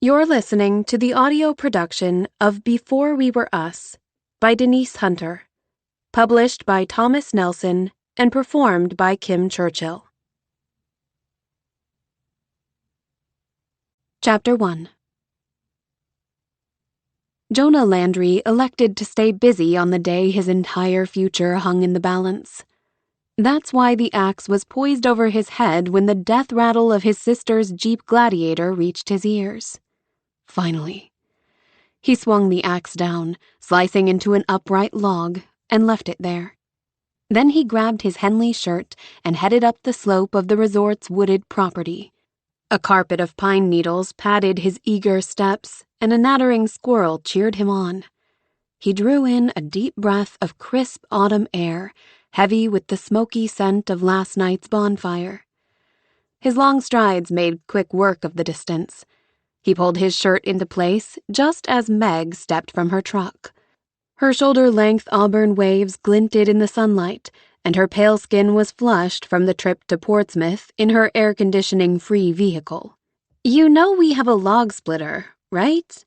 You're listening to the audio production of Before We Were Us by Denise Hunter, published by Thomas Nelson and performed by Kim Churchill. Chapter 1. Jonah Landry elected to stay busy on the day his entire future hung in the balance. That's why the axe was poised over his head when the death rattle of his sister's Jeep Gladiator reached his ears. Finally. He swung the axe down, slicing into an upright log, and left it there. Then he grabbed his Henley shirt and headed up the slope of the resort's wooded property. A carpet of pine needles padded his eager steps, and a nattering squirrel cheered him on. He drew in a deep breath of crisp autumn air, heavy with the smoky scent of last night's bonfire. His long strides made quick work of the distance. He pulled his shirt into place just as Meg stepped from her truck. Her shoulder-length auburn waves glinted in the sunlight, and her pale skin was flushed from the trip to Portsmouth in her air-conditioning-free vehicle. "You know we have a log splitter, right?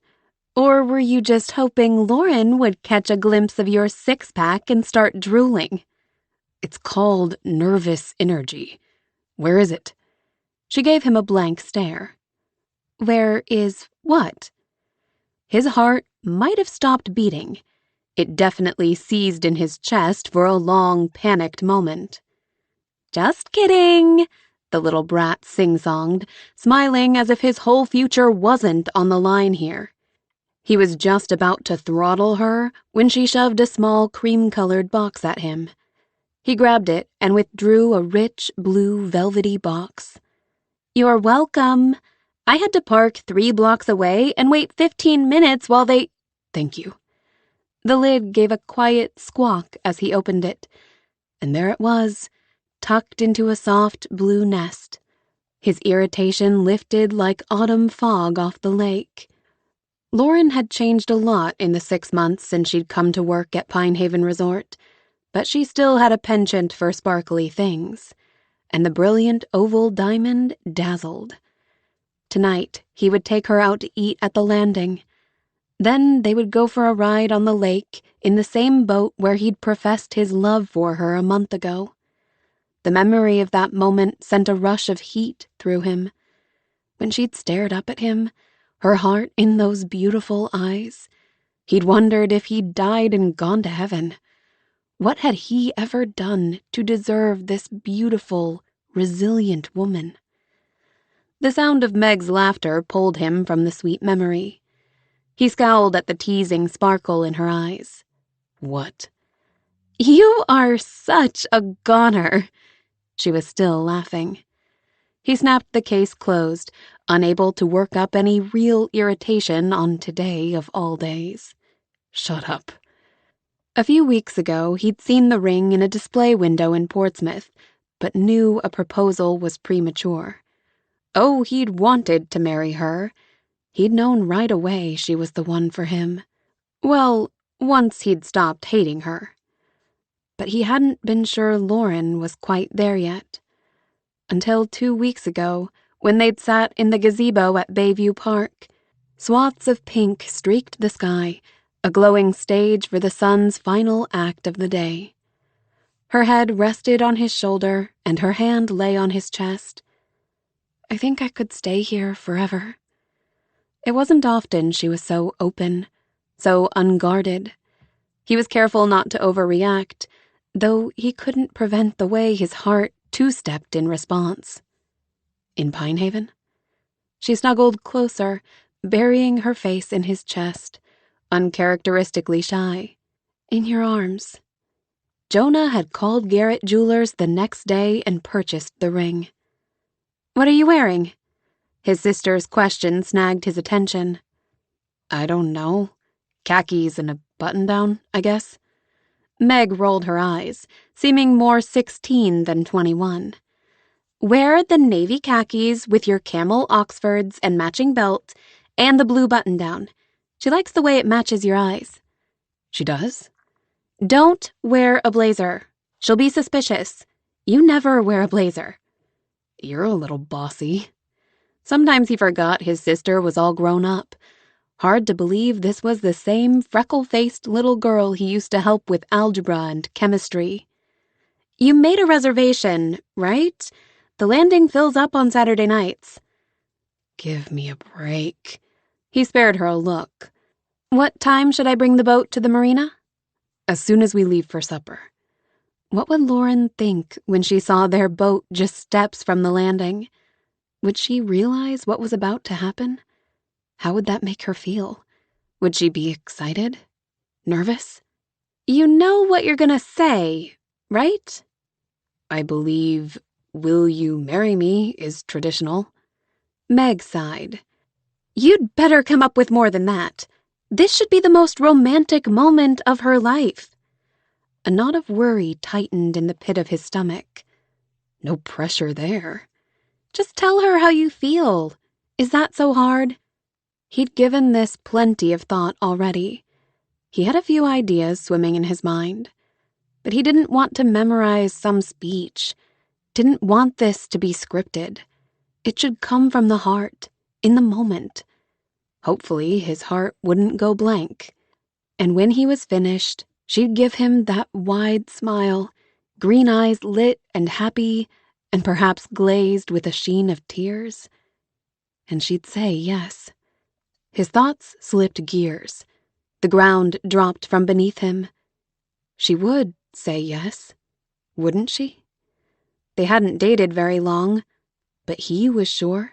Or were you just hoping Lauren would catch a glimpse of your six-pack and start drooling?" "It's called nervous energy. Where is it?" She gave him a blank stare. "Where is what?" His heart might have stopped beating. It definitely seized in his chest for a long, panicked moment. "Just kidding," the little brat sing-songed, smiling as if his whole future wasn't on the line here. He was just about to throttle her when she shoved a small cream-colored box at him. He grabbed it and withdrew a rich, blue, velvety box. "You're welcome. I had to park 3 blocks away and wait 15 minutes while they—" "Thank you." The lid gave a quiet squawk as he opened it, and there it was, tucked into a soft blue nest. His irritation lifted like autumn fog off the lake. Lauren had changed a lot in the 6 months since she'd come to work at Pine Haven Resort, but she still had a penchant for sparkly things, and the brilliant oval diamond dazzled. Tonight, he would take her out to eat at the landing. Then they would go for a ride on the lake in the same boat where he'd professed his love for her a month ago. The memory of that moment sent a rush of heat through him. When she'd stared up at him, her heart in those beautiful eyes, he'd wondered if he'd died and gone to heaven. What had he ever done to deserve this beautiful, resilient woman? The sound of Meg's laughter pulled him from the sweet memory. He scowled at the teasing sparkle in her eyes. "What?" "You are such a goner." She was still laughing. He snapped the case closed, unable to work up any real irritation on today of all days. "Shut up." A few weeks ago, he'd seen the ring in a display window in Portsmouth, but knew a proposal was premature. Oh, he'd wanted to marry her. He'd known right away she was the one for him. Well, once he'd stopped hating her. But he hadn't been sure Lauren was quite there yet. Until 2 weeks ago, when they'd sat in the gazebo at Bayview Park. Swaths of pink streaked the sky, a glowing stage for the sun's final act of the day. Her head rested on his shoulder, and her hand lay on his chest. "I think I could stay here forever." It wasn't often she was so open, so unguarded. He was careful not to overreact, though he couldn't prevent the way his heart two-stepped in response. "In Pine Haven?" She snuggled closer, burying her face in his chest, uncharacteristically shy. "In your arms." Jonah had called Garrett Jewelers the next day and purchased the ring. "What are you wearing?" His sister's question snagged his attention. "I don't know. Khakis and a button-down, I guess." Meg rolled her eyes, seeming more 16 than 21. "Wear the navy khakis with your camel Oxfords and matching belt, and the blue button-down. She likes the way it matches your eyes." "She does?" "Don't wear a blazer. She'll be suspicious. You never wear a blazer." "You're a little bossy." Sometimes he forgot his sister was all grown up. Hard to believe this was the same freckle-faced little girl he used to help with algebra and chemistry. You made a reservation, right? The landing fills up on Saturday nights. Give me a break. He spared her a look. What time should I bring the boat to the marina? As soon as we leave for supper. What would Lauren think when she saw their boat just steps from the landing? Would she realize what was about to happen? How would that make her feel? Would she be excited? Nervous? You know what you're gonna say, right? I believe, will you marry me is traditional. Meg sighed. You'd better come up with more than that. This should be the most romantic moment of her life. A knot of worry tightened in the pit of his stomach. No pressure there. Just tell her how you feel. Is that so hard? He'd given this plenty of thought already. He had a few ideas swimming in his mind. But he didn't want to memorize some speech. Didn't want this to be scripted. It should come from the heart, in the moment. Hopefully his heart wouldn't go blank. And when he was finished, she'd give him that wide smile, green eyes lit and happy, and perhaps glazed with a sheen of tears. And she'd say yes. His thoughts slipped gears. The ground dropped from beneath him. She would say yes, wouldn't she? They hadn't dated very long, but he was sure.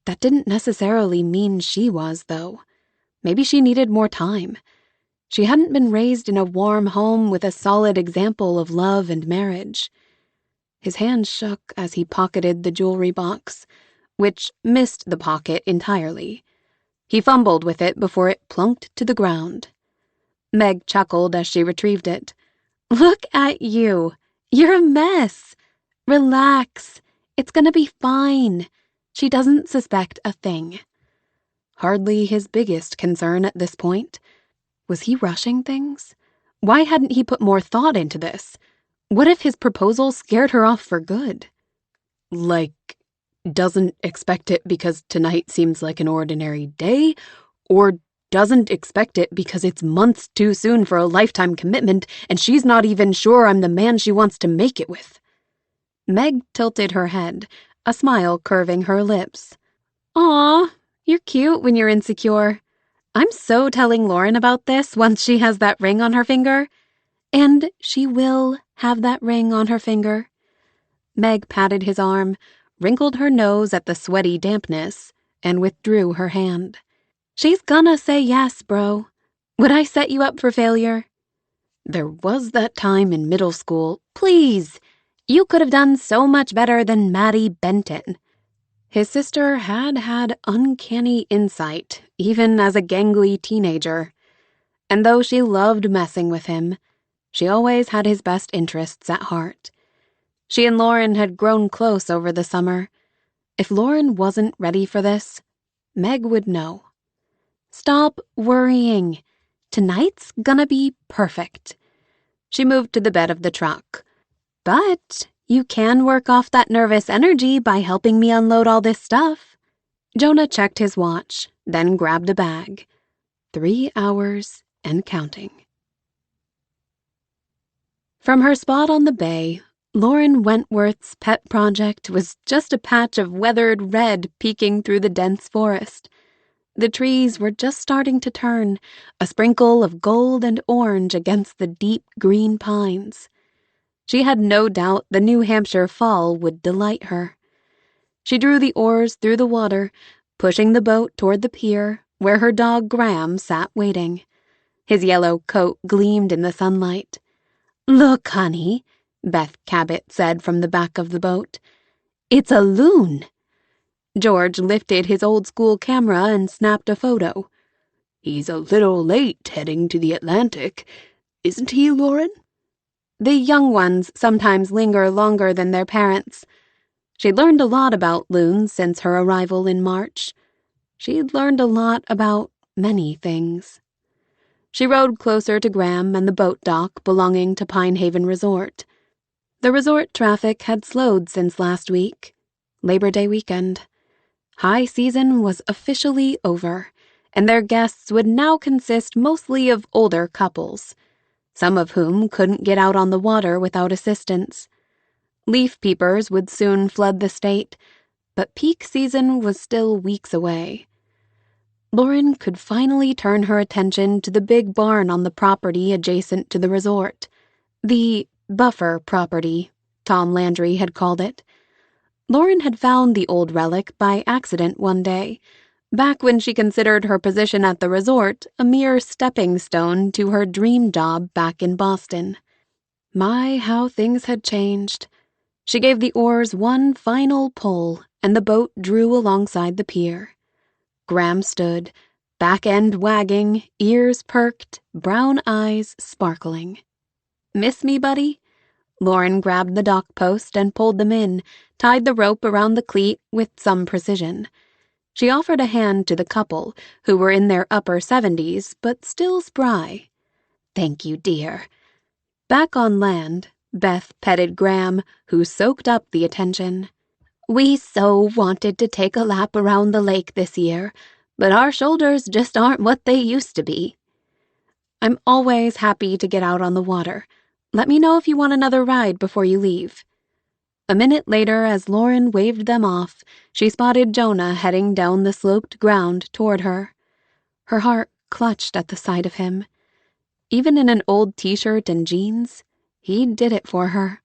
That didn't necessarily mean she was, though. Maybe she needed more time. She hadn't been raised in a warm home with a solid example of love and marriage. His hand shook as he pocketed the jewelry box, which missed the pocket entirely. He fumbled with it before it plunked to the ground. Meg chuckled as she retrieved it. Look at you. You're a mess. Relax. It's gonna be fine. She doesn't suspect a thing. Hardly his biggest concern at this point. Was he rushing things? Why hadn't he put more thought into this? What if his proposal scared her off for good? Like, doesn't expect it because tonight seems like an ordinary day, or doesn't expect it because it's months too soon for a lifetime commitment and she's not even sure I'm the man she wants to make it with. Meg tilted her head, a smile curving her lips. Aw, you're cute when you're insecure. I'm so telling Lauren about this once she has that ring on her finger. And she will have that ring on her finger. Meg patted his arm, wrinkled her nose at the sweaty dampness, and withdrew her hand. She's gonna say yes, bro. Would I set you up for failure? There was that time in middle school. Please! You could have done so much better than Maddie Benton. His sister had uncanny insight, even as a gangly teenager. And though she loved messing with him, she always had his best interests at heart. She and Lauren had grown close over the summer. If Lauren wasn't ready for this, Meg would know. Stop worrying. Tonight's gonna be perfect. She moved to the bed of the truck. But you can work off that nervous energy by helping me unload all this stuff. Jonah checked his watch, then grabbed a bag. 3 hours and counting. From her spot on the bay, Lauren Wentworth's pet project was just a patch of weathered red peeking through the dense forest. The trees were just starting to turn, a sprinkle of gold and orange against the deep green pines. She had no doubt the New Hampshire fall would delight her. She drew the oars through the water, pushing the boat toward the pier, where her dog Graham sat waiting. His yellow coat gleamed in the sunlight. Look, honey, Beth Cabot said from the back of the boat. It's a loon. George lifted his old-school camera and snapped a photo. He's a little late heading to the Atlantic, isn't he, Lauren? The young ones sometimes linger longer than their parents. She'd learned a lot about loons since her arrival in March. She'd learned a lot about many things. She rowed closer to Graham and the boat dock belonging to Pine Haven Resort. The resort traffic had slowed since last week, Labor Day weekend. High season was officially over, and their guests would now consist mostly of older couples, some of whom couldn't get out on the water without assistance. Leaf peepers would soon flood the state, but peak season was still weeks away. Lauren could finally turn her attention to the big barn on the property adjacent to the resort. The buffer property, Tom Landry had called it. Lauren had found the old relic by accident one day, back when she considered her position at the resort a mere stepping stone to her dream job back in Boston. My, how things had changed. She gave the oars one final pull, and the boat drew alongside the pier. Graham stood, back end wagging, ears perked, brown eyes sparkling. "Miss me, buddy?" Lauren grabbed the dock post and pulled them in, tied the rope around the cleat with some precision. She offered a hand to the couple, who were in their upper 70s, but still spry. "Thank you, dear." Back on land, Beth petted Graham, who soaked up the attention. "We so wanted to take a lap around the lake this year, but our shoulders just aren't what they used to be." "I'm always happy to get out on the water. Let me know if you want another ride before you leave." A minute later, as Lauren waved them off, she spotted Jonah heading down the sloped ground toward her. Her heart clutched at the sight of him. Even in an old t-shirt and jeans, he did it for her.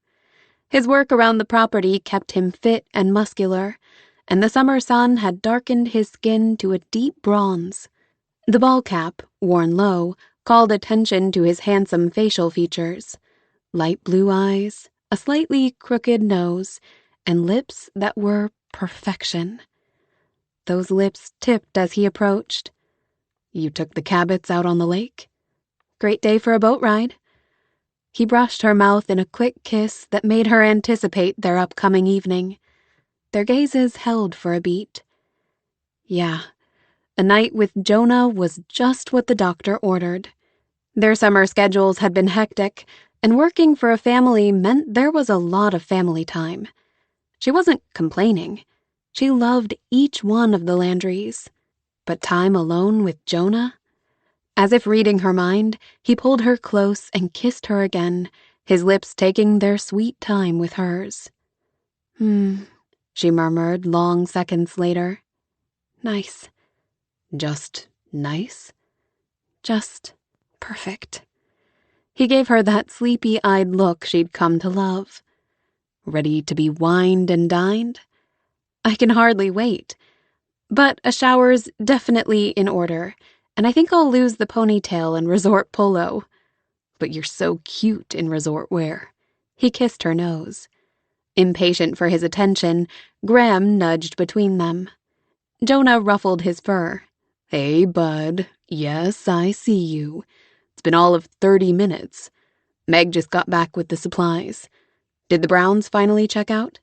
His work around the property kept him fit and muscular, and the summer sun had darkened his skin to a deep bronze. The ball cap, worn low, called attention to his handsome facial features. Light blue eyes, a slightly crooked nose, and lips that were perfection. Those lips tipped as he approached. "You took the Cabots out on the lake?" "Great day for a boat ride." He brushed her mouth in a quick kiss that made her anticipate their upcoming evening. Their gazes held for a beat. Yeah, a night with Jonah was just what the doctor ordered. Their summer schedules had been hectic, and working for a family meant there was a lot of family time. She wasn't complaining. She loved each one of the Landrys. But time alone with Jonah? As if reading her mind, he pulled her close and kissed her again, his lips taking their sweet time with hers. She murmured long seconds later. "Nice." "Just nice?" "Just perfect." He gave her that sleepy-eyed look she'd come to love. "Ready to be wined and dined?" "I can hardly wait. But a shower's definitely in order, and I think I'll lose the ponytail and resort polo." "But you're so cute in resort wear." He kissed her nose. Impatient for his attention, Graham nudged between them. Jonah ruffled his fur. "Hey, bud. Yes, I see you. It's been all of 30 minutes. Meg just got back with the supplies. Did the Browns finally check out?"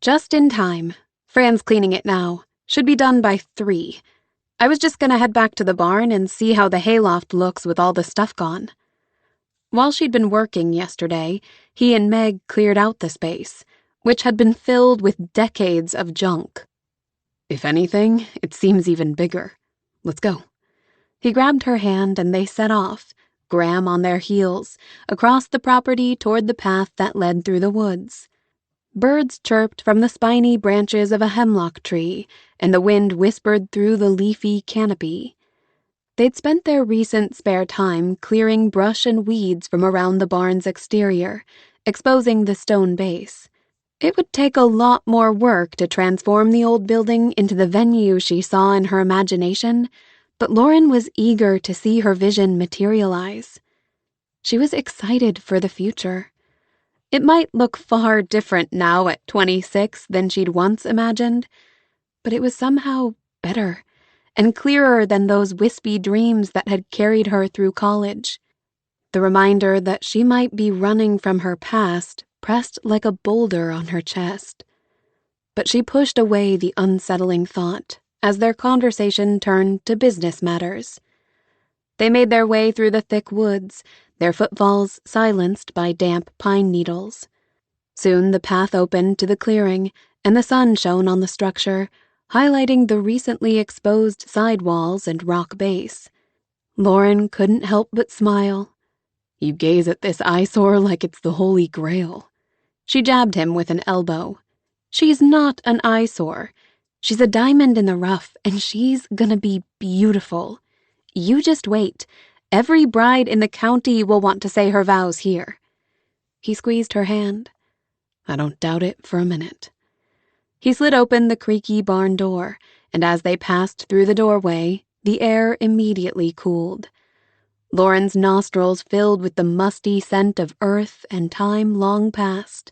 "Just in time. Fran's cleaning it now. Should be done by 3. I was just gonna head back to the barn and see how the hayloft looks with all the stuff gone." While she'd been working yesterday, he and Meg cleared out the space, which had been filled with decades of junk. "If anything, it seems even bigger. Let's go." He grabbed her hand and they set off, Graham on their heels, across the property toward the path that led through the woods. Birds chirped from the spiny branches of a hemlock tree, and the wind whispered through the leafy canopy. They'd spent their recent spare time clearing brush and weeds from around the barn's exterior, exposing the stone base. It would take a lot more work to transform the old building into the venue she saw in her imagination, but Lauren was eager to see her vision materialize. She was excited for the future. It might look far different now at 26 than she'd once imagined, but it was somehow better and clearer than those wispy dreams that had carried her through college. The reminder that she might be running from her past pressed like a boulder on her chest. But she pushed away the unsettling thought as their conversation turned to business matters. They made their way through the thick woods, their footfalls silenced by damp pine needles. Soon the path opened to the clearing, and the sun shone on the structure, highlighting the recently exposed sidewalls and rock base. Lauren couldn't help but smile. You gaze at this eyesore like it's the Holy Grail. She jabbed him with an elbow. She's not an eyesore. She's a diamond in the rough, and she's gonna be beautiful. You just wait. Every bride in the county will want to say her vows here. He squeezed her hand. I don't doubt it for a minute. He slid open the creaky barn door, and as they passed through the doorway, the air immediately cooled. Lauren's nostrils filled with the musty scent of earth and time long past.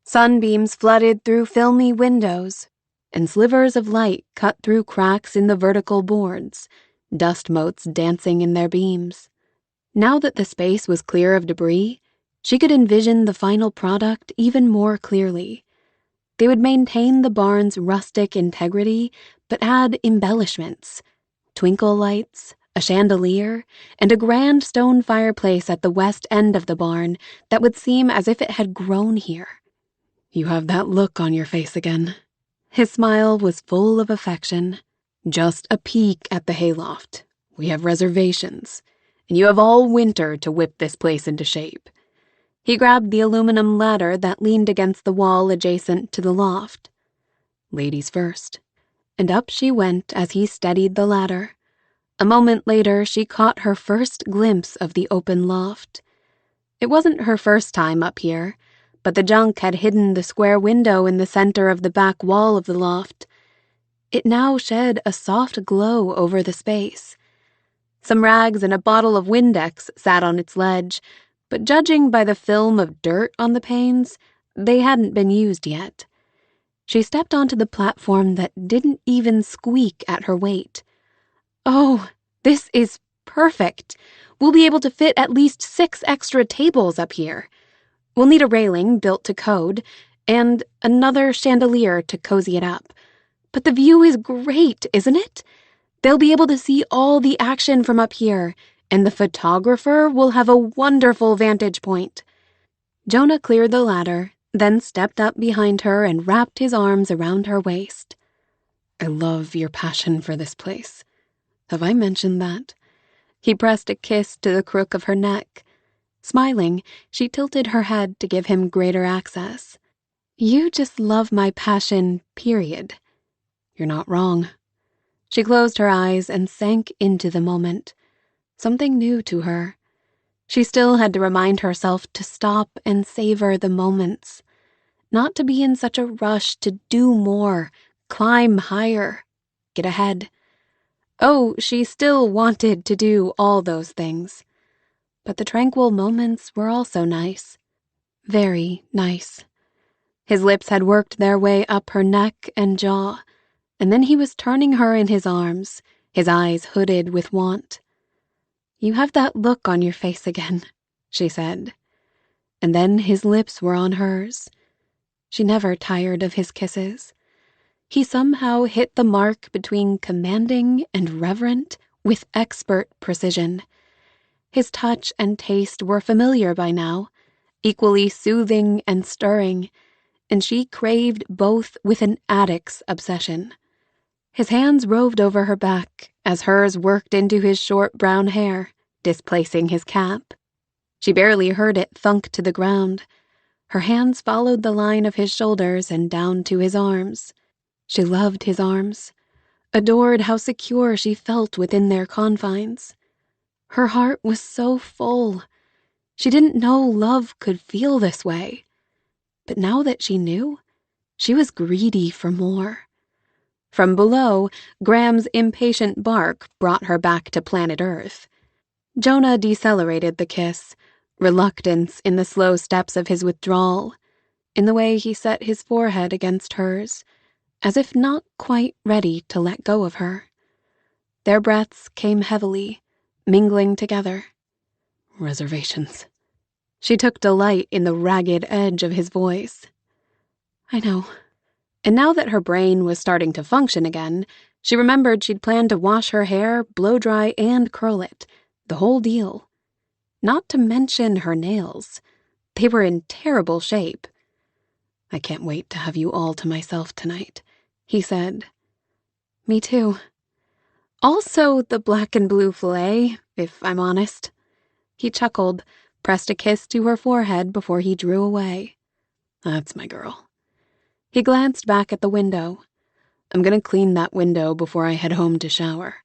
Sunbeams flooded through filmy windows, and slivers of light cut through cracks in the vertical boards, dust motes dancing in their beams. Now that the space was clear of debris, she could envision the final product even more clearly. They would maintain the barn's rustic integrity, but add embellishments. Twinkle lights, a chandelier, and a grand stone fireplace at the west end of the barn that would seem as if it had grown here. You have that look on your face again. His smile was full of affection. Just a peek at the hayloft. We have reservations, and you have all winter to whip this place into shape. He grabbed the aluminum ladder that leaned against the wall adjacent to the loft. Ladies first. And up she went as he steadied the ladder. A moment later, she caught her first glimpse of the open loft. It wasn't her first time up here, but the junk had hidden the square window in the center of the back wall of the loft. It now shed a soft glow over the space. Some rags and a bottle of Windex sat on its ledge, but judging by the film of dirt on the panes, they hadn't been used yet. She stepped onto the platform that didn't even squeak at her weight. Oh, this is perfect. We'll be able to fit at least 6 extra tables up here. We'll need a railing built to code, and another chandelier to cozy it up. But the view is great, isn't it? They'll be able to see all the action from up here, and the photographer will have a wonderful vantage point. Jonah cleared the ladder, then stepped up behind her and wrapped his arms around her waist. I love your passion for this place. Have I mentioned that? He pressed a kiss to the crook of her neck. Smiling, she tilted her head to give him greater access. You just love my passion, period. You're not wrong. She closed her eyes and sank into the moment. Something new to her. She still had to remind herself to stop and savor the moments. Not to be in such a rush to do more, climb higher, get ahead. Oh, she still wanted to do all those things. But the tranquil moments were also nice. Very nice. His lips had worked their way up her neck and jaw, and then he was turning her in his arms, his eyes hooded with want. You have that look on your face again, she said. And then his lips were on hers. She never tired of his kisses. He somehow hit the mark between commanding and reverent with expert precision. His touch and taste were familiar by now, equally soothing and stirring, and she craved both with an addict's obsession. His hands roved over her back as hers worked into his short brown hair, displacing his cap. She barely heard it thunk to the ground. Her hands followed the line of his shoulders and down to his arms. She loved his arms, adored how secure she felt within their confines. Her heart was so full. She didn't know love could feel this way. But now that she knew, she was greedy for more. From below, Graham's impatient bark brought her back to planet Earth. Jonah decelerated the kiss, reluctance in the slow steps of his withdrawal, in the way he set his forehead against hers, as if not quite ready to let go of her. Their breaths came heavily, mingling together. Reservations. She took delight in the ragged edge of his voice. I know. And now that her brain was starting to function again, she remembered she'd planned to wash her hair, blow-dry, and curl it. The whole deal. Not to mention her nails. They were in terrible shape. I can't wait to have you all to myself tonight, he said. Me too. Also the black and blue fillet, if I'm honest. He chuckled, pressed a kiss to her forehead before he drew away. That's my girl. He glanced back at the window. I'm gonna clean that window before I head home to shower.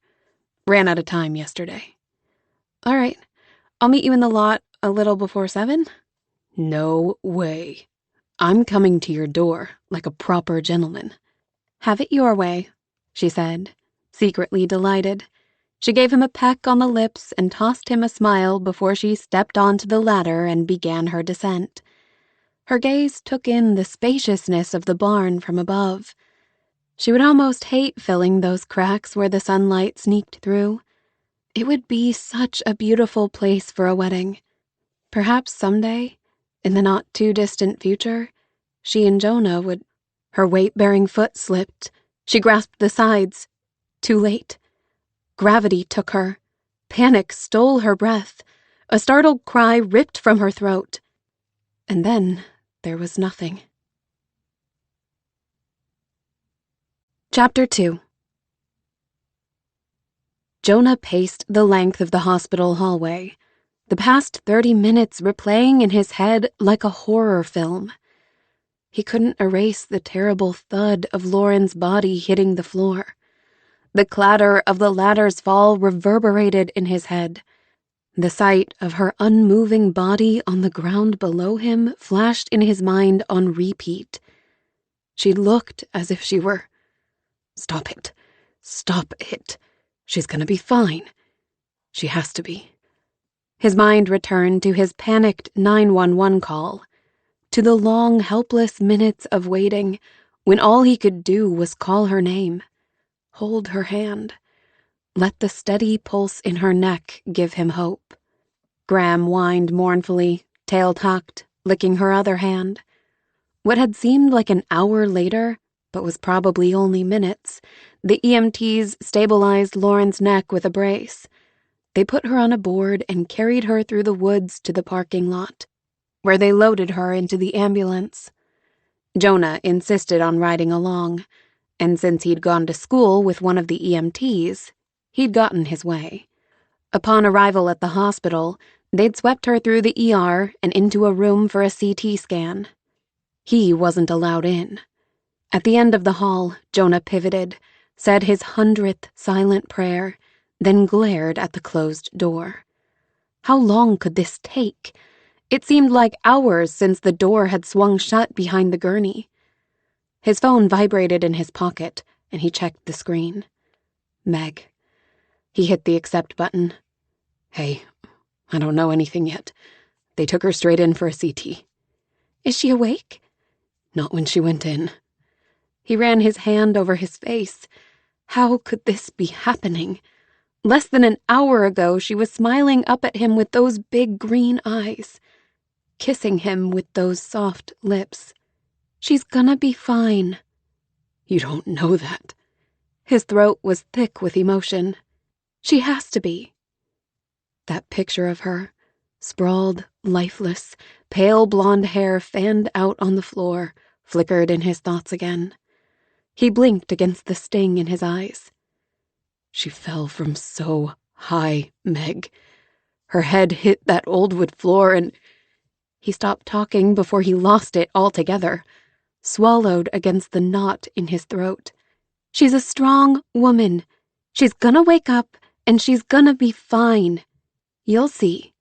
Ran out of time yesterday. All right. I'll meet you in the lot a little before 7. No way. I'm coming to your door like a proper gentleman. Have it your way, she said, secretly delighted. She gave him a peck on the lips and tossed him a smile before she stepped onto the ladder and began her descent. Her gaze took in the spaciousness of the barn from above. She would almost hate filling those cracks where the sunlight sneaked through. It would be such a beautiful place for a wedding. Perhaps someday, in the not-too-distant future, she and Jonah would... Her weight-bearing foot slipped. She grasped the sides. Too late. Gravity took her. Panic stole her breath. A startled cry ripped from her throat. And then there was nothing. Chapter 2. Jonah paced the length of the hospital hallway, the past 30 minutes replaying in his head like a horror film. He couldn't erase the terrible thud of Lauren's body hitting the floor. The clatter of the ladder's fall reverberated in his head. The sight of her unmoving body on the ground below him flashed in his mind on repeat. She looked as if she were... Stop it. Stop it. She's gonna be fine. She has to be. His mind returned to his panicked 911 call, to the long, helpless minutes of waiting when all he could do was call her name, hold her hand, let the steady pulse in her neck give him hope. Graham whined mournfully, tail tucked, licking her other hand. What had seemed like an hour later, but was probably only minutes, the EMTs stabilized Lauren's neck with a brace. They put her on a board and carried her through the woods to the parking lot, where they loaded her into the ambulance. Jonah insisted on riding along, and since he'd gone to school with one of the EMTs, he'd gotten his way. Upon arrival at the hospital, they'd swept her through the ER and into a room for a CT scan. He wasn't allowed in. At the end of the hall, Jonah pivoted, said his 100th silent prayer, then glared at the closed door. How long could this take? It seemed like hours since the door had swung shut behind the gurney. His phone vibrated in his pocket, and he checked the screen. Meg. He hit the accept button. Hey, I don't know anything yet. They took her straight in for a CT. Is she awake? Not when she went in. He ran his hand over his face. How could this be happening? Less than an hour ago, she was smiling up at him with those big green eyes, kissing him with those soft lips. She's gonna be fine. You don't know that. His throat was thick with emotion. She has to be. That picture of her, sprawled, lifeless, pale blonde hair fanned out on the floor, flickered in his thoughts again. He blinked against the sting in his eyes. She fell from so high, Meg. Her head hit that old wood floor and... He stopped talking before he lost it altogether, swallowed against the knot in his throat. She's a strong woman. She's gonna wake up and she's gonna be fine. You'll see.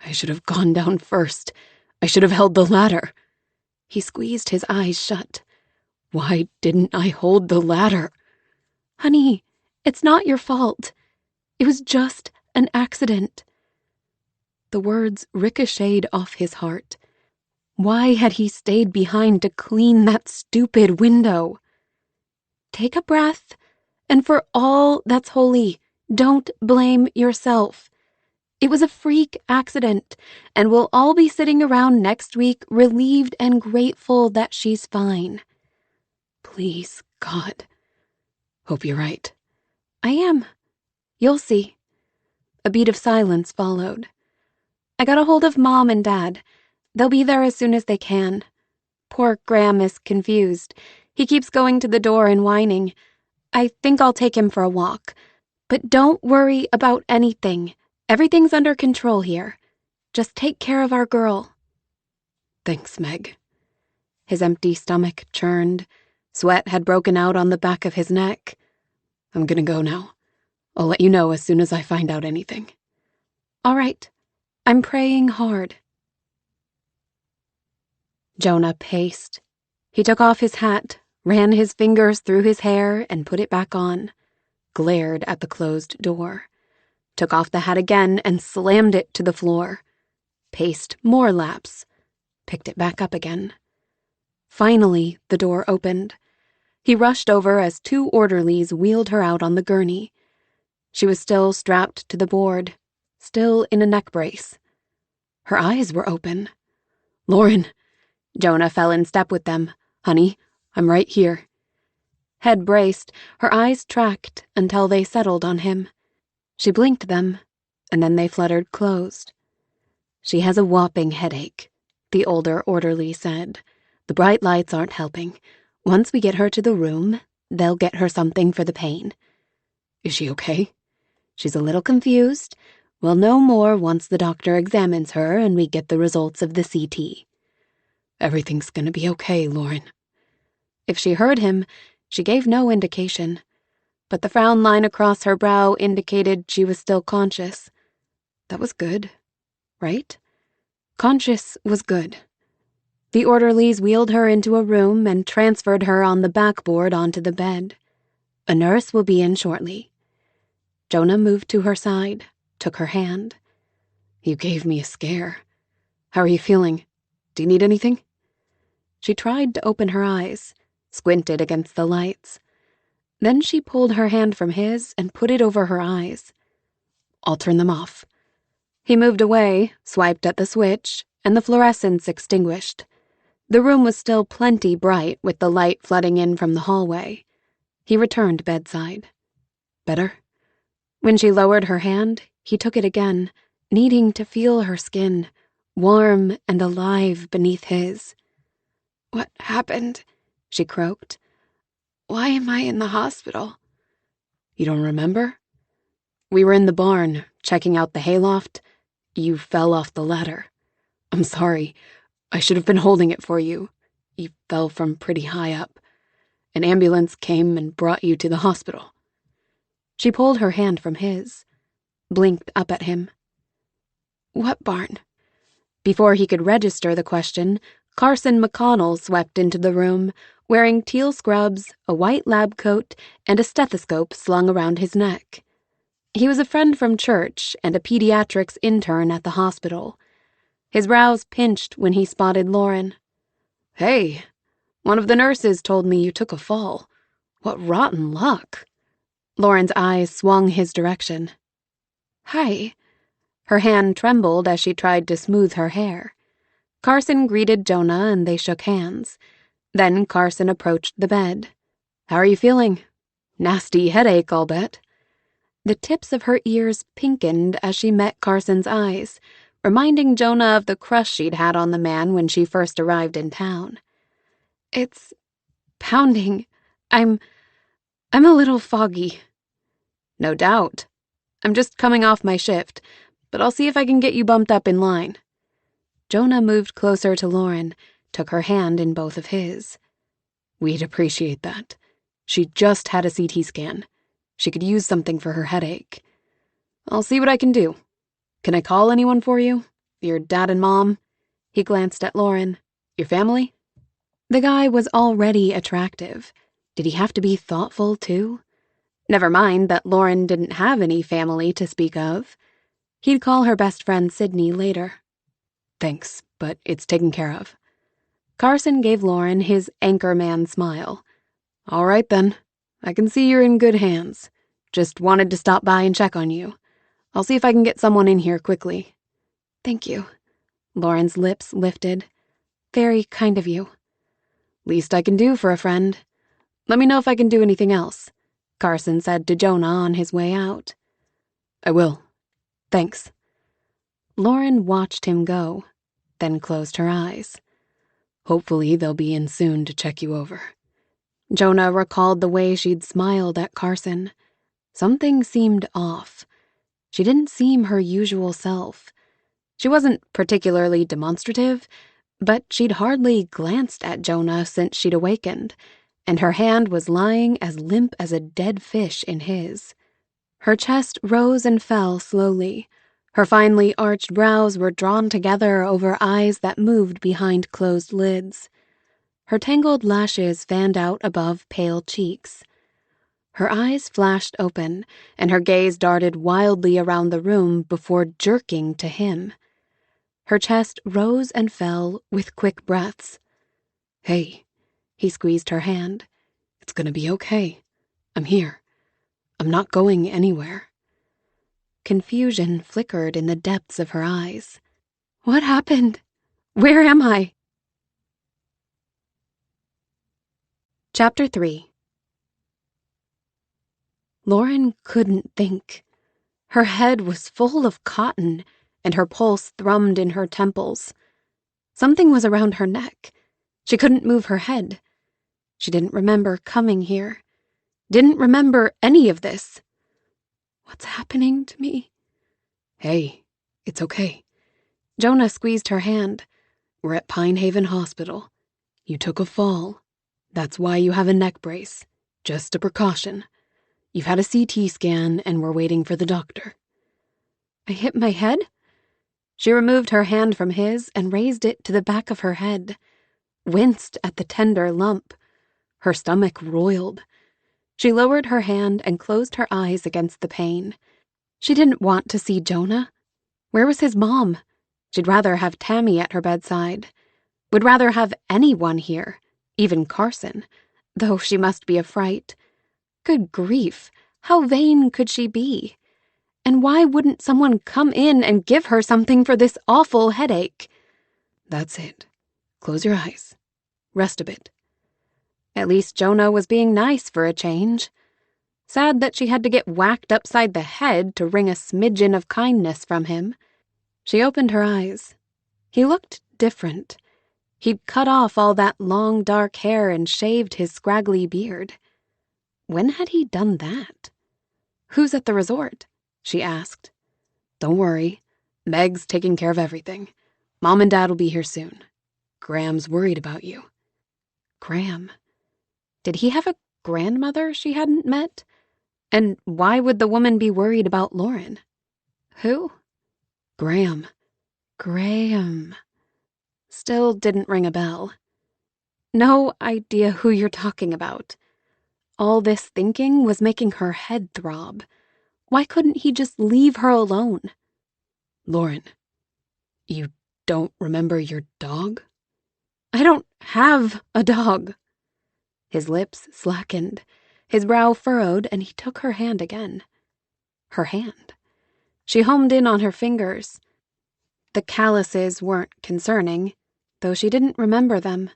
I should have gone down first. I should have held the ladder. He squeezed his eyes shut. Why didn't I hold the ladder? Honey, it's not your fault. It was just an accident. The words ricocheted off his heart. Why had he stayed behind to clean that stupid window? Take a breath, and for all that's holy, don't blame yourself. It was a freak accident, and we'll all be sitting around next week relieved and grateful that she's fine. Please, God. Hope you're right. I am. You'll see. A beat of silence followed. I got a hold of Mom and Dad. They'll be there as soon as they can. Poor Graham is confused. He keeps going to the door and whining. I think I'll take him for a walk. But don't worry about anything. Everything's under control here. Just take care of our girl. Thanks, Meg. His empty stomach churned. Sweat had broken out on the back of his neck. I'm gonna go now. I'll let you know as soon as I find out anything. All right. I'm praying hard. Jonah paced. He took off his hat, ran his fingers through his hair and put it back on, glared at the closed door, took off the hat again and slammed it to the floor, paced more laps, picked it back up again. Finally, the door opened. He rushed over as 2 orderlies wheeled her out on the gurney. She was still strapped to the board, still in a neck brace. Her eyes were open. Lauren! Jonah fell in step with them. Honey, I'm right here. Head braced, her eyes tracked until they settled on him. She blinked them, and then they fluttered closed. She has a whopping headache, the older orderly said. The bright lights aren't helping. Once we get her to the room, they'll get her something for the pain. Is she okay? She's a little confused. We'll know more once the doctor examines her and we get the results of the CT. Everything's gonna be okay, Lauren. If she heard him, she gave no indication. But the frown line across her brow indicated she was still conscious. That was good, right? Conscious was good. The orderlies wheeled her into a room and transferred her on the backboard onto the bed. A nurse will be in shortly. Jonah moved to her side, took her hand. You gave me a scare. How are you feeling? Do you need anything? She tried to open her eyes, squinted against the lights. Then she pulled her hand from his and put it over her eyes. I'll turn them off. He moved away, swiped at the switch, and the fluorescence extinguished. The room was still plenty bright with the light flooding in from the hallway. He returned bedside. Better? When she lowered her hand, he took it again, needing to feel her skin, warm and alive beneath his. What happened? She croaked. Why am I in the hospital? You don't remember? We were in the barn, checking out the hayloft. You fell off the ladder. I'm sorry. I should have been holding it for you. You fell from pretty high up. An ambulance came and brought you to the hospital. She pulled her hand from his, blinked up at him. What barn? Before he could register the question, Carson McConnell swept into the room, wearing teal scrubs, a white lab coat, and a stethoscope slung around his neck. He was a friend from church and a pediatrics intern at the hospital. His brows pinched when he spotted Lauren. Hey, one of the nurses told me you took a fall. What rotten luck. Lauren's eyes swung his direction. Hi. Her hand trembled as she tried to smooth her hair. Carson greeted Jonah and they shook hands. Then Carson approached the bed. How are you feeling? Nasty headache, I'll bet. The tips of her ears pinkened as she met Carson's eyes, reminding Jonah of the crush she'd had on the man when she first arrived in town. It's pounding. I'm a little foggy. No doubt. I'm just coming off my shift, but I'll see if I can get you bumped up in line. Jonah moved closer to Lauren, took her hand in both of his. We'd appreciate that. She just had a CT scan. She could use something for her headache. I'll see what I can do. Can I call anyone for you? Your dad and mom? He glanced at Lauren. Your family? The guy was already attractive. Did he have to be thoughtful, too? Never mind that Lauren didn't have any family to speak of. He'd call her best friend Sydney later. Thanks, but it's taken care of. Carson gave Lauren his anchorman smile. All right, then. I can see you're in good hands. Just wanted to stop by and check on you. I'll see if I can get someone in here quickly. Thank you. Lauren's lips lifted. Very kind of you. Least I can do for a friend. Let me know if I can do anything else, Carson said to Jonah on his way out. I will. Thanks. Lauren watched him go, then closed her eyes. Hopefully they'll be in soon to check you over. Jonah recalled the way she'd smiled at Carson. Something seemed off. She didn't seem her usual self. She wasn't particularly demonstrative, but she'd hardly glanced at Jonah since she'd awakened, and her hand was lying as limp as a dead fish in his. Her chest rose and fell slowly. Her finely arched brows were drawn together over eyes that moved behind closed lids. Her tangled lashes fanned out above pale cheeks. Her eyes flashed open, and her gaze darted wildly around the room before jerking to him. Her chest rose and fell with quick breaths. "Hey," he squeezed her hand. "It's gonna be okay. I'm here. I'm not going anywhere." Confusion flickered in the depths of her eyes. "What happened? Where am I?" Chapter 3. Lauren couldn't think. Her head was full of cotton, and her pulse thrummed in her temples. Something was around her neck. She couldn't move her head. She didn't remember coming here. Didn't remember any of this. "What's happening to me?" "Hey, it's okay." Jonah squeezed her hand. "We're at Pine Haven Hospital. You took a fall. That's why you have a neck brace. Just a precaution. You've had a CT scan and we're waiting for the doctor." "I hit my head?" She removed her hand from his and raised it to the back of her head. Winced at the tender lump. Her stomach roiled. She lowered her hand and closed her eyes against the pain. She didn't want to see Jonah. Where was his mom? She'd rather have Tammy at her bedside. Would rather have anyone here, even Carson, though she must be a fright. Good grief, how vain could she be? And why wouldn't someone come in and give her something for this awful headache? "That's it. Close your eyes. Rest a bit." At least Jonah was being nice for a change. Sad that she had to get whacked upside the head to wring a smidgen of kindness from him. She opened her eyes. He looked different. He'd cut off all that long dark hair and shaved his scraggly beard. When had he done that? "Who's at the resort?" she asked. "Don't worry. Meg's taking care of everything. Mom and Dad will be here soon. Graham's worried about you." Graham. Did he have a grandmother she hadn't met? And why would the woman be worried about Lauren? Who? Graham. Graham. Still didn't ring a bell. No idea who you're talking about. All this thinking was making her head throb. Why couldn't he just leave her alone? "Lauren, you don't remember your dog?" "I don't have a dog." His lips slackened, his brow furrowed, and he took her hand again. Her hand. She homed in on her fingers. The calluses weren't concerning, though she didn't remember them.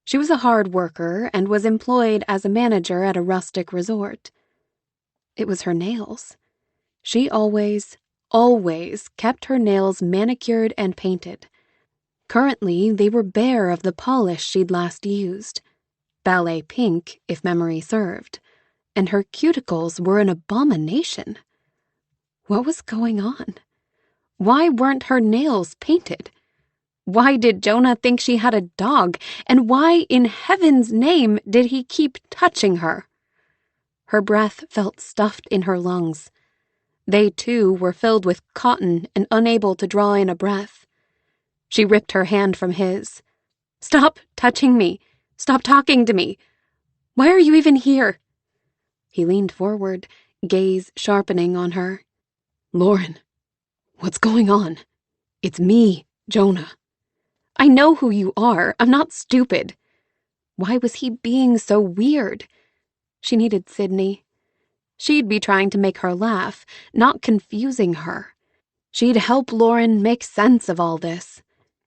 She was a hard worker and was employed as a manager at a rustic resort. It was her nails. She always kept her nails manicured and painted. Currently, they were bare of the polish she'd last used. Ballet pink, if memory served. And her cuticles were an abomination. What was going on? Why weren't her nails painted? Why did Jonah think she had a dog? And why, in heaven's name, did he keep touching her? Her breath felt stuffed in her lungs. They, too, were filled with cotton and unable to draw in a breath. She ripped her hand from his. "Stop touching me. Stop talking to me. Why are you even here?" He leaned forward, gaze sharpening on her. "Lauren, what's going on? It's me, Jonah." "I know who you are. I'm not stupid." Why was he being so weird? She needed Sydney. She'd be trying to make her laugh, not confusing her. She'd help Lauren make sense of all this.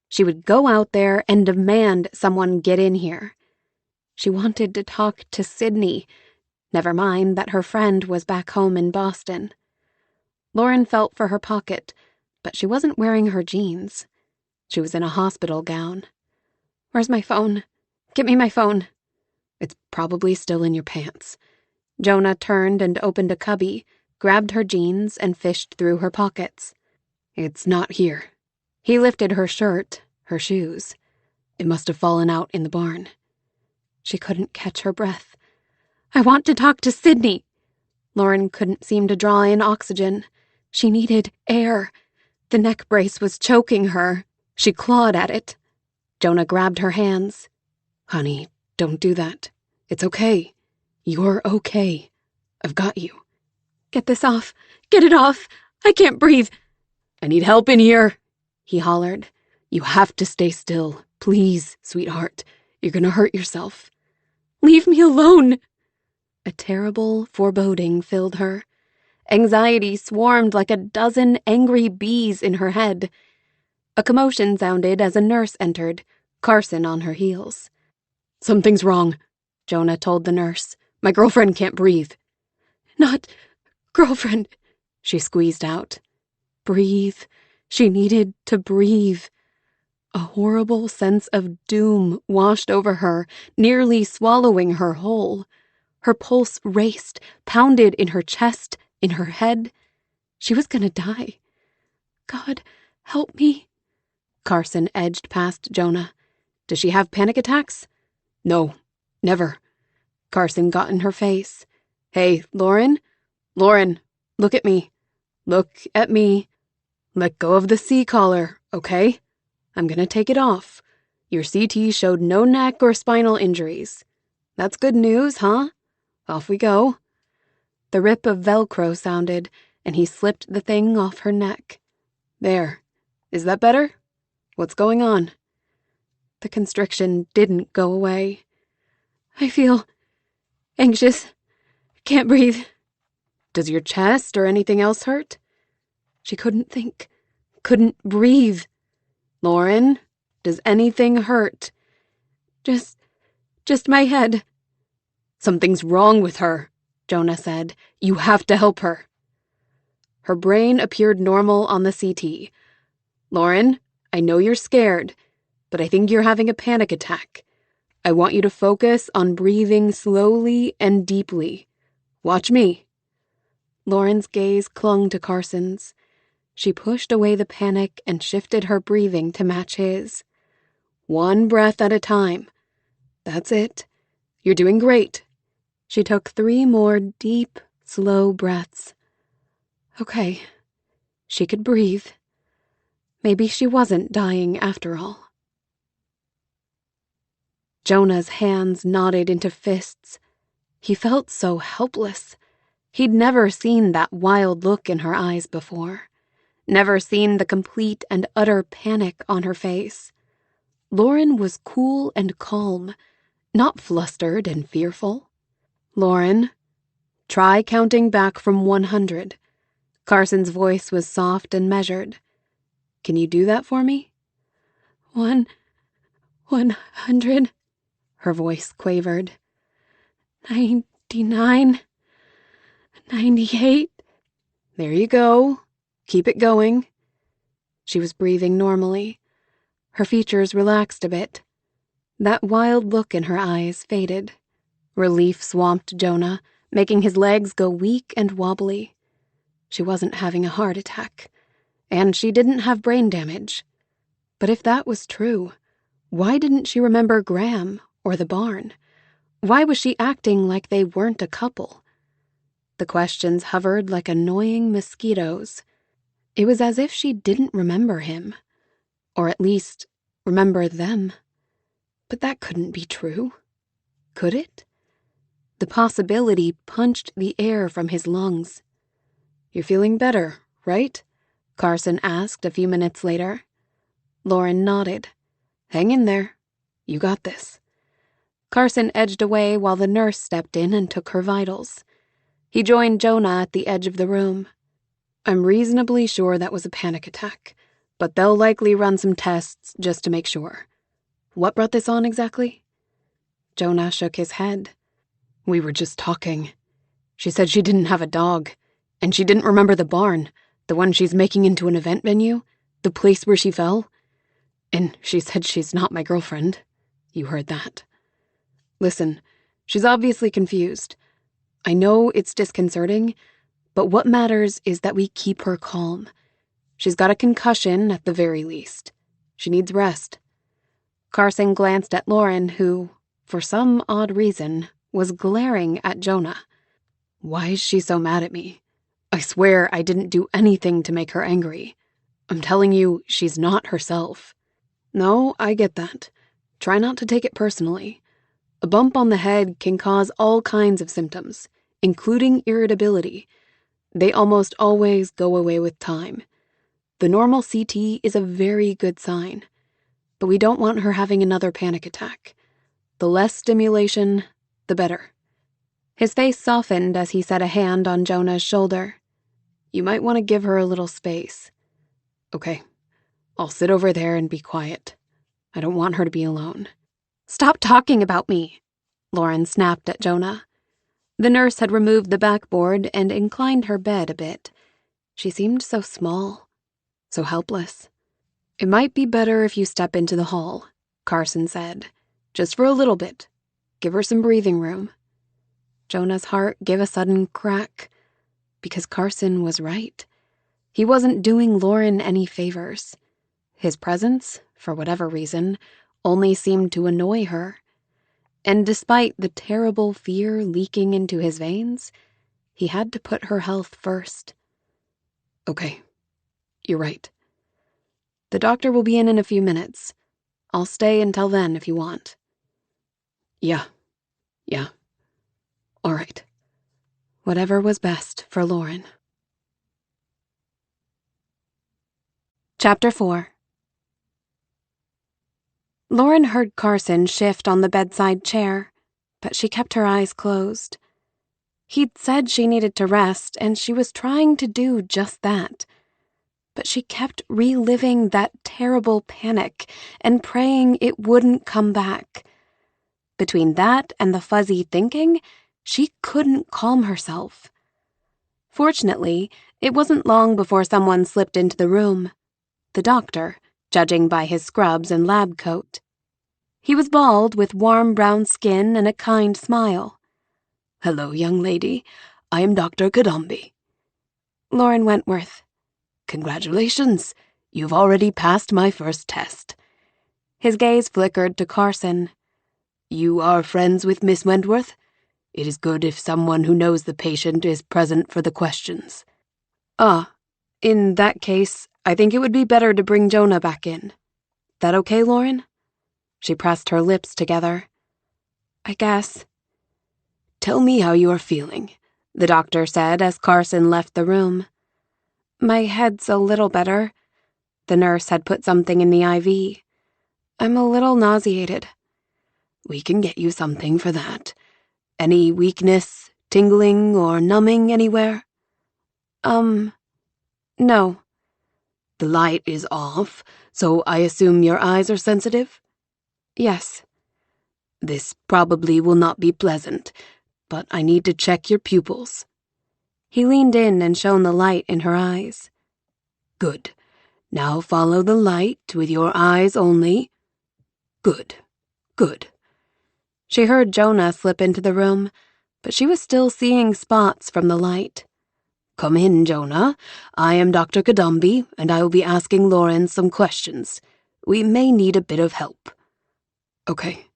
She would go out there and demand someone get in here. She wanted to talk to Sydney. Never mind that her friend was back home in Boston. Lauren felt for her pocket, but she wasn't wearing her jeans. She was in a hospital gown. "Where's my phone? Get me my phone." It's probably still in your pants. Jonah turned and opened a cubby, grabbed her jeans, and fished through her pockets. It's not here. He lifted her shirt, her shoes. It must have fallen out in the barn. She couldn't catch her breath. I want to talk to Sydney. Lauren couldn't seem to draw in oxygen. She needed air. The neck brace was choking her. She clawed at it. Jonah grabbed her hands. Honey, don't do that. It's okay. You're okay. I've got you. Get this off. Get it off. I can't breathe. I need help in here, he hollered. You have to stay still. Please, sweetheart. You're gonna hurt yourself. Leave me alone. A terrible foreboding filled her. Anxiety swarmed like a dozen angry bees in her head. A commotion sounded as a nurse entered, Carson on her heels. Something's wrong, Jonah told the nurse. My girlfriend can't breathe. Not girlfriend, she squeezed out. Breathe. She needed to breathe. A horrible sense of doom washed over her, nearly swallowing her whole. Her pulse raced, pounded in her chest, in her head. She was gonna die. God, help me. Carson edged past Jonah. Does she have panic attacks? No, never. Carson got in her face. Hey, Lauren? Lauren, look at me. Look at me. Let go of the C-collar, okay? I'm gonna take it off. Your CT showed no neck or spinal injuries. That's good news, huh? Off we go. The rip of Velcro sounded, and he slipped the thing off her neck. There. Is that better? What's going on? The constriction didn't go away. I feel anxious. Can't breathe. Does your chest or anything else hurt? She couldn't think. Couldn't breathe. Lauren, does anything hurt? Just my head. Something's wrong with her, Jonah said. You have to help her. Her brain appeared normal on the CT. Lauren, I know you're scared, but I think you're having a panic attack. I want you to focus on breathing slowly and deeply. Watch me. Lauren's gaze clung to Carson's. She pushed away the panic and shifted her breathing to match his. One breath at a time. That's it. You're doing great. She took 3 more deep, slow breaths. Okay. She could breathe. Maybe she wasn't dying after all. Jonah's hands knotted into fists. He felt so helpless. He'd never seen that wild look in her eyes before. Never seen the complete and utter panic on her face. Lauren was cool and calm, not flustered and fearful. Lauren, try counting back from 100. Carson's voice was soft and measured. Can you do that for me? 100, her voice quavered. 99, 98. There you go. Keep it going. She was breathing normally. Her features relaxed a bit. That wild look in her eyes faded. Relief swamped Jonah, making his legs go weak and wobbly. She wasn't having a heart attack, and she didn't have brain damage. But if that was true, why didn't she remember Graham or the barn? Why was she acting like they weren't a couple? The questions hovered like annoying mosquitoes. It was as if she didn't remember him, or at least remember them. But that couldn't be true. Could it? The possibility punched the air from his lungs. You're feeling better, right? Carson asked a few minutes later. Lauren nodded. Hang in there. You got this. Carson edged away while the nurse stepped in and took her vitals. He joined Jonah at the edge of the room. I'm reasonably sure that was a panic attack, but they'll likely run some tests just to make sure. What brought this on exactly? Jonah shook his head. We were just talking. She said she didn't have a dog, and she didn't remember the barn, the one she's making into an event venue, the place where she fell. And she said she's not my girlfriend. You heard that. Listen, She's obviously confused. I know it's disconcerting, but what matters is that we keep her calm. She's got a concussion at the very least. She needs rest. Carson glanced at Lauren, who, for some odd reason, was glaring at Jonah. Why is she so mad at me? I swear I didn't do anything to make her angry. I'm telling you, she's not herself. No, I get that. Try not to take it personally. A bump on the head can cause all kinds of symptoms, including irritability. They almost always go away with time. The normal CT is a very good sign, but we don't want her having another panic attack. The less stimulation, the better. His face softened as he set a hand on Jonah's shoulder. You might want to give her a little space. Okay, I'll sit over there and be quiet. I don't want her to be alone. Stop talking about me, Lauren snapped at Jonah. The nurse had removed the backboard and inclined her bed a bit. She seemed so small, so helpless. It might be better if you step into the hall, Carson said. Just for a little bit. Give her some breathing room. Jonah's heart gave a sudden crack, because Carson was right. He wasn't doing Lauren any favors. His presence, for whatever reason, only seemed to annoy her. And despite the terrible fear leaking into his veins, he had to put her health first. Okay, you're right. The doctor will be in a few minutes. I'll stay until then if you want. Yeah. All right. Whatever was best for Lauren. Chapter 4. Lauren heard Carson shift on the bedside chair, but she kept her eyes closed. He'd said she needed to rest, and she was trying to do just that. But she kept reliving that terrible panic and praying it wouldn't come back. Between that and the fuzzy thinking, she couldn't calm herself. Fortunately, it wasn't long before someone slipped into the room. The doctor, judging by his scrubs and lab coat. He was bald with warm brown skin and a kind smile. Hello, young lady. I am Dr. Kadambi. Lauren Wentworth. Congratulations. You've already passed my first test. His gaze flickered to Carson. You are friends with Miss Wentworth? It is good if someone who knows the patient is present for the questions. In that case, I think it would be better to bring Jonah back in. That okay, Lauren? She pressed her lips together. I guess. Tell me how you are feeling, the doctor said as Carson left the room. My head's a little better. The nurse had put something in the IV. I'm a little nauseated. We can get you something for that. Any weakness, tingling, or numbing anywhere? No. The light is off, so I assume your eyes are sensitive? Yes. This probably will not be pleasant, but I need to check your pupils. He leaned in and shone the light in her eyes. Good. Now follow the light with your eyes only. Good. She heard Jonah slip into the room, but she was still seeing spots from the light. Come in, Jonah. I am Dr. Kadambi, and I will be asking Lauren some questions. We may need a bit of help. Okay.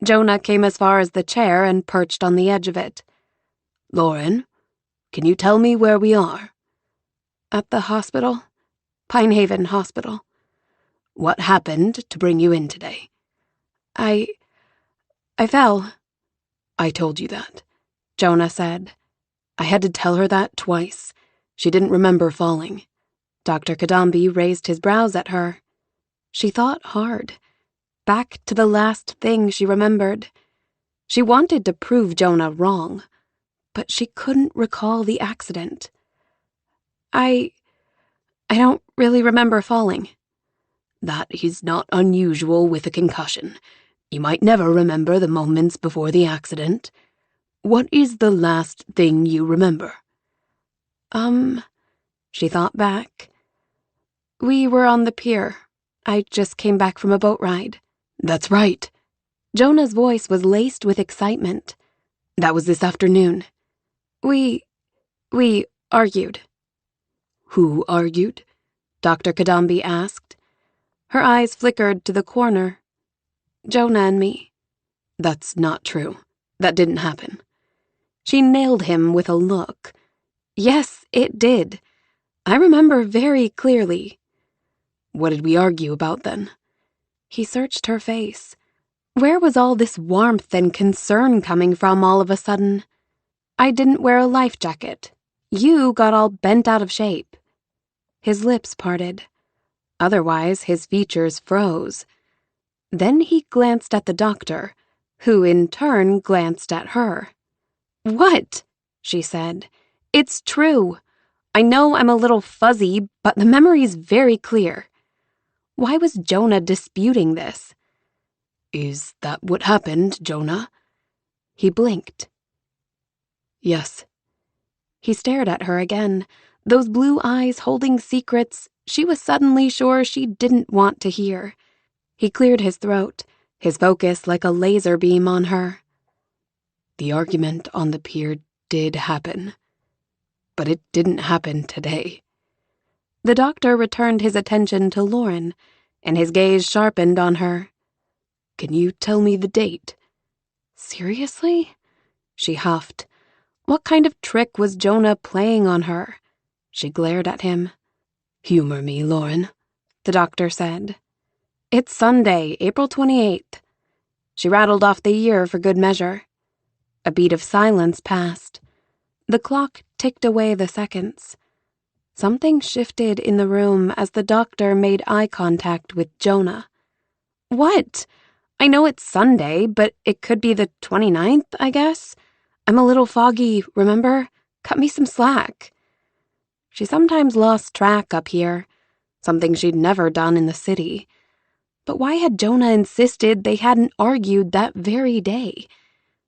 Jonah came as far as the chair and perched on the edge of it. Lauren, can you tell me where we are? At the hospital. Pinehaven Hospital. What happened to bring you in today? I fell. I told you that, Jonah said. I had to tell her that twice. She didn't remember falling. Dr. Kadambi raised his brows at her. She thought hard. Back to the last thing she remembered. She wanted to prove Jonah wrong, but she couldn't recall the accident. I don't really remember falling. That is not unusual with a concussion. You might never remember the moments before the accident. What is the last thing you remember? She thought back. We were on the pier. I just came back from a boat ride. That's right. Jonah's voice was laced with excitement. That was this afternoon. We argued. Who argued? Dr. Kadambi asked. Her eyes flickered to the corner. Jonah and me. That's not true. That didn't happen. She nailed him with a look. Yes, it did. I remember very clearly. What did we argue about then? He searched her face. Where was all this warmth and concern coming from all of a sudden? I didn't wear a life jacket. You got all bent out of shape. His lips parted. Otherwise, his features froze. Then he glanced at the doctor, who in turn glanced at her. "What?" she said. "It's true. I know I'm a little fuzzy, but the memory's very clear." Why was Jonah disputing this? Is that what happened, Jonah? He blinked. Yes. He stared at her again, those blue eyes holding secrets she was suddenly sure she didn't want to hear. He cleared his throat, his focus like a laser beam on her. The argument on the pier did happen, but it didn't happen today. The doctor returned his attention to Lauren, and his gaze sharpened on her. Can you tell me the date? Seriously? She huffed. What kind of trick was Jonah playing on her? She glared at him. Humor me, Lauren, the doctor said. It's Sunday, April 28th. She rattled off the year for good measure. A beat of silence passed. The clock ticked away the seconds. Something shifted in the room as the doctor made eye contact with Jonah. What? I know it's Sunday, but it could be the 29th, I guess. I'm a little foggy, remember? Cut me some slack. She sometimes lost track up here, something she'd never done in the city. But why had Jonah insisted they hadn't argued that very day?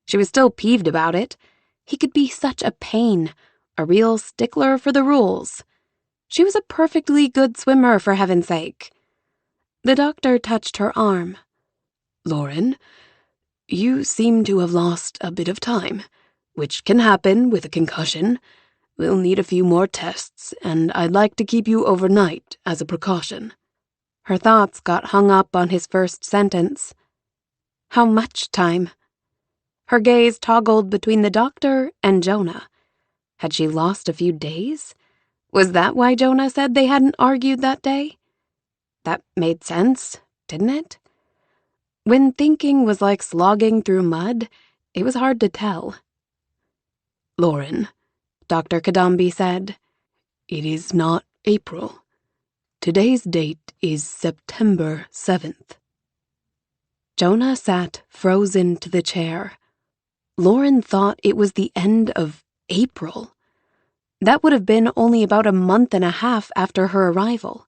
She was still peeved about it. He could be such a pain, a real stickler for the rules. She was a perfectly good swimmer, for heaven's sake. The doctor touched her arm. Lauren, you seem to have lost a bit of time, which can happen with a concussion. We'll need a few more tests, and I'd like to keep you overnight as a precaution. Her thoughts got hung up on his first sentence. How much time? Her gaze toggled between the doctor and Jonah. Had she lost a few days? Was that why Jonah said they hadn't argued that day? That made sense, didn't it? When thinking was like slogging through mud, it was hard to tell. Lauren, Dr. Kadambi said, it is not April. Today's date is September 7th. Jonah sat frozen to the chair. Lauren thought it was the end of April. That would have been only about a month and a half after her arrival.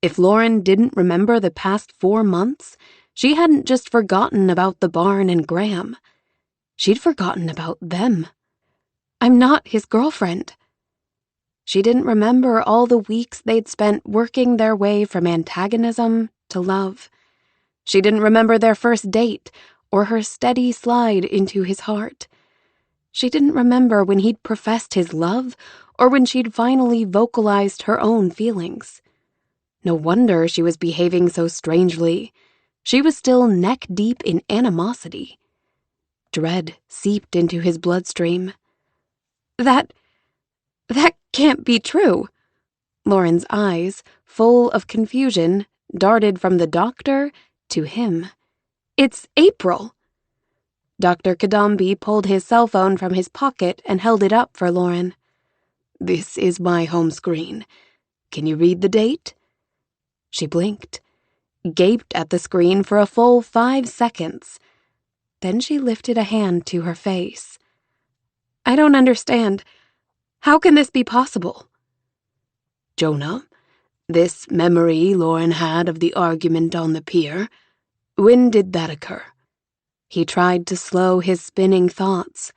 If Lauren didn't remember the past 4 months, she hadn't just forgotten about the barn and Graham. She'd forgotten about them. I'm not his girlfriend. She didn't remember all the weeks they'd spent working their way from antagonism to love. She didn't remember their first date or her steady slide into his heart. She didn't remember when he'd professed his love or when she'd finally vocalized her own feelings. No wonder she was behaving so strangely. She was still neck-deep in animosity. Dread seeped into his bloodstream. That can't be true. Lauren's eyes, full of confusion, darted from the doctor to him. It's April. Dr. Kadambi pulled his cell phone from his pocket and held it up for Lauren. This is my home screen. Can you read the date? She blinked, gaped at the screen for a full 5 seconds. Then she lifted a hand to her face. I don't understand. How can this be possible? Jonah, this memory Lauren had of the argument on the pier, when did that occur? He tried to slow his spinning thoughts.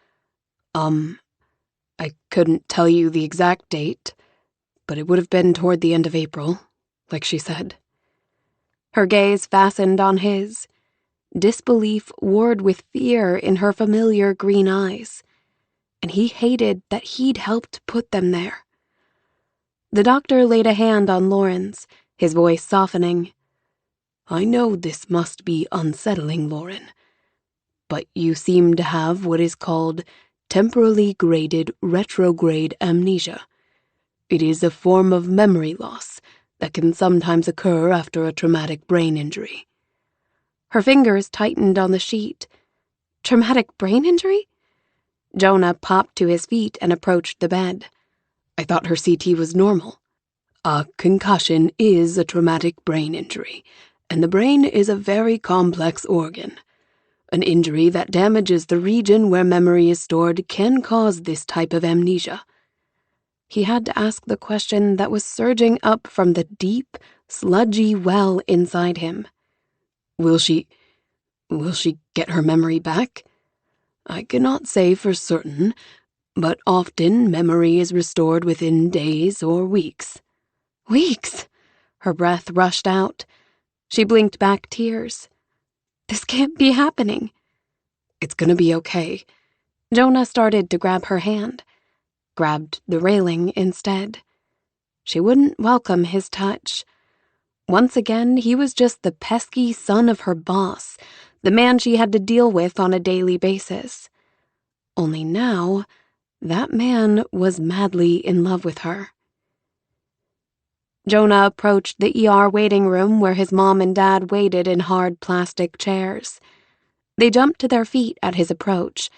I couldn't tell you the exact date, but it would have been toward the end of April, like she said. Her gaze fastened on his. disbelief warred with fear in her familiar green eyes, and he hated that he'd helped put them there. The doctor laid a hand on Lauren's, his voice softening. I know this must be unsettling, Lauren, but you seem to have what is called temporally graded retrograde amnesia. It is a form of memory loss that can sometimes occur after a traumatic brain injury. Her fingers tightened on the sheet. Traumatic brain injury? Jonah popped to his feet and approached the bed. I thought her CT was normal. A concussion is a traumatic brain injury, and the brain is a very complex organ. An injury that damages the region where memory is stored can cause this type of amnesia. He had to ask the question that was surging up from the deep, sludgy well inside him. Will she get her memory back? I cannot say for certain, but often memory is restored within days or weeks. Weeks? Her breath rushed out. She blinked back tears. This can't be happening. It's gonna be okay. Jonah started to grab her hand, grabbed the railing instead. She wouldn't welcome his touch. Once again, he was just the pesky son of her boss, the man she had to deal with on a daily basis. Only now, that man was madly in love with her. Jonah approached the ER waiting room where his mom and dad waited in hard plastic chairs. They jumped to their feet at his approach,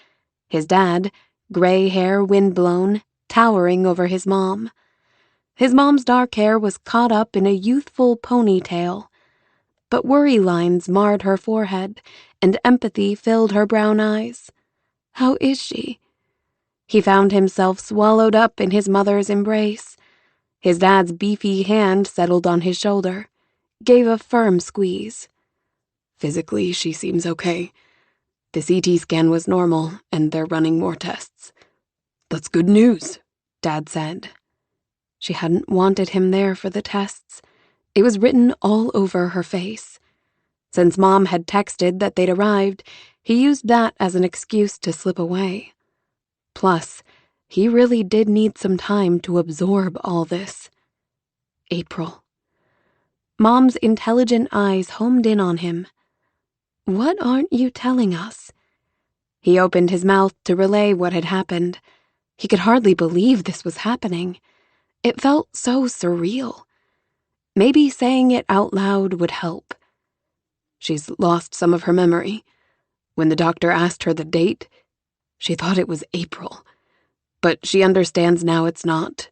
his dad, gray hair windblown, towering over his mom. His mom's dark hair was caught up in a youthful ponytail, but worry lines marred her forehead, and empathy filled her brown eyes. How is she? He found himself swallowed up in his mother's embrace. His dad's beefy hand settled on his shoulder, gave a firm squeeze. Physically, she seems okay. The CT scan was normal, and they're running more tests. That's good news, Dad said. She hadn't wanted him there for the tests. It was written all over her face. Since Mom had texted that they'd arrived, he used that as an excuse to slip away. Plus, he really did need some time to absorb all this. April. Mom's intelligent eyes homed in on him. What aren't you telling us? He opened his mouth to relay what had happened. He could hardly believe this was happening. It felt so surreal. Maybe saying it out loud would help. She's lost some of her memory. When the doctor asked her the date, she thought it was April. But she understands now it's not.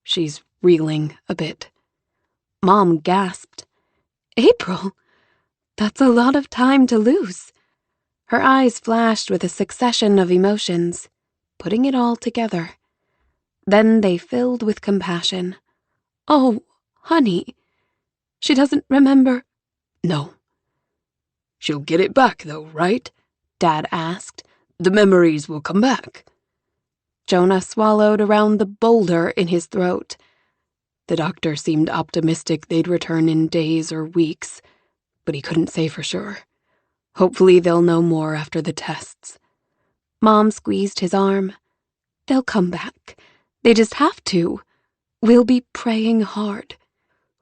She's reeling a bit. Mom gasped. April? That's a lot of time to lose. Her eyes flashed with a succession of emotions, putting it all together. Then they filled with compassion. Oh, honey. She doesn't remember. No. She'll get it back, though, right? Dad asked. The memories will come back. Jonah swallowed around the boulder in his throat. The doctor seemed optimistic they'd return in days or weeks, but he couldn't say for sure. Hopefully they'll know more after the tests. Mom squeezed his arm. They'll come back. They just have to. We'll be praying hard.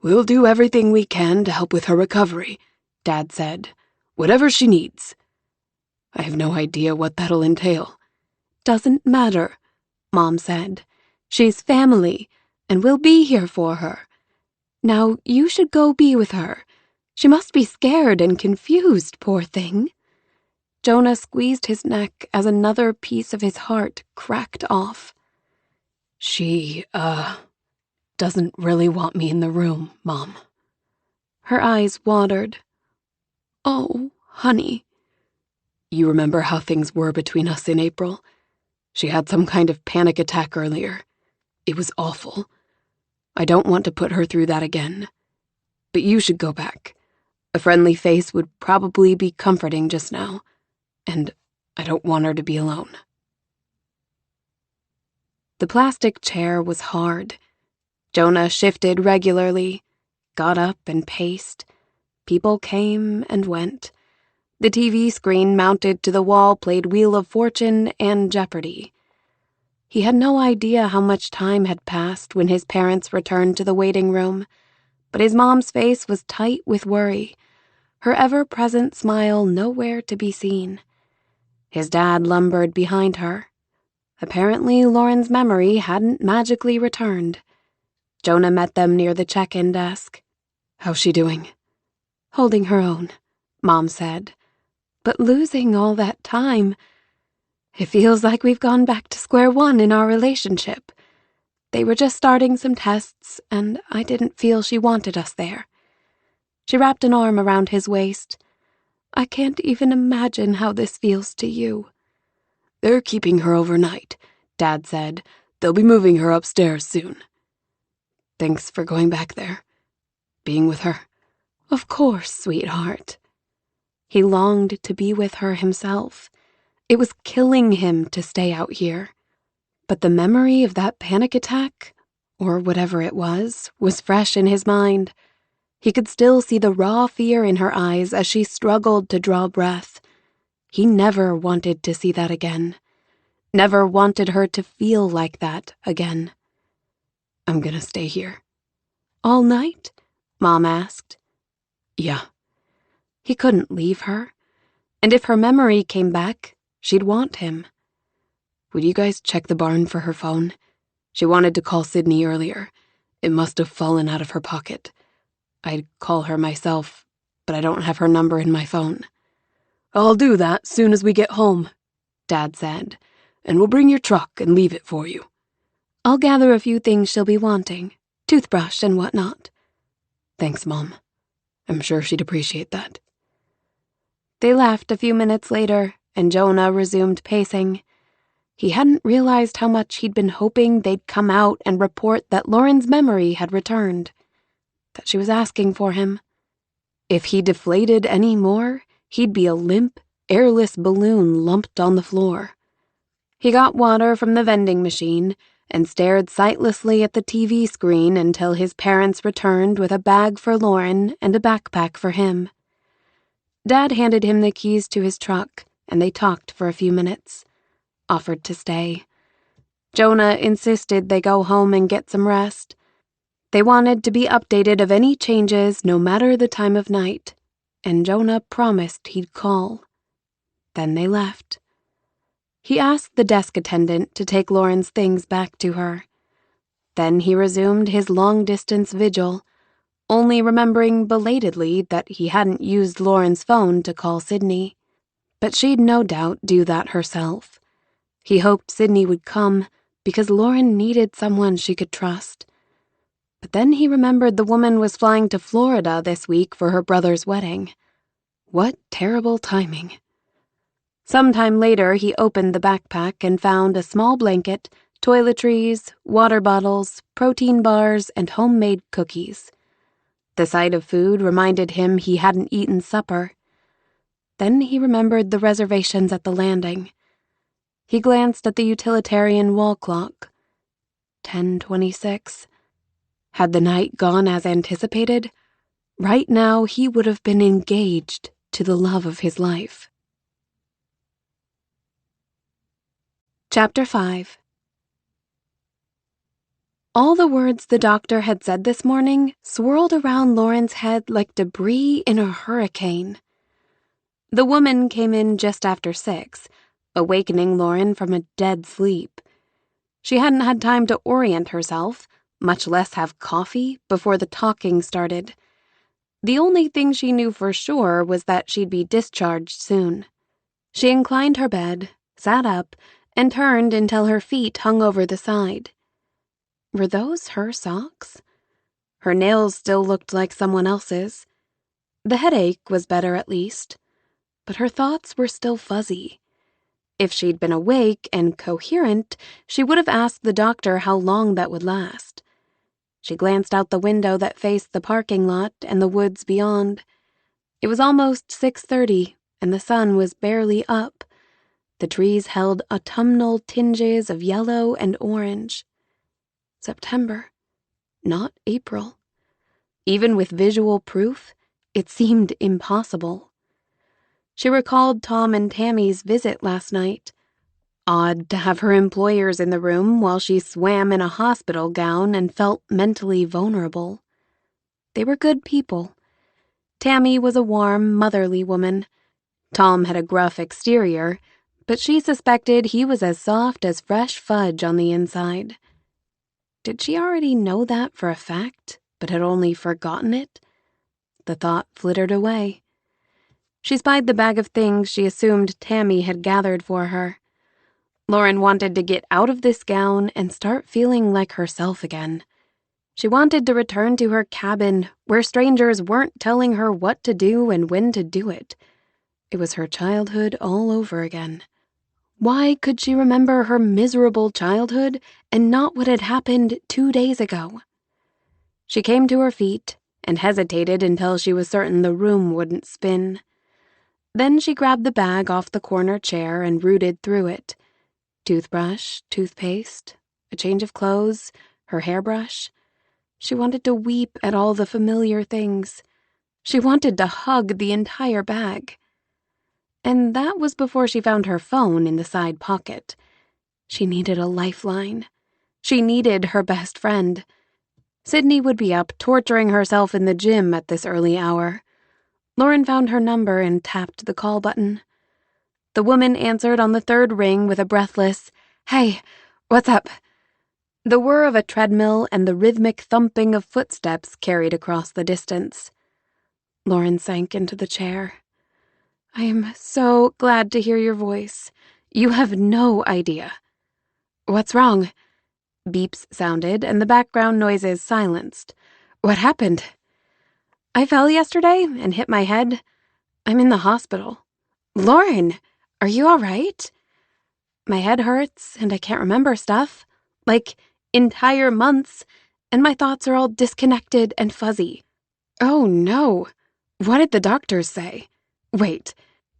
We'll do everything we can to help with her recovery, Dad said. Whatever she needs. I have no idea what that'll entail. Doesn't matter, Mom said. She's family, and we'll be here for her. Now you should go be with her. She must be scared and confused, poor thing. Jonah squeezed his neck as another piece of his heart cracked off. She, doesn't really want me in the room, Mom. Her eyes watered. Oh, honey. You remember how things were between us in April? She had some kind of panic attack earlier. It was awful. I don't want to put her through that again. But you should go back. A friendly face would probably be comforting just now, and I don't want her to be alone. The plastic chair was hard. Jonah shifted regularly, got up and paced. People came and went. The TV screen mounted to the wall played Wheel of Fortune and Jeopardy! He had no idea how much time had passed when his parents returned to the waiting room, but his mom's face was tight with worry, her ever-present smile nowhere to be seen. His dad lumbered behind her. Apparently, Lauren's memory hadn't magically returned. Jonah met them near the check-in desk. "How's she doing?" "Holding her own," Mom said. "But losing all that time, it feels like we've gone back to square one in our relationship. They were just starting some tests, and I didn't feel she wanted us there." She wrapped an arm around his waist. "I can't even imagine how this feels to you." "They're keeping her overnight," Dad said. "They'll be moving her upstairs soon." "Thanks for going back there. Being with her." "Of course, sweetheart." He longed to be with her himself. It was killing him to stay out here. But the memory of that panic attack, or whatever it was fresh in his mind. He could still see the raw fear in her eyes as she struggled to draw breath. He never wanted to see that again. Never wanted her to feel like that again. "I'm gonna stay here." "All night?" Mom asked. "Yeah." He couldn't leave her. And if her memory came back, she'd want him. "Would you guys check the barn for her phone? She wanted to call Sydney earlier. It must have fallen out of her pocket. I'd call her myself, but I don't have her number in my phone." "I'll do that soon as we get home," Dad said. "And we'll bring your truck and leave it for you." "I'll gather a few things she'll be wanting. Toothbrush and whatnot." "Thanks, Mom. I'm sure she'd appreciate that." They left a few minutes later, and Jonah resumed pacing. He hadn't realized how much he'd been hoping they'd come out and report that Lauren's memory had returned, that she was asking for him. If he deflated any more, he'd be a limp, airless balloon lumped on the floor. He got water from the vending machine and stared sightlessly at the TV screen until his parents returned with a bag for Lauren and a backpack for him. Dad handed him the keys to his truck, and they talked for a few minutes. Offered to stay. Jonah insisted they go home and get some rest. They wanted to be updated of any changes no matter the time of night, and Jonah promised he'd call. Then they left. He asked the desk attendant to take Lauren's things back to her. Then he resumed his long-distance vigil, only remembering belatedly that he hadn't used Lauren's phone to call Sydney. But she'd no doubt do that herself. He hoped Sydney would come, because Lauren needed someone she could trust. But then he remembered the woman was flying to Florida this week for her brother's wedding. What terrible timing. Sometime later, he opened the backpack and found a small blanket, toiletries, water bottles, protein bars, and homemade cookies. The sight of food reminded him he hadn't eaten supper. Then he remembered the reservations at the landing. He glanced at the utilitarian wall clock. 10:26. Had the night gone as anticipated? Right now, he would have been engaged to the love of his life. Chapter 5. All the words the doctor had said this morning swirled around Lauren's head like debris in a hurricane. The woman came in just after 6, awakening Lauren from a dead sleep. She hadn't had time to orient herself, much less have coffee, before the talking started. The only thing she knew for sure was that she'd be discharged soon. She inclined her bed, sat up, and turned until her feet hung over the side. Were those her socks? Her nails still looked like someone else's. The headache was better at least, but her thoughts were still fuzzy. If she'd been awake and coherent, she would have asked the doctor how long that would last. She glanced out the window that faced the parking lot and the woods beyond. It was almost 6:30, and the sun was barely up. The trees held autumnal tinges of yellow and orange. September, not April. Even with visual proof, it seemed impossible. She recalled Tom and Tammy's visit last night. Odd to have her employers in the room while she swam in a hospital gown and felt mentally vulnerable. They were good people. Tammy was a warm, motherly woman. Tom had a gruff exterior, but she suspected he was as soft as fresh fudge on the inside. Did she already know that for a fact, but had only forgotten it? The thought flittered away. She spied the bag of things she assumed Tammy had gathered for her. Lauren wanted to get out of this gown and start feeling like herself again. She wanted to return to her cabin where strangers weren't telling her what to do and when to do it. It was her childhood all over again. Why could she remember her miserable childhood and not what had happened 2 days ago? She came to her feet and hesitated until she was certain the room wouldn't spin. Then she grabbed the bag off the corner chair and rooted through it. Toothbrush, toothpaste, a change of clothes, her hairbrush. She wanted to weep at all the familiar things. She wanted to hug the entire bag. And that was before she found her phone in the side pocket. She needed a lifeline. She needed her best friend. Sydney would be up torturing herself in the gym at this early hour. Lauren found her number and tapped the call button. The woman answered on the third ring with a breathless, "Hey, what's up?" The whir of a treadmill and the rhythmic thumping of footsteps carried across the distance. Lauren sank into the chair. "I am so glad to hear your voice. You have no idea." "What's wrong?" Beeps sounded, and the background noises silenced. "What happened?" "I fell yesterday and hit my head. I'm in the hospital." "Lauren, are you all right?" "My head hurts, and I can't remember stuff. Like, entire months, and my thoughts are all disconnected and fuzzy." "Oh, no. What did the doctors say? Wait,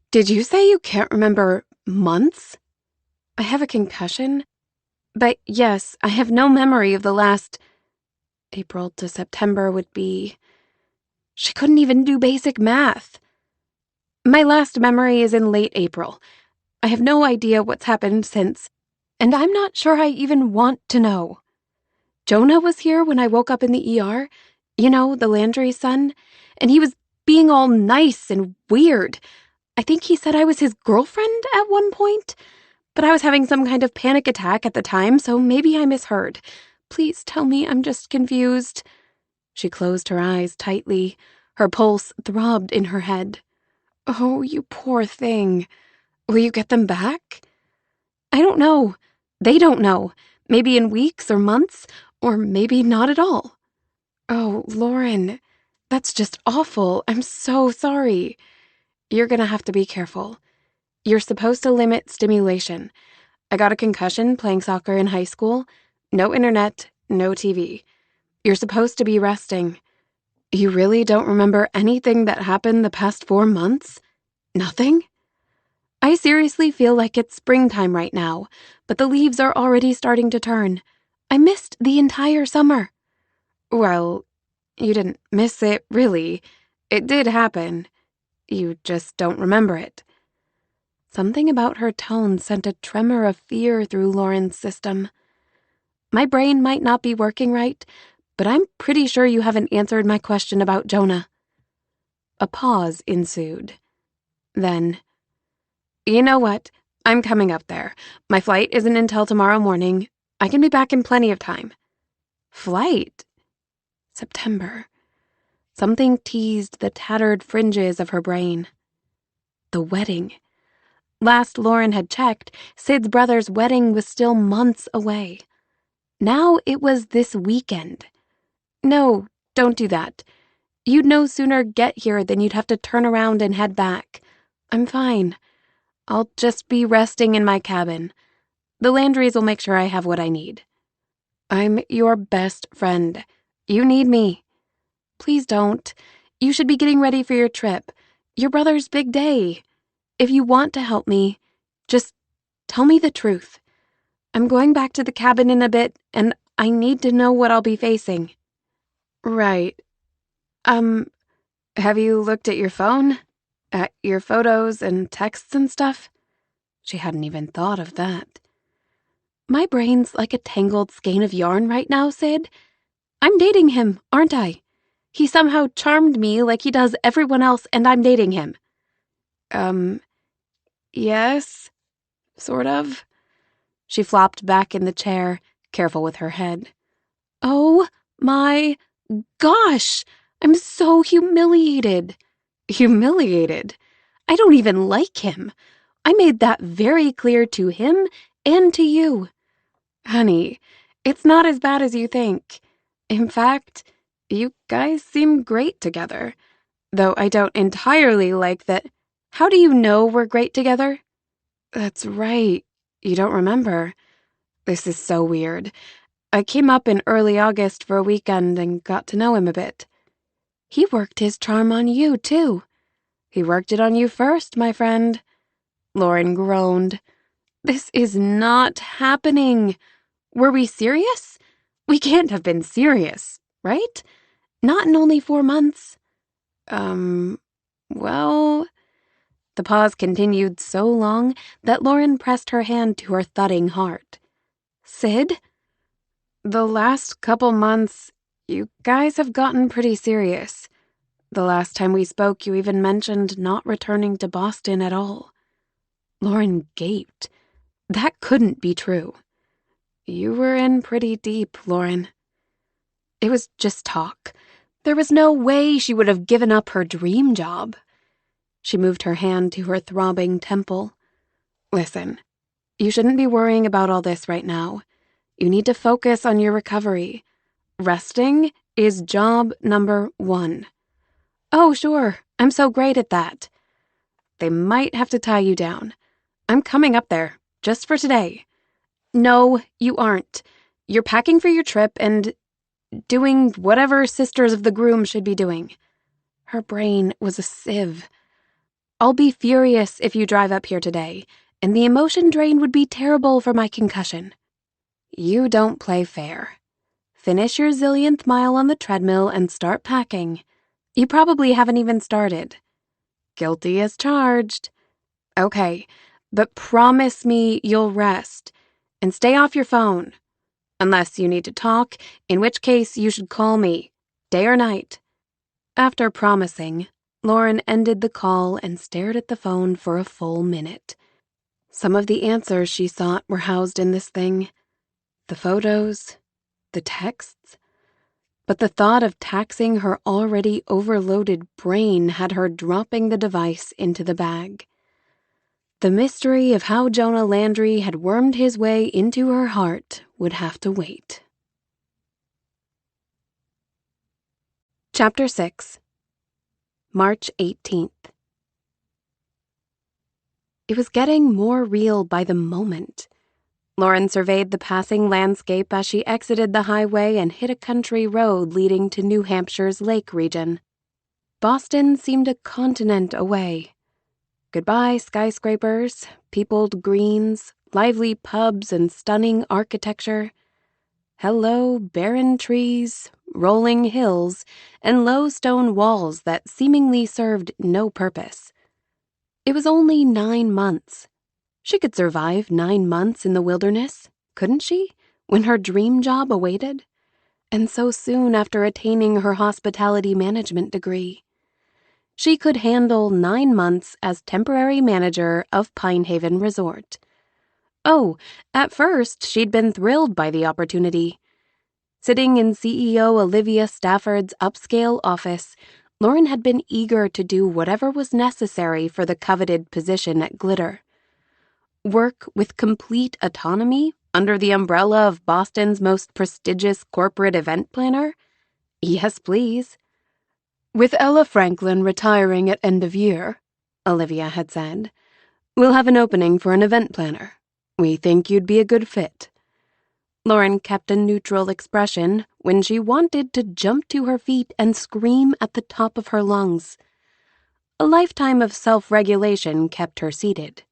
did you say you can't remember months?" "I have a concussion. But yes, I have no memory of the last... April to September would be... She couldn't even do basic math. My last memory is in late April. I have no idea what's happened since, and I'm not sure I even want to know. Jonah was here when I woke up in the ER, you know, the Landry son, and he was being all nice and weird. I think he said I was his girlfriend at one point, but I was having some kind of panic attack at the time, so maybe I misheard. Please tell me I'm just confused." She closed her eyes tightly. Her pulse throbbed in her head. "Oh, you poor thing. Will you get them back?" "I don't know. They don't know. Maybe in weeks or months, or maybe not at all." "Oh, Lauren, that's just awful. I'm so sorry. You're gonna have to be careful. You're supposed to limit stimulation. I got a concussion playing soccer in high school. No internet, no TV. You're supposed to be resting. You really don't remember anything that happened the past 4 months? Nothing? I seriously feel like it's springtime right now, but the leaves are already starting to turn. I missed the entire summer." "Well, you didn't miss it, really. It did happen. You just don't remember it." Something about her tone sent a tremor of fear through Lauren's system. "My brain might not be working right, but I'm pretty sure you haven't answered my question about Jonah." A pause ensued. Then, "You know what? I'm coming up there. My flight isn't until tomorrow morning. I can be back in plenty of time." Flight? September. Something teased the tattered fringes of her brain. The wedding. Last Lauren had checked, Sid's brother's wedding was still months away. Now it was this weekend. "No, don't do that. You'd no sooner get here than you'd have to turn around and head back. I'm fine. I'll just be resting in my cabin. The Landrys will make sure I have what I need." "I'm your best friend. You need me." "Please don't. You should be getting ready for your trip. Your brother's big day. If you want to help me, just tell me the truth. I'm going back to the cabin in a bit, and I need to know what I'll be facing." "Right. Have you looked at your phone?" At your photos and texts and stuff? She hadn't even thought of that. My brain's like a tangled skein of yarn right now, Sid. I'm dating him, aren't I? He somehow charmed me like he does everyone else, and I'm dating him. Yes, sort of. She flopped back in the chair, careful with her head. Oh my gosh! I'm so humiliated. Humiliated? I don't even like him. I made that very clear to him and to you. Honey, it's not as bad as you think. In fact, you guys seem great together. Though I don't entirely like that. How do you know we're great together? That's right. You don't remember. This is so weird. I came up in early August for a weekend and got to know him a bit. He worked his charm on you, too. He worked it on you first, my friend. Lauren groaned. This is not happening. Were we serious? We can't have been serious, right? Not in only 4 months. Well... The pause continued so long that Lauren pressed her hand to her thudding heart. Sid? The last couple months, you guys have gotten pretty serious. The last time we spoke, you even mentioned not returning to Boston at all. Lauren gaped. That couldn't be true. You were in pretty deep, Lauren. It was just talk. There was no way she would have given up her dream job. She moved her hand to her throbbing temple. Listen, you shouldn't be worrying about all this right now. You need to focus on your recovery. Resting is job number 1. Oh, sure, I'm so great at that. They might have to tie you down. I'm coming up there, just for today. No, you aren't. You're packing for your trip and doing whatever Sisters of the Groom should be doing. Her brain was a sieve. I'll be furious if you drive up here today, and the emotion drain would be terrible for my concussion. You don't play fair. Finish your zillionth mile on the treadmill and start packing. You probably haven't even started. Guilty as charged. Okay, but promise me you'll rest, and stay off your phone. Unless you need to talk, in which case you should call me, day or night. After promising, Lauren ended the call and stared at the phone for a full minute. Some of the answers she sought were housed in this thing. The photos, the texts. But the thought of taxing her already overloaded brain had her dropping the device into the bag. The mystery of how Jonah Landry had wormed his way into her heart would have to wait. Chapter 6. March 18th. It was getting more real by the moment. Lauren surveyed the passing landscape as she exited the highway and hit a country road leading to New Hampshire's lake region. Boston seemed a continent away. Goodbye, skyscrapers, peopled greens, lively pubs, and stunning architecture. Hello, barren trees, rolling hills, and low stone walls that seemingly served no purpose. It was only 9 months. She could survive 9 months in the wilderness, couldn't she, when her dream job awaited? And so soon after attaining her hospitality management degree. She could handle 9 months as temporary manager of Pinehaven Resort. Oh, at first she'd been thrilled by the opportunity. Sitting in CEO Olivia Stafford's upscale office, Lauren had been eager to do whatever was necessary for the coveted position at Glitter. Work with complete autonomy under the umbrella of Boston's most prestigious corporate event planner? Yes, please. With Ella Franklin retiring at end of year, Olivia had said, we'll have an opening for an event planner. We think you'd be a good fit. Lauren kept a neutral expression when she wanted to jump to her feet and scream at the top of her lungs. A lifetime of self-regulation kept her seated.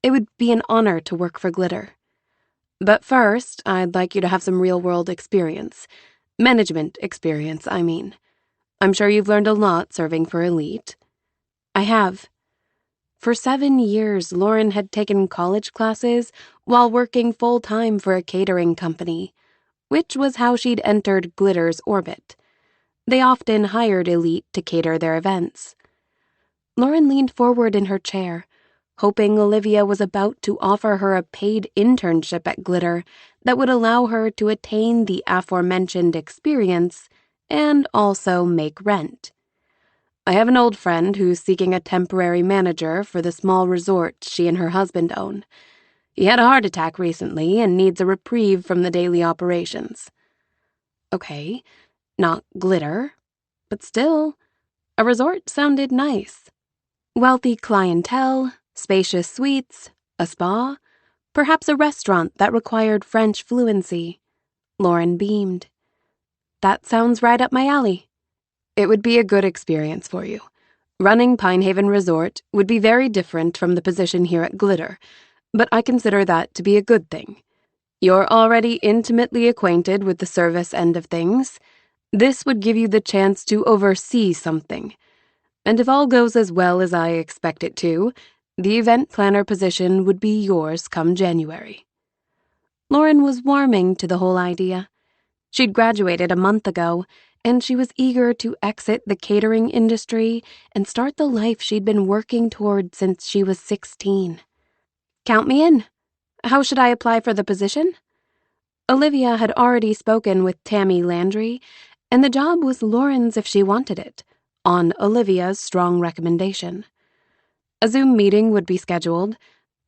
It would be an honor to work for Glitter. But first, I'd like you to have some real-world experience. Management experience, I mean. I'm sure you've learned a lot serving for Elite. I have. For 7 years, Lauren had taken college classes while working full-time for a catering company, which was how she'd entered Glitter's orbit. They often hired elite to cater their events. Lauren leaned forward in her chair, hoping Olivia was about to offer her a paid internship at Glitter that would allow her to attain the aforementioned experience and also make rent. I have an old friend who's seeking a temporary manager for the small resort she and her husband own. He had a heart attack recently and needs a reprieve from the daily operations. Okay, not Glitter, but still, a resort sounded nice. Wealthy clientele, spacious suites, a spa, perhaps a restaurant that required French fluency. Lauren beamed. That sounds right up my alley. It would be a good experience for you. Running Pinehaven Resort would be very different from the position here at Glitter, but I consider that to be a good thing. You're already intimately acquainted with the service end of things. This would give you the chance to oversee something. And if all goes as well as I expect it to, the event planner position would be yours come January. Lauren was warming to the whole idea. She'd graduated a month ago, and she was eager to exit the catering industry and start the life she'd been working toward since she was 16. Count me in. How should I apply for the position? Olivia had already spoken with Tammy Landry, and the job was Lauren's if she wanted it, on Olivia's strong recommendation. A Zoom meeting would be scheduled,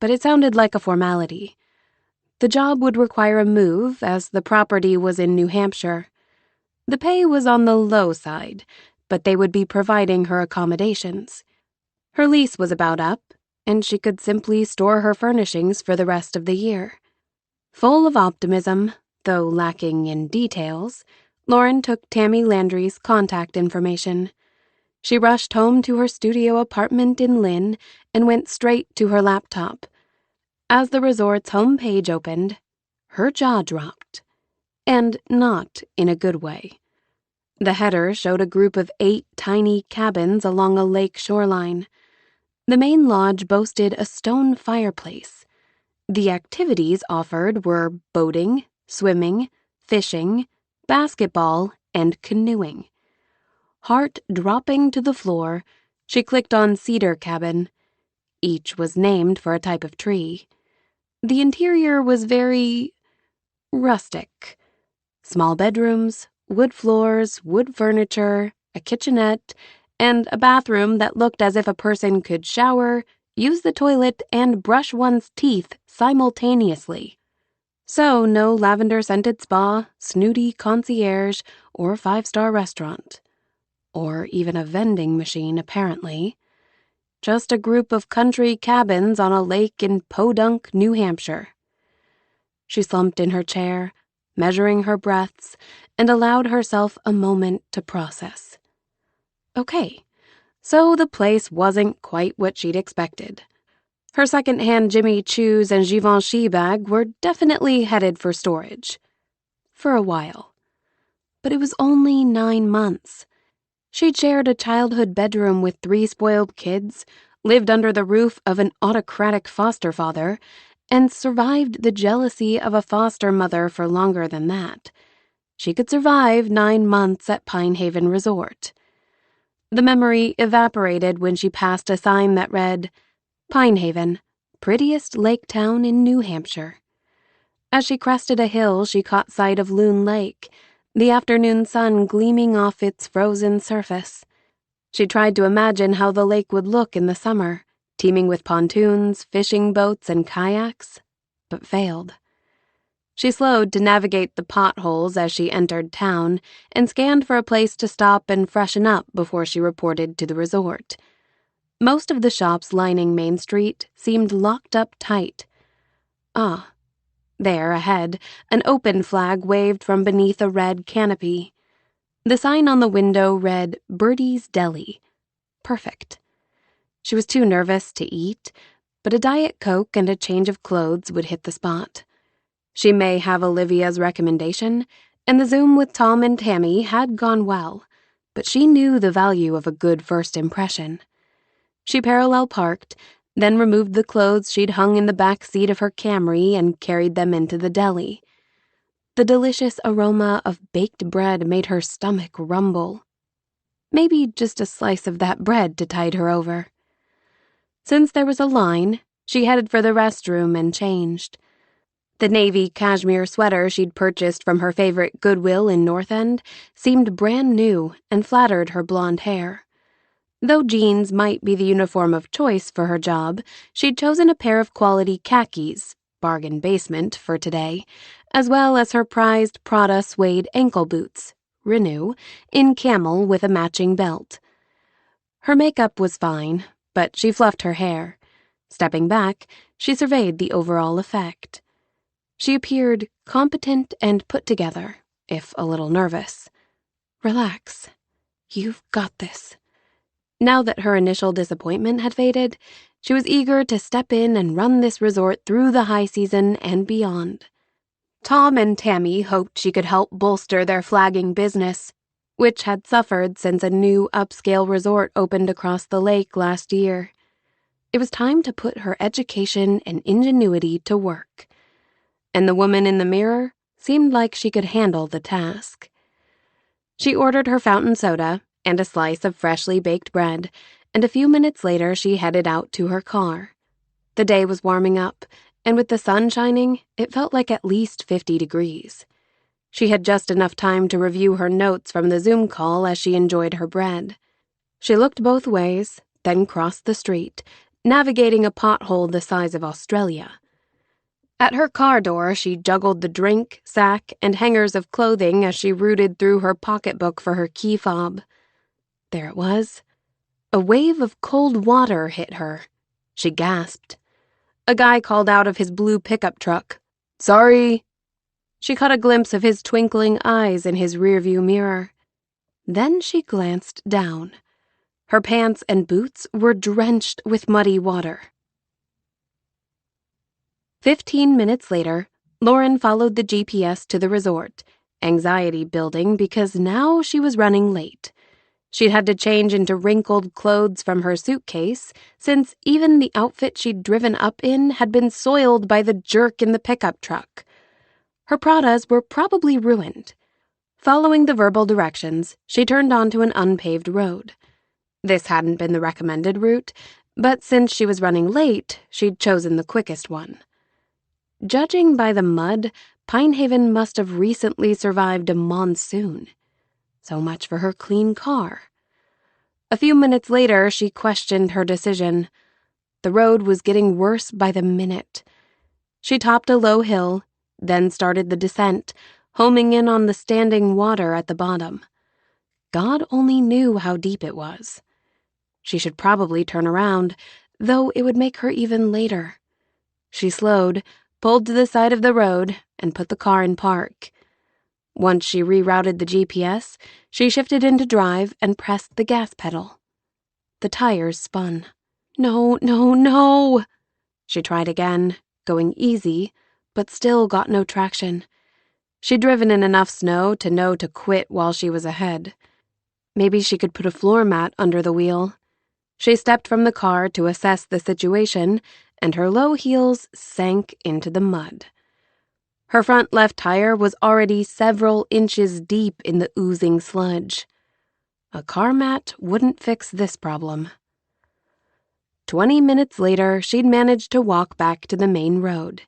but it sounded like a formality. The job would require a move, as the property was in New Hampshire. The pay was on the low side, but they would be providing her accommodations. Her lease was about up, and she could simply store her furnishings for the rest of the year. Full of optimism, though lacking in details, Lauren took Tammy Landry's contact information. She rushed home to her studio apartment in Lynn and went straight to her laptop. As the resort's homepage opened, her jaw dropped. And not in a good way. The header showed a group of 8 tiny cabins along a lake shoreline. The main lodge boasted a stone fireplace. The activities offered were boating, swimming, fishing, basketball, and canoeing. Heart dropping to the floor, she clicked on Cedar Cabin. Each was named for a type of tree. The interior was very rustic. Small bedrooms, wood floors, wood furniture, a kitchenette, and a bathroom that looked as if a person could shower, use the toilet, and brush one's teeth simultaneously. So no lavender-scented spa, snooty concierge, or 5-star restaurant. Or even a vending machine, apparently. Just a group of country cabins on a lake in Podunk, New Hampshire. She slumped in her chair, measuring her breaths, and allowed herself a moment to process. Okay, so the place wasn't quite what she'd expected. Her second-hand Jimmy Choo's and Givenchy bag were definitely headed for storage. For a while. But it was only 9 months. She'd shared a childhood bedroom with 3 spoiled kids, lived under the roof of an autocratic foster father, and survived the jealousy of a foster mother for longer than that. She could survive 9 months at Pinehaven Resort. The memory evaporated when she passed a sign that read, Pinehaven, prettiest lake town in New Hampshire. As she crested a hill, she caught sight of Loon Lake, the afternoon sun gleaming off its frozen surface. She tried to imagine how the lake would look in the summer, teeming with pontoons, fishing boats, and kayaks, but failed. She slowed to navigate the potholes as she entered town and scanned for a place to stop and freshen up before she reported to the resort. Most of the shops lining Main Street seemed locked up tight. There, ahead, an open flag waved from beneath a red canopy. The sign on the window read, Birdie's Deli. Perfect. She was too nervous to eat, but a Diet Coke and a change of clothes would hit the spot. She may have Olivia's recommendation, and the Zoom with Tom and Tammy had gone well, but she knew the value of a good first impression. She parallel parked, then removed the clothes she'd hung in the back seat of her Camry and carried them into the deli. The delicious aroma of baked bread made her stomach rumble. Maybe just a slice of that bread to tide her over. Since there was a line, she headed for the restroom and changed. The navy cashmere sweater she'd purchased from her favorite Goodwill in North End seemed brand new and flattered her blonde hair. Though jeans might be the uniform of choice for her job, she'd chosen a pair of quality khakis, bargain basement, for today, as well as her prized Prada suede ankle boots, Renew, in camel with a matching belt. Her makeup was fine, but she fluffed her hair. Stepping back, she surveyed the overall effect. She appeared competent and put together, if a little nervous. Relax. You've got this. Now that her initial disappointment had faded, she was eager to step in and run this resort through the high season and beyond. Tom and Tammy hoped she could help bolster their flagging business, which had suffered since a new upscale resort opened across the lake last year. It was time to put her education and ingenuity to work. And the woman in the mirror seemed like she could handle the task. She ordered her fountain soda and a slice of freshly baked bread, and a few minutes later she headed out to her car. The day was warming up, and with the sun shining, it felt like at least 50 degrees. She had just enough time to review her notes from the Zoom call as she enjoyed her bread. She looked both ways, then crossed the street, navigating a pothole the size of Australia. At her car door, she juggled the drink, sack, and hangers of clothing as she rooted through her pocketbook for her key fob. There it was. A wave of cold water hit her. She gasped. A guy called out of his blue pickup truck. "Sorry." She caught a glimpse of his twinkling eyes in his rearview mirror. Then she glanced down. Her pants and boots were drenched with muddy water. 15 minutes later, Lauren followed the GPS to the resort, anxiety building because now she was running late. She'd had to change into wrinkled clothes from her suitcase, since even the outfit she'd driven up in had been soiled by the jerk in the pickup truck. Her Pradas were probably ruined. Following the verbal directions, she turned onto an unpaved road. This hadn't been the recommended route, but since she was running late, she'd chosen the quickest one. Judging by the mud, Pinehaven must have recently survived a monsoon. So much for her clean car. A few minutes later, she questioned her decision. The road was getting worse by the minute. She topped a low hill, then started the descent, homing in on the standing water at the bottom. God only knew how deep it was. She should probably turn around, though it would make her even later. She slowed, pulled to the side of the road, and put the car in park. Once she rerouted the GPS, she shifted into drive and pressed the gas pedal. The tires spun. No, no, no! She tried again, going easy, but still got no traction. She'd driven in enough snow to know to quit while she was ahead. Maybe she could put a floor mat under the wheel. She stepped from the car to assess the situation, and her low heels sank into the mud. Her front left tire was already several inches deep in the oozing sludge. A car mat wouldn't fix this problem. 20 minutes later, she'd managed to walk back to the main road.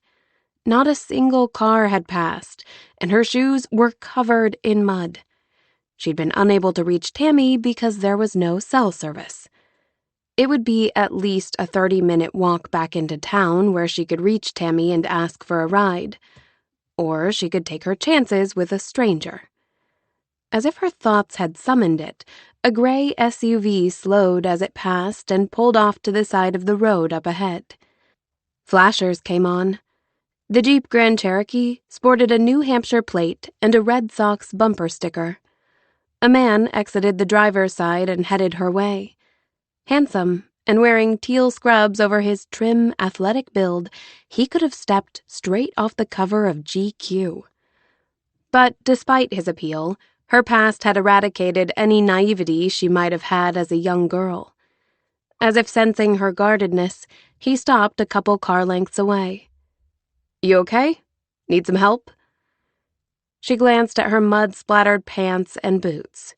Not a single car had passed, and her shoes were covered in mud. She'd been unable to reach Tammy because there was no cell service. It would be at least a 30-minute walk back into town where she could reach Tammy and ask for a ride. Or she could take her chances with a stranger. As if her thoughts had summoned it, a gray SUV slowed as it passed and pulled off to the side of the road up ahead. Flashers came on. The Jeep Grand Cherokee sported a New Hampshire plate and a Red Sox bumper sticker. A man exited the driver's side and headed her way. Handsome, and wearing teal scrubs over his trim, athletic build, he could have stepped straight off the cover of GQ. But despite his appeal, her past had eradicated any naivety she might have had as a young girl. As if sensing her guardedness, he stopped a couple car lengths away. "You okay? Need some help?" She glanced at her mud-splattered pants and boots.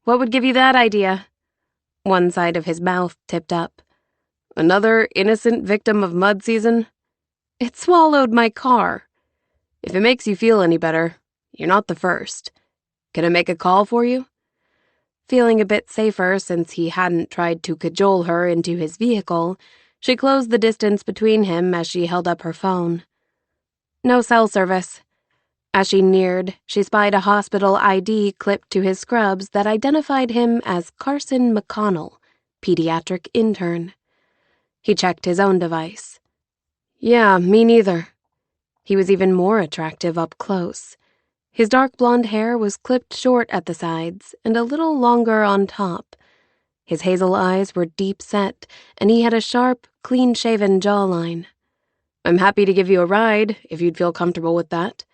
"What would give you that idea?" One side of his mouth tipped up. "Another innocent victim of mud season? It swallowed my car. If it makes you feel any better, you're not the first. Can I make a call for you?" Feeling a bit safer since he hadn't tried to cajole her into his vehicle, she closed the distance between him as she held up her phone. "No cell service." As she neared, she spied a hospital ID clipped to his scrubs that identified him as Carson McConnell, pediatric intern. He checked his own device. "Yeah, me neither." He was even more attractive up close. His dark blonde hair was clipped short at the sides and a little longer on top. His hazel eyes were deep set, and he had a sharp, clean-shaven jawline. "I'm happy to give you a ride, if you'd feel comfortable with that."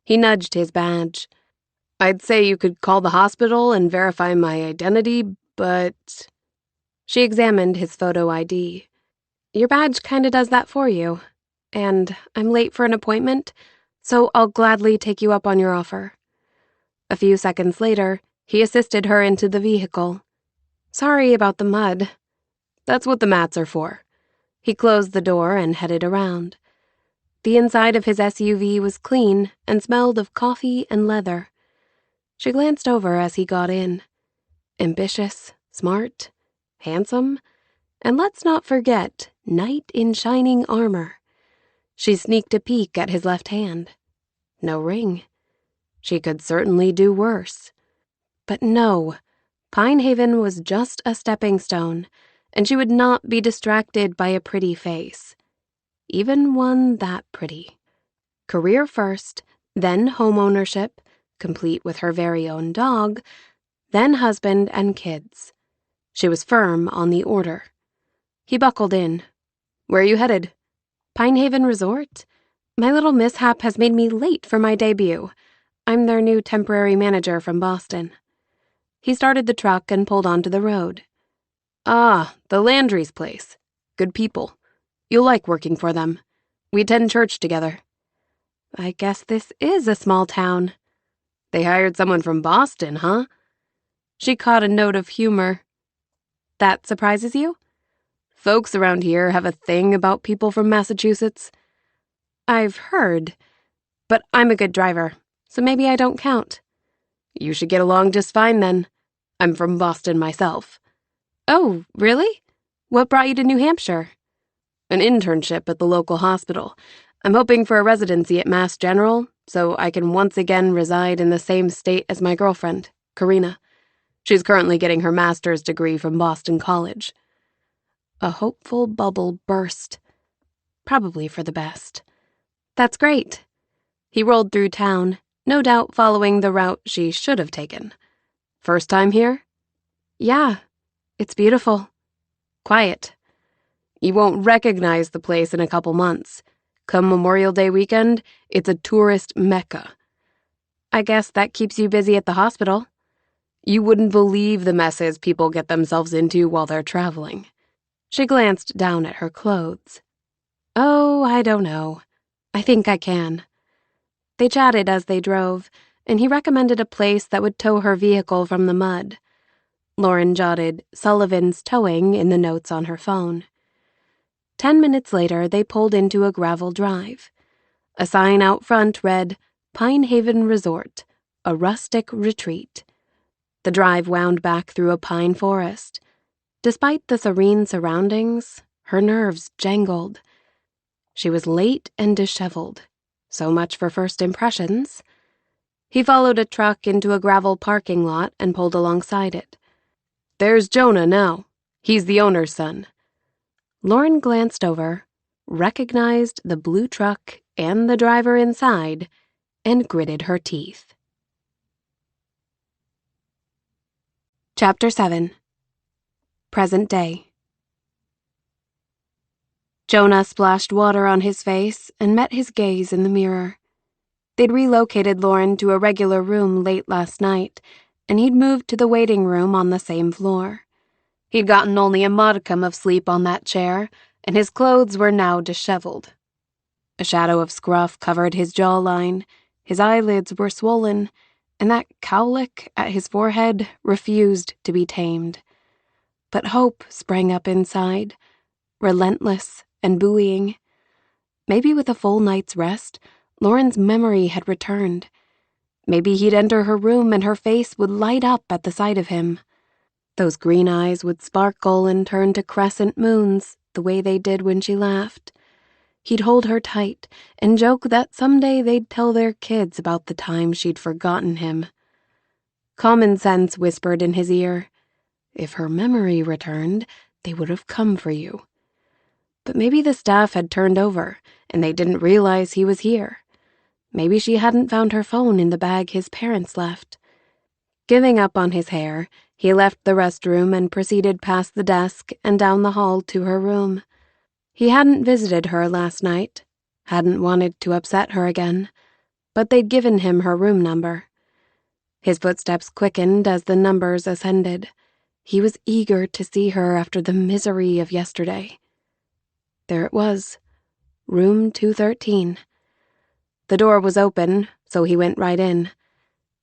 He nudged his badge. "I'd say you could call the hospital and verify my identity, but—" She examined his photo ID. "Your badge kinda does that for you. And I'm late for an appointment, so I'll gladly take you up on your offer." A few seconds later, he assisted her into the vehicle. "Sorry about the mud." "That's what the mats are for." He closed the door and headed around. The inside of his SUV was clean and smelled of coffee and leather. She glanced over as he got in. Ambitious, smart, handsome, and let's not forget, knight in shining armor. She sneaked a peek at his left hand. No ring. She could certainly do worse. But no, Pine Haven was just a stepping stone, and she would not be distracted by a pretty face. Even one that pretty. Career first, then home ownership, complete with her very own dog, then husband and kids. She was firm on the order. He buckled in. "Where are you headed?" "Pine Haven Resort. My little mishap has made me late for my debut. I'm their new temporary manager from Boston." He started the truck and pulled onto the road. "Ah, the Landry's place. Good people. You'll like working for them. We attend church together." "I guess this is a small town." "They hired someone from Boston, huh?" She caught a note of humor. "That surprises you?" "Folks around here have a thing about people from Massachusetts." "I've heard. But I'm a good driver, so maybe I don't count." "You should get along just fine then. I'm from Boston myself." "Oh, really? What brought you to New Hampshire?" "An internship at the local hospital. I'm hoping for a residency at Mass General, so I can once again reside in the same state as my girlfriend, Karina. She's currently getting her master's degree from Boston College." A hopeful bubble burst. Probably for the best. "That's great." He rolled through town, no doubt following the route she should have taken. "First time here?" "Yeah, it's beautiful. Quiet. You won't recognize the place in a couple months. Come Memorial Day weekend, it's a tourist mecca." "I guess that keeps you busy at the hospital." "You wouldn't believe the messes people get themselves into while they're traveling." She glanced down at her clothes. "Oh, I don't know. I think I can." They chatted as they drove, and he recommended a place that would tow her vehicle from the mud. Lauren jotted Sullivan's Towing in the notes on her phone. 10 minutes later, they pulled into a gravel drive. A sign out front read, "Pine Haven Resort, a rustic retreat." The drive wound back through a pine forest. Despite the serene surroundings, her nerves jangled. She was late and disheveled. So much for first impressions. He followed a truck into a gravel parking lot and pulled alongside it. "There's Jonah now. He's the owner's son." Lauren glanced over, recognized the blue truck and the driver inside, and gritted her teeth. Chapter 7. Present Day. Jonah splashed water on his face and met his gaze in the mirror. They'd relocated Lauren to a regular room late last night, and he'd moved to the waiting room on the same floor. He'd gotten only a modicum of sleep on that chair, and his clothes were now disheveled. A shadow of scruff covered his jawline, his eyelids were swollen, and that cowlick at his forehead refused to be tamed. But hope sprang up inside, relentless and buoying. Maybe with a full night's rest, Lauren's memory had returned. Maybe he'd enter her room and her face would light up at the sight of him. Those green eyes would sparkle and turn to crescent moons the way they did when she laughed. He'd hold her tight and joke that someday they'd tell their kids about the time she'd forgotten him. Common sense whispered in his ear, if her memory returned, they would have come for you. But maybe the staff had turned over and they didn't realize he was here. Maybe she hadn't found her phone in the bag his parents left. Giving up on his hair, he left the restroom and proceeded past the desk and down the hall to her room. He hadn't visited her last night, hadn't wanted to upset her again, but they'd given him her room number. His footsteps quickened as the numbers ascended. He was eager to see her after the misery of yesterday. There it was, room 213. The door was open, so he went right in.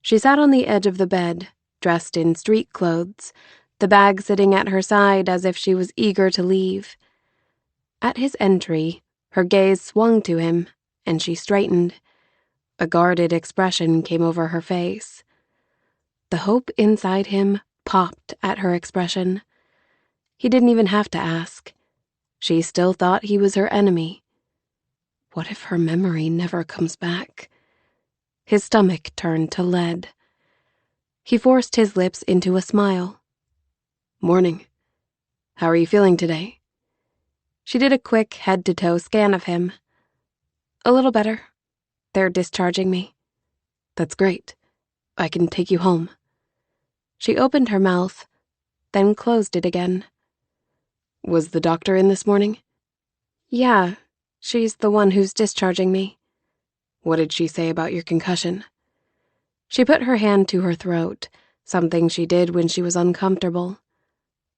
She sat on the edge of the bed, dressed in street clothes, the bag sitting at her side as if she was eager to leave. At his entry, her gaze swung to him, and she straightened. A guarded expression came over her face. The hope inside him popped at her expression. He didn't even have to ask. She still thought he was her enemy. What if her memory never comes back? His stomach turned to lead. He forced his lips into a smile. Morning. How are you feeling today? She did a quick head-to-toe scan of him. A little better. They're discharging me. That's great. I can take you home. She opened her mouth, then closed it again. Was the doctor in this morning? Yeah, she's the one who's discharging me. What did she say about your concussion? She put her hand to her throat, something she did when she was uncomfortable.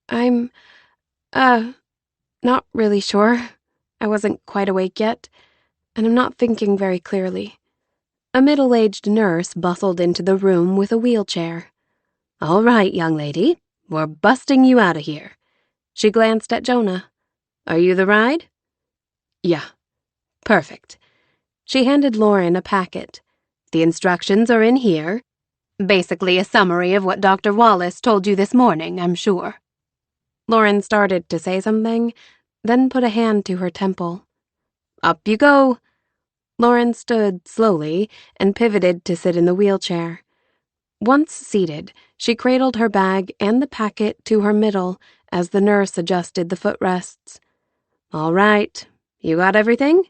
I'm, not really sure. I wasn't quite awake yet, and I'm not thinking very clearly. A middle-aged nurse bustled into the room with a wheelchair. All right, young lady, we're busting you out of here. She glanced at Jonah. Are you the ride? Yeah. Perfect. She handed Lauren a packet. The instructions are in here. Basically a summary of what Dr. Wallace told you this morning, I'm sure. Lauren started to say something, then put a hand to her temple. Up you go. Lauren stood slowly and pivoted to sit in the wheelchair. Once seated, she cradled her bag and the packet to her middle as the nurse adjusted the footrests. All right, you got everything?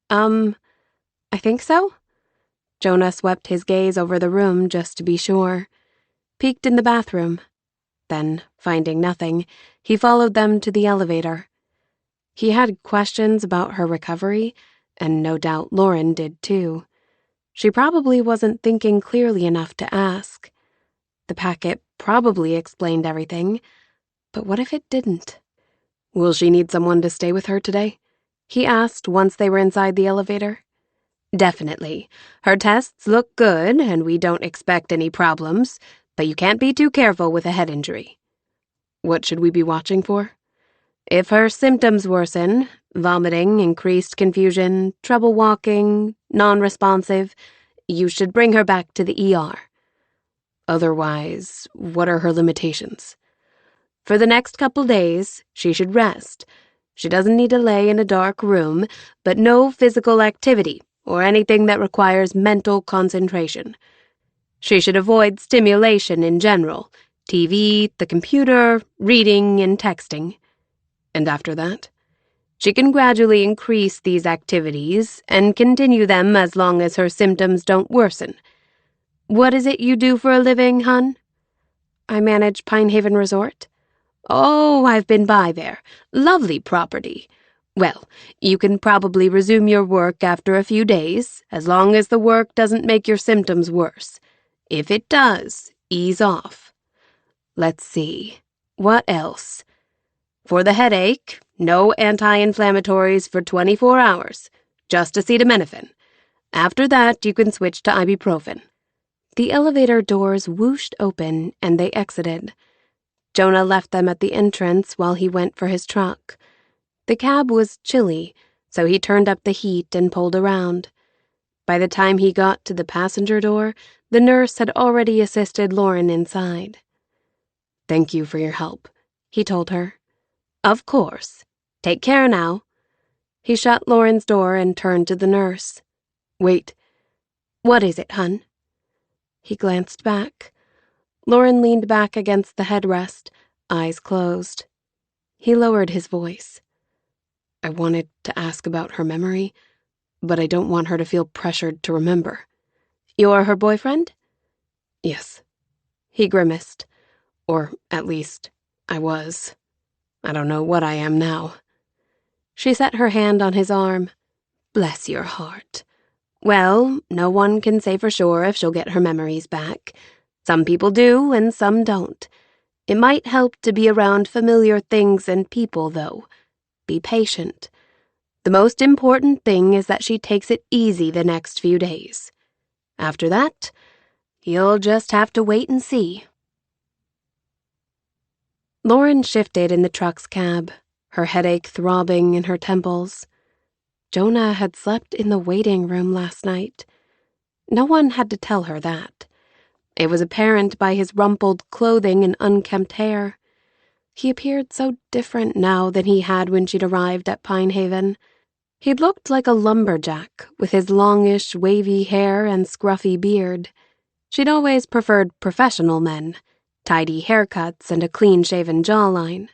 I think so. Jonah swept his gaze over the room just to be sure. Peeked in the bathroom. Then, finding nothing, he followed them to the elevator. He had questions about her recovery, and no doubt Lauren did too. She probably wasn't thinking clearly enough to ask. The packet probably explained everything, but what if it didn't? Will she need someone to stay with her today? He asked once they were inside the elevator. Definitely. Her tests look good, and we don't expect any problems, but you can't be too careful with a head injury. What should we be watching for? If her symptoms worsen, vomiting, increased confusion, trouble walking, non-responsive, you should bring her back to the ER. Otherwise, what are her limitations? For the next couple days, she should rest. She doesn't need to lay in a dark room, but no physical activity or anything that requires mental concentration. She should avoid stimulation in general, TV, the computer, reading, and texting. And after that? She can gradually increase these activities and continue them as long as her symptoms don't worsen. What is it you do for a living, hun? I manage Pine Haven Resort. Oh, I've been by there. Lovely property. Well, you can probably resume your work after a few days, as long as the work doesn't make your symptoms worse. If it does, ease off. Let's see. What else? For the headache, no anti-inflammatories for 24 hours, just acetaminophen. After that, you can switch to ibuprofen." The elevator doors whooshed open and they exited. Jonah left them at the entrance while he went for his truck. The cab was chilly, so he turned up the heat and pulled around. By the time he got to the passenger door, the nurse had already assisted Lauren inside. "Thank you for your help," he told her. "Of course. Take care now." He shut Lauren's door and turned to the nurse. "Wait." "What is it, hun?" He glanced back. Lauren leaned back against the headrest, eyes closed. He lowered his voice. "I wanted to ask about her memory, but I don't want her to feel pressured to remember." "You're her boyfriend?" "Yes." He grimaced. "Or at least, I was. I don't know what I am now." She set her hand on his arm. "Bless your heart. Well, no one can say for sure if she'll get her memories back. Some people do and some don't. It might help to be around familiar things and people, though. Be patient. The most important thing is that she takes it easy the next few days. After that, you'll just have to wait and see." Lauren shifted in the truck's cab, her headache throbbing in her temples. Jonah had slept in the waiting room last night. No one had to tell her that. It was apparent by his rumpled clothing and unkempt hair. He appeared so different now than he had when she'd arrived at Pine Haven. He'd looked like a lumberjack, with his longish, wavy hair and scruffy beard. She'd always preferred professional men, tidy haircuts and a clean-shaven jawline.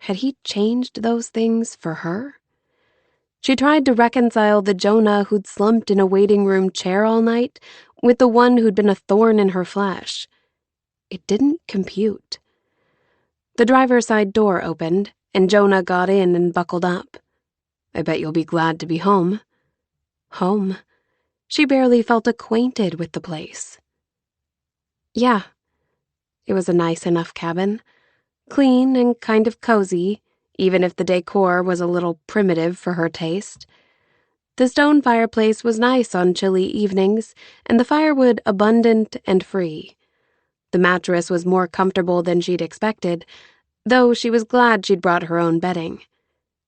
Had he changed those things for her? She tried to reconcile the Jonah who'd slumped in a waiting room chair all night with the one who'd been a thorn in her flesh. It didn't compute. The driver's side door opened, and Jonah got in and buckled up. "I bet you'll be glad to be home." Home. She barely felt acquainted with the place. Yeah. It was a nice enough cabin. Clean and kind of cozy, even if the decor was a little primitive for her taste. The stone fireplace was nice on chilly evenings, and the firewood abundant and free. The mattress was more comfortable than she'd expected, though she was glad she'd brought her own bedding.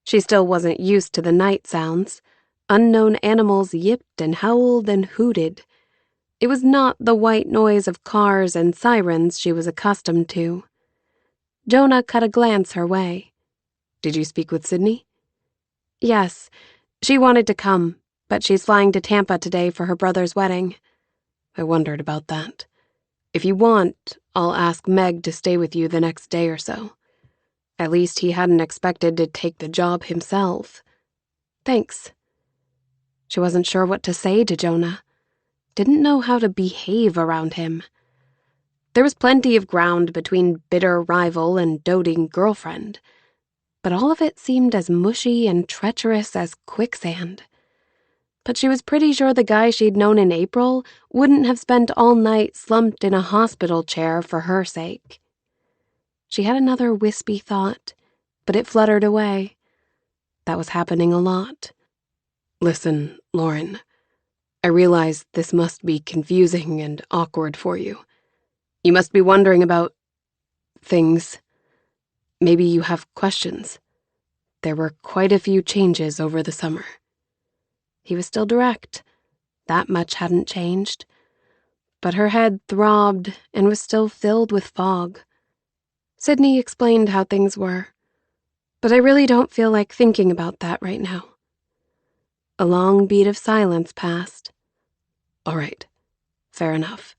She still wasn't used to the night sounds. Unknown animals yipped and howled and hooted. It was not the white noise of cars and sirens she was accustomed to. Jonah cut a glance her way. "Did you speak with Sydney?" "Yes. She wanted to come, but she's flying to Tampa today for her brother's wedding." "I wondered about that. If you want, I'll ask Meg to stay with you the next day or so. At least he hadn't expected to take the job himself." "Thanks." She wasn't sure what to say to Jonah. Didn't know how to behave around him. There was plenty of ground between bitter rival and doting girlfriend, but all of it seemed as mushy and treacherous as quicksand. But she was pretty sure the guy she'd known in April wouldn't have spent all night slumped in a hospital chair for her sake. She had another wispy thought, but it fluttered away. That was happening a lot. "Listen, Lauren, I realize this must be confusing and awkward for you. You must be wondering about things. Maybe you have questions. There were quite a few changes over the summer." He was still direct. That much hadn't changed. But her head throbbed and was still filled with fog. Sydney explained how things were, but I really don't feel like thinking about that right now. A long beat of silence passed. "All right, fair enough.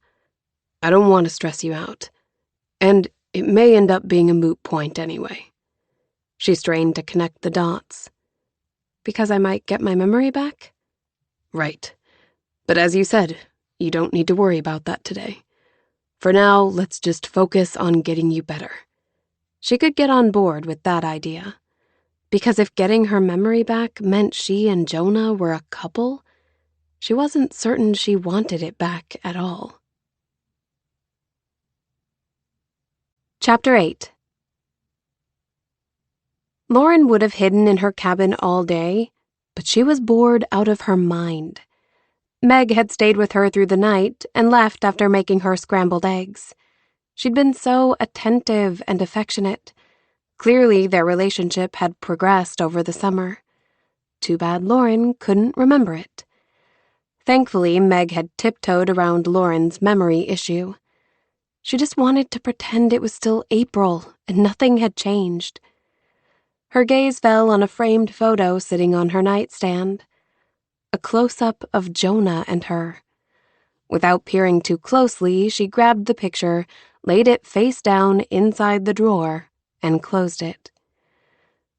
I don't want to stress you out, and it may end up being a moot point anyway." She strained to connect the dots. "Because I might get my memory back?" "Right. But as you said, you don't need to worry about that today. For now, let's just focus on getting you better." She could get on board with that idea. Because if getting her memory back meant she and Jonah were a couple, she wasn't certain she wanted it back at all. Chapter 8. Lauren would have hidden in her cabin all day, but she was bored out of her mind. Meg had stayed with her through the night and left after making her scrambled eggs. She'd been so attentive and affectionate. Clearly, their relationship had progressed over the summer. Too bad Lauren couldn't remember it. Thankfully, Meg had tiptoed around Lauren's memory issue. She just wanted to pretend it was still April and nothing had changed. Her gaze fell on a framed photo sitting on her nightstand. A close-up of Jonah and her. Without peering too closely, she grabbed the picture, laid it face down inside the drawer, and closed it.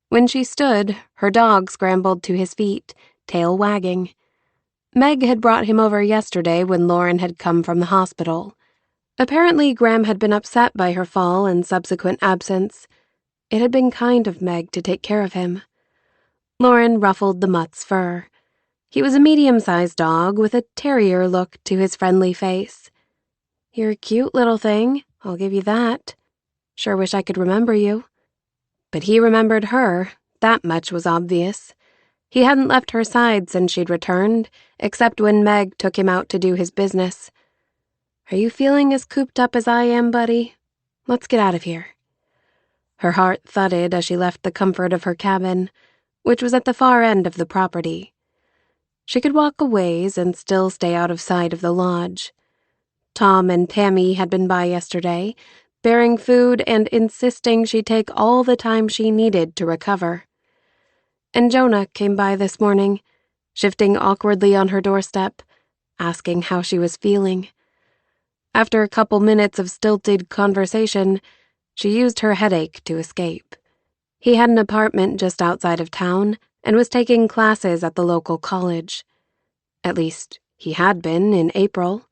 When she stood, her dog scrambled to his feet, tail wagging. Meg had brought him over yesterday when Lauren had come from the hospital. Apparently, Graham had been upset by her fall and subsequent absence. It had been kind of Meg to take care of him. Lauren ruffled the mutt's fur. He was a medium-sized dog with a terrier look to his friendly face. "You're a cute little thing, I'll give you that. Sure wish I could remember you." But he remembered her, that much was obvious. He hadn't left her side since she'd returned, except when Meg took him out to do his business. "Are you feeling as cooped up as I am, buddy? Let's get out of here." Her heart thudded as she left the comfort of her cabin, which was at the far end of the property. She could walk a ways and still stay out of sight of the lodge. Tom and Tammy had been by yesterday, bearing food and insisting she take all the time she needed to recover. And Jonah came by this morning, shifting awkwardly on her doorstep, asking how she was feeling. After a couple minutes of stilted conversation, she used her headache to escape. He had an apartment just outside of town and was taking classes at the local college. At least, he had been in April.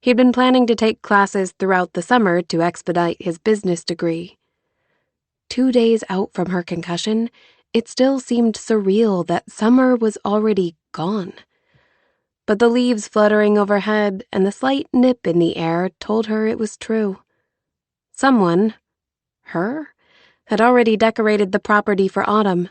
He'd been planning to take classes throughout the summer to expedite his business degree. 2 days out from her concussion, it still seemed surreal that summer was already gone. But the leaves fluttering overhead and the slight nip in the air told her it was true. Someone, her, had already decorated the property for autumn.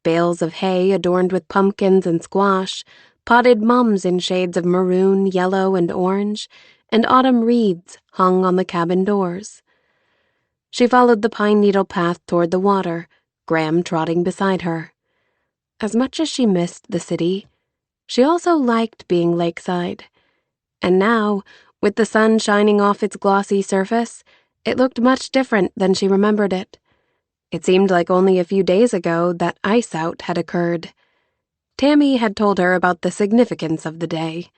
Bales of hay adorned with pumpkins and squash, potted mums in shades of maroon, yellow, and orange, and autumn wreaths hung on the cabin doors. She followed the pine needle path toward the water, Graham trotting beside her. As much as she missed the city, she also liked being lakeside. And now, with the sun shining off its glossy surface, it looked much different than she remembered it. It seemed like only a few days ago that ice out had occurred. Tammy had told her about the significance of the day.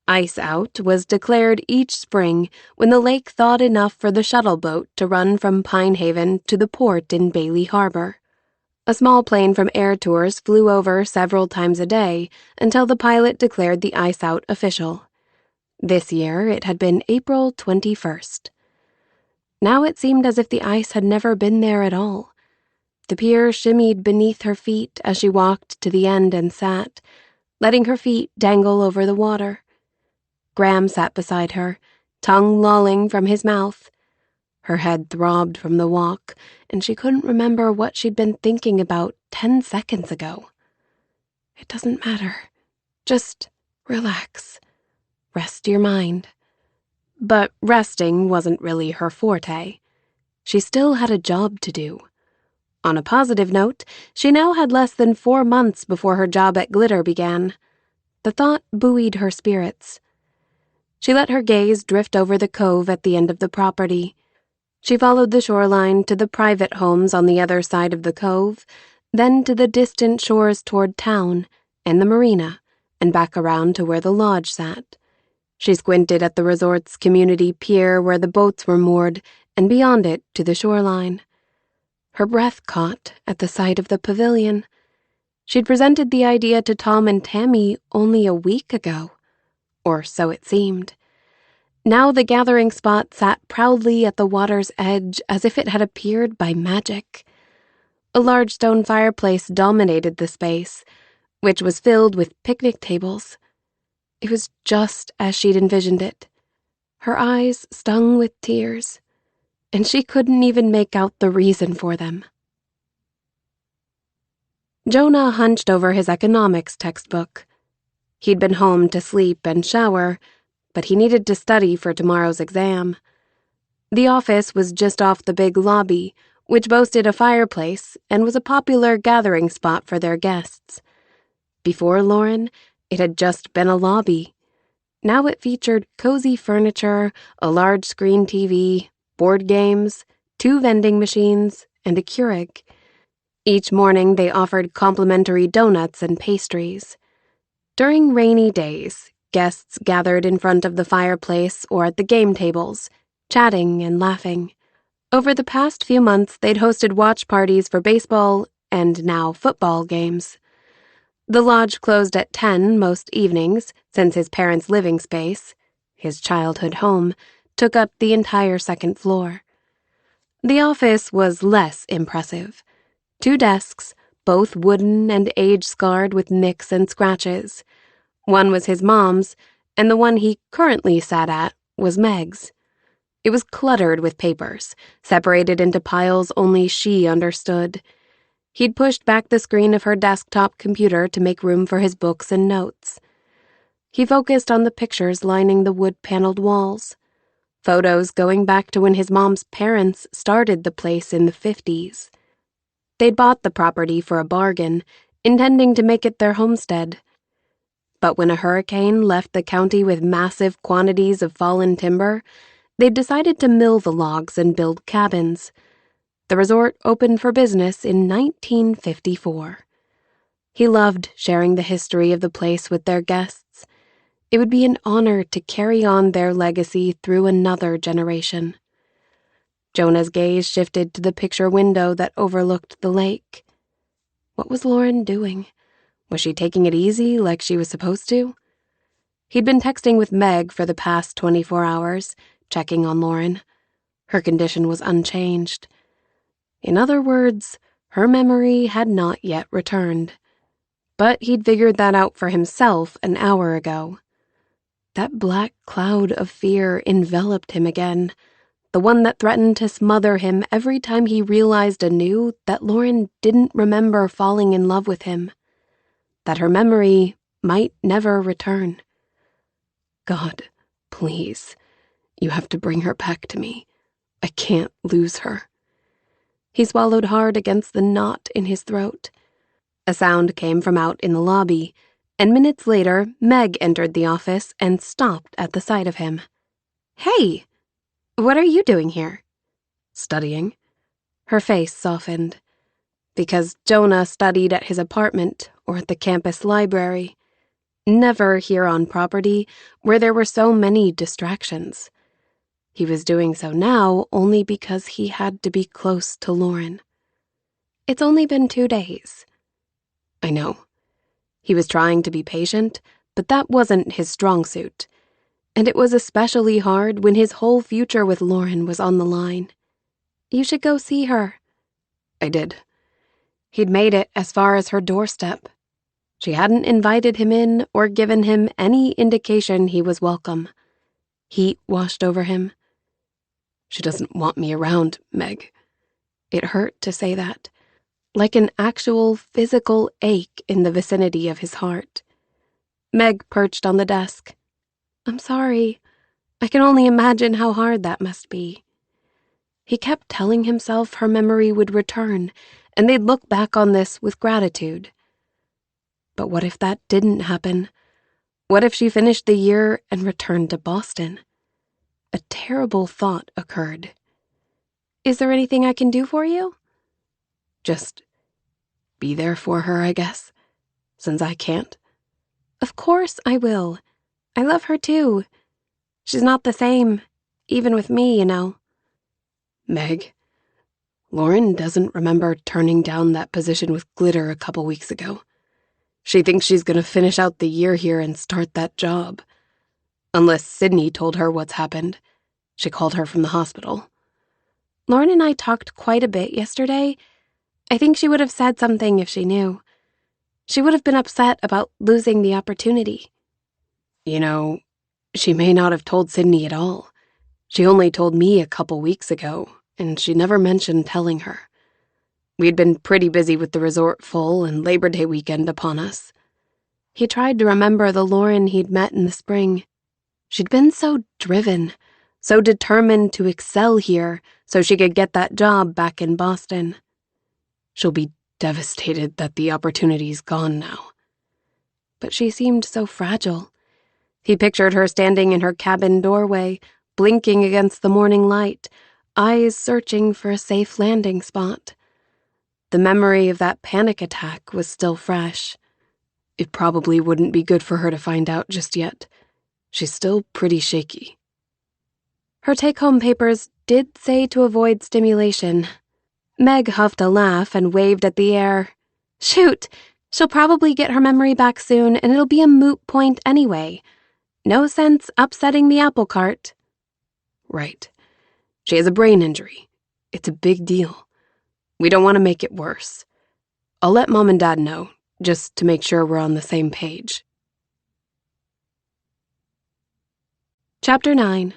Ice out was declared each spring when the lake thawed enough for the shuttle boat to run from Pine Haven to the port in Bailey Harbor. A small plane from Air Tours flew over several times a day until the pilot declared the ice out official. This year it had been April 21st. Now it seemed as if the ice had never been there at all. The pier shimmied beneath her feet as she walked to the end and sat, letting her feet dangle over the water. Graham sat beside her, tongue lolling from his mouth. Her head throbbed from the walk, and she couldn't remember what she'd been thinking about 10 seconds ago. It doesn't matter. Just relax. Rest your mind. But resting wasn't really her forte. She still had a job to do. On a positive note, she now had less than 4 months before her job at Glitter began. The thought buoyed her spirits. She let her gaze drift over the cove at the end of the property. She followed the shoreline to the private homes on the other side of the cove, then to the distant shores toward town and the marina, and back around to where the lodge sat. She squinted at the resort's community pier where the boats were moored, and beyond it to the shoreline. Her breath caught at the sight of the pavilion. She'd presented the idea to Tom and Tammy only a week ago, or so it seemed. Now the gathering spot sat proudly at the water's edge as if it had appeared by magic. A large stone fireplace dominated the space, which was filled with picnic tables. It was just as she'd envisioned it. Her eyes stung with tears, and she couldn't even make out the reason for them. Jonah hunched over his economics textbook. He'd been home to sleep and shower, but he needed to study for tomorrow's exam. The office was just off the big lobby, which boasted a fireplace and was a popular gathering spot for their guests. Before Lauren, it had just been a lobby. Now it featured cozy furniture, a large screen TV, board games, 2 vending machines, and a Keurig. Each morning they offered complimentary donuts and pastries. During rainy days, guests gathered in front of the fireplace or at the game tables, chatting and laughing. Over the past few months, they'd hosted watch parties for baseball and now football games. The lodge closed at 10 most evenings, since his parents' living space, his childhood home, took up the entire second floor. The office was less impressive. 2 desks, both wooden and age-scarred with nicks and scratches. One was his mom's, and the one he currently sat at was Meg's. It was cluttered with papers, separated into piles only she understood. He'd pushed back the screen of her desktop computer to make room for his books and notes. He focused on the pictures lining the wood-paneled walls. Photos going back to when his mom's parents started the place in the 50s. They'd bought the property for a bargain, intending to make it their homestead. But when a hurricane left the county with massive quantities of fallen timber, they'd decided to mill the logs and build cabins. The resort opened for business in 1954. He loved sharing the history of the place with their guests. It would be an honor to carry on their legacy through another generation. Jonah's gaze shifted to the picture window that overlooked the lake. What was Lauren doing? Was she taking it easy like she was supposed to? He'd been texting with Meg for the past 24 hours, checking on Lauren. Her condition was unchanged. In other words, her memory had not yet returned. But he'd figured that out for himself an hour ago. That black cloud of fear enveloped him again, the one that threatened to smother him every time he realized anew that Lauren didn't remember falling in love with him, that her memory might never return. God, please, you have to bring her back to me. I can't lose her. He swallowed hard against the knot in his throat. A sound came from out in the lobby, and minutes later, Meg entered the office and stopped at the sight of him. "Hey, what are you doing here?" "Studying." Her face softened. Because Jonah studied at his apartment or at the campus library. Never here on property, where there were so many distractions. He was doing so now only because he had to be close to Lauren. "It's only been 2 days." "I know." He was trying to be patient, but that wasn't his strong suit. And it was especially hard when his whole future with Lauren was on the line. "You should go see her." I did. He'd made it as far as her doorstep. She hadn't invited him in or given him any indication he was welcome. Heat washed over him. "She doesn't want me around, Meg." It hurt to say that, like an actual physical ache in the vicinity of his heart. Meg perched on the desk. "I'm sorry. I can only imagine how hard that must be." He kept telling himself her memory would return, and they'd look back on this with gratitude. But what if that didn't happen? What if she finished the year and returned to Boston? A terrible thought occurred. "Is there anything I can do for you?" "Just be there for her, I guess, since I can't." "Of course I will. I love her too. She's not the same, even with me, you know." "Meg, Lauren doesn't remember turning down that position with Glitter a couple weeks ago. She thinks she's gonna finish out the year here and start that job. Unless Sydney told her what's happened. She called her from the hospital." "Lauren and I talked quite a bit yesterday. I think she would have said something if she knew. She would have been upset about losing the opportunity." "You know, she may not have told Sydney at all. She only told me a couple weeks ago, and she never mentioned telling her. We'd been pretty busy with the resort full and Labor Day weekend upon us. He tried to remember the Lauren he'd met in the spring. She'd been so driven, so determined to excel here so she could get that job back in Boston. She'll be devastated that the opportunity's gone now. But she seemed so fragile. He pictured her standing in her cabin doorway, blinking against the morning light, eyes searching for a safe landing spot. The memory of that panic attack was still fresh. It probably wouldn't be good for her to find out just yet. She's still pretty shaky. Her take-home papers did say to avoid stimulation. Meg huffed a laugh and waved at the air. Shoot! She'll probably get her memory back soon, and it'll be a moot point anyway. No sense upsetting the apple cart. Right. She has a brain injury. It's a big deal. We don't want to make it worse. I'll let Mom and Dad know, just to make sure we're on the same page. Chapter 9.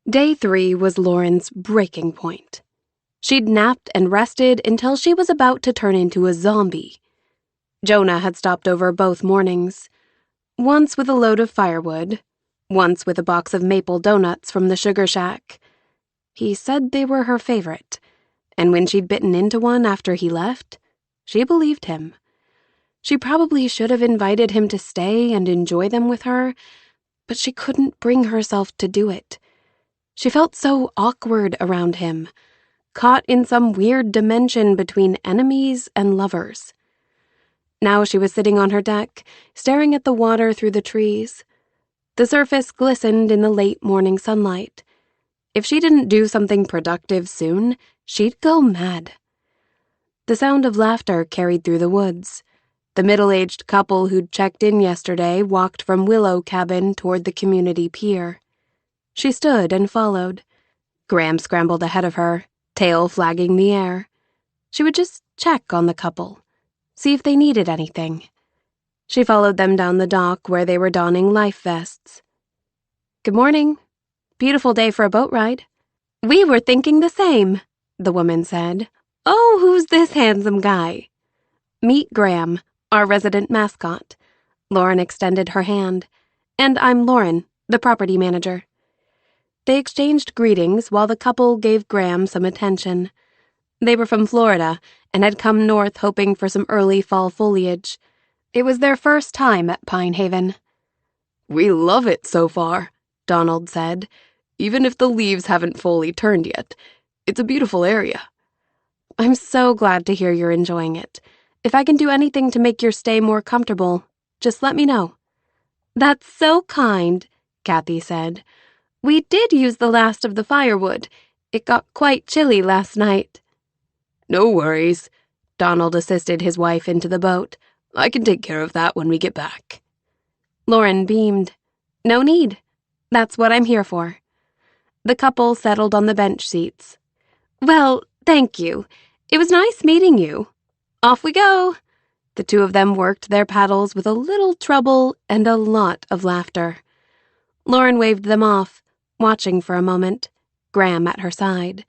Day 3 was Lauren's breaking point. She'd napped and rested until she was about to turn into a zombie. Jonah had stopped over both mornings, once with a load of firewood, once with a box of maple donuts from the sugar shack. He said they were her favorite, and when she'd bitten into one after he left, she believed him. She probably should have invited him to stay and enjoy them with her, but she couldn't bring herself to do it. She felt so awkward around him, caught in some weird dimension between enemies and lovers. Now she was sitting on her deck, staring at the water through the trees. The surface glistened in the late morning sunlight. If she didn't do something productive soon, she'd go mad. The sound of laughter carried through the woods. The middle-aged couple who'd checked in yesterday walked from Willow Cabin toward the community pier. She stood and followed. Graham scrambled ahead of her, tail flagging the air. She would just check on the couple, see if they needed anything. She followed them down the dock where they were donning life vests. Good morning. Beautiful day for a boat ride. We were thinking the same, the woman said. Oh, who's this handsome guy? Meet Graham, our resident mascot. Lauren extended her hand. And I'm Lauren, the property manager. They exchanged greetings while the couple gave Graham some attention. They were from Florida and had come north hoping for some early fall foliage. It was their first time at Pine Haven. We love it so far, Donald said. Even if the leaves haven't fully turned yet. It's a beautiful area. I'm so glad to hear you're enjoying it. If I can do anything to make your stay more comfortable, just let me know. That's so kind, Kathy said. We did use the last of the firewood. It got quite chilly last night. No worries. Donald assisted his wife into the boat. I can take care of that when we get back. Lauren beamed. No need. That's what I'm here for. The couple settled on the bench seats. Well, thank you. It was nice meeting you. Off we go. The two of them worked their paddles with a little trouble and a lot of laughter. Lauren waved them off, watching for a moment, Graham at her side.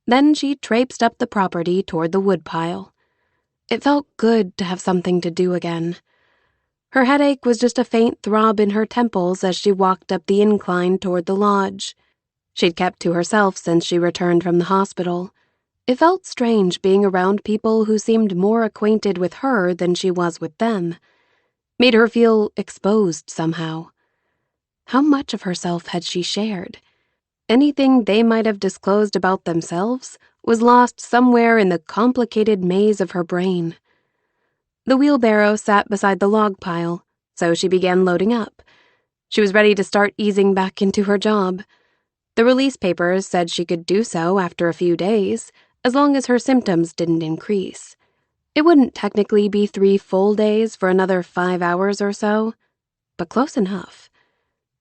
Then she traipsed up the property toward the woodpile. It felt good to have something to do again. Her headache was just a faint throb in her temples as she walked up the incline toward the lodge. She'd kept to herself since she returned from the hospital. It felt strange being around people who seemed more acquainted with her than she was with them. Made her feel exposed somehow. How much of herself had she shared? Anything they might have disclosed about themselves was lost somewhere in the complicated maze of her brain. The wheelbarrow sat beside the log pile, so she began loading up. She was ready to start easing back into her job. The release papers said she could do so after a few days, as long as her symptoms didn't increase. It wouldn't technically be 3 full days for another 5 hours or so, but close enough.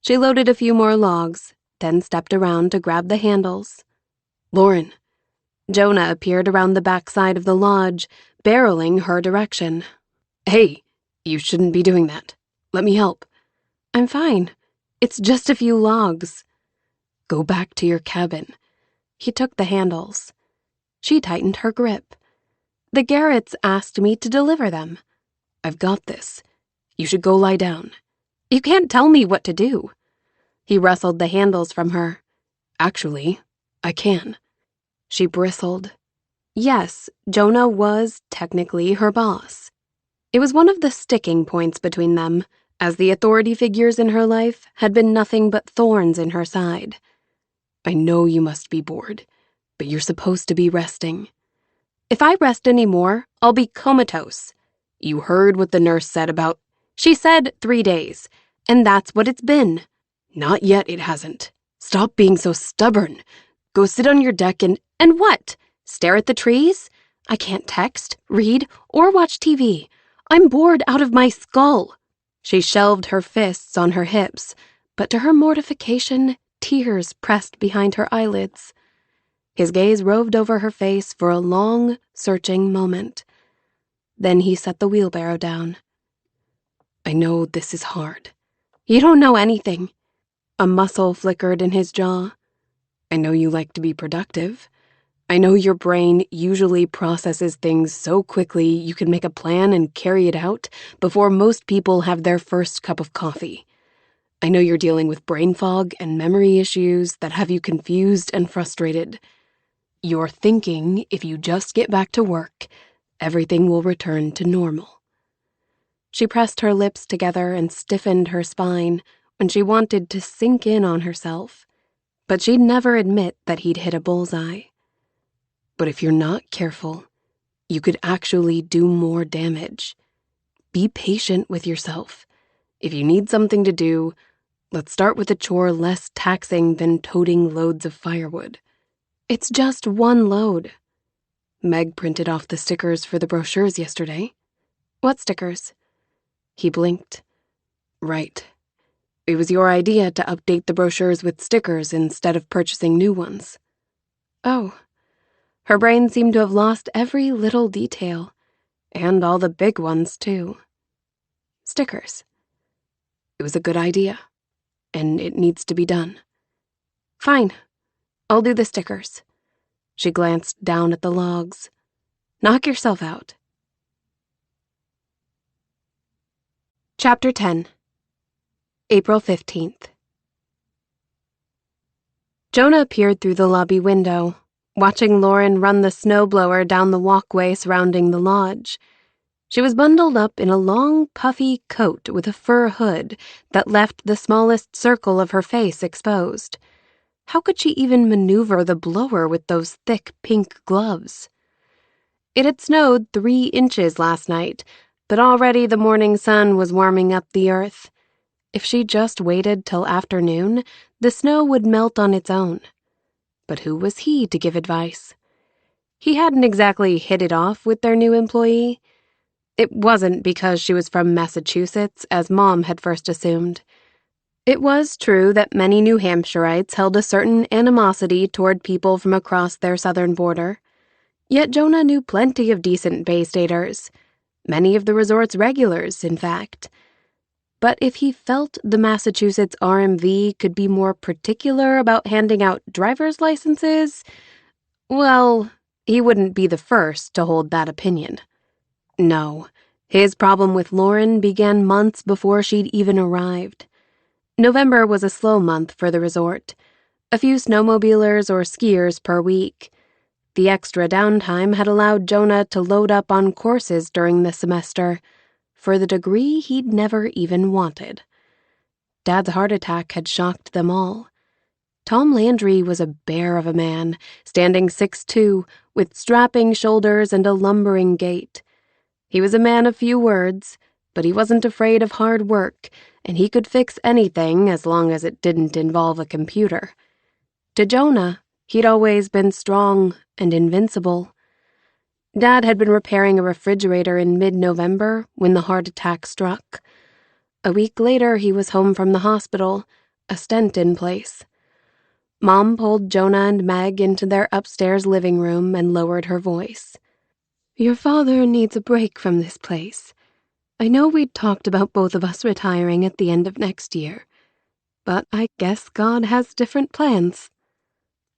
She loaded a few more logs, then stepped around to grab the handles. Lauren. Jonah appeared around the backside of the lodge, barreling her direction. Hey, you shouldn't be doing that. Let me help. I'm fine. It's just a few logs. Go back to your cabin. He took the handles. She tightened her grip. "The Garretts asked me to deliver them." "I've got this. You should go lie down." "You can't tell me what to do." He wrestled the handles from her. "Actually, I can." She bristled. Yes, Jonah was technically her boss. It was one of the sticking points between them, as the authority figures in her life had been nothing but thorns in her side. "I know you must be bored, but you're supposed to be resting." "If I rest any more, I'll be comatose." "You heard what the nurse said about—" "She said 3 days, and that's what it's been." "Not yet, it hasn't. Stop being so stubborn. Go sit on your deck and—" "And what? Stare at the trees? I can't text, read, or watch TV. I'm bored out of my skull." She shelved her fists on her hips, but to her mortification, tears pressed behind her eyelids. His gaze roved over her face for a long, searching moment. Then he set the wheelbarrow down. "I know this is hard." "You don't know anything." A muscle flickered in his jaw. "I know you like to be productive. I know your brain usually processes things so quickly you can make a plan and carry it out before most people have their first cup of coffee. I know you're dealing with brain fog and memory issues that have you confused and frustrated. You're thinking if you just get back to work, everything will return to normal." She pressed her lips together and stiffened her spine when she wanted to sink in on herself, but she'd never admit that he'd hit a bullseye. "But if you're not careful, you could actually do more damage. Be patient with yourself. If you need something to do, let's start with a chore less taxing than toting loads of firewood." "It's just one load." "Meg printed off the stickers for the brochures yesterday." "What stickers?" He blinked. "Right. It was your idea to update the brochures with stickers instead of purchasing new ones." "Oh." Her brain seemed to have lost every little detail, and all the big ones, too. "Stickers." "It was a good idea, and it needs to be done." "Fine. I'll do the stickers." She glanced down at the logs. "Knock yourself out." Chapter 10. April 15th. Jonah appeared through the lobby window, watching Lauren run the snowblower down the walkway surrounding the lodge. She was bundled up in a long, puffy coat with a fur hood that left the smallest circle of her face exposed. How could she even maneuver the blower with those thick pink gloves? It had snowed 3 inches last night, but already the morning sun was warming up the earth. If she just waited till afternoon, the snow would melt on its own. But who was he to give advice? He hadn't exactly hit it off with their new employee. It wasn't because she was from Massachusetts, as Mom had first assumed. It was true that many New Hampshireites held a certain animosity toward people from across their southern border. Yet Jonah knew plenty of decent Bay Staters, many of the resort's regulars, in fact. But if he felt the Massachusetts RMV could be more particular about handing out driver's licenses, well, he wouldn't be the first to hold that opinion. No, his problem with Lauren began months before she'd even arrived. November was a slow month for the resort. A few snowmobilers or skiers per week. The extra downtime had allowed Jonah to load up on courses during the semester, for the degree he'd never even wanted. Dad's heart attack had shocked them all. Tom Landry was a bear of a man, standing 6'2", with strapping shoulders and a lumbering gait. He was a man of few words, but he wasn't afraid of hard work, and he could fix anything as long as it didn't involve a computer. To Jonah, he'd always been strong and invincible. Dad had been repairing a refrigerator in mid-November when the heart attack struck. A week later, he was home from the hospital, a stent in place. Mom pulled Jonah and Meg into their upstairs living room and lowered her voice. "Your father needs a break from this place. I know we'd talked about both of us retiring at the end of next year, but I guess God has different plans."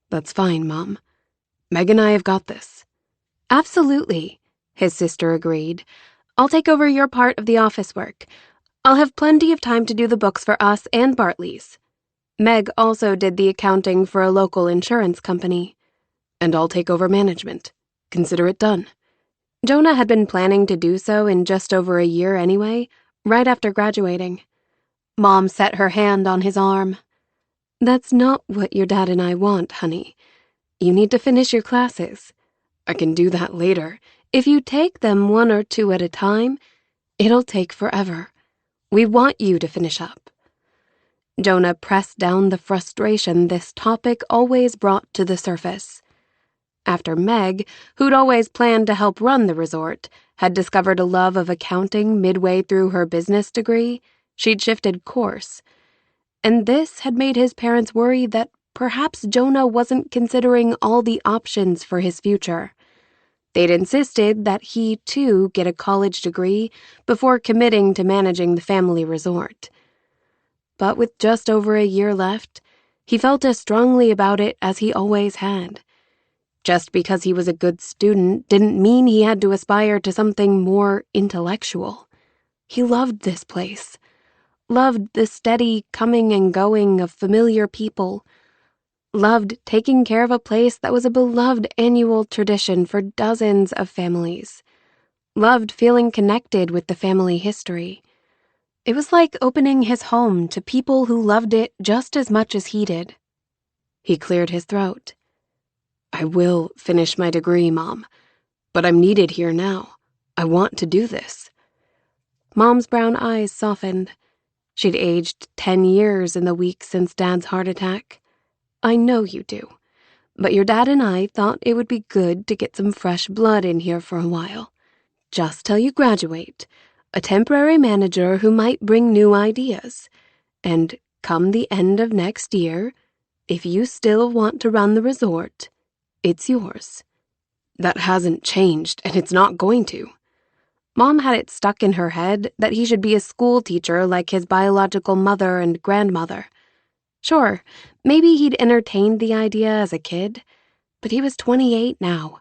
"That's fine, Mom. Meg and I have got this." Absolutely, his sister agreed. I'll take over your part of the office work. I'll have plenty of time to do the books for us and Bartley's. Meg also did the accounting for a local insurance company. And I'll take over management. Consider it done. Jonah had been planning to do so in just over a year anyway, right after graduating. Mom set her hand on his arm. That's not what your dad and I want, honey. You need to finish your classes. I can do that later. If you take them 1 or 2 at a time, it'll take forever. We want you to finish up. Jonah pressed down the frustration this topic always brought to the surface. After Meg, who'd always planned to help run the resort, had discovered a love of accounting midway through her business degree, she'd shifted course. And this had made his parents worry that perhaps Jonah wasn't considering all the options for his future. They'd insisted that he, too, get a college degree before committing to managing the family resort. But with just over a year left, he felt as strongly about it as he always had. Just because he was a good student didn't mean he had to aspire to something more intellectual. He loved this place, loved the steady coming and going of familiar people, loved taking care of a place that was a beloved annual tradition for dozens of families, loved feeling connected with the family history. It was like opening his home to people who loved it just as much as he did. He cleared his throat. I will finish my degree, Mom, but I'm needed here now. I want to do this. Mom's brown eyes softened. She'd aged 10 years in the week since Dad's heart attack. I know you do, but your dad and I thought it would be good to get some fresh blood in here for a while. Just till you graduate, a temporary manager who might bring new ideas. And come the end of next year, if you still want to run the resort, it's yours. That hasn't changed, and it's not going to. Mom had it stuck in her head that he should be a school teacher like his biological mother and grandmother. Sure, maybe he'd entertained the idea as a kid, but he was 28 now,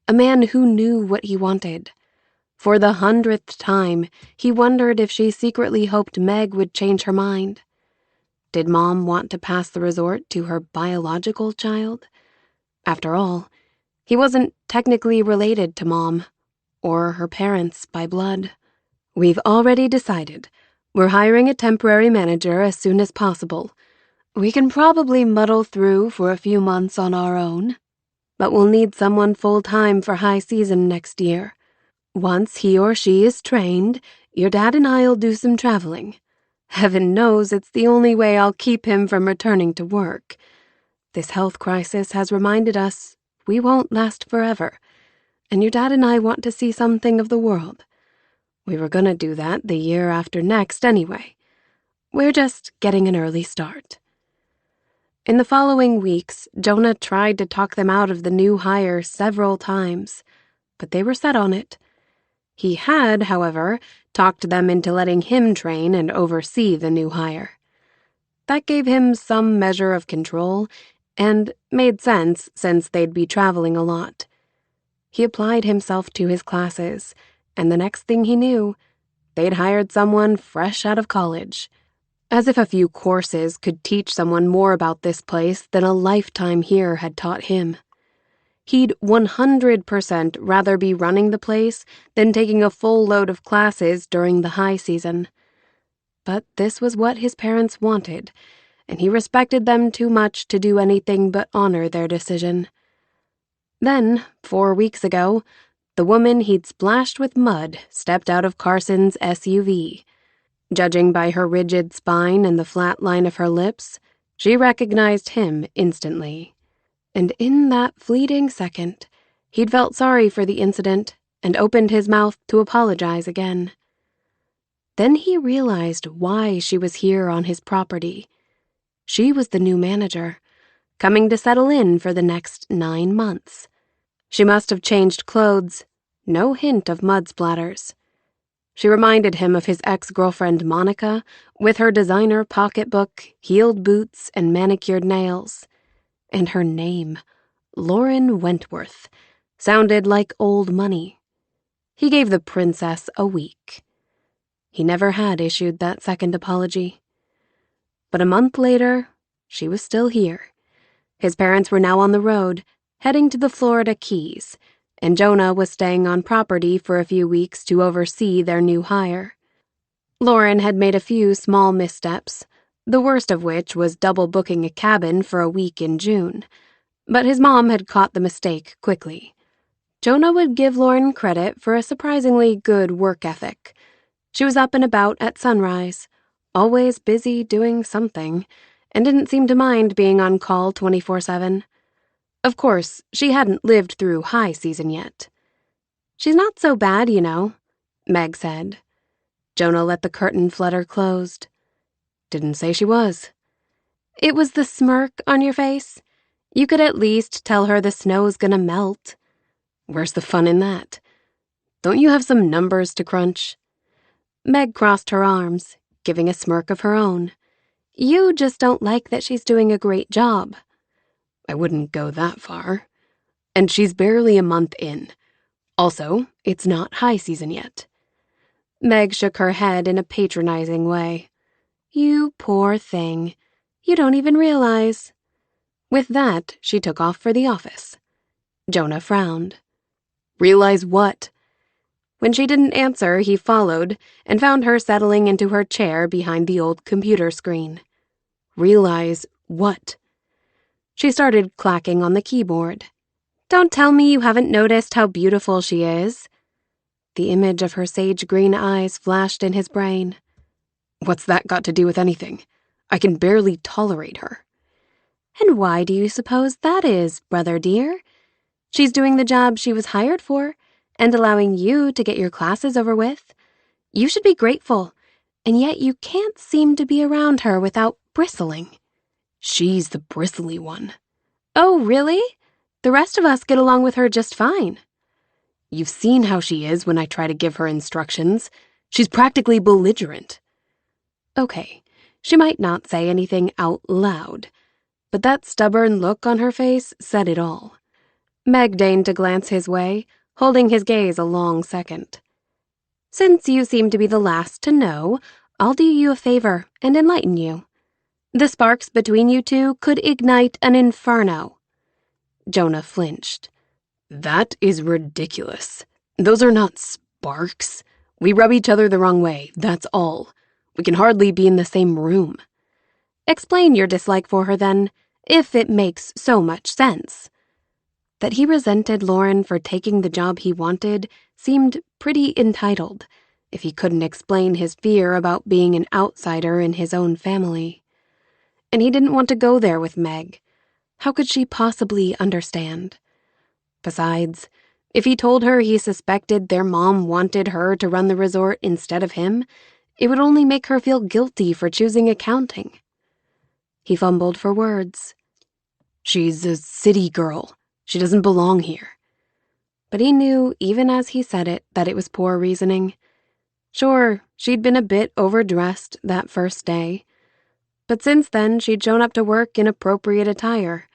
a man who knew what he wanted. For the 100th time, he wondered if she secretly hoped Meg would change her mind. Did Mom want to pass the resort to her biological child? After all, he wasn't technically related to Mom, or her parents by blood. We've already decided. We're hiring a temporary manager as soon as possible. We can probably muddle through for a few months on our own, but we'll need someone full-time for high season next year. Once he or she is trained, your dad and I'll do some traveling. Heaven knows it's the only way I'll keep him from returning to work. This health crisis has reminded us we won't last forever, and your dad and I want to see something of the world. We were gonna do that the year after next anyway. We're just getting an early start. In the following weeks, Jonah tried to talk them out of the new hire several times, but they were set on it. He had, however, talked them into letting him train and oversee the new hire. That gave him some measure of control, and made sense since they'd be traveling a lot. He applied himself to his classes, and the next thing he knew, they'd hired someone fresh out of college. As if a few courses could teach someone more about this place than a lifetime here had taught him. He'd 100% rather be running the place than taking a full load of classes during the high season. But this was what his parents wanted, and he respected them too much to do anything but honor their decision. Then, 4 weeks ago, the woman he'd splashed with mud stepped out of Carson's SUV. Judging by her rigid spine and the flat line of her lips, she recognized him instantly. And in that fleeting second, he'd felt sorry for the incident and opened his mouth to apologize again. Then he realized why she was here on his property. She was the new manager, coming to settle in for the next 9 months. She must have changed clothes, no hint of mud splatters. She reminded him of his ex-girlfriend Monica, with her designer pocketbook, heeled boots, and manicured nails. And her name, Lauren Wentworth, Sounded like old money. He gave the princess a week. He never had issued that second apology. But a month later, she was still here. His parents were now on the road, heading to the Florida Keys, and Jonah was staying on property for a few weeks to oversee their new hire. Lauren had made a few small missteps, the worst of which was double booking a cabin for a week in June. But his mom had caught the mistake quickly. Jonah would give Lauren credit for a surprisingly good work ethic. She was up and about at sunrise, always busy doing something, and didn't seem to mind being on call 24/7. Of course, she hadn't lived through high season yet. "She's not so bad, you know," Meg said. Jonah let the curtain flutter closed. "Didn't say she was." "It was the smirk on your face. You could at least tell her the snow's gonna melt." "Where's the fun in that? Don't you have some numbers to crunch?" Meg crossed her arms, giving a smirk of her own. "You just don't like that she's doing a great job." "I wouldn't go that far. And she's barely a month in. Also, it's not high season yet." Meg shook her head in a patronizing way. "You poor thing. You don't even realize." With that, she took off for the office. Jonah frowned. "Realize what?" When she didn't answer, he followed and found her settling into her chair behind the old computer screen. "Realize what?" She started clacking on the keyboard. "Don't tell me you haven't noticed how beautiful she is." The image of her sage-green eyes flashed in his brain. "What's that got to do with anything? I can barely tolerate her." "And why do you suppose that is, brother dear? She's doing the job she was hired for, and allowing you to get your classes over with. You should be grateful, and yet you can't seem to be around her without bristling." "She's the bristly one." "Oh, really? The rest of us get along with her just fine." "You've seen how she is when I try to give her instructions. She's practically belligerent." Okay, she might not say anything out loud, but that stubborn look on her face said it all. Meg deigned to glance his way, holding his gaze a long second. "Since you seem to be the last to know, I'll do you a favor and enlighten you. The sparks between you two could ignite an inferno." Jonah flinched. "That is ridiculous. Those are not sparks. We rub each other the wrong way, that's all. We can hardly be in the same room." "Explain your dislike for her then, if it makes so much sense." That he resented Lauren for taking the job he wanted seemed pretty entitled, if he couldn't explain his fear about being an outsider in his own family. And he didn't want to go there with Meg. How could she possibly understand? Besides, if he told her he suspected their mom wanted her to run the resort instead of him, it would only make her feel guilty for choosing accounting. He fumbled for words. "She's a city girl. She doesn't belong here." But he knew, even as he said it, that it was poor reasoning. Sure, she'd been a bit overdressed that first day. But since then, she'd shown up to work in appropriate attire,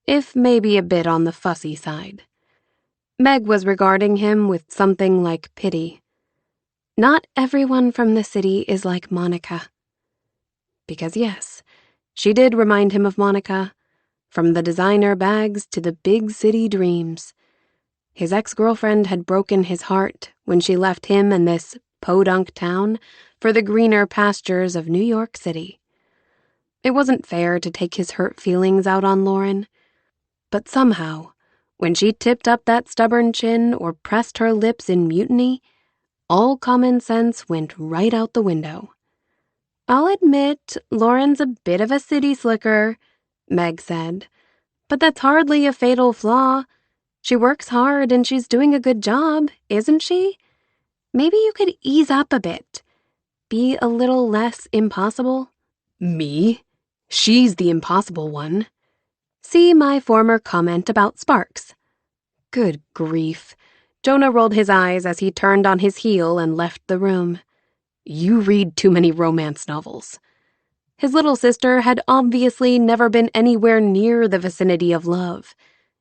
if maybe a bit on the fussy side. Meg was regarding him with something like pity. Not everyone from the city is like Monica. Because yes, she did remind him of Monica, from the designer bags to the big city dreams. His ex-girlfriend had broken his heart when she left him and this podunk town for the greener pastures of New York City. It wasn't fair to take his hurt feelings out on Lauren, but somehow, when she tipped up that stubborn chin or pressed her lips in mutiny, all common sense went right out the window. "I'll admit, Lauren's a bit of a city slicker," Meg said. "But that's hardly a fatal flaw. She works hard and she's doing a good job, isn't she? Maybe you could ease up a bit. Be a little less impossible." "Me? She's the impossible one." See my former comment about sparks. Good grief. Jonah rolled his eyes as he turned on his heel and left the room. "You read too many romance novels." His little sister had obviously never been anywhere near the vicinity of love.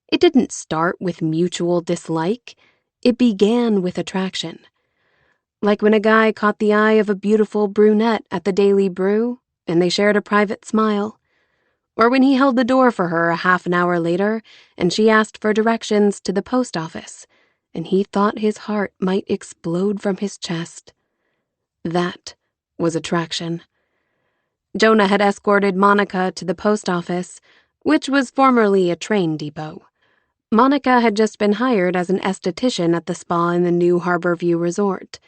It didn't start with mutual dislike. It began with attraction. Like when a guy caught the eye of a beautiful brunette at the Daily Brew and they shared a private smile. Or when he held the door for her a half an hour later and she asked for directions to the post office and he thought his heart might explode from his chest. That was attraction. Jonah had escorted Monica to the post office, which was formerly a train depot. Monica had just been hired as an esthetician at the spa in the new Harborview Resort.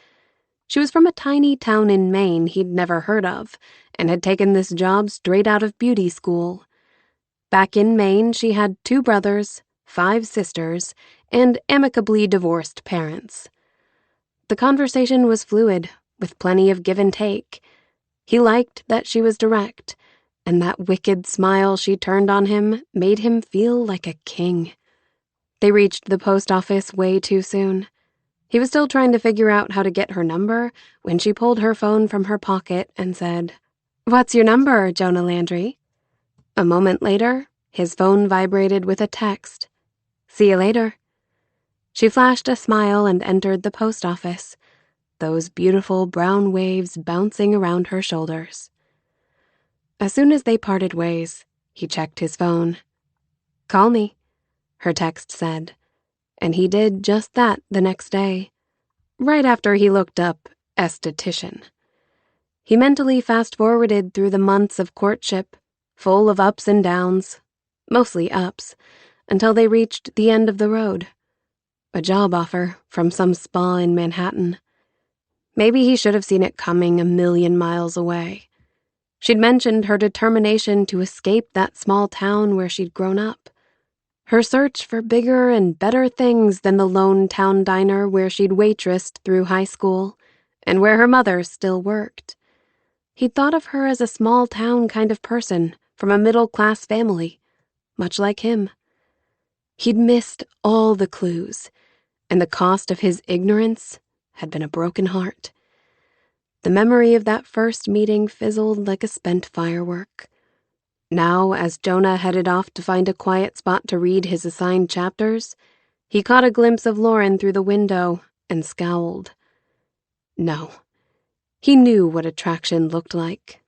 She was from a tiny town in Maine he'd never heard of, and had taken this job straight out of beauty school. Back in Maine, she had 2 brothers, 5 sisters, and amicably divorced parents. The conversation was fluid, with plenty of give and take. He liked that she was direct, and that wicked smile she turned on him made him feel like a king. They reached the post office way too soon. He was still trying to figure out how to get her number when she pulled her phone from her pocket and said, "What's your number, Jonah Landry?" A moment later, his phone vibrated with a text. "See you later." She flashed a smile and entered the post office, those beautiful brown waves bouncing around her shoulders. As soon as they parted ways, he checked his phone. "Call me," her text said, and he did just that the next day, right after he looked up esthetician. He mentally fast-forwarded through the months of courtship, full of ups and downs, mostly ups, until they reached the end of the road. A job offer from some spa in Manhattan. Maybe he should have seen it coming a million miles away. She'd mentioned her determination to escape that small town where she'd grown up. Her search for bigger and better things than the lone town diner where she'd waitressed through high school, and where her mother still worked. He'd thought of her as a small-town kind of person from a middle-class family, much like him. He'd missed all the clues, and the cost of his ignorance had been a broken heart. The memory of that first meeting fizzled like a spent firework. Now, as Jonah headed off to find a quiet spot to read his assigned chapters, he caught a glimpse of Lauren through the window and scowled. No. He knew what attraction looked like,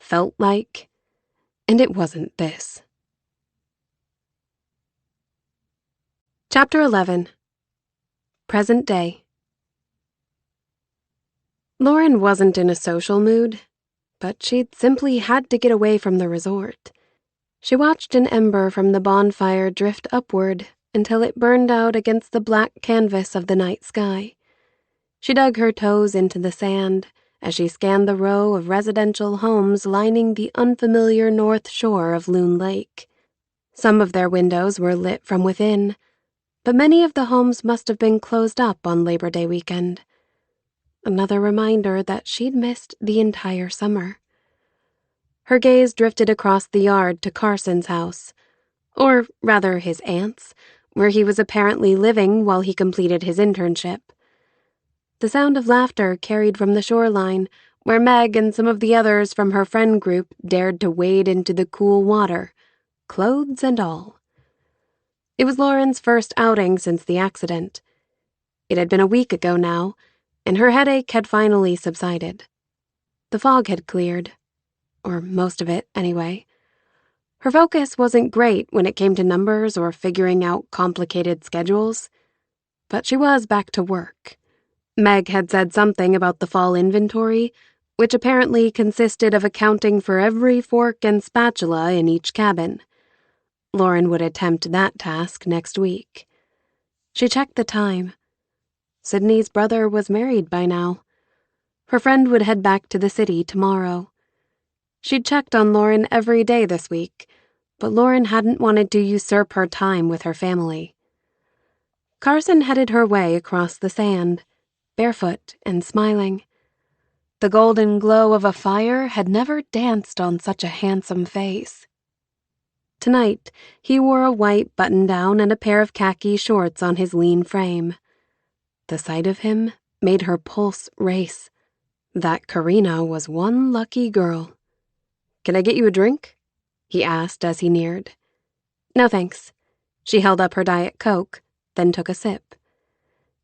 felt like, and it wasn't this. Chapter 11. Present Day. Lauren wasn't in a social mood, but she'd simply had to get away from the resort. She watched an ember from the bonfire drift upward until it burned out against the black canvas of the night sky. She dug her toes into the sand as she scanned the row of residential homes lining the unfamiliar north shore of Loon Lake. Some of their windows were lit from within, but many of the homes must have been closed up on Labor Day weekend. Another reminder that she'd missed the entire summer. Her gaze drifted across the yard to Carson's house, or rather his aunt's, where he was apparently living while he completed his internship. The sound of laughter carried from the shoreline, where Meg and some of the others from her friend group dared to wade into the cool water, clothes and all. It was Lauren's first outing since the accident. It had been a week ago now, and her headache had finally subsided. The fog had cleared, or most of it anyway. Her focus wasn't great when it came to numbers or figuring out complicated schedules, but she was back to work. Meg had said something about the fall inventory, which apparently consisted of accounting for every fork and spatula in each cabin. Lauren would attempt that task next week. She checked the time. Sydney's brother was married by now. Her friend would head back to the city tomorrow. She'd checked on Lauren every day this week, but Lauren hadn't wanted to usurp her time with her family. Carson headed her way across the sand, barefoot and smiling. The golden glow of a fire had never danced on such a handsome face. Tonight, he wore a white button-down and a pair of khaki shorts on his lean frame. The sight of him made her pulse race. That Karina was one lucky girl. "Can I get you a drink?" he asked as he neared. "No thanks." She held up her Diet Coke, then took a sip.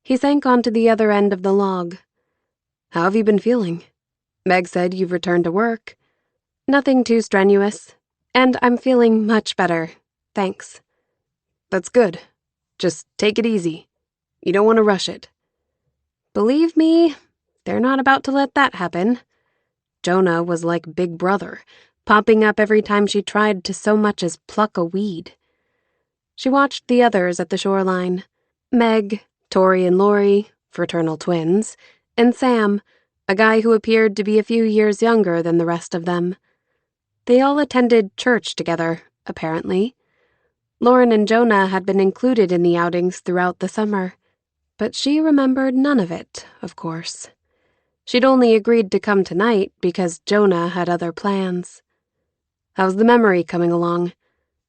He sank onto the other end of the log. How have you been feeling? Meg said you've returned to work. Nothing too strenuous, and I'm feeling much better, thanks. That's good. Just take it easy. You don't want to rush it. Believe me, they're not about to let that happen. Jonah was like Big Brother, popping up every time she tried to so much as pluck a weed. She watched the others at the shoreline. Meg, Tori and Lori, fraternal twins, and Sam, a guy who appeared to be a few years younger than the rest of them. They all attended church together, apparently. Lauren and Jonah had been included in the outings throughout the summer, but she remembered none of it, of course. She'd only agreed to come tonight because Jonah had other plans. How's the memory coming along?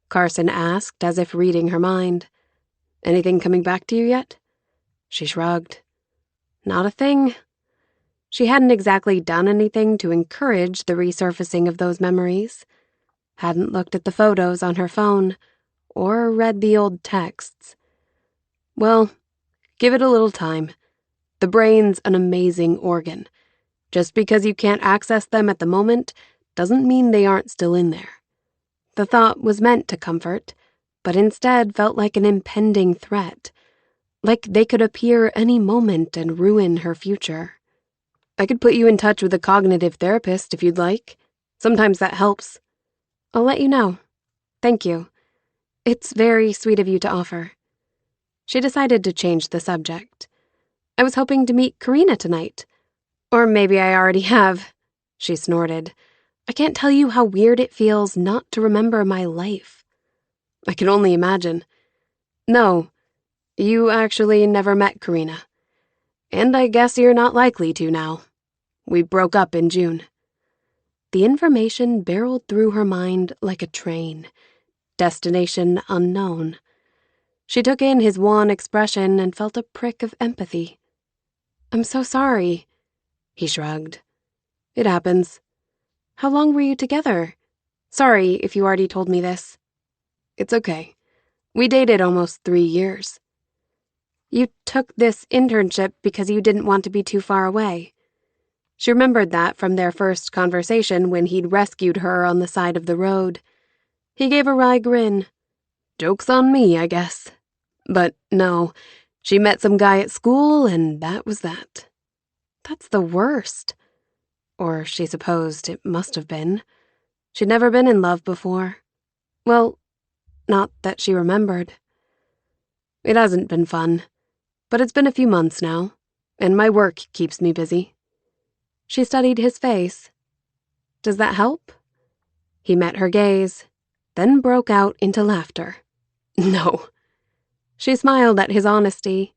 Carson asked, as if reading her mind. Anything coming back to you yet? She shrugged. Not a thing. She hadn't exactly done anything to encourage the resurfacing of those memories. Hadn't looked at the photos on her phone, or read the old texts. Well, give it a little time. The brain's an amazing organ. Just because you can't access them at the moment doesn't mean they aren't still in there. The thought was meant to comfort, but instead felt like an impending threat, like they could appear any moment and ruin her future. I could put you in touch with a cognitive therapist if you'd like. Sometimes that helps. I'll let you know. Thank you. It's very sweet of you to offer. She decided to change the subject. I was hoping to meet Karina tonight. Or maybe I already have, she snorted. I can't tell you how weird it feels not to remember my life. I can only imagine. No, you actually never met Karina. And I guess you're not likely to now. We broke up in June. The information barreled through her mind like a train. Destination unknown. She took in his wan expression and felt a prick of empathy. I'm so sorry. He shrugged. It happens. How long were you together? Sorry if you already told me this. It's okay. We dated almost 3 years. You took this internship because you didn't want to be too far away. She remembered that from their first conversation when he'd rescued her on the side of the road. He gave a wry grin. Joke's on me, I guess. But no, she met some guy at school and that was that. That's the worst. Or she supposed it must have been. She'd never been in love before. Well, not that she remembered. It hasn't been fun, but it's been a few months now, and my work keeps me busy. She studied his face. Does that help? He met her gaze, then broke out into laughter. No. She smiled at his honesty,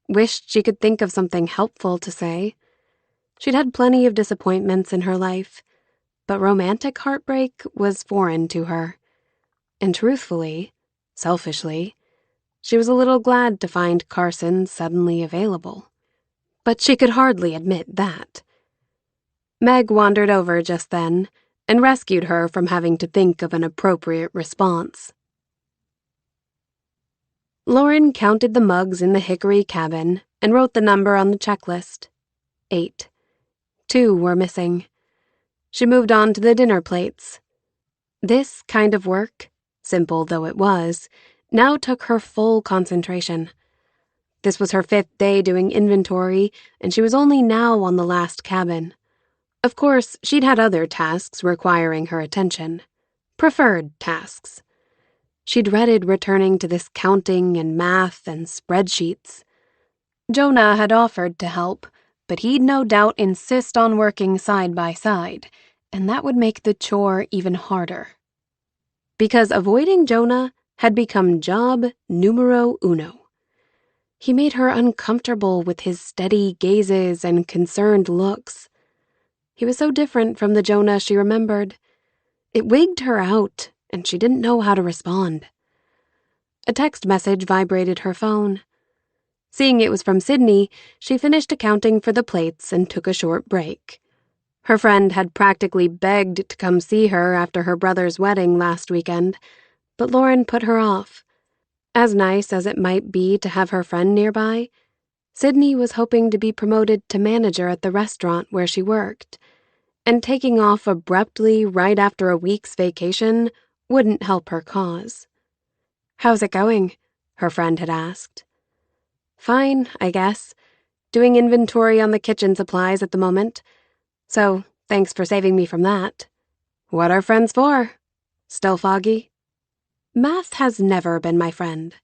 wished she could think of something helpful to say. She'd had plenty of disappointments in her life, but romantic heartbreak was foreign to her. And truthfully, selfishly, she was a little glad to find Carson suddenly available. But she could hardly admit that. Meg wandered over just then and rescued her from having to think of an appropriate response. Lauren counted the mugs in the hickory cabin and wrote the number on the checklist. 8. 2 were missing. She moved on to the dinner plates. This kind of work, simple though it was, now took her full concentration. This was her 5th day doing inventory, and she was only now on the last cabin. Of course, she'd had other tasks requiring her attention. Preferred tasks. She dreaded returning to this counting and math and spreadsheets. Jonah had offered to help, but he'd no doubt insist on working side by side, and that would make the chore even harder. Because avoiding Jonah had become job numero uno. He made her uncomfortable with his steady gazes and concerned looks. He was so different from the Jonah she remembered. It wigged her out, and she didn't know how to respond. A text message vibrated her phone. Seeing it was from Sydney, she finished accounting for the plates and took a short break. Her friend had practically begged to come see her after her brother's wedding last weekend, but Lauren put her off. As nice as it might be to have her friend nearby, Sydney was hoping to be promoted to manager at the restaurant where she worked, and taking off abruptly right after a week's vacation wouldn't help her cause. "How's it going?" her friend had asked. "Fine, I guess. Doing inventory on the kitchen supplies at the moment. So, thanks for saving me from that. What are friends for? Still foggy?" "Math has never been my friend.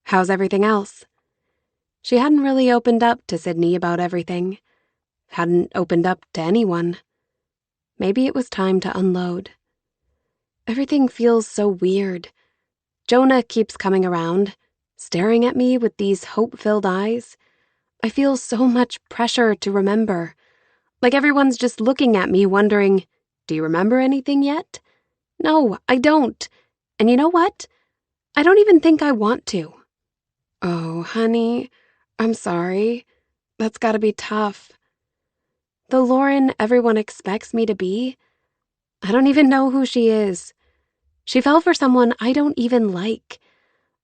How's everything else?" She hadn't really opened up to Sydney about everything. Hadn't opened up to anyone. Maybe it was time to unload. "Everything feels so weird. Jonah keeps coming around, staring at me with these hope-filled eyes. I feel so much pressure to remember. Like everyone's just looking at me wondering, do you remember anything yet? No, I don't. And you know what? I don't even think I want to." "Oh, honey, I'm sorry. That's gotta be tough." "The Lauren everyone expects me to be? I don't even know who she is. She fell for someone I don't even like.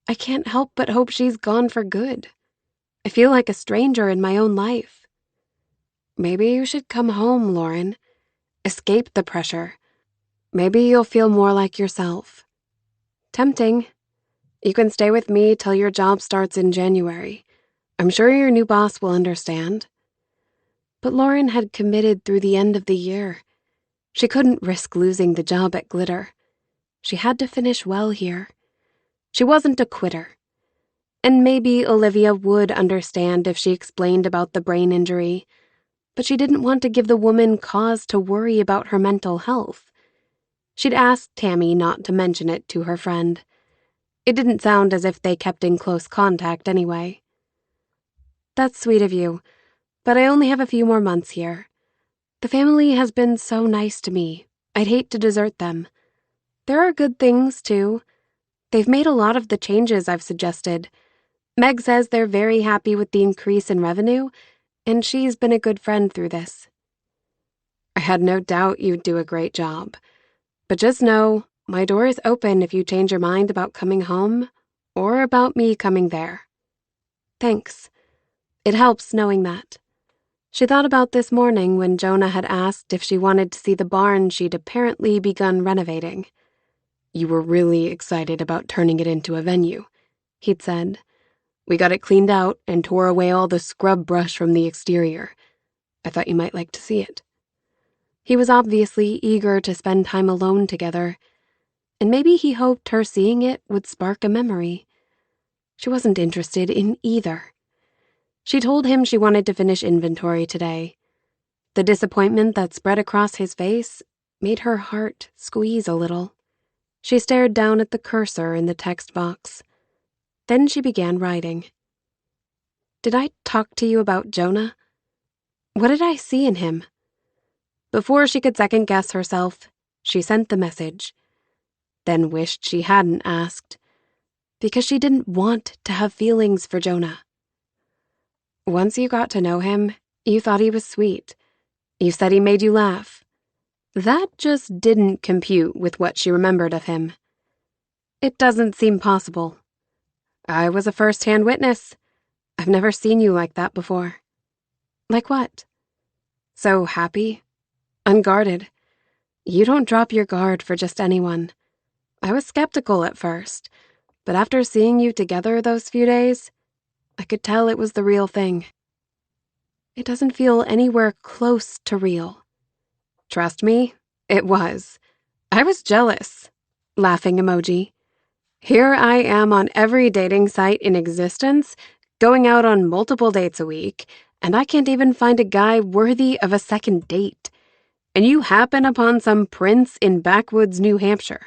I can't help but hope she's gone for good. I feel like a stranger in my own life." "Maybe you should come home, Lauren. Escape the pressure. Maybe you'll feel more like yourself." "Tempting. You can stay with me till your job starts in January. I'm sure your new boss will understand." But Lauren had committed through the end of the year. She couldn't risk losing the job at Glitter. She had to finish well here. She wasn't a quitter. And maybe Olivia would understand if she explained about the brain injury, but she didn't want to give the woman cause to worry about her mental health. She'd asked Tammy not to mention it to her friend. It didn't sound as if they kept in close contact anyway. "That's sweet of you, but I only have a few more months here. The family has been so nice to me. I'd hate to desert them. There are good things, too. They've made a lot of the changes I've suggested. Meg says they're very happy with the increase in revenue, and she's been a good friend through this." "I had no doubt you'd do a great job. But just know, my door is open if you change your mind about coming home or about me coming there." "Thanks. It helps knowing that." She thought about this morning when Jonah had asked if she wanted to see the barn she'd apparently begun renovating. "You were really excited about turning it into a venue," he'd said. "We got it cleaned out and tore away all the scrub brush from the exterior. I thought you might like to see it." He was obviously eager to spend time alone together, and maybe he hoped her seeing it would spark a memory. She wasn't interested in either. She told him she wanted to finish inventory today. The disappointment that spread across his face made her heart squeeze a little. She stared down at the cursor in the text box. Then she began writing. "Did I talk to you about Jonah? What did I see in him?" Before she could second-guess herself, she sent the message, then wished she hadn't asked, because she didn't want to have feelings for Jonah. "Once you got to know him, you thought he was sweet. You said he made you laugh." That just didn't compute with what she remembered of him. "It doesn't seem possible. I was a first-hand witness. I've never seen you like that before." "Like what?" "So happy. Unguarded. You don't drop your guard for just anyone. I was skeptical at first, but after seeing you together those few days, I could tell it was the real thing." "It doesn't feel anywhere close to real." "Trust me, it was. I was jealous." Laughing emoji. "Here I am on every dating site in existence, going out on multiple dates a week, and I can't even find a guy worthy of a second date. And you happen upon some prince in backwoods New Hampshire."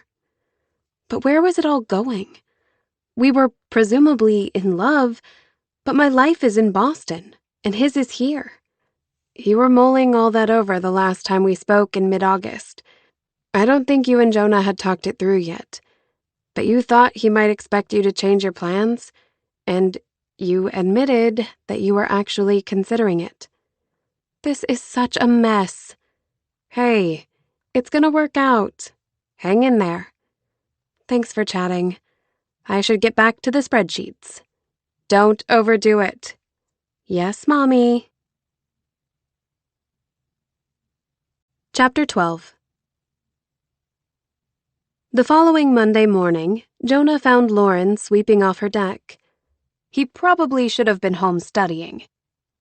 But where was it all going? We were presumably in love, but my life is in Boston, and his is here. You were mulling all that over the last time we spoke in mid-August. I don't think you and Jonah had talked it through yet, but you thought he might expect you to change your plans, and you admitted that you were actually considering it. This is such a mess. Hey, it's gonna work out. Hang in there. Thanks for chatting. I should get back to the spreadsheets. Don't overdo it. Yes, Mommy. Chapter 12. The following Monday morning, Jonah found Lauren sweeping off her deck. He probably should have been home studying.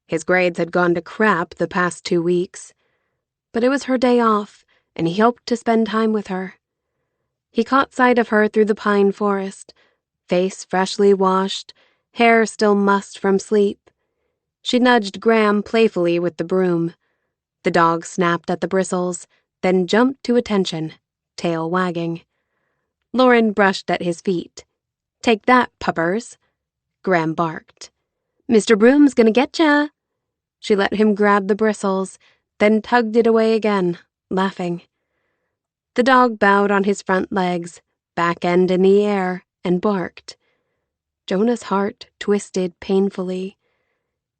His grades had gone to crap the past 2 weeks. But it was her day off, and he hoped to spend time with her. He caught sight of her through the pine forest, face freshly washed, hair still mussed from sleep. She nudged Graham playfully with the broom. The dog snapped at the bristles, then jumped to attention, tail wagging. Lauren brushed at his feet. "Take that, puppers." Graham barked. "Mr. Broom's gonna getcha." She let him grab the bristles, then tugged it away again, laughing. The dog bowed on his front legs, back end in the air, and barked. Jonah's heart twisted painfully.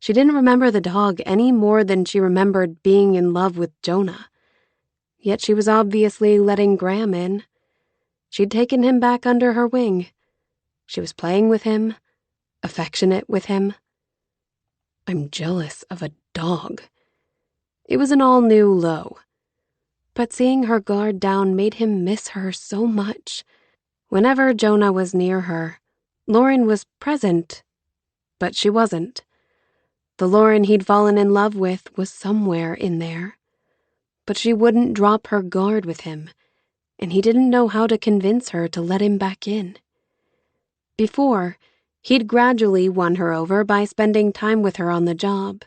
She didn't remember the dog any more than she remembered being in love with Jonah. Yet she was obviously letting Graham in. She'd taken him back under her wing. She was playing with him, affectionate with him. I'm jealous of a dog. It was an all-new low. But seeing her guard down made him miss her so much. Whenever Jonah was near her, Lauren was present, but she wasn't. The Lauren he'd fallen in love with was somewhere in there. But she wouldn't drop her guard with him, and he didn't know how to convince her to let him back in. Before, he'd gradually won her over by spending time with her on the job.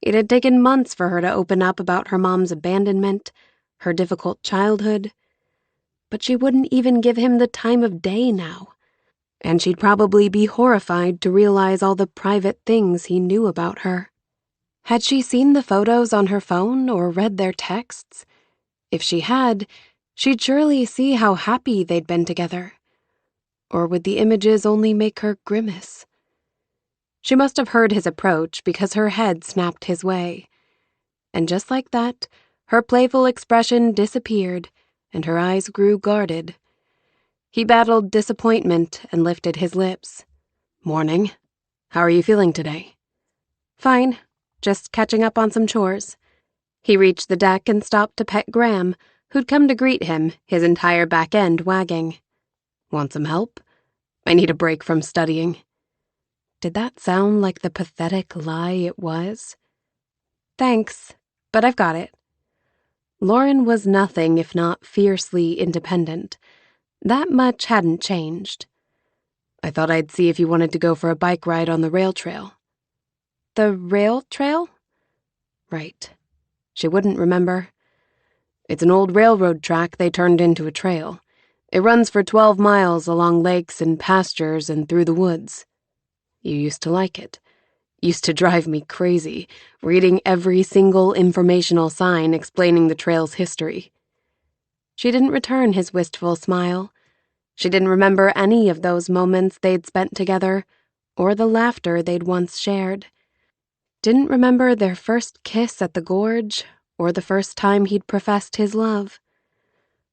It had taken months for her to open up about her mom's abandonment, her difficult childhood. But she wouldn't even give him the time of day now. And she'd probably be horrified to realize all the private things he knew about her. Had she seen the photos on her phone or read their texts? If she had, she'd surely see how happy they'd been together. Or would the images only make her grimace? She must have heard his approach because her head snapped his way. And just like that, her playful expression disappeared, and her eyes grew guarded. He battled disappointment and lifted his lips. "Morning. How are you feeling today?" "Fine. Just catching up on some chores." He reached the deck and stopped to pet Graham, who'd come to greet him, his entire back end wagging. "Want some help? I need a break from studying." Did that sound like the pathetic lie it was? "Thanks, but I've got it." Lauren was nothing if not fiercely independent. That much hadn't changed. "I thought I'd see if you wanted to go for a bike ride on the rail trail." "The rail trail?" Right. She wouldn't remember. It's an old railroad track they turned into a trail. It runs for 12 miles along lakes and pastures and through the woods. You used to like it. Used to drive me crazy, reading every single informational sign explaining the trail's history. She didn't return his wistful smile. She didn't remember any of those moments they'd spent together, or the laughter they'd once shared. Didn't remember their first kiss at the gorge, or the first time he'd professed his love.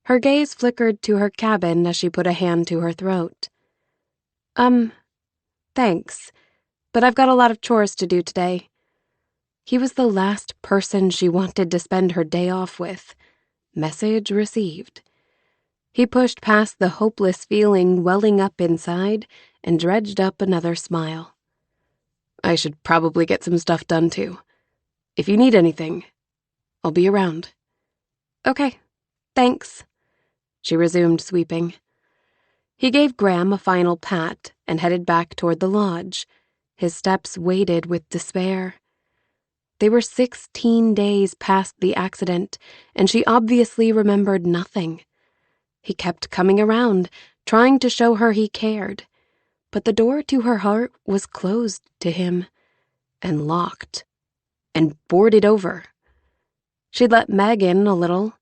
Her gaze flickered to her cabin as she put a hand to her throat. Thanks, but I've got a lot of chores to do today." He was the last person she wanted to spend her day off with. Message received. He pushed past the hopeless feeling welling up inside and dredged up another smile. "I should probably get some stuff done too. If you need anything, I'll be around." "Okay, thanks." She resumed sweeping. He gave Graham a final pat and headed back toward the lodge. His steps weighted with despair. They were 16 days past the accident, and she obviously remembered nothing. He kept coming around, trying to show her he cared, but the door to her heart was closed to him, and locked, and boarded over. She'd let Meg in a little.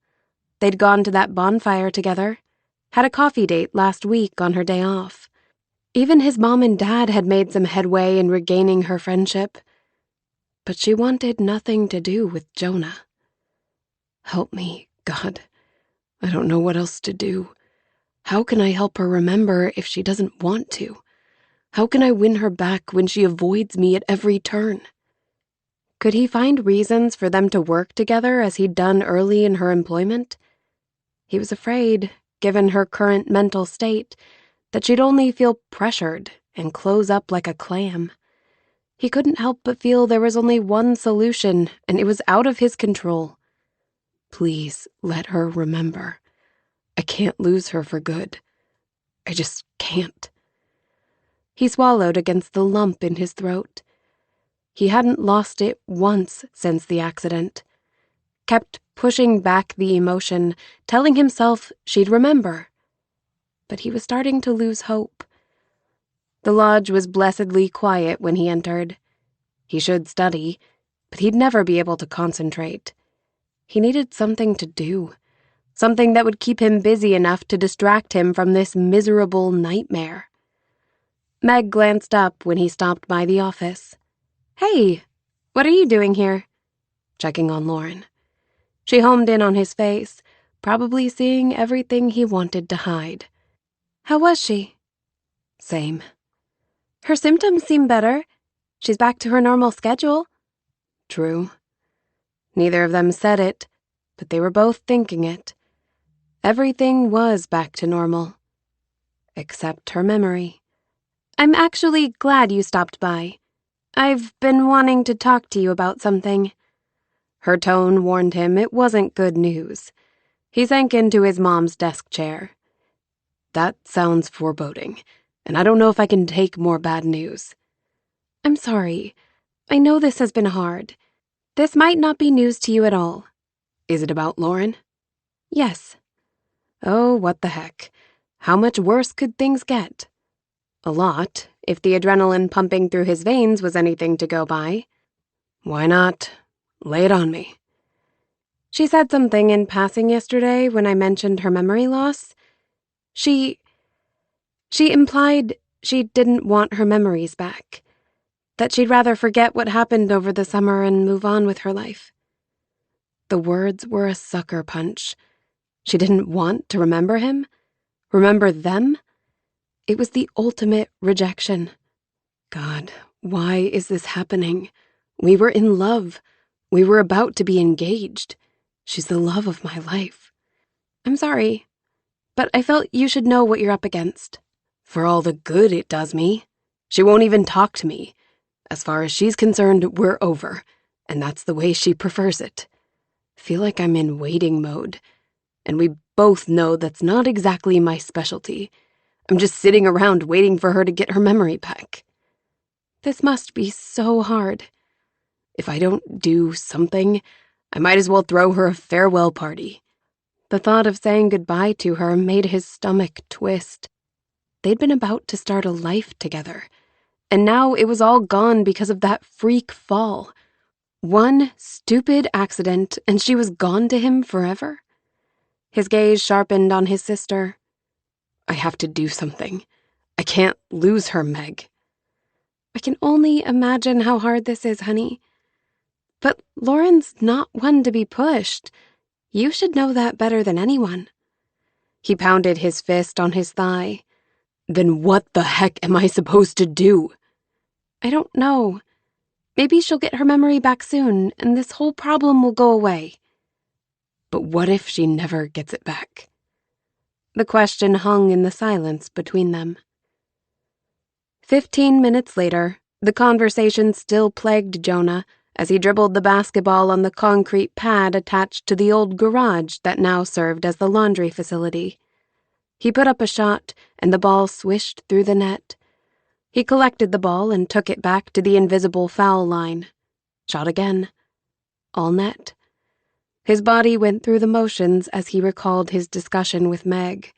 They'd gone to that bonfire together, had a coffee date last week on her day off. Even his mom and dad had made some headway in regaining her friendship. But she wanted nothing to do with Jonah. "Help me, God. I don't know what else to do. How can I help her remember if she doesn't want to? How can I win her back when she avoids me at every turn? Could he find reasons for them to work together as he'd done early in her employment? He was afraid, given her current mental state, that she'd only feel pressured and close up like a clam. He couldn't help but feel there was only one solution, and it was out of his control. Please let her remember. I can't lose her for good. I just can't. He swallowed against the lump in his throat. He hadn't lost it once since the accident. Kept pushing back the emotion, telling himself she'd remember. But he was starting to lose hope. The lodge was blessedly quiet when he entered. He should study, but he'd never be able to concentrate. He needed something to do, something that would keep him busy enough to distract him from this miserable nightmare. Meg glanced up when he stopped by the office. "Hey, what are you doing here?" Checking on Lauren. She homed in on his face, probably seeing everything he wanted to hide. "How was she?" Same. "Her symptoms seem better. She's back to her normal schedule." True. Neither of them said it, but they were both thinking it. Everything was back to normal. Except her memory. "I'm actually glad you stopped by. I've been wanting to talk to you about something." Her tone warned him it wasn't good news. He sank into his mom's desk chair. That sounds foreboding, and I don't know if I can take more bad news. "I'm sorry. I know this has been hard. This might not be news to you at all." Is it about Lauren? "Yes." Oh, what the heck. How much worse could things get? A lot, if the adrenaline pumping through his veins was anything to go by. Why not? Lay it on me. She said something in passing yesterday when I mentioned her memory loss. She implied she didn't want her memories back. That she'd rather forget what happened over the summer and move on with her life. The words were a sucker punch. She didn't want to remember him? Remember them? It was the ultimate rejection. God, why is this happening? We were in love. We were about to be engaged. She's the love of my life. "I'm sorry, but I felt you should know what you're up against." For all the good it does me. She won't even talk to me. As far as she's concerned, we're over, and that's the way she prefers it. Feel like I'm in waiting mode, and we both know that's not exactly my specialty. I'm just sitting around waiting for her to get her memory back. This must be so hard. If I don't do something, I might as well throw her a farewell party. The thought of saying goodbye to her made his stomach twist. They'd been about to start a life together, and now it was all gone because of that freak fall. One stupid accident, and she was gone to him forever? His gaze sharpened on his sister. I have to do something. I can't lose her, Meg. I can only imagine how hard this is, honey. But Lauren's not one to be pushed. You should know that better than anyone. He pounded his fist on his thigh. Then what the heck am I supposed to do? I don't know. Maybe she'll get her memory back soon, and this whole problem will go away. But what if she never gets it back? The question hung in the silence between them. 15 minutes later, the conversation still plagued Jonah as he dribbled the basketball on the concrete pad attached to the old garage that now served as the laundry facility. He put up a shot, and the ball swished through the net. He collected the ball and took it back to the invisible foul line. Shot again. All net. His body went through the motions as he recalled his discussion with Meg.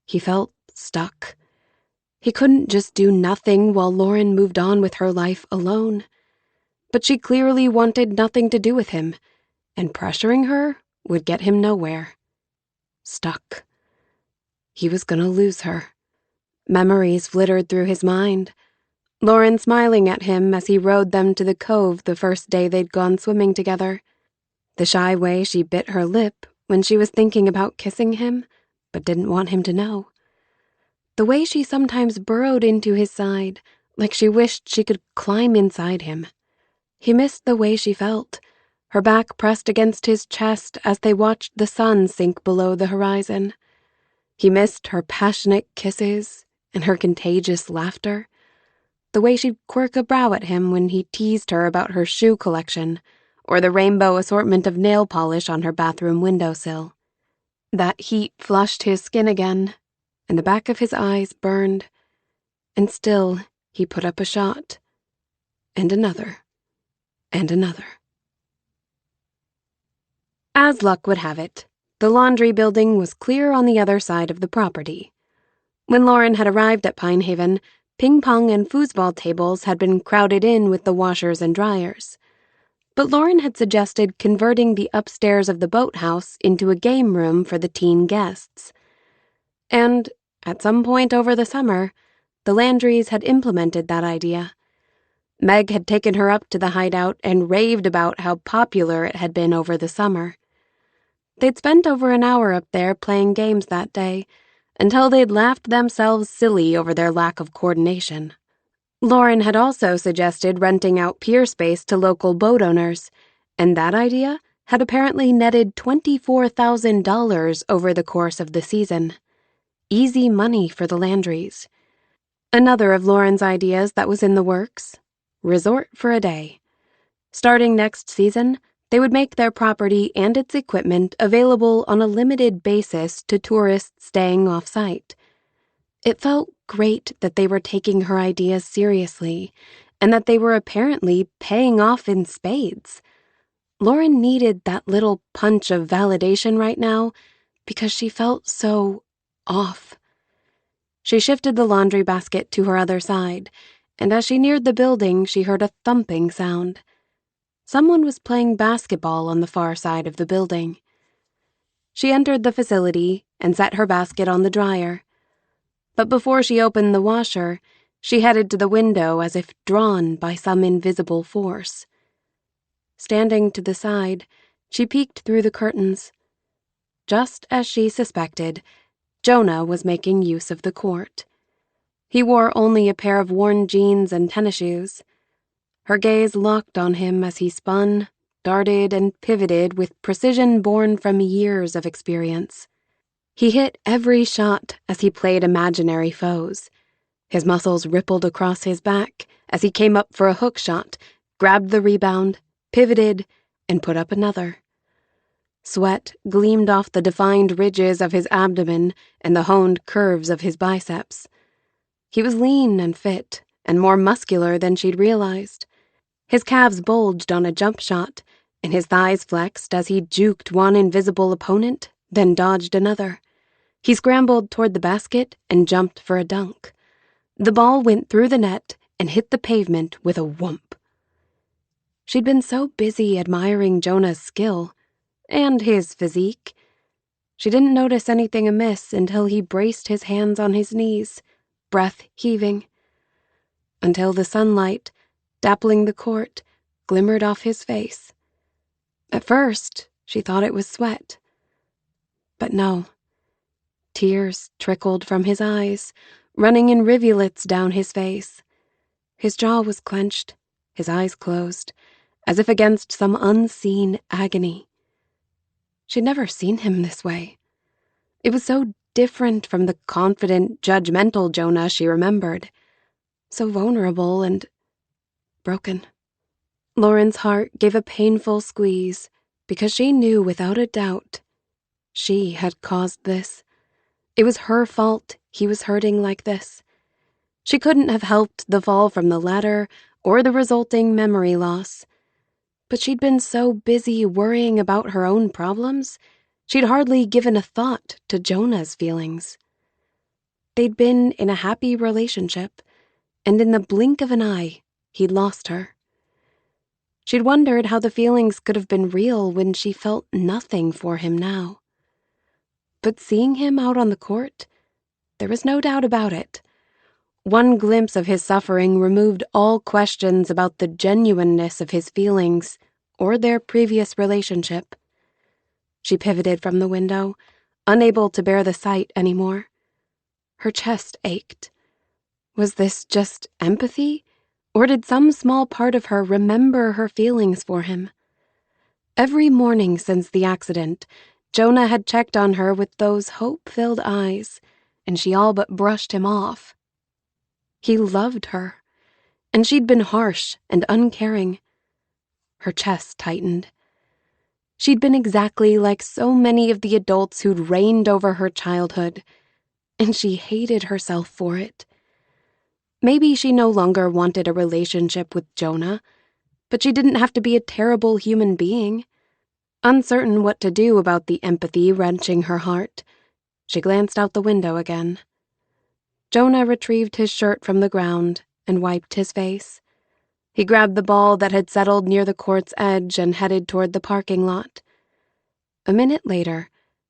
He felt stuck. He couldn't just do nothing while Lauren moved on with her life alone. But she clearly wanted nothing to do with him, and pressuring her would get him nowhere. Stuck. He was gonna lose her. Memories flittered through his mind. Lauren smiling at him as he rowed them to the cove the first day they'd gone swimming together. The shy way she bit her lip when she was thinking about kissing him, but didn't want him to know. The way she sometimes burrowed into his side, like she wished she could climb inside him. He missed the way she felt, her back pressed against his chest as they watched the sun sink below the horizon. He missed her passionate kisses and her contagious laughter, the way she'd quirk a brow at him when he teased her about her shoe collection, or the rainbow assortment of nail polish on her bathroom windowsill. That heat flushed his skin again, and the back of his eyes burned, and still he put up a shot, and another, and another. As luck would have it, the laundry building was clear on the other side of the property. When Lauren had arrived at Pine Haven, ping-pong and foosball tables had been crowded in with the washers and dryers. But Lauren had suggested converting the upstairs of the boathouse into a game room for the teen guests. And, at some point over the summer, the Landrys had implemented that idea. Meg had taken her up to the hideout and raved about how popular it had been over the summer. They'd spent over an hour up there playing games that day, until they'd laughed themselves silly over their lack of coordination. Lauren had also suggested renting out pier space to local boat owners, and that idea had apparently netted $24,000 over the course of the season. Easy money for the Landrys. Another of Lauren's ideas that was in the works: resort for a day. Starting next season, they would make their property and its equipment available on a limited basis to tourists staying off-site. It felt great that they were taking her ideas seriously, and that they were apparently paying off in spades. Lauren needed that little punch of validation right now because she felt so off. She shifted the laundry basket to her other side, and as she neared the building, she heard a thumping sound. Someone was playing basketball on the far side of the building. She entered the facility and set her basket on the dryer. But before she opened the washer, she headed to the window as if drawn by some invisible force. Standing to the side, she peeked through the curtains. Just as she suspected, Jonah was making use of the court. He wore only a pair of worn jeans and tennis shoes. Her gaze locked on him as he spun, darted, and pivoted with precision born from years of experience. He hit every shot as he played imaginary foes. His muscles rippled across his back as he came up for a hook shot, grabbed the rebound, pivoted, and put up another. Sweat gleamed off the defined ridges of his abdomen and the honed curves of his biceps. He was lean and fit, and more muscular than she'd realized. His calves bulged on a jump shot, and his thighs flexed as he juked one invisible opponent, then dodged another. He scrambled toward the basket and jumped for a dunk. The ball went through the net and hit the pavement with a whump. She'd been so busy admiring Jonah's skill, and his physique. She didn't notice anything amiss until he braced his hands on his knees, breath heaving. Until the sunlight, dappling the court, glimmered off his face. At first, she thought it was sweat. But no. Tears trickled from his eyes, running in rivulets down his face. His jaw was clenched, his eyes closed, as if against some unseen agony. She'd never seen him this way. It was so different from the confident, judgmental Jonah she remembered. So vulnerable and broken. Lauren's heart gave a painful squeeze because she knew without a doubt she had caused this. It was her fault he was hurting like this. She couldn't have helped the fall from the ladder or the resulting memory loss. But she'd been so busy worrying about her own problems, she'd hardly given a thought to Jonah's feelings. They'd been in a happy relationship, and in the blink of an eye, he'd lost her. She'd wondered how the feelings could have been real when she felt nothing for him now. But seeing him out on the court, there was no doubt about it. One glimpse of his suffering removed all questions about the genuineness of his feelings or their previous relationship. She pivoted from the window, unable to bear the sight anymore. Her chest ached. Was this just empathy, or did some small part of her remember her feelings for him? Every morning since the accident, Jonah had checked on her with those hope-filled eyes, and she all but brushed him off. He loved her, and she'd been harsh and uncaring. Her chest tightened. She'd been exactly like so many of the adults who'd reigned over her childhood, and she hated herself for it. Maybe she no longer wanted a relationship with Jonah, but she didn't have to be a terrible human being. Uncertain what to do about the empathy wrenching her heart, she glanced out the window again. Jonah retrieved his shirt from the ground and wiped his face. He grabbed the ball that had settled near the court's edge and headed toward the parking lot. A minute later,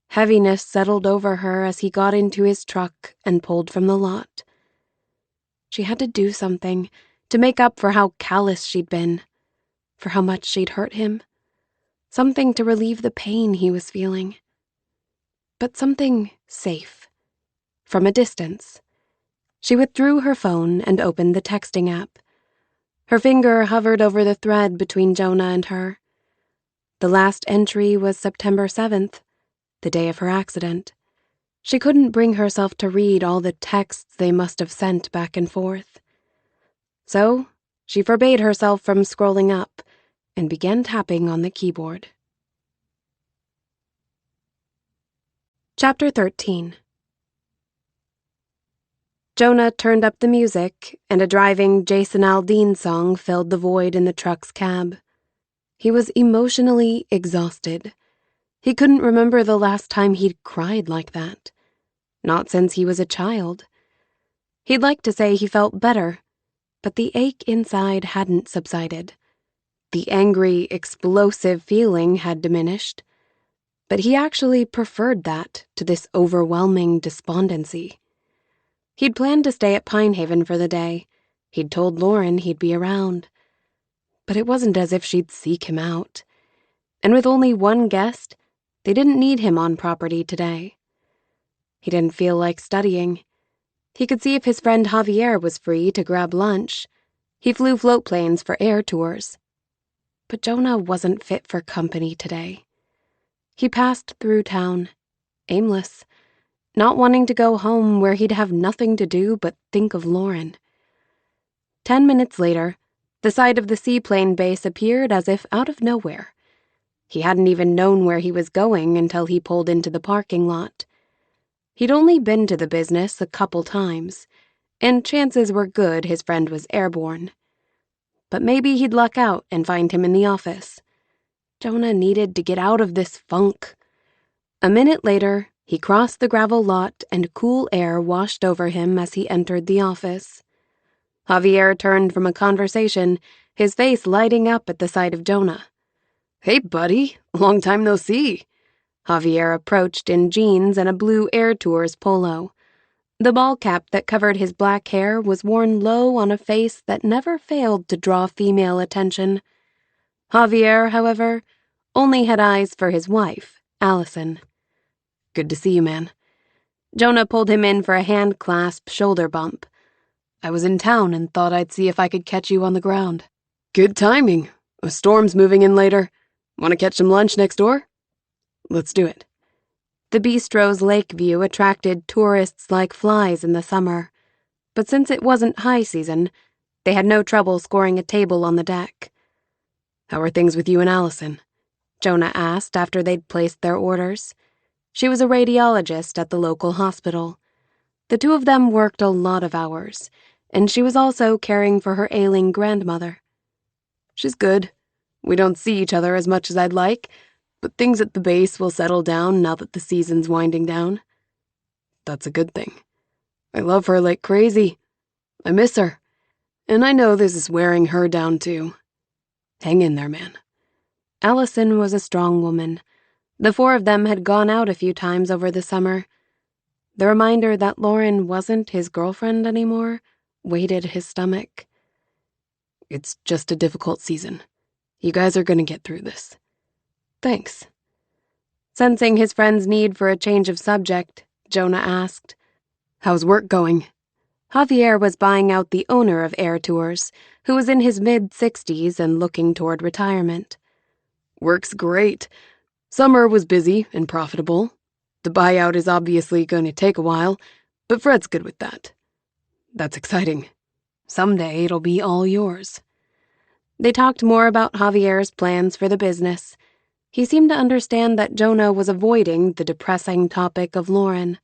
heaviness settled over her as he got into his truck and pulled from the lot. She had to do something to make up for how callous she'd been, for how much she'd hurt him. Something to relieve the pain he was feeling. But something safe. From a distance. She withdrew her phone and opened the texting app. Her finger hovered over the thread between Jonah and her. The last entry was September 7th, the day of her accident. She couldn't bring herself to read all the texts they must have sent back and forth. So, she forbade herself from scrolling up and began tapping on the keyboard. Chapter 13. Jonah turned up the music, and a driving Jason Aldean song filled the void in the truck's cab. He was emotionally exhausted. He couldn't remember the last time he'd cried like that. Not since he was a child. He'd like to say he felt better, but the ache inside hadn't subsided. The angry, explosive feeling had diminished, but he actually preferred that to this overwhelming despondency. He'd planned to stay at Pine Haven for the day. He'd told Lauren he'd be around. But it wasn't as if she'd seek him out. And with only one guest, they didn't need him on property today. He didn't feel like studying. He could see if his friend Javier was free to grab lunch. He flew float planes for air tours. But Jonah wasn't fit for company today. He passed through town, aimless, not wanting to go home where he'd have nothing to do but think of Lauren. 10 minutes later, the site of the seaplane base appeared as if out of nowhere. He hadn't even known where he was going until he pulled into the parking lot. He'd only been to the business a couple times, and chances were good his friend was airborne. But maybe he'd luck out and find him in the office. Jonah needed to get out of this funk. A minute later, he crossed the gravel lot and cool air washed over him as he entered the office. Javier turned from a conversation, his face lighting up at the sight of Jonah. "Hey, buddy. Long time no see." Javier approached in jeans and a blue Air Tours polo. The ball cap that covered his black hair was worn low on a face that never failed to draw female attention. Javier, however, only had eyes for his wife, Allison. "Good to see you, man." Jonah pulled him in for a hand-clasp shoulder bump. "I was in town and thought I'd see if I could catch you on the ground." "Good timing. A storm's moving in later. Want to catch some lunch next door?" "Let's do it." The bistro's lake view attracted tourists like flies in the summer, but since it wasn't high season, they had no trouble scoring a table on the deck. "How are things with you and Allison?" Jonah asked after they'd placed their orders. She was a radiologist at the local hospital. The two of them worked a lot of hours, and she was also caring for her ailing grandmother. "She's good. We don't see each other as much as I'd like, but things at the base will settle down now that the season's winding down." "That's a good thing. I love her like crazy. I miss her, and I know this is wearing her down too. Hang in there, man." Allison was a strong woman. The four of them had gone out a few times over the summer. The reminder that Lauren wasn't his girlfriend anymore weighted his stomach. "It's just a difficult season. You guys are gonna get through this." "Thanks." Sensing his friend's need for a change of subject, Jonah asked, "How's work going?" Javier was buying out the owner of Air Tours, who was in his mid-60s and looking toward retirement. "Work's great. Summer was busy and profitable. The buyout is obviously going to take a while, but Fred's good with that. That's exciting. Someday it'll be all yours." They talked more about Javier's plans for the business. He seemed to understand that Jonah was avoiding the depressing topic of Lauren.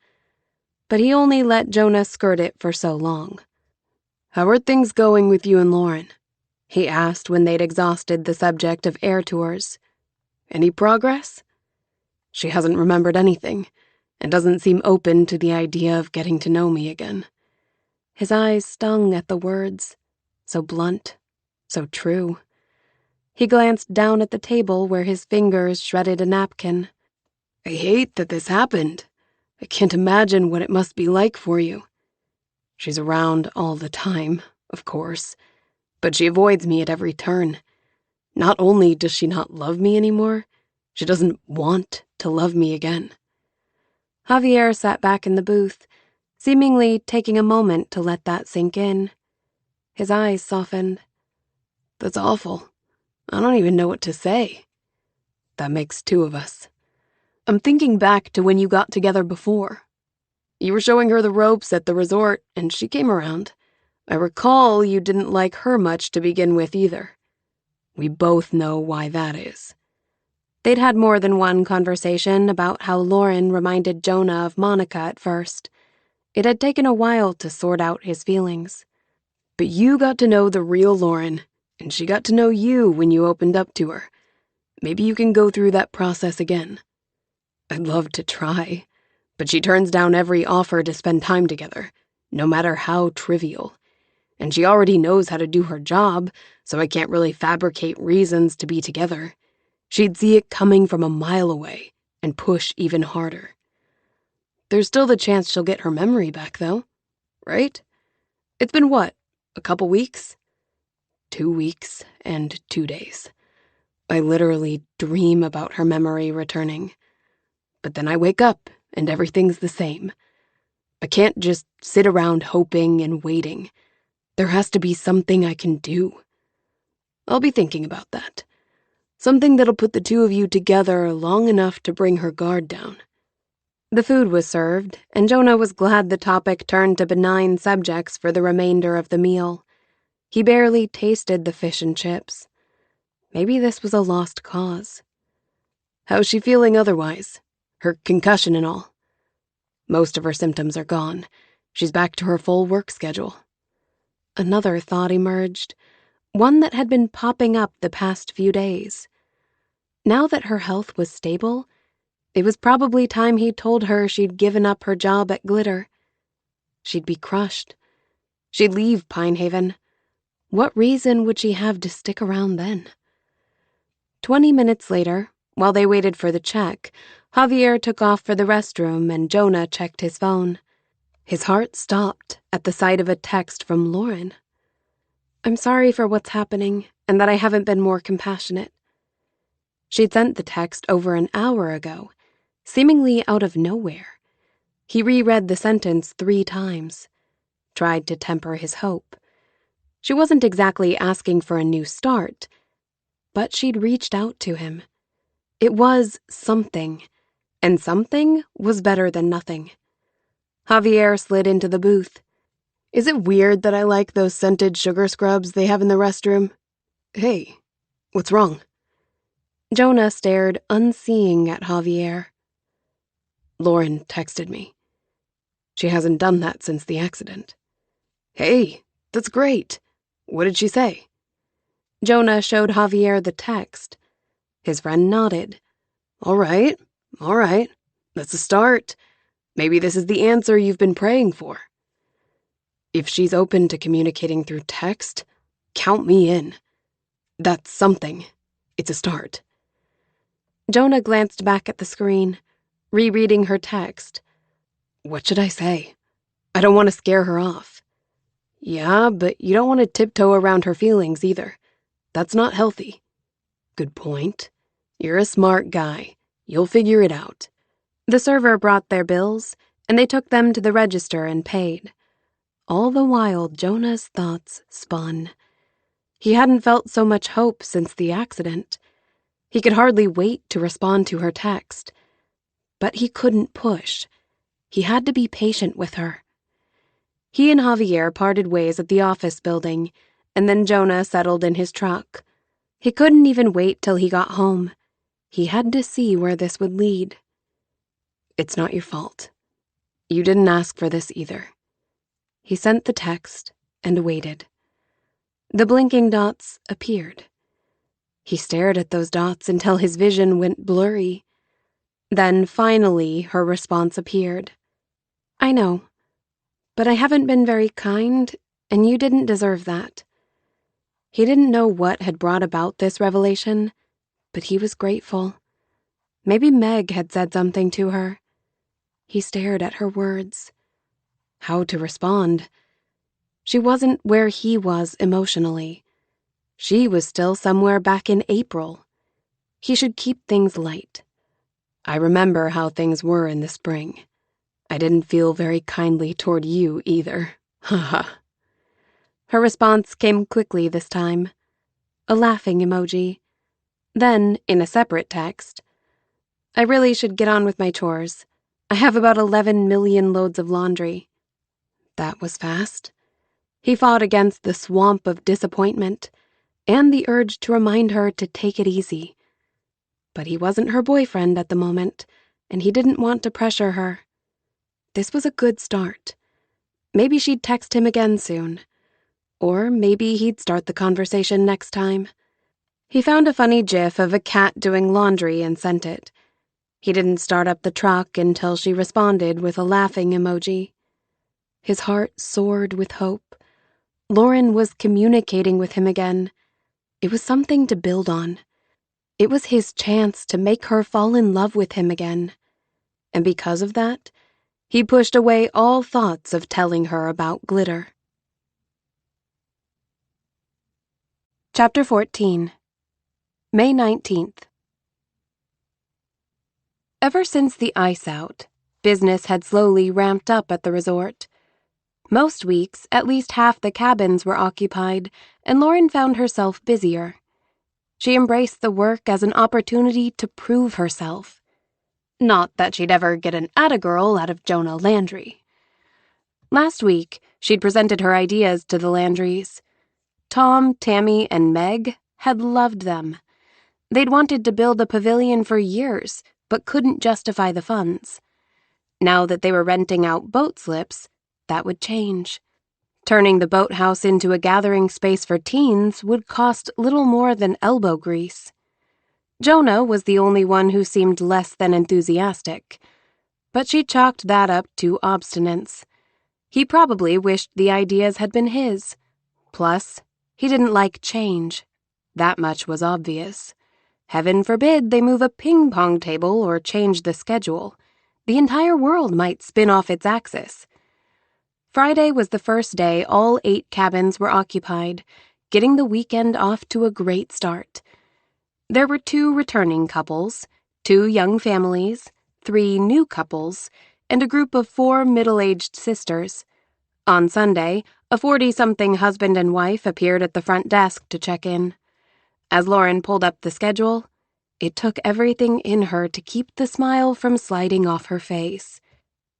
But he only let Jonah skirt it for so long. "How are things going with you and Lauren?" he asked when they'd exhausted the subject of Air Tours. "Any progress?" She hasn't remembered anything, and doesn't seem open to the idea of getting to know me again. His eyes stung at the words, so blunt, so true. He glanced down at the table where his fingers shredded a napkin. "I hate that this happened. I can't imagine what it must be like for you. She's around all the time, of course, but she avoids me at every turn. Not only does she not love me anymore, she doesn't want to love me again." Javier sat back in the booth, seemingly taking a moment to let that sink in. His eyes softened. "That's awful. I don't even know what to say. That makes two of us. I'm thinking back to when you got together before. You were showing her the ropes at the resort, and she came around. I recall you didn't like her much to begin with either. We both know why that is." They'd had more than one conversation about how Lauren reminded Jonah of Monica at first. It had taken a while to sort out his feelings. "But you got to know the real Lauren, and she got to know you when you opened up to her. Maybe you can go through that process again." "I'd love to try, but she turns down every offer to spend time together, no matter how trivial. And she already knows how to do her job, so I can't really fabricate reasons to be together. She'd see it coming from a mile away and push even harder." "There's still the chance she'll get her memory back, though, right? It's been what, a couple weeks?" 2 weeks and 2 days. I literally dream about her memory returning. But then I wake up and everything's the same. I can't just sit around hoping and waiting. There has to be something I can do. I'll be thinking about that. Something that'll put the two of you together long enough to bring her guard down." The food was served, and Jonah was glad the topic turned to benign subjects for the remainder of the meal. He barely tasted the fish and chips. Maybe this was a lost cause. "How's she feeling otherwise? Her concussion and all?" "Most of her symptoms are gone. She's back to her full work schedule." Another thought emerged, one that had been popping up the past few days. Now that her health was stable, it was probably time he told her she'd given up her job at Glitter. She'd be crushed. She'd leave Pinehaven. What reason would she have to stick around then? 20 minutes later, while they waited for the check, Javier took off for the restroom and Jonah checked his phone. His heart stopped at the sight of a text from Lauren. "I'm sorry for what's happening and that I haven't been more compassionate." She'd sent the text over an hour ago, seemingly out of nowhere. He reread the sentence 3 times, tried to temper his hope. She wasn't exactly asking for a new start, but she'd reached out to him. It was something, and something was better than nothing. Javier slid into the booth. "Is it weird that I like those scented sugar scrubs they have in the restroom? Hey, what's wrong?" Jonah stared unseeing at Javier. "Lauren texted me. She hasn't done that since the accident." "Hey, that's great. What did she say?" Jonah showed Javier the text. His friend nodded. All right. That's a start. Maybe this is the answer you've been praying for." "If she's open to communicating through text, count me in. That's something. It's a start." Jonah glanced back at the screen, rereading her text. "What should I say? I don't want to scare her off." "Yeah, but you don't want to tiptoe around her feelings either. That's not healthy." "Good point. You're a smart guy. You'll figure it out." The server brought their bills, and they took them to the register and paid. All the while, Jonah's thoughts spun. He hadn't felt so much hope since the accident. He could hardly wait to respond to her text. But he couldn't push. He had to be patient with her. He and Javier parted ways at the office building, and then Jonah settled in his truck. He couldn't even wait till he got home. He had to see where this would lead. "It's not your fault. You didn't ask for this either." He sent the text and waited. The blinking dots appeared. He stared at those dots until his vision went blurry. Then, finally, her response appeared. "I know, but I haven't been very kind, and you didn't deserve that." He didn't know what had brought about this revelation, but he was grateful. Maybe Meg had said something to her. He stared at her words. How to respond? She wasn't where he was emotionally. She was still somewhere back in April. He should keep things light. "I remember how things were in the spring. I didn't feel very kindly toward you either. Haha." Her response came quickly this time. A laughing emoji. Then, in a separate text, "I really should get on with my chores. I have about 11 million loads of laundry." That was fast. He fought against the swamp of disappointment and the urge to remind her to take it easy. But he wasn't her boyfriend at the moment, and he didn't want to pressure her. This was a good start. Maybe she'd text him again soon. Or maybe he'd start the conversation next time. He found a funny gif of a cat doing laundry and sent it. He didn't start up the truck until she responded with a laughing emoji. His heart soared with hope. Lauren was communicating with him again. It was something to build on. It was his chance to make her fall in love with him again. And because of that, he pushed away all thoughts of telling her about glitter. Chapter 14. May 19th. Ever since the ice out, business had slowly ramped up at the resort. Most weeks, at least half the cabins were occupied, and Lauren found herself busier. She embraced the work as an opportunity to prove herself. Not that she'd ever get an attagirl out of Jonah Landry. Last week, she'd presented her ideas to the Landrys. Tom, Tammy, and Meg had loved them. They'd wanted to build a pavilion for years, but couldn't justify the funds. Now that they were renting out boat slips, that would change. Turning the boathouse into a gathering space for teens would cost little more than elbow grease. Jonah was the only one who seemed less than enthusiastic, but she chalked that up to obstinance. He probably wished the ideas had been his. Plus, he didn't like change. That much was obvious. Heaven forbid they move a ping-pong table or change the schedule. The entire world might spin off its axis. Friday was the first day all 8 cabins were occupied, getting the weekend off to a great start. There were 2 returning couples, 2 young families, 3 new couples, and a group of 4 middle-aged sisters. On Sunday, a 40-something husband and wife appeared at the front desk to check in. As Lauren pulled up the schedule, it took everything in her to keep the smile from sliding off her face.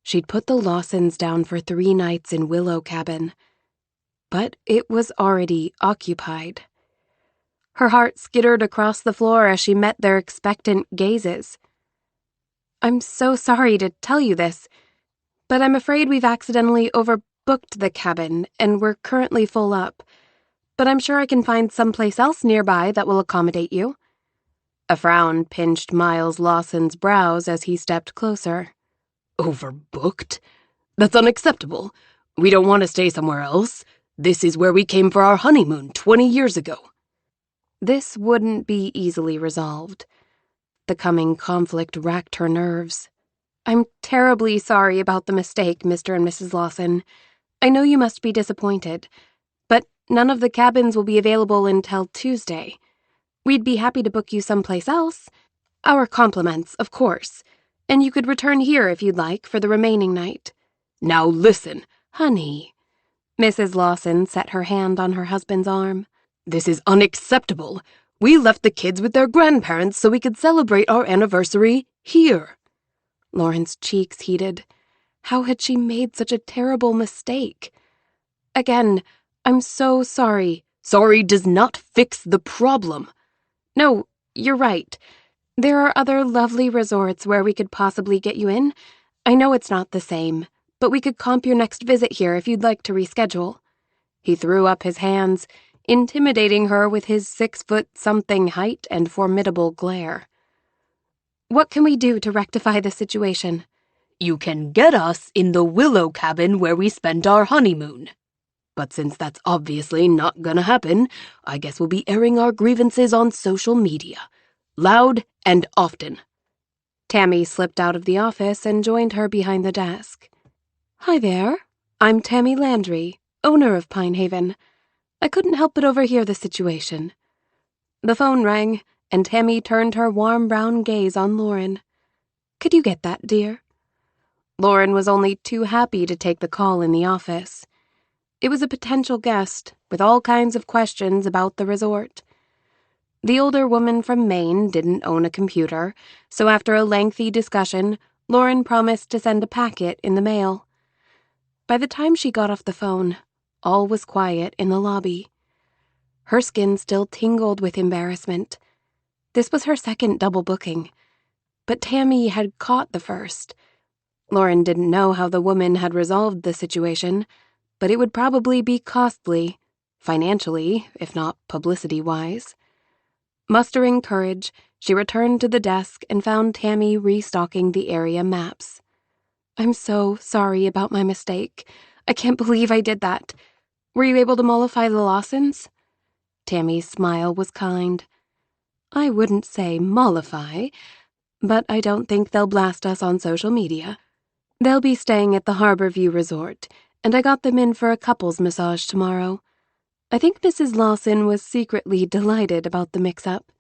She'd put the Lawsons down for 3 nights in Willow Cabin, but it was already occupied. Her heart skittered across the floor as she met their expectant gazes. "I'm so sorry to tell you this, but I'm afraid we've accidentally overbooked the cabin and we're currently full up. But I'm sure I can find someplace else nearby that will accommodate you." A frown pinched Miles Lawson's brows as he stepped closer. "Overbooked? That's unacceptable. We don't want to stay somewhere else. This is where we came for our honeymoon 20 years ago." This wouldn't be easily resolved. The coming conflict racked her nerves. "I'm terribly sorry about the mistake, Mr. and Mrs. Lawson. I know you must be disappointed, but none of the cabins will be available until Tuesday. We'd be happy to book you someplace else. Our compliments, of course. And you could return here if you'd like for the remaining night. Now listen, Honey. Mrs. Lawson set her hand on her husband's arm. This is unacceptable. We left the kids with their grandparents so we could celebrate our anniversary here. Lauren's cheeks heated. How had she made such a terrible mistake? Again, I'm so sorry. Sorry does not fix the problem. No, you're right. There are other lovely resorts where we could possibly get you in. I know it's not the same, but we could comp your next visit here if you'd like to reschedule. He threw up his hands, intimidating her with his 6-foot-something height and formidable glare. What can we do to rectify the situation? You can get us in the Willow cabin where we spent our honeymoon. But since that's obviously not gonna happen, I guess we'll be airing our grievances on social media. Loud and often. Tammy slipped out of the office and joined her behind the desk. Hi there. I'm Tammy Landry, owner of Pine Haven. I couldn't help but overhear the situation. The phone rang, and Tammy turned her warm brown gaze on Lauren. Could you get that, dear? Lauren was only too happy to take the call in the office. It was a potential guest, with all kinds of questions about the resort. The older woman from Maine didn't own a computer, so after a lengthy discussion, Lauren promised to send a packet in the mail. By the time she got off the phone, all was quiet in the lobby. Her skin still tingled with embarrassment. This was her second double booking, but Tammy had caught the first. Lauren didn't know how the woman had resolved the situation, but it would probably be costly, financially, if not publicity-wise. Mustering courage, she returned to the desk and found Tammy restocking the area maps. I'm so sorry about my mistake. I can't believe I did that. Were you able to mollify the Lawsons? Tammy's smile was kind. I wouldn't say mollify, but I don't think they'll blast us on social media. They'll be staying at the Harborview Resort, and I got them in for a couples massage tomorrow. I think Mrs. Lawson was secretly delighted about the mix-up.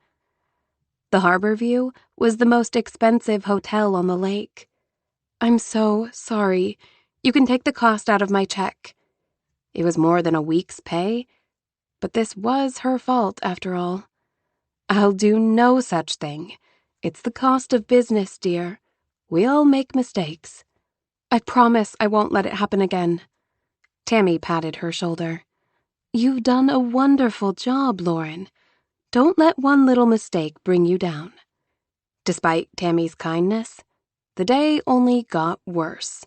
The Harborview was the most expensive hotel on the lake. I'm so sorry. You can take the cost out of my check. It was more than a week's pay, but this was her fault after all. I'll do no such thing. It's the cost of business, dear. We all make mistakes. I promise I won't let it happen again. Tammy patted her shoulder. You've done a wonderful job, Lauren. Don't let one little mistake bring you down. Despite Tammy's kindness, the day only got worse.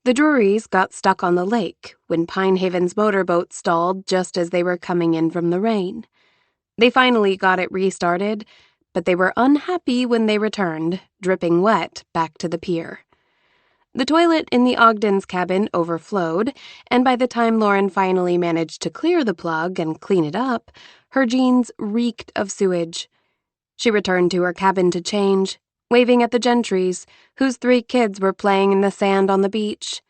The Drurys got stuck on the lake when Pine Haven's motorboat stalled just as they were coming in from the rain. They finally got it restarted, but they were unhappy when they returned, dripping wet, back to the pier. The toilet in the Ogden's cabin overflowed, and by the time Lauren finally managed to clear the plug and clean it up, her jeans reeked of sewage. She returned to her cabin to change, waving at the Gentrys, whose 3 kids were playing in the sand on the beach.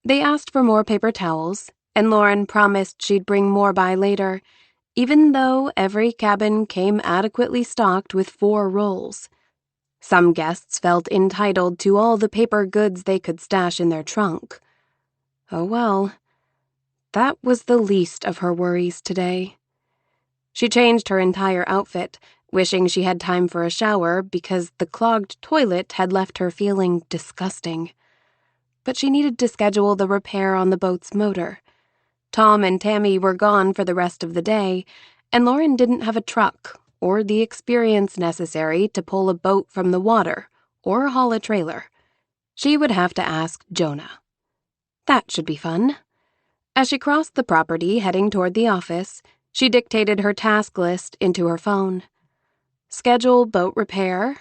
They asked for more paper towels, and Lauren promised she'd bring more by later, even though every cabin came adequately stocked with 4 rolls. Some guests felt entitled to all the paper goods they could stash in their trunk. Oh well, that was the least of her worries today. She changed her entire outfit, wishing she had time for a shower because the clogged toilet had left her feeling disgusting. But she needed to schedule the repair on the boat's motor. Tom and Tammy were gone for the rest of the day, and Lauren didn't have a truck or the experience necessary to pull a boat from the water or haul a trailer. She would have to ask Jonah. That should be fun. As she crossed the property heading toward the office, she dictated her task list into her phone. Schedule boat repair,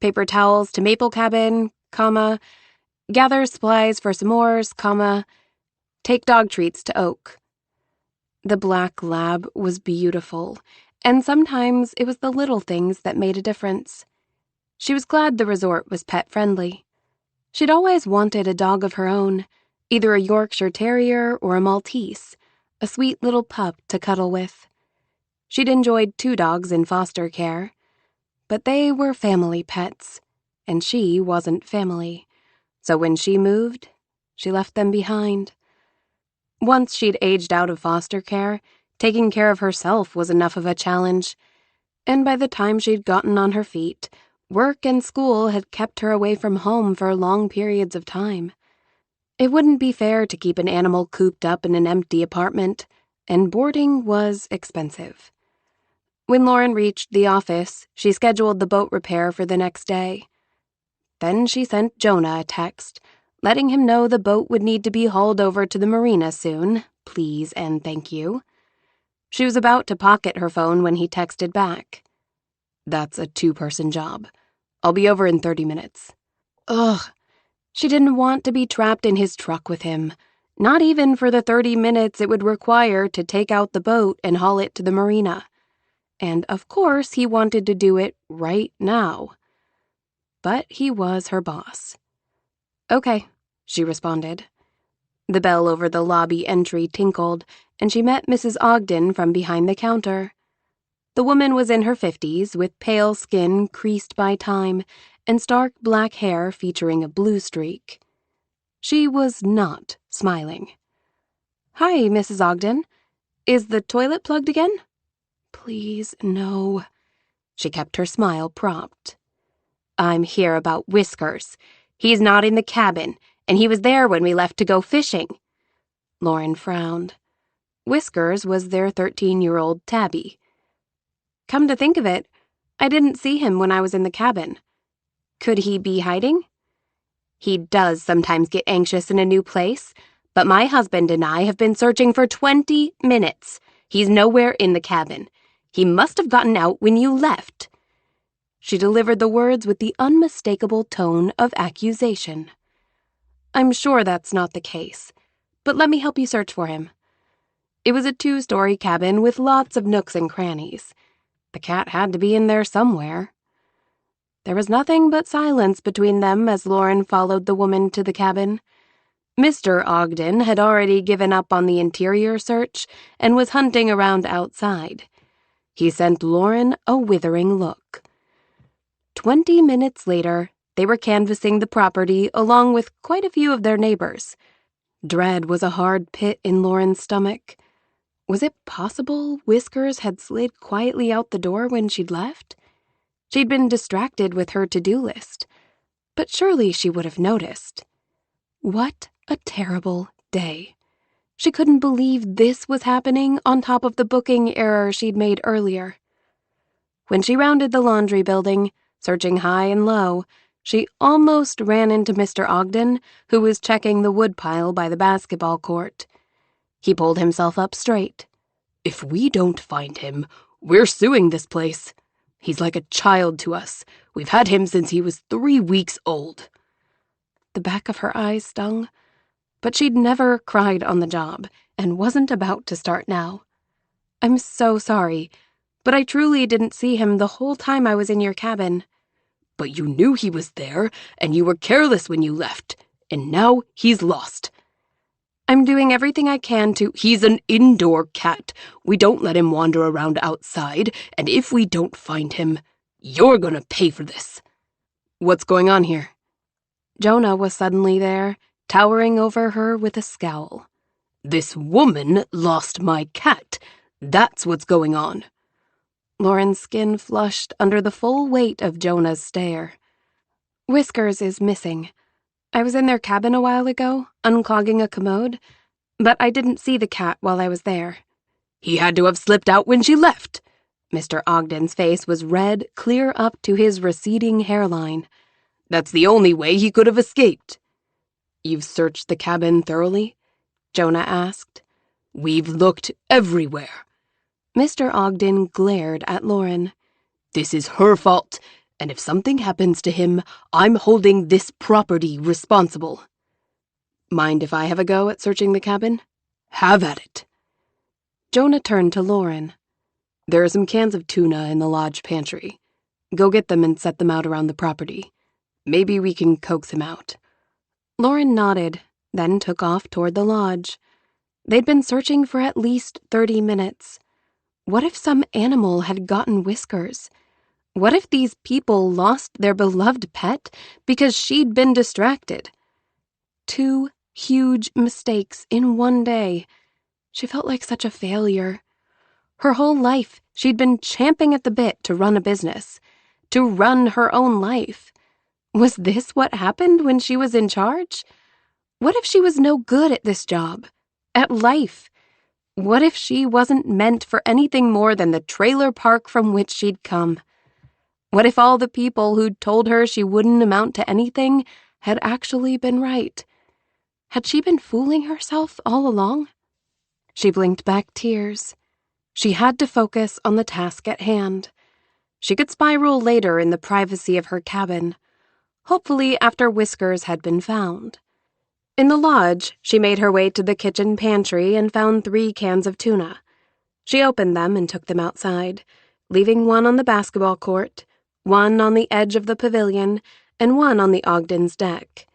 paper towels to Maple Cabin, gather supplies for s'mores, take dog treats to Oak. The black lab was beautiful, and sometimes it was the little things that made a difference. She was glad the resort was pet-friendly. She'd always wanted a dog of her own, either a Yorkshire Terrier or a Maltese, a sweet little pup to cuddle with. She'd enjoyed 2 dogs in foster care. But they were family pets, and she wasn't family. So when she moved, she left them behind. Once she'd aged out of foster care, taking care of herself was enough of a challenge. And by the time she'd gotten on her feet, work and school had kept her away from home for long periods of time. It wouldn't be fair to keep an animal cooped up in an empty apartment, and boarding was expensive. When Lauren reached the office, she scheduled the boat repair for the next day. Then she sent Jonah a text, letting him know the boat would need to be hauled over to the marina soon, please and thank you. She was about to pocket her phone when he texted back. "That's a 2-person job. I'll be over in 30 minutes. Ugh. She didn't want to be trapped in his truck with him, not even for the 30 minutes it would require to take out the boat and haul it to the marina. And of course he wanted to do it right now. But he was her boss. "Okay," she responded. The bell over the lobby entry tinkled, and she met Mrs. Ogden from behind the counter. The woman was in her 50s, with pale skin creased by time and stark black hair featuring a blue streak. She was not smiling. "Hi, Mrs. Ogden. Is the toilet plugged again?" "Please, no." She kept her smile propped. "I'm here about Whiskers. He's not in the cabin, and he was there when we left to go fishing." Lauren frowned. Whiskers was their 13-year-old tabby. "Come to think of it, I didn't see him when I was in the cabin. Could he be hiding?" "He does sometimes get anxious in a new place, but my husband and I have been searching for 20 minutes. He's nowhere in the cabin. He must have gotten out when you left." She delivered the words with the unmistakable tone of accusation. "I'm sure that's not the case, but let me help you search for him." It was a 2-story cabin with lots of nooks and crannies. The cat had to be in there somewhere. There was nothing but silence between them as Lauren followed the woman to the cabin. Mr. Ogden had already given up on the interior search and was hunting around outside. He sent Lauren a withering look. 20 minutes later, they were canvassing the property along with quite a few of their neighbors. Dread was a hard pit in Lauren's stomach. Was it possible Whiskers had slid quietly out the door when she'd left? She'd been distracted with her to-do list, but surely she would have noticed. What a terrible day. She couldn't believe this was happening on top of the booking error she'd made earlier. When she rounded the laundry building, searching high and low, she almost ran into Mr. Ogden, who was checking the woodpile by the basketball court. He pulled himself up straight. "If we don't find him, we're suing this place. He's like a child to us. We've had him since he was 3 weeks old." The back of her eyes stung, but she'd never cried on the job and wasn't about to start now. "I'm so sorry, but I truly didn't see him the whole time I was in your cabin." "But you knew he was there, and you were careless when you left, and now he's lost." "I'm doing everything I can to—" "He's an indoor cat. We don't let him wander around outside, and if we don't find him, you're gonna pay for this." "What's going on here?" Jonah was suddenly there, towering over her with a scowl. "This woman lost my cat. That's what's going on." Lauren's skin flushed under the full weight of Jonah's stare. "Whiskers is missing. I was in their cabin a while ago, unclogging a commode, but I didn't see the cat while I was there." "He had to have slipped out when she left." Mr. Ogden's face was red clear up to his receding hairline. "That's the only way he could have escaped." "You've searched the cabin thoroughly?" Jonah asked. "We've looked everywhere." Mr. Ogden glared at Lauren. "This is her fault, and if something happens to him, I'm holding this property responsible." "Mind if I have a go at searching the cabin?" "Have at it." Jonah turned to Lauren. "There are some cans of tuna in the lodge pantry. Go get them and set them out around the property. Maybe we can coax him out." Lauren nodded, then took off toward the lodge. They'd been searching for at least 30 minutes. What if some animal had gotten Whiskers? What if these people lost their beloved pet because she'd been distracted? 2 huge mistakes in one day. She felt like such a failure. Her whole life, she'd been champing at the bit to run a business, to run her own life. Was this what happened when she was in charge? What if she was no good at this job? At life? What if she wasn't meant for anything more than the trailer park from which she'd come? What if all the people who'd told her she wouldn't amount to anything had actually been right? Had she been fooling herself all along? She blinked back tears. She had to focus on the task at hand. She could spiral later in the privacy of her cabin, hopefully after Whiskers had been found. In the lodge, she made her way to the kitchen pantry and found 3 cans of tuna. She opened them and took them outside, leaving one on the basketball court, one on the edge of the pavilion, and one on the Ogden's deck.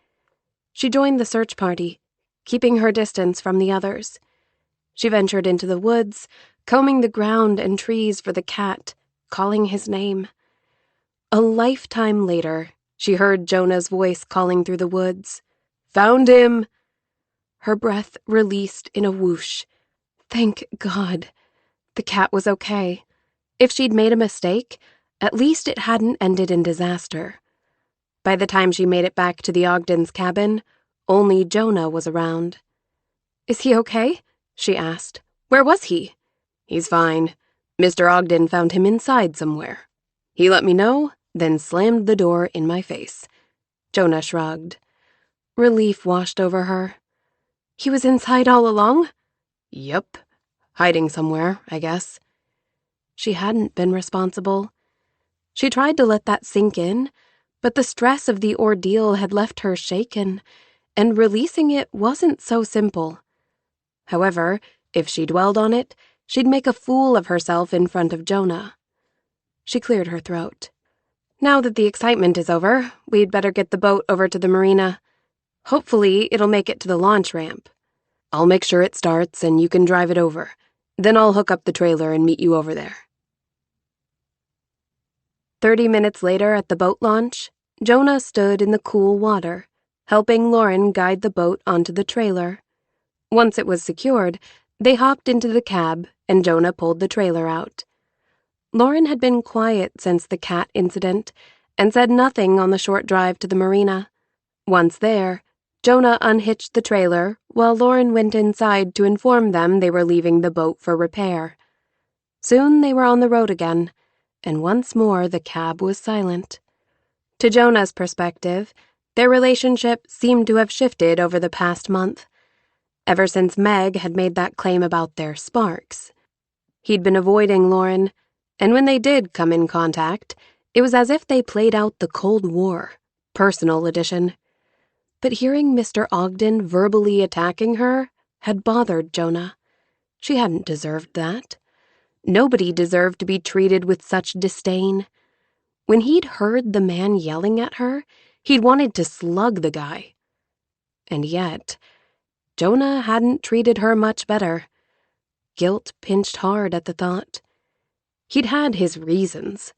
She joined the search party, keeping her distance from the others. She ventured into the woods, combing the ground and trees for the cat, calling his name. A lifetime later, she heard Jonah's voice calling through the woods. "Found him!" Her breath released in a whoosh. Thank God. The cat was okay. If she'd made a mistake, at least it hadn't ended in disaster. By the time she made it back to the Ogden's cabin, only Jonah was around. "Is he okay?" she asked. "Where was he?" "He's fine. Mr. Ogden found him inside somewhere. He let me know, then slammed the door in my face." Jonah shrugged. Relief washed over her. "He was inside all along?" "Yup. Hiding somewhere, I guess." She hadn't been responsible. She tried to let that sink in, but the stress of the ordeal had left her shaken, and releasing it wasn't so simple. However, if she dwelled on it, she'd make a fool of herself in front of Jonah. She cleared her throat. "Now that the excitement is over, we'd better get the boat over to the marina. Hopefully, it'll make it to the launch ramp. I'll make sure it starts and you can drive it over. Then I'll hook up the trailer and meet you over there." 30 minutes later at the boat launch, Jonah stood in the cool water, helping Lauren guide the boat onto the trailer. Once it was secured, they hopped into the cab and Jonah pulled the trailer out. Lauren had been quiet since the cat incident and said nothing on the short drive to the marina. Once there, Jonah unhitched the trailer while Lauren went inside to inform them they were leaving the boat for repair. Soon they were on the road again, and once more the cab was silent. To Jonah's perspective, their relationship seemed to have shifted over the past month, ever since Meg had made that claim about their sparks. He'd been avoiding Lauren, and when they did come in contact, it was as if they played out the Cold War, personal edition. But hearing Mr. Ogden verbally attacking her had bothered Jonah. She hadn't deserved that. Nobody deserved to be treated with such disdain. When he'd heard the man yelling at her, he'd wanted to slug the guy. And yet, Jonah hadn't treated her much better. Guilt pinched hard at the thought. He'd had his reasons,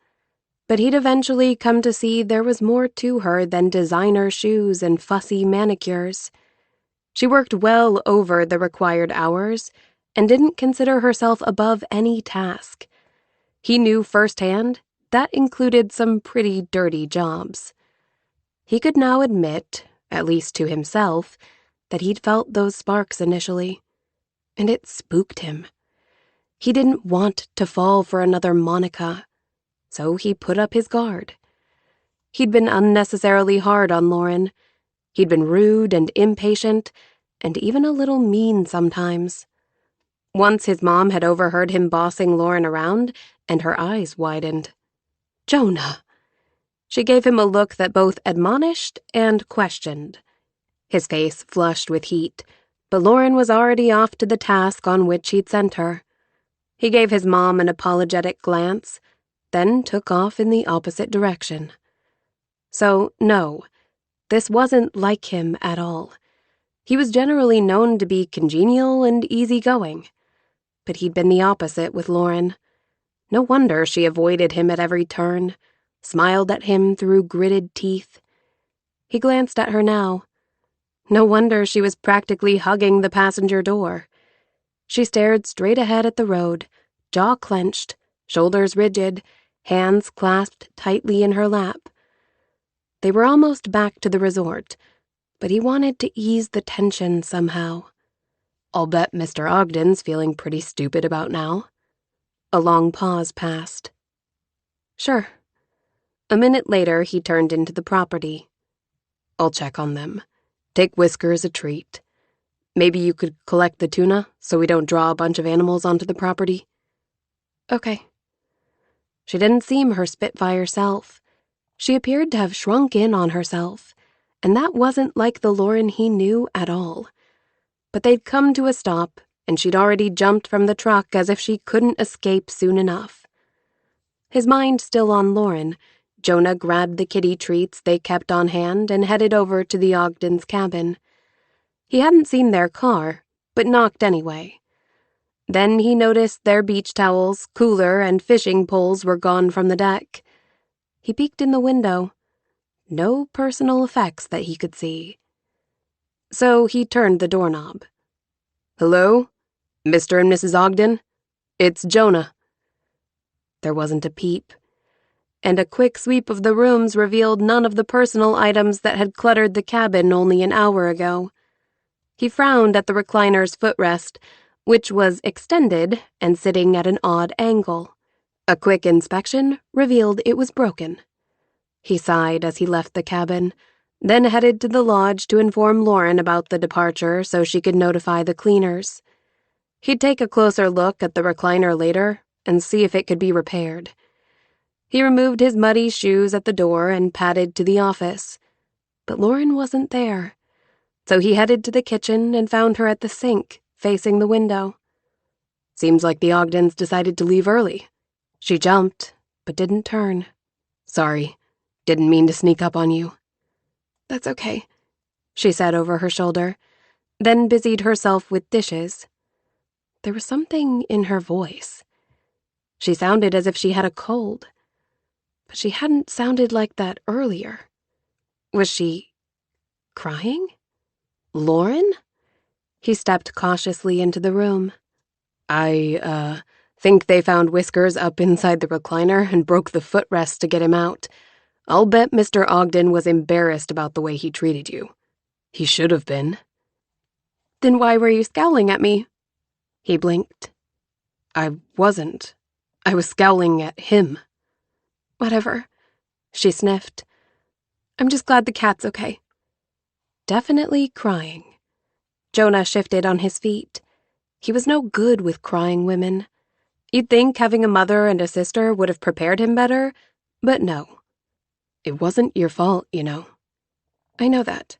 but he'd eventually come to see there was more to her than designer shoes and fussy manicures. She worked well over the required hours and didn't consider herself above any task. He knew firsthand that included some pretty dirty jobs. He could now admit, at least to himself, that he'd felt those sparks initially, and it spooked him. He didn't want to fall for another Monica, so he put up his guard. He'd been unnecessarily hard on Lauren. He'd been rude and impatient, and even a little mean sometimes. Once his mom had overheard him bossing Lauren around, and her eyes widened. "Jonah!" She gave him a look that both admonished and questioned. His face flushed with heat, but Lauren was already off to the task on which he'd sent her. He gave his mom an apologetic glance, then took off in the opposite direction. So, no, this wasn't like him at all. He was generally known to be congenial and easygoing, but he'd been the opposite with Lauren. No wonder she avoided him at every turn, smiled at him through gritted teeth. He glanced at her now. No wonder she was practically hugging the passenger door. She stared straight ahead at the road, jaw clenched, shoulders rigid, hands clasped tightly in her lap. They were almost back to the resort, but he wanted to ease the tension somehow. I'll bet Mr. Ogden's feeling pretty stupid about now. A long pause passed. Sure. A minute later, he turned into the property. I'll check on them. Take Whiskers a treat. Maybe you could collect the tuna so we don't draw a bunch of animals onto the property? Okay. She didn't seem her Spitfire self. She appeared to have shrunk in on herself, and that wasn't like the Lauren he knew at all. But they'd come to a stop, and she'd already jumped from the truck as if she couldn't escape soon enough. His mind still on Lauren, Jonah grabbed the kitty treats they kept on hand and headed over to the Ogden's cabin. He hadn't seen their car, but knocked anyway. Then he noticed their beach towels, cooler, and fishing poles were gone from the deck. He peeked in the window. No personal effects that he could see. So he turned the doorknob. Hello? Mr. and Mrs. Ogden? It's Jonah. There wasn't a peep, and a quick sweep of the rooms revealed none of the personal items that had cluttered the cabin only an hour ago. He frowned at the recliner's footrest, which was extended and sitting at an odd angle. A quick inspection revealed it was broken. He sighed as he left the cabin, then headed to the lodge to inform Lauren about the departure so she could notify the cleaners. He'd take a closer look at the recliner later and see if it could be repaired. He removed his muddy shoes at the door and padded to the office. But Lauren wasn't there, so he headed to the kitchen and found her at the sink, facing the window. Seems like the Ogdens decided to leave early. She jumped, but didn't turn. Sorry, didn't mean to sneak up on you. That's okay, she said over her shoulder, then busied herself with dishes. There was something in her voice. She sounded as if she had a cold, but she hadn't sounded like that earlier. Was she crying? Lauren? He stepped cautiously into the room. I think they found Whiskers up inside the recliner and broke the footrest to get him out. I'll bet Mr. Ogden was embarrassed about the way he treated you. He should have been. Then why were you scowling at me? He blinked. I wasn't. I was scowling at him. Whatever, she sniffed. I'm just glad the cat's okay. Definitely crying. Jonah shifted on his feet. He was no good with crying women. You'd think having a mother and a sister would have prepared him better, but no. It wasn't your fault, you know. I know that.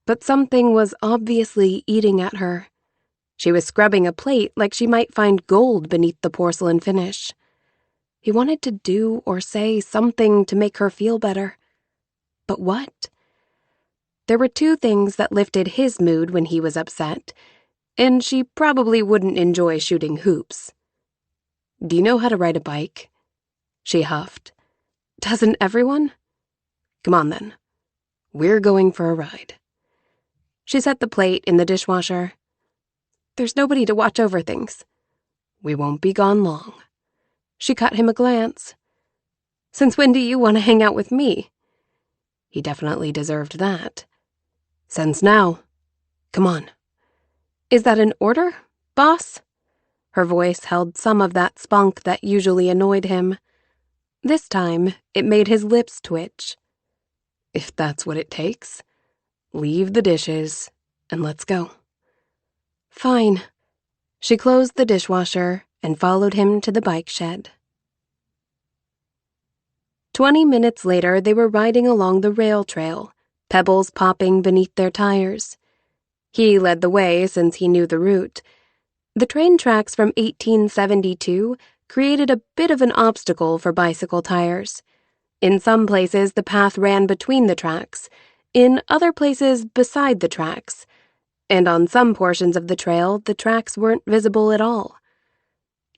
But something was obviously eating at her. She was scrubbing a plate like she might find gold beneath the porcelain finish. He wanted to do or say something to make her feel better. But what? There were two things that lifted his mood when he was upset, and she probably wouldn't enjoy shooting hoops. Do you know how to ride a bike? She huffed. Doesn't everyone? Come on then. We're going for a ride. She set the plate in the dishwasher. There's nobody to watch over things. We won't be gone long. She cut him a glance. Since when do you want to hang out with me? He definitely deserved that. Since now. Come on. Is that an order, boss? Her voice held some of that spunk that usually annoyed him. This time, it made his lips twitch. If that's what it takes, leave the dishes and let's go. Fine. She closed the dishwasher and followed him to the bike shed. 20 minutes later, they were riding along the rail trail, pebbles popping beneath their tires. He led the way since he knew the route. The train tracks from 1872 created a bit of an obstacle for bicycle tires. In some places, the path ran between the tracks, in other places beside the tracks, and on some portions of the trail, the tracks weren't visible at all.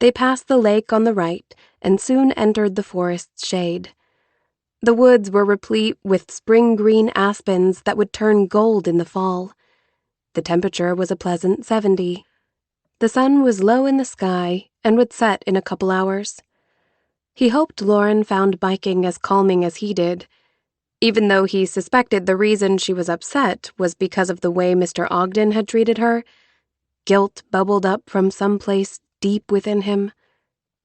They passed the lake on the right and soon entered the forest's shade. The woods were replete with spring-green aspens that would turn gold in the fall. The temperature was a pleasant 70. The sun was low in the sky and would set in a couple hours. He hoped Lauren found biking as calming as he did, even though he suspected the reason she was upset was because of the way Mr. Ogden had treated her. Guilt bubbled up from some place deep within him.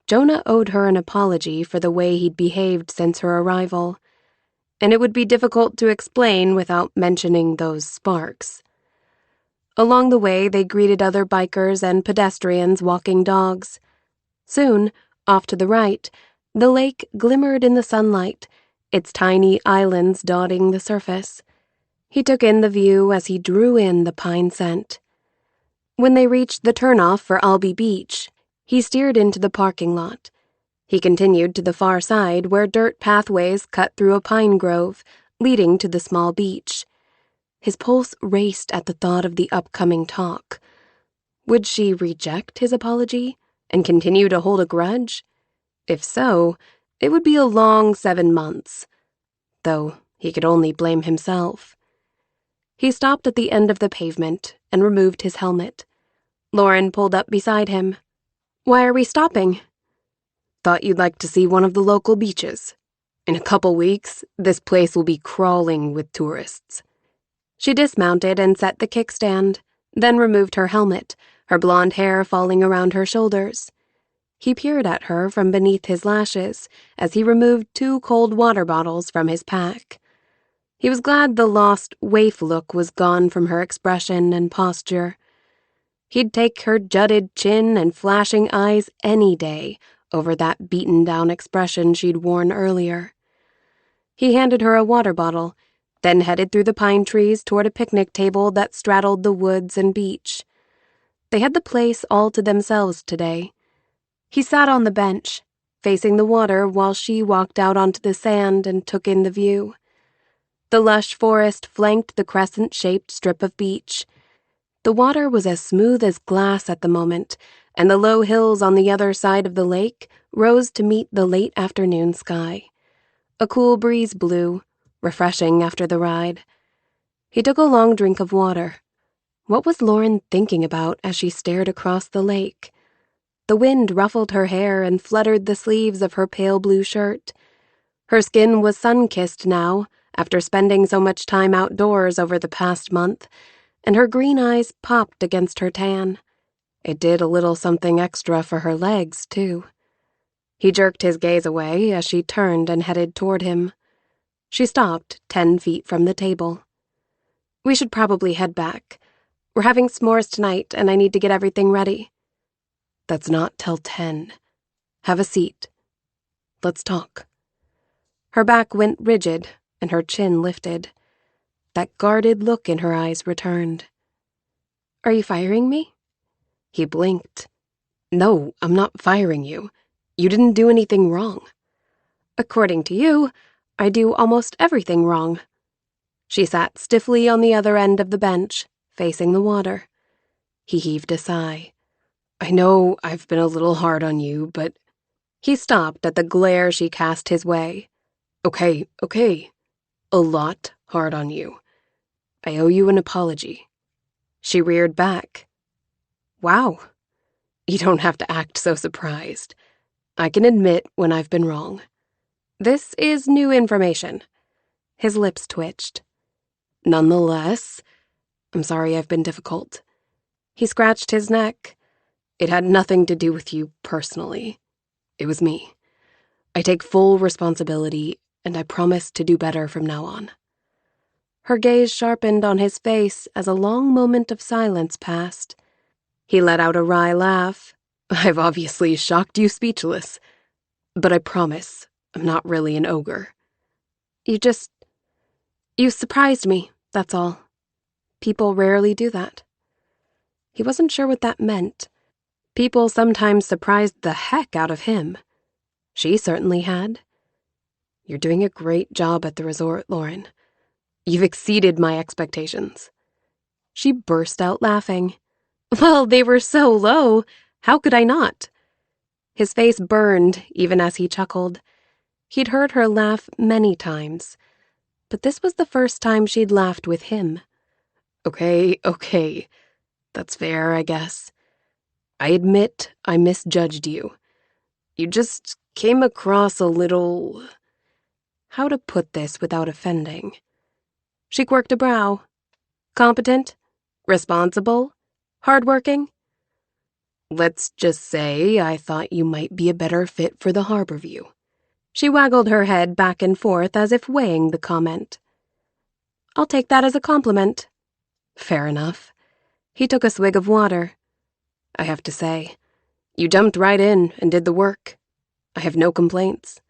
Jonah owed her an apology for the way he'd behaved since her arrival, and it would be difficult to explain without mentioning those sparks. Along the way, they greeted other bikers and pedestrians walking dogs. Soon, off to the right, the lake glimmered in the sunlight, its tiny islands dotting the surface. He took in the view as he drew in the pine scent. When they reached the turnoff for Albee Beach, he steered into the parking lot. He continued to the far side where dirt pathways cut through a pine grove, leading to the small beach. His pulse raced at the thought of the upcoming talk. Would she reject his apology and continue to hold a grudge? If so, it would be a long 7 months, though he could only blame himself. He stopped at the end of the pavement and removed his helmet. Lauren pulled up beside him. "Why are we stopping?" "Thought you'd like to see one of the local beaches. In a couple weeks, this place will be crawling with tourists." She dismounted and set the kickstand, then removed her helmet, her blonde hair falling around her shoulders. He peered at her from beneath his lashes as he removed 2 cold water bottles from his pack. He was glad the lost waif look was gone from her expression and posture. He'd take her jutted chin and flashing eyes any day over that beaten-down expression she'd worn earlier. He handed her a water bottle, then headed through the pine trees toward a picnic table that straddled the woods and beach. They had the place all to themselves today. He sat on the bench, facing the water while she walked out onto the sand and took in the view. The lush forest flanked the crescent-shaped strip of beach. The water was as smooth as glass at the moment, and the low hills on the other side of the lake rose to meet the late afternoon sky. A cool breeze blew, refreshing after the ride. He took a long drink of water. What was Lauren thinking about as she stared across the lake? The wind ruffled her hair and fluttered the sleeves of her pale blue shirt. Her skin was sun-kissed now, after spending so much time outdoors over the past month, and her green eyes popped against her tan. It did a little something extra for her legs, too. He jerked his gaze away as she turned and headed toward him. She stopped 10 feet from the table. "We should probably head back. We're having s'mores tonight, and I need to get everything ready." "That's not till 10. Have a seat. Let's talk." Her back went rigid, and her chin lifted. That guarded look in her eyes returned. "Are you firing me?" He blinked. "No, I'm not firing you. You didn't do anything wrong." "According to you, I do almost everything wrong." She sat stiffly on the other end of the bench, facing the water. He heaved a sigh. "I know I've been a little hard on you, but—" He stopped at the glare she cast his way. Okay. A lot hard on you. I owe you an apology." She reared back. "Wow. You don't have to act so surprised. I can admit when I've been wrong." "This is new information." His lips twitched. "Nonetheless, I'm sorry I've been difficult." He scratched his neck. "It had nothing to do with you personally. It was me. I take full responsibility, and I promise to do better from now on." Her gaze sharpened on his face as a long moment of silence passed. He let out a wry laugh. "I've obviously shocked you speechless, but I promise I'm not really an ogre." You surprised me, that's all. People rarely do that." He wasn't sure what that meant. People sometimes surprised the heck out of him. She certainly had. "You're doing a great job at the resort, Lauren. You've exceeded my expectations." She burst out laughing. "Well, they were so low. How could I not?" His face burned even as he chuckled. He'd heard her laugh many times, but this was the first time she'd laughed with him. Okay. That's fair, I guess. I admit I misjudged you. You just came across a little... How to put this without offending? She quirked a brow. Competent? Responsible? Hardworking? Let's just say I thought you might be a better fit for the Harborview. She waggled her head back and forth as if weighing the comment. I'll take that as a compliment. Fair enough. He took a swig of water. I have to say, you jumped right in and did the work. I have no complaints.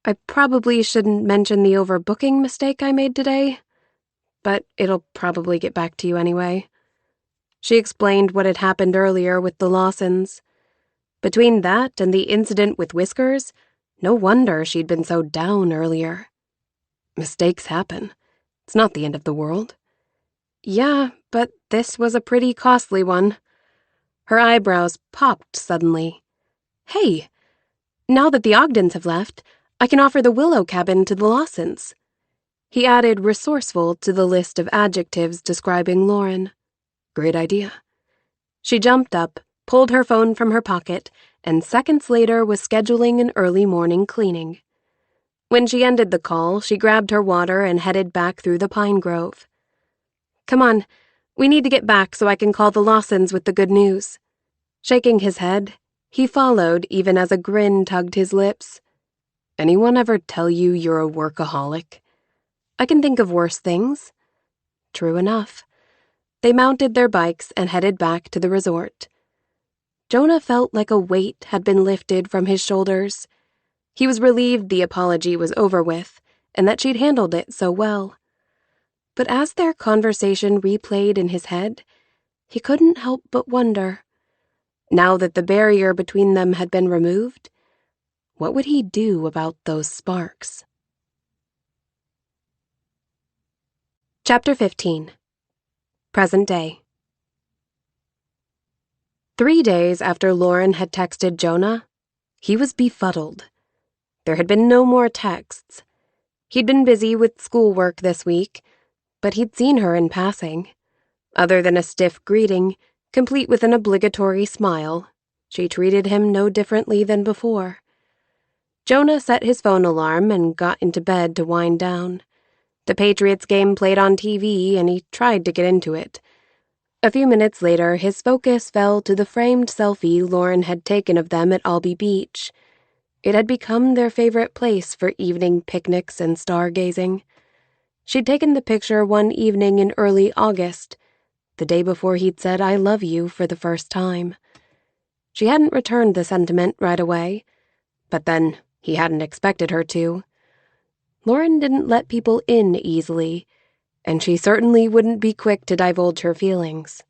I probably shouldn't mention the overbooking mistake I made today, but it'll probably get back to you anyway. She explained what had happened earlier with the Lawsons. Between that and the incident with Whiskers, no wonder she'd been so down earlier. Mistakes happen. It's not the end of the world. Yeah, but this was a pretty costly one. Her eyebrows popped suddenly. Hey, now that the Ogdens have left, I can offer the Willow cabin to the Lawsons. He added resourceful to the list of adjectives describing Lauren. Great idea. She jumped up, pulled her phone from her pocket, and seconds later was scheduling an early morning cleaning. When she ended the call, she grabbed her water and headed back through the pine grove. Come on, we need to get back so I can call the Lawsons with the good news. Shaking his head, he followed even as a grin tugged his lips. Anyone ever tell you you're a workaholic? I can think of worse things. True enough. They mounted their bikes and headed back to the resort. Jonah felt like a weight had been lifted from his shoulders. He was relieved the apology was over with, and that she'd handled it so well. But as their conversation replayed in his head, he couldn't help but wonder. Now that the barrier between them had been removed, what would he do about those sparks? Chapter 15. Present Day. 3 days after Lauren had texted Jonah, he was befuddled. There had been no more texts. He'd been busy with schoolwork this week, but he'd seen her in passing. Other than a stiff greeting, complete with an obligatory smile, she treated him no differently than before. Jonah set his phone alarm and got into bed to wind down. The Patriots game played on TV, and he tried to get into it. A few minutes later, his focus fell to the framed selfie Lauren had taken of them at Albee Beach. It had become their favorite place for evening picnics and stargazing. She'd taken the picture one evening in early August, the day before he'd said "I love you" for the first time. She hadn't returned the sentiment right away, but then he hadn't expected her to. Lauren didn't let people in easily, and she certainly wouldn't be quick to divulge her feelings.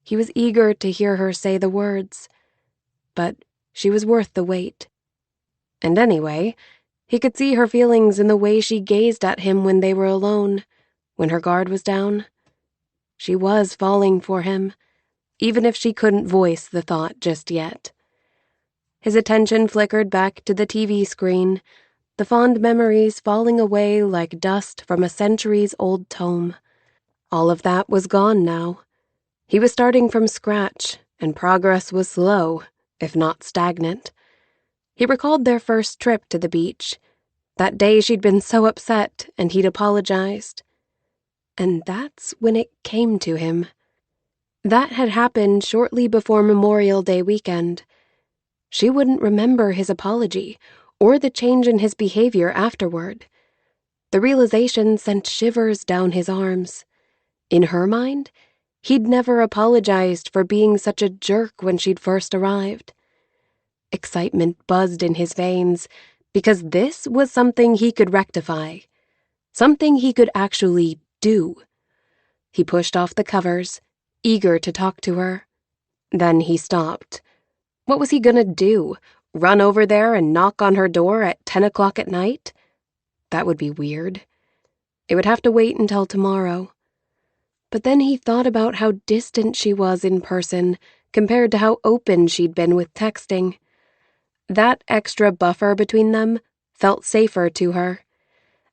He was eager to hear her say the words, but she was worth the wait. And anyway, he could see her feelings in the way she gazed at him when they were alone, when her guard was down. She was falling for him, even if she couldn't voice the thought just yet. His attention flickered back to the TV screen, the fond memories falling away like dust from a centuries-old tome. All of that was gone now. He was starting from scratch, and progress was slow, if not stagnant. He recalled their first trip to the beach, that day she'd been so upset and he'd apologized. And that's when it came to him. That had happened shortly before Memorial Day weekend. She wouldn't remember his apology or the change in his behavior afterward. The realization sent shivers down his arms. In her mind, he'd never apologized for being such a jerk when she'd first arrived. Excitement buzzed in his veins, because this was something he could rectify, something he could actually do. He pushed off the covers, eager to talk to her. Then he stopped. What was he gonna do? Run over there and knock on her door at 10 o'clock at night? That would be weird. It would have to wait until tomorrow. But then he thought about how distant she was in person compared to how open she'd been with texting. That extra buffer between them felt safer to her.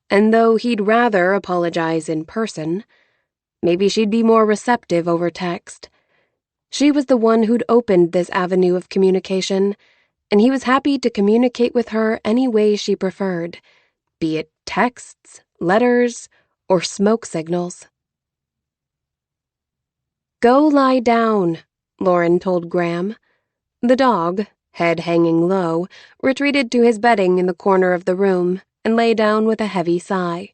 And though he'd rather apologize in person, maybe she'd be more receptive over text. She was the one who'd opened this avenue of communication, and he was happy to communicate with her any way she preferred, be it texts, letters, or smoke signals. "Go lie down," Lauren told Graham. The dog, head hanging low, retreated to his bedding in the corner of the room and lay down with a heavy sigh.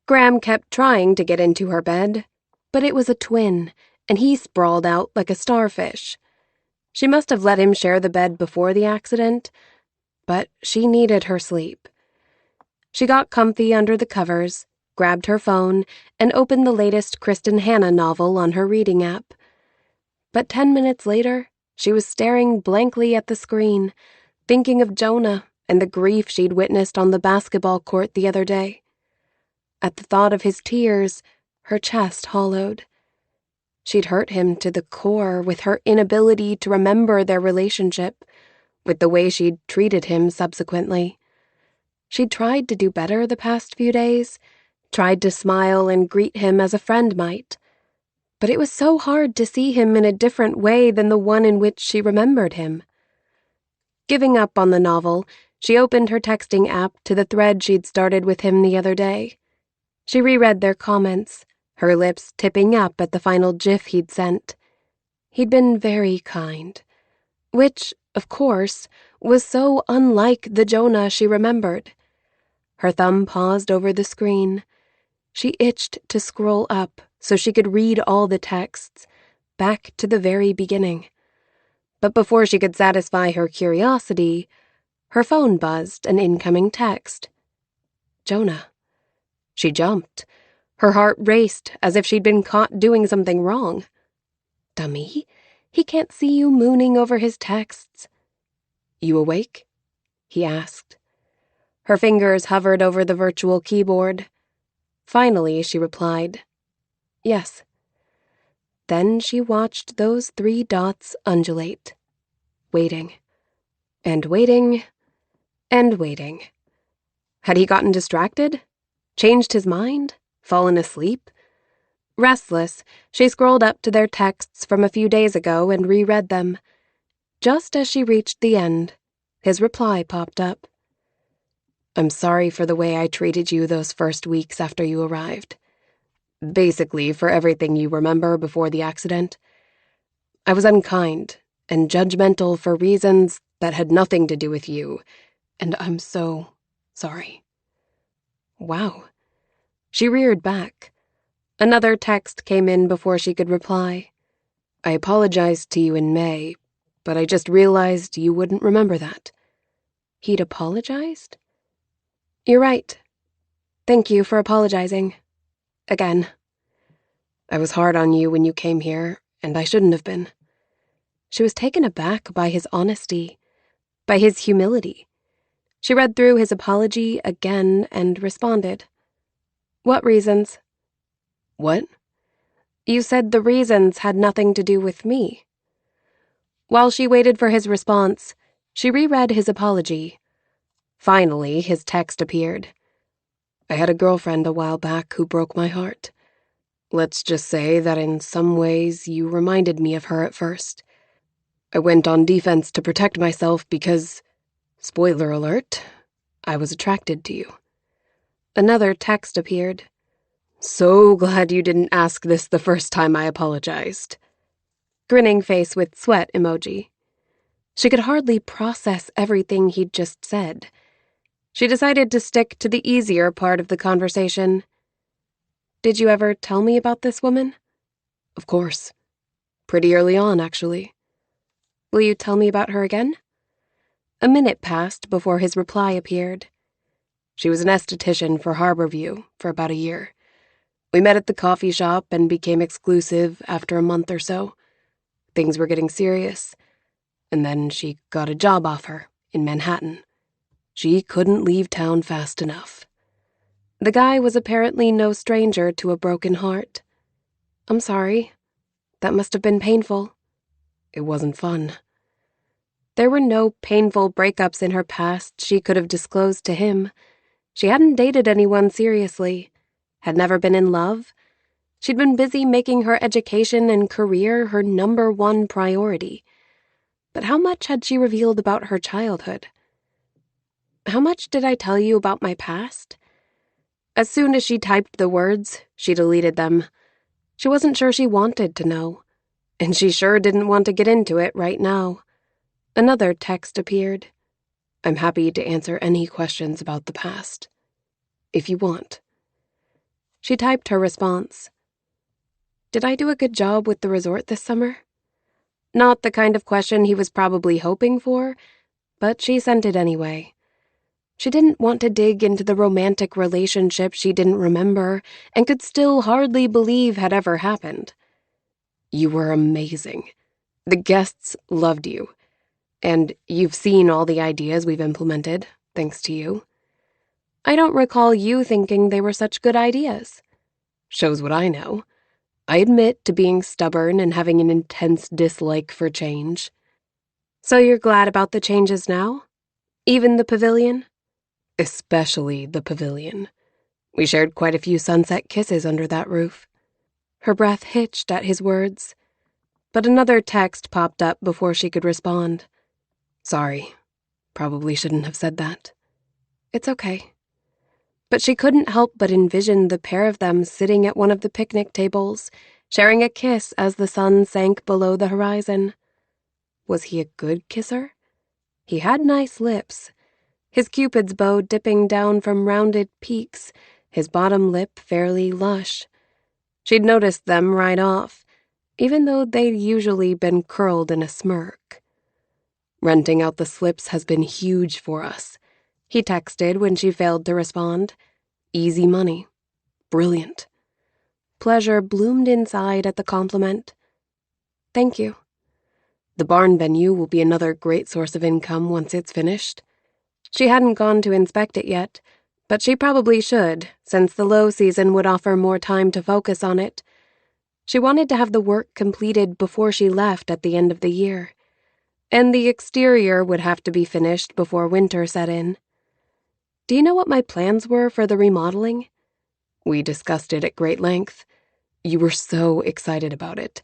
Graham kept trying to get into her bed, but it was a twin, and he sprawled out like a starfish. She must have let him share the bed before the accident, but she needed her sleep. She got comfy under the covers, grabbed her phone, and opened the latest Kristen Hanna novel on her reading app. But 10 minutes later, she was staring blankly at the screen, thinking of Jonah and the grief she'd witnessed on the basketball court the other day. At the thought of his tears, her chest hollowed. She'd hurt him to the core with her inability to remember their relationship, with the way she'd treated him subsequently. She'd tried to do better the past few days, tried to smile and greet him as a friend might, but it was so hard to see him in a different way than the one in which she remembered him. Giving up on the novel, she opened her texting app to the thread she'd started with him the other day. She reread their comments, her lips tipping up at the final gif he'd sent. He'd been very kind, which, of course, was so unlike the Jonah she remembered. Her thumb paused over the screen. She itched to scroll up so she could read all the texts, back to the very beginning. But before she could satisfy her curiosity, her phone buzzed an incoming text. Jonah. She jumped. Her heart raced as if she'd been caught doing something wrong. Dummy, he can't see you mooning over his texts. "You awake?" he asked. Her fingers hovered over the virtual keyboard. Finally, she replied, "Yes." Then she watched those 3 dots undulate, waiting, and waiting, and waiting. Had he gotten distracted? Changed his mind? Fallen asleep? Restless, she scrolled up to their texts from a few days ago and reread them. Just as she reached the end, his reply popped up. "I'm sorry for the way I treated you those first weeks after you arrived. Basically, for everything you remember before the accident. I was unkind and judgmental for reasons that had nothing to do with you, and I'm so sorry." Wow. She reared back. Another text came in before she could reply. "I apologized to you in May, but I just realized you wouldn't remember that." He'd apologized? "You're right. Thank you for apologizing. Again. I was hard on you when you came here, and I shouldn't have been." She was taken aback by his honesty, by his humility. She read through his apology again and responded. "What reasons?" "What?" "You said the reasons had nothing to do with me." While she waited for his response, she reread his apology. Finally, his text appeared. "I had a girlfriend a while back who broke my heart. Let's just say that in some ways you reminded me of her at first. I went on defense to protect myself because, spoiler alert, I was attracted to you." Another text appeared. "So glad you didn't ask this the first time I apologized." Grinning face with sweat emoji. She could hardly process everything he'd just said. She decided to stick to the easier part of the conversation. "Did you ever tell me about this woman?" "Of course. Pretty early on, actually." "Will you tell me about her again?" A minute passed before his reply appeared. "She was an esthetician for Harborview for about a year. We met at the coffee shop and became exclusive after a month or so. Things were getting serious. And then she got a job offer in Manhattan. She couldn't leave town fast enough." The guy was apparently no stranger to a broken heart. "I'm sorry. That must have been painful." "It wasn't fun." There were no painful breakups in her past she could have disclosed to him. She hadn't dated anyone seriously, had never been in love. She'd been busy making her education and career her #1 priority. But how much had she revealed about her childhood? How much did I tell you about my past? As soon as she typed the words, she deleted them. She wasn't sure she wanted to know, and she sure didn't want to get into it right now. Another text appeared. I'm happy to answer any questions about the past, if you want. She typed her response. Did I do a good job with the resort this summer? Not the kind of question he was probably hoping for, but she sent it anyway. She didn't want to dig into the romantic relationship she didn't remember and could still hardly believe had ever happened. You were amazing. The guests loved you. And you've seen all the ideas we've implemented, thanks to you. I don't recall you thinking they were such good ideas. Shows what I know. I admit to being stubborn and having an intense dislike for change. So you're glad about the changes now? Even the pavilion? Especially the pavilion. We shared quite a few sunset kisses under that roof. Her breath hitched at his words, but another text popped up before she could respond. Sorry, probably shouldn't have said that. It's okay. But she couldn't help but envision the pair of them sitting at one of the picnic tables, sharing a kiss as the sun sank below the horizon. Was he a good kisser? He had nice lips, his cupid's bow dipping down from rounded peaks, his bottom lip fairly lush. She'd noticed them right off, even though they'd usually been curled in a smirk. Renting out the slips has been huge for us, he texted when she failed to respond. Easy money. Brilliant. Pleasure bloomed inside at the compliment. Thank you. The barn venue will be another great source of income once it's finished. She hadn't gone to inspect it yet, but she probably should, since the low season would offer more time to focus on it. She wanted to have the work completed before she left at the end of the year. And the exterior would have to be finished before winter set in. Do you know what my plans were for the remodeling? We discussed it at great length. You were so excited about it.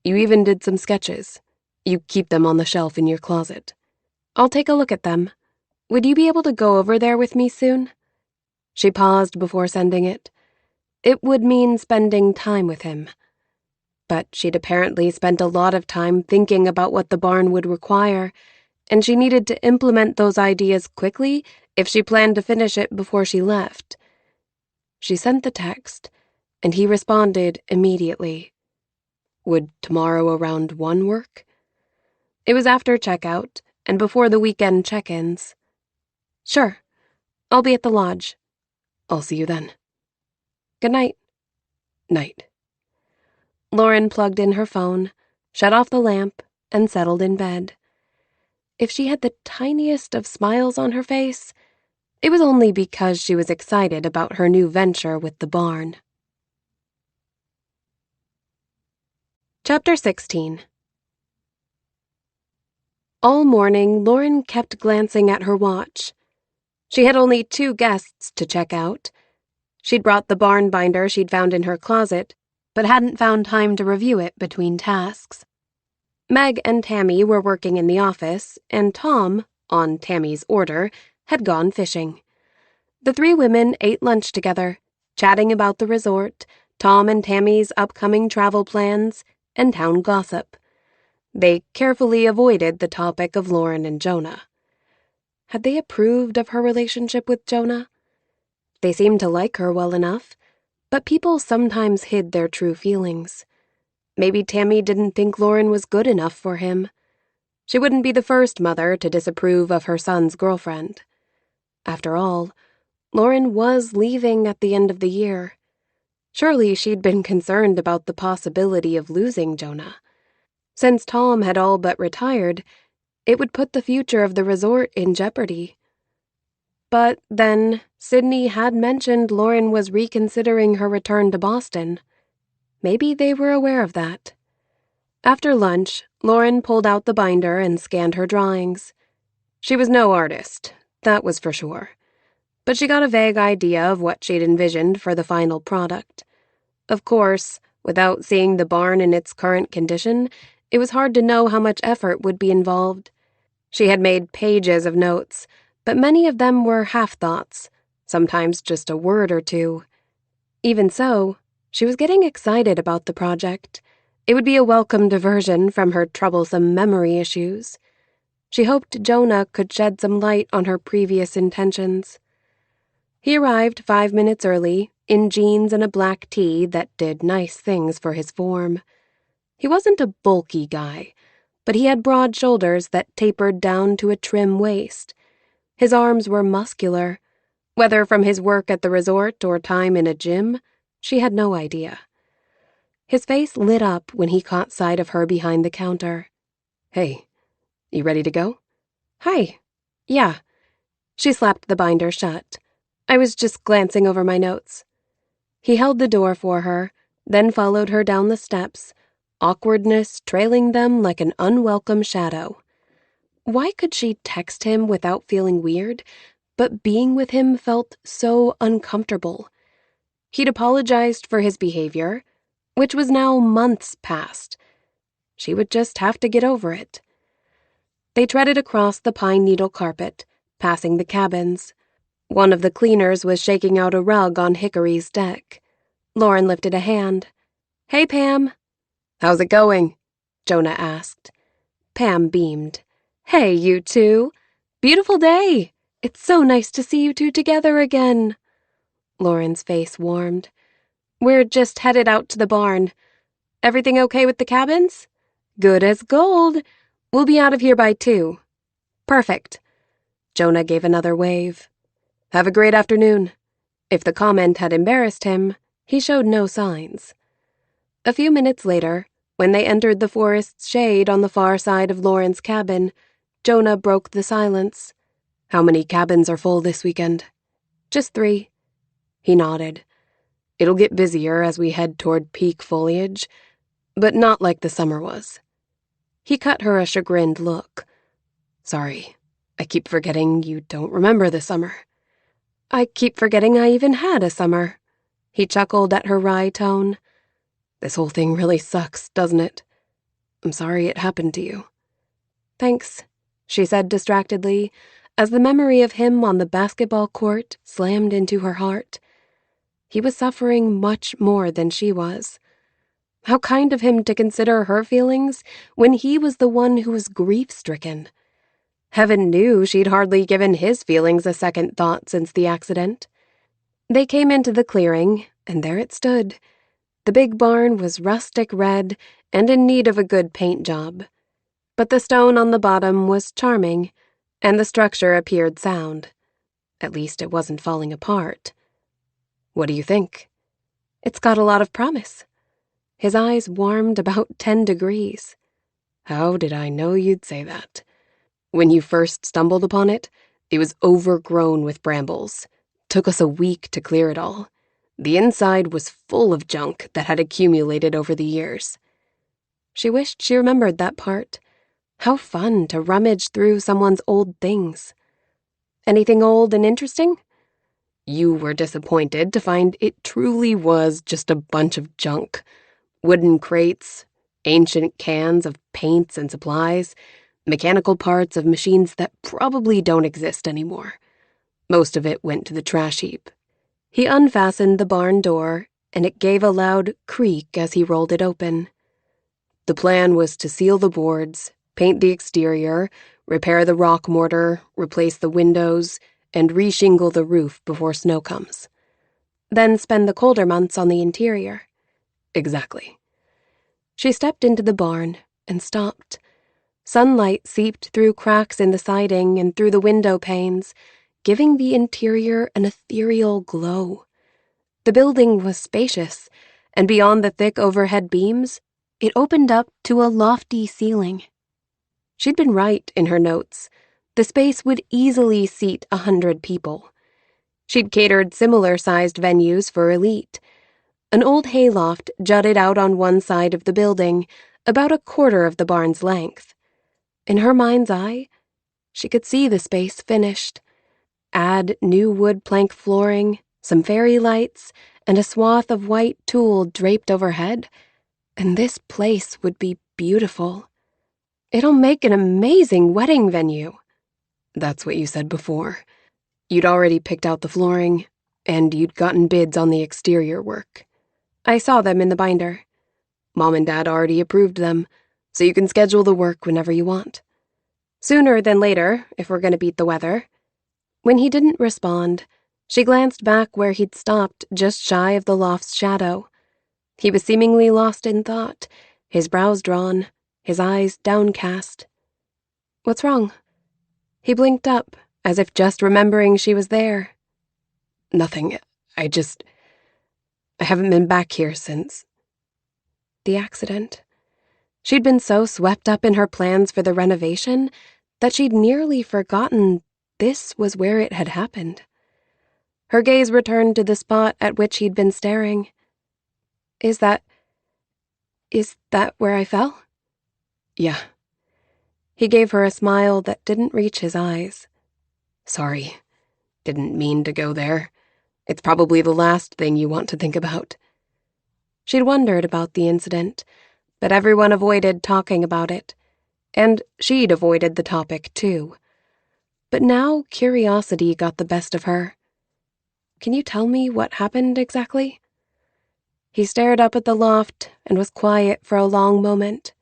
You even did some sketches. You keep them on the shelf in your closet. I'll take a look at them. Would you be able to go over there with me soon? She paused before sending it. It would mean spending time with him. But she'd apparently spent a lot of time thinking about what the barn would require, and she needed to implement those ideas quickly if she planned to finish it before she left. She sent the text, and he responded immediately. Would tomorrow around 1 work? It was after checkout, and before the weekend check-ins. Sure. I'll be at the lodge. I'll see you then. Good night. Night. Lauren plugged in her phone, shut off the lamp, and settled in bed. If she had the tiniest of smiles on her face, it was only because she was excited about her new venture with the barn. Chapter 16. All morning, Lauren kept glancing at her watch. She had only 2 guests to check out. She'd brought the barn binder she'd found in her closet, but hadn't found time to review it between tasks. Meg and Tammy were working in the office, and Tom, on Tammy's order, had gone fishing. The 3 women ate lunch together, chatting about the resort, Tom and Tammy's upcoming travel plans, and town gossip. They carefully avoided the topic of Lauren and Jonah. Had they approved of her relationship with Jonah? They seemed to like her well enough, but people sometimes hid their true feelings. Maybe Tammy didn't think Lauren was good enough for him. She wouldn't be the first mother to disapprove of her son's girlfriend. After all, Lauren was leaving at the end of the year. Surely she'd been concerned about the possibility of losing Jonah. Since Tom had all but retired, it would put the future of the resort in jeopardy. But then, Sydney had mentioned Lauren was reconsidering her return to Boston. Maybe they were aware of that. After lunch, Lauren pulled out the binder and scanned her drawings. She was no artist, that was for sure. But she got a vague idea of what she'd envisioned for the final product. Of course, without seeing the barn in its current condition, it was hard to know how much effort would be involved. She had made pages of notes, but many of them were half-thoughts, sometimes just a word or two. Even so, she was getting excited about the project. It would be a welcome diversion from her troublesome memory issues. She hoped Jonah could shed some light on her previous intentions. He arrived 5 minutes early, in jeans and a black tee that did nice things for his form. He wasn't a bulky guy, but he had broad shoulders that tapered down to a trim waist. His arms were muscular. Whether from his work at the resort or time in a gym, she had no idea. His face lit up when he caught sight of her behind the counter. Hey, you ready to go? Hi. Yeah. She slapped the binder shut. I was just glancing over my notes. He held the door for her, then followed her down the steps, awkwardness trailing them like an unwelcome shadow. Why could she text him without feeling weird, but being with him felt so uncomfortable? He'd apologized for his behavior, which was now months past. She would just have to get over it. They treaded across the pine needle carpet, passing the cabins. One of the cleaners was shaking out a rug on Hickory's deck. Lauren lifted a hand. Hey, Pam. How's it going? Jonah asked. Pam beamed. Hey, you two. Beautiful day. It's so nice to see you two together again. Lauren's face warmed. We're just headed out to the barn. Everything okay with the cabins? Good as gold. We'll be out of here by 2. Perfect. Jonah gave another wave. Have a great afternoon. If the comment had embarrassed him, he showed no signs. A few minutes later, when they entered the forest's shade on the far side of Lauren's cabin, Jonah broke the silence. How many cabins are full this weekend? Just 3. He nodded. It'll get busier as we head toward peak foliage, but not like the summer was. He cut her a chagrined look. Sorry, I keep forgetting you don't remember the summer. I keep forgetting I even had a summer. He chuckled at her wry tone. This whole thing really sucks, doesn't it? I'm sorry it happened to you. Thanks, she said distractedly, as the memory of him on the basketball court slammed into her heart. He was suffering much more than she was. How kind of him to consider her feelings when he was the one who was grief-stricken. Heaven knew she'd hardly given his feelings a second thought since the accident. They came into the clearing, and there it stood. The big barn was rustic red and in need of a good paint job. But the stone on the bottom was charming, and the structure appeared sound. At least it wasn't falling apart. What do you think? It's got a lot of promise. His eyes warmed about 10 degrees. How did I know you'd say that? When you first stumbled upon it, it was overgrown with brambles. Took us a week to clear it all. The inside was full of junk that had accumulated over the years. She wished she remembered that part. How fun to rummage through someone's old things. Anything old and interesting? You were disappointed to find it truly was just a bunch of junk. Wooden crates, ancient cans of paints and supplies, mechanical parts of machines that probably don't exist anymore. Most of it went to the trash heap. He unfastened the barn door, and it gave a loud creak as he rolled it open. The plan was to seal the boards, paint the exterior, repair the rock mortar, replace the windows, and re-shingle the roof before snow comes. Then spend the colder months on the interior. Exactly. She stepped into the barn and stopped. Sunlight seeped through cracks in the siding and through the window panes, giving the interior an ethereal glow. The building was spacious, and beyond the thick overhead beams, it opened up to a lofty ceiling. She'd been right in her notes. The space would easily seat 100 people. She'd catered similar-sized venues for elite. An old hayloft jutted out on one side of the building, about a quarter of the barn's length. In her mind's eye, she could see the space finished. Add new wood plank flooring, some fairy lights, and a swath of white tulle draped overhead, and this place would be beautiful. It'll make an amazing wedding venue. That's what you said before. You'd already picked out the flooring, and you'd gotten bids on the exterior work. I saw them in the binder. Mom and Dad already approved them, so you can schedule the work whenever you want. Sooner than later, if we're going to beat the weather. When he didn't respond, she glanced back where he'd stopped just shy of the loft's shadow. He was seemingly lost in thought, his brows drawn, his eyes downcast. What's wrong? He blinked up, as if just remembering she was there. Nothing. I haven't been back here since. The accident. She'd been so swept up in her plans for the renovation that she'd nearly forgotten this was where it had happened. Her gaze returned to the spot at which he'd been staring. Is that where I fell? Yeah. He gave her a smile that didn't reach his eyes. Sorry. Didn't mean to go there. It's probably the last thing you want to think about. She'd wondered about the incident, but everyone avoided talking about it, and she'd avoided the topic too. But now curiosity got the best of her. Can you tell me what happened exactly? He stared up at the loft and was quiet for a long moment.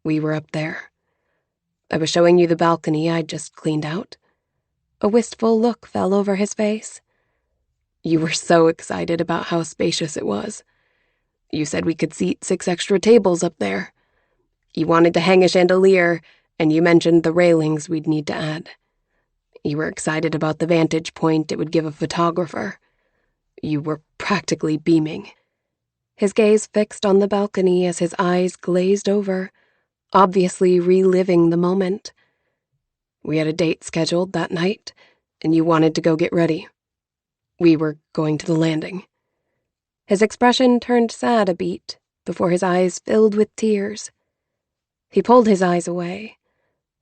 We were up there. I was showing you the balcony I'd just cleaned out. A wistful look fell over his face. You were so excited about how spacious it was. You said we could seat 6 extra tables up there. You wanted to hang a chandelier, and you mentioned the railings we'd need to add. You were excited about the vantage point it would give a photographer. You were practically beaming. His gaze fixed on the balcony as his eyes glazed over, obviously reliving the moment. We had a date scheduled that night, and you wanted to go get ready. We were going to the landing. His expression turned sad a beat before his eyes filled with tears. He pulled his eyes away,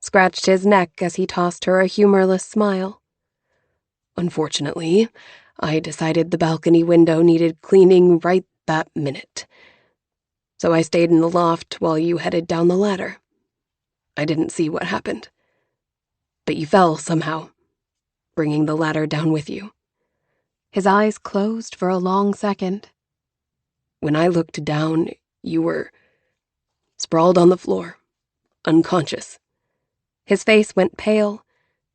scratched his neck as he tossed her a humorless smile. Unfortunately, I decided the balcony window needed cleaning right that minute. So I stayed in the loft while you headed down the ladder. I didn't see what happened. But you fell somehow, bringing the ladder down with you. His eyes closed for a long second. When I looked down, you were sprawled on the floor, unconscious. His face went pale.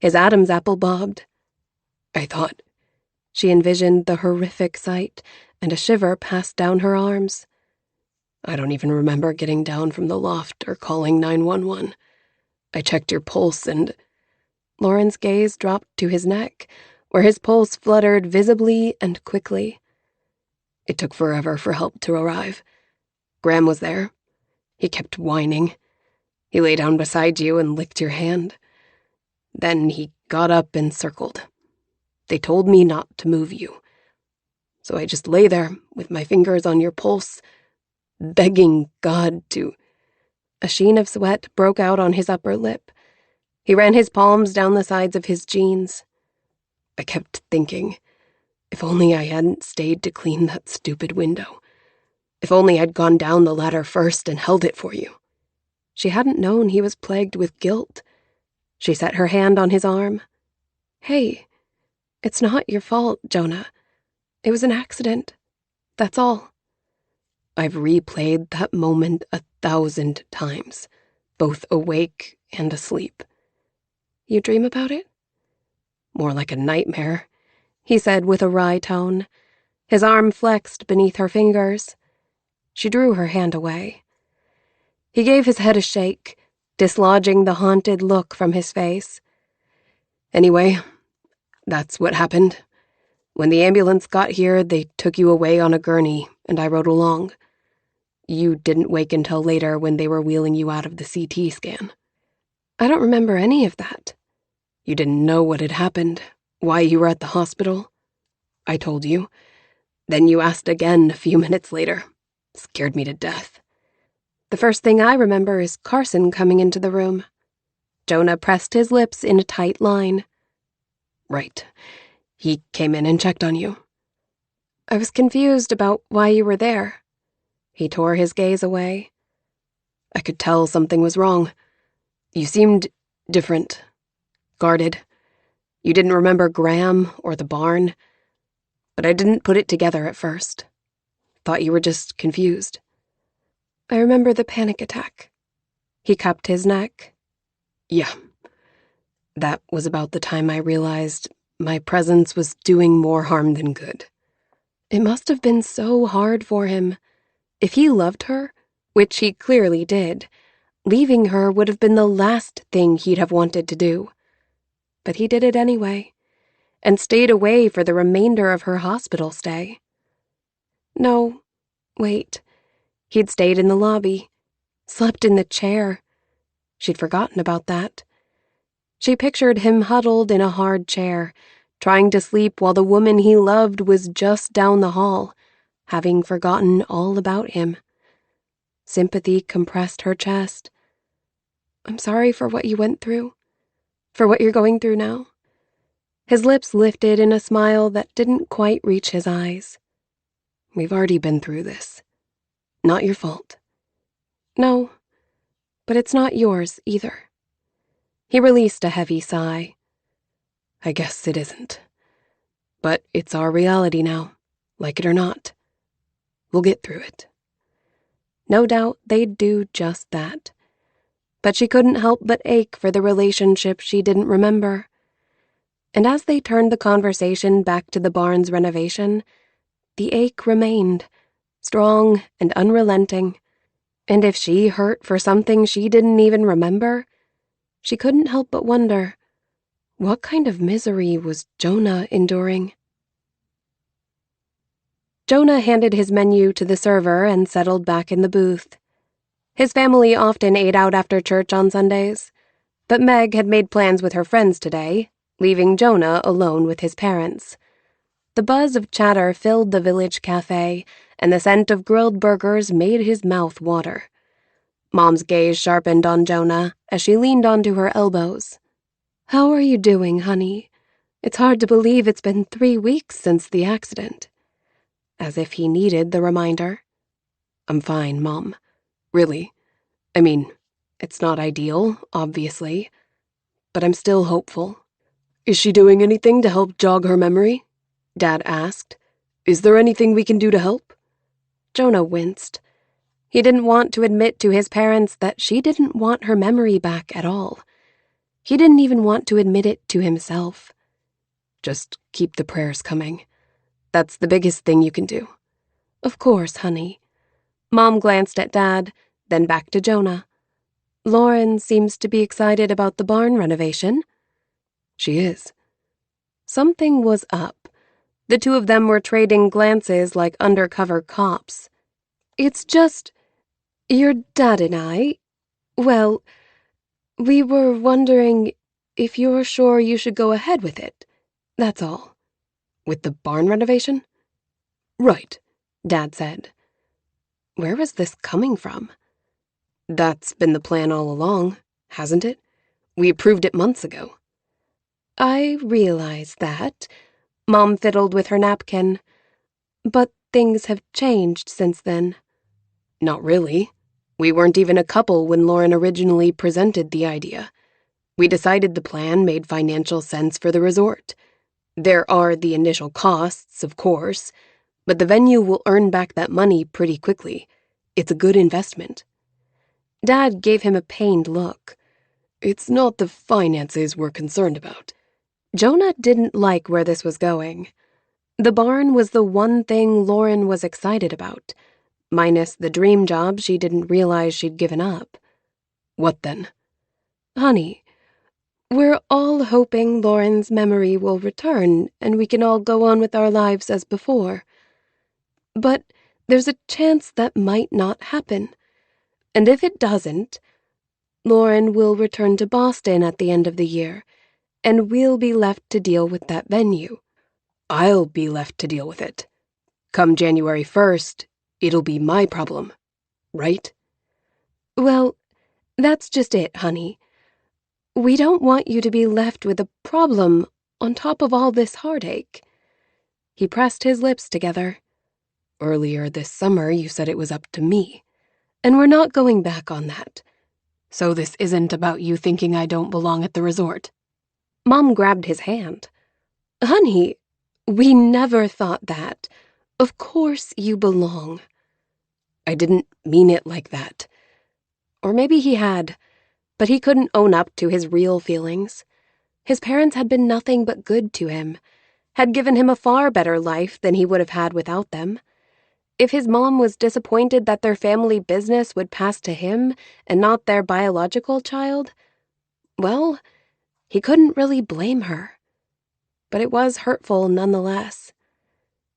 His Adam's apple bobbed. I thought. She envisioned the horrific sight, and a shiver passed down her arms. I don't even remember getting down from the loft or calling 911. I checked your pulse and... Lauren's gaze dropped to his neck, where his pulse fluttered visibly and quickly. It took forever for help to arrive. Graham was there. He kept whining. He lay down beside you and licked your hand. Then he got up and circled. They told me not to move you. So I just lay there with my fingers on your pulse, begging God to... A sheen of sweat broke out on his upper lip. He ran his palms down the sides of his jeans. I kept thinking, if only I hadn't stayed to clean that stupid window. If only I'd gone down the ladder first and held it for you. She hadn't known he was plagued with guilt. She set her hand on his arm. Hey, it's not your fault, Jonah. It was an accident. That's all. I've replayed that moment 1,000 times, both awake and asleep. You dream about it? More like a nightmare, he said with a wry tone. His arm flexed beneath her fingers. She drew her hand away. He gave his head a shake, dislodging the haunted look from his face. Anyway, that's what happened. When the ambulance got here, they took you away on a gurney, and I rode along. You didn't wake until later when they were wheeling you out of the CT scan. I don't remember any of that. You didn't know what had happened, why you were at the hospital. I told you. Then you asked again a few minutes later. Scared me to death. The first thing I remember is Carson coming into the room. Jonah pressed his lips in a tight line. Right. He came in and checked on you. I was confused about why you were there. He tore his gaze away. I could tell something was wrong. You seemed different. Guarded. You didn't remember Graham or the barn. But I didn't put it together at first. Thought you were just confused. I remember the panic attack. He cupped his neck. Yeah. That was about the time I realized my presence was doing more harm than good. It must have been so hard for him. If he loved her, which he clearly did, leaving her would have been the last thing he'd have wanted to do. But he did it anyway, and stayed away for the remainder of her hospital stay. No, wait. He'd stayed in the lobby, slept in the chair. She'd forgotten about that. She pictured him huddled in a hard chair, trying to sleep while the woman he loved was just down the hall, having forgotten all about him. Sympathy compressed her chest. I'm sorry for what you went through, for what you're going through now. His lips lifted in a smile that didn't quite reach his eyes. We've already been through this. Not your fault. No, but it's not yours either. He released a heavy sigh. I guess it isn't. But it's our reality now, like it or not. We'll get through it. No doubt they'd do just that. But she couldn't help but ache for the relationship she didn't remember. And as they turned the conversation back to the barn's renovation, the ache remained, strong and unrelenting. And if she hurt for something she didn't even remember, she couldn't help but wonder, what kind of misery was Jonah enduring? Jonah handed his menu to the server and settled back in the booth. His family often ate out after church on Sundays, but Meg had made plans with her friends today, leaving Jonah alone with his parents. The buzz of chatter filled the village cafe, and the scent of grilled burgers made his mouth water. Mom's gaze sharpened on Jonah as she leaned onto her elbows. How are you doing, honey? It's hard to believe it's been 3 weeks since the accident. As if he needed the reminder. I'm fine, Mom. Really. I mean, it's not ideal, obviously, but I'm still hopeful. Is she doing anything to help jog her memory? Dad asked. Is there anything we can do to help? Jonah winced. He didn't want to admit to his parents that she didn't want her memory back at all. He didn't even want to admit it to himself. Just keep the prayers coming. That's the biggest thing you can do. Of course, honey. Mom glanced at Dad, then back to Jonah. Lauren seems to be excited about the barn renovation. She is. Something was up. The two of them were trading glances like undercover cops. It's just, your dad and I, well, we were wondering if you're sure you should go ahead with it. That's all. With the barn renovation? Right, Dad said. Where was this coming from? That's been the plan all along, hasn't it? We approved it months ago. I realize that. Mom fiddled with her napkin. But things have changed since then. Not really. We weren't even a couple when Lauren originally presented the idea. We decided the plan made financial sense for the resort. There are the initial costs, of course, but the venue will earn back that money pretty quickly. It's a good investment. Dad gave him a pained look. It's not the finances we're concerned about. Jonah didn't like where this was going. The barn was the one thing Lauren was excited about, minus the dream job she didn't realize she'd given up. What then? Honey, we're all hoping Lauren's memory will return and we can all go on with our lives as before. But there's a chance that might not happen. And if it doesn't, Lauren will return to Boston at the end of the year, and we'll be left to deal with that venue. I'll be left to deal with it. Come January 1st, it'll be my problem, right? Well, that's just it, honey. We don't want you to be left with a problem on top of all this heartache. He pressed his lips together. Earlier this summer, you said it was up to me, and we're not going back on that. So this isn't about you thinking I don't belong at the resort. Mom grabbed his hand. Honey, we never thought that. Of course you belong. I didn't mean it like that. Or maybe he had, but he couldn't own up to his real feelings. His parents had been nothing but good to him, had given him a far better life than he would have had without them. If his mom was disappointed that their family business would pass to him and not their biological child, well, he couldn't really blame her. But it was hurtful nonetheless.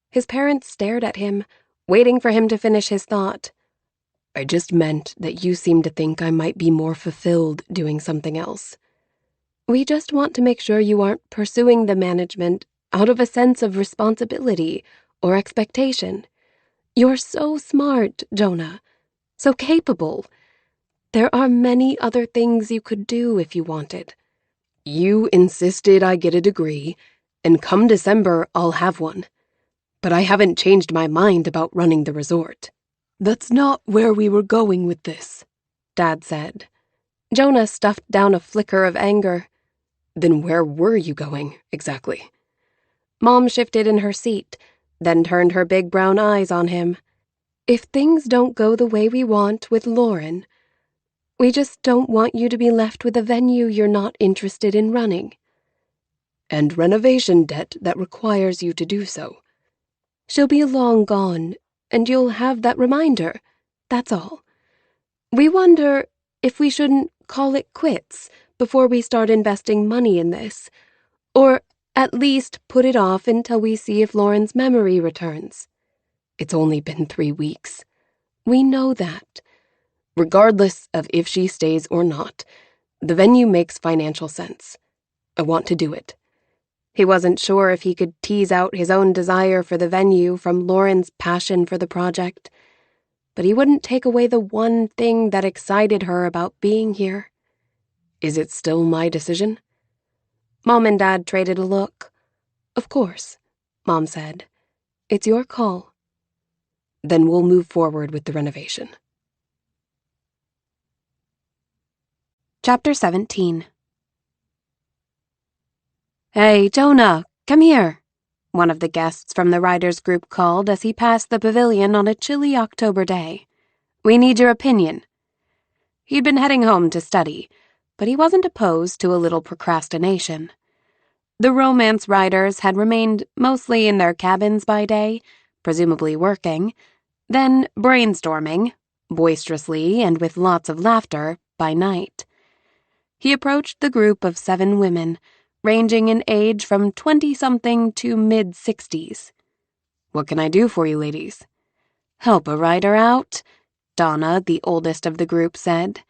His parents stared at him, waiting for him to finish his thought. I just meant that you seem to think I might be more fulfilled doing something else. We just want to make sure you aren't pursuing the management out of a sense of responsibility or expectation. You're so smart, Jonah. So capable. There are many other things you could do if you wanted. You insisted I get a degree, and come December I'll have one. But I haven't changed my mind about running the resort. That's not where we were going with this, Dad said. Jonah stuffed down a flicker of anger. Then where were you going, exactly? Mom shifted in her seat, then turned her big brown eyes on him. If things don't go the way we want with Lauren, we just don't want you to be left with a venue you're not interested in running. And renovation debt that requires you to do so. She'll be long gone, and you'll have that reminder, that's all. We wonder if we shouldn't call it quits before we start investing money in this, or at least put it off until we see if Lauren's memory returns. It's only been 3 weeks. We know that. Regardless of if she stays or not, the venue makes financial sense. I want to do it. He wasn't sure if he could tease out his own desire for the venue from Lauren's passion for the project, but he wouldn't take away the one thing that excited her about being here. Is it still my decision? Mom and Dad traded a look. Of course, Mom said. It's your call. Then we'll move forward with the renovation. Chapter 17. Hey, Jonah, come here, one of the guests from the writers' group called as he passed the pavilion on a chilly October day. We need your opinion. He'd been heading home to study, but he wasn't opposed to a little procrastination. The romance writers had remained mostly in their cabins by day, presumably working, then brainstorming, boisterously and with lots of laughter, by night. He approached the group of 7 women, ranging in age from 20-something to mid-60s. What can I do for you, ladies? Help a writer out, Donna, the oldest of the group, said.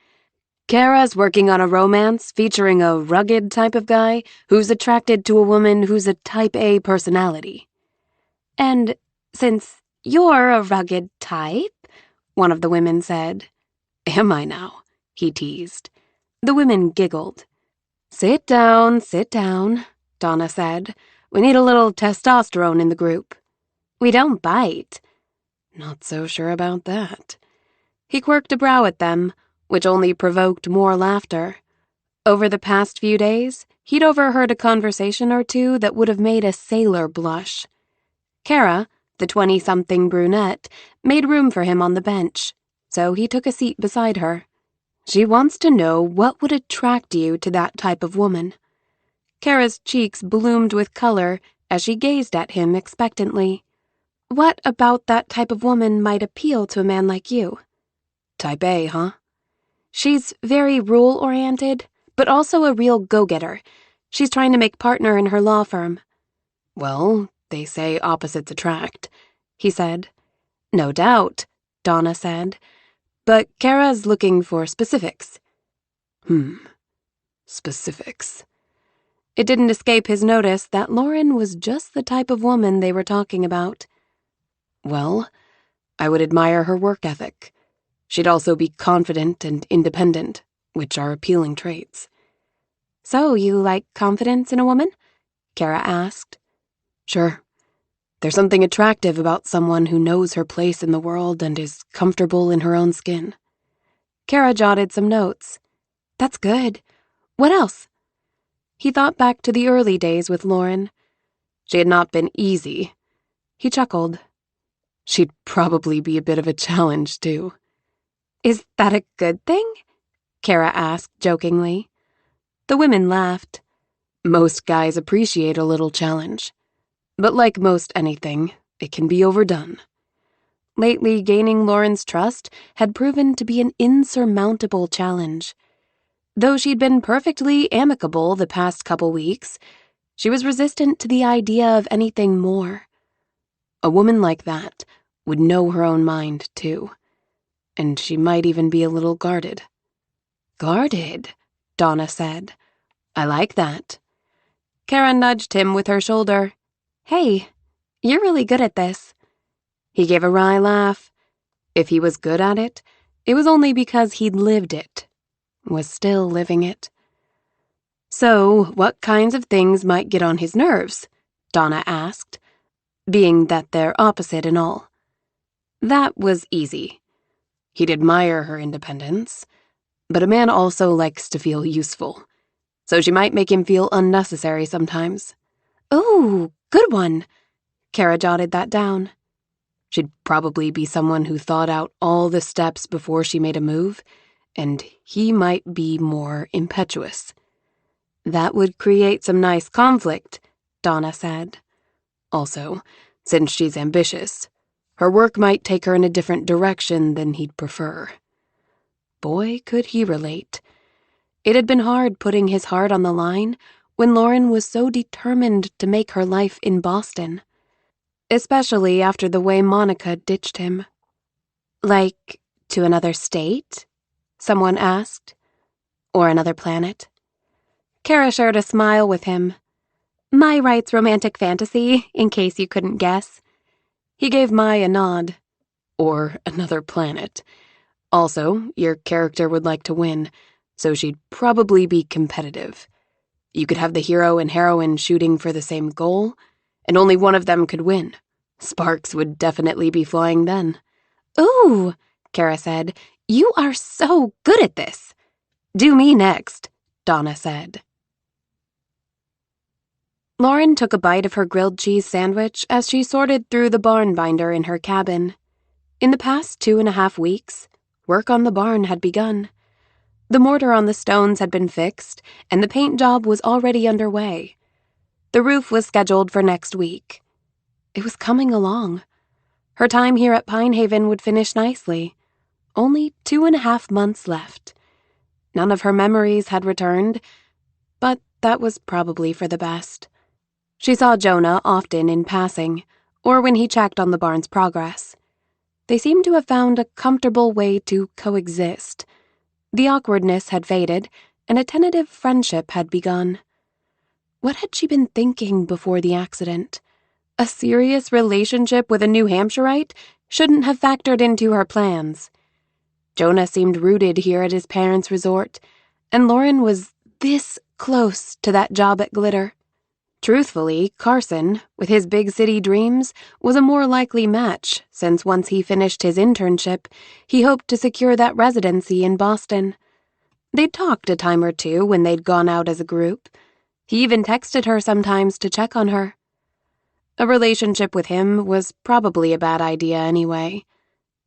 Kara's working on a romance featuring a rugged type of guy who's attracted to a woman who's a type A personality. And since you're a rugged type, one of the women said. Am I now? He teased. The women giggled. Sit down, Donna said. We need a little testosterone in the group. We don't bite. Not so sure about that. He quirked a brow at them, which only provoked more laughter. Over the past few days, he'd overheard a conversation or two that would have made a sailor blush. Kara, the 20-something brunette, made room for him on the bench, so he took a seat beside her. She wants to know what would attract you to that type of woman. Kara's cheeks bloomed with color as she gazed at him expectantly. What about that type of woman might appeal to a man like you? Type A, huh? She's very rule-oriented, but also a real go-getter. She's trying to make partner in her law firm. Well, they say opposites attract, he said. No doubt, Donna said. But Kara's looking for specifics. Specifics. It didn't escape his notice that Lauren was just the type of woman they were talking about. Well, I would admire her work ethic. She'd also be confident and independent, which are appealing traits. So you like confidence in a woman? Kara asked. Sure. There's something attractive about someone who knows her place in the world and is comfortable in her own skin. Kara jotted some notes. That's good. What else? He thought back to the early days with Lauren. She had not been easy. He chuckled. She'd probably be a bit of a challenge, too. Is that a good thing? Kara asked jokingly. The women laughed. Most guys appreciate a little challenge. But like most anything, it can be overdone. Lately, gaining Lauren's trust had proven to be an insurmountable challenge. Though she'd been perfectly amicable the past couple weeks, she was resistant to the idea of anything more. A woman like that would know her own mind, too. And she might even be a little guarded. Guarded, Donna said. I like that. Kara nudged him with her shoulder. Hey, you're really good at this. He gave a wry laugh. If he was good at it, it was only because he'd lived it, was still living it. So, what kinds of things might get on his nerves? Donna asked, being that they're opposite and all. That was easy. He'd admire her independence, but a man also likes to feel useful, so she might make him feel unnecessary sometimes. Oh, good one. Kara jotted that down. She'd probably be someone who thought out all the steps before she made a move, and he might be more impetuous. That would create some nice conflict, Donna said. Also, since she's ambitious, her work might take her in a different direction than he'd prefer. Boy, could he relate. It had been hard putting his heart on the line when Lauren was so determined to make her life in Boston, especially after the way Monica ditched him. Like, to another state? Someone asked. Or another planet? Kara shared a smile with him. My Wright's romantic fantasy, in case you couldn't guess. He gave Mai a nod. Or another planet. Also, your character would like to win, so she'd probably be competitive. You could have the hero and heroine shooting for the same goal, and only one of them could win. Sparks would definitely be flying then. Ooh, Kara said, you are so good at this. Do me next, Donna said. Lauren took a bite of her grilled cheese sandwich as she sorted through the barn binder in her cabin. In the past 2.5 weeks, work on the barn had begun. The mortar on the stones had been fixed, and the paint job was already underway. The roof was scheduled for next week. It was coming along. Her time here at Pine Haven would finish nicely. Only 2.5 months left. None of her memories had returned, but that was probably for the best. She saw Jonah often in passing, or when he checked on the barn's progress. They seemed to have found a comfortable way to coexist. The awkwardness had faded, and a tentative friendship had begun. What had she been thinking before the accident? A serious relationship with a New Hampshireite shouldn't have factored into her plans. Jonah seemed rooted here at his parents' resort, and Lauren was this close to that job at Glitter. Truthfully, Carson, with his big city dreams, was a more likely match, since once he finished his internship, he hoped to secure that residency in Boston. They'd talked a time or two when they'd gone out as a group. He even texted her sometimes to check on her. A relationship with him was probably a bad idea anyway,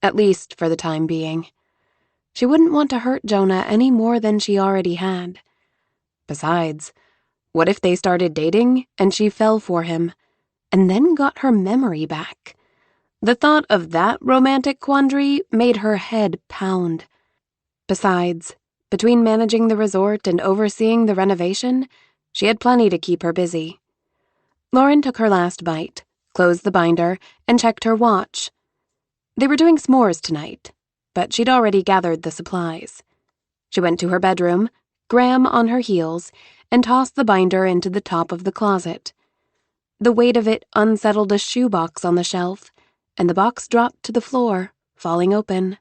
at least for the time being. She wouldn't want to hurt Jonah any more than she already had. Besides, what if they started dating and she fell for him, and then got her memory back? The thought of that romantic quandary made her head pound. Besides, between managing the resort and overseeing the renovation, she had plenty to keep her busy. Lauren took her last bite, closed the binder, and checked her watch. They were doing s'mores tonight, but she'd already gathered the supplies. She went to her bedroom, Graham on her heels, and tossed the binder into the top of the closet. The weight of it unsettled a shoebox on the shelf, and the box dropped to the floor, falling open.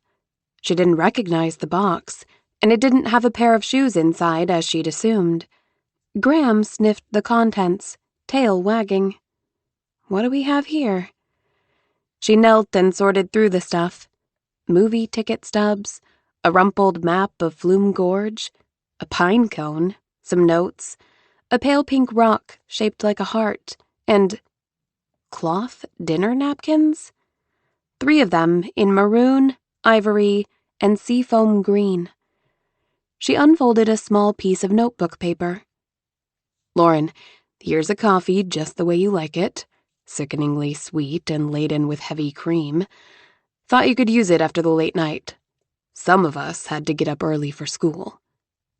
She didn't recognize the box, and it didn't have a pair of shoes inside as she'd assumed. Graham sniffed the contents, tail wagging. What do we have here? She knelt and sorted through the stuff. Movie ticket stubs, a rumpled map of Flume Gorge, a pine cone, some notes, a pale pink rock shaped like a heart, and cloth dinner napkins? 3 of them in maroon, ivory, and seafoam green. She unfolded a small piece of notebook paper. Lauren, here's a coffee just the way you like it, sickeningly sweet and laden with heavy cream. Thought you could use it after the late night. Some of us had to get up early for school.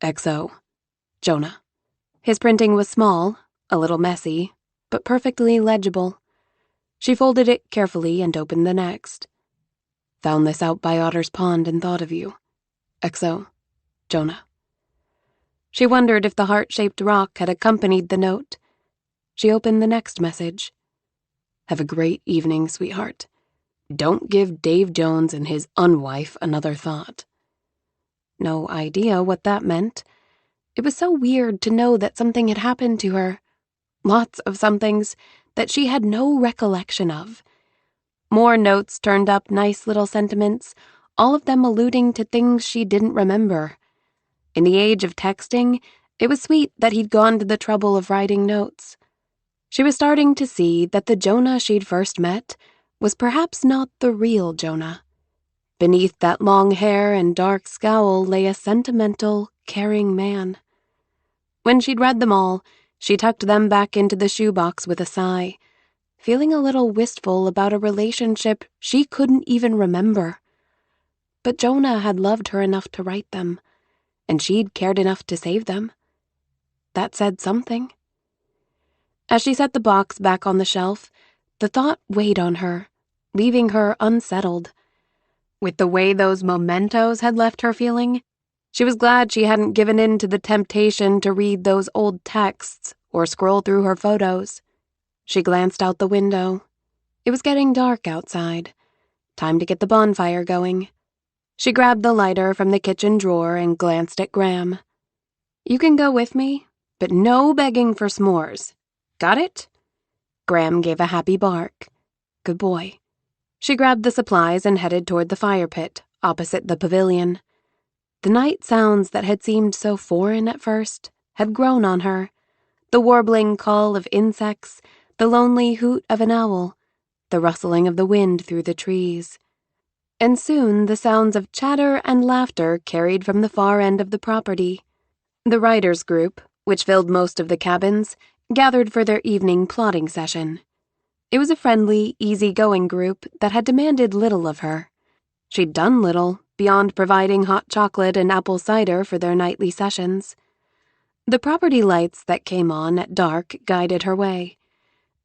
XO. Jonah. His printing was small, a little messy, but perfectly legible. She folded it carefully and opened the next. Found this out by Otter's Pond and thought of you. XO. Jonah. She wondered if the heart-shaped rock had accompanied the note. She opened the next message. Have a great evening, sweetheart. Don't give Dave Jones and his unwife another thought. No idea what that meant. It was so weird to know that something had happened to her. Lots of somethings that she had no recollection of. More notes turned up, nice little sentiments, all of them alluding to things she didn't remember. In the age of texting, it was sweet that he'd gone to the trouble of writing notes. She was starting to see that the Jonah she'd first met was perhaps not the real Jonah. Beneath that long hair and dark scowl lay a sentimental, caring man. When she'd read them all, she tucked them back into the shoebox with a sigh, feeling a little wistful about a relationship she couldn't even remember. But Jonah had loved her enough to write them, and she'd cared enough to save them. That said something. As she set the box back on the shelf, the thought weighed on her, leaving her unsettled. With the way those mementos had left her feeling, she was glad she hadn't given in to the temptation to read those old texts or scroll through her photos. She glanced out the window. It was getting dark outside. Time to get the bonfire going. She grabbed the lighter from the kitchen drawer and glanced at Graham. You can go with me, but no begging for s'mores. Got it? Graham gave a happy bark. Good boy. She grabbed the supplies and headed toward the fire pit, opposite the pavilion. The night sounds that had seemed so foreign at first had grown on her. The warbling call of insects, the lonely hoot of an owl, the rustling of the wind through the trees. And soon the sounds of chatter and laughter carried from the far end of the property. The writers' group, which filled most of the cabins, gathered for their evening plotting session. It was a friendly, easy-going group that had demanded little of her. She'd done little, beyond providing hot chocolate and apple cider for their nightly sessions. The property lights that came on at dark guided her way.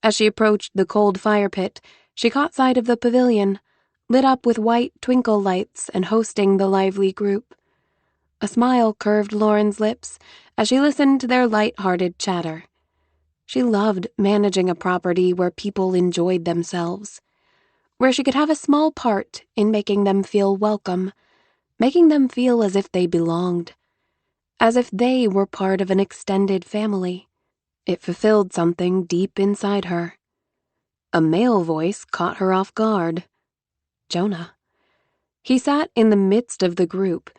As she approached the cold fire pit, she caught sight of the pavilion, lit up with white twinkle lights and hosting the lively group. A smile curved Lauren's lips as she listened to their light-hearted chatter. She loved managing a property where people enjoyed themselves, where she could have a small part in making them feel welcome, making them feel as if they belonged, as if they were part of an extended family. It fulfilled something deep inside her. A male voice caught her off guard. Jonah. He sat in the midst of the group,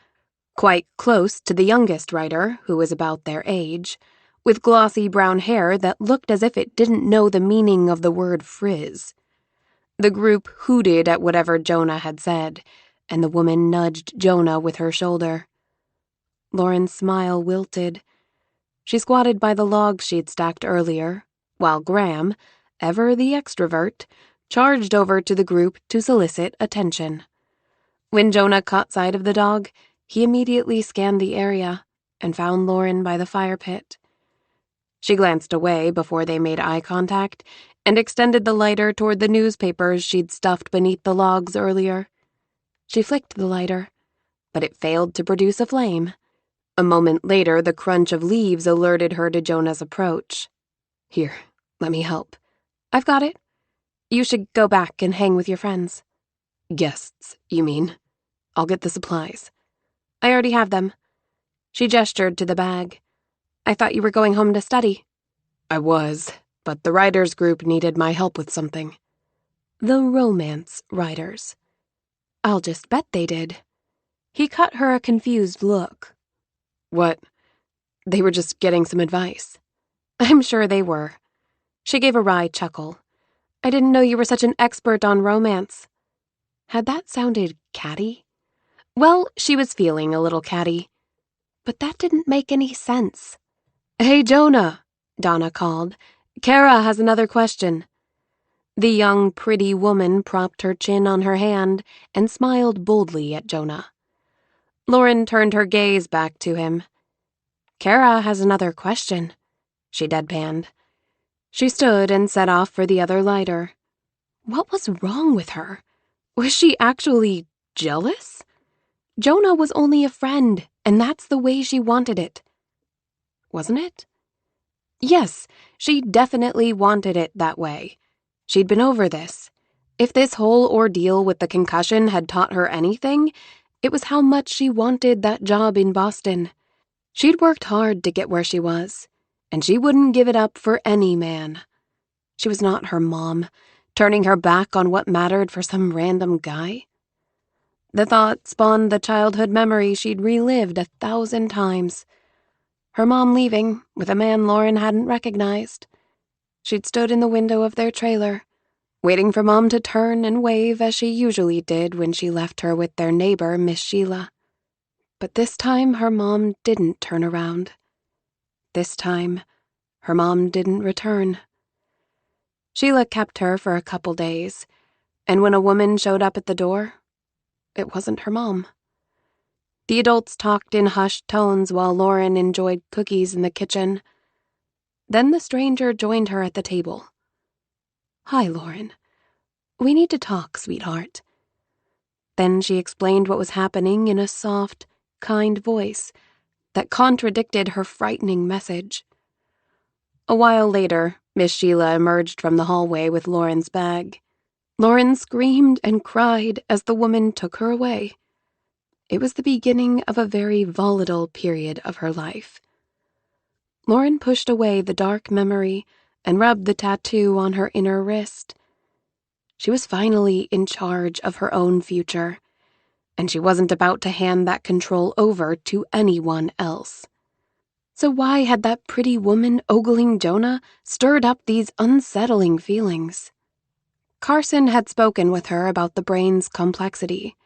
quite close to the youngest writer, who was about their age, with glossy brown hair that looked as if it didn't know the meaning of the word frizz. The group hooted at whatever Jonah had said, and the woman nudged Jonah with her shoulder. Lauren's smile wilted. She squatted by the logs she'd stacked earlier, while Graham, ever the extrovert, charged over to the group to solicit attention. When Jonah caught sight of the dog, he immediately scanned the area and found Lauren by the fire pit. She glanced away before they made eye contact and extended the lighter toward the newspapers she'd stuffed beneath the logs earlier. She flicked the lighter, but it failed to produce a flame. A moment later, the crunch of leaves alerted her to Jonah's approach. Here, let me help. I've got it. You should go back and hang with your friends. Guests, you mean? I'll get the supplies. I already have them. She gestured to the bag. I thought you were going home to study. I was, but the writers' group needed my help with something. The romance writers. I'll just bet they did. He cut her a confused look. What? They were just getting some advice. I'm sure they were. She gave a wry chuckle. I didn't know you were such an expert on romance. Had that sounded catty? Well, she was feeling a little catty. But that didn't make any sense. Hey, Jonah, Donna called. Kara has another question. The young, pretty woman propped her chin on her hand and smiled boldly at Jonah. Lauren turned her gaze back to him. Kara has another question, she deadpanned. She stood and set off for the other lighter. What was wrong with her? Was she actually jealous? Jonah was only a friend, and that's the way she wanted it. Wasn't it? Yes, she definitely wanted it that way. She'd been over this. If this whole ordeal with the concussion had taught her anything, it was how much she wanted that job in Boston. She'd worked hard to get where she was, and she wouldn't give it up for any man. She was not her mom, turning her back on what mattered for some random guy. The thought spawned the childhood memory she'd relived 1,000 times. Her mom leaving with a man Lauren hadn't recognized. She'd stood in the window of their trailer, waiting for Mom to turn and wave as she usually did when she left her with their neighbor, Miss Sheila. But this time her mom didn't turn around. This time, her mom didn't return. Sheila kept her for a couple days, and when a woman showed up at the door, it wasn't her mom. The adults talked in hushed tones while Lauren enjoyed cookies in the kitchen. Then the stranger joined her at the table. Hi, Lauren. We need to talk, sweetheart. Then she explained what was happening in a soft, kind voice that contradicted her frightening message. A while later, Miss Sheila emerged from the hallway with Lauren's bag. Lauren screamed and cried as the woman took her away. It was the beginning of a very volatile period of her life. Lauren pushed away the dark memory and rubbed the tattoo on her inner wrist. She was finally in charge of her own future, and she wasn't about to hand that control over to anyone else. So why had that pretty woman ogling Jonah stirred up these unsettling feelings? Carson had spoken with her about the brain's complexity.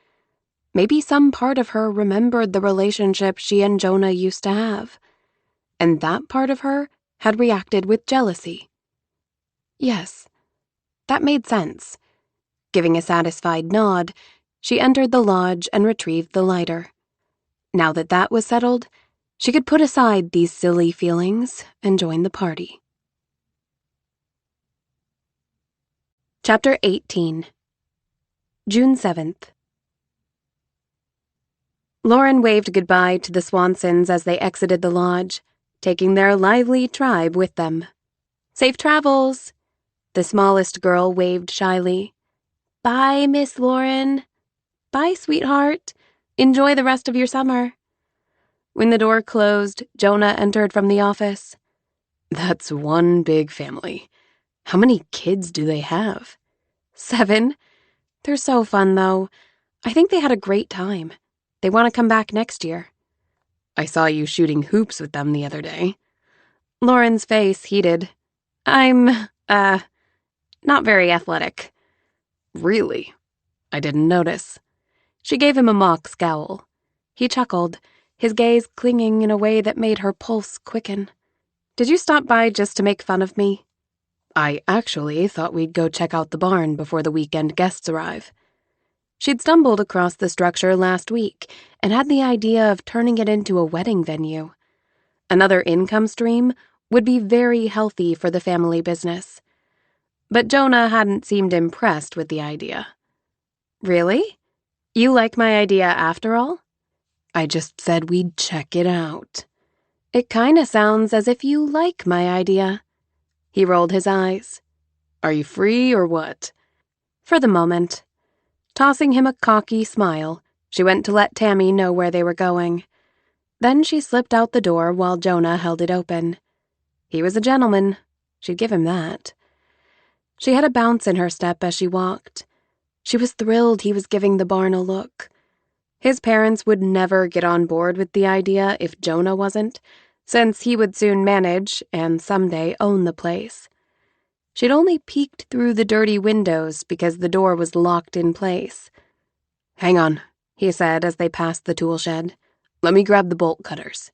Maybe some part of her remembered the relationship she and Jonah used to have, and that part of her had reacted with jealousy. Yes, that made sense. Giving a satisfied nod, she entered the lodge and retrieved the lighter. Now that that was settled, she could put aside these silly feelings and join the party. Chapter 18. June 7th. Lauren waved goodbye to the Swansons as they exited the lodge, taking their lively tribe with them. Safe travels! The smallest girl waved shyly. Bye, Miss Lauren. Bye, sweetheart. Enjoy the rest of your summer. When the door closed, Jonah entered from the office. That's one big family. How many kids do they have? 7. They're so fun, though. I think they had a great time. They want to come back next year. I saw you shooting hoops with them the other day. Lauren's face heated. I'm, not very athletic. Really? I didn't notice. She gave him a mock scowl. He chuckled, his gaze clinging in a way that made her pulse quicken. Did you stop by just to make fun of me? I actually thought we'd go check out the barn before the weekend guests arrive. She'd stumbled across the structure last week and had the idea of turning it into a wedding venue. Another income stream would be very healthy for the family business. But Jonah hadn't seemed impressed with the idea. Really? You like my idea after all? I just said we'd check it out. It kinda sounds as if you like my idea. He rolled his eyes. Are you free or what? For the moment. Tossing him a cocky smile, She went to let Tammy know where they were going. Then she slipped out the door while Jonah held it open. He was a gentleman. She'd give him that. She had a bounce in her step as she walked. She was thrilled he was giving the barn a look. His parents would never get on board with the idea if Jonah wasn't, since he would soon manage and someday own the place. She'd only peeked through the dirty windows because the door was locked in place. "Hang on," he said as they passed the tool shed. "Let me grab the bolt cutters."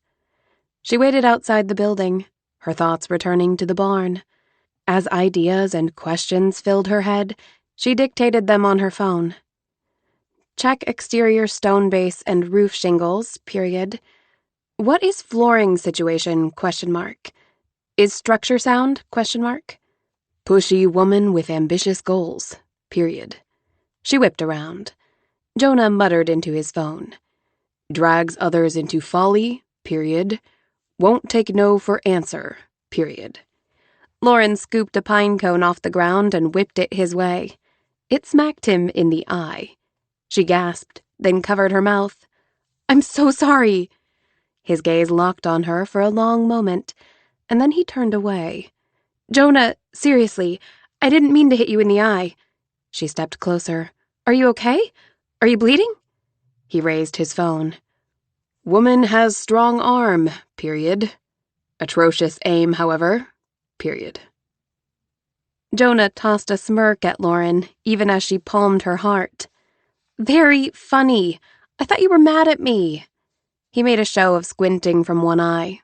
She waited outside the building, her thoughts returning to the barn. As ideas and questions filled her head, she dictated them on her phone. Check exterior stone base and roof shingles, period. What is flooring situation, ? Is structure sound, ? Pushy woman with ambitious goals, period. She whipped around. Jonah muttered into his phone. Drags others into folly, period. Won't take no for answer, period. Lauren scooped a pine cone off the ground and whipped it his way. It smacked him in the eye. She gasped, then covered her mouth. "I'm so sorry." His gaze locked on her for a long moment, and then he turned away. "Jonah, seriously, I didn't mean to hit you in the eye." She stepped closer. "Are you okay? Are you bleeding?" He raised his phone. Woman has strong arm, period. Atrocious aim, however, period. Jonah tossed a smirk at Lauren, even as she palmed her heart. "Very funny. I thought you were mad at me." He made a show of squinting from one eye.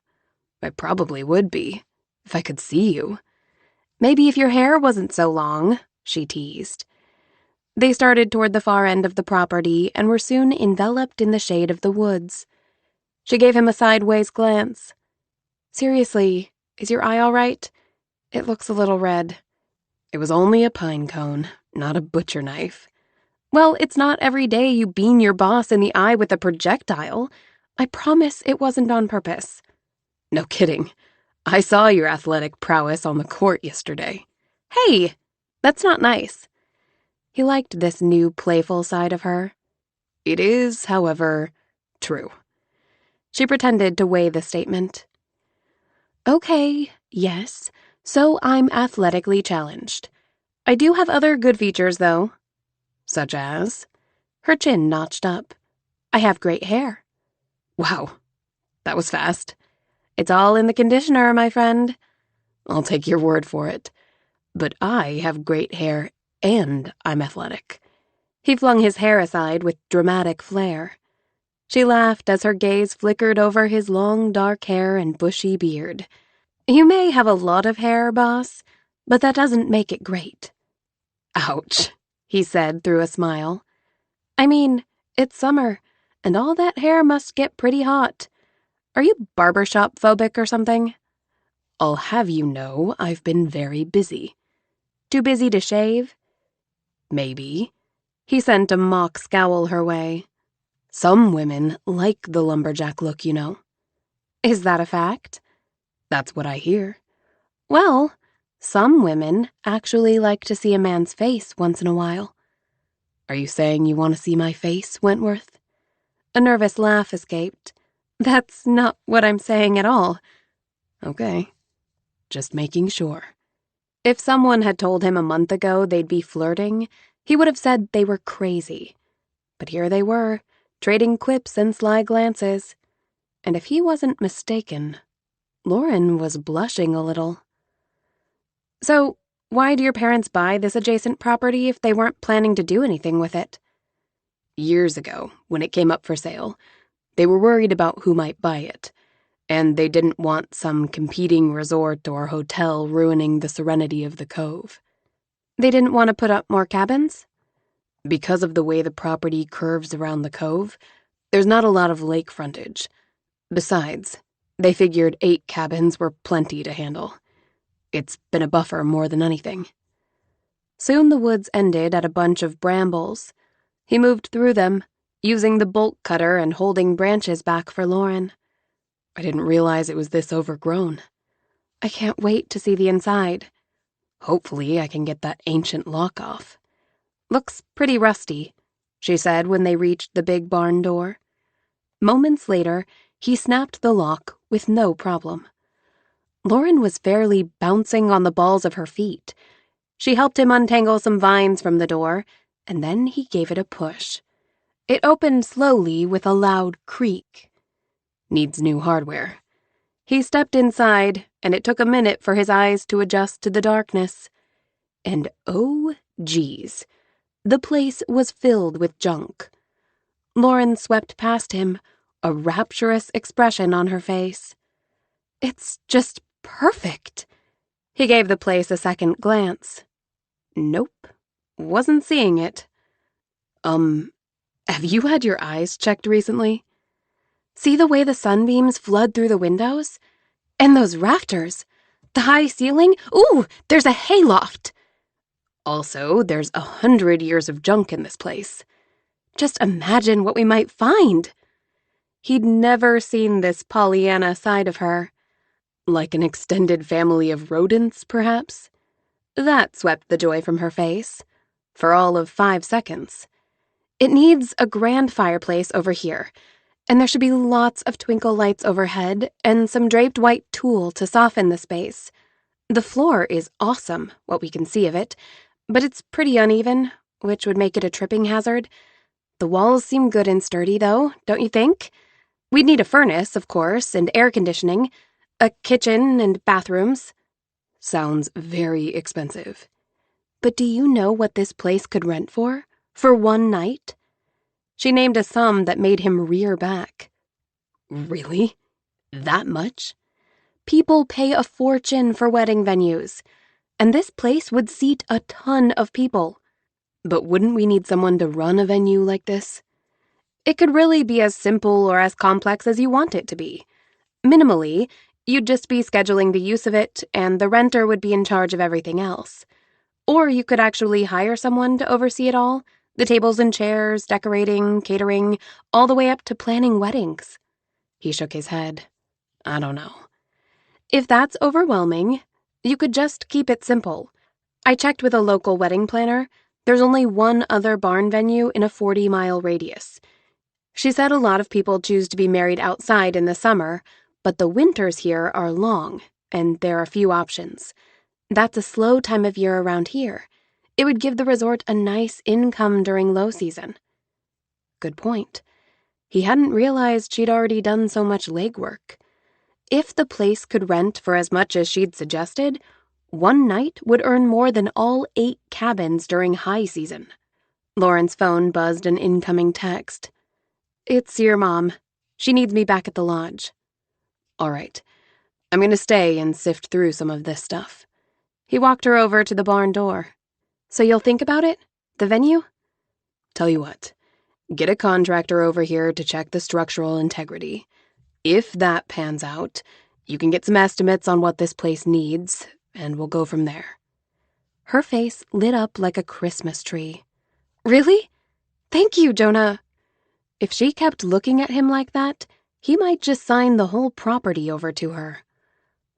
"I probably would be, if I could see you." "Maybe if your hair wasn't so long," she teased. They started toward the far end of the property and were soon enveloped in the shade of the woods. She gave him a sideways glance. "Seriously, is your eye all right? It looks a little red." "It was only a pine cone, not a butcher knife." "Well, it's not every day you bean your boss in the eye with a projectile. I promise it wasn't on purpose." "No kidding. I saw your athletic prowess on the court yesterday." "Hey, that's not nice." He liked this new playful side of her. "It is, however, true." She pretended to weigh the statement. "Okay, yes, so I'm athletically challenged. I do have other good features, though." "Such as?" Her chin notched up. "I have great hair." "Wow, that was fast." "It's all in the conditioner, my friend." "I'll take your word for it. But I have great hair and I'm athletic." He flung his hair aside with dramatic flair. She laughed as her gaze flickered over his long dark hair and bushy beard. "You may have a lot of hair, boss, but that doesn't make it great." "Ouch," he said through a smile. "I mean, it's summer, and all that hair must get pretty hot. Are you barbershop phobic or something?" "I'll have you know I've been very busy." "Too busy to shave?" "Maybe." He sent a mock scowl her way. "Some women like the lumberjack look, you know." "Is that a fact?" "That's what I hear." "Well, some women actually like to see a man's face once in a while." "Are you saying you want to see my face, Wentworth?" A nervous laugh escaped. "That's not what I'm saying at all." "Okay, just making sure." If someone had told him a month ago they'd be flirting, he would have said they were crazy. But here they were, trading quips and sly glances. And if he wasn't mistaken, Lauren was blushing a little. "So, why do your parents buy this adjacent property if they weren't planning to do anything with it?" "Years ago, when it came up for sale, they were worried about who might buy it, and they didn't want some competing resort or hotel ruining the serenity of the cove." "They didn't want to put up more cabins?" "Because of the way the property curves around the cove, there's not a lot of lake frontage. Besides, they figured 8 cabins were plenty to handle. It's been a buffer more than anything." Soon the woods ended at a bunch of brambles. He moved through them, using the bolt cutter and holding branches back for Lauren. "I didn't realize it was this overgrown." "I can't wait to see the inside." "Hopefully I can get that ancient lock off." "Looks pretty rusty." she said when they reached the big barn door. Moments later, he snapped the lock with no problem. Lauren was fairly bouncing on the balls of her feet. She helped him untangle some vines from the door, and then he gave it a push. It opened slowly with a loud creak. Needs new hardware. He stepped inside, and it took a minute for his eyes to adjust to the darkness. And oh, geez, the place was filled with junk. Lauren swept past him, a rapturous expression on her face. It's just perfect. He gave the place a second glance. Nope, wasn't seeing it. Have you had your eyes checked recently? See the way the sunbeams flood through the windows? And those rafters. The high ceiling? Ooh, there's a hayloft. Also, there's 100 years of junk in this place. Just imagine what we might find. He'd never seen this Pollyanna side of her. Like an extended family of rodents, perhaps? That swept the joy from her face. For all of 5 seconds. It needs a grand fireplace over here, and there should be lots of twinkle lights overhead and some draped white tulle to soften the space. The floor is awesome, what we can see of it, but it's pretty uneven, which would make it a tripping hazard. The walls seem good and sturdy, though, don't you think? We'd need a furnace, of course, and air conditioning, a kitchen and bathrooms. Sounds very expensive. But do you know what this place could rent for? For one night? She named a sum that made him rear back. Really? That much? People pay a fortune for wedding venues, and this place would seat a ton of people. But wouldn't we need someone to run a venue like this? It could really be as simple or as complex as you want it to be. Minimally, you'd just be scheduling the use of it, and the renter would be in charge of everything else. Or you could actually hire someone to oversee it all, the tables and chairs, decorating, catering, all the way up to planning weddings. He shook his head. I don't know. If that's overwhelming, you could just keep it simple. I checked with a local wedding planner. There's only one other barn venue in a 40-mile radius. She said a lot of people choose to be married outside in the summer, but the winters here are long, and there are few options. That's a slow time of year around here. It would give the resort a nice income during low season. Good point. He hadn't realized she'd already done so much legwork. If the place could rent for as much as she'd suggested, one night would earn more than all 8 cabins during high season. Lauren's phone buzzed an incoming text. It's your mom. She needs me back at the lodge. All right. I'm going to stay and sift through some of this stuff. He walked her over to the barn door. So you'll think about it? The venue? Tell you what. Get a contractor over here to check the structural integrity. If that pans out, you can get some estimates on what this place needs, and we'll go from there. Her face lit up like a Christmas tree. Really? Thank you, Jonah. If she kept looking at him like that, he might just sign the whole property over to her.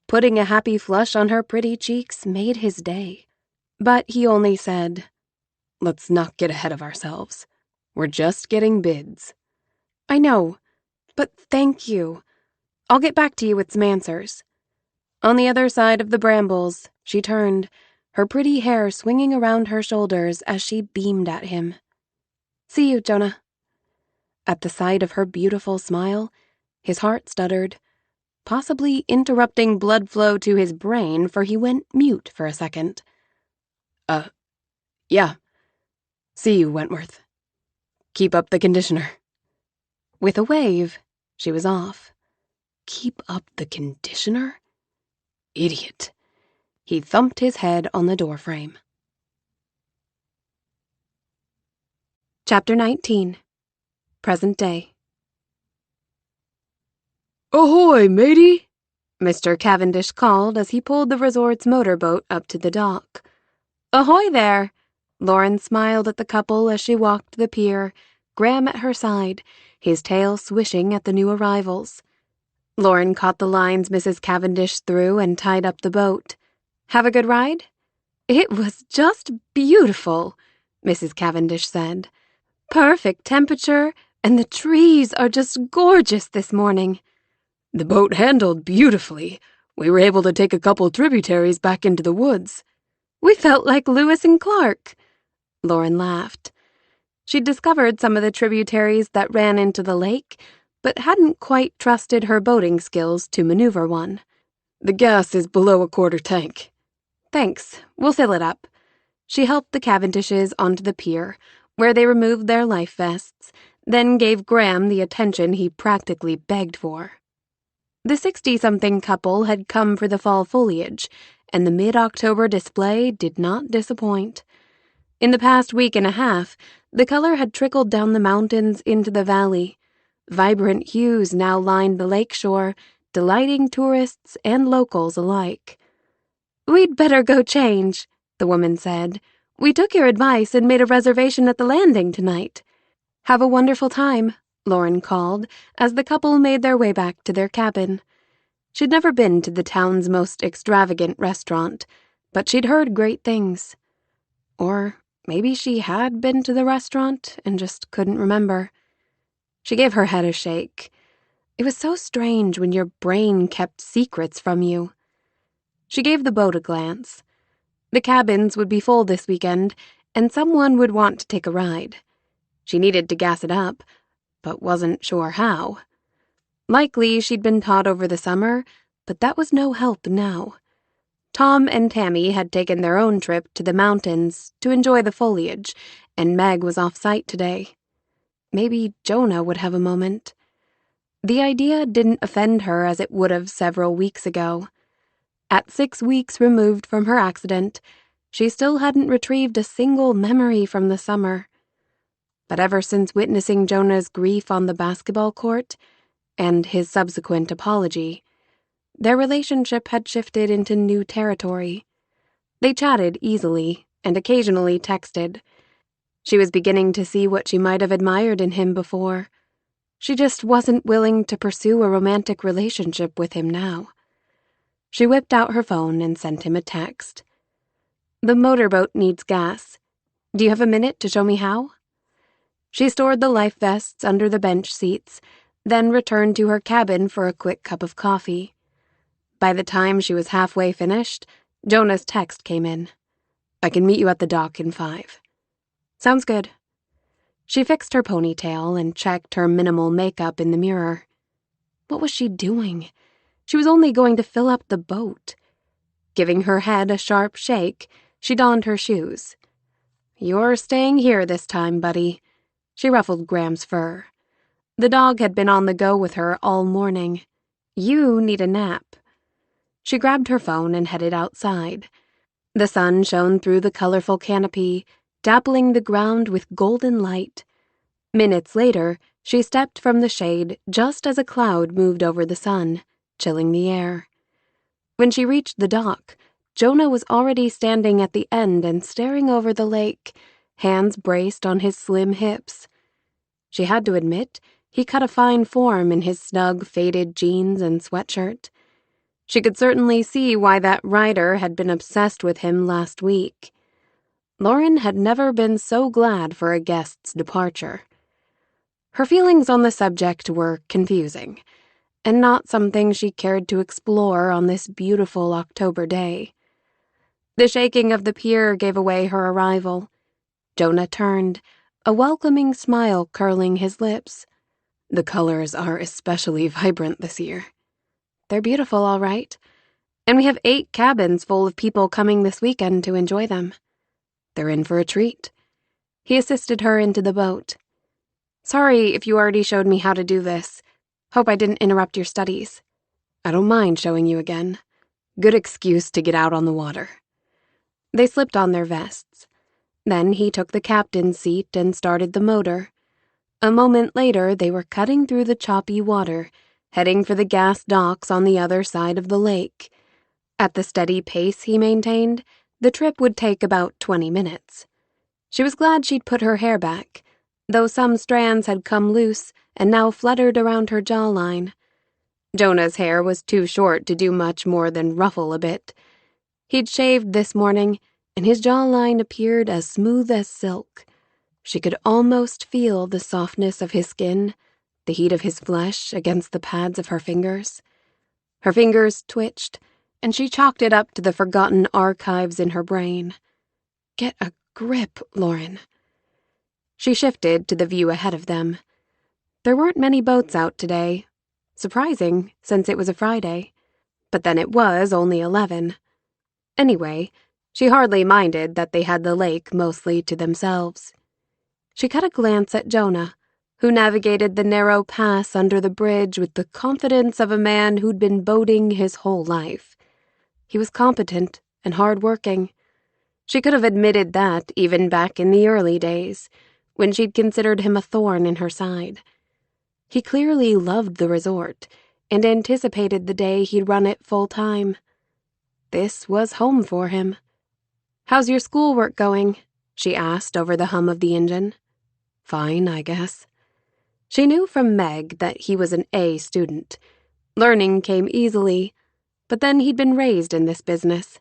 Putting a happy flush on her pretty cheeks made his day. But he only said, Let's not get ahead of ourselves. We're just getting bids. I know, but thank you. I'll get back to you with some answers. On the other side of the brambles, she turned, her pretty hair swinging around her shoulders as she beamed at him. See you, Jonah. At the sight of her beautiful smile, his heart stuttered, possibly interrupting blood flow to his brain, for he went mute for a second. Yeah. See you, Wentworth. Keep up the conditioner. With a wave, she was off. Keep up the conditioner? Idiot. He thumped his head on the doorframe. Chapter 19. Present day. Ahoy, matey! Mr. Cavendish called as he pulled the resort's motorboat up to the dock. Ahoy there! Lauren smiled at the couple as she walked the pier, Graham at her side, his tail swishing at the new arrivals. Lauren caught the lines Mrs. Cavendish threw and tied up the boat. Have a good ride? It was just beautiful, Mrs. Cavendish said. Perfect temperature, and the trees are just gorgeous this morning. The boat handled beautifully. We were able to take a couple tributaries back into the woods. We felt like Lewis and Clark. Lauren laughed. She'd discovered some of the tributaries that ran into the lake, but hadn't quite trusted her boating skills to maneuver one. The gas is below a quarter tank. Thanks, we'll fill it up. She helped the Cavendishes onto the pier, where they removed their life vests, then gave Graham the attention he practically begged for. The 60-something couple had come for the fall foliage, and the mid-October display did not disappoint. In the past week and a half, the color had trickled down the mountains into the valley. Vibrant hues now lined the lakeshore, delighting tourists and locals alike. "We'd better go change," the woman said. "We took your advice and made a reservation at the landing tonight." "Have a wonderful time," Lauren called as the couple made their way back to their cabin. She'd never been to the town's most extravagant restaurant, but she'd heard great things. Or maybe she had been to the restaurant and just couldn't remember. She gave her head a shake. It was so strange when your brain kept secrets from you. She gave the boat a glance. The cabins would be full this weekend, and someone would want to take a ride. She needed to gas it up, but wasn't sure how. Likely she'd been taught over the summer, but that was no help now. Tom and Tammy had taken their own trip to the mountains to enjoy the foliage, and Meg was off-site today. Maybe Jonah would have a moment. The idea didn't offend her as it would have several weeks ago. At 6 weeks removed from her accident, she still hadn't retrieved a single memory from the summer. But ever since witnessing Jonah's grief on the basketball court, and his subsequent apology, their relationship had shifted into new territory. They chatted easily and occasionally texted. She was beginning to see what she might have admired in him before. She just wasn't willing to pursue a romantic relationship with him now. She whipped out her phone and sent him a text. "The motorboat needs gas. Do you have a minute to show me how?" She stored the life vests under the bench seats, then returned to her cabin for a quick cup of coffee. By the time she was halfway finished, Jonah's text came in. "I can meet you at the dock in 5. "Sounds good." She fixed her ponytail and checked her minimal makeup in the mirror. What was she doing? She was only going to fill up the boat. Giving her head a sharp shake, she donned her shoes. "You're staying here this time, buddy." She ruffled Graham's fur. The dog had been on the go with her all morning. "You need a nap." She grabbed her phone and headed outside. The sun shone through the colorful canopy, dappling the ground with golden light. Minutes later, she stepped from the shade just as a cloud moved over the sun, chilling the air. When she reached the dock, Jonah was already standing at the end and staring over the lake, hands braced on his slim hips. She had to admit, he cut a fine form in his snug, faded jeans and sweatshirt. She could certainly see why that writer had been obsessed with him last week. Lauren had never been so glad for a guest's departure. Her feelings on the subject were confusing, and not something she cared to explore on this beautiful October day. The shaking of the pier gave away her arrival. Jonah turned, a welcoming smile curling his lips. "The colors are especially vibrant this year." "They're beautiful, all right. And we have 8 cabins full of people coming this weekend to enjoy them." "They're in for a treat." He assisted her into the boat. "Sorry if you already showed me how to do this. Hope I didn't interrupt your studies." "I don't mind showing you again. Good excuse to get out on the water." They slipped on their vests. Then he took the captain's seat and started the motor. A moment later, they were cutting through the choppy water, heading for the gas docks on the other side of the lake. At the steady pace he maintained, the trip would take about 20 minutes. She was glad she'd put her hair back, though some strands had come loose and now fluttered around her jawline. Jonah's hair was too short to do much more than ruffle a bit. He'd shaved this morning, and his jawline appeared as smooth as silk. She could almost feel the softness of his skin, the heat of his flesh against the pads of her fingers. Her fingers twitched, and she chalked it up to the forgotten archives in her brain. Get a grip, Lauren. She shifted to the view ahead of them. There weren't many boats out today. Surprising, since it was a Friday. But then it was only 11. Anyway, she hardly minded that they had the lake mostly to themselves. She caught a glance at Jonah, who navigated the narrow pass under the bridge with the confidence of a man who'd been boating his whole life. He was competent and hard-working. She could have admitted that even back in the early days, when she'd considered him a thorn in her side. He clearly loved the resort and anticipated the day he'd run it full-time. This was home for him. "How's your schoolwork going?" she asked over the hum of the engine. "Fine, I guess." She knew from Meg that he was an A student. Learning came easily, but then he'd been raised in this business.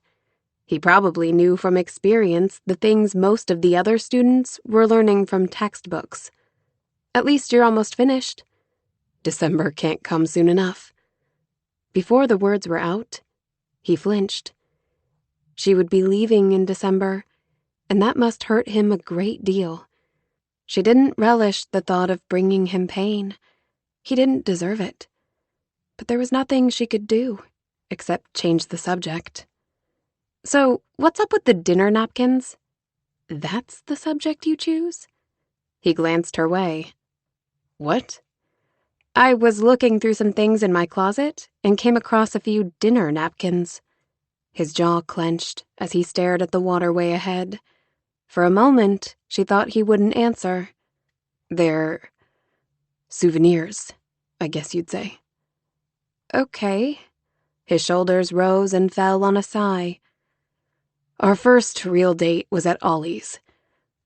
He probably knew from experience the things most of the other students were learning from textbooks. "At least you're almost finished." "December can't come soon enough." Before the words were out, he flinched. She would be leaving in December, and that must hurt him a great deal. She didn't relish the thought of bringing him pain. He didn't deserve it. But there was nothing she could do, except change the subject. "So, what's up with the dinner napkins?" "That's the subject you choose?" He glanced her way. "What?" "I was looking through some things in my closet and came across a few dinner napkins." His jaw clenched as he stared at the waterway ahead. For a moment, she thought he wouldn't answer. "They're souvenirs, I guess you'd say." "Okay." His shoulders rose and fell on a sigh. "Our first real date was at Ollie's.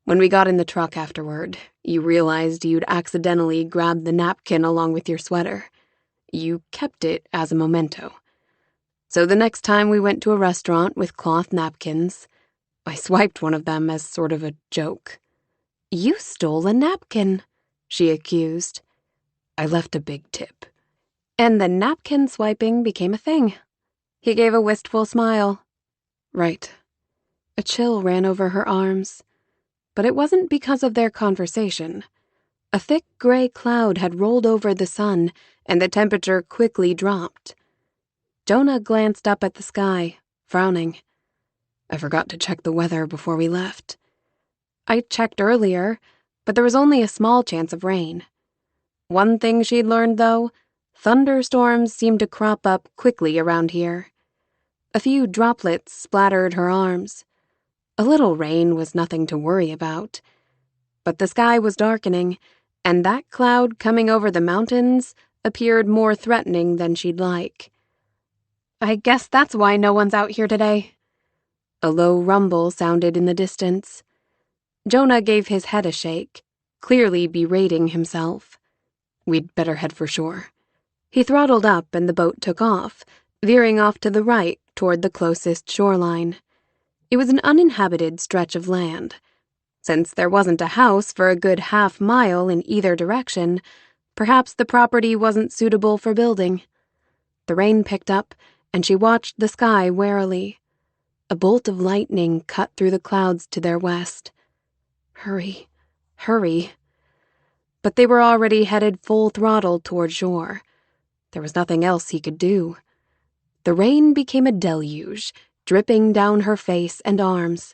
When we got in the truck afterward, you realized you'd accidentally grabbed the napkin along with your sweater. You kept it as a memento. So the next time we went to a restaurant with cloth napkins, I swiped one of them as sort of a joke." "You stole a napkin," she accused. "I left a big tip." And the napkin swiping became a thing. He gave a wistful smile. "Right." A chill ran over her arms. But it wasn't because of their conversation. A thick gray cloud had rolled over the sun, and the temperature quickly dropped. Jonah glanced up at the sky, frowning. "I forgot to check the weather before we left." "I checked earlier, but there was only a small chance of rain." One thing she'd learned, though, thunderstorms seemed to crop up quickly around here. A few droplets splattered her arms. A little rain was nothing to worry about. But the sky was darkening, and that cloud coming over the mountains appeared more threatening than she'd like. "I guess that's why no one's out here today." A low rumble sounded in the distance. Jonah gave his head a shake, clearly berating himself. "We'd better head for shore." He throttled up and the boat took off, veering off to the right toward the closest shoreline. It was an uninhabited stretch of land. Since there wasn't a house for a good half-mile in either direction, perhaps the property wasn't suitable for building. The rain picked up, and she watched the sky warily. A bolt of lightning cut through the clouds to their west. Hurry, hurry. But they were already headed full throttle toward shore. There was nothing else he could do. The rain became a deluge, dripping down her face and arms.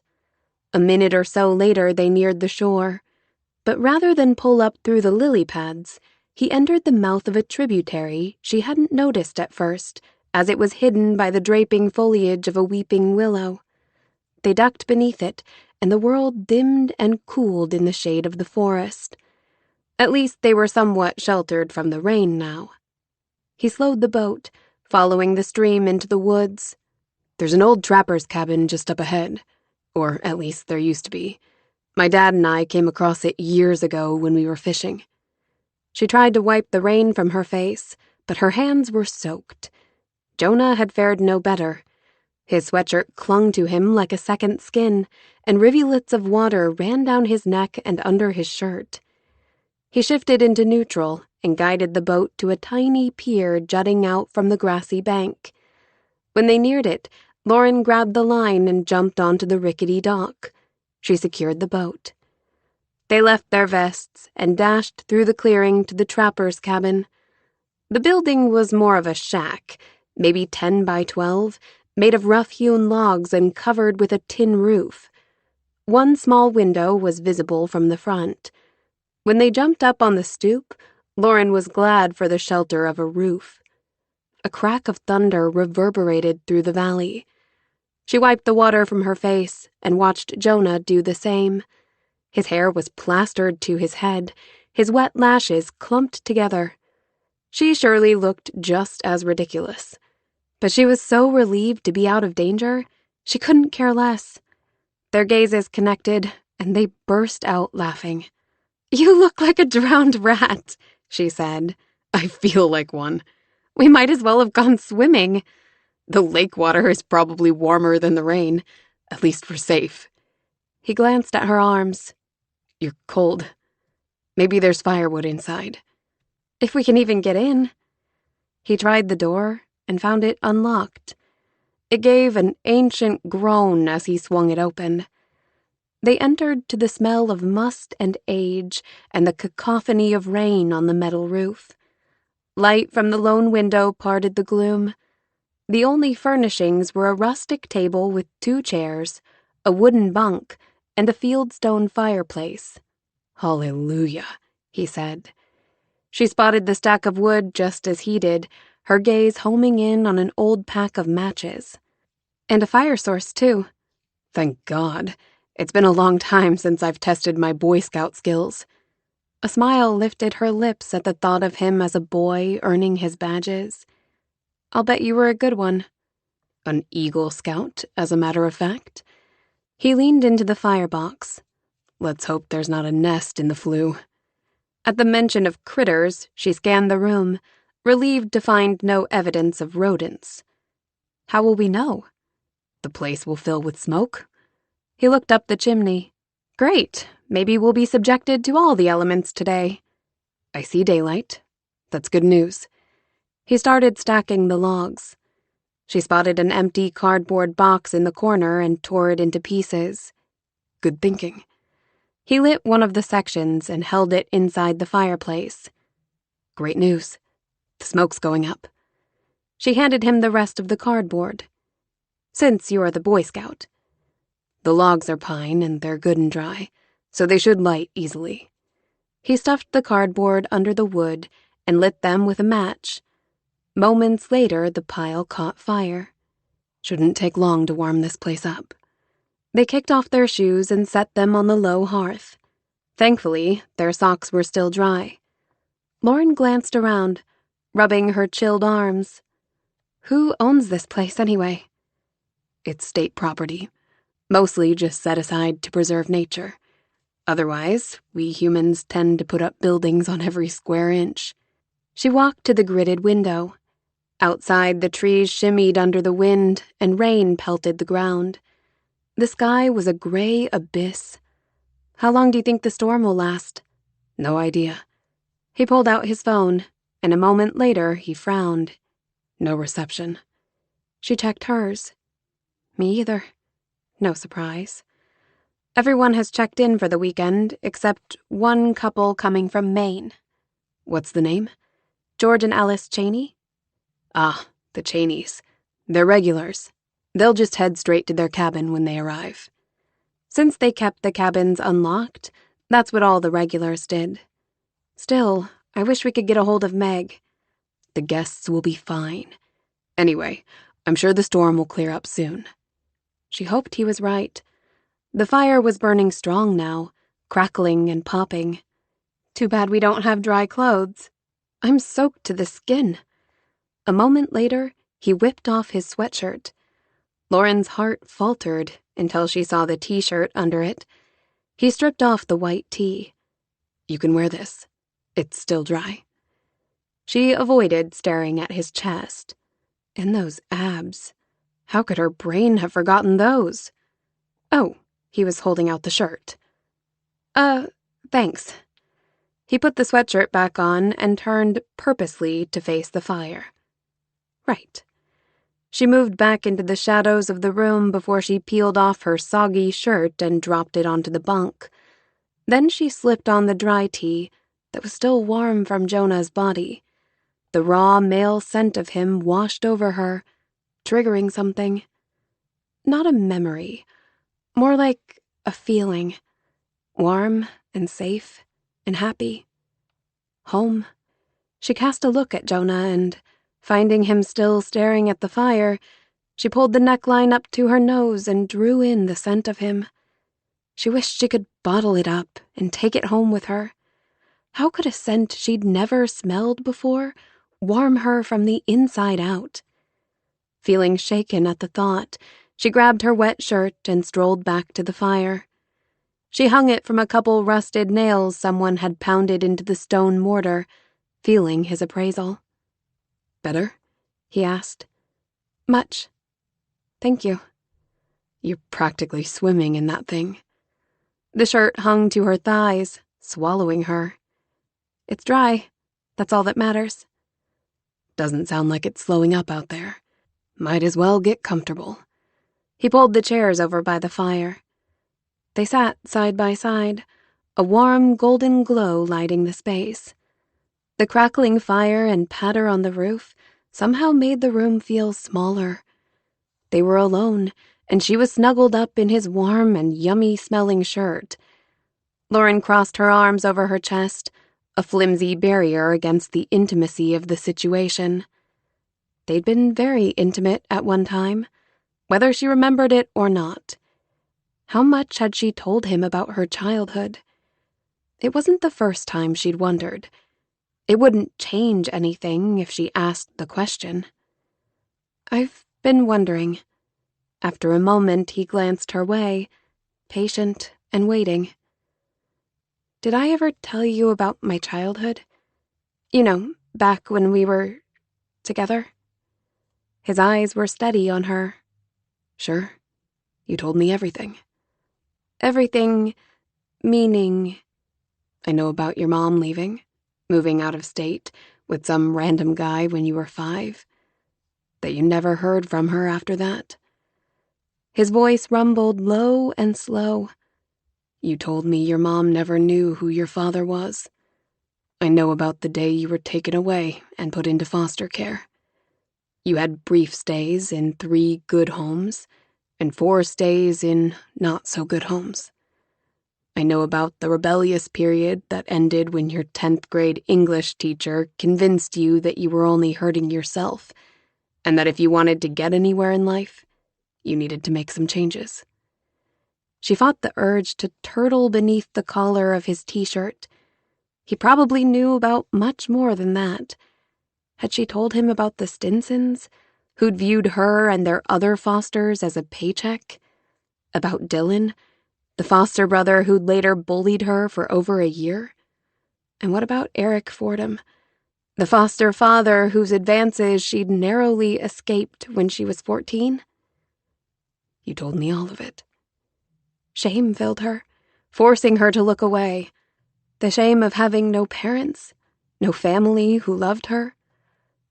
A minute or so later they neared the shore, but rather than pull up through the lily pads, he entered the mouth of a tributary she hadn't noticed at first, as it was hidden by the draping foliage of a weeping willow. They ducked beneath it, and the world dimmed and cooled in the shade of the forest. At least they were somewhat sheltered from the rain now. He slowed the boat, following the stream into the woods. "There's an old trapper's cabin just up ahead. Or at least there used to be. My dad and I came across it years ago when we were fishing." She tried to wipe the rain from her face, but her hands were soaked. Jonah had fared no better. His sweatshirt clung to him like a second skin, and rivulets of water ran down his neck and under his shirt. He shifted into neutral and guided the boat to a tiny pier jutting out from the grassy bank. When they neared it, Lauren grabbed the line and jumped onto the rickety dock. She secured the boat. They left their vests and dashed through the clearing to the trapper's cabin. The building was more of a shack, maybe 10 by 12, made of rough-hewn logs and covered with a tin roof. One small window was visible from the front. When they jumped up on the stoop, Lauren was glad for the shelter of a roof. A crack of thunder reverberated through the valley. She wiped the water from her face and watched Jonah do the same. His hair was plastered to his head, his wet lashes clumped together. She surely looked just as ridiculous. But she was so relieved to be out of danger, she couldn't care less. Their gazes connected, and they burst out laughing. "You look like a drowned rat," she said. I feel like one. "We might as well have gone swimming." The lake water is probably warmer than the rain. At least we're safe. He glanced at her arms. You're cold. Maybe there's firewood inside. If we can even get in. He tried the door and found it unlocked. It gave an ancient groan as he swung it open. They entered to the smell of must and age and the cacophony of rain on the metal roof. Light from the lone window parted the gloom. The only furnishings were a rustic table with 2 chairs, a wooden bunk, and a fieldstone fireplace. Hallelujah, he said. She spotted the stack of wood just as he did, her gaze homing in on an old pack of matches. And a fire source, too. Thank God. It's been a long time since I've tested my Boy Scout skills. A smile lifted her lips at the thought of him as a boy earning his badges. "I'll bet you were a good one." An Eagle Scout, as a matter of fact. He leaned into the firebox. Let's hope there's not a nest in the flue. At the mention of critters, she scanned the room, relieved to find no evidence of rodents. "How will we know?" The place will fill with smoke. He looked up the chimney. "Great. Maybe we'll be subjected to all the elements today." I see daylight. That's good news. He started stacking the logs. She spotted an empty cardboard box in the corner and tore it into pieces. Good thinking. He lit one of the sections and held it inside the fireplace. Great news. The smoke's going up. She handed him the rest of the cardboard. "Since you're the Boy Scout." The logs are pine and they're good and dry, so they should light easily. He stuffed the cardboard under the wood and lit them with a match. Moments later, the pile caught fire. Shouldn't take long to warm this place up. They kicked off their shoes and set them on the low hearth. Thankfully, their socks were still dry. Lauren glanced around, rubbing her chilled arms. Who owns this place anyway? It's state property, mostly just set aside to preserve nature. Otherwise, we humans tend to put up buildings on every square inch. She walked to the gridded window. Outside, the trees shimmied under the wind and rain pelted the ground. The sky was a gray abyss. "How long do you think the storm will last?" No idea. He pulled out his phone, and a moment later he frowned. No reception. She checked hers. Me either. No surprise. Everyone has checked in for the weekend, except one couple coming from Maine. What's the name? George and Alice Cheney. Ah, the Cheneys. They're regulars. They'll just head straight to their cabin when they arrive. Since they kept the cabins unlocked, that's what all the regulars did. Still, I wish we could get a hold of Meg. The guests will be fine. Anyway, I'm sure the storm will clear up soon. She hoped he was right. The fire was burning strong now, crackling and popping. Too bad we don't have dry clothes. I'm soaked to the skin. A moment later, he whipped off his sweatshirt. Lauren's heart faltered until she saw the t-shirt under it. He stripped off the white tee. You can wear this. It's still dry. She avoided staring at his chest. And those abs. How could her brain have forgotten those? Oh, he was holding out the shirt. Thanks. He put the sweatshirt back on and turned purposely to face the fire. Right. She moved back into the shadows of the room before she peeled off her soggy shirt and dropped it onto the bunk. Then she slipped on the dry tea that was still warm from Jonah's body. The raw male scent of him washed over her, triggering something. Not a memory, more like a feeling. Warm and safe and happy. Home. She cast a look at Jonah and, finding him still staring at the fire, she pulled the neckline up to her nose and drew in the scent of him. She wished she could bottle it up and take it home with her. How could a scent she'd never smelled before warm her from the inside out? Feeling shaken at the thought, she grabbed her wet shirt and strolled back to the fire. She hung it from a couple rusted nails someone had pounded into the stone mortar, feeling his appraisal. "Better?" he asked. "Much. Thank you." "You're practically swimming in that thing." The shirt hung to her thighs, swallowing her. "It's dry. That's all that matters." "Doesn't sound like it's slowing up out there. Might as well get comfortable." He pulled the chairs over by the fire. They sat side by side, a warm golden glow lighting the space. The crackling fire and patter on the roof somehow made the room feel smaller. They were alone, and she was snuggled up in his warm and yummy-smelling shirt. Lauren crossed her arms over her chest, a flimsy barrier against the intimacy of the situation. They'd been very intimate at one time, whether she remembered it or not. How much had she told him about her childhood? It wasn't the first time she'd wondered. It wouldn't change anything if she asked the question. "I've been wondering." After a moment, he glanced her way, patient and waiting. "Did I ever tell you about my childhood? You know, back when we were together?" His eyes were steady on her. "Sure. You told me everything." "Everything, meaning?" "I know about your mom leaving, moving out of state with some random guy when you were 5. That you never heard from her after that." His voice rumbled low and slow. "You told me your mom never knew who your father was. I know about the day you were taken away and put into foster care. You had brief stays in 3 good homes and 4 stays in not-so-good homes. I know about the rebellious period that ended when your 10th grade English teacher convinced you that you were only hurting yourself, and that if you wanted to get anywhere in life, you needed to make some changes." She fought the urge to turtle beneath the collar of his t-shirt. He probably knew about much more than that. Had she told him about the Stinsons, who'd viewed her and their other fosters as a paycheck? About Dylan, the foster brother who'd later bullied her for over a year? And what about Eric Fordham, the foster father whose advances she'd narrowly escaped when she was 14? "You told me all of it." Shame filled her, forcing her to look away. The shame of having no parents, no family who loved her.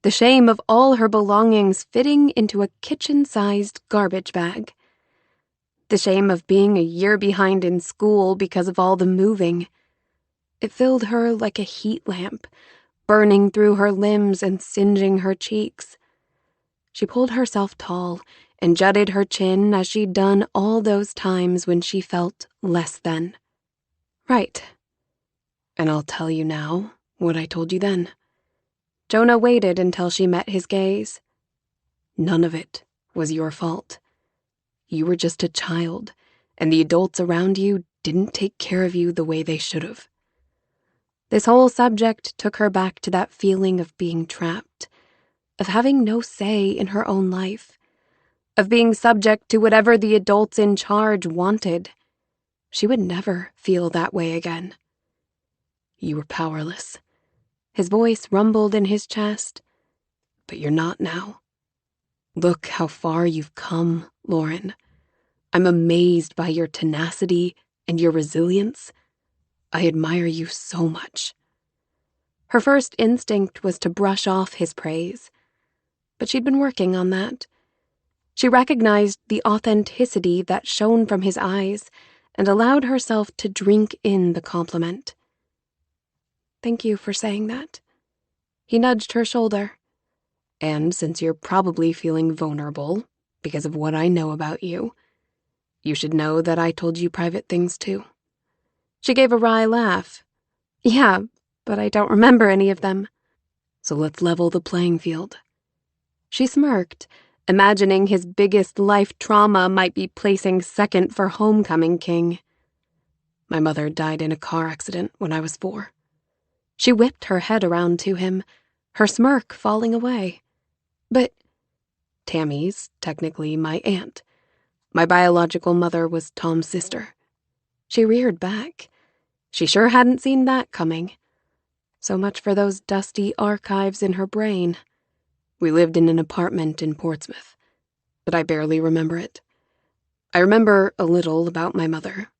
The shame of all her belongings fitting into a kitchen-sized garbage bag. The shame of being a year behind in school because of all the moving. It filled her like a heat lamp, burning through her limbs and singeing her cheeks. She pulled herself tall and jutted her chin as she'd done all those times when she felt less than. "Right." "And I'll tell you now what I told you then." Jonah waited until she met his gaze. "None of it was your fault. You were just a child, and the adults around you didn't take care of you the way they should have." This whole subject took her back to that feeling of being trapped, of having no say in her own life, of being subject to whatever the adults in charge wanted. She would never feel that way again. "You were powerless." His voice rumbled in his chest. "But you're not now. Look how far you've come, Lauren. I'm amazed by your tenacity and your resilience. I admire you so much." Her first instinct was to brush off his praise, but she'd been working on that. She recognized the authenticity that shone from his eyes and allowed herself to drink in the compliment. "Thank you for saying that." He nudged her shoulder. "And since you're probably feeling vulnerable because of what I know about you, you should know that I told you private things too." She gave a wry laugh. "Yeah, but I don't remember any of them." "So let's level the playing field." She smirked, imagining his biggest life trauma might be placing second for homecoming king. "My mother died in a car accident when I was 4. She whipped her head around to him, her smirk falling away. "But Tammy's technically my aunt. My biological mother was Tom's sister." She reared back. She sure hadn't seen that coming. So much for those dusty archives in her brain. "We lived in an apartment in Portsmouth, but I barely remember it. I remember a little about my mother,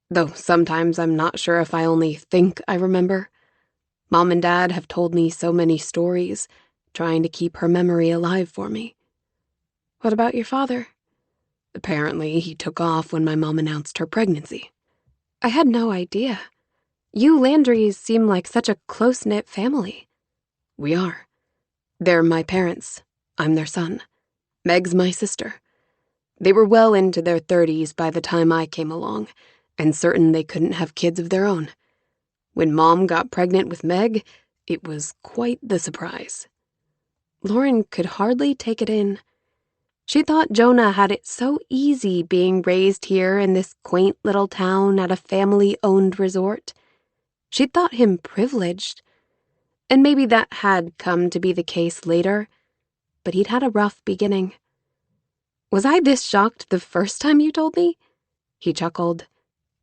though sometimes I'm not sure if I only think I remember. Mom and Dad have told me so many stories, trying to keep her memory alive for me." "What about your father?" "Apparently, he took off when my mom announced her pregnancy." "I had no idea. You Landrys seem like such a close-knit family." "We are. They're my parents. I'm their son. Meg's my sister. They were well into their 30s by the time I came along, and certain they couldn't have kids of their own. When Mom got pregnant with Meg, it was quite the surprise." Lauren could hardly take it in. She thought Jonah had it so easy being raised here in this quaint little town at a family-owned resort. She'd thought him privileged. And maybe that had come to be the case later, but he'd had a rough beginning. "Was I this shocked the first time you told me?" He chuckled.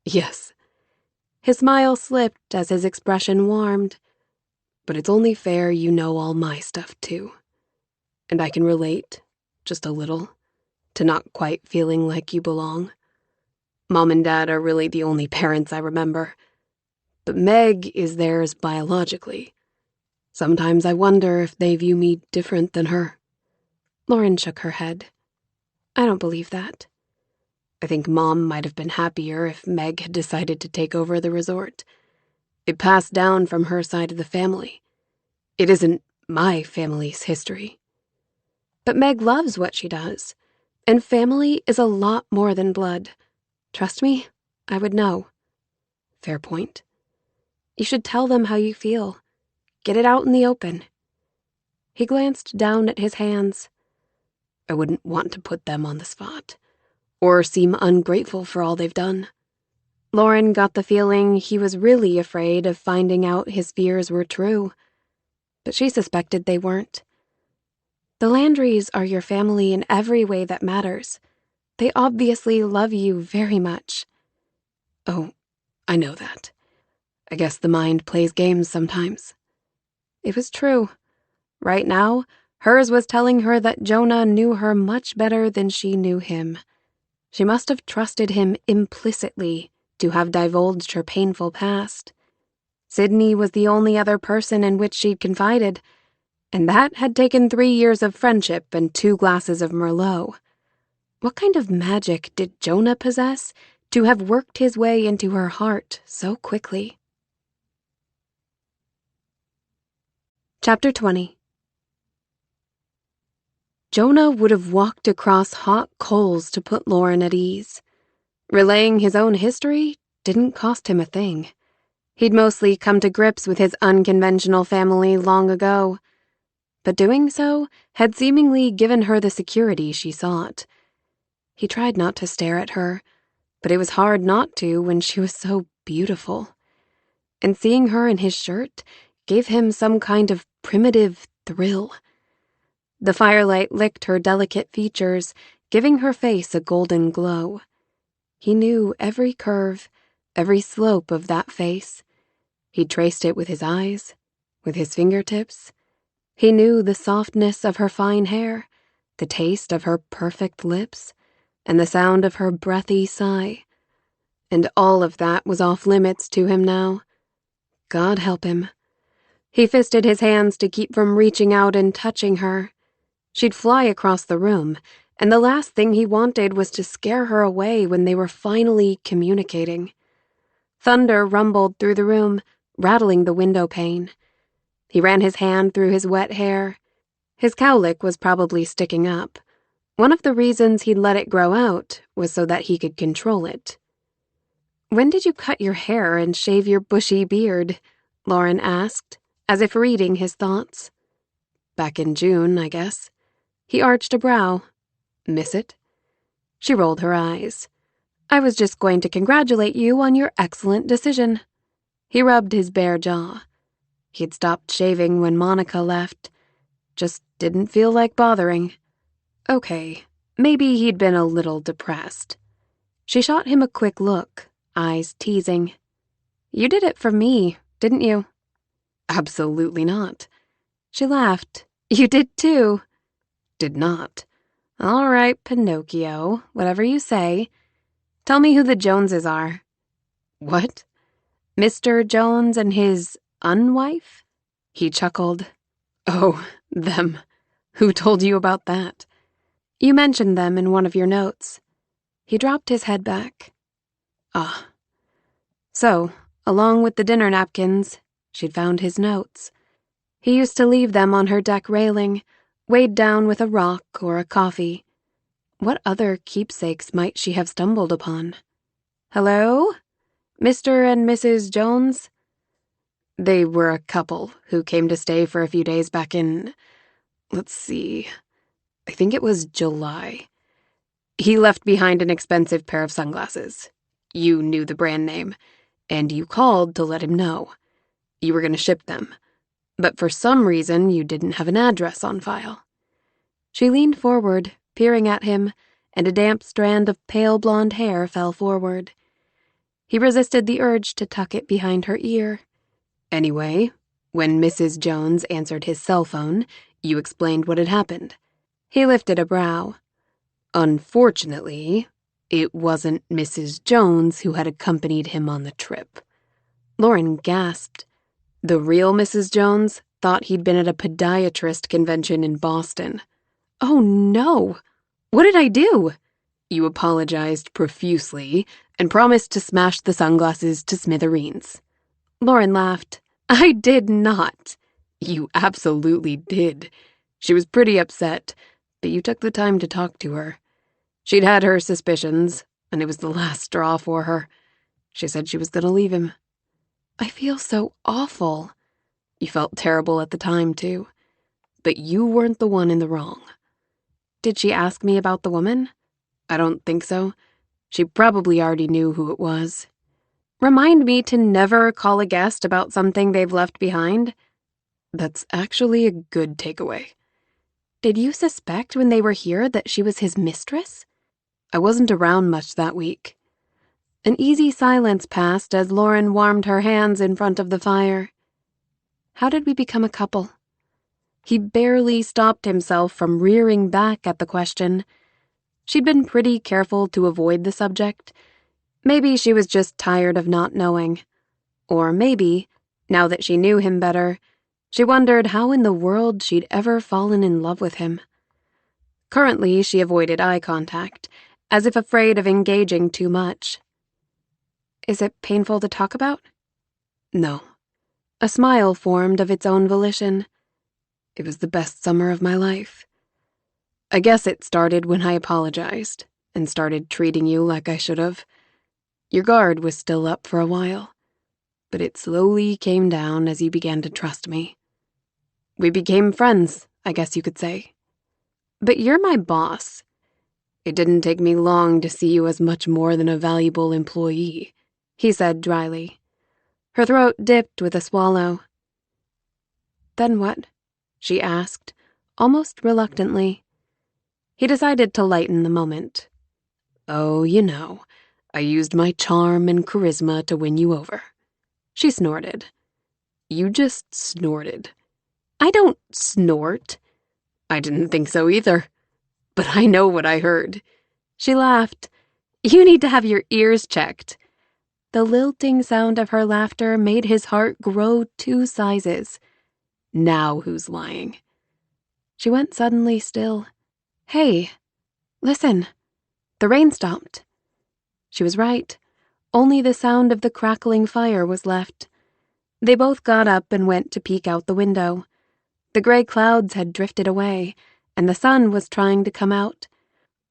"Yes." His smile slipped as his expression warmed. "But it's only fair you know all my stuff, too. And I can relate, just a little, to not quite feeling like you belong. Mom and Dad are really the only parents I remember, but Meg is theirs biologically. Sometimes I wonder if they view me different than her." Lauren shook her head. "I don't believe that." "I think Mom might have been happier if Meg had decided to take over the resort. It passed down from her side of the family. It isn't my family's history." "But Meg loves what she does, and family is a lot more than blood. Trust me, I would know." "Fair point." "You should tell them how you feel. Get it out in the open." He glanced down at his hands. "I wouldn't want to put them on the spot, or seem ungrateful for all they've done." Lauren got the feeling he was really afraid of finding out his fears were true, but she suspected they weren't. "The Landrys are your family in every way that matters. They obviously love you very much." "Oh, I know that. I guess the mind plays games sometimes." It was true. Right now, hers was telling her that Jonah knew her much better than she knew him. She must have trusted him implicitly to have divulged her painful past. Sydney was the only other person in which she'd confided, and that had taken 3 years of friendship and 2 glasses of Merlot. What kind of magic did Jonah possess to have worked his way into her heart so quickly? Chapter 20. Jonah would have walked across hot coals to put Lauren at ease. Relaying his own history didn't cost him a thing. He'd mostly come to grips with his unconventional family long ago. But doing so had seemingly given her the security she sought. He tried not to stare at her, but it was hard not to when she was so beautiful. And seeing her in his shirt gave him some kind of primitive thrill. The firelight licked her delicate features, giving her face a golden glow. He knew every curve, every slope of that face. He traced it with his eyes, with his fingertips. He knew the softness of her fine hair, the taste of her perfect lips, and the sound of her breathy sigh. And all of that was off limits to him now. God help him. He fisted his hands to keep from reaching out and touching her. She'd fly across the room, and the last thing he wanted was to scare her away when they were finally communicating. Thunder rumbled through the room, rattling the window pane. He ran his hand through his wet hair. His cowlick was probably sticking up. One of the reasons he'd let it grow out was so that he could control it. "When did you cut your hair and shave your bushy beard?" Lauren asked, as if reading his thoughts. "Back in June, I guess." He arched a brow. "Miss it?" She rolled her eyes. "I was just going to congratulate you on your excellent decision." He rubbed his bare jaw. He'd stopped shaving when Monica left. Just didn't feel like bothering. Okay, maybe he'd been a little depressed. She shot him a quick look, eyes teasing. "You did it for me, didn't you?" "Absolutely not." She laughed. "You did too." "Did not." "All right, Pinocchio, whatever you say. Tell me who the Joneses are." "What?" "Mr. Jones and his unwife?" He chuckled. "Oh, them. Who told you about that?" "You mentioned them in one of your notes." He dropped his head back. "Ah." So, along with the dinner napkins, she'd found his notes. He used to leave them on her deck railing, weighed down with a rock or a coffee. What other keepsakes might she have stumbled upon? "Hello? Mr. and Mrs. Jones?" They were a couple who came to stay for a few days back in, let's see, I think it was July. He left behind an expensive pair of sunglasses. You knew the brand name, and you called to let him know. You were going to ship them, but for some reason you didn't have an address on file. She leaned forward, peering at him, and a damp strand of pale blonde hair fell forward. He resisted the urge to tuck it behind her ear. Anyway, when Mrs. Jones answered his cell phone, you explained what had happened. He lifted a brow. Unfortunately, it wasn't Mrs. Jones who had accompanied him on the trip. Lauren gasped. The real Mrs. Jones thought he'd been at a podiatrist convention in Boston. "Oh no! What did I do?" You apologized profusely and promised to smash the sunglasses to smithereens. Lauren laughed. "I did not." "You absolutely did. She was pretty upset, but you took the time to talk to her. She'd had her suspicions, and it was the last straw for her. She said she was going to leave him." "I feel so awful." You felt terrible at the time, too. But you weren't the one in the wrong. "Did she ask me about the woman?" "I don't think so. She probably already knew who it was." "Remind me to never call a guest about something they've left behind." That's actually a good takeaway. "Did you suspect when they were here that she was his mistress?" I wasn't around much that week. An easy silence passed as Lauren warmed her hands in front of the fire. "How did we become a couple?" He barely stopped himself from rearing back at the question. She'd been pretty careful to avoid the subject. Maybe she was just tired of not knowing. Or maybe, now that she knew him better, she wondered how in the world she'd ever fallen in love with him. Currently, she avoided eye contact, as if afraid of engaging too much. "Is it painful to talk about?" "No." A smile formed of its own volition. "It was the best summer of my life. I guess it started when I apologized and started treating you like I should have. Your guard was still up for a while, but it slowly came down as you began to trust me. We became friends, I guess you could say." "But you're my boss." "It didn't take me long to see you as much more than a valuable employee," he said dryly. Her throat dipped with a swallow. "Then what?" she asked, almost reluctantly. He decided to lighten the moment. "Oh, you know, I used my charm and charisma to win you over." She snorted. "You just snorted." "I don't snort." "I didn't think so either." but I know what I heard." She laughed. "You need to have your ears checked." The lilting sound of her laughter made his heart grow 2 sizes. "Now who's lying?" She went suddenly still. "Hey, listen." The rain stopped. She was right. Only the sound of the crackling fire was left. They both got up and went to peek out the window. The gray clouds had drifted away, and the sun was trying to come out.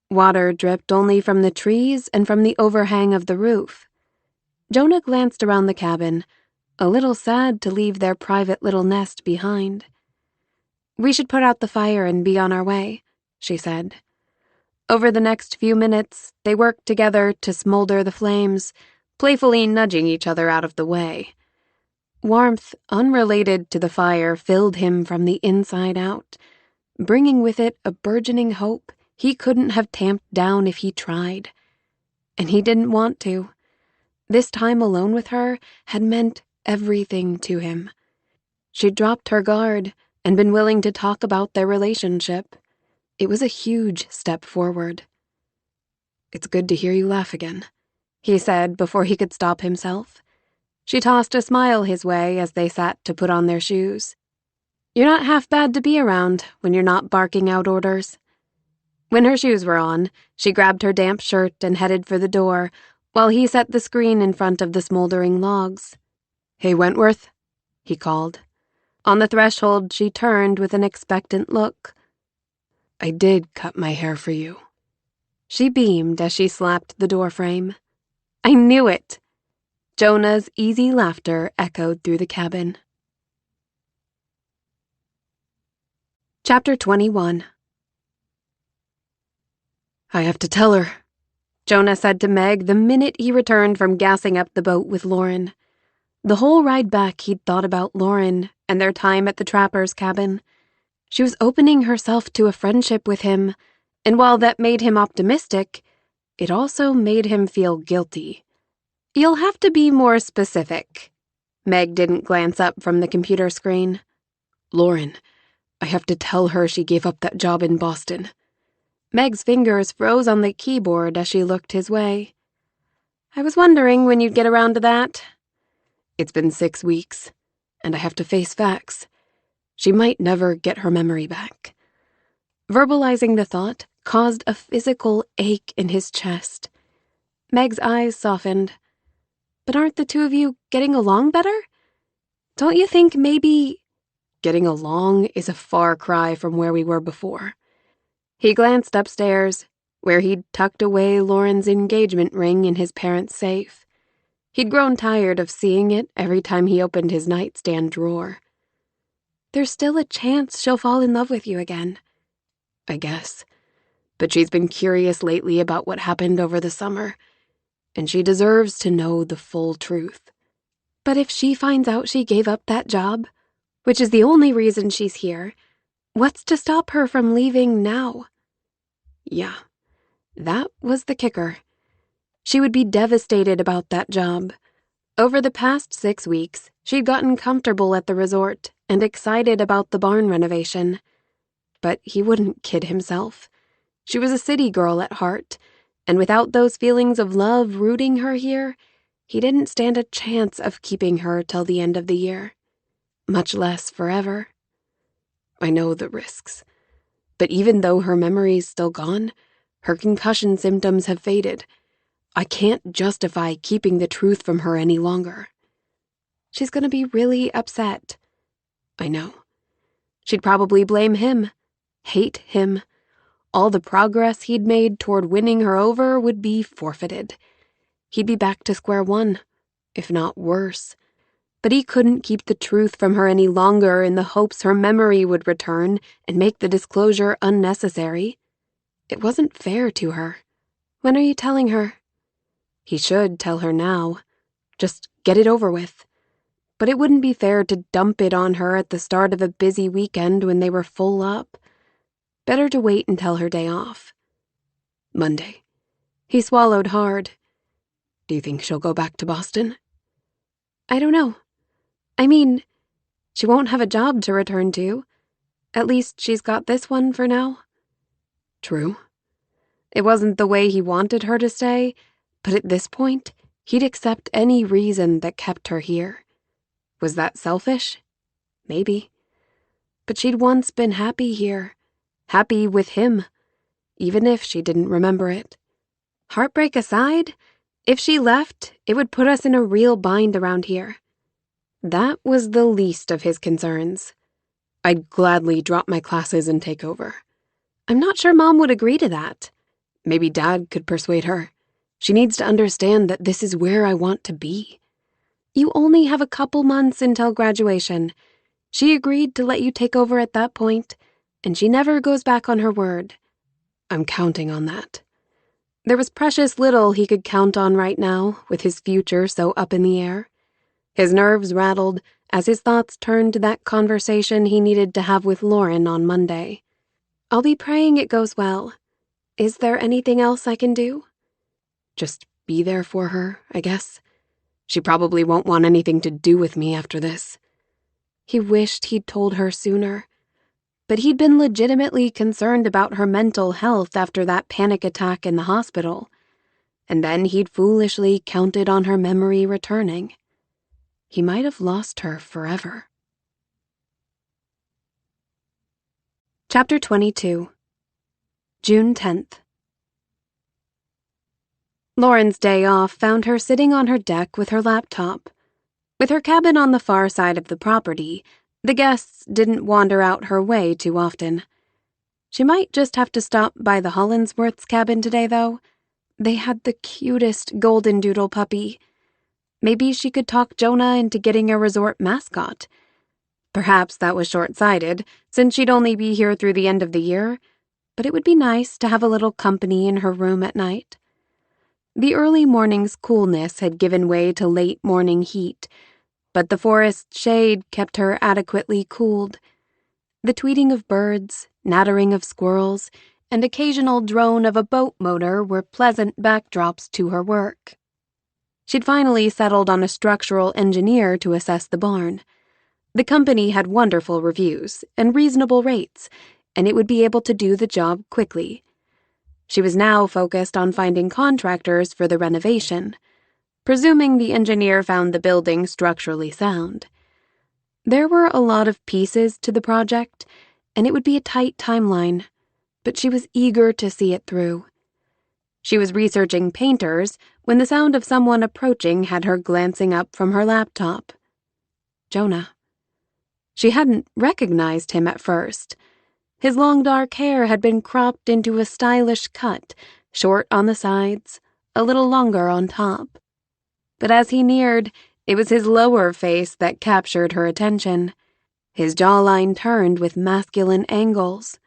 Water dripped only from the trees and from the overhang of the roof. Jonah glanced around the cabin, a little sad to leave their private little nest behind. "We should put out the fire and be on our way," she said. Over the next few minutes, they worked together to smolder the flames, playfully nudging each other out of the way. Warmth unrelated to the fire filled him from the inside out, bringing with it a burgeoning hope he couldn't have tamped down if he tried. And he didn't want to. This time alone with her had meant everything to him. She'd dropped her guard and been willing to talk about their relationship. It was a huge step forward. "It's good to hear you laugh again," he said before he could stop himself. She tossed a smile his way as they sat to put on their shoes. "You're not half bad to be around when you're not barking out orders." When her shoes were on, she grabbed her damp shirt and headed for the door, while he set the screen in front of the smoldering logs. "Hey, Wentworth," he called. On the threshold, she turned with an expectant look. "I did cut my hair for you." She beamed as she slapped the doorframe. "I knew it!" Jonah's easy laughter echoed through the cabin. Chapter 21. "I have to tell her," Jonah said to Meg the minute he returned from gassing up the boat with Lauren. The whole ride back he'd thought about Lauren and their time at the trapper's cabin. She was opening herself to a friendship with him, and while that made him optimistic, it also made him feel guilty. "You'll have to be more specific." Meg didn't glance up from the computer screen. "Lauren, I have to tell her she gave up that job in Boston." Meg's fingers froze on the keyboard as she looked his way. "I was wondering when you'd get around to that." "It's been 6 weeks, and I have to face facts. She might never get her memory back." Verbalizing the thought caused a physical ache in his chest. Meg's eyes softened. "But aren't the two of you getting along better? Don't you think maybe—" "Getting along is a far cry from where we were before." He glanced upstairs, where he'd tucked away Lauren's engagement ring in his parents' safe. He'd grown tired of seeing it every time he opened his nightstand drawer. "There's still a chance she'll fall in love with you again." "I guess. But she's been curious lately about what happened over the summer, and she deserves to know the full truth." "But if she finds out she gave up that job, which is the only reason she's here, what's to stop her from leaving now?" Yeah, that was the kicker. She would be devastated about that job. Over the past 6 weeks, she'd gotten comfortable at the resort and excited about the barn renovation. But he wouldn't kid himself. She was a city girl at heart, and without those feelings of love rooting her here, he didn't stand a chance of keeping her till the end of the year. Much less forever. I know the risks. But even though her memory's still gone, her concussion symptoms have faded. I can't justify keeping the truth from her any longer. She's gonna be really upset. I know. She'd probably blame him, hate him. All the progress he'd made toward winning her over would be forfeited. He'd be back to square one, if not worse. But he couldn't keep the truth from her any longer in the hopes her memory would return and make the disclosure unnecessary. It wasn't fair to her. "When are you telling her?" He should tell her now. Just get it over with. But it wouldn't be fair to dump it on her at the start of a busy weekend when they were full up. Better to wait until her day off. Monday. He swallowed hard. Do you think she'll go back to Boston? I don't know. I mean, she won't have a job to return to. At least she's got this one for now. True. It wasn't the way he wanted her to stay, but at this point, he'd accept any reason that kept her here. Was that selfish? Maybe. But she'd once been happy here. Happy with him, even if she didn't remember it. Heartbreak aside, if she left, it would put us in a real bind around here. That was the least of his concerns. I'd gladly drop my classes and take over. I'm not sure Mom would agree to that. Maybe Dad could persuade her. She needs to understand that this is where I want to be. You only have a couple months until graduation. She agreed to let you take over at that point, and she never goes back on her word. I'm counting on that. There was precious little he could count on right now, with his future so up in the air. His nerves rattled as his thoughts turned to that conversation he needed to have with Lauren on Monday. I'll be praying it goes well. Is there anything else I can do? Just be there for her, I guess. She probably won't want anything to do with me after this. He wished he'd told her sooner. But he'd been legitimately concerned about her mental health after that panic attack in the hospital. And then he'd foolishly counted on her memory returning. He might have lost her forever. Chapter 22. June 10th. Lauren's day off found her sitting on her deck with her laptop. With her cabin on the far side of the property, the guests didn't wander out her way too often. She might just have to stop by the Hollinsworths' cabin today, though. They had the cutest golden doodle puppy. Maybe she could talk Jonah into getting a resort mascot. Perhaps that was short-sighted, since she'd only be here through the end of the year, but it would be nice to have a little company in her room at night. The early morning's coolness had given way to late morning heat, but the forest shade kept her adequately cooled. The tweeting of birds, nattering of squirrels, and occasional drone of a boat motor were pleasant backdrops to her work. She'd finally settled on a structural engineer to assess the barn. The company had wonderful reviews and reasonable rates, and it would be able to do the job quickly. She was now focused on finding contractors for the renovation, presuming the engineer found the building structurally sound. There were a lot of pieces to the project, and it would be a tight timeline, but she was eager to see it through. She was researching painters when the sound of someone approaching had her glancing up from her laptop. Jonah. She hadn't recognized him at first. His long dark hair had been cropped into a stylish cut, short on the sides, a little longer on top. But as he neared, it was his lower face that captured her attention. His jawline turned with masculine angles.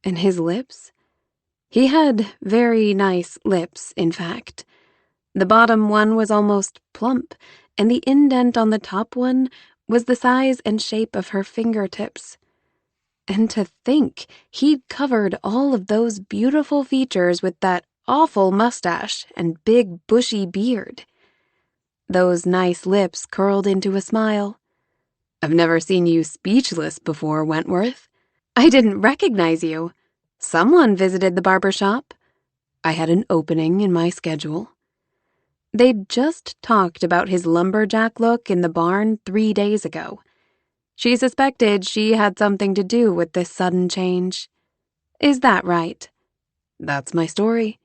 And his lips? He had very nice lips, in fact. The bottom one was almost plump, and the indent on the top one was the size and shape of her fingertips. And to think he'd covered all of those beautiful features with that awful mustache and big bushy beard. Those nice lips curled into a smile. I've never seen you speechless before, Wentworth. I didn't recognize you. Someone visited the barber shop. I had an opening in my schedule. They'd just talked about his lumberjack look in the barn 3 days ago. She suspected she had something to do with this sudden change. Is that right? That's my story.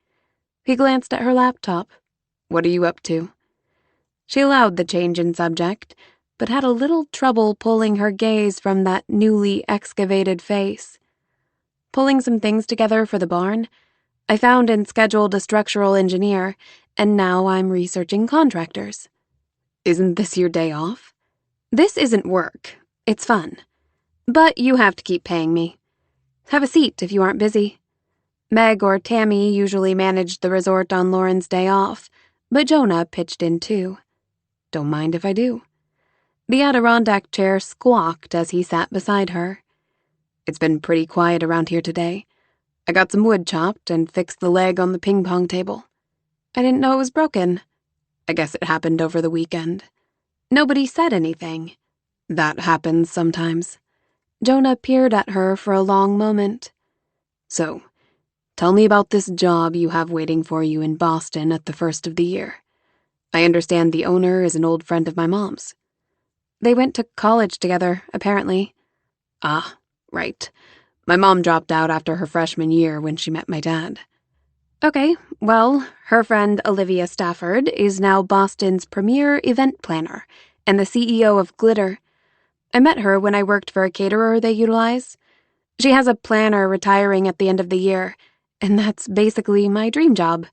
He glanced at her laptop. What are you up to? She allowed the change in subject, but had a little trouble pulling her gaze from that newly excavated face. Pulling some things together for the barn, I found and scheduled a structural engineer, and now I'm researching contractors. Isn't this your day off? This isn't work. It's fun. But you have to keep paying me. Have a seat if you aren't busy. Meg or Tammy usually managed the resort on Lauren's day off, but Jonah pitched in too. Don't mind if I do. The Adirondack chair squawked as he sat beside her. It's been pretty quiet around here today. I got some wood chopped and fixed the leg on the ping-pong table. I didn't know it was broken. I guess it happened over the weekend. Nobody said anything. That happens sometimes. Jonah peered at her for a long moment. So, Tell me about this job you have waiting for you in Boston at the first of the year. I understand the owner is an old friend of my mom's. They went to college together, apparently. Ah, right. My mom dropped out after her freshman year when she met my dad. Okay, well, her friend Olivia Stafford is now Boston's premier event planner and the CEO of Glitter. I met her when I worked for a caterer they utilize. She has a planner retiring at the end of the year, and that's basically my dream job.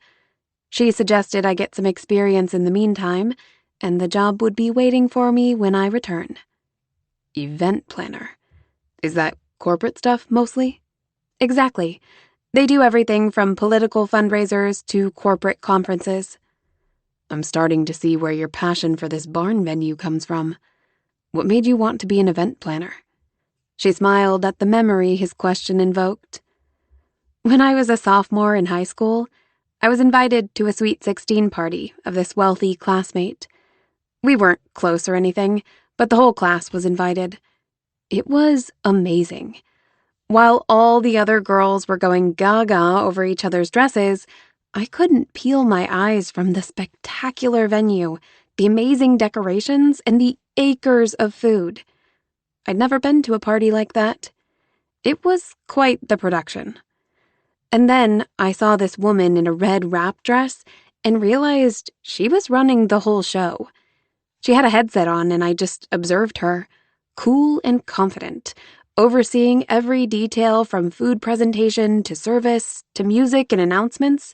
She suggested I get some experience in the meantime, and the job would be waiting for me when I return. Event planner. Is that corporate stuff, mostly? Exactly. They do everything from political fundraisers to corporate conferences. I'm starting to see where your passion for this barn venue comes from. What made you want to be an event planner? She smiled at the memory his question invoked. When I was a sophomore in high school, I was invited to a Sweet 16 party of this wealthy classmate. We weren't close or anything, but the whole class was invited. It was amazing. While all the other girls were going gaga over each other's dresses, I couldn't peel my eyes from the spectacular venue, the amazing decorations, and the acres of food. I'd never been to a party like that. It was quite the production. And then I saw this woman in a red wrap dress and realized she was running the whole show. She had a headset on and I just observed her, cool and confident, overseeing every detail from food presentation to service to music and announcements.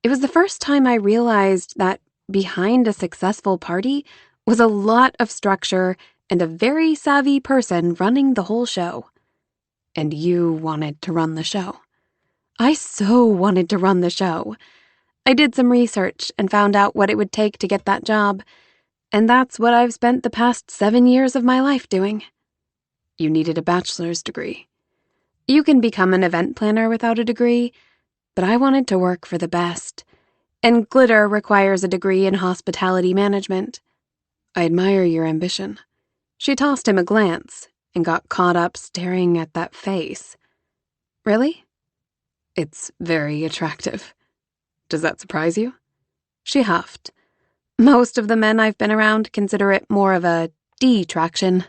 It was the first time I realized that behind a successful party was a lot of structure and a very savvy person running the whole show. And you wanted to run the show. I so wanted to run the show. I did some research and found out what it would take to get that job, and that's what I've spent the past 7 years of my life doing. You needed a bachelor's degree. You can become an event planner without a degree, but I wanted to work for the best, and Glitter requires a degree in hospitality management. I admire your ambition. She tossed him a glance and got caught up staring at that face. Really? It's very attractive. Does that surprise you? She huffed. Most of the men I've been around consider it more of a detraction.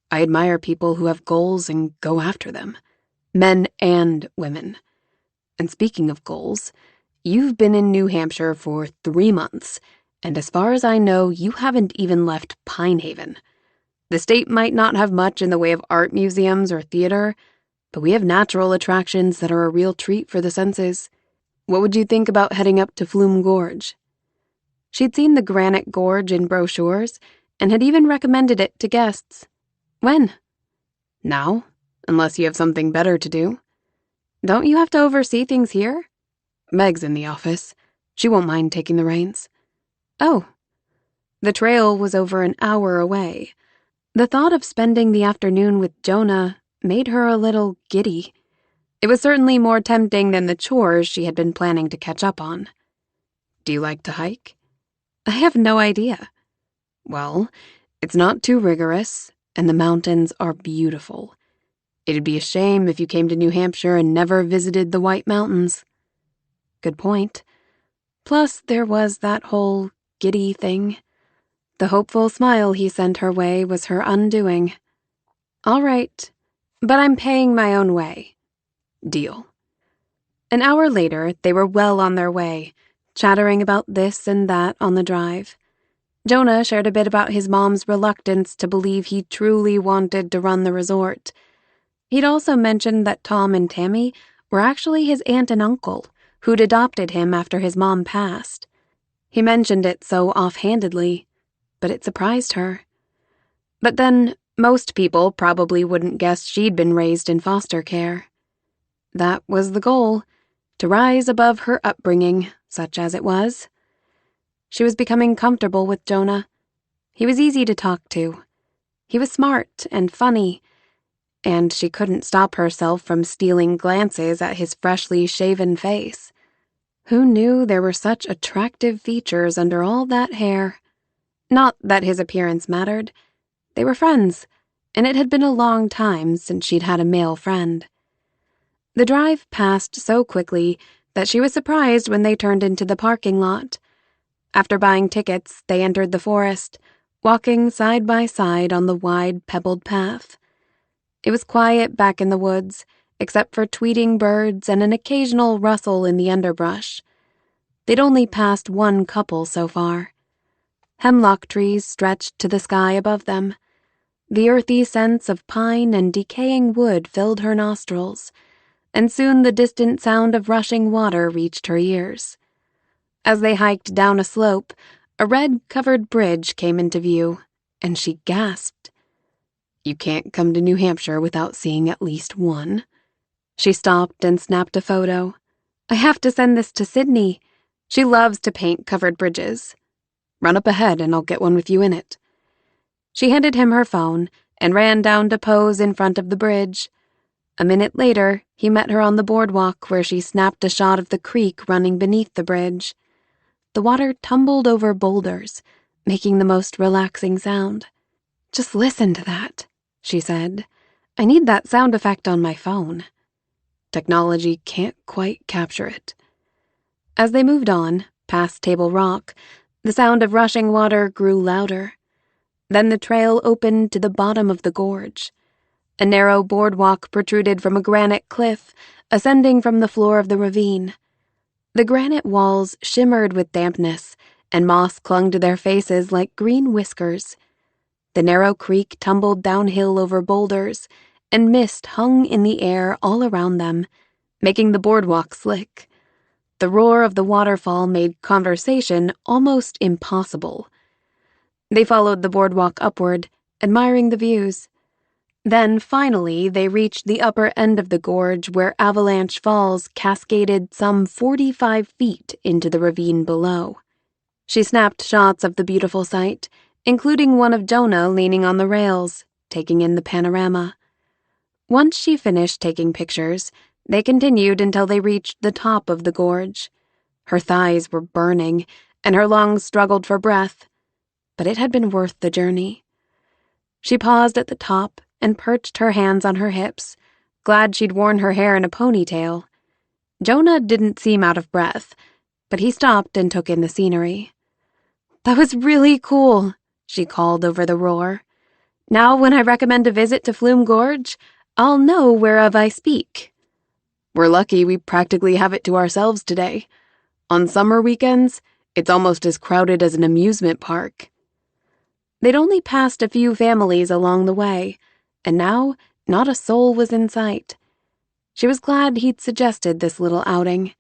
I admire people who have goals and go after them. Men and women. And speaking of goals, you've been in New Hampshire for 3 months, and as far as I know, you haven't even left Pine Haven. The state might not have much in the way of art museums or theater, but we have natural attractions that are a real treat for the senses. What would you think about heading up to Flume Gorge? She'd seen the Granite Gorge in brochures and had even recommended it to guests. When? Now, unless you have something better to do. Don't you have to oversee things here? Meg's in the office. She won't mind taking the reins. Oh. The trail was over an hour away. The thought of spending the afternoon with Jonah made her a little giddy. It was certainly more tempting than the chores she had been planning to catch up on. Do you like to hike? I have no idea. Well, it's not too rigorous, and the mountains are beautiful. It'd be a shame if you came to New Hampshire and never visited the White Mountains. Good point. Plus, there was that whole giddy thing. The hopeful smile he sent her way was her undoing. All right, but I'm paying my own way. Deal. An hour later, they were well on their way, chattering about this and that on the drive. Jonah shared a bit about his mom's reluctance to believe he truly wanted to run the resort. He'd also mentioned that Tom and Tammy were actually his aunt and uncle, who'd adopted him after his mom passed. He mentioned it so offhandedly, but it surprised her. But then, most people probably wouldn't guess she'd been raised in foster care. That was the goal, to rise above her upbringing, such as it was. She was becoming comfortable with Jonah. He was easy to talk to. He was smart and funny, and she couldn't stop herself from stealing glances at his freshly shaven face. Who knew there were such attractive features under all that hair? Not that his appearance mattered. They were friends, and it had been a long time since she'd had a male friend. The drive passed so quickly that she was surprised when they turned into the parking lot. After buying tickets, they entered the forest, walking side by side on the wide, pebbled path. It was quiet back in the woods, except for tweeting birds and an occasional rustle in the underbrush. They'd only passed one couple so far. Hemlock trees stretched to the sky above them. The earthy scents of pine and decaying wood filled her nostrils, and soon the distant sound of rushing water reached her ears. As they hiked down a slope, a red-covered bridge came into view, and she gasped. You can't come to New Hampshire without seeing at least one. She stopped and snapped a photo. I have to send this to Sydney. She loves to paint covered bridges. Run up ahead and I'll get one with you in it. She handed him her phone and ran down to pose in front of the bridge. A minute later, he met her on the boardwalk where she snapped a shot of the creek running beneath the bridge. The water tumbled over boulders, making the most relaxing sound. Just listen to that, she said. I need that sound effect on my phone. Technology can't quite capture it. As they moved on, past Table Rock, the sound of rushing water grew louder. Then the trail opened to the bottom of the gorge. A narrow boardwalk protruded from a granite cliff, ascending from the floor of the ravine. The granite walls shimmered with dampness, and moss clung to their faces like green whiskers. The narrow creek tumbled downhill over boulders, and mist hung in the air all around them, making the boardwalk slick. The roar of the waterfall made conversation almost impossible. They followed the boardwalk upward, admiring the views. Then, finally, they reached the upper end of the gorge where Avalanche Falls cascaded some 45 feet into the ravine below. She snapped shots of the beautiful sight, including one of Jonah leaning on the rails, taking in the panorama. Once she finished taking pictures, they continued until they reached the top of the gorge. Her thighs were burning, and her lungs struggled for breath, but it had been worth the journey. She paused at the top and perched her hands on her hips, glad she'd worn her hair in a ponytail. Jonah didn't seem out of breath, but he stopped and took in the scenery. That was really cool, she called over the roar. Now when I recommend a visit to Flume Gorge, I'll know whereof I speak. We're lucky we practically have it to ourselves today. On summer weekends, it's almost as crowded as an amusement park. They'd only passed a few families along the way, and now not a soul was in sight. She was glad he'd suggested this little outing.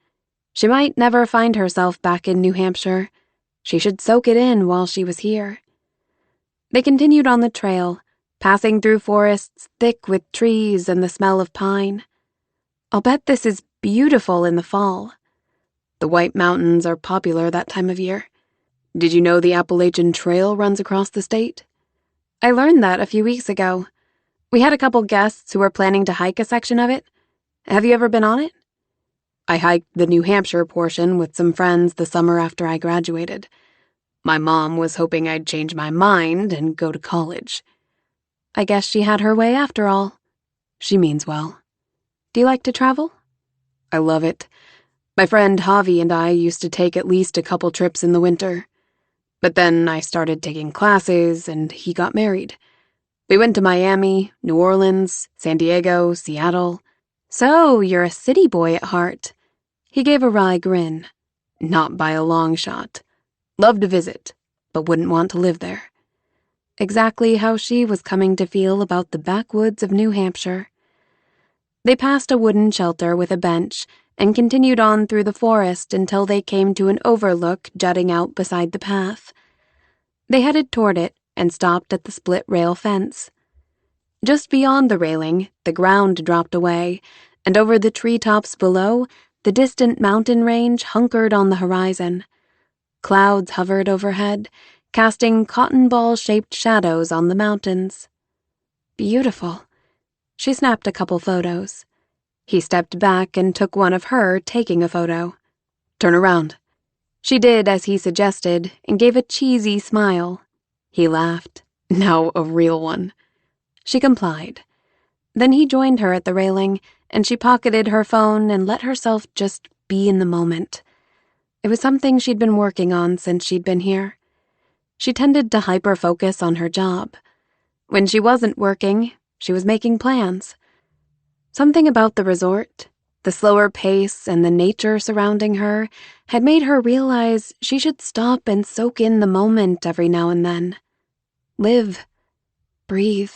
She might never find herself back in New Hampshire. She should soak it in while she was here. They continued on the trail, passing through forests thick with trees and the smell of pine. I'll bet this is beautiful in the fall. The White Mountains are popular that time of year. Did you know the Appalachian Trail runs across the state? I learned that a few weeks ago. We had a couple guests who were planning to hike a section of it. Have you ever been on it? I hiked the New Hampshire portion with some friends the summer after I graduated. My mom was hoping I'd change my mind and go to college. I guess she had her way after all. She means well. Do you like to travel? I love it. My friend Javi and I used to take at least a couple trips in the winter. But then I started taking classes and he got married. We went to Miami, New Orleans, San Diego, Seattle. So you're a city boy at heart. He gave a wry grin. Not by a long shot. Love to visit, but wouldn't want to live there. Exactly how she was coming to feel about the backwoods of New Hampshire. They passed a wooden shelter with a bench and continued on through the forest until they came to an overlook jutting out beside the path. They headed toward it and stopped at the split-rail fence. Just beyond the railing, the ground dropped away, and over the treetops below, the distant mountain range hunkered on the horizon. Clouds hovered overhead, casting cotton ball-shaped shadows on the mountains. Beautiful. She snapped a couple photos. He stepped back and took one of her taking a photo. Turn around. She did as he suggested and gave a cheesy smile. He laughed. Now a real one. She complied. Then he joined her at the railing and she pocketed her phone and let herself just be in the moment. It was something she'd been working on since she'd been here. She tended to hyper-focus on her job. When she wasn't working, she was making plans. Something about the resort, the slower pace and the nature surrounding her, had made her realize she should stop and soak in the moment every now and then. Live. Breathe.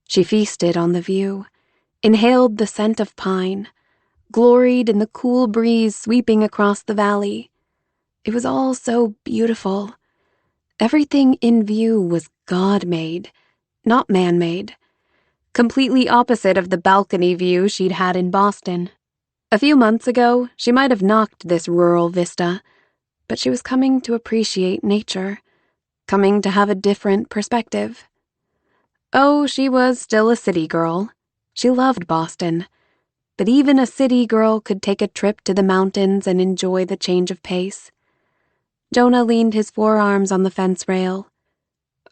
She feasted on the view, inhaled the scent of pine, gloried in the cool breeze sweeping across the valley. It was all so beautiful. Everything in view was God-made, not man-made. Completely opposite of the balcony view she'd had in Boston. A few months ago, she might have knocked this rural vista, but she was coming to appreciate nature, coming to have a different perspective. Oh, she was still a city girl. She loved Boston. But even a city girl could take a trip to the mountains and enjoy the change of pace. Jonah leaned his forearms on the fence rail.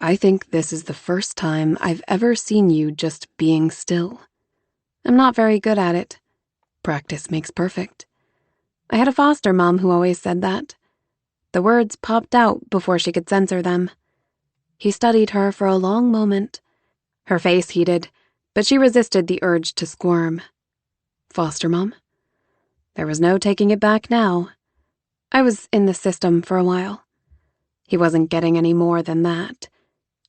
I think this is the first time I've ever seen you just being still. I'm not very good at it. Practice makes perfect. I had a foster mom who always said that. The words popped out before she could censor them. He studied her for a long moment. Her face heated, but she resisted the urge to squirm. Foster mom? There was no taking it back now. I was in the system for a while. He wasn't getting any more than that.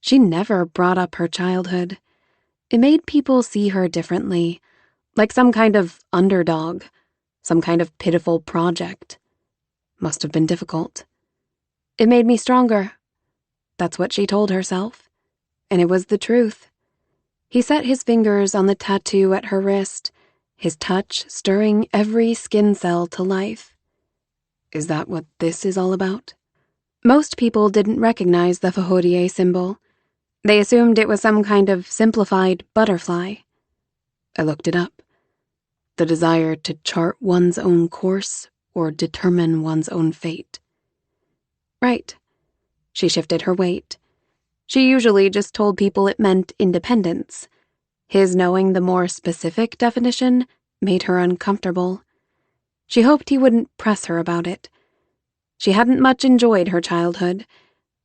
She never brought up her childhood. It made people see her differently, like some kind of underdog, some kind of pitiful project. Must have been difficult. It made me stronger. That's what she told herself. And it was the truth. He set his fingers on the tattoo at her wrist, his touch stirring every skin cell to life. Is that what this is all about? Most people didn't recognize the Fahodie symbol. They assumed it was some kind of simplified butterfly. I looked it up. The desire to chart one's own course or determine one's own fate. Right. She shifted her weight. She usually just told people it meant independence. His knowing the more specific definition made her uncomfortable. She hoped he wouldn't press her about it. She hadn't much enjoyed her childhood,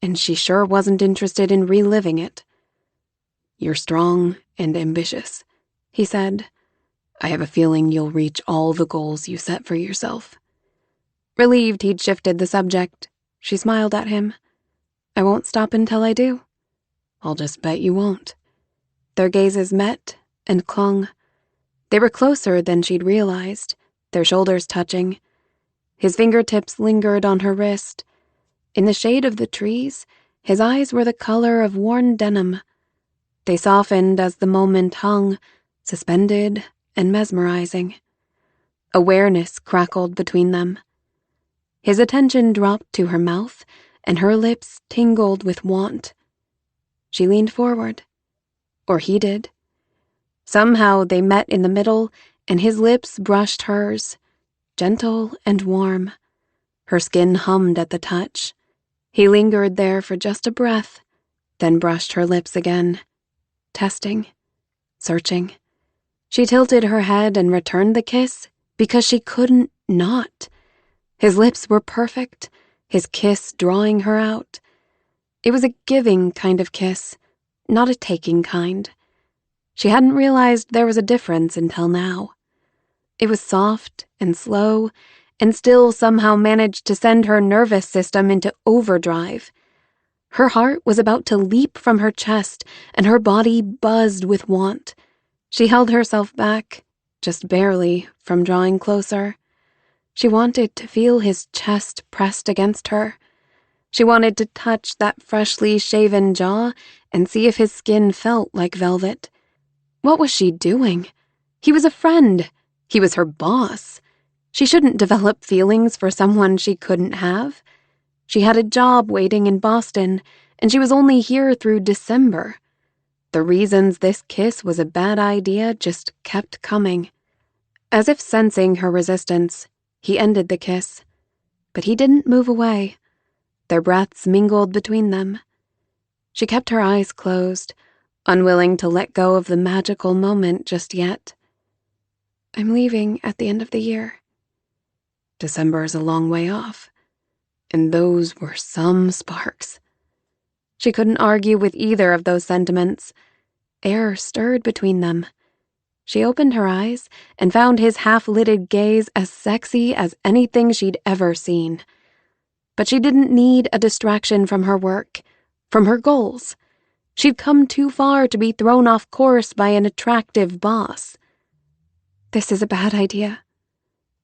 and she sure wasn't interested in reliving it. You're strong and ambitious, he said. I have a feeling you'll reach all the goals you set for yourself. Relieved he'd shifted the subject, she smiled at him. I won't stop until I do. I'll just bet you won't. Their gazes met and clung. They were closer than she'd realized, their shoulders touching. His fingertips lingered on her wrist. In the shade of the trees, his eyes were the color of worn denim. They softened as the moment hung, suspended and mesmerizing. Awareness crackled between them. His attention dropped to her mouth, and her lips tingled with want. She leaned forward. Or he did. Somehow they met in the middle, and his lips brushed hers, gentle and warm. Her skin hummed at the touch. He lingered there for just a breath, then brushed her lips again. Testing. Searching. She tilted her head and returned the kiss because she couldn't not. His lips were perfect, his kiss drawing her out. It was a giving kind of kiss, not a taking kind. She hadn't realized there was a difference until now. It was soft and slow, and still somehow managed to send her nervous system into overdrive. Her heart was about to leap from her chest, and her body buzzed with want. She held herself back, just barely, from drawing closer. She wanted to feel his chest pressed against her. She wanted to touch that freshly shaven jaw and see if his skin felt like velvet. What was she doing? He was a friend. He was her boss. She shouldn't develop feelings for someone she couldn't have. She had a job waiting in Boston, and she was only here through December. The reasons this kiss was a bad idea just kept coming. As if sensing her resistance, he ended the kiss. But he didn't move away. Their breaths mingled between them. She kept her eyes closed, unwilling to let go of the magical moment just yet. I'm leaving at the end of the year. December's a long way off. And those were some sparks. She couldn't argue with either of those sentiments. Air stirred between them. She opened her eyes and found his half-lidded gaze as sexy as anything she'd ever seen. But she didn't need a distraction from her work, from her goals. She'd come too far to be thrown off course by an attractive boss. This is a bad idea.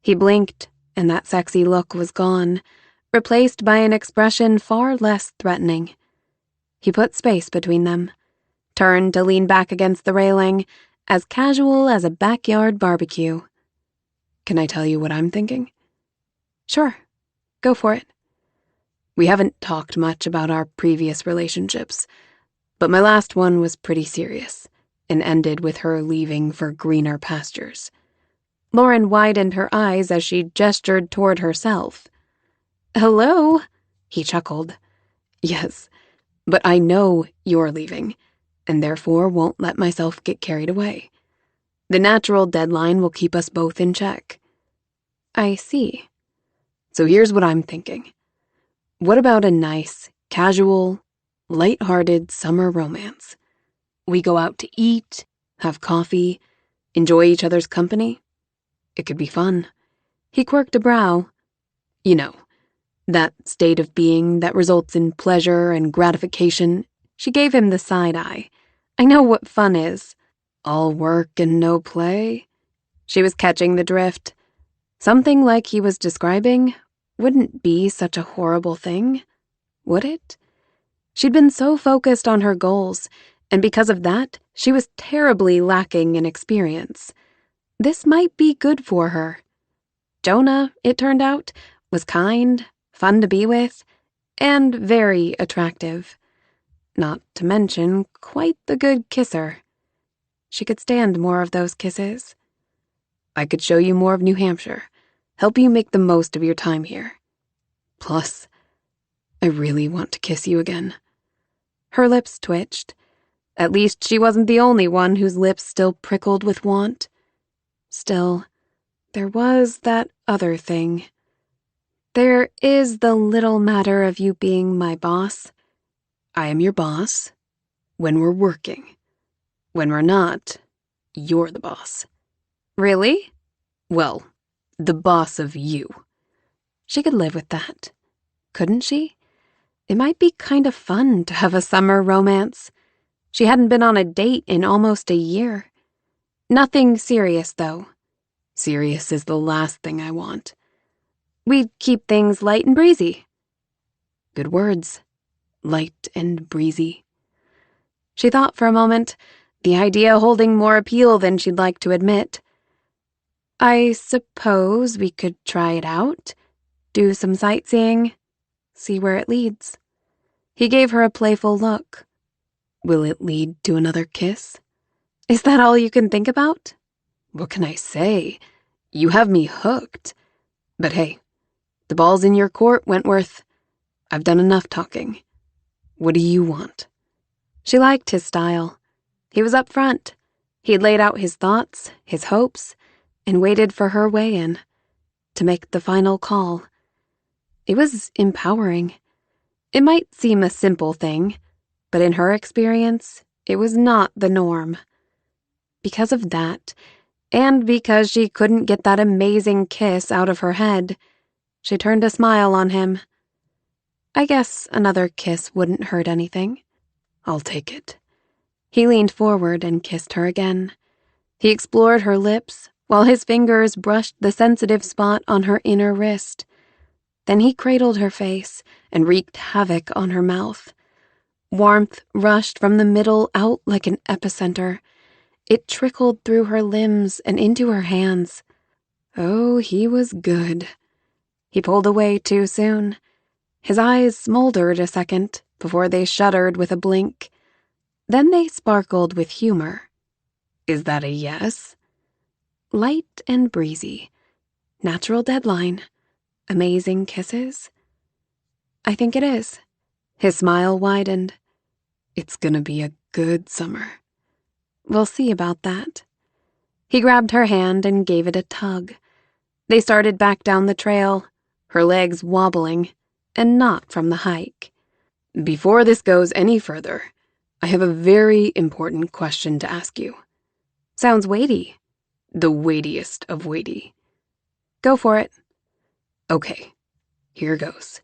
He blinked, and that sexy look was gone, replaced by an expression far less threatening. He put space between them, turned to lean back against the railing, as casual as a backyard barbecue. Can I tell you what I'm thinking? Sure, go for it. We haven't talked much about our previous relationships, but my last one was pretty serious and ended with her leaving for greener pastures. Lauren widened her eyes as she gestured toward herself. Hello? He chuckled. Yes, but I know you're leaving, and therefore won't let myself get carried away. The natural deadline will keep us both in check. I see. So here's what I'm thinking. What about a nice, casual, light-hearted summer romance? We go out to eat, have coffee, enjoy each other's company. It could be fun. He quirked a brow. You know, that state of being that results in pleasure and gratification. She gave him the side eye. I know what fun is. All work and no play? She was catching the drift. Something like he was describing wouldn't be such a horrible thing, would it? She'd been so focused on her goals, and because of that, she was terribly lacking in experience. This might be good for her. Jonah, it turned out, was kind, fun to be with, and very attractive. Not to mention quite the good kisser. She could stand more of those kisses. I could show you more of New Hampshire, help you make the most of your time here. Plus, I really want to kiss you again. Her lips twitched. At least she wasn't the only one whose lips still prickled with want. Still, there was that other thing. There is the little matter of you being my boss. I am your boss when we're working. When we're not, you're the boss. Really? Well, the boss of you. She could live with that. Couldn't she? It might be kind of fun to have a summer romance. She hadn't been on a date in almost a year. Nothing serious, though. Serious is the last thing I want. We'd keep things light and breezy. Good words. Light and breezy. She thought for a moment, the idea holding more appeal than she'd like to admit. I suppose we could try it out, do some sightseeing, see where it leads. He gave her a playful look. Will it lead to another kiss? Is that all you can think about? What can I say? You have me hooked. But hey, the ball's in your court, Wentworth. I've done enough talking. What do you want? She liked his style. He was up front. He'd laid out his thoughts, his hopes, and waited for her weigh-in, to make the final call. It was empowering. It might seem a simple thing, but in her experience, it was not the norm. Because of that, and because she couldn't get that amazing kiss out of her head, she turned a smile on him. I guess another kiss wouldn't hurt anything. I'll take it. He leaned forward and kissed her again. He explored her lips while his fingers brushed the sensitive spot on her inner wrist. Then he cradled her face and wreaked havoc on her mouth. Warmth rushed from the middle out like an epicenter. It trickled through her limbs and into her hands. Oh, he was good. He pulled away too soon. His eyes smoldered a second before they shuddered with a blink. Then they sparkled with humor. Is that a yes? Light and breezy. Natural deadline. Amazing kisses. I think it is. His smile widened. It's gonna be a good summer. We'll see about that. He grabbed her hand and gave it a tug. They started back down the trail, her legs wobbling, and not from the hike. Before this goes any further, I have a very important question to ask you. Sounds weighty. The weightiest of weighty. Go for it. Okay, here goes.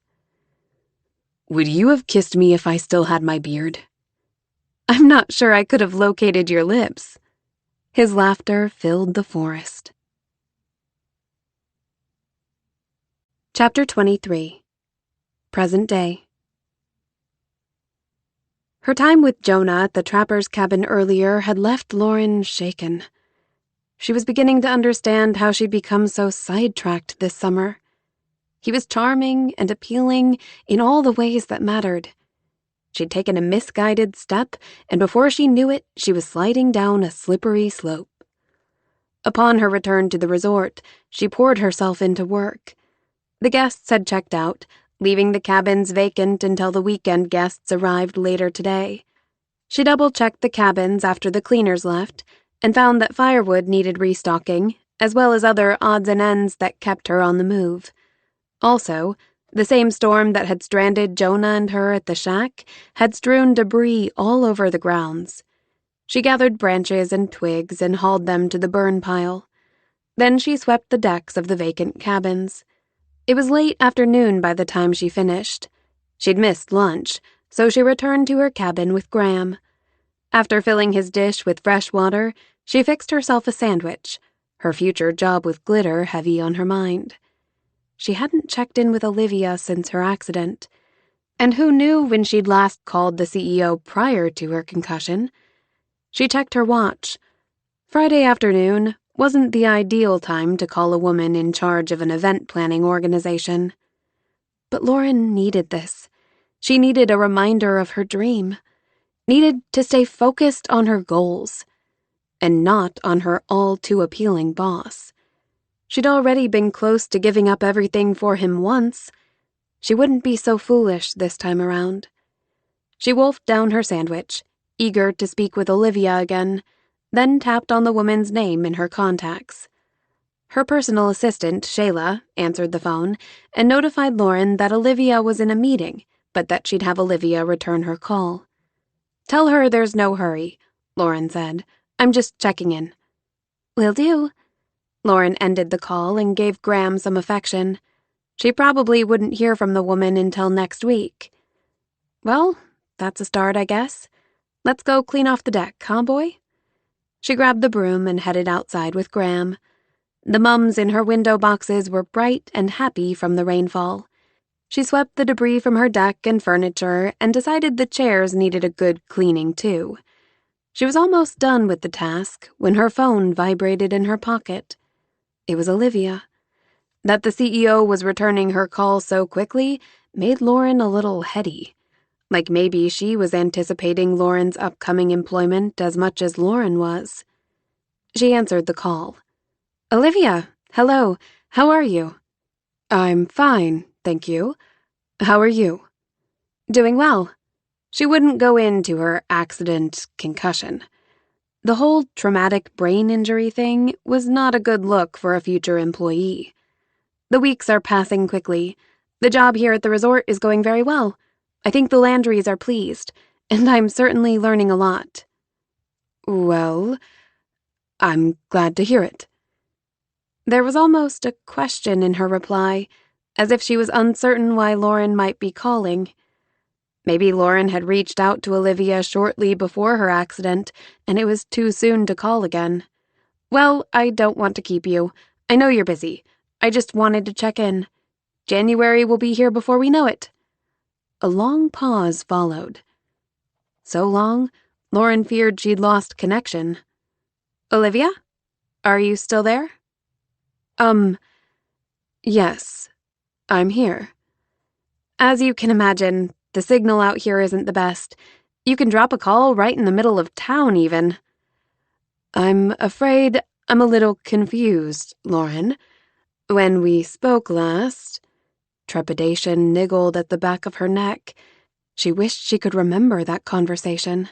Would you have kissed me if I still had my beard? I'm not sure I could have located your lips. His laughter filled the forest. Chapter 23. Present Day. Her time with Jonah at the trapper's cabin earlier had left Lauren shaken. She was beginning to understand how she'd become so sidetracked this summer. He was charming and appealing in all the ways that mattered. She'd taken a misguided step, and before she knew it, she was sliding down a slippery slope. Upon her return to the resort, she poured herself into work. The guests had checked out, leaving the cabins vacant until the weekend guests arrived later today. She double-checked the cabins after the cleaners left and found that firewood needed restocking, as well as other odds and ends that kept her on the move. Also, the same storm that had stranded Jonah and her at the shack had strewn debris all over the grounds. She gathered branches and twigs and hauled them to the burn pile. Then she swept the decks of the vacant cabins. It was late afternoon by the time she finished. She'd missed lunch, so she returned to her cabin with Graham. After filling his dish with fresh water, she fixed herself a sandwich, her future job with glitter heavy on her mind. She hadn't checked in with Olivia since her accident. And who knew when she'd last called the CEO prior to her concussion? She checked her watch. Friday afternoon wasn't the ideal time to call a woman in charge of an event planning organization. But Lauren needed this. She needed a reminder of her dream. Needed to stay focused on her goals. And not on her all-too-appealing boss. She'd already been close to giving up everything for him once. She wouldn't be so foolish this time around. She wolfed down her sandwich, eager to speak with Olivia again, then tapped on the woman's name in her contacts. Her personal assistant, Shayla, answered the phone and notified Lauren that Olivia was in a meeting, but that she'd have Olivia return her call. "Tell her there's no hurry," Lauren said. "I'm just checking in." "Will do." Lauren ended the call and gave Graham some affection. She probably wouldn't hear from the woman until next week. Well, that's a start, I guess. Let's go clean off the deck, huh, boy? She grabbed the broom and headed outside with Graham. The mums in her window boxes were bright and happy from the rainfall. She swept the debris from her deck and furniture and decided the chairs needed a good cleaning, too. She was almost done with the task when her phone vibrated in her pocket. It was Olivia. That the CEO was returning her call so quickly made Lauren a little heady. Like maybe she was anticipating Lauren's upcoming employment as much as Lauren was. She answered the call. "Olivia, hello. How are you?" "I'm fine, thank you. How are you?" "Doing well." She wouldn't go into her accident concussion. The whole traumatic brain injury thing was not a good look for a future employee. "The weeks are passing quickly. The job here at the resort is going very well. I think the Landrys are pleased, and I'm certainly learning a lot." "Well, I'm glad to hear it." There was almost a question in her reply, as if she was uncertain why Lauren might be calling. Maybe Lauren had reached out to Olivia shortly before her accident, and it was too soon to call again. "Well, I don't want to keep you. I know you're busy. I just wanted to check in. January will be here before we know it." A long pause followed. So long, Lauren feared she'd lost connection. "Olivia? Are you still there?" Yes, I'm here." "As you can imagine, the signal out here isn't the best. You can drop a call right in the middle of town, even." "I'm afraid I'm a little confused, Lauren. When we spoke last..." Trepidation niggled at the back of her neck. She wished she could remember that conversation.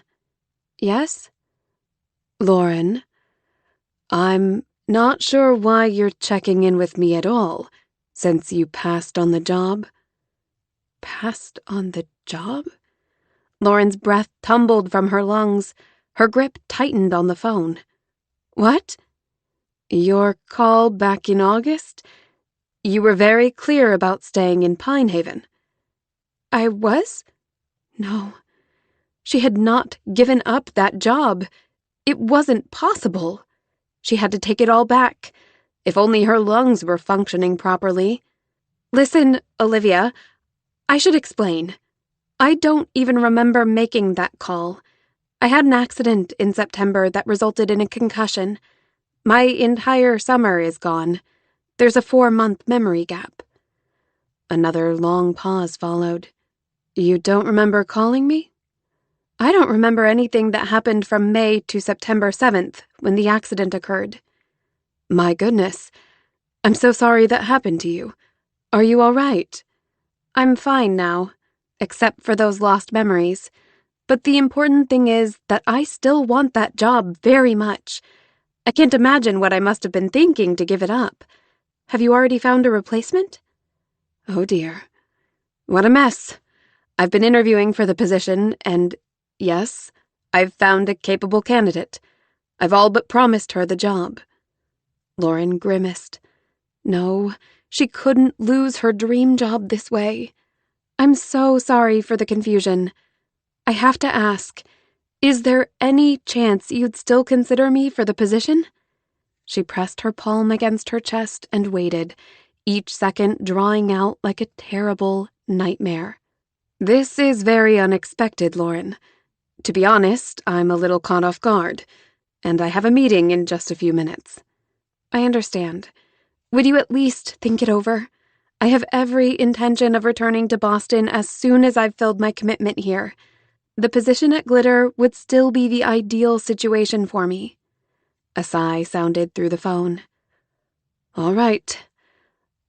"Yes?" "Lauren, I'm not sure why you're checking in with me at all, since you passed on the job. Passed on the job? Lauren's breath tumbled from her lungs. Her grip tightened on the phone. What? Your call back in August? You were very clear about staying in Pinehaven. I was? No. She had not given up that job. It wasn't possible. She had to take it all back. If only her lungs were functioning properly. Listen, Olivia, I should explain. I don't even remember making that call. I had an accident in September that resulted in a concussion. My entire summer is gone. There's a 4-month memory gap. Another long pause followed. You don't remember calling me? I don't remember anything that happened from May to September 7th, when the accident occurred. My goodness. I'm so sorry that happened to you. Are you all right? I'm fine now, except for those lost memories. But the important thing is that I still want that job very much. I can't imagine what I must have been thinking to give it up. Have you already found a replacement? Oh dear. What a mess. I've been interviewing for the position, and yes, I've found a capable candidate. I've all but promised her the job. Lauren grimaced. No, she couldn't lose her dream job this way. I'm so sorry for the confusion. I have to ask, is there any chance you'd still consider me for the position? She pressed her palm against her chest and waited, each second drawing out like a terrible nightmare. This is very unexpected, Lauren. To be honest, I'm a little caught off guard, and I have a meeting in just a few minutes. I understand. Would you at least think it over? I have every intention of returning to Boston as soon as I've filled my commitment here. The position at Glitter would still be the ideal situation for me. A sigh sounded through the phone. All right.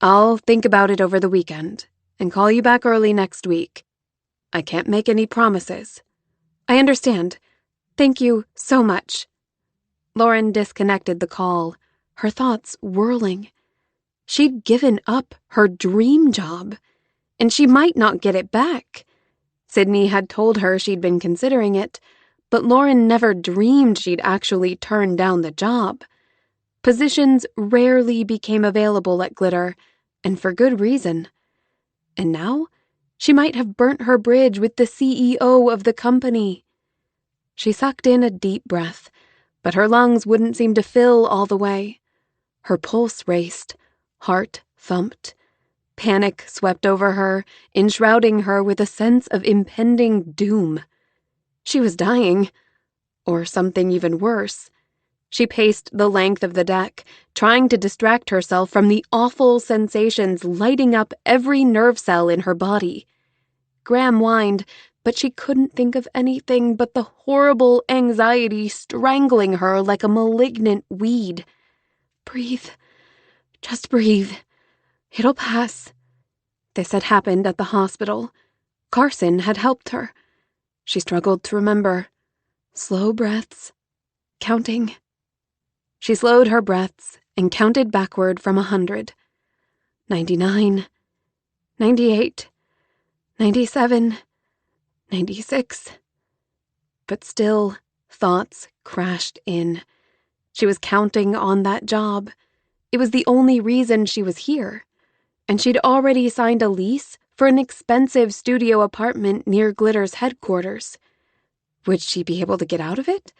I'll think about it over the weekend and call you back early next week. I can't make any promises. I understand. Thank you so much. Lauren disconnected the call, her thoughts whirling. She'd given up her dream job, and she might not get it back. Sydney had told her she'd been considering it, but Lauren never dreamed she'd actually turn down the job. Positions rarely became available at Glitter, and for good reason. And now, she might have burnt her bridge with the CEO of the company. She sucked in a deep breath, but her lungs wouldn't seem to fill all the way. Her pulse raced, heart thumped. Panic swept over her, enshrouding her with a sense of impending doom. She was dying, or something even worse. She paced the length of the deck, trying to distract herself from the awful sensations lighting up every nerve cell in her body. Graham whined, but she couldn't think of anything but the horrible anxiety strangling her like a malignant weed. Breathe. Just breathe. It'll pass. This had happened at the hospital. Carson had helped her. She struggled to remember. Slow breaths. Counting. She slowed her breaths and counted backward from 100. 99. 98. 97. 96. But still, thoughts crashed in. She was counting on that job. It was the only reason she was here. And she'd already signed a lease for an expensive studio apartment near Glitter's headquarters. Would she be able to get out of it?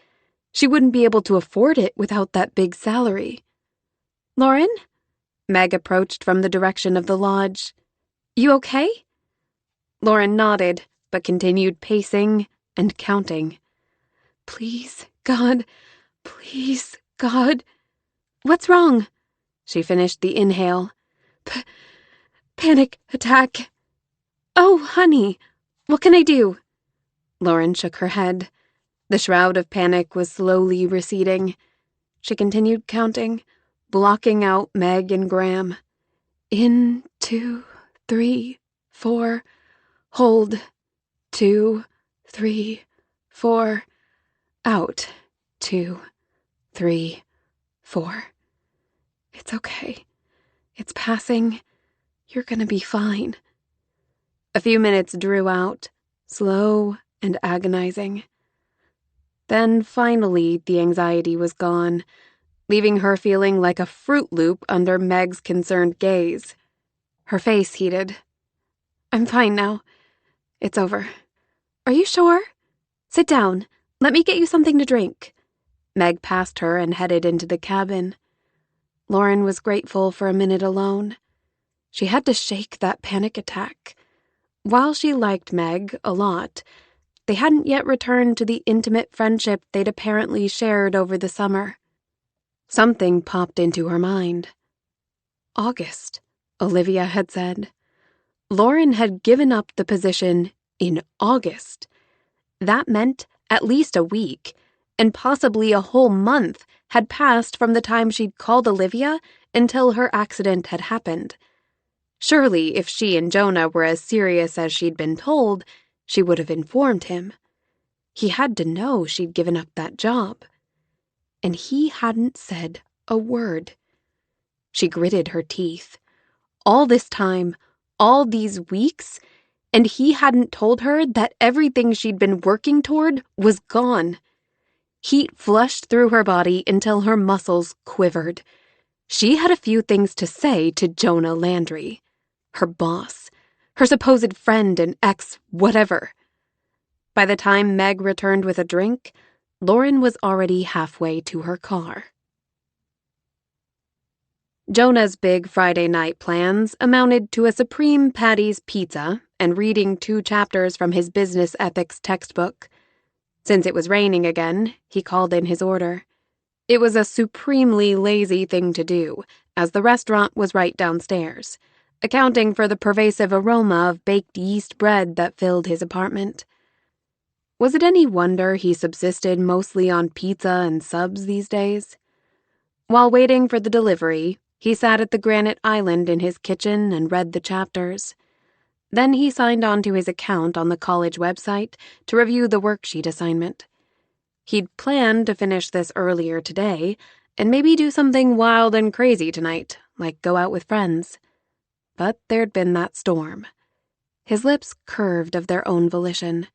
She wouldn't be able to afford it without that big salary. Lauren? Meg approached from the direction of the lodge. You okay? Lauren nodded, but continued pacing and counting. Please, God. Please, God. What's wrong? She finished the inhale. Panic attack. Oh, honey, what can I do? Lauren shook her head. The shroud of panic was slowly receding. She continued counting, blocking out Meg and Graham. In, 2, 3, 4. Hold. 2, 3, 4. Out. 2, 3, 4. It's okay. It's passing. You're gonna be fine. A few minutes drew out, slow and agonizing. Then finally the anxiety was gone, leaving her feeling like a Fruit Loop under Meg's concerned gaze. Her face heated. I'm fine now. It's over. Are you sure? Sit down. Let me get you something to drink. Meg passed her and headed into the cabin. Lauren was grateful for a minute alone. She had to shake that panic attack. While she liked Meg a lot, they hadn't yet returned to the intimate friendship they'd apparently shared over the summer. Something popped into her mind. August, Olivia had said. Lauren had given up the position in August. That meant at least a week, and possibly a whole month, had passed from the time she'd called Olivia until her accident had happened. Surely, if she and Jonah were as serious as she'd been told, she would have informed him. He had to know she'd given up that job. And he hadn't said a word. She gritted her teeth. All this time, all these weeks, and he hadn't told her that everything she'd been working toward was gone. Heat flushed through her body until her muscles quivered. She had a few things to say to Jonah Landry, her boss, her supposed friend and ex-whatever. By the time Meg returned with a drink, Lauren was already halfway to her car. Jonah's big Friday night plans amounted to a Supreme Patty's pizza and reading 2 chapters from his business ethics textbook. Since it was raining again, he called in his order. It was a supremely lazy thing to do, as the restaurant was right downstairs, accounting for the pervasive aroma of baked yeast bread that filled his apartment. Was it any wonder he subsisted mostly on pizza and subs these days? While waiting for the delivery, he sat at the granite island in his kitchen and read the chapters. Then he signed on to his account on the college website to review the worksheet assignment. He'd planned to finish this earlier today and maybe do something wild and crazy tonight, like go out with friends. But there'd been that storm. His lips curved of their own volition.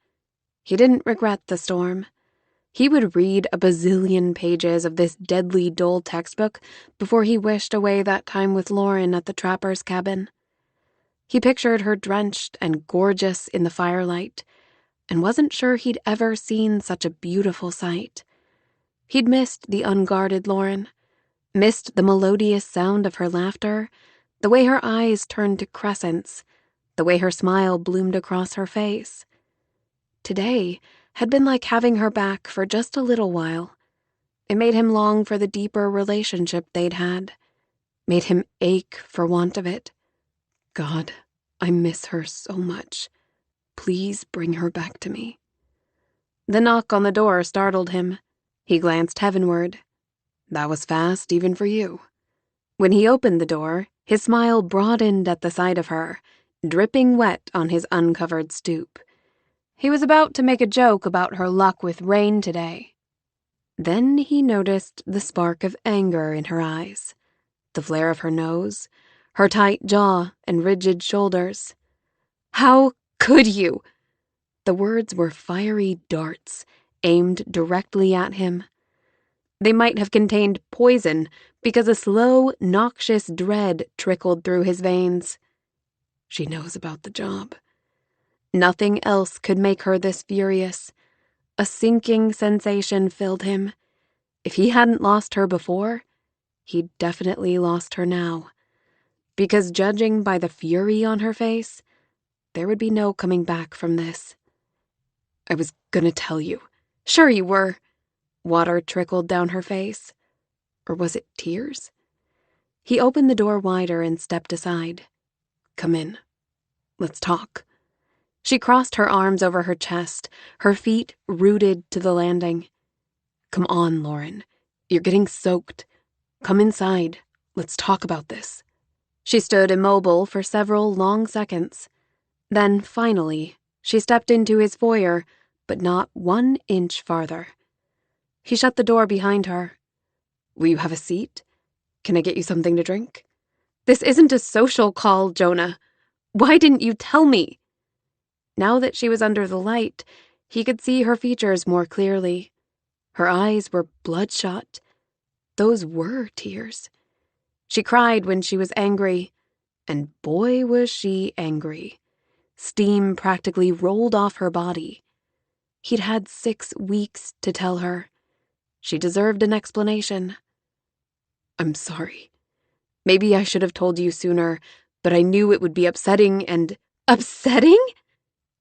He didn't regret the storm. He would read a bazillion pages of this deadly dull textbook before he wished away that time with Lauren at the trapper's cabin. He pictured her drenched and gorgeous in the firelight, and wasn't sure he'd ever seen such a beautiful sight. He'd missed the unguarded Lauren, missed the melodious sound of her laughter, the way her eyes turned to crescents, the way her smile bloomed across her face. Today had been like having her back for just a little while. It made him long for the deeper relationship they'd had, made him ache for want of it. God, I miss her so much. Please bring her back to me. The knock on the door startled him. He glanced heavenward. That was fast, even for you. When he opened the door, his smile broadened at the sight of her, dripping wet on his uncovered stoop. He was about to make a joke about her luck with rain today. Then he noticed the spark of anger in her eyes, the flare of her nose, her tight jaw and rigid shoulders. How could you? The words were fiery darts, aimed directly at him. They might have contained poison, because a slow, noxious dread trickled through his veins. She knows about the job. Nothing else could make her this furious. A sinking sensation filled him. If he hadn't lost her before, he'd definitely lost her now. Because judging by the fury on her face, there would be no coming back from this. I was gonna tell you. Sure you were. Water trickled down her face. Or was it tears? He opened the door wider and stepped aside. Come in. Let's talk. She crossed her arms over her chest, her feet rooted to the landing. Come on, Lauren. You're getting soaked. Come inside. Let's talk about this. She stood immobile for several long seconds. Then, finally, she stepped into his foyer, but not 1 inch farther. He shut the door behind her. Will you have a seat? Can I get you something to drink? This isn't a social call, Jonah. Why didn't you tell me? Now that she was under the light, he could see her features more clearly. Her eyes were bloodshot. Those were tears. She cried when she was angry, and boy was she angry. Steam practically rolled off her body. He'd had 6 weeks to tell her. She deserved an explanation. I'm sorry. Maybe I should have told you sooner, but I knew it would be upsetting and... Upsetting?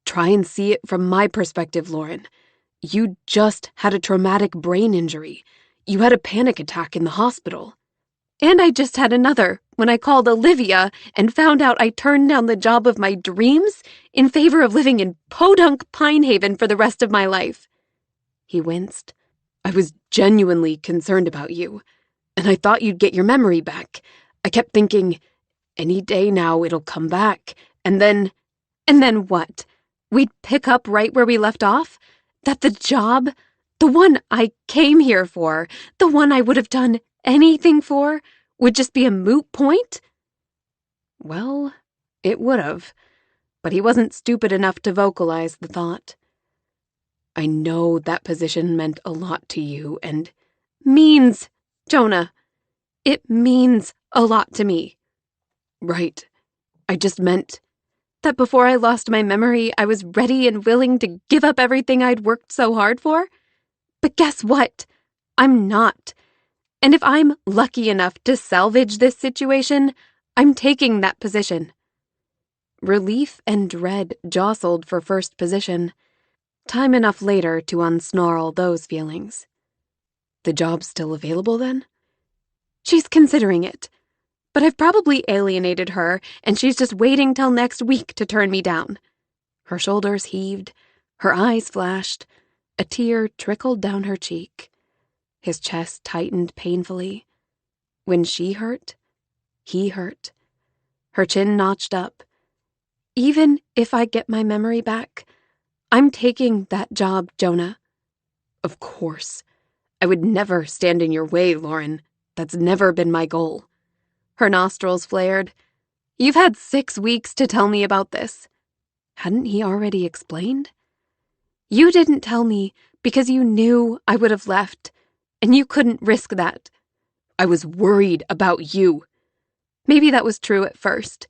Try and see it from my perspective, Lauren. You just had a traumatic brain injury. You had a panic attack in the hospital. And I just had another when I called Olivia and found out I turned down the job of my dreams in favor of living in podunk Pinehaven for the rest of my life. He winced. I was genuinely concerned about you, and I thought you'd get your memory back. I kept thinking, any day now it'll come back, and then... And then what? We'd pick up right where we left off? That the job, the one I came here for, the one I would have done anything for, would just be a moot point? Well, it would have, but he wasn't stupid enough to vocalize the thought. I know that position meant a lot to you, and... Means, Jonah. It means a lot to me. Right. I just meant... That before I lost my memory, I was ready and willing to give up everything I'd worked so hard for? But guess what? I'm not. And if I'm lucky enough to salvage this situation, I'm taking that position. Relief and dread jostled for first position. Time enough later to unsnarl those feelings. The job's still available, then? She's considering it. But I've probably alienated her, and she's just waiting till next week to turn me down. Her shoulders heaved, her eyes flashed, a tear trickled down her cheek. His chest tightened painfully. When she hurt, he hurt. Her chin notched up. Even if I get my memory back, I'm taking that job, Jonah. Of course. I would never stand in your way, Lauren. That's never been my goal. Her nostrils flared. You've had 6 weeks to tell me about this. Hadn't he already explained? You didn't tell me because you knew I would have left, and you couldn't risk that. I was worried about you. Maybe that was true at first.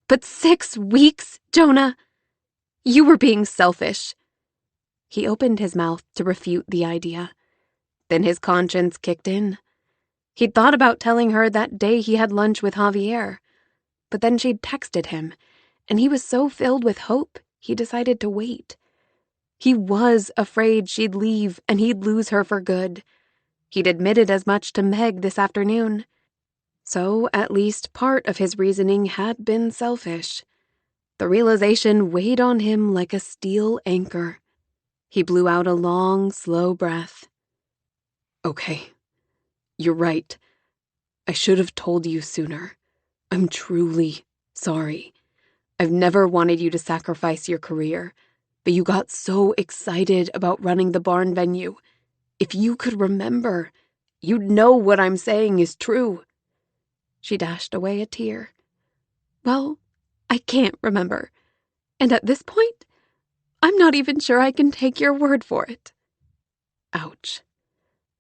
But 6 weeks, Jonah? You were being selfish. He opened his mouth to refute the idea. Then his conscience kicked in. He'd thought about telling her that day he had lunch with Javier. But then she'd texted him, and he was so filled with hope, he decided to wait. He was afraid she'd leave and he'd lose her for good. He'd admitted as much to Meg this afternoon. So at least part of his reasoning had been selfish. The realization weighed on him like a steel anchor. He blew out a long, slow breath. Okay. You're right. I should have told you sooner. I'm truly sorry. I've never wanted you to sacrifice your career, but you got so excited about running the barn venue. If you could remember, you'd know what I'm saying is true. She dashed away a tear. Well, I can't remember. And at this point, I'm not even sure I can take your word for it. Ouch.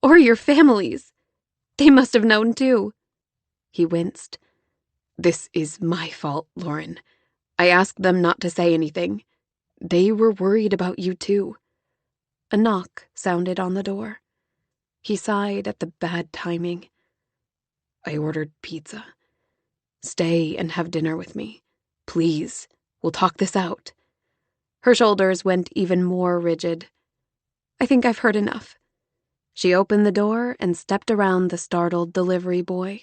Or your family's. They must have known too. He winced. This is my fault, Lauren. I asked them not to say anything. They were worried about you too. A knock sounded on the door. He sighed at the bad timing. I ordered pizza. Stay and have dinner with me. Please, we'll talk this out. Her shoulders went even more rigid. I think I've heard enough. She opened the door and stepped around the startled delivery boy.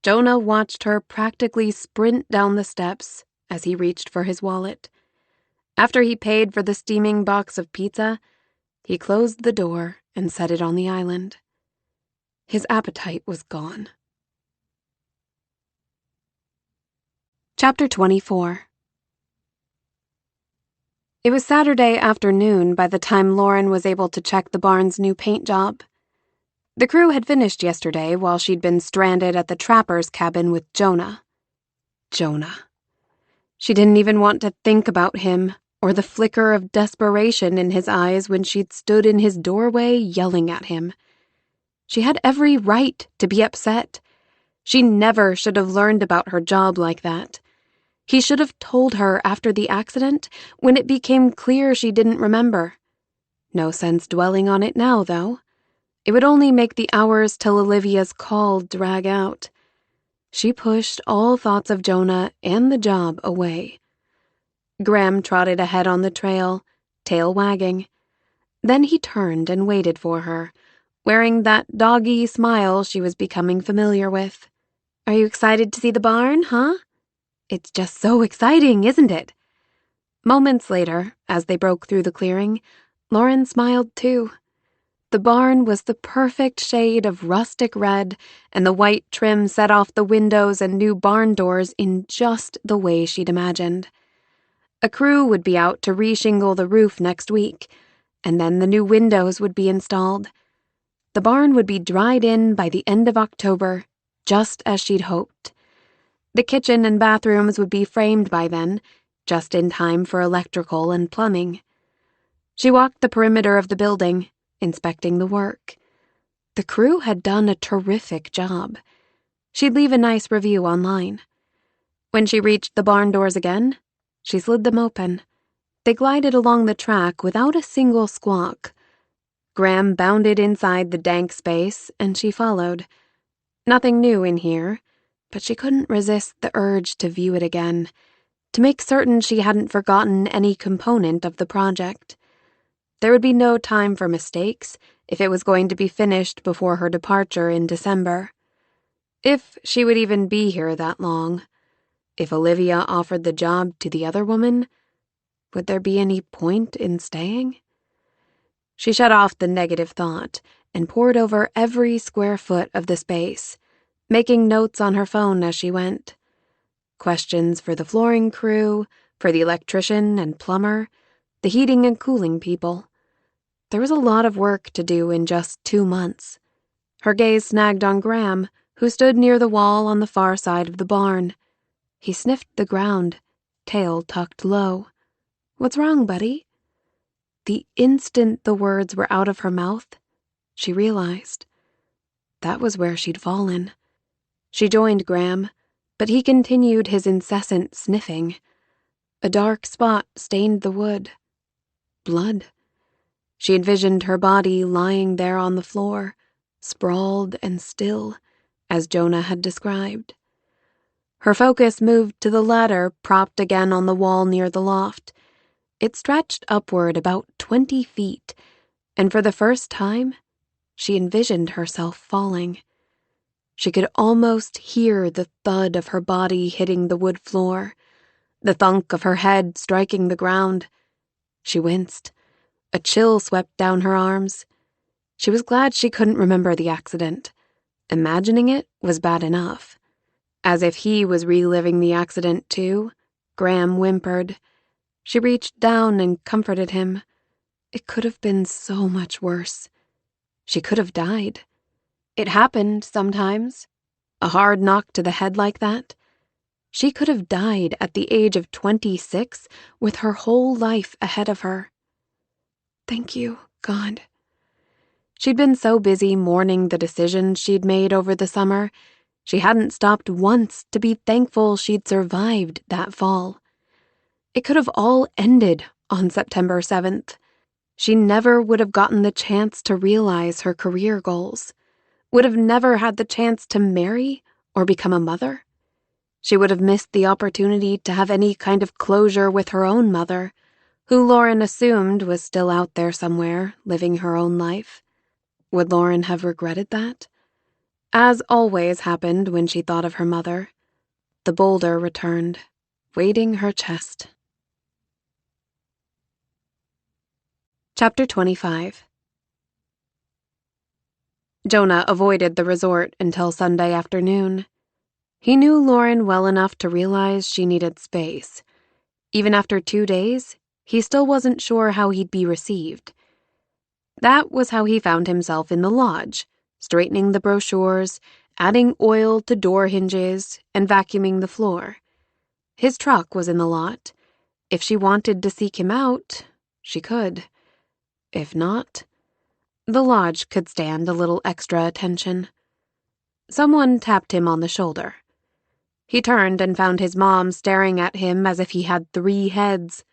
Jonah watched her practically sprint down the steps as he reached for his wallet. After he paid for the steaming box of pizza, he closed the door and set it on the island. His appetite was gone. Chapter 24. It was Saturday afternoon by the time Lauren was able to check the barn's new paint job. The crew had finished yesterday while she'd been stranded at the trapper's cabin with Jonah. Jonah. She didn't even want to think about him or the flicker of desperation in his eyes when she'd stood in his doorway yelling at him. She had every right to be upset. She never should have learned about her job like that. He should have told her after the accident when it became clear she didn't remember. No sense dwelling on it now, though. It would only make the hours till Olivia's call drag out. She pushed all thoughts of Jonah and the job away. Graham trotted ahead on the trail, tail wagging. Then he turned and waited for her, wearing that doggy smile she was becoming familiar with. "Are you excited to see the barn, huh?" "It's just so exciting, isn't it?" Moments later, as they broke through the clearing, Lauren smiled too. The barn was the perfect shade of rustic red, and the white trim set off the windows and new barn doors in just the way she'd imagined. A crew would be out to reshingle the roof next week, and then the new windows would be installed. The barn would be dried in by the end of October, just as she'd hoped. The kitchen and bathrooms would be framed by then, just in time for electrical and plumbing. She walked the perimeter of the building, inspecting the work. The crew had done a terrific job. She'd leave a nice review online. When she reached the barn doors again, she slid them open. They glided along the track without a single squawk. Graham bounded inside the dank space, and she followed. Nothing new in here, but she couldn't resist the urge to view it again, to make certain she hadn't forgotten any component of the project. There would be no time for mistakes if it was going to be finished before her departure in December. If she would even be here that long. If Olivia offered the job to the other woman, would there be any point in staying? She shut off the negative thought and pored over every square foot of the space, making notes on her phone as she went. Questions for the flooring crew, for the electrician and plumber, the heating and cooling people. There was a lot of work to do in just 2 months. Her gaze snagged on Graham, who stood near the wall on the far side of the barn. He sniffed the ground, tail tucked low. "What's wrong, buddy?" The instant the words were out of her mouth, she realized. That was where she'd fallen. She joined Graham, but he continued his incessant sniffing. A dark spot stained the wood. Blood. She envisioned her body lying there on the floor, sprawled and still, as Jonah had described. Her focus moved to the ladder propped again on the wall near the loft. It stretched upward about 20 feet, and for the first time, she envisioned herself falling. She could almost hear the thud of her body hitting the wood floor, the thunk of her head striking the ground. She winced. A chill swept down her arms. She was glad she couldn't remember the accident. Imagining it was bad enough. As if he was reliving the accident too, Graham whimpered. She reached down and comforted him. It could have been so much worse. She could have died. It happened sometimes. A hard knock to the head like that. She could have died at the age of 26 with her whole life ahead of her. Thank you, God. She'd been so busy mourning the decisions she'd made over the summer, she hadn't stopped once to be thankful she'd survived that fall. It could have all ended on September 7th. She never would have gotten the chance to realize her career goals, would have never had the chance to marry or become a mother. She would have missed the opportunity to have any kind of closure with her own mother, who Lauren assumed was still out there somewhere, living her own life. Would Lauren have regretted that? As always happened when she thought of her mother, the boulder returned, weighting her chest. Chapter 25. Jonah avoided the resort until Sunday afternoon. He knew Lauren well enough to realize she needed space. Even after 2 days, he still wasn't sure how he'd be received. That was how he found himself in the lodge, straightening the brochures, adding oil to door hinges, and vacuuming the floor. His truck was in the lot. If she wanted to seek him out, she could. If not, the lodge could stand a little extra attention. Someone tapped him on the shoulder. He turned and found his mom staring at him as if he had 3 heads.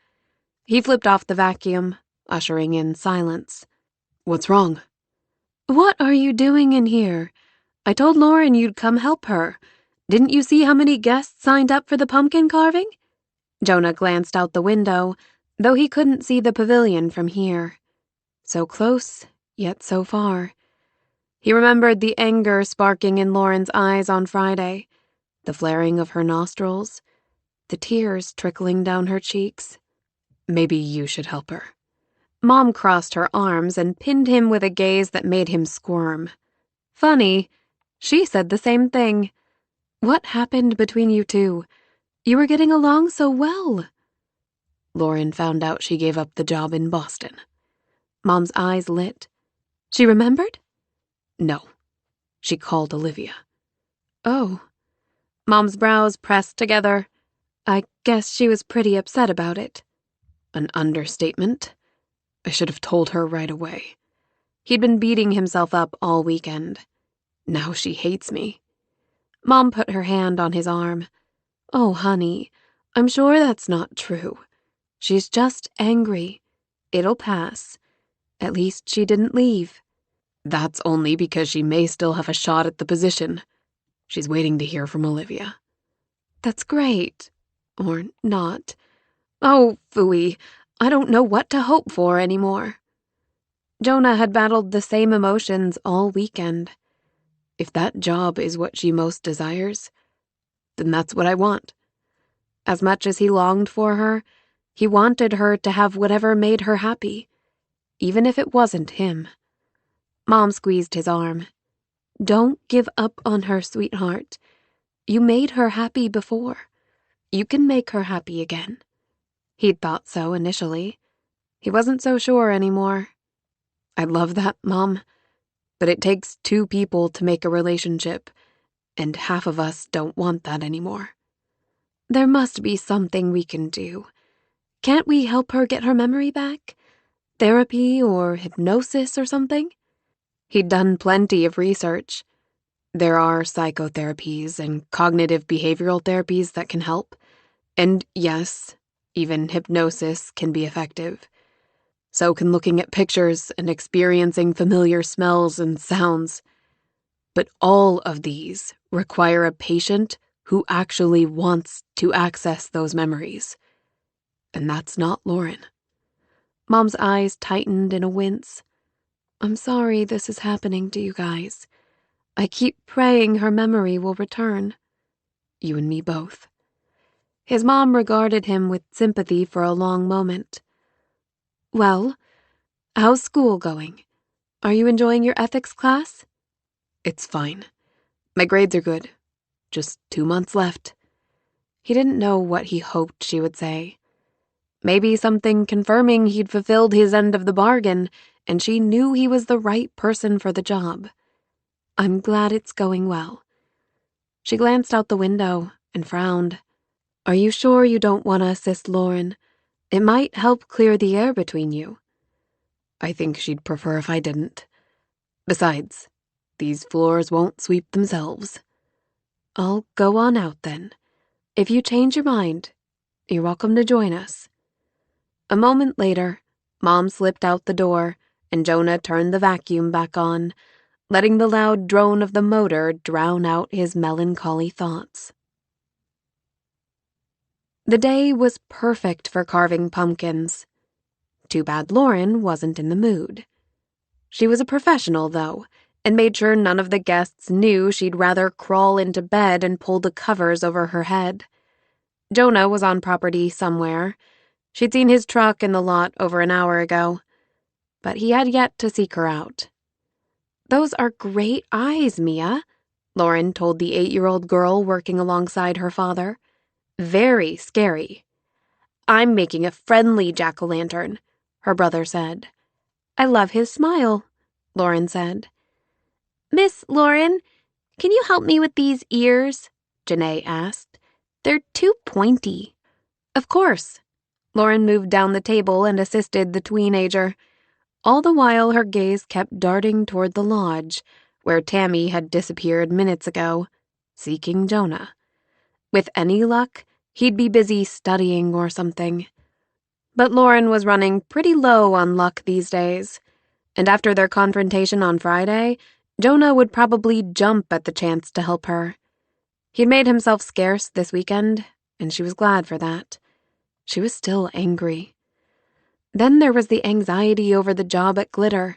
He flipped off the vacuum, ushering in silence. What's wrong? What are you doing in here? I told Lauren you'd come help her. Didn't you see how many guests signed up for the pumpkin carving? Jonah glanced out the window, though he couldn't see the pavilion from here. So close, yet so far. He remembered the anger sparking in Lauren's eyes on Friday, the flaring of her nostrils, the tears trickling down her cheeks. Maybe you should help her. Mom crossed her arms and pinned him with a gaze that made him squirm. Funny, she said the same thing. What happened between you two? You were getting along so well. Lauren found out she gave up the job in Boston. Mom's eyes lit. She remembered? No. She called Olivia. Oh. Mom's brows pressed together. I guess she was pretty upset about it. An understatement. I should have told her right away. He'd been beating himself up all weekend. Now she hates me. Mom put her hand on his arm. Oh, honey, I'm sure that's not true. She's just angry. It'll pass. At least she didn't leave. That's only because she may still have a shot at the position. She's waiting to hear from Olivia. That's great. Or not. Oh, phooey. I don't know what to hope for anymore. Jonah had battled the same emotions all weekend. If that job is what she most desires, then that's what I want. As much as he longed for her, he wanted her to have whatever made her happy, even if it wasn't him. Mom squeezed his arm. Don't give up on her, sweetheart. You made her happy before. You can make her happy again. He'd thought so initially. He wasn't so sure anymore. I love that, Mom, but it takes 2 people to make a relationship, and half of us don't want that anymore. There must be something we can do. Can't we help her get her memory back? Therapy or hypnosis or something? He'd done plenty of research. There are psychotherapies and cognitive behavioral therapies that can help. And yes, even hypnosis can be effective. So can looking at pictures and experiencing familiar smells and sounds. But all of these require a patient who actually wants to access those memories. And that's not Lauren. Mom's eyes tightened in a wince. I'm sorry this is happening to you guys. I keep praying her memory will return. You and me both. His mom regarded him with sympathy for a long moment. Well, how's school going? Are you enjoying your ethics class? It's fine. My grades are good. Just 2 months left. He didn't know what he hoped she would say. Maybe something confirming he'd fulfilled his end of the bargain, and she knew he was the right person for the job. I'm glad it's going well. She glanced out the window and frowned. Are you sure you don't want to assist Lauren? It might help clear the air between you. I think she'd prefer if I didn't. Besides, these floors won't sweep themselves. I'll go on out then. If you change your mind, you're welcome to join us. A moment later, Mom slipped out the door, and Jonah turned the vacuum back on, letting the loud drone of the motor drown out his melancholy thoughts. The day was perfect for carving pumpkins. Too bad Lauren wasn't in the mood. She was a professional, though, and made sure none of the guests knew she'd rather crawl into bed and pull the covers over her head. Jonah was on property somewhere. She'd seen his truck in the lot over an hour ago, but he had yet to seek her out. Those are great eyes, Mia, Lauren told the 8-year-old girl working alongside her father. Very scary. I'm making a friendly jack-o'-lantern, her brother said. I love his smile, Lauren said. Miss Lauren, can you help me with these ears? Janae asked. They're too pointy. Of course. Lauren moved down the table and assisted the teenager. All the while, her gaze kept darting toward the lodge, where Tammy had disappeared minutes ago, seeking Jonah. With any luck, he'd be busy studying or something. But Lauren was running pretty low on luck these days, and after their confrontation on Friday, Jonah would probably jump at the chance to help her. He'd made himself scarce this weekend, and she was glad for that. She was still angry. Then there was the anxiety over the job at Glitter.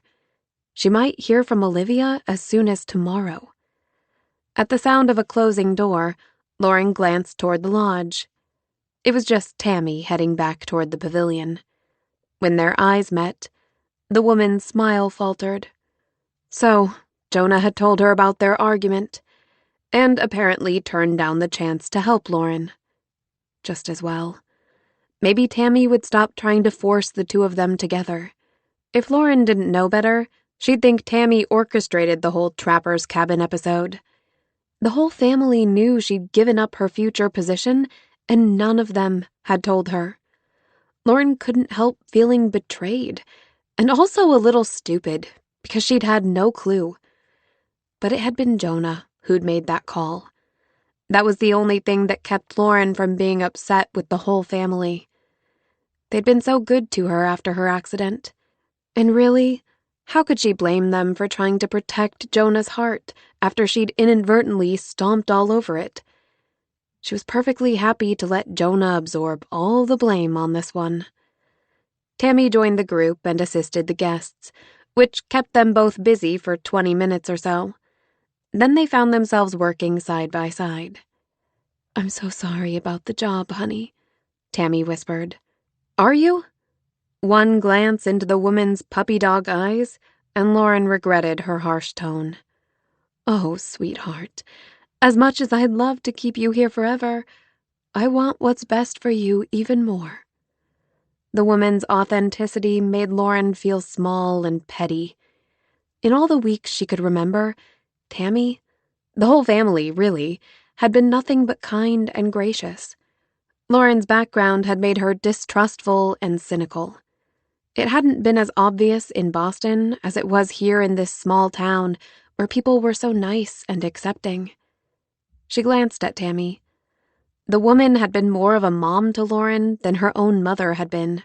She might hear from Olivia as soon as tomorrow. At the sound of a closing door, Lauren glanced toward the lodge. It was just Tammy heading back toward the pavilion. When their eyes met, the woman's smile faltered. So, Jonah had told her about their argument, and apparently turned down the chance to help Lauren. Just as well. Maybe Tammy would stop trying to force the two of them together. If Lauren didn't know better, she'd think Tammy orchestrated the whole Trapper's Cabin episode. The whole family knew she'd given up her future position, and none of them had told her. Lauren couldn't help feeling betrayed, and also a little stupid, because she'd had no clue. But it had been Jonah who'd made that call. That was the only thing that kept Lauren from being upset with the whole family. They'd been so good to her after her accident. And really, how could she blame them for trying to protect Jonah's heart after she'd inadvertently stomped all over it? She was perfectly happy to let Jonah absorb all the blame on this one. Tammy joined the group and assisted the guests, which kept them both busy for 20 minutes or so. Then they found themselves working side by side. "I'm so sorry about the job, honey," Tammy whispered. "Are you?" One glance into the woman's puppy dog eyes, and Lauren regretted her harsh tone. "Oh, sweetheart, as much as I'd love to keep you here forever, I want what's best for you even more." The woman's authenticity made Lauren feel small and petty. In all the weeks she could remember, Tammy, the whole family, really, had been nothing but kind and gracious. Lauren's background had made her distrustful and cynical. It hadn't been as obvious in Boston as it was here in this small town where people were so nice and accepting. She glanced at Tammy. The woman had been more of a mom to Lauren than her own mother had been.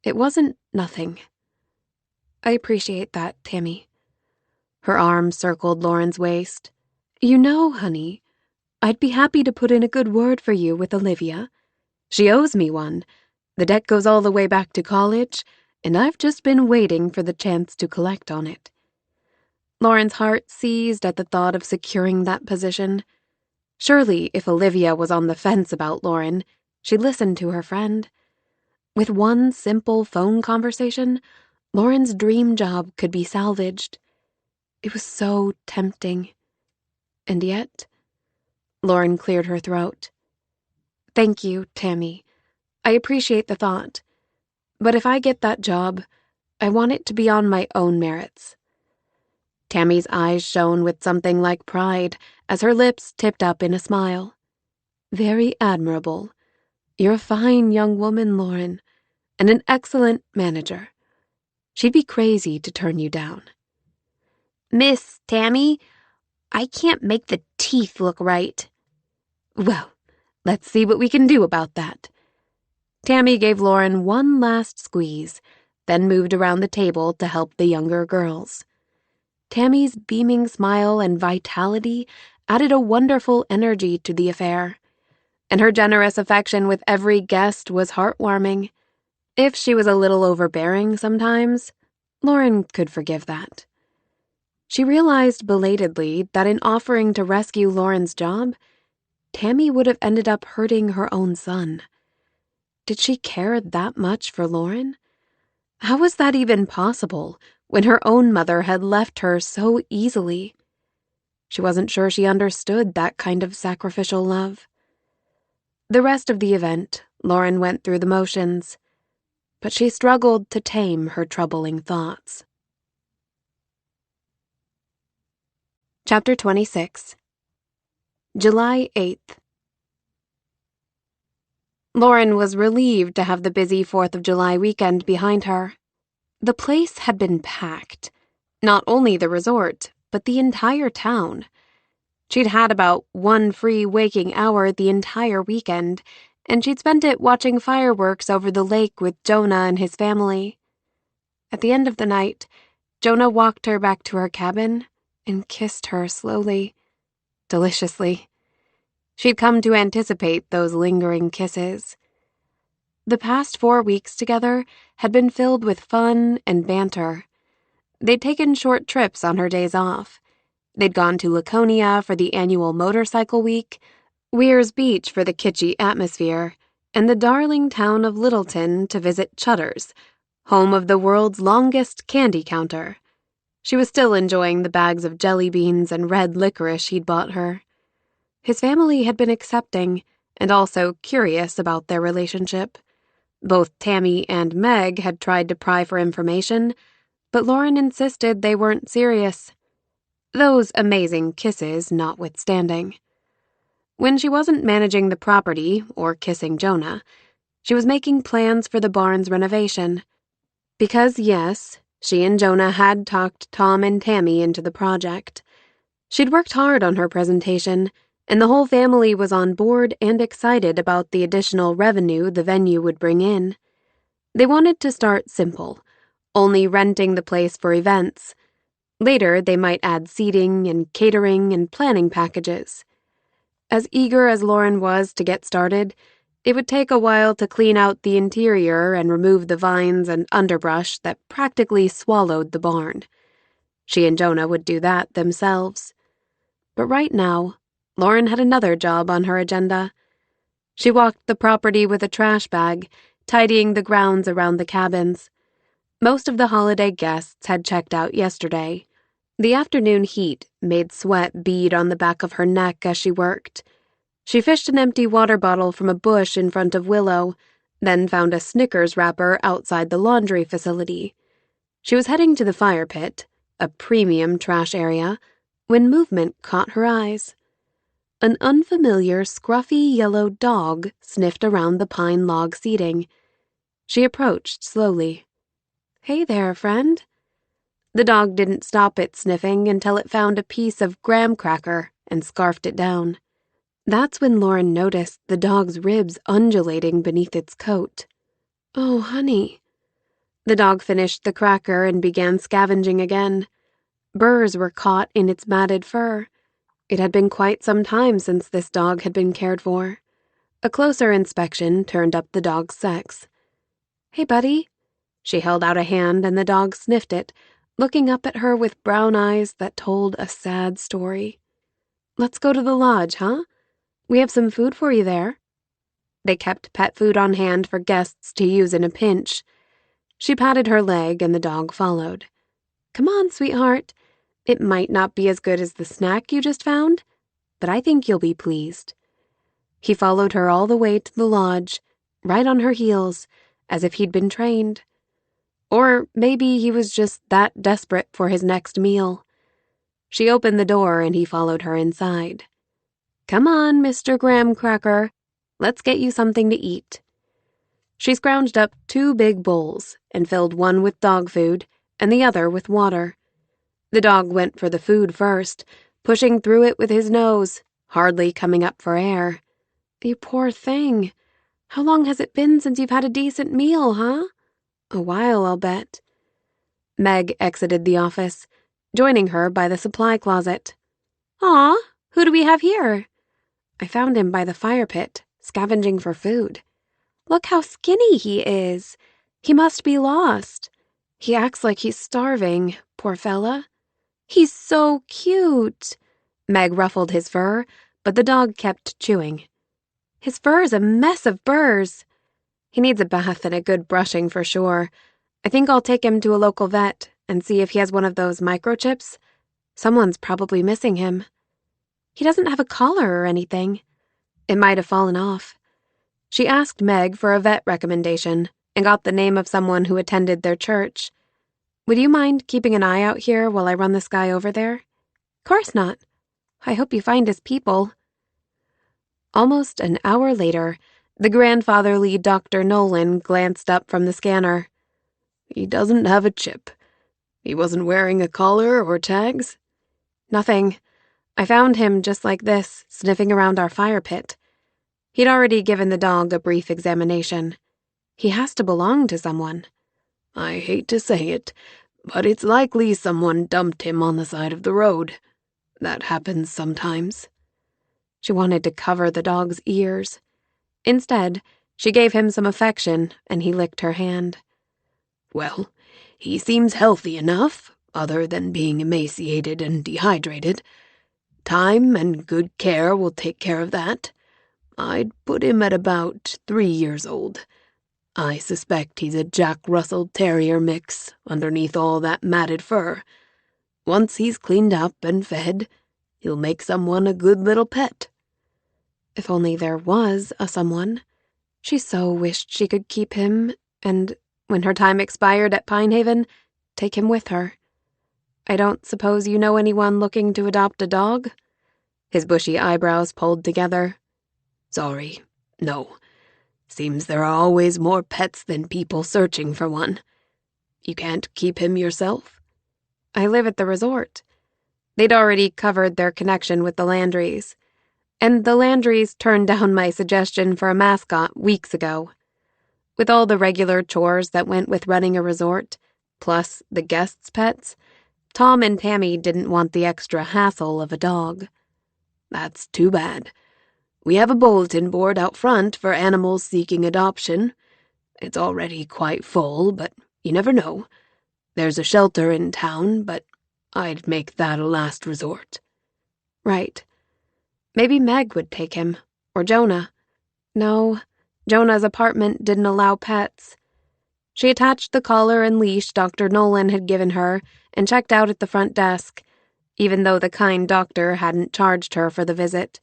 It wasn't nothing. "I appreciate that, Tammy." Her arm circled Lauren's waist. "You know, honey, I'd be happy to put in a good word for you with Olivia. She owes me one. The debt goes all the way back to college, and I've just been waiting for the chance to collect on it." Lauren's heart seized at the thought of securing that position. Surely, if Olivia was on the fence about Lauren, she'd listen to her friend. With one simple phone conversation, Lauren's dream job could be salvaged. It was so tempting. And yet, Lauren cleared her throat. "Thank you, Tammy. I appreciate the thought. But if I get that job, I want it to be on my own merits." Tammy's eyes shone with something like pride as her lips tipped up in a smile. "Very admirable. You're a fine young woman, Lauren, and an excellent manager. She'd be crazy to turn you down." "Miss Tammy, I can't make the teeth look right." "Well, let's see what we can do about that." Tammy gave Lauren one last squeeze, then moved around the table to help the younger girls. Tammy's beaming smile and vitality added a wonderful energy to the affair, and her generous affection with every guest was heartwarming. If she was a little overbearing sometimes, Lauren could forgive that. She realized belatedly that in offering to rescue Lauren's job, Tammy would have ended up hurting her own son. Did she care that much for Lauren? How was that even possible when her own mother had left her so easily? She wasn't sure she understood that kind of sacrificial love. The rest of the event, Lauren went through the motions, but she struggled to tame her troubling thoughts. Chapter 26. July 8th. Lauren was relieved to have the busy 4th of July weekend behind her. The place had been packed. Not only the resort, but the entire town. She'd had about one free waking hour the entire weekend, and she'd spent it watching fireworks over the lake with Jonah and his family. At the end of the night, Jonah walked her back to her cabin and kissed her slowly, deliciously. She'd come to anticipate those lingering kisses. The past 4 weeks together had been filled with fun and banter. They'd taken short trips on her days off. They'd gone to Laconia for the annual motorcycle week, Weir's Beach for the kitschy atmosphere, and the darling town of Littleton to visit Chudder's, home of the world's longest candy counter. She was still enjoying the bags of jelly beans and red licorice he'd bought her. His family had been accepting and also curious about their relationship. Both Tammy and Meg had tried to pry for information, but Lauren insisted they weren't serious. Those amazing kisses notwithstanding. When she wasn't managing the property or kissing Jonah, she was making plans for the barn's renovation. Because, yes, she and Jonah had talked Tom and Tammy into the project. She'd worked hard on her presentation, and the whole family was on board and excited about the additional revenue the venue would bring in. They wanted to start simple, only renting the place for events. Later, they might add seating and catering and planning packages. As eager as Lauren was to get started, it would take a while to clean out the interior and remove the vines and underbrush that practically swallowed the barn. She and Jonah would do that themselves. But right now, Lauren had another job on her agenda. She walked the property with a trash bag, tidying the grounds around the cabins. Most of the holiday guests had checked out yesterday. The afternoon heat made sweat bead on the back of her neck as she worked. She fished an empty water bottle from a bush in front of Willow, then found a Snickers wrapper outside the laundry facility. She was heading to the fire pit, a premium trash area, when movement caught her eyes. An unfamiliar, scruffy yellow dog sniffed around the pine log seating. She approached slowly. "Hey there, friend." The dog didn't stop its sniffing until it found a piece of graham cracker and scarfed it down. That's when Lauren noticed the dog's ribs undulating beneath its coat. "Oh, honey." The dog finished the cracker and began scavenging again. Burrs were caught in its matted fur. It had been quite some time since this dog had been cared for. A closer inspection turned up the dog's sex. "Hey, buddy." She held out a hand and the dog sniffed it, looking up at her with brown eyes that told a sad story. "Let's go to the lodge, huh? We have some food for you there." They kept pet food on hand for guests to use in a pinch. She patted her leg and the dog followed. "Come on, sweetheart. It might not be as good as the snack you just found, but I think you'll be pleased." He followed her all the way to the lodge, right on her heels, as if he'd been trained. Or maybe he was just that desperate for his next meal. She opened the door and he followed her inside. "Come on, Mr. Graham Cracker. Let's get you something to eat." She scrounged up 2 big bowls and filled one with dog food and the other with water. The dog went for the food first, pushing through it with his nose, hardly coming up for air. "You poor thing. How long has it been since you've had a decent meal, huh?" "A while, I'll bet." Meg exited the office, joining her by the supply closet. "Aw, who do we have here?" "I found him by the fire pit, scavenging for food." "Look how skinny he is. He must be lost." "He acts like he's starving, poor fella." "He's so cute." Meg ruffled his fur, but the dog kept chewing. "His fur is a mess of burrs." "He needs a bath and a good brushing for sure. I think I'll take him to a local vet and see if he has one of those microchips. Someone's probably missing him." "He doesn't have a collar or anything." "It might have fallen off." She asked Meg for a vet recommendation and got the name of someone who attended their church. "Would you mind keeping an eye out here while I run this guy over there?" Course not. I hope you find his people. Almost an hour later, the grandfatherly Dr. Nolan glanced up from the scanner. He doesn't have a chip. He wasn't wearing a collar or tags? Nothing. I found him just like this, sniffing around our fire pit. He'd already given the dog a brief examination. He has to belong to someone. I hate to say it, but it's likely someone dumped him on the side of the road. That happens sometimes. She wanted to cover the dog's ears. Instead, she gave him some affection, and he licked her hand. Well, he seems healthy enough, other than being emaciated and dehydrated. Time and good care will take care of that. I'd put him at about 3 years old. I suspect he's a Jack Russell Terrier mix underneath all that matted fur. Once he's cleaned up and fed, he'll make someone a good little pet. If only there was a someone. She so wished she could keep him, and when her time expired at Pinehaven, take him with her. I don't suppose you know anyone looking to adopt a dog? His bushy eyebrows pulled together. Sorry, no. Seems there are always more pets than people searching for one. You can't keep him yourself? I live at the resort. They'd already covered their connection with the Landrys, and the Landrys turned down my suggestion for a mascot weeks ago. With all the regular chores that went with running a resort, plus the guests' pets, Tom and Tammy didn't want the extra hassle of a dog. That's too bad. We have a bulletin board out front for animals seeking adoption. It's already quite full, but you never know. There's a shelter in town, but I'd make that a last resort. Right. Maybe Meg would take him, or Jonah. No, Jonah's apartment didn't allow pets. She attached the collar and leash Dr. Nolan had given her and checked out at the front desk, even though the kind doctor hadn't charged her for the visit.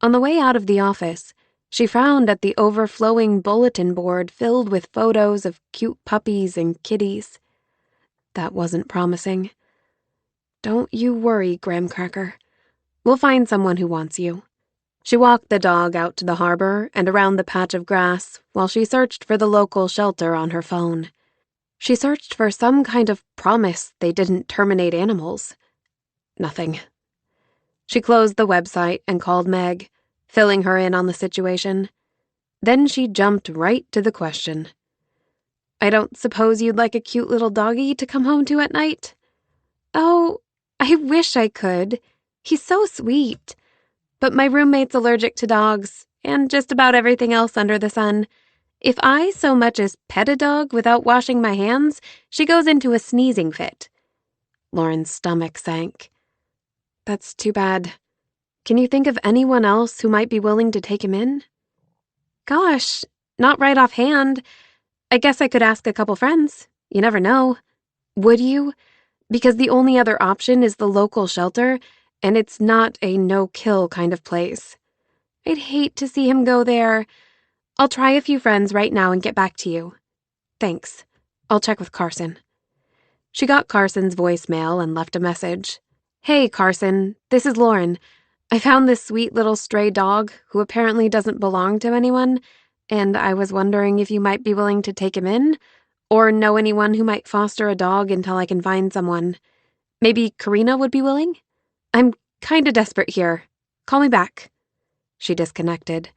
On the way out of the office, she frowned at the overflowing bulletin board filled with photos of cute puppies and kitties. That wasn't promising. Don't you worry, Graham Cracker. We'll find someone who wants you. She walked the dog out to the harbor and around the patch of grass while she searched for the local shelter on her phone. She searched for some kind of promise they didn't terminate animals. Nothing. She closed the website and called Meg, filling her in on the situation. Then she jumped right to the question. I don't suppose you'd like a cute little doggy to come home to at night? Oh, I wish I could. He's so sweet. But my roommate's allergic to dogs, and just about everything else under the sun. If I so much as pet a dog without washing my hands, she goes into a sneezing fit. Lauren's stomach sank. That's too bad. Can you think of anyone else who might be willing to take him in? Gosh, not right offhand. I guess I could ask a couple friends. You never know. Would you? Because the only other option is the local shelter, and it's not a no-kill kind of place. I'd hate to see him go there. I'll try a few friends right now and get back to you. Thanks. I'll check with Carson. She got Carson's voicemail and left a message. Hey, Carson, this is Lauren. I found this sweet little stray dog who apparently doesn't belong to anyone, and I was wondering if you might be willing to take him in, or know anyone who might foster a dog until I can find someone. Maybe Karina would be willing? I'm kinda desperate here. Call me back. She disconnected.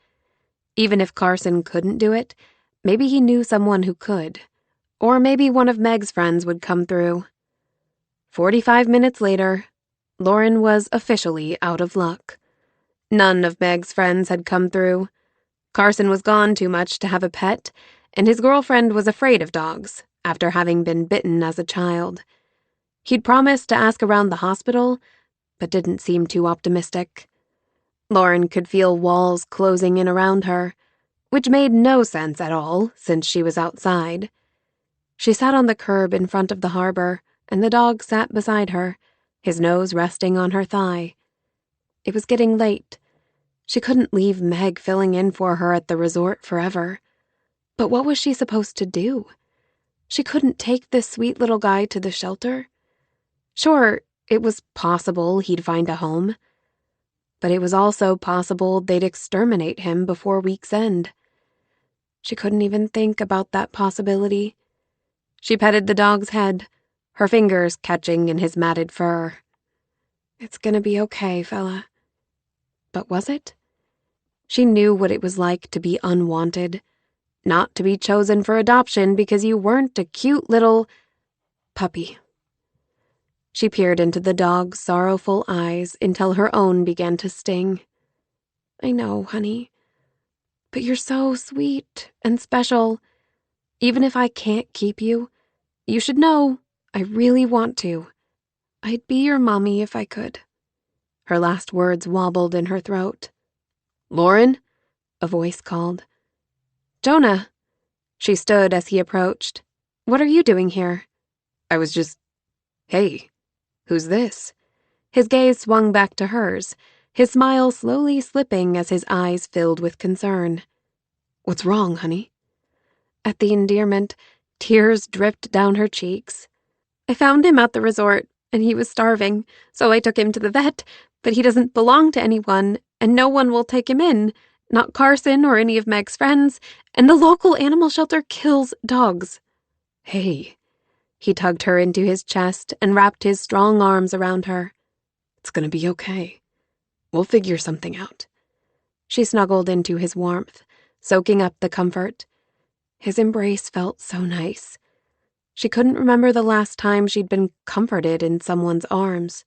Even if Carson couldn't do it, maybe he knew someone who could. Or maybe one of Meg's friends would come through. 45 minutes later, Lauren was officially out of luck. None of Meg's friends had come through. Carson was gone too much to have a pet, and his girlfriend was afraid of dogs after having been bitten as a child. He'd promised to ask around the hospital, but didn't seem too optimistic. Lauren could feel walls closing in around her, which made no sense at all since she was outside. She sat on the curb in front of the harbor, and the dog sat beside her, his nose resting on her thigh. It was getting late. She couldn't leave Meg filling in for her at the resort forever. But what was she supposed to do? She couldn't take this sweet little guy to the shelter. Sure, It was possible he'd find a home, but it was also possible they'd exterminate him before week's end. She couldn't even think about that possibility. She petted the dog's head, her fingers catching in his matted fur. It's gonna be okay, fella. But was it? She knew what it was like to be unwanted, not to be chosen for adoption because you weren't a cute little puppy. She peered into the dog's sorrowful eyes until her own began to sting. I know, honey, but you're so sweet and special. Even if I can't keep you, you should know I really want to. I'd be your mommy if I could. Her last words wobbled in her throat. Lauren? A voice called. Jonah. She stood as he approached. What are you doing here? I was just... Hey, who's this? His gaze swung back to hers, his smile slowly slipping as his eyes filled with concern. What's wrong, honey? At the endearment, tears dripped down her cheeks. I found him at the resort, and he was starving, so I took him to the vet, but he doesn't belong to anyone, and no one will take him in, not Carson or any of Meg's friends, and the local animal shelter kills dogs. Hey. He tugged her into his chest and wrapped his strong arms around her. It's gonna be okay. We'll figure something out. She snuggled into his warmth, soaking up the comfort. His embrace felt so nice. She couldn't remember the last time she'd been comforted in someone's arms.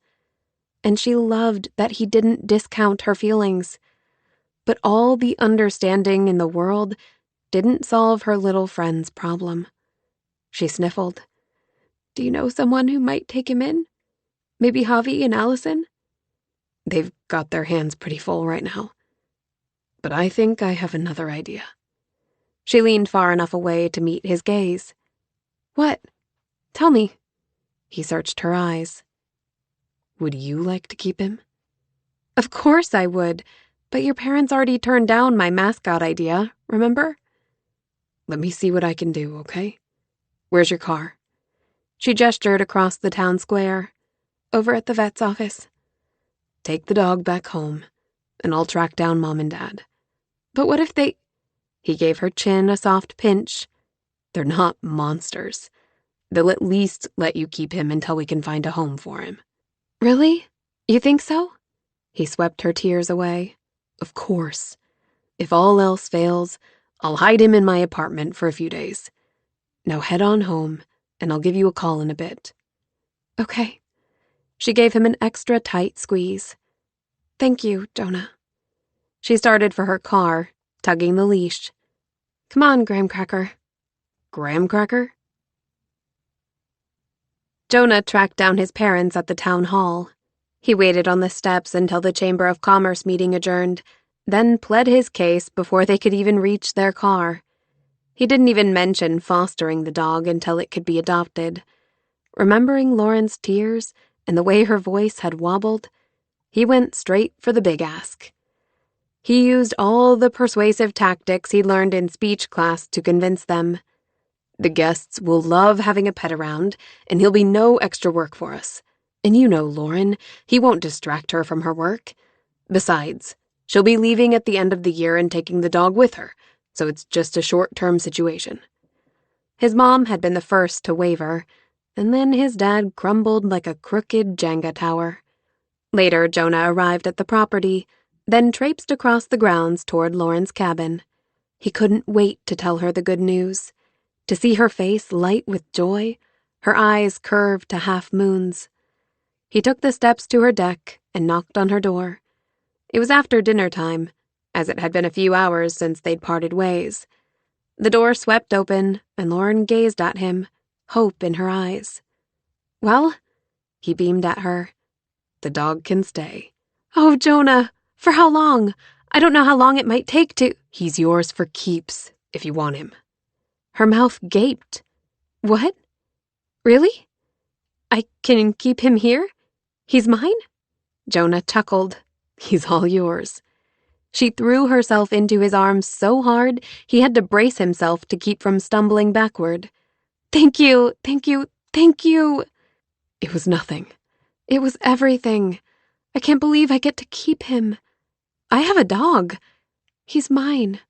And she loved that he didn't discount her feelings. But all the understanding in the world didn't solve her little friend's problem. She sniffled. Do you know someone who might take him in? Maybe Javi and Allison? They've got their hands pretty full right now. But I think I have another idea. She leaned far enough away to meet his gaze. What? Tell me. He searched her eyes. Would you like to keep him? Of course I would, but your parents already turned down my mascot idea, remember? Let me see what I can do, okay? Where's your car? She gestured across the town square. Over at the vet's office. Take the dog back home, and I'll track down Mom and Dad. But what if they... He gave her chin a soft pinch. They're not monsters. They'll at least let you keep him until we can find a home for him. Really? You think so? He swept her tears away. Of course. If all else fails, I'll hide him in my apartment for a few days. Now head on home, and I'll give you a call in a bit. Okay. She gave him an extra tight squeeze. Thank you, Jonah. She started for her car, tugging the leash. Come on, Graham Cracker. Graham Cracker? Jonah tracked down his parents at the town hall. He waited on the steps until the Chamber of Commerce meeting adjourned, then pled his case before they could even reach their car. He didn't even mention fostering the dog until it could be adopted. Remembering Lauren's tears and the way her voice had wobbled, he went straight for the big ask. He used all the persuasive tactics he learned in speech class to convince them. The guests will love having a pet around, and he'll be no extra work for us. And you know Lauren, he won't distract her from her work. Besides, she'll be leaving at the end of the year and taking the dog with her, so it's just a short-term situation. His mom had been the first to waver, and then his dad crumbled like a crooked Jenga tower. Later, Jonah arrived at the property, then traipsed across the grounds toward Lauren's cabin. He couldn't wait to tell her the good news. To see her face light with joy, her eyes curved to half moons. He took the steps to her deck and knocked on her door. It was after dinner time, as it had been a few hours since they'd parted ways. The door swept open, and Lauren gazed at him, hope in her eyes. Well? He beamed at her. The dog can stay. Oh, Jonah, for how long? I don't know how long it might take to... He's yours for keeps, if you want him. Her mouth gaped. What? Really? I can keep him here? He's mine? Jonah chuckled. He's all yours. She threw herself into his arms so hard he had to brace himself to keep from stumbling backward. Thank you, thank you, thank you. It was nothing. It was everything. I can't believe I get to keep him. I have a dog. He's mine.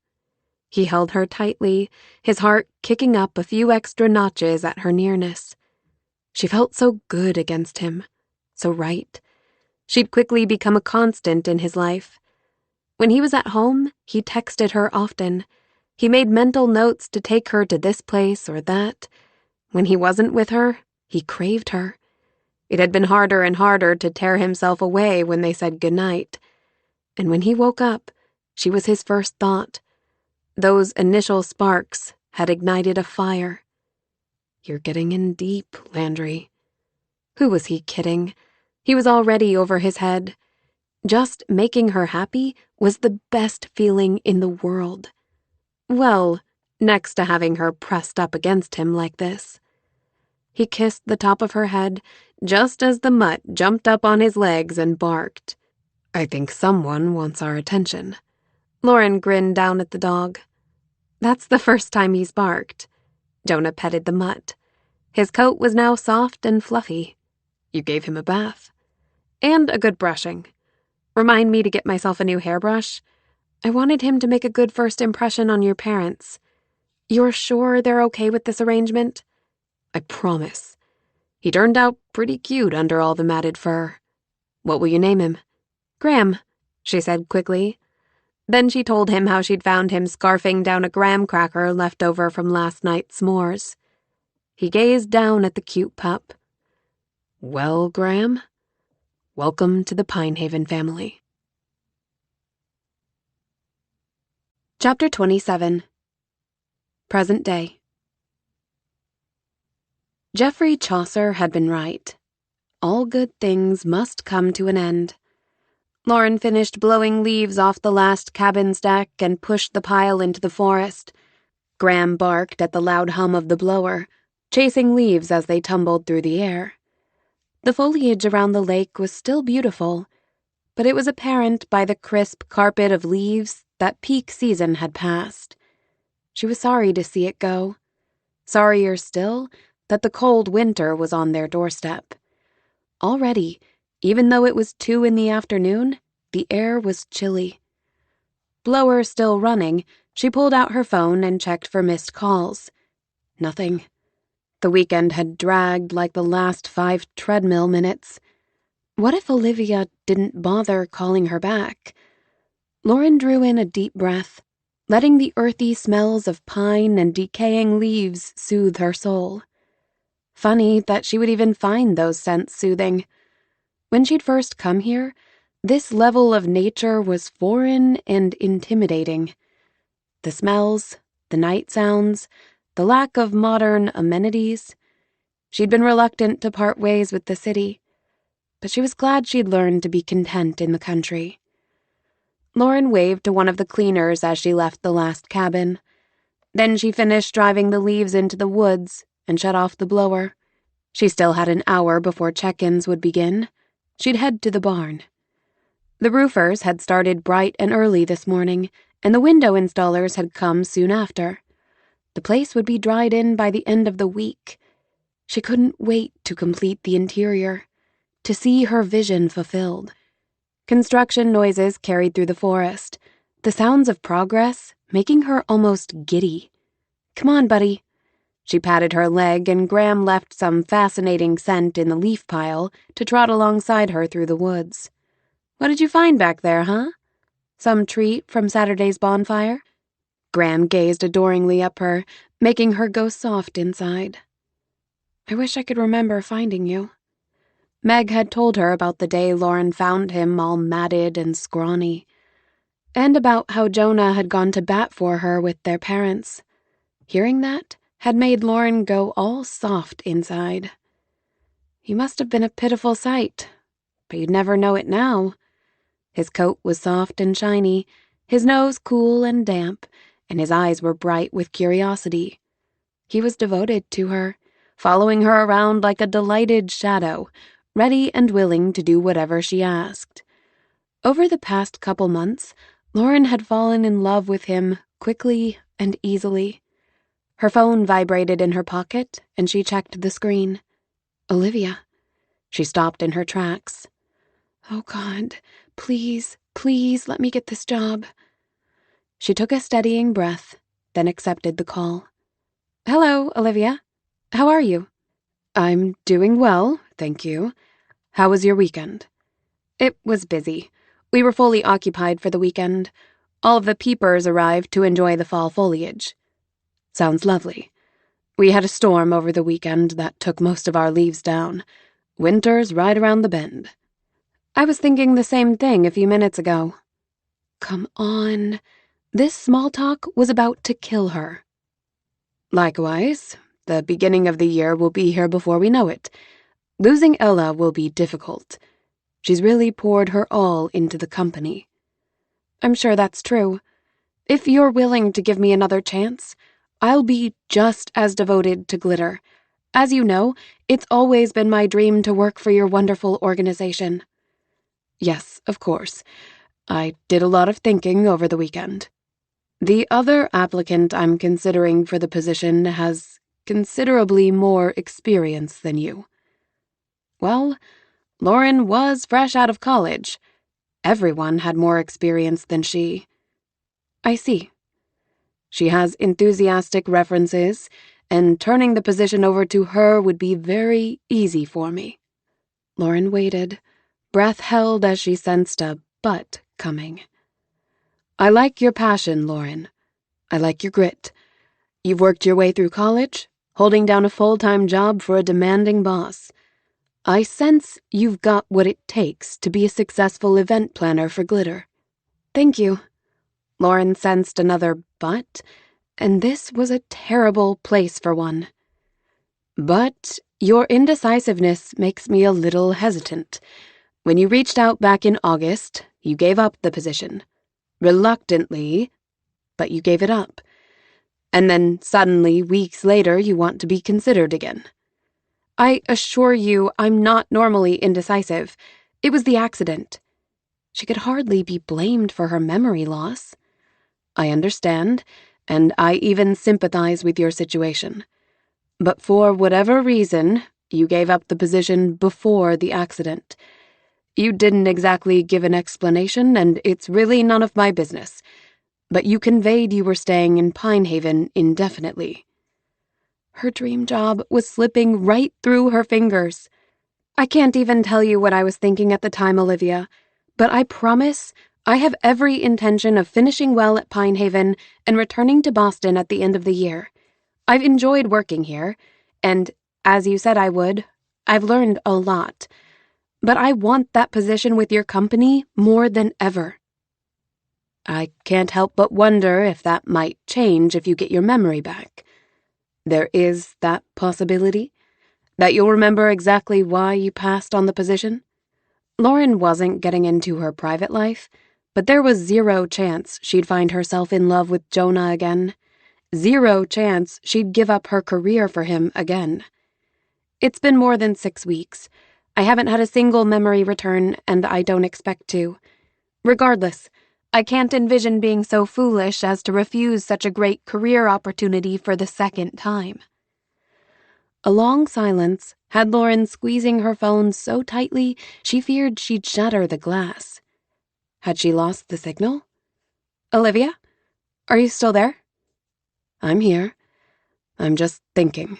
He held her tightly, his heart kicking up a few extra notches at her nearness. She felt so good against him, so right. She'd quickly become a constant in his life. When he was at home, he texted her often. He made mental notes to take her to this place or that. When he wasn't with her, he craved her. It had been harder and harder to tear himself away when they said goodnight. And when he woke up, she was his first thought. Those initial sparks had ignited a fire. You're getting in deep, Landry. Who was he kidding? He was already over his head. Just making her happy was the best feeling in the world. Well, next to having her pressed up against him like this. He kissed the top of her head just as the mutt jumped up on his legs and barked. I think someone wants our attention. Lauren grinned down at the dog. That's the first time he's barked. Jonah petted the mutt. His coat was now soft and fluffy. You gave him a bath. And a good brushing. Remind me to get myself a new hairbrush. I wanted him to make a good first impression on your parents. You're sure they're okay with this arrangement? I promise. He turned out pretty cute under all the matted fur. What will you name him? Graham, she said quickly. Then she told him how she'd found him scarfing down a graham cracker left over from last night's s'mores. He gazed down at the cute pup. Well, Graham, welcome to the Pinehaven family. Chapter 27. Present Day. Geoffrey Chaucer had been right. All good things must come to an end. Lauren finished blowing leaves off the last cabin stack and pushed the pile into the forest. Graham barked at the loud hum of the blower, chasing leaves as they tumbled through the air. The foliage around the lake was still beautiful, but it was apparent by the crisp carpet of leaves that peak season had passed. She was sorry to see it go. Sorrier still that the cold winter was on their doorstep. Already, even though it was 2 in the afternoon, the air was chilly. Blower still running, she pulled out her phone and checked for missed calls. Nothing. The weekend had dragged like the last 5 treadmill minutes. What if Olivia didn't bother calling her back? Lauren drew in a deep breath, letting the earthy smells of pine and decaying leaves soothe her soul. Funny that she would even find those scents soothing. When she'd first come here, this level of nature was foreign and intimidating. The smells, the night sounds, the lack of modern amenities. She'd been reluctant to part ways with the city, but she was glad she'd learned to be content in the country. Lauren waved to one of the cleaners as she left the last cabin. Then she finished driving the leaves into the woods and shut off the blower. She still had an hour before check-ins would begin. She'd head to the barn. The roofers had started bright and early this morning, and the window installers had come soon after. The place would be dried in by the end of the week. She couldn't wait to complete the interior, to see her vision fulfilled. Construction noises carried through the forest, the sounds of progress making her almost giddy. Come on, buddy. She patted her leg, and Graham left some fascinating scent in the leaf pile to trot alongside her through the woods. What did you find back there, huh? Some treat from Saturday's bonfire? Graham gazed adoringly up her, making her go soft inside. I wish I could remember finding you. Meg had told her about the day Lauren found him all matted and scrawny, and about how Jonah had gone to bat for her with their parents. Hearing that had made Lauren go all soft inside. He must have been a pitiful sight, but you'd never know it now. His coat was soft and shiny, his nose cool and damp, and his eyes were bright with curiosity. He was devoted to her, following her around like a delighted shadow, ready and willing to do whatever she asked. Over the past couple months, Lauren had fallen in love with him quickly and easily. Her phone vibrated in her pocket, and she checked the screen. Olivia. She stopped in her tracks. Oh God, please, please let me get this job. She took a steadying breath, then accepted the call. Hello, Olivia. How are you? I'm doing well, thank you. How was your weekend? It was busy. We were fully occupied for the weekend. All of the peepers arrived to enjoy the fall foliage. Sounds lovely. We had a storm over the weekend that took most of our leaves down. Winter's right around the bend. I was thinking the same thing a few minutes ago. Come on. This small talk was about to kill her. Likewise, the beginning of the year will be here before we know it. Losing Ella will be difficult. She's really poured her all into the company. I'm sure that's true. If you're willing to give me another chance, I'll be just as devoted to Glitter. As you know, it's always been my dream to work for your wonderful organization. Yes, of course. I did a lot of thinking over the weekend. The other applicant I'm considering for the position has considerably more experience than you. Well, Lauren was fresh out of college. Everyone had more experience than she. I see. She has enthusiastic references, and turning the position over to her would be very easy for me. Lauren waited, breath held as she sensed a but coming. I like your passion, Lauren. I like your grit. You've worked your way through college, holding down a full-time job for a demanding boss. I sense you've got what it takes to be a successful event planner for Glitter. Thank you. Lauren sensed another but, and this was a terrible place for one. But your indecisiveness makes me a little hesitant. When you reached out back in August, you gave up the position. Reluctantly, but you gave it up. And then suddenly, weeks later, you want to be considered again. I assure you, I'm not normally indecisive. It was the accident. She could hardly be blamed for her memory loss. I understand, and I even sympathize with your situation. But for whatever reason, you gave up the position before the accident. You didn't exactly give an explanation, and it's really none of my business. But you conveyed you were staying in Pine Haven indefinitely. Her dream job was slipping right through her fingers. I can't even tell you what I was thinking at the time, Olivia, but I promise I have every intention of finishing well at Pine Haven and returning to Boston at the end of the year. I've enjoyed working here, and, as you said I would, I've learned a lot. But I want that position with your company more than ever. I can't help but wonder if that might change if you get your memory back. There is that possibility? That you'll remember exactly why you passed on the position? Lauren wasn't getting into her private life, but there was zero chance she'd find herself in love with Jonah again. Zero chance she'd give up her career for him again. It's been more than 6 weeks. I haven't had a single memory return, and I don't expect to. Regardless, I can't envision being so foolish as to refuse such a great career opportunity for the second time. A long silence had Lauren squeezing her phone so tightly she feared she'd shatter the glass. Had she lost the signal? Olivia? Are you still there? I'm here. I'm just thinking.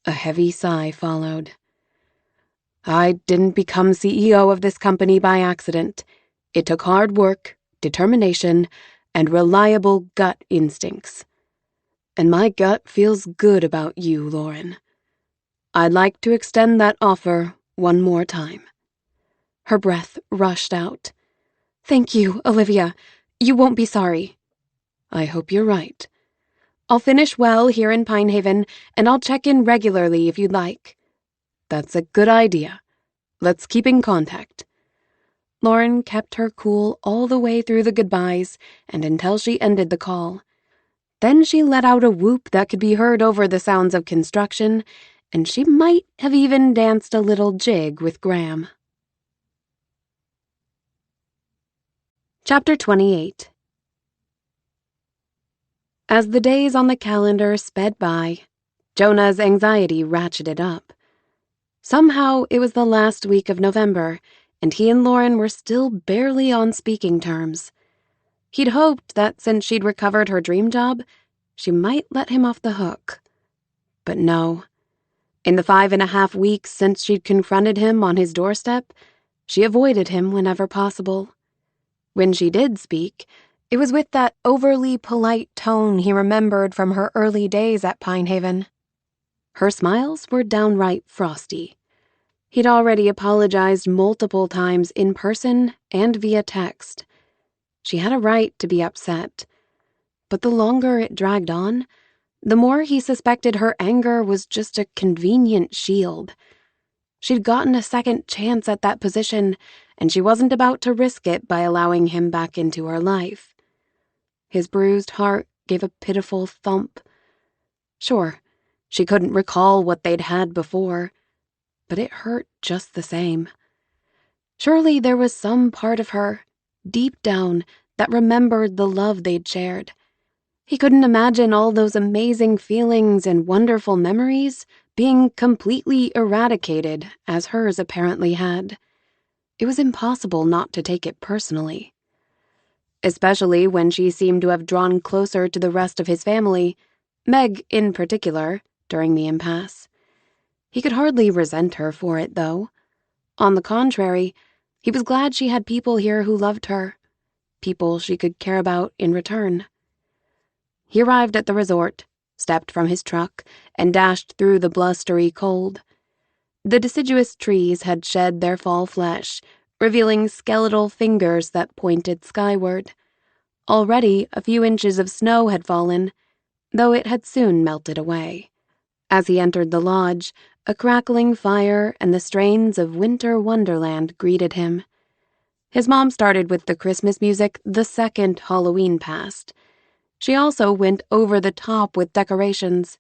A heavy sigh followed. I didn't become CEO of this company by accident. It took hard work, determination, and reliable gut instincts. And my gut feels good about you, Lauren. I'd like to extend that offer one more time. Her breath rushed out. Thank you, Olivia. You won't be sorry. I hope you're right. I'll finish well here in Pine Haven, and I'll check in regularly if you'd like. That's a good idea. Let's keep in contact. Lauren kept her cool all the way through the goodbyes and until she ended the call. Then she let out a whoop that could be heard over the sounds of construction, and she might have even danced a little jig with Graham. Chapter 28. As the days on the calendar sped by, Jonah's anxiety ratcheted up. Somehow, it was the last week of November, and he and Lauren were still barely on speaking terms. He'd hoped that since she'd recovered her dream job, she might let him off the hook. But no. In the 5.5 weeks since she'd confronted him on his doorstep, she avoided him whenever possible. When she did speak, it was with that overly polite tone he remembered from her early days at Pinehaven. Her smiles were downright frosty. He'd already apologized multiple times in person and via text. She had a right to be upset. But the longer it dragged on, the more he suspected her anger was just a convenient shield. She'd gotten a second chance at that position, and she wasn't about to risk it by allowing him back into her life. His bruised heart gave a pitiful thump. Sure, she couldn't recall what they'd had before, but it hurt just the same. Surely there was some part of her, deep down, that remembered the love they'd shared. He couldn't imagine all those amazing feelings and wonderful memories being completely eradicated, as hers apparently had. It was impossible not to take it personally. Especially when she seemed to have drawn closer to the rest of his family, Meg in particular, during the impasse. He could hardly resent her for it, though. On the contrary, he was glad she had people here who loved her, people she could care about in return. He arrived at the resort, stepped from his truck, and dashed through the blustery cold. The deciduous trees had shed their fall flesh, revealing skeletal fingers that pointed skyward. Already a few inches of snow had fallen, though it had soon melted away. As he entered the lodge, a crackling fire and the strains of winter wonderland greeted him. His mom started with the Christmas music the second Halloween passed. She also went over the top with decorations,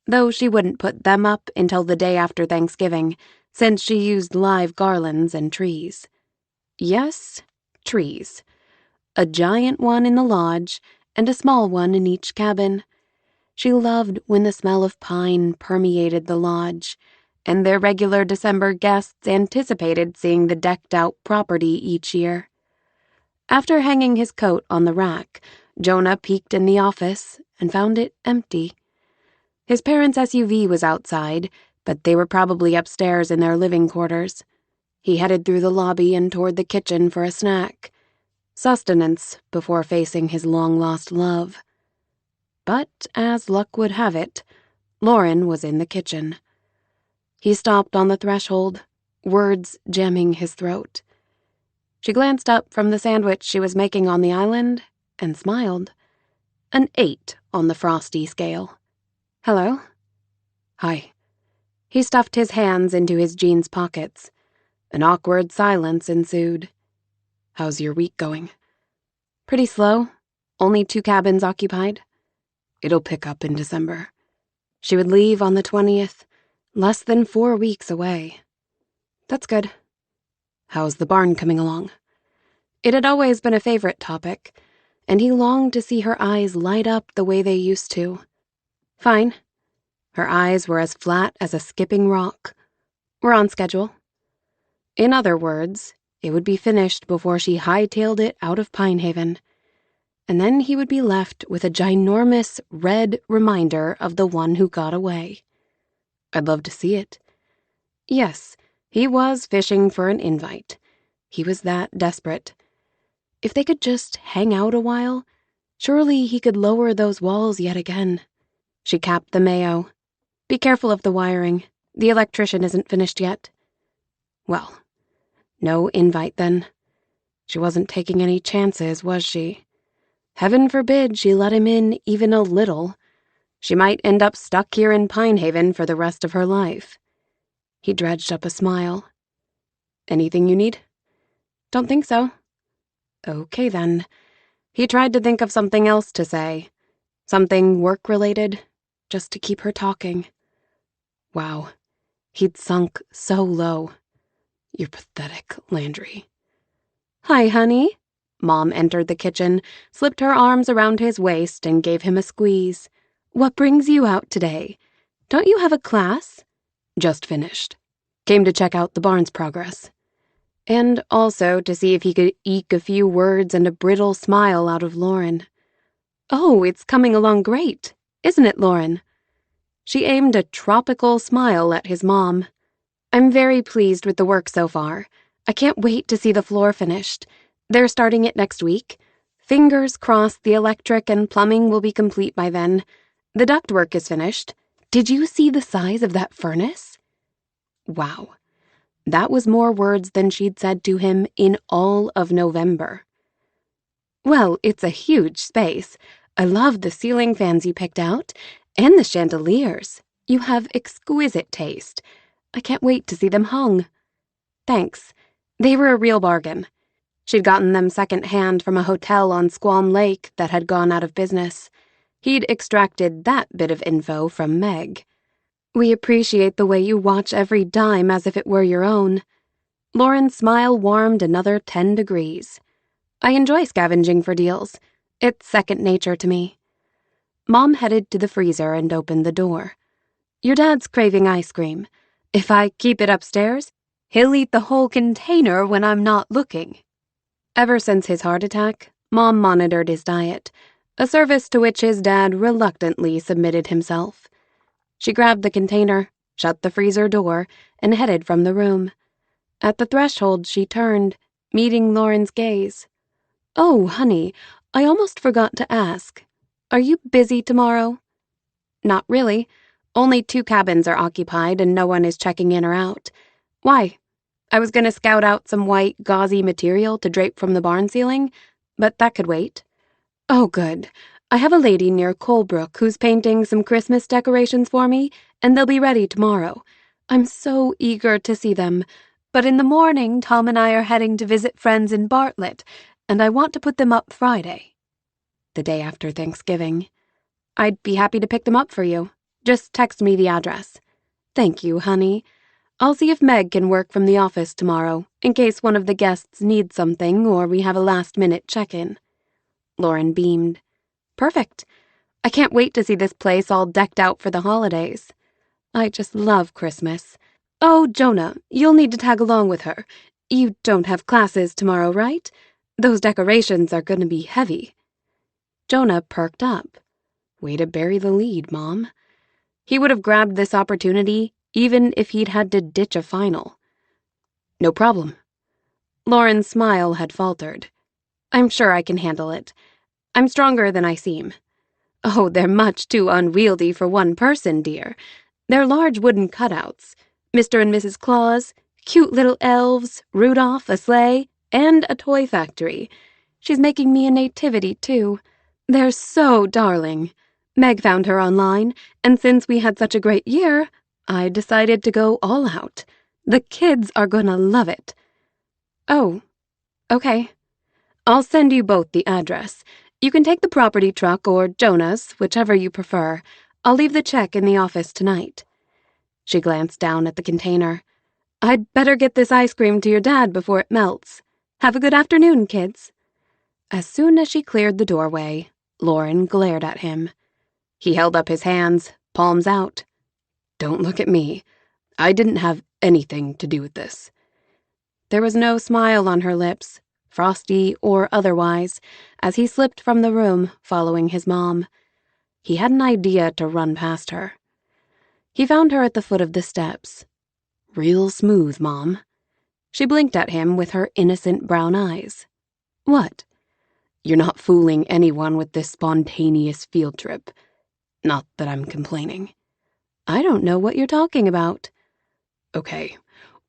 though she wouldn't put them up until the day after Thanksgiving, since she used live garlands and trees. Yes, trees. A giant one in the lodge and a small one in each cabin. She loved when the smell of pine permeated the lodge, and their regular December guests anticipated seeing the decked-out property each year. After hanging his coat on the rack, Jonah peeked in the office and found it empty. His parents' SUV was outside, but they were probably upstairs in their living quarters. He headed through the lobby and toward the kitchen for a snack. Sustenance before facing his long-lost love. But, as luck would have it, Lauren was in the kitchen. He stopped on the threshold, words jamming his throat. She glanced up from the sandwich she was making on the island and smiled. An 8 on the frosty scale. "Hello?" "Hi." He stuffed his hands into his jeans pockets. An awkward silence ensued. "How's your week going?" "Pretty slow. Only 2 cabins occupied." "It'll pick up in December." She would leave on the 20th, less than 4 weeks away. "That's good." "How's the barn coming along?" It had always been a favorite topic, and he longed to see her eyes light up the way they used to. "Fine." Her eyes were as flat as a skipping rock. "We're on schedule." In other words, it would be finished before she hightailed it out of Pinehaven. And then he would be left with a ginormous red reminder of the one who got away. I'd love to see it. Yes, he was fishing for an invite. He was that desperate. If they could just hang out a while, surely he could lower those walls yet again. She capped the mayo. "Be careful of the wiring. The electrician isn't finished yet." Well, no invite then. She wasn't taking any chances, was she? Heaven forbid she let him in even a little. She might end up stuck here in Pinehaven for the rest of her life. He dredged up a smile. "Anything you need?" "Don't think so." Okay, then. He tried to think of something else to say. Something work-related, just to keep her talking. Wow, he'd sunk so low. "You're pathetic, Landry." "Hi, honey." Mom entered the kitchen, slipped her arms around his waist, and gave him a squeeze. "What brings you out today? Don't you have a class?" "Just finished." Came to check out the barn's progress. And also to see if he could eke a few words and a brittle smile out of Lauren. Oh, it's coming along great, isn't it, Lauren? She aimed a tropical smile at his mom. I'm very pleased with the work so far. I can't wait to see the floor finished. They're starting it next week. Fingers crossed the electric and plumbing will be complete by then. The ductwork is finished. Did you see the size of that furnace? Wow. That was more words than she'd said to him in all of November. Well, it's a huge space. I love the ceiling fans you picked out, and the chandeliers. You have exquisite taste. I can't wait to see them hung. Thanks. They were a real bargain. She'd gotten them second-hand from a hotel on Squam Lake that had gone out of business. He'd extracted that bit of info from Meg. We appreciate the way you watch every dime as if it were your own. Lauren's smile warmed another 10 degrees. I enjoy scavenging for deals. It's second nature to me. Mom headed to the freezer and opened the door. Your dad's craving ice cream. If I keep it upstairs, he'll eat the whole container when I'm not looking. Ever since his heart attack, Mom monitored his diet, a service to which his dad reluctantly submitted himself. She grabbed the container, shut the freezer door, and headed from the room. At the threshold, she turned, meeting Lauren's gaze. Oh, honey, I almost forgot to ask. Are you busy tomorrow? Not really. Only 2 cabins are occupied and no one is checking in or out. Why? I was going to scout out some white, gauzy material to drape from the barn ceiling, but that could wait. Oh, good. I have a lady near Colebrook who's painting some Christmas decorations for me, and they'll be ready tomorrow. I'm so eager to see them. But in the morning, Tom and I are heading to visit friends in Bartlett, and I want to put them up Friday. The day after Thanksgiving. I'd be happy to pick them up for you. Just text me the address. Thank you, honey. I'll see if Meg can work from the office tomorrow, in case one of the guests needs something or we have a last-minute check-in. Lauren beamed. Perfect. I can't wait to see this place all decked out for the holidays. I just love Christmas. Oh, Jonah, you'll need to tag along with her. You don't have classes tomorrow, right? Those decorations are going to be heavy. Jonah perked up. Way to bury the lead, Mom. He would have grabbed this opportunity even if he'd had to ditch a final. No problem. Lauren's smile had faltered. I'm sure I can handle it. I'm stronger than I seem. Oh, they're much too unwieldy for one person, dear. They're large wooden cutouts. Mr. and Mrs. Claus, cute little elves, Rudolph, a sleigh, and a toy factory. She's making me a nativity, too. They're so darling. Meg found her online, and since we had such a great year, I decided to go all out. The kids are gonna love it. Oh, okay. I'll send you both the address. You can take the property truck or Jonah's, whichever you prefer. I'll leave the check in the office tonight. She glanced down at the container. I'd better get this ice cream to your dad before it melts. Have a good afternoon, kids. As soon as she cleared the doorway, Lauren glared at him. He held up his hands, palms out. Don't look at me. I didn't have anything to do with this. There was no smile on her lips, frosty or otherwise, as he slipped from the room, following his mom. He had an idea to run past her. He found her at the foot of the steps. Real smooth, Mom. She blinked at him with her innocent brown eyes. What? You're not fooling anyone with this spontaneous field trip. Not that I'm complaining. I don't know what you're talking about. Okay.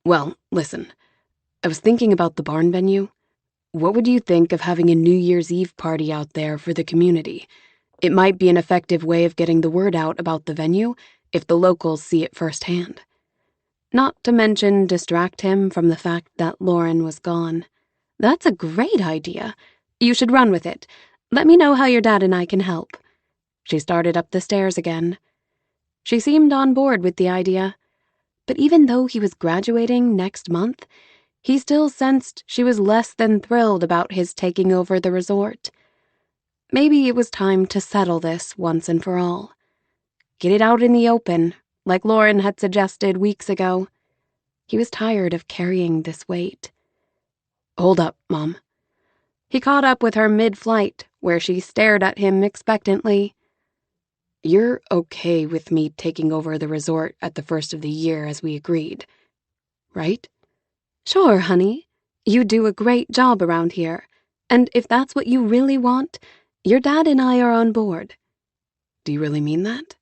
Well, listen. I was thinking about the barn venue. What would you think of having a New Year's Eve party out there for the community? It might be an effective way of getting the word out about the venue if the locals see it firsthand. Not to mention distract him from the fact that Lauren was gone. That's a great idea. You should run with it. Let me know how your dad and I can help. She started up the stairs again. She seemed on board with the idea. But even though he was graduating next month, he still sensed she was less than thrilled about his taking over the resort. Maybe it was time to settle this once and for all. Get it out in the open, like Lauren had suggested weeks ago. He was tired of carrying this weight. "Hold up, Mom." He caught up with her mid-flight, where she stared at him expectantly. "You're okay with me taking over the resort at the first of the year as we agreed, right?" "Sure, honey. You do a great job around here, and if that's what you really want, your dad and I are on board." "Do you really mean that?"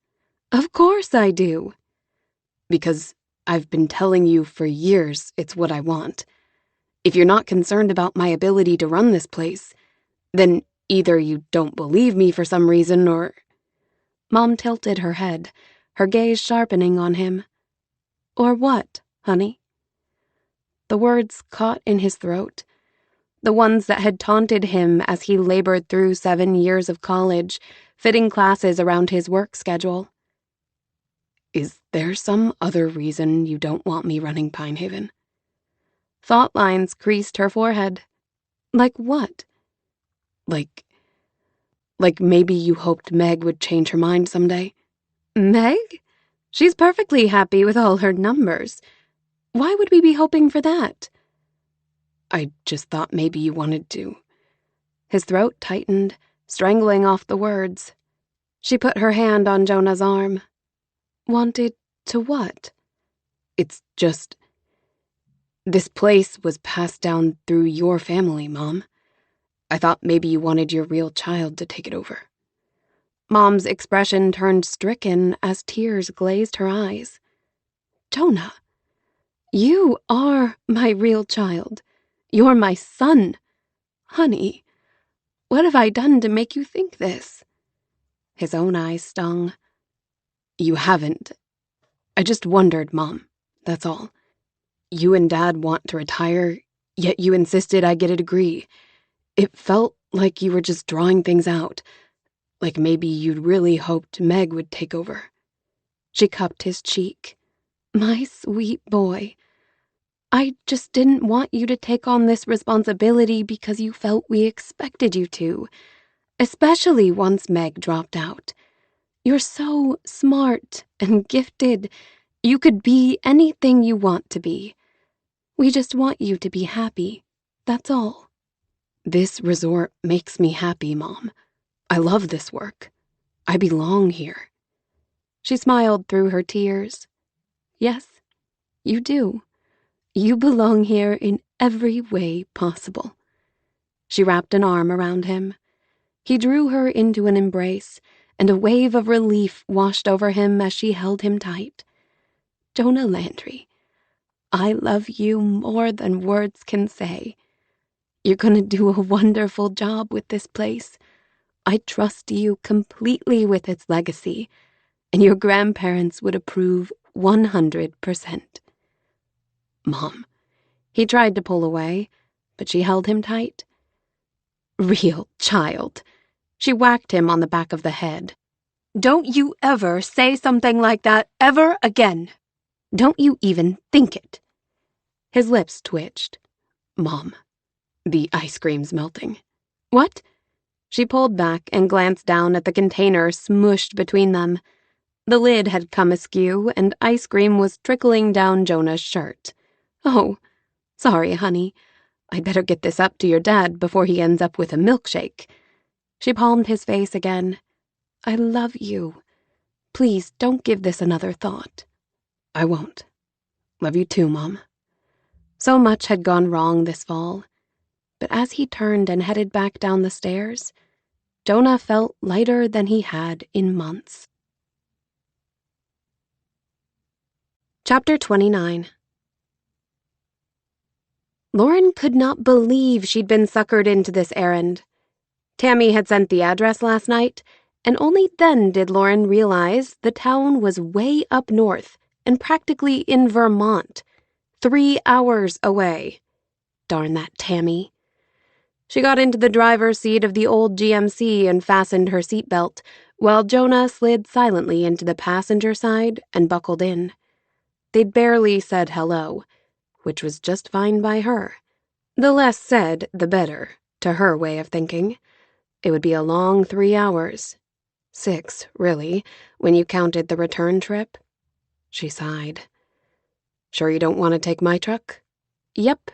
"Of course I do." "Because I've been telling you for years it's what I want. If you're not concerned about my ability to run this place, then either you don't believe me for some reason or—" Mom tilted her head, her gaze sharpening on him. "Or what, honey?" The words caught in his throat, the ones that had taunted him as he labored through 7 years of college, fitting classes around his work schedule. "Is there some other reason you don't want me running Pinehaven?" Thought lines creased her forehead. Like what? Like maybe you hoped Meg would change her mind someday? Meg? She's perfectly happy with all her numbers. Why would we be hoping for that? I just thought maybe you wanted to. His throat tightened, strangling off the words. She put her hand on Jonah's arm. Wanted to what? It's just... This place was passed down through your family, Mom. I thought maybe you wanted your real child to take it over. Mom's expression turned stricken as tears glazed her eyes. Jonah, you are my real child. You're my son. Honey, what have I done to make you think this? His own eyes stung. You haven't. I just wondered, Mom. That's all. You and Dad want to retire, yet you insisted I get a degree. It felt like you were just drawing things out, like maybe you'd really hoped Meg would take over. She cupped his cheek. My sweet boy. I just didn't want you to take on this responsibility because you felt we expected you to, especially once Meg dropped out. You're so smart and gifted. You could be anything you want to be. We just want you to be happy. That's all. This resort makes me happy, Mom. I love this work. I belong here. She smiled through her tears. Yes, you do. You belong here in every way possible. She wrapped an arm around him. He drew her into an embrace, and a wave of relief washed over him as she held him tight. Jonah Landry, I love you more than words can say. You're going to do a wonderful job with this place. I trust you completely with its legacy, and your grandparents would approve 100%. Mom. He tried to pull away, but she held him tight. Real child. She whacked him on the back of the head. Don't you ever say something like that ever again. Don't you even think it. His lips twitched. Mom, the ice cream's melting. What? She pulled back and glanced down at the container smooshed between them. The lid had come askew, and ice cream was trickling down Jonah's shirt. Oh, sorry, honey. I'd better get this up to your dad before he ends up with a milkshake. She palmed his face again. I love you. Please don't give this another thought. I won't. Love you too, Mom. So much had gone wrong this fall, but as he turned and headed back down the stairs, Jonah felt lighter than he had in months. Chapter 29. Lauren could not believe she'd been suckered into this errand. Tammy had sent the address last night, and only then did Lauren realize the town was way up north and practically in Vermont, 3 hours away. Darn that Tammy. She got into the driver's seat of the old GMC and fastened her seatbelt, while Jonah slid silently into the passenger side and buckled in. They'd barely said hello, which was just fine by her. The less said, the better, to her way of thinking. It would be a long 3 hours. 6, really, when you counted the return trip. She sighed. Sure you don't want to take my truck? Yep.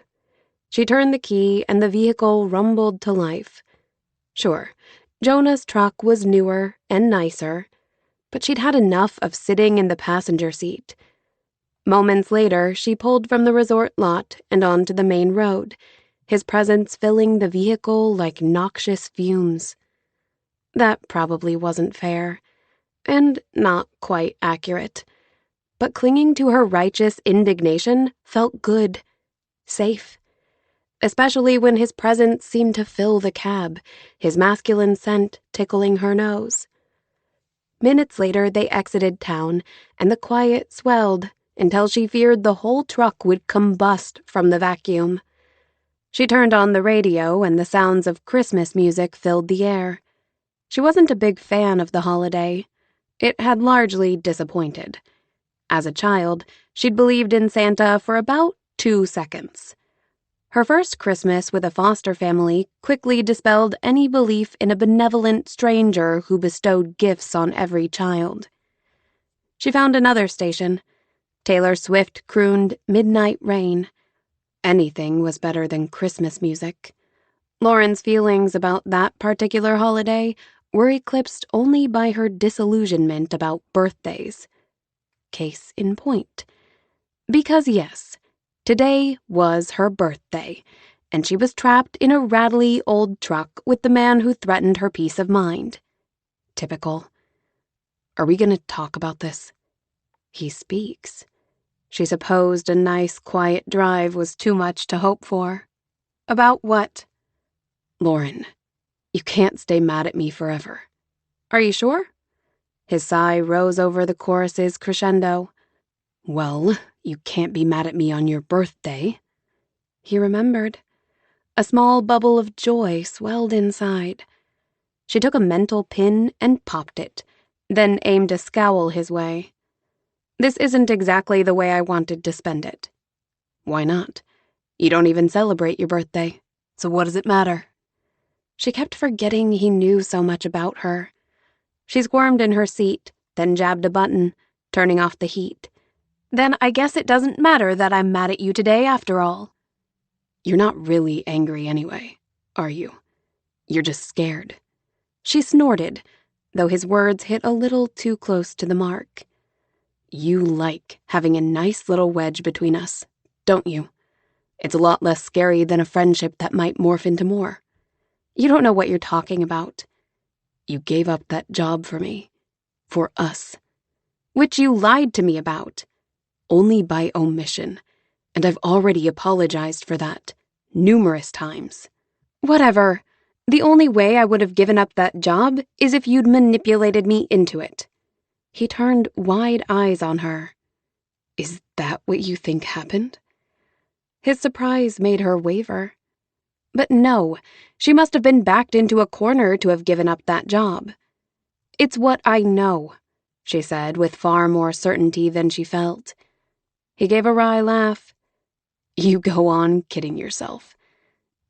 She turned the key and the vehicle rumbled to life. Sure, Jonah's truck was newer and nicer, but she'd had enough of sitting in the passenger seat. Moments later, she pulled from the resort lot and onto the main road, his presence filling the vehicle like noxious fumes. That probably wasn't fair, and not quite accurate. But clinging to her righteous indignation felt good, safe. Especially when his presence seemed to fill the cab, his masculine scent tickling her nose. Minutes later, they exited town, and the quiet swelled until she feared the whole truck would combust from the vacuum. She turned on the radio, and the sounds of Christmas music filled the air. She wasn't a big fan of the holiday. It had largely disappointed. As a child, she'd believed in Santa for about 2 seconds. Her first Christmas with a foster family quickly dispelled any belief in a benevolent stranger who bestowed gifts on every child. She found another station. Taylor Swift crooned Midnight Rain. Anything was better than Christmas music. Lauren's feelings about that particular holiday were eclipsed only by her disillusionment about birthdays. Case in point. Because yes, today was her birthday, and she was trapped in a rattly old truck with the man who threatened her peace of mind. Typical. Are we going to talk about this? He speaks. She supposed a nice, quiet drive was too much to hope for. About what? Lauren, you can't stay mad at me forever. Are you sure? His sigh rose over the chorus's crescendo. Well, you can't be mad at me on your birthday. He remembered. A small bubble of joy swelled inside. She took a mental pin and popped it, then aimed a scowl his way. This isn't exactly the way I wanted to spend it. Why not? You don't even celebrate your birthday, so what does it matter? She kept forgetting he knew so much about her. She squirmed in her seat, then jabbed a button, turning off the heat. Then I guess it doesn't matter that I'm mad at you today after all. You're not really angry anyway, are you? You're just scared. She snorted, though his words hit a little too close to the mark. You like having a nice little wedge between us, don't you? It's a lot less scary than a friendship that might morph into more. You don't know what you're talking about. You gave up that job for me. For us. Which you lied to me about. Only by omission, and I've already apologized for that, numerous times. Whatever. The only way I would have given up that job is if you'd manipulated me into it. He turned wide eyes on her. Is that what you think happened? His surprise made her waver. But no, she must have been backed into a corner to have given up that job. It's what I know, she said with far more certainty than she felt. He gave a wry laugh. You go on kidding yourself.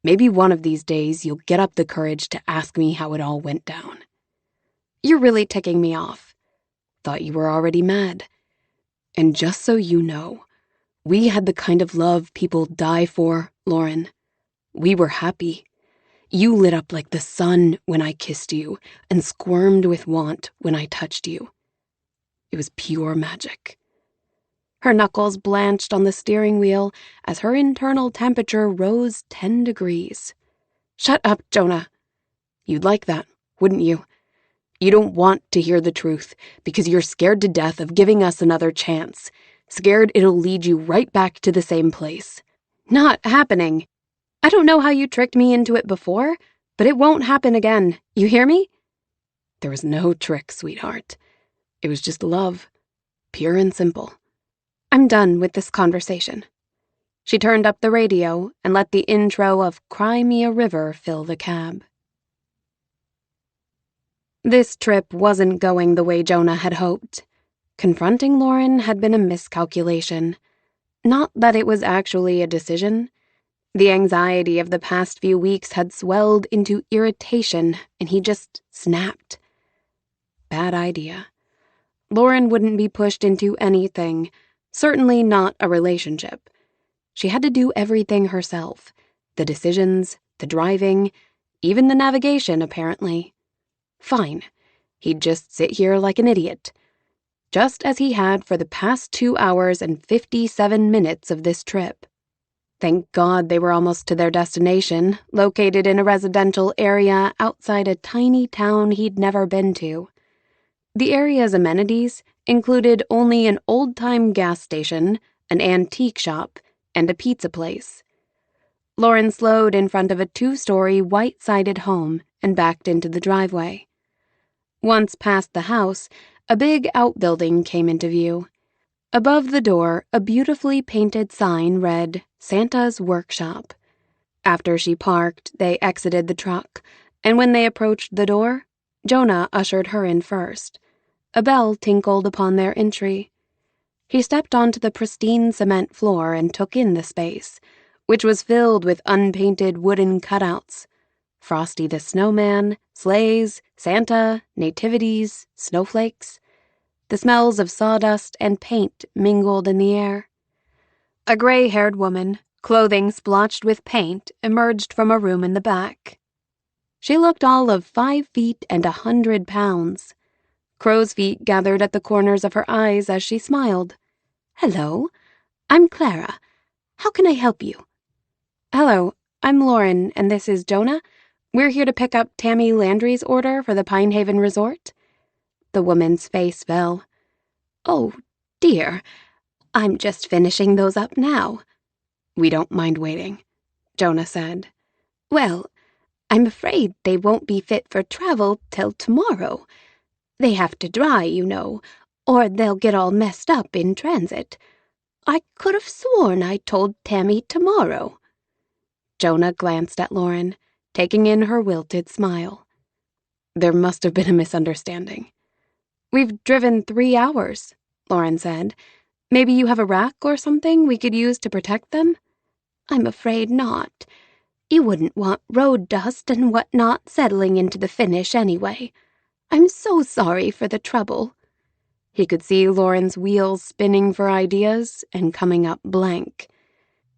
Maybe one of these days you'll get up the courage to ask me how it all went down. You're really ticking me off. Thought you were already mad. And just so you know, we had the kind of love people die for, Lauren. We were happy. You lit up like the sun when I kissed you and squirmed with want when I touched you. It was pure magic. Her knuckles blanched on the steering wheel as her internal temperature rose 10 degrees. Shut up, Jonah. You'd like that, wouldn't you? You don't want to hear the truth because you're scared to death of giving us another chance. Scared it'll lead you right back to the same place. Not happening. I don't know how you tricked me into it before, but it won't happen again. You hear me? There was no trick, sweetheart. It was just love. Pure and simple. I'm done with this conversation. She turned up the radio and let the intro of Cry Me a River fill the cab. This trip wasn't going the way Jonah had hoped. Confronting Lauren had been a miscalculation. Not that it was actually a decision. The anxiety of the past few weeks had swelled into irritation, and he just snapped. Bad idea. Lauren wouldn't be pushed into anything, Certainly not a relationship. She had to do everything herself. The decisions, the driving, even the navigation, apparently. Fine. He'd just sit here like an idiot. Just as he had for the past 2 hours and 57 minutes of this trip. Thank God they were almost to their destination, located in a residential area outside a tiny town he'd never been to. The area's amenities included only an old-time gas station, an antique shop, and a pizza place. Lauren slowed in front of a 2-story white-sided home and backed into the driveway. Once past the house, a big outbuilding came into view. Above the door, a beautifully painted sign read, Santa's Workshop. After she parked, they exited the truck, and when they approached the door, Jonah ushered her in first. A bell tinkled upon their entry. He stepped onto the pristine cement floor and took in the space, which was filled with unpainted wooden cutouts. Frosty the Snowman, sleighs, Santa, nativities, snowflakes. The smells of sawdust and paint mingled in the air. A gray-haired woman, clothing splotched with paint, emerged from a room in the back. She looked all of 5 feet and 100 pounds. Crow's feet gathered at the corners of her eyes as she smiled. "Hello, I'm Clara. How can I help you?" "Hello, I'm Lauren, and this is Jonah. We're here to pick up Tammy Landry's order for the Pine Haven Resort." The woman's face fell. "Oh, dear. I'm just finishing those up now." "We don't mind waiting," Jonah said. "Well, I'm afraid they won't be fit for travel till tomorrow. They have to dry, you know, or they'll get all messed up in transit. I could have sworn I told Tammy tomorrow." Jonah glanced at Lauren, taking in her wilted smile. "There must have been a misunderstanding." "We've driven 3 hours," Lauren said. "Maybe you have a rack or something we could use to protect them?" "I'm afraid not. You wouldn't want road dust and whatnot settling into the finish anyway. I'm so sorry for the trouble." He could see Lauren's wheels spinning for ideas and coming up blank.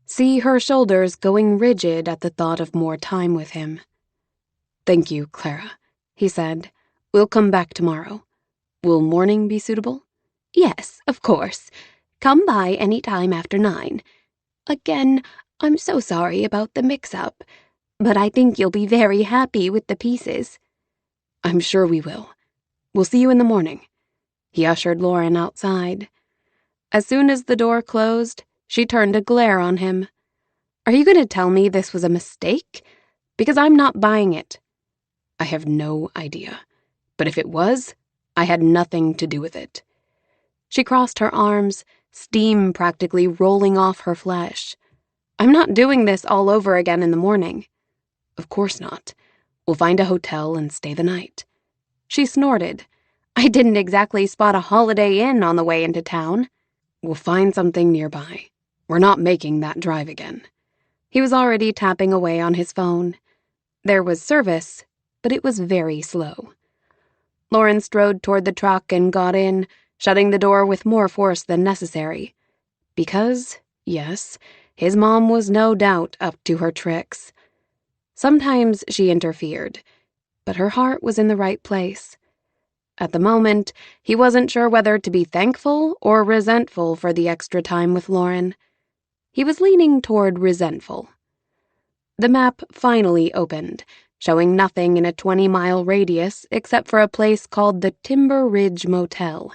See her shoulders going rigid at the thought of more time with him. "Thank you, Clara," he said. "We'll come back tomorrow. Will morning be suitable?" "Yes, of course. Come by any time after 9. Again, I'm so sorry about the mix-up, but I think you'll be very happy with the pieces." "I'm sure we will. We'll see you in the morning." He ushered Lauren outside. As soon as the door closed, she turned to glare on him. "Are you going to tell me this was a mistake? Because I'm not buying it." "I have no idea. But if it was, I had nothing to do with it." She crossed her arms, steam practically rolling off her flesh. "I'm not doing this all over again in the morning." "Of course not. We'll find a hotel and stay the night." She snorted. "I didn't exactly spot a Holiday Inn on the way into town." "We'll find something nearby. We're not making that drive again." He was already tapping away on his phone. There was service, but it was very slow. Lauren strode toward the truck and got in, shutting the door with more force than necessary. Because, yes, his mom was no doubt up to her tricks. Sometimes she interfered, but her heart was in the right place. At the moment, he wasn't sure whether to be thankful or resentful for the extra time with Lauren. He was leaning toward resentful. The map finally opened, showing nothing in a 20-mile radius except for a place called the Timber Ridge Motel.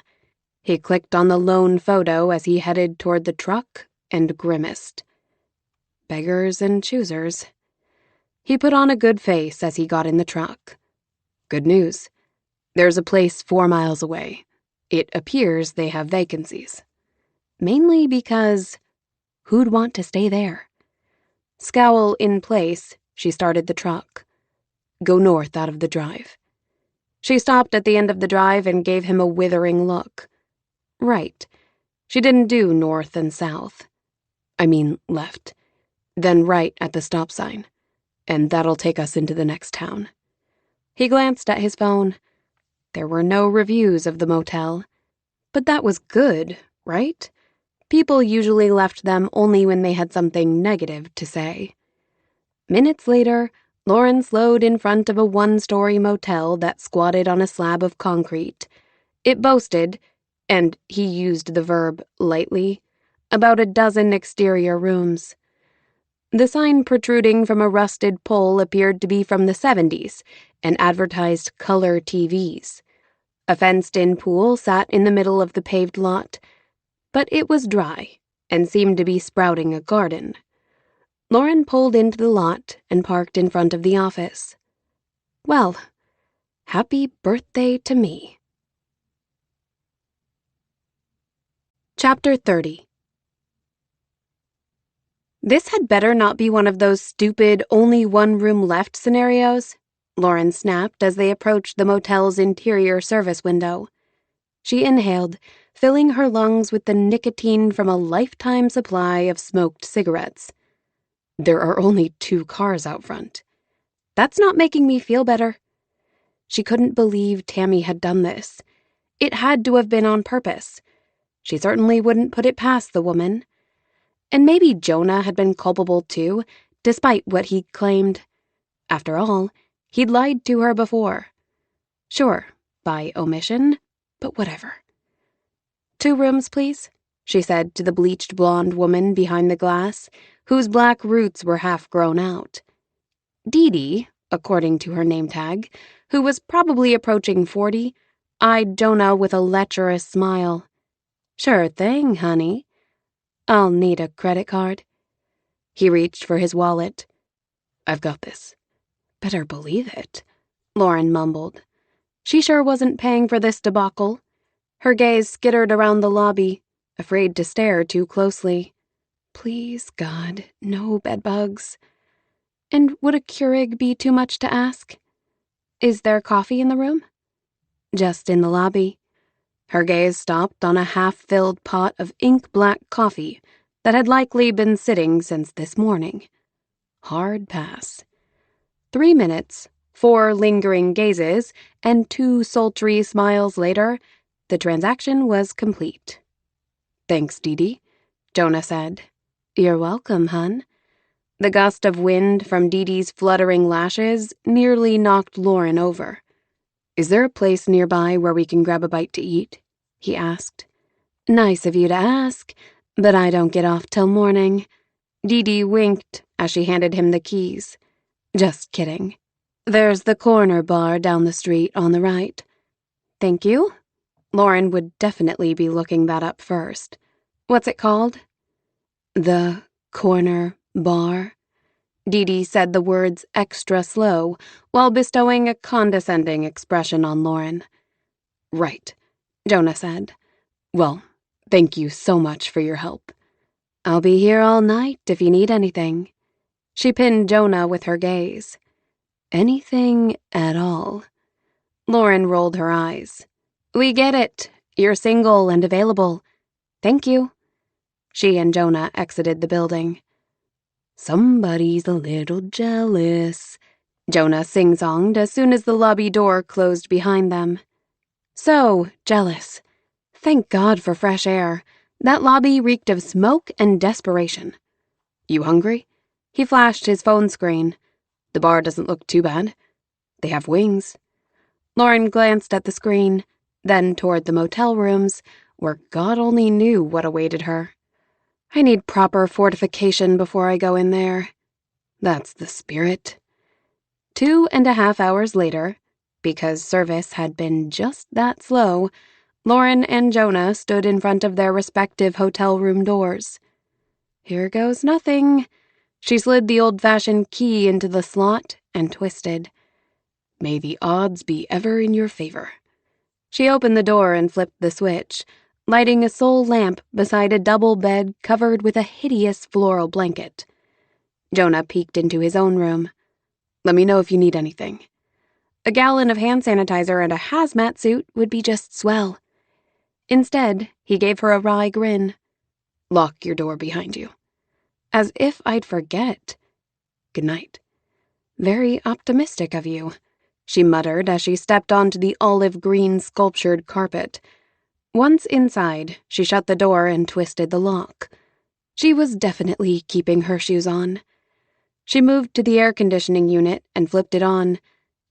He clicked on the lone photo as he headed toward the truck and grimaced. Beggars and choosers. He put on a good face as he got in the truck. "Good news. There's a place 4 miles away. It appears they have vacancies." Mainly because who'd want to stay there? Scowl in place, she started the truck. "Go north out of the drive." She stopped at the end of the drive and gave him a withering look. Right. She didn't do north and south. I mean left. Then right at the stop sign. And that'll take us into the next town. He glanced at his phone. There were no reviews of the motel. But that was good, right? People usually left them only when they had something negative to say. Minutes later, Lauren slowed in front of a one-story motel that squatted on a slab of concrete. It boasted, and he used the verb lightly, about a dozen exterior rooms. The sign protruding from a rusted pole appeared to be from the 70s and advertised color TVs. A fenced-in pool sat in the middle of the paved lot, but it was dry and seemed to be sprouting a garden. Lauren pulled into the lot and parked in front of the office. Well, happy birthday to me. Chapter 30. This had better not be one of those stupid only one room left scenarios, Lauren snapped as they approached the motel's interior service window. She inhaled, filling her lungs with the nicotine from a lifetime supply of smoked cigarettes. There are only 2 cars out front. That's not making me feel better. She couldn't believe Tammy had done this. It had to have been on purpose. She certainly wouldn't put it past the woman. And maybe Jonah had been culpable too, despite what he claimed. After all, he'd lied to her before. Sure, by omission, but whatever. 2 rooms, please, she said to the bleached blonde woman behind the glass, whose black roots were half grown out. Dee Dee, according to her name tag, who was probably approaching 40, eyed Jonah with a lecherous smile. Sure thing, honey. I'll need a credit card. He reached for his wallet. I've got this. Better believe it, Lauren mumbled. She sure wasn't paying for this debacle. Her gaze skittered around the lobby, afraid to stare too closely. Please, God, no bedbugs. And would a Keurig be too much to ask? Is there coffee in the room? Just in the lobby. Her gaze stopped on a half-filled pot of ink-black coffee that had likely been sitting since this morning. Hard pass. 3 minutes, 4 lingering gazes, and 2 sultry smiles later, the transaction was complete. Thanks, Dee Dee, Jonah said. You're welcome, hun. The gust of wind from Dee Dee's fluttering lashes nearly knocked Lauren over. Is there a place nearby where we can grab a bite to eat? He asked. Nice of you to ask, but I don't get off till morning. Dee Dee winked as she handed him the keys. Just kidding. There's the corner bar down the street on the right. Thank you. Lauren would definitely be looking that up first. What's it called? The corner bar. Dee Dee said the words extra slow while bestowing a condescending expression on Lauren. Right, Jonah said. Well, thank you so much for your help. I'll be here all night if you need anything. She pinned Jonah with her gaze. Anything at all. Lauren rolled her eyes. We get it. You're single and available. Thank you. She and Jonah exited the building. Somebody's a little jealous, Jonah sing-songed as soon as the lobby door closed behind them. So jealous. Thank God for fresh air. That lobby reeked of smoke and desperation. You hungry? He flashed his phone screen. The bar doesn't look too bad. They have wings. Lauren glanced at the screen, then toward the motel rooms, where God only knew what awaited her. I need proper fortification before I go in there. That's the spirit. 2.5 hours later, because service had been just that slow, Lauren and Jonah stood in front of their respective hotel room doors. Here goes nothing. She slid the old-fashioned key into the slot and twisted. May the odds be ever in your favor. She opened the door and flipped the switch, lighting a sole lamp beside a double bed covered with a hideous floral blanket. Jonah peeked into his own room. Let me know if you need anything. A gallon of hand sanitizer and a hazmat suit would be just swell. Instead, he gave her a wry grin. Lock your door behind you. As if I'd forget. Good night. Very optimistic of you, she muttered as she stepped onto the olive-green sculptured carpet. Once inside, she shut the door and twisted the lock. She was definitely keeping her shoes on. She moved to the air conditioning unit and flipped it on,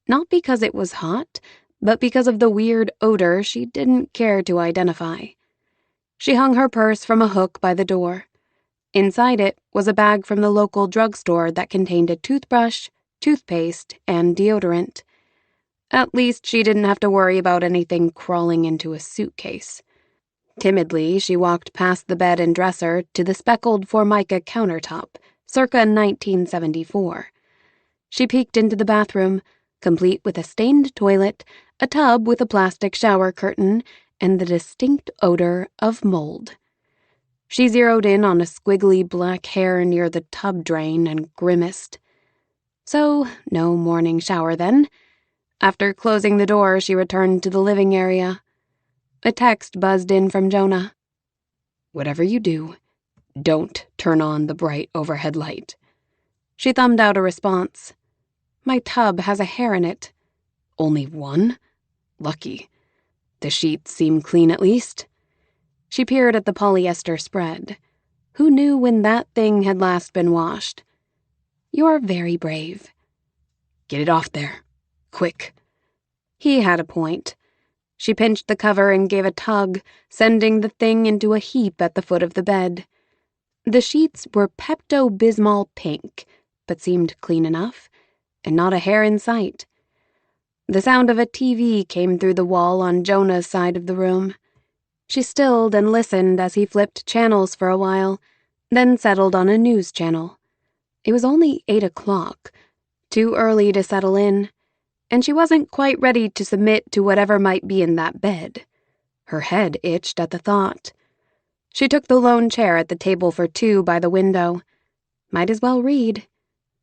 not because it was hot, but because of the weird odor she didn't care to identify. She hung her purse from a hook by the door. Inside it was a bag from the local drugstore that contained a toothbrush, toothpaste, and deodorant. At least she didn't have to worry about anything crawling into a suitcase. Timidly, she walked past the bed and dresser to the speckled Formica countertop, circa 1974. She peeked into the bathroom, complete with a stained toilet, a tub with a plastic shower curtain, and the distinct odor of mold. She zeroed in on a squiggly black hair near the tub drain and grimaced. So, no morning shower then. After closing the door, she returned to the living area. A text buzzed in from Jonah. "Whatever you do, don't turn on the bright overhead light." She thumbed out a response. "My tub has a hair in it." "Only one? Lucky. The sheets seem clean at least." She peered at the polyester spread. Who knew when that thing had last been washed? "You're very brave." "Get it off there. Quick." He had a point. She pinched the cover and gave a tug, sending the thing into a heap at the foot of the bed. The sheets were Pepto-Bismol pink, but seemed clean enough, and not a hair in sight. The sound of a TV came through the wall on Jonah's side of the room. She stilled and listened as he flipped channels for a while, then settled on a news channel. It was only 8 o'clock, too early to settle in, and she wasn't quite ready to submit to whatever might be in that bed. Her head itched at the thought. She took the lone chair at the table for two by the window. Might as well read.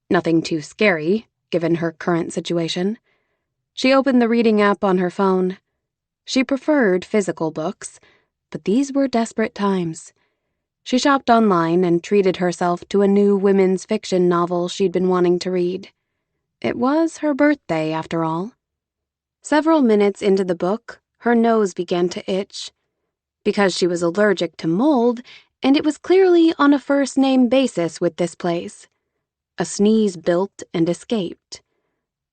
Nothing too scary, given her current situation. She opened the reading app on her phone. She preferred physical books, but these were desperate times. She shopped online and treated herself to a new women's fiction novel she'd been wanting to read. It was her birthday, after all. Several minutes into the book, her nose began to itch. Because she was allergic to mold, and it was clearly on a first-name basis with this place. A sneeze built and escaped.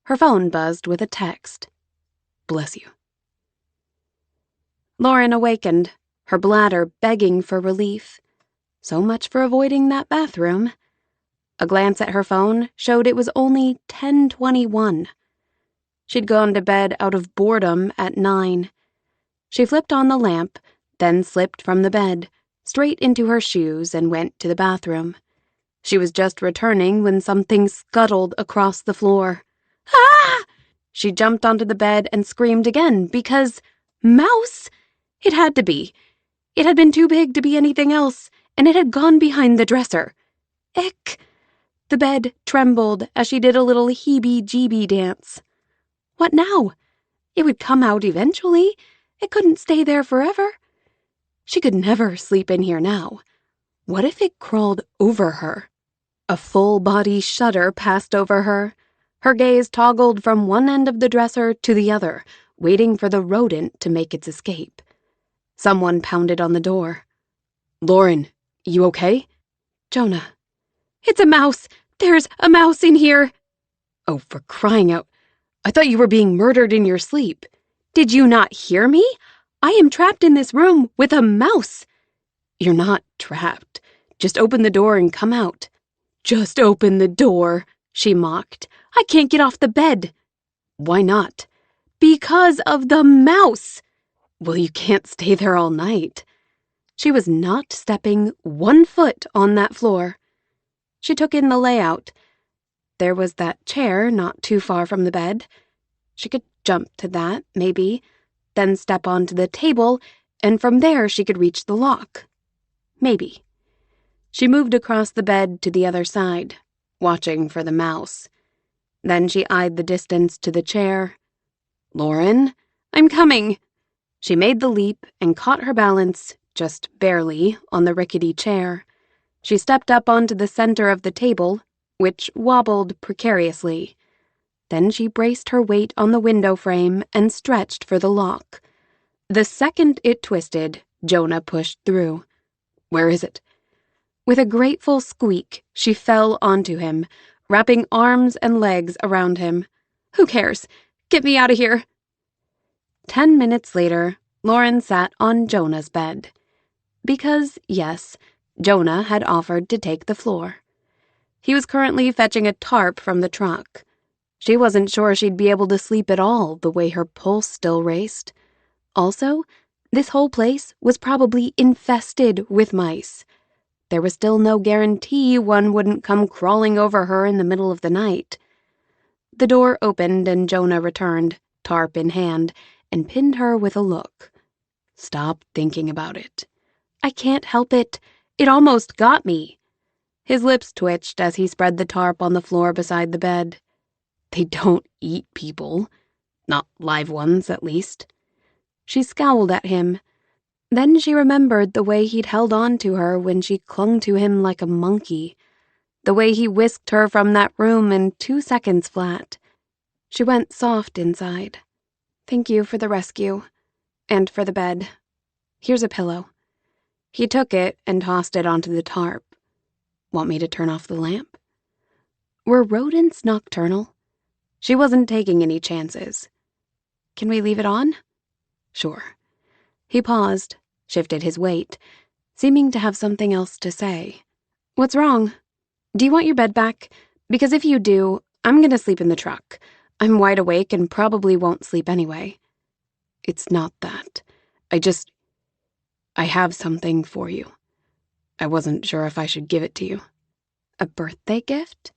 Her phone buzzed with a text. "Bless you." Lauren awakened, her bladder begging for relief. So much for avoiding that bathroom. A glance at her phone showed it was only 10:21. She'd gone to bed out of boredom at 9. She flipped on the lamp, then slipped from the bed, straight into her shoes, and went to the bathroom. She was just returning when something scuttled across the floor. "Ah!" She jumped onto the bed and screamed again because... mouse? It had to be. It had been too big to be anything else, and it had gone behind the dresser. Ick! The bed trembled as she did a little heebie-jeebie dance. What now? It would come out eventually. It couldn't stay there forever. She could never sleep in here now. What if it crawled over her? A full-body shudder passed over her. Her gaze toggled from one end of the dresser to the other, waiting for the rodent to make its escape. Someone pounded on the door. "Lauren, you okay?" "Jonah. It's a mouse! There's a mouse in here!" "Oh, for crying out. I thought you were being murdered in your sleep." "Did you not hear me? I am trapped in this room with a mouse." "You're not trapped. Just open the door and come out." "Just open the door," she mocked. "I can't get off the bed." "Why not?" "Because of the mouse." "Well, you can't stay there all night." She was not stepping 1 foot on that floor. She took in the layout. There was that chair not too far from the bed. She could jump to that, maybe, then step onto the table, and from there she could reach the lock. Maybe. She moved across the bed to the other side, watching for the mouse. Then she eyed the distance to the chair. "Lauren, I'm coming." She made the leap and caught her balance, just barely, on the rickety chair. She stepped up onto the center of the table, which wobbled precariously. Then she braced her weight on the window frame and stretched for the lock. The second it twisted, Jonah pushed through. "Where is it?" With a grateful squeak, she fell onto him, wrapping arms and legs around him. "Who cares? Get me out of here." 10 minutes later, Lauren sat on Jonah's bed. Because, yes, Jonah had offered to take the floor. He was currently fetching a tarp from the truck. She wasn't sure she'd be able to sleep at all the way her pulse still raced. Also, this whole place was probably infested with mice. There was still no guarantee one wouldn't come crawling over her in the middle of the night. The door opened and Jonah returned, tarp in hand, and pinned her with a look. "Stop thinking about it." "I can't help it. It almost got me." His lips twitched as he spread the tarp on the floor beside the bed. "They don't eat people. Not live ones, at least." She scowled at him. Then she remembered the way he'd held on to her when she clung to him like a monkey. The way he whisked her from that room in 2 seconds flat. She went soft inside. "Thank you for the rescue. And for the bed. Here's a pillow." He took it and tossed it onto the tarp. "Want me to turn off the lamp?" Were rodents nocturnal? She wasn't taking any chances. "Can we leave it on?" "Sure." He paused, shifted his weight, seeming to have something else to say. "What's wrong? Do you want your bed back? Because if you do, I'm gonna sleep in the truck. I'm wide awake and probably won't sleep anyway." "It's not that. I have something for you. I wasn't sure if I should give it to you." A birthday gift?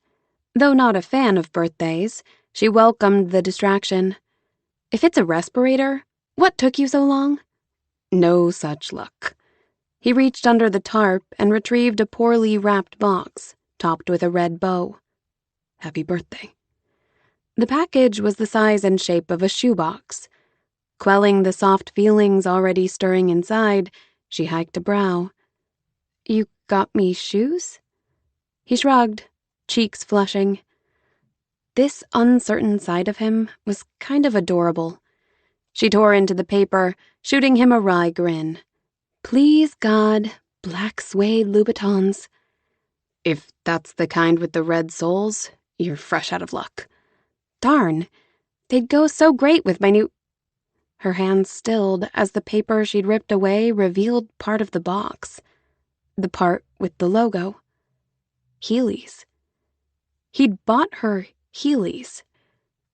Though not a fan of birthdays, she welcomed the distraction. "If it's a respirator, what took you so long?" No such luck. He reached under the tarp and retrieved a poorly wrapped box, topped with a red bow. "Happy birthday." The package was the size and shape of a shoebox. Quelling the soft feelings already stirring inside, she hiked a brow. "You got me shoes?" He shrugged, cheeks flushing. This uncertain side of him was kind of adorable. She tore into the paper, shooting him a wry grin. "Please, God, black suede Louboutins." "If that's the kind with the red soles, you're fresh out of luck." "Darn, they'd go so great with my new—" Her hands stilled as the paper she'd ripped away revealed part of the box. The part with the logo. Heelys. He'd bought her Heelys.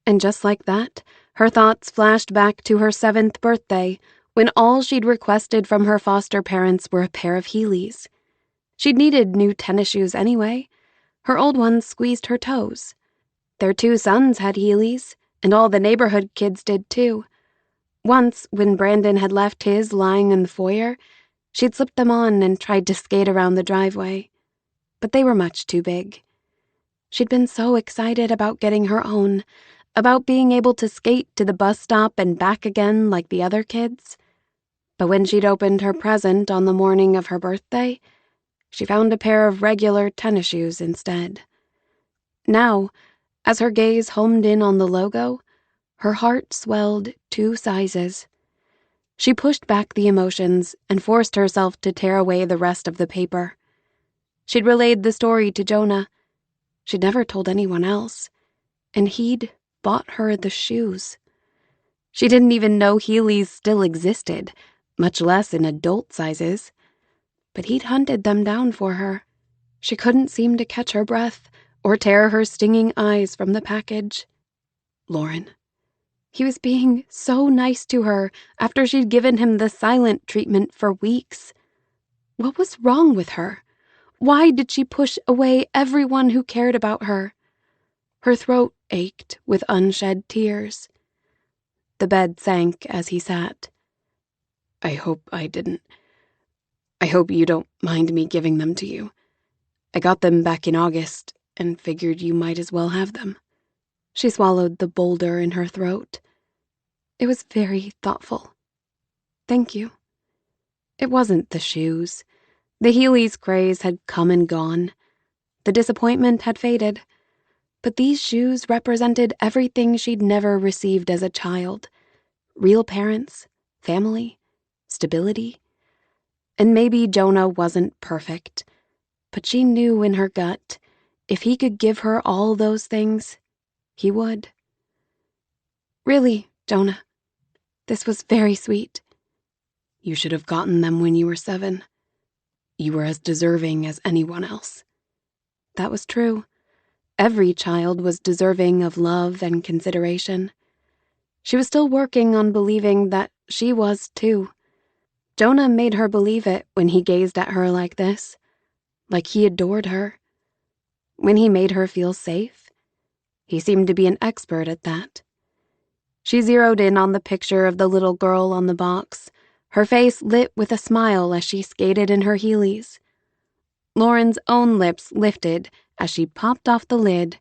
And just like that, her thoughts flashed back to her 7th birthday, when all she'd requested from her foster parents were a pair of Heelys. She'd needed new tennis shoes anyway. Her old ones squeezed her toes. Their 2 sons had Heelys, and all the neighborhood kids did too. Once, when Brandon had left his lying in the foyer, she'd slipped them on and tried to skate around the driveway. But they were much too big. She'd been so excited about getting her own, about being able to skate to the bus stop and back again like the other kids. But when she'd opened her present on the morning of her birthday, she found a pair of regular tennis shoes instead. Now, as her gaze homed in on the logo, her heart swelled 2 sizes. She pushed back the emotions and forced herself to tear away the rest of the paper. She'd relayed the story to Jonah. She'd never told anyone else. And he'd bought her the shoes. She didn't even know Heelys still existed, much less in adult sizes. But he'd hunted them down for her. She couldn't seem to catch her breath or tear her stinging eyes from the package. Lauren. He was being so nice to her after she'd given him the silent treatment for weeks. What was wrong with her? Why did she push away everyone who cared about her? Her throat ached with unshed tears. The bed sank as he sat. I hope you don't mind me giving them to you. I got them back in August and figured you might as well have them." She swallowed the boulder in her throat. "It was very thoughtful. Thank you." It wasn't the shoes. The Heelys craze had come and gone. The disappointment had faded. But these shoes represented everything she'd never received as a child. Real parents, family, stability. And maybe Jonah wasn't perfect, but she knew in her gut, if he could give her all those things, he would. Really, Jonah, this was very sweet. You should have gotten them when you were 7. You were as deserving as anyone else. That was true. Every child was deserving of love and consideration. She was still working on believing that she was too. Jonah made her believe it when he gazed at her like this, like he adored her. When he made her feel safe, he seemed to be an expert at that. She zeroed in on the picture of the little girl on the box, her face lit with a smile as she skated in her Heelys. Lauren's own lips lifted as she popped off the lid,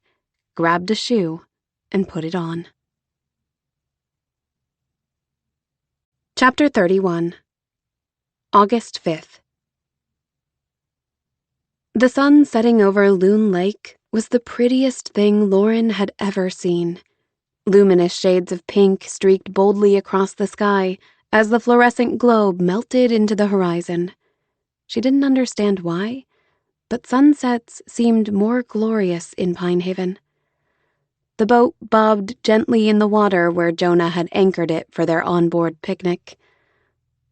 grabbed a shoe, and put it on. Chapter 31. August 5th. The sun setting over Loon Lake was the prettiest thing Lauren had ever seen. Luminous shades of pink streaked boldly across the sky as the fluorescent globe melted into the horizon. She didn't understand why, but sunsets seemed more glorious in Pine Haven. The boat bobbed gently in the water where Jonah had anchored it for their onboard picnic.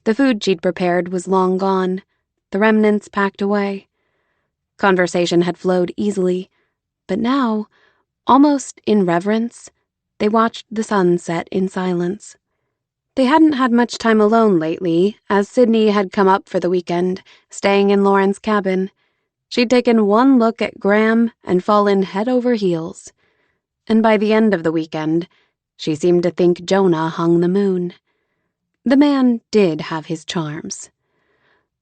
The food she'd prepared was long gone, the remnants packed away. Conversation had flowed easily, but now, almost in reverence, they watched the sun set in silence. They hadn't had much time alone lately, as Sydney had come up for the weekend, staying in Lauren's cabin. She'd taken one look at Graham and fallen head over heels. And by the end of the weekend, she seemed to think Jonah hung the moon. The man did have his charms.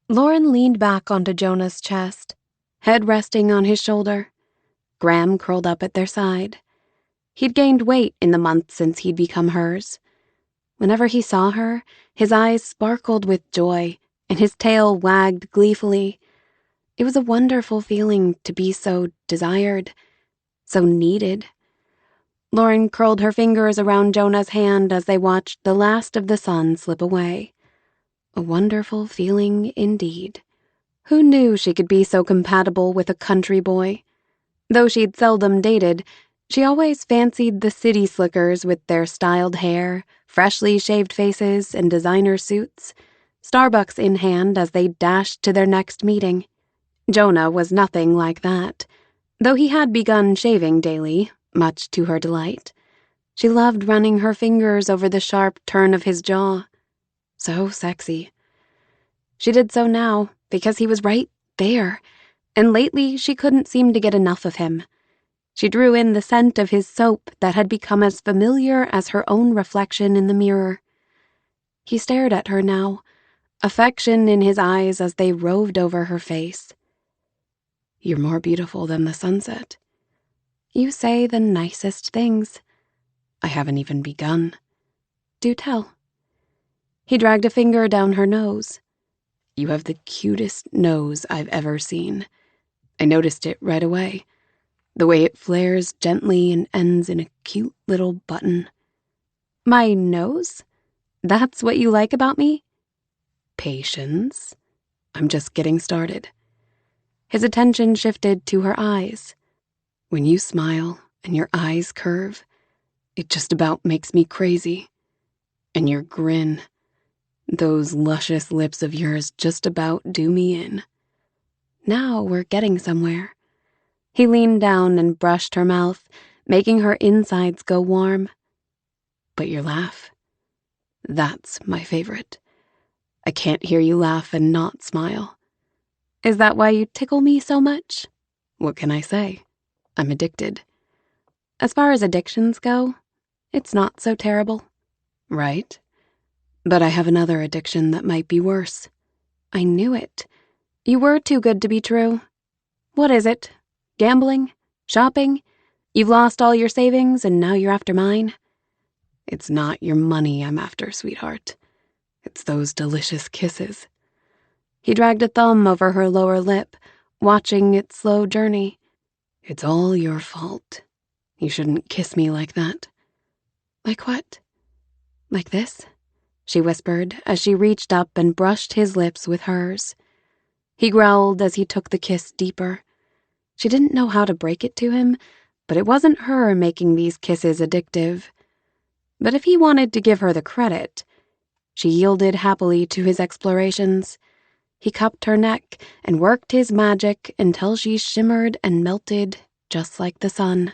Lauren leaned back onto Jonah's chest, head resting on his shoulder. Graham curled up at their side. He'd gained weight in the month since he'd become hers. Whenever he saw her, his eyes sparkled with joy, and his tail wagged gleefully. It was a wonderful feeling to be so desired, so needed. Lauren curled her fingers around Jonah's hand as they watched the last of the sun slip away. A wonderful feeling indeed. Who knew she could be so compatible with a country boy? Though she'd seldom dated, she always fancied the city slickers with their styled hair, freshly shaved faces, and designer suits, Starbucks in hand as they dashed to their next meeting. Jonah was nothing like that, though he had begun shaving daily, much to her delight. She loved running her fingers over the sharp turn of his jaw. So sexy. She did so now, because he was right there, and lately she couldn't seem to get enough of him. She drew in the scent of his soap that had become as familiar as her own reflection in the mirror. He stared at her now, affection in his eyes as they roved over her face. You're more beautiful than the sunset. You say the nicest things. I haven't even begun. Do tell. He dragged a finger down her nose. You have the cutest nose I've ever seen. I noticed it right away. The way it flares gently and ends in a cute little button. My nose? That's what you like about me? Patience. I'm just getting started. His attention shifted to her eyes. When you smile and your eyes curve, it just about makes me crazy. And your grin, those luscious lips of yours just about do me in. Now we're getting somewhere. He leaned down and brushed her mouth, making her insides go warm. But your laugh, that's my favorite. I can't hear you laugh and not smile. Is that why you tickle me so much? What can I say? I'm addicted. As far as addictions go, it's not so terrible. Right? But I have another addiction that might be worse. I knew it. You were too good to be true. What is it? Gambling? Shopping? You've lost all your savings and now you're after mine? It's not your money I'm after, sweetheart. It's those delicious kisses. He dragged a thumb over her lower lip, watching its slow journey. It's all your fault. You shouldn't kiss me like that. Like what? Like this? she whispered as she reached up and brushed his lips with hers. He growled as he took the kiss deeper. She didn't know how to break it to him, but it wasn't her making these kisses addictive. But if he wanted to give her the credit, she yielded happily to his explorations. He cupped her neck and worked his magic until she shimmered and melted just like the sun.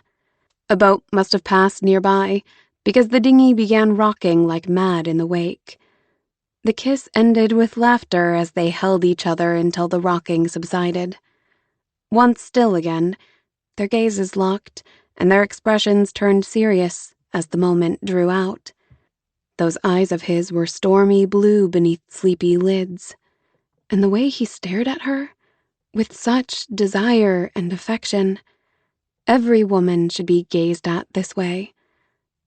A boat must have passed nearby, because the dinghy began rocking like mad in the wake. The kiss ended with laughter as they held each other until the rocking subsided. Once still again, their gazes locked and their expressions turned serious as the moment drew out. Those eyes of his were stormy blue beneath sleepy lids, and the way he stared at her, with such desire and affection. Every woman should be gazed at this way.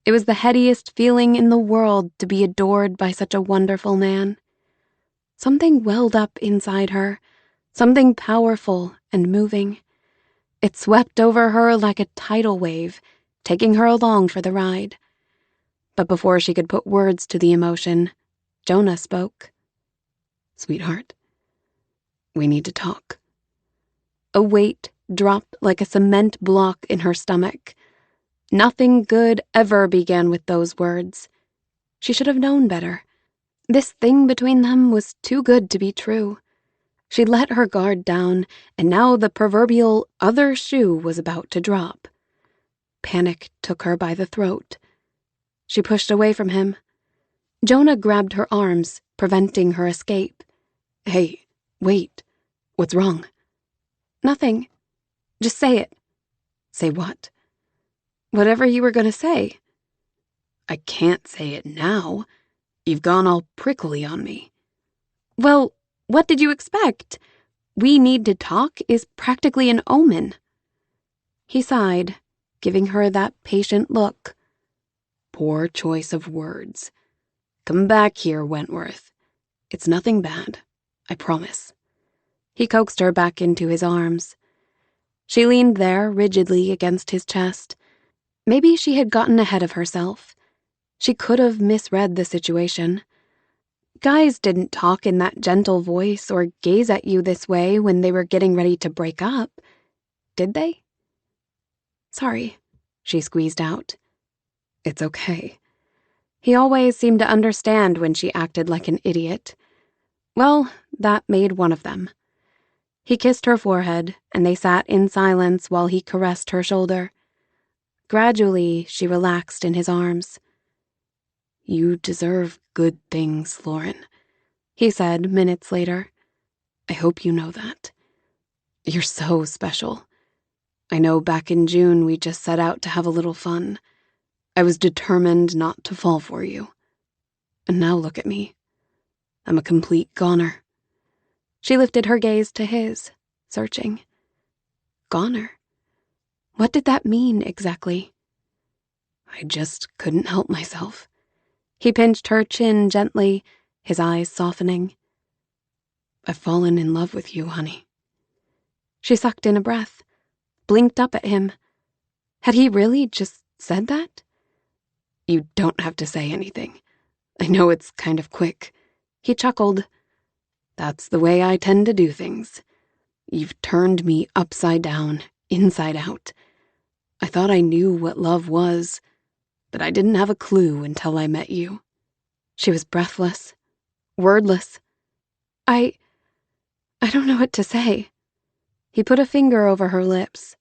It was the headiest feeling in the world to be adored by such a wonderful man. Something welled up inside her, something powerful and moving. It swept over her like a tidal wave, taking her along for the ride. But before she could put words to the emotion, Jonah spoke. "Sweetheart, we need to talk." A weight dropped like a cement block in her stomach. Nothing good ever began with those words. She should have known better. This thing between them was too good to be true. She let her guard down, and now the proverbial other shoe was about to drop. Panic took her by the throat. She pushed away from him. Jonah grabbed her arms, preventing her escape. "Hey, wait. What's wrong?" "Nothing. Just say it." "Say what?" "Whatever you were going to say." "I can't say it now. You've gone all prickly on me." "Well, what did you expect? We need to talk is practically an omen." He sighed, giving her that patient look. "Poor choice of words. Come back here, Wentworth. It's nothing bad, I promise." He coaxed her back into his arms. She leaned there rigidly against his chest. Maybe she had gotten ahead of herself. She could have misread the situation. Guys didn't talk in that gentle voice or gaze at you this way when they were getting ready to break up, did they? "Sorry," she squeezed out. "It's okay." He always seemed to understand when she acted like an idiot. Well, that made one of them. He kissed her forehead, and they sat in silence while he caressed her shoulder. Gradually, she relaxed in his arms. "You deserve good things, Lauren," he said minutes later. "I hope you know that. You're so special. I know back in June we just set out to have a little fun. I was determined not to fall for you. And now look at me. I'm a complete goner." She lifted her gaze to his, searching. Goner? What did that mean exactly? "I just couldn't help myself." He pinched her chin gently, his eyes softening. "I've fallen in love with you, honey." She sucked in a breath, blinked up at him. Had he really just said that? "You don't have to say anything. I know it's kind of quick." He chuckled. "That's the way I tend to do things. You've turned me upside down, inside out. I thought I knew what love was, but I didn't have a clue until I met you." She was breathless, wordless. I don't know what to say." He put a finger over her lips.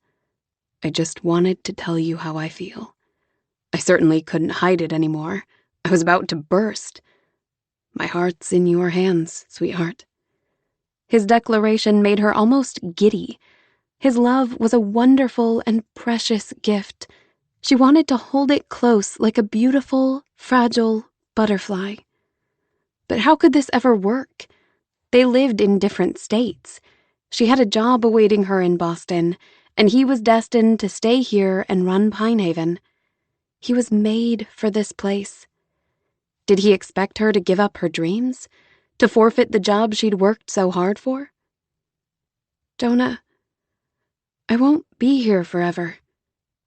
"I just wanted to tell you how I feel. I certainly couldn't hide it anymore. I was about to burst. My heart's in your hands, sweetheart." His declaration made her almost giddy. His love was a wonderful and precious gift. She wanted to hold it close like a beautiful, fragile butterfly. But how could this ever work? They lived in different states. She had a job awaiting her in Boston, and he was destined to stay here and run Pinehaven. He was made for this place. Did he expect her to give up her dreams? To forfeit the job she'd worked so hard for? "Jonah, I won't be here forever.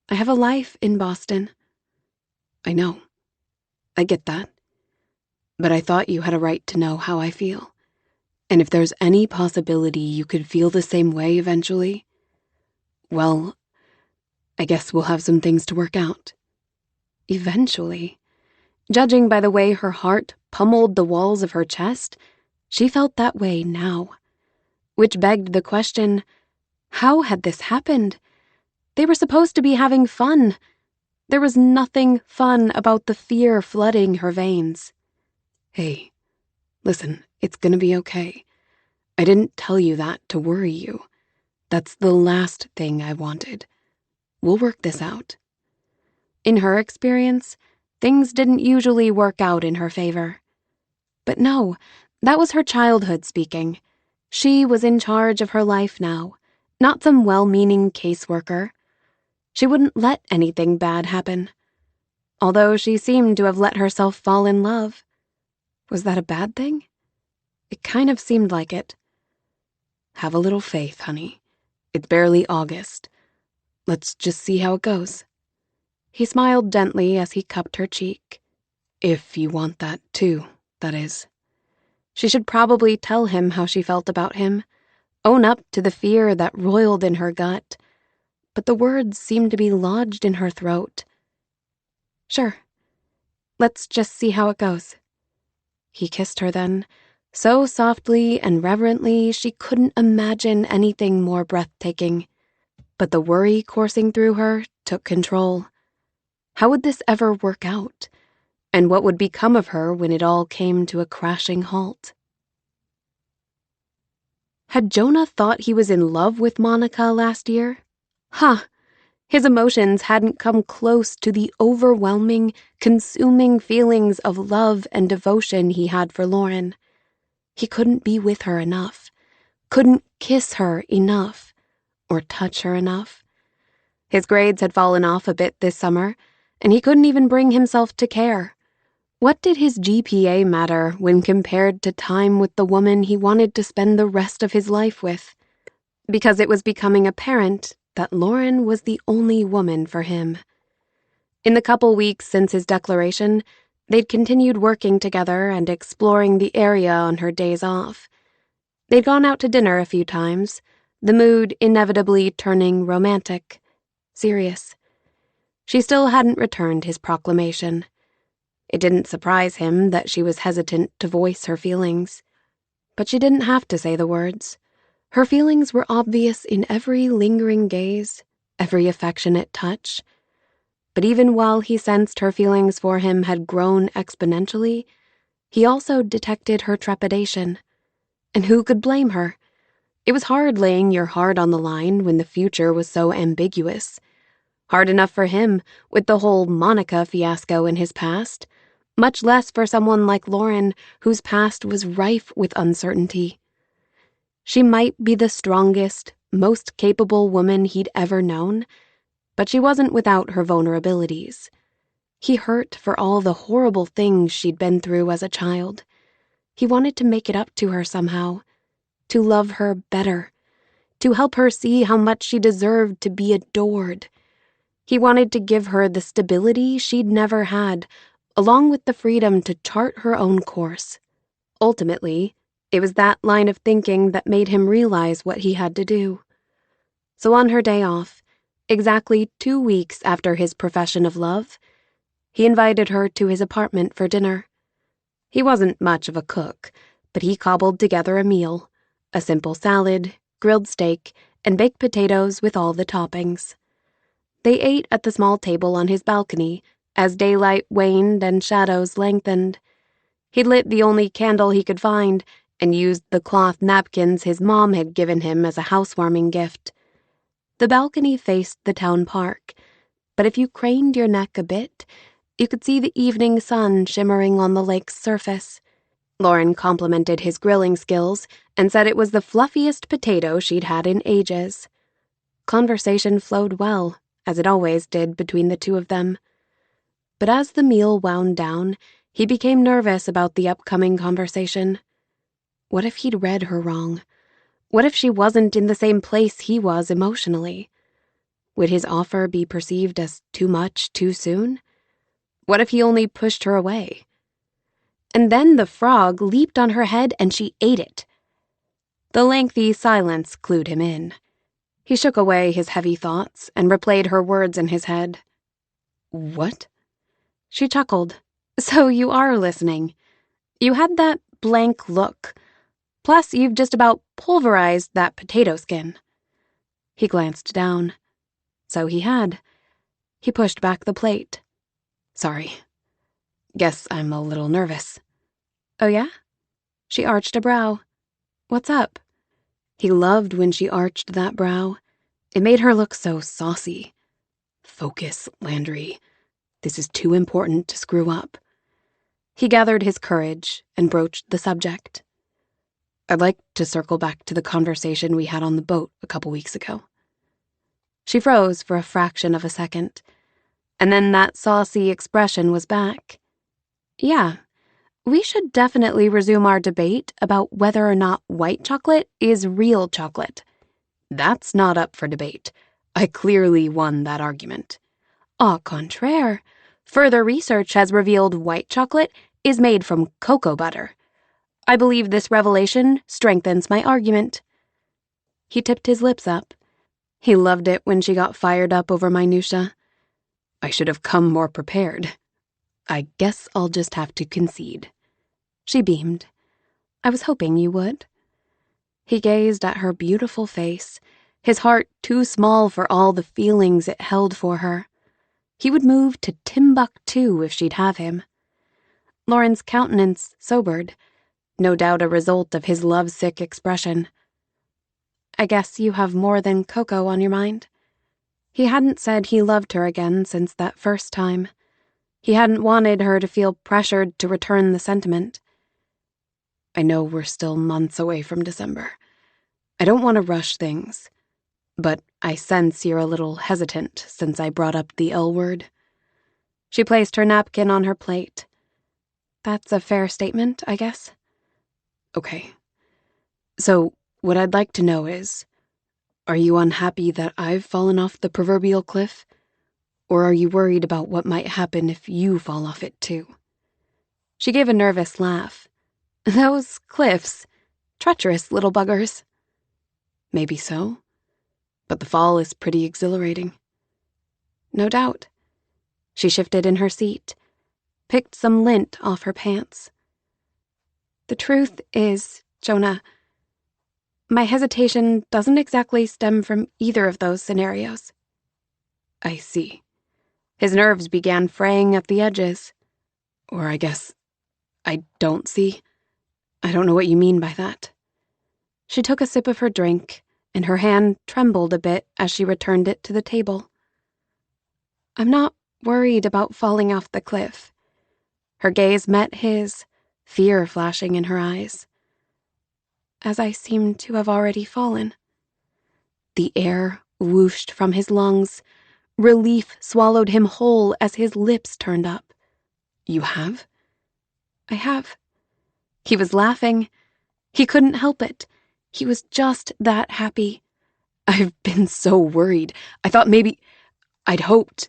I have a life in Boston." "I know. I get that. but I thought you had a right to know how I feel. And if there's any possibility you could feel the same way eventually, well, I guess we'll have some things to work out. Eventually. Judging by the way her heart pummeled the walls of her chest, she felt that way now. Which begged the question, how had this happened? They were supposed to be having fun. There was nothing fun about the fear flooding her veins. Hey, listen, it's gonna be okay. I didn't tell you that to worry you. That's the last thing I wanted. We'll work this out. In her experience, things didn't usually work out in her favor. But no, that was her childhood speaking. She was in charge of her life now, not some well-meaning caseworker. She wouldn't let anything bad happen. Although she seemed to have let herself fall in love. Was that a bad thing? It kind of seemed like it. Have a little faith, honey. It's barely August. Let's just see how it goes. He smiled gently as he cupped her cheek. If you want that too, that is. She should probably tell him how she felt about him, own up to the fear that roiled in her gut. But the words seemed to be lodged in her throat. Sure. Let's just see how it goes. He kissed her then, so softly and reverently she couldn't imagine anything more breathtaking. But the worry coursing through her took control. How would this ever work out? And what would become of her when it all came to a crashing halt? Had Jonah thought he was in love with Monica last year? His emotions hadn't come close to the overwhelming, consuming feelings of love and devotion he had for Lauren. He couldn't be with her enough, couldn't kiss her enough, or touch her enough. His grades had fallen off a bit this summer, and he couldn't even bring himself to care. What did his GPA matter when compared to time with the woman he wanted to spend the rest of his life with? Because it was becoming apparent that Lauren was the only woman for him. In the couple weeks since his declaration, they'd continued working together and exploring the area on her days off. They'd gone out to dinner a few times, the mood inevitably turning romantic, serious. She still hadn't returned his proclamation. It didn't surprise him that she was hesitant to voice her feelings. But she didn't have to say the words. Her feelings were obvious in every lingering gaze, every affectionate touch. But even while he sensed her feelings for him had grown exponentially, he also detected her trepidation. And who could blame her? It was hard laying your heart on the line when the future was so ambiguous. Hard enough for him, with the whole Monica fiasco in his past. Much less for someone like Lauren, whose past was rife with uncertainty. She might be the strongest, most capable woman he'd ever known, but she wasn't without her vulnerabilities. He hurt for all the horrible things she'd been through as a child. He wanted to make it up to her somehow, to love her better, to help her see how much she deserved to be adored. He wanted to give her the stability she'd never had, along with the freedom to chart her own course. Ultimately, it was that line of thinking that made him realize what he had to do. So on her day off, exactly 2 weeks after his profession of love, he invited her to his apartment for dinner. He wasn't much of a cook, but he cobbled together a meal, a simple salad, grilled steak, and baked potatoes with all the toppings. They ate at the small table on his balcony as daylight waned and shadows lengthened. He'd lit the only candle he could find and used the cloth napkins his mom had given him as a housewarming gift. The balcony faced the town park, but if you craned your neck a bit, you could see the evening sun shimmering on the lake's surface. Lauren complimented his grilling skills and said it was the fluffiest potato she'd had in ages. Conversation flowed well, as it always did between the two of them. But as the meal wound down, he became nervous about the upcoming conversation. What if he'd read her wrong? What if she wasn't in the same place he was emotionally? Would his offer be perceived as too much too soon? What if he only pushed her away? And then the frog leaped on her head and she ate it. The lengthy silence clued him in. He shook away his heavy thoughts and replayed her words in his head. What? She chuckled. So you are listening. You had that blank look. Plus, you've just about pulverized that potato skin. He glanced down. So he had. He pushed back the plate. Sorry. Guess I'm a little nervous. Oh, yeah? She arched a brow. What's up? He loved when she arched that brow. It made her look so saucy. Focus, Landry. This is too important to screw up. He gathered his courage and broached the subject. I'd like to circle back to the conversation we had on the boat a couple weeks ago. She froze for a fraction of a second, and then that saucy expression was back. Yeah, we should definitely resume our debate about whether or not white chocolate is real chocolate. That's not up for debate. I clearly won that argument. Au contraire, further research has revealed white chocolate is made from cocoa butter. I believe this revelation strengthens my argument. He tipped his lips up. He loved it when she got fired up over minutia. I should have come more prepared. I guess I'll just have to concede. She beamed. I was hoping you would. He gazed at her beautiful face, his heart too small for all the feelings it held for her. He would move to Timbuktu if she'd have him. Lauren's countenance sobered, no doubt a result of his lovesick expression. I guess you have more than Coco on your mind. He hadn't said he loved her again since that first time. He hadn't wanted her to feel pressured to return the sentiment. I know we're still months away from December. I don't want to rush things, but I sense you're a little hesitant since I brought up the L word. She placed her napkin on her plate. That's a fair statement, I guess. Okay. So, what I'd like to know is, are you unhappy that I've fallen off the proverbial cliff? Or are you worried about what might happen if you fall off it too? She gave a nervous laugh. Those cliffs. Treacherous little buggers. Maybe so. But the fall is pretty exhilarating. No doubt. She shifted in her seat, picked some lint off her pants. The truth is, Jonah, my hesitation doesn't exactly stem from either of those scenarios. I see. His nerves began fraying at the edges. Or I guess I don't see. I don't know what you mean by that. She took a sip of her drink, and her hand trembled a bit as she returned it to the table. I'm not worried about falling off the cliff. Her gaze met his, fear flashing in her eyes. As I seem to have already fallen. The air whooshed from his lungs. Relief swallowed him whole as his lips turned up. You have? I have. He was laughing. He couldn't help it. He was just that happy. I've been so worried. I thought maybe I'd hoped.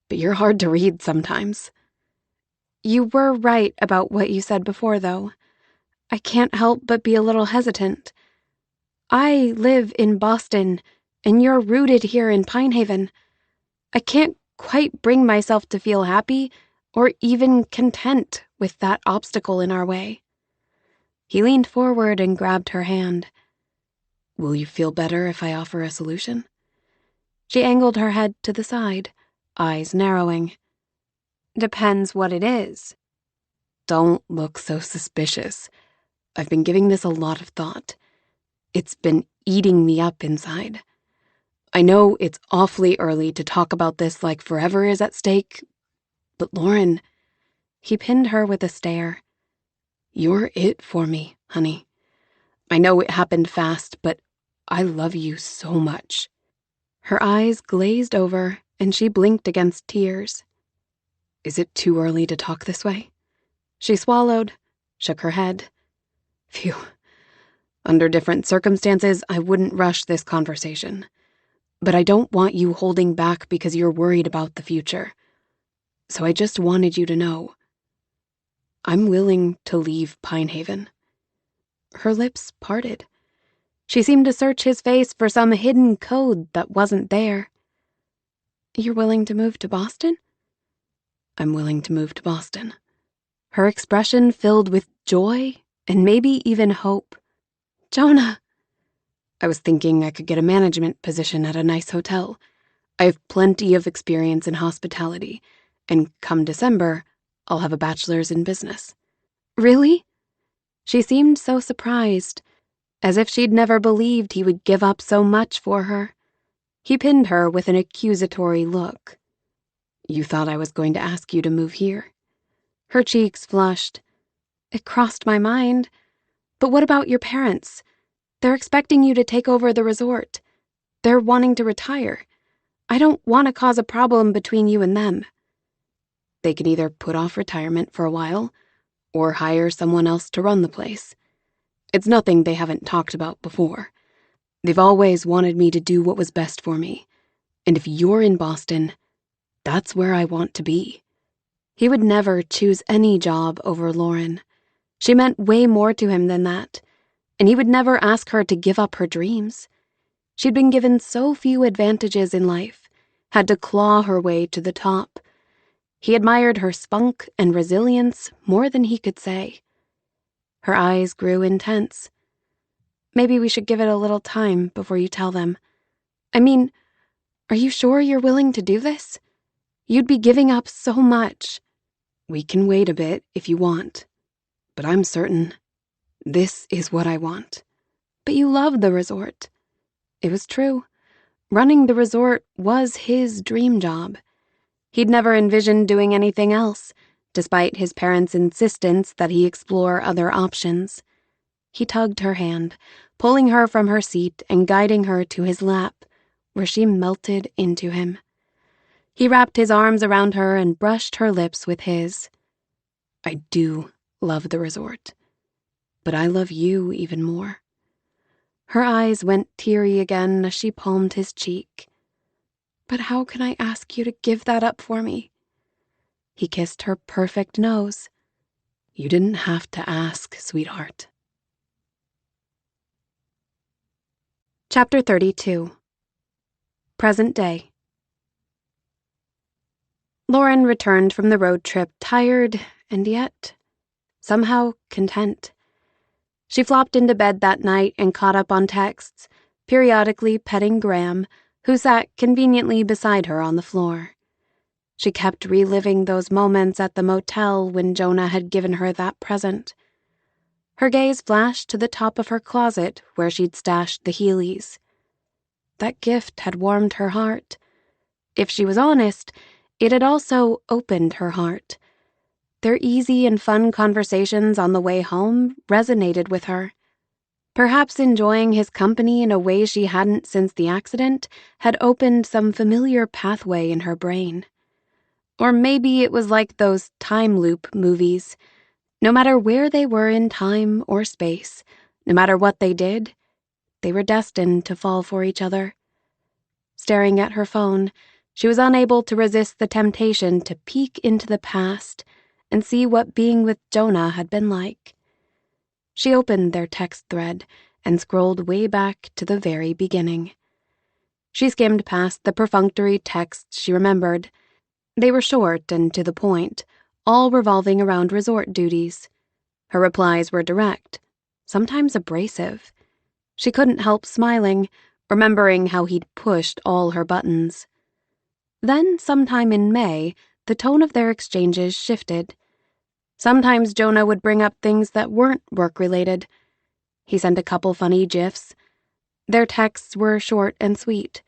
But you're hard to read sometimes. You were right about what you said before, though. I can't help but be a little hesitant. I live in Boston, and you're rooted here in Pinehaven. I can't quite bring myself to feel happy or even content with that obstacle in our way. He leaned forward and grabbed her hand. Will you feel better if I offer a solution? She angled her head to the side, eyes narrowing. Depends what it is. Don't look so suspicious. I've been giving this a lot of thought. It's been eating me up inside. I know it's awfully early to talk about this like forever is at stake, but Lauren, he pinned her with a stare. You're it for me, honey. I know it happened fast, but I love you so much. Her eyes glazed over, and she blinked against tears. Is it too early to talk this way? She swallowed, shook her head. Phew. Under different circumstances, I wouldn't rush this conversation. But I don't want you holding back because you're worried about the future. So I just wanted you to know. I'm willing to leave Pine Haven. Her lips parted. She seemed to search his face for some hidden code that wasn't there. You're willing to move to Boston? I'm willing to move to Boston. Her expression filled with joy and maybe even hope. Jonah! I was thinking I could get a management position at a nice hotel. I have plenty of experience in hospitality, and come December, I'll have a bachelor's in business. Really? She seemed so surprised, as if she'd never believed he would give up so much for her. He pinned her with an accusatory look. You thought I was going to ask you to move here? Her cheeks flushed. It crossed my mind. But what about your parents? They're expecting you to take over the resort. They're wanting to retire. I don't want to cause a problem between you and them. They can either put off retirement for a while or hire someone else to run the place. It's nothing they haven't talked about before. They've always wanted me to do what was best for me. And if you're in Boston, that's where I want to be. He would never choose any job over Lauren. She meant way more to him than that, and he would never ask her to give up her dreams. She'd been given so few advantages in life, had to claw her way to the top. He admired her spunk and resilience more than he could say. Her eyes grew intense. Maybe we should give it a little time before you tell them. I mean, are you sure you're willing to do this? You'd be giving up so much. We can wait a bit if you want, but I'm certain this is what I want. But you love the resort. It was true. Running the resort was his dream job. He'd never envisioned doing anything else, despite his parents' insistence that he explore other options. He tugged her hand, pulling her from her seat and guiding her to his lap, where she melted into him. He wrapped his arms around her and brushed her lips with his. I do love the resort, but I love you even more. Her eyes went teary again as she palmed his cheek. But how can I ask you to give that up for me? He kissed her perfect nose. You didn't have to ask, sweetheart. Chapter 32. Present Day. Lauren returned from the road trip tired and yet somehow content. She flopped into bed that night and caught up on texts, periodically petting Graham, who sat conveniently beside her on the floor. She kept reliving those moments at the motel when Jonah had given her that present. Her gaze flashed to the top of her closet where she'd stashed the Heelys. That gift had warmed her heart. If she was honest, it had also opened her heart. Their easy and fun conversations on the way home resonated with her. Perhaps enjoying his company in a way she hadn't since the accident had opened some familiar pathway in her brain. Or maybe it was like those time loop movies. No matter where they were in time or space, no matter what they did, they were destined to fall for each other. Staring at her phone, she was unable to resist the temptation to peek into the past and see what being with Jonah had been like. She opened their text thread and scrolled way back to the very beginning. She skimmed past the perfunctory texts she remembered. They were short and to the point, all revolving around resort duties. Her replies were direct, sometimes abrasive. She couldn't help smiling, remembering how he'd pushed all her buttons. Then, sometime in May, the tone of their exchanges shifted. Sometimes Jonah would bring up things that weren't work-related. He sent a couple funny gifs. Their texts were short and sweet.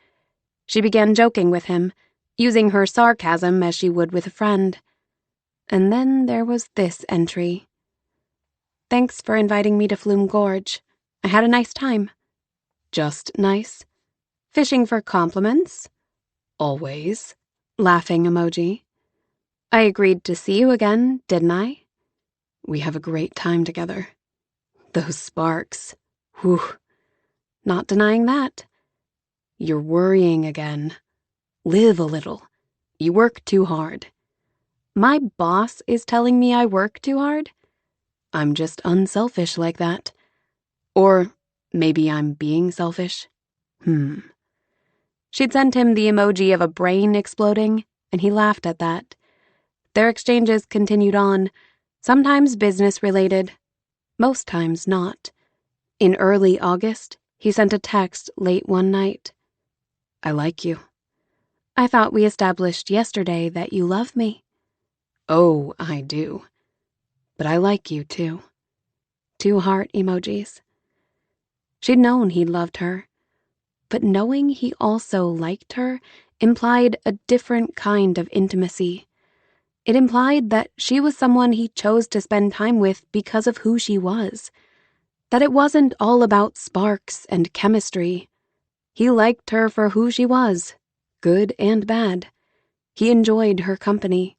She began joking with him, using her sarcasm as she would with a friend. And then there was this entry. Thanks for inviting me to Flume Gorge. I had a nice time. Just nice? Fishing for compliments? Always. Laughing emoji. I agreed to see you again, didn't I? We have a great time together. Those sparks. Whew. Not denying that. You're worrying again. Live a little. You work too hard. My boss is telling me I work too hard? I'm just unselfish like that. Or maybe I'm being selfish. She'd sent him the emoji of a brain exploding, and he laughed at that. Their exchanges continued on, sometimes business-related, most times not. In early August, he sent a text late one night. I like you. I thought we established yesterday that you love me. Oh, I do. But I like you too. 2 heart emojis. She'd known he loved her, but knowing he also liked her implied a different kind of intimacy. It implied that she was someone he chose to spend time with because of who she was. That it wasn't all about sparks and chemistry. He liked her for who she was, good and bad. He enjoyed her company.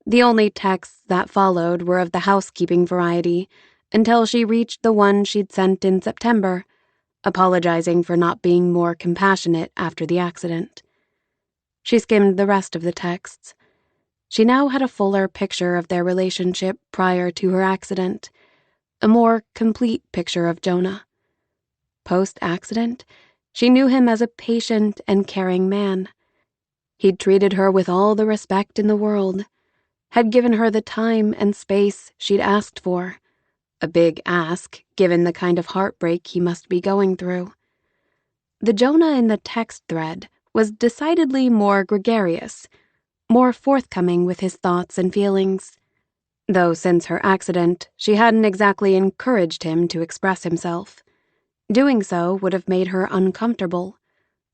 The only texts that followed were of the housekeeping variety, until she reached the one she'd sent in September, apologizing for not being more compassionate after the accident. She skimmed the rest of the texts. She now had a fuller picture of their relationship prior to her accident, a more complete picture of Jonah. Post-accident, she knew him as a patient and caring man. He'd treated her with all the respect in the world, had given her the time and space she'd asked for, a big ask given the kind of heartbreak he must be going through. The Jonah in the text thread was decidedly more gregarious, more forthcoming with his thoughts and feelings, though since her accident she hadn't exactly encouraged him to express himself. Doing so would have made her uncomfortable,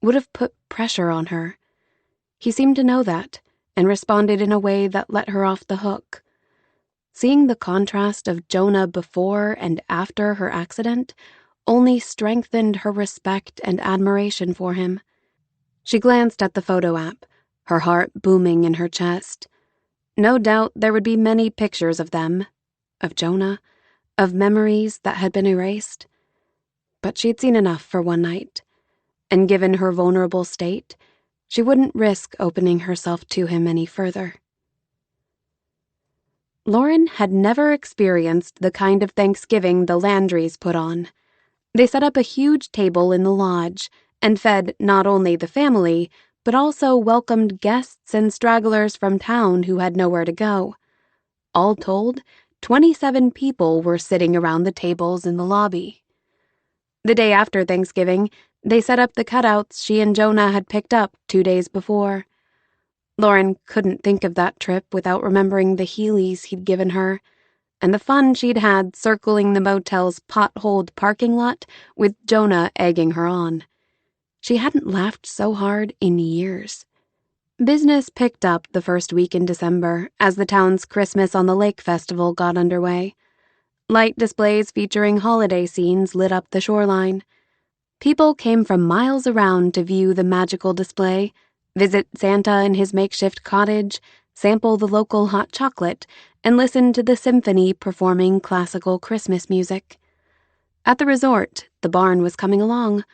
would have put pressure on her. He seemed to know that, and responded in a way that let her off the hook. Seeing the contrast of Jonah before and after her accident only strengthened her respect and admiration for him. She glanced at the photo app, her heart booming in her chest. No doubt there would be many pictures of them, of Jonah, of memories that had been erased. But she'd seen enough for one night, and given her vulnerable state, she wouldn't risk opening herself to him any further. Lauren had never experienced the kind of Thanksgiving the Landrys put on. They set up a huge table in the lodge and fed not only the family, but also welcomed guests and stragglers from town who had nowhere to go. All told, 27 people were sitting around the tables in the lobby. The day after Thanksgiving, they set up the cutouts she and Jonah had picked up 2 days before. Lauren couldn't think of that trip without remembering the Heelys he'd given her, and the fun she'd had circling the motel's potholed parking lot with Jonah egging her on. She hadn't laughed so hard in years. Business picked up the first week in December as the town's Christmas on the Lake festival got underway. Light displays featuring holiday scenes lit up the shoreline. People came from miles around to view the magical display, visit Santa in his makeshift cottage, sample the local hot chocolate, and listen to the symphony performing classical Christmas music. At the resort, the barn was coming along.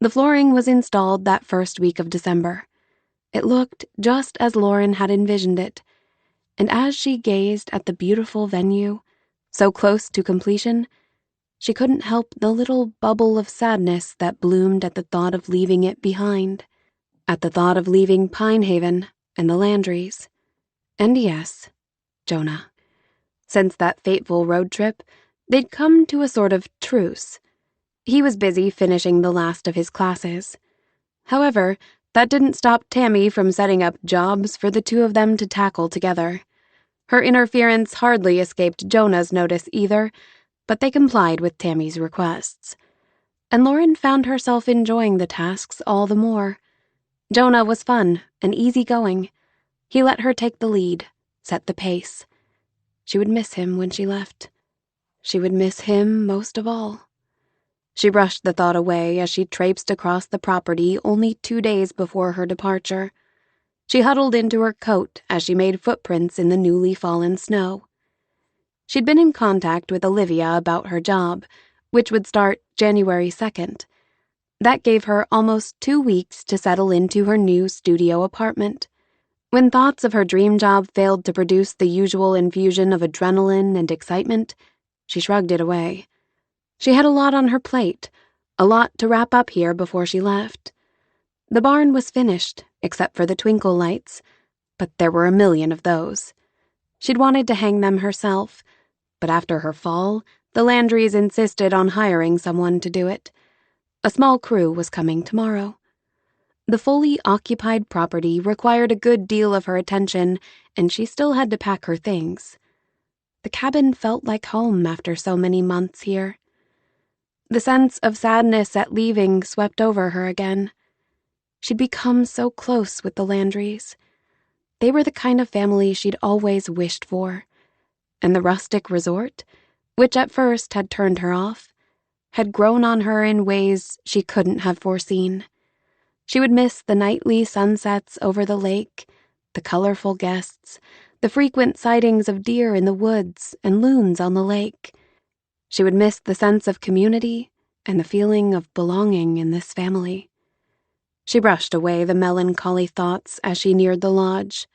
The flooring was installed that first week of December. It looked just as Lauren had envisioned it, and as she gazed at the beautiful venue, so close to completion, she couldn't help the little bubble of sadness that bloomed at the thought of leaving it behind, at the thought of leaving Pine Haven and the Landrys. And yes, Jonah. Since that fateful road trip, they'd come to a sort of truce. He was busy finishing the last of his classes. However, that didn't stop Tammy from setting up jobs for the two of them to tackle together. Her interference hardly escaped Jonah's notice either, but they complied with Tammy's requests. And Lauren found herself enjoying the tasks all the more. Jonah was fun and easygoing. He let her take the lead, set the pace. She would miss him when she left. She would miss him most of all. She brushed the thought away as she traipsed across the property only 2 days before her departure. She huddled into her coat as she made footprints in the newly fallen snow. She'd been in contact with Olivia about her job, which would start January 2nd. That gave her almost 2 weeks to settle into her new studio apartment. When thoughts of her dream job failed to produce the usual infusion of adrenaline and excitement, she shrugged it away. She had a lot on her plate, a lot to wrap up here before she left. The barn was finished, except for the twinkle lights, but there were a million of those. She'd wanted to hang them herself, but after her fall, the Landrys insisted on hiring someone to do it. A small crew was coming tomorrow. The fully occupied property required a good deal of her attention, and she still had to pack her things. The cabin felt like home after so many months here. The sense of sadness at leaving swept over her again. She'd become so close with the Landrys. They were the kind of family she'd always wished for. And the rustic resort, which at first had turned her off, had grown on her in ways she couldn't have foreseen. She would miss the nightly sunsets over the lake, the colorful guests, the frequent sightings of deer in the woods and loons on the lake. She would miss the sense of community and the feeling of belonging in this family. She brushed away the melancholy thoughts as she neared the lodge.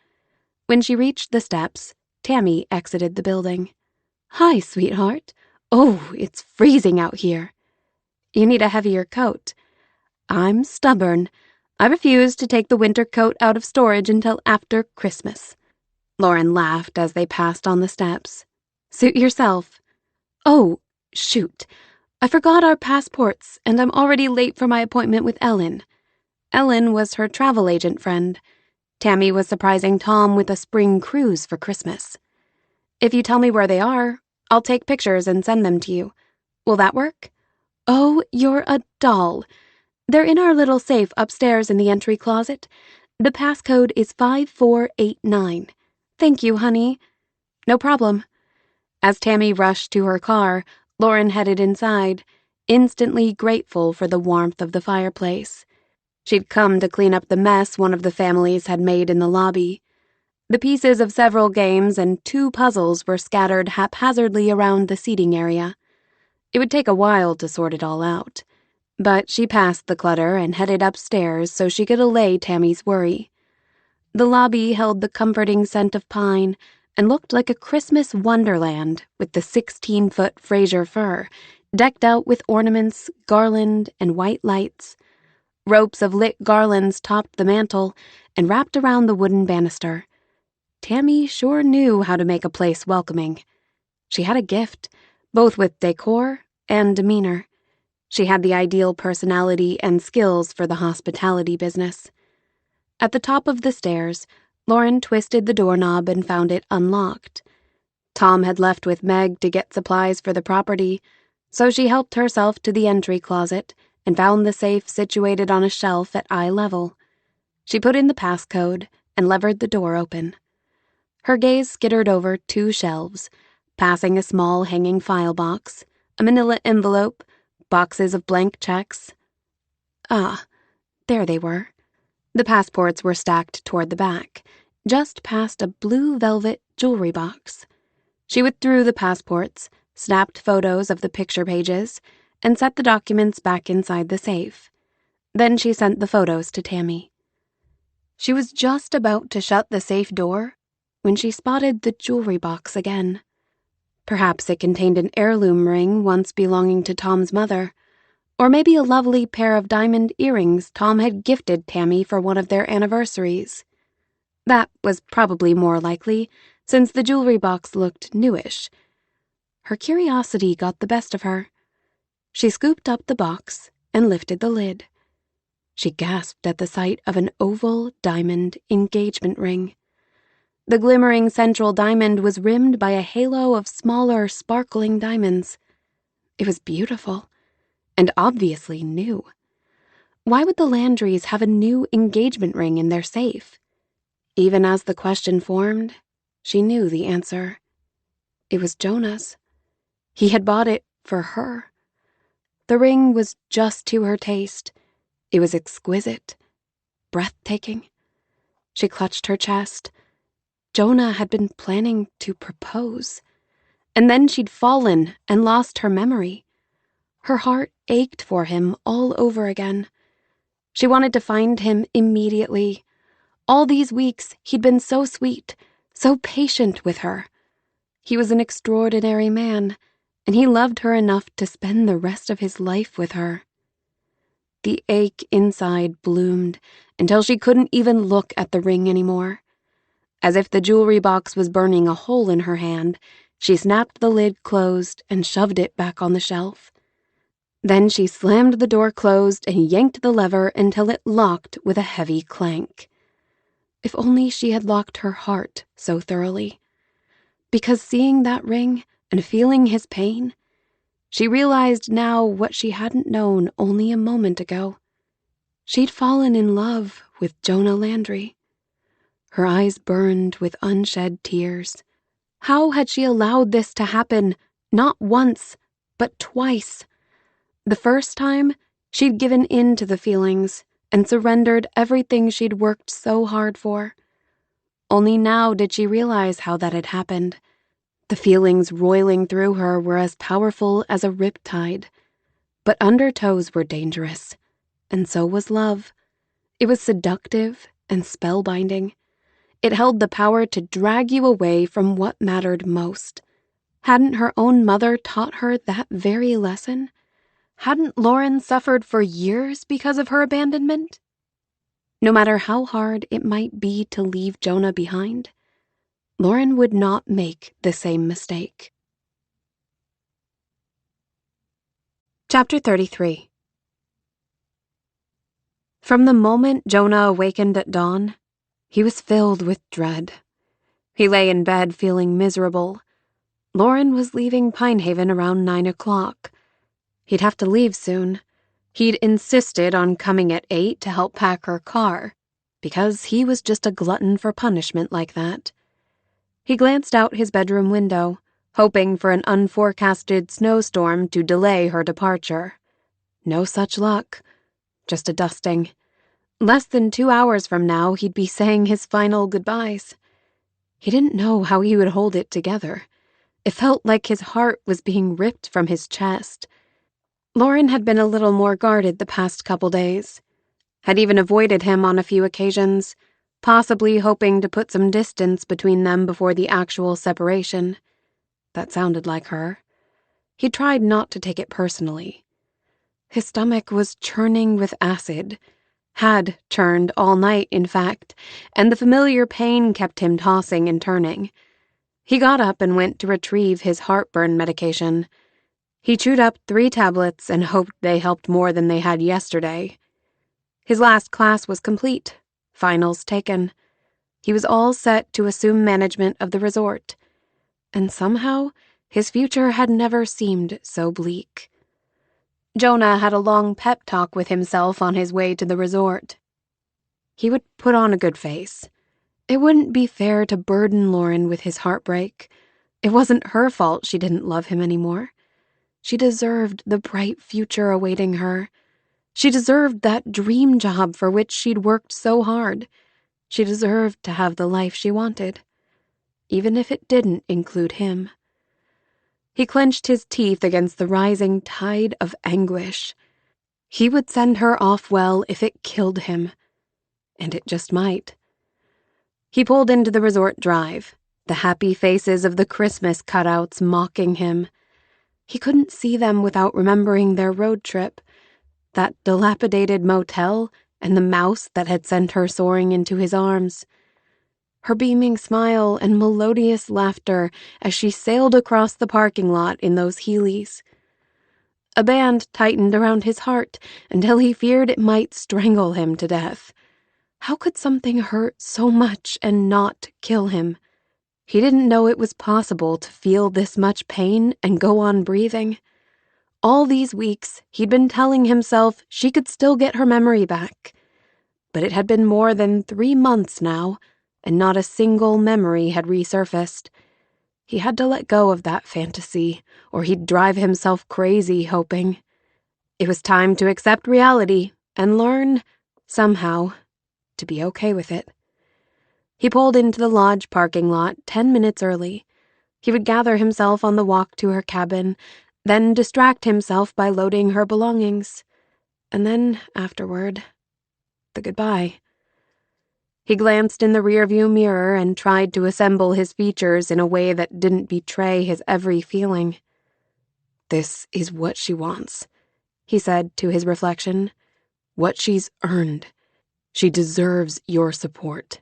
When she reached the steps, Tammy exited the building. "Hi, sweetheart. Oh, it's freezing out here. You need a heavier coat. I'm stubborn. I refuse to take the winter coat out of storage until after Christmas." Lauren laughed as they passed on the steps. "Suit yourself." "Oh, shoot. I forgot our passports, and I'm already late for my appointment with Ellen." Ellen was her travel agent friend. Tammy was surprising Tom with a spring cruise for Christmas. "If you tell me where they are, I'll take pictures and send them to you. Will that work?" "Oh, you're a doll. They're in our little safe upstairs in the entry closet. The passcode is 5489. Thank you, honey." "No problem." As Tammy rushed to her car, Lauren headed inside, instantly grateful for the warmth of the fireplace. She'd come to clean up the mess one of the families had made in the lobby. The pieces of several games and 2 puzzles were scattered haphazardly around the seating area. It would take a while to sort it all out, but she passed the clutter and headed upstairs so she could allay Tammy's worry. The lobby held the comforting scent of pine and looked like a Christmas wonderland with the 16-foot Fraser fir, decked out with ornaments, garland, and white lights. Ropes of lit garlands topped the mantel and wrapped around the wooden banister. Tammy sure knew how to make a place welcoming. She had a gift, both with decor and demeanor. She had the ideal personality and skills for the hospitality business. At the top of the stairs, Lauren twisted the doorknob and found it unlocked. Tom had left with Meg to get supplies for the property, so she helped herself to the entry closet and found the safe situated on a shelf at eye level. She put in the passcode and levered the door open. Her gaze skittered over 2 shelves, passing a small hanging file box, a manila envelope, boxes of blank checks. Ah, there they were. The passports were stacked toward the back, just past a blue velvet jewelry box. She withdrew the passports, snapped photos of the picture pages, and set the documents back inside the safe. Then she sent the photos to Tammy. She was just about to shut the safe door when she spotted the jewelry box again. Perhaps it contained an heirloom ring once belonging to Tom's mother, or maybe a lovely pair of diamond earrings Tom had gifted Tammy for one of their anniversaries. That was probably more likely, since the jewelry box looked newish. Her curiosity got the best of her. She scooped up the box and lifted the lid. She gasped at the sight of an oval diamond engagement ring. The glimmering central diamond was rimmed by a halo of smaller, sparkling diamonds. It was beautiful, and obviously new. Why would the Landrys have a new engagement ring in their safe? Even as the question formed, she knew the answer. It was Jonah's. He had bought it for her. The ring was just to her taste. It was exquisite, breathtaking. She clutched her chest. Jonah had been planning to propose. And then she'd fallen and lost her memory. Her heart ached for him all over again. She wanted to find him immediately, All these weeks, he'd been so sweet, so patient with her. He was an extraordinary man, and he loved her enough to spend the rest of his life with her. The ache inside bloomed until she couldn't even look at the ring anymore. As if the jewelry box was burning a hole in her hand, she snapped the lid closed and shoved it back on the shelf. Then she slammed the door closed and yanked the lever until it locked with a heavy clank. If only she had locked her heart so thoroughly. Because seeing that ring and feeling his pain, she realized now what she hadn't known only a moment ago. She'd fallen in love with Jonah Landry. Her eyes burned with unshed tears. How had she allowed this to happen, not once, but twice? The first time, she'd given in to the feelings and surrendered everything she'd worked so hard for. Only now did she realize how that had happened. The feelings roiling through her were as powerful as a riptide. But undertows were dangerous, and so was love. It was seductive and spellbinding. It held the power to drag you away from what mattered most. Hadn't her own mother taught her that very lesson? Hadn't Lauren suffered for years because of her abandonment? No matter how hard it might be to leave Jonah behind, Lauren would not make the same mistake. Chapter 33. From the moment Jonah awakened at dawn, he was filled with dread. He lay in bed feeling miserable. Lauren was leaving Pinehaven around 9 o'clock. He'd have to leave soon. He'd insisted on coming at 8 to help pack her car, because he was just a glutton for punishment like that. He glanced out his bedroom window, hoping for an unforecasted snowstorm to delay her departure. No such luck. Just a dusting. Less than 2 hours from now, he'd be saying his final goodbyes. He didn't know how he would hold it together. It felt like his heart was being ripped from his chest. Lauren had been a little more guarded the past couple days. Had even avoided him on a few occasions, possibly hoping to put some distance between them before the actual separation. That sounded like her. He tried not to take it personally. His stomach was churning with acid. Had churned all night, in fact, and the familiar pain kept him tossing and turning. He got up and went to retrieve his heartburn medication. He chewed up 3 tablets and hoped they helped more than they had yesterday. His last class was complete, finals taken. He was all set to assume management of the resort. And somehow, his future had never seemed so bleak. Jonah had a long pep talk with himself on his way to the resort. He would put on a good face. It wouldn't be fair to burden Lauren with his heartbreak. It wasn't her fault she didn't love him anymore. She deserved the bright future awaiting her. She deserved that dream job for which she'd worked so hard. She deserved to have the life she wanted, even if it didn't include him. He clenched his teeth against the rising tide of anguish. He would send her off well if it killed him. And it just might. He pulled into the resort drive, the happy faces of the Christmas cutouts mocking him. He couldn't see them without remembering their road trip, that dilapidated motel and the mouse that had sent her soaring into his arms. Her beaming smile and melodious laughter as she sailed across the parking lot in those Heelys. A band tightened around his heart until he feared it might strangle him to death. How could something hurt so much and not kill him? He didn't know it was possible to feel this much pain and go on breathing. All these weeks, he'd been telling himself she could still get her memory back. But it had been more than 3 months now, and not a single memory had resurfaced. He had to let go of that fantasy, or he'd drive himself crazy hoping. It was time to accept reality and learn, somehow, to be okay with it. He pulled into the lodge parking lot 10 minutes early. He would gather himself on the walk to her cabin, then distract himself by loading her belongings. And then, afterward, the goodbye. He glanced in the rearview mirror and tried to assemble his features in a way that didn't betray his every feeling. "This is what she wants," he said to his reflection. "What she's earned. She deserves your support."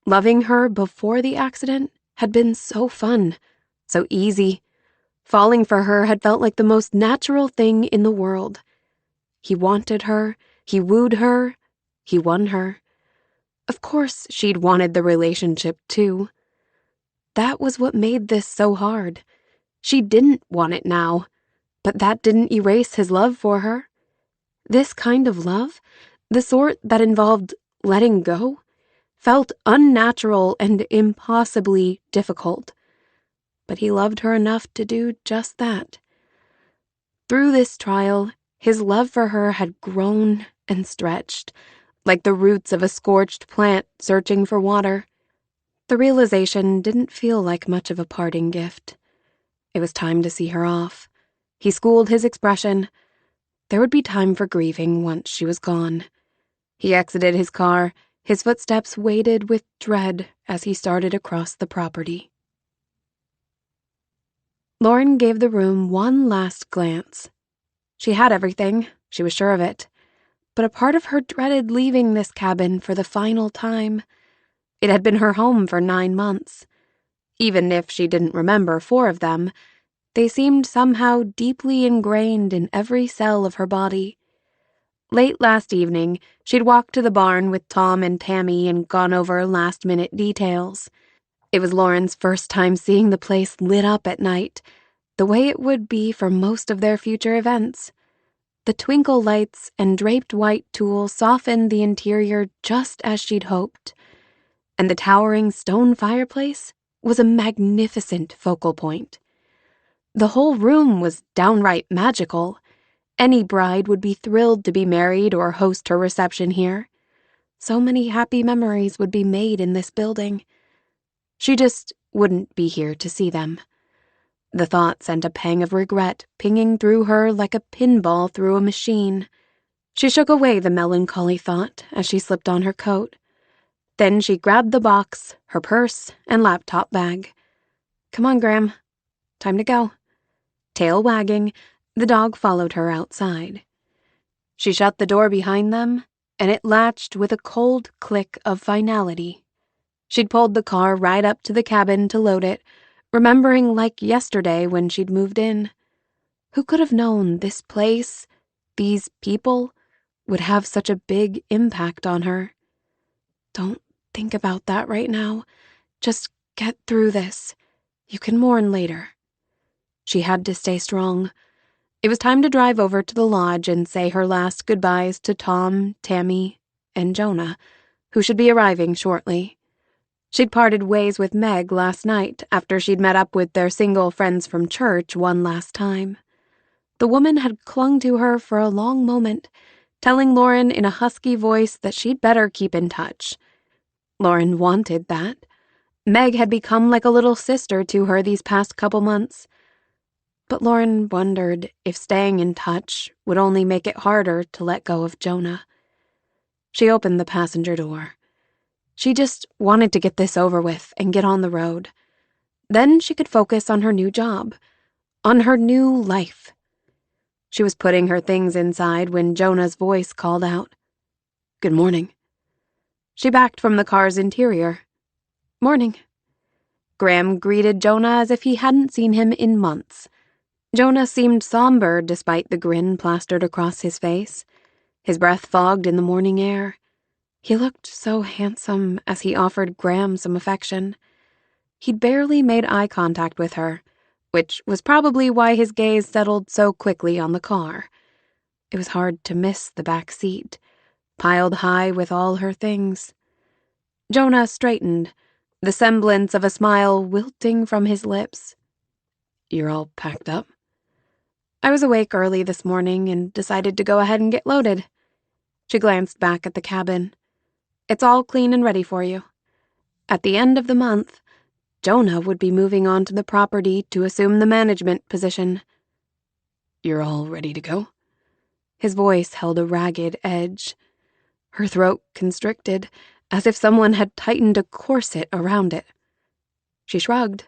Loving her before the accident had been so fun, so easy. Falling for her had felt like the most natural thing in the world. He wanted her, he wooed her, he won her. Of course she'd wanted the relationship too. That was what made this so hard. She didn't want it now, but that didn't erase his love for her. This kind of love, the sort that involved letting go, felt unnatural and impossibly difficult. But he loved her enough to do just that. Through this trial, his love for her had grown and stretched, like the roots of a scorched plant searching for water. The realization didn't feel like much of a parting gift. It was time to see her off. He schooled his expression. There would be time for grieving once she was gone. He exited his car, his footsteps weighted with dread as he started across the property. Lauren gave the room one last glance. She had everything, she was sure of it, but a part of her dreaded leaving this cabin for the final time. It had been her home for 9 months. Even if she didn't remember 4 of them, they seemed somehow deeply ingrained in every cell of her body. Late last evening, she'd walked to the barn with Tom and Tammy and gone over last-minute details. It was Lauren's first time seeing the place lit up at night, the way it would be for most of their future events. The twinkle lights and draped white tulle softened the interior just as she'd hoped, and the towering stone fireplace was a magnificent focal point. The whole room was downright magical. Any bride would be thrilled to be married or host her reception here. So many happy memories would be made in this building. She just wouldn't be here to see them. The thought sent a pang of regret pinging through her like a pinball through a machine. She shook away the melancholy thought as she slipped on her coat. Then she grabbed the box, her purse, and laptop bag. "Come on, Graham. Time to go." Tail wagging, the dog followed her outside. She shut the door behind them, and it latched with a cold click of finality. She'd pulled the car right up to the cabin to load it, remembering like yesterday when she'd moved in. Who could have known this place, these people, would have such a big impact on her? Don't think about that right now. Just get through this. You can mourn later. She had to stay strong. It was time to drive over to the lodge and say her last goodbyes to Tom, Tammy, and Jonah, who should be arriving shortly. She'd parted ways with Meg last night after she'd met up with their single friends from church one last time. The woman had clung to her for a long moment, telling Lauren in a husky voice that she'd better keep in touch. Lauren wanted that. Meg had become like a little sister to her these past couple months. But Lauren wondered if staying in touch would only make it harder to let go of Jonah. She opened the passenger door. She just wanted to get this over with and get on the road. Then she could focus on her new job, on her new life. She was putting her things inside when Jonah's voice called out, "Good morning." She backed from the car's interior. "Morning." Graham greeted Jonah as if he hadn't seen him in months. Jonah seemed somber despite the grin plastered across his face, his breath fogged in the morning air. He looked so handsome as he offered Graham some affection. He'd barely made eye contact with her, which was probably why his gaze settled so quickly on the car. It was hard to miss the back seat, piled high with all her things. Jonah straightened, the semblance of a smile wilting from his lips. "You're all packed up?" "I was awake early this morning and decided to go ahead and get loaded." She glanced back at the cabin. "It's all clean and ready for you." At the end of the month, Jonah would be moving on to the property to assume the management position. "You're all ready to go?" His voice held a ragged edge. Her throat constricted, as if someone had tightened a corset around it. She shrugged.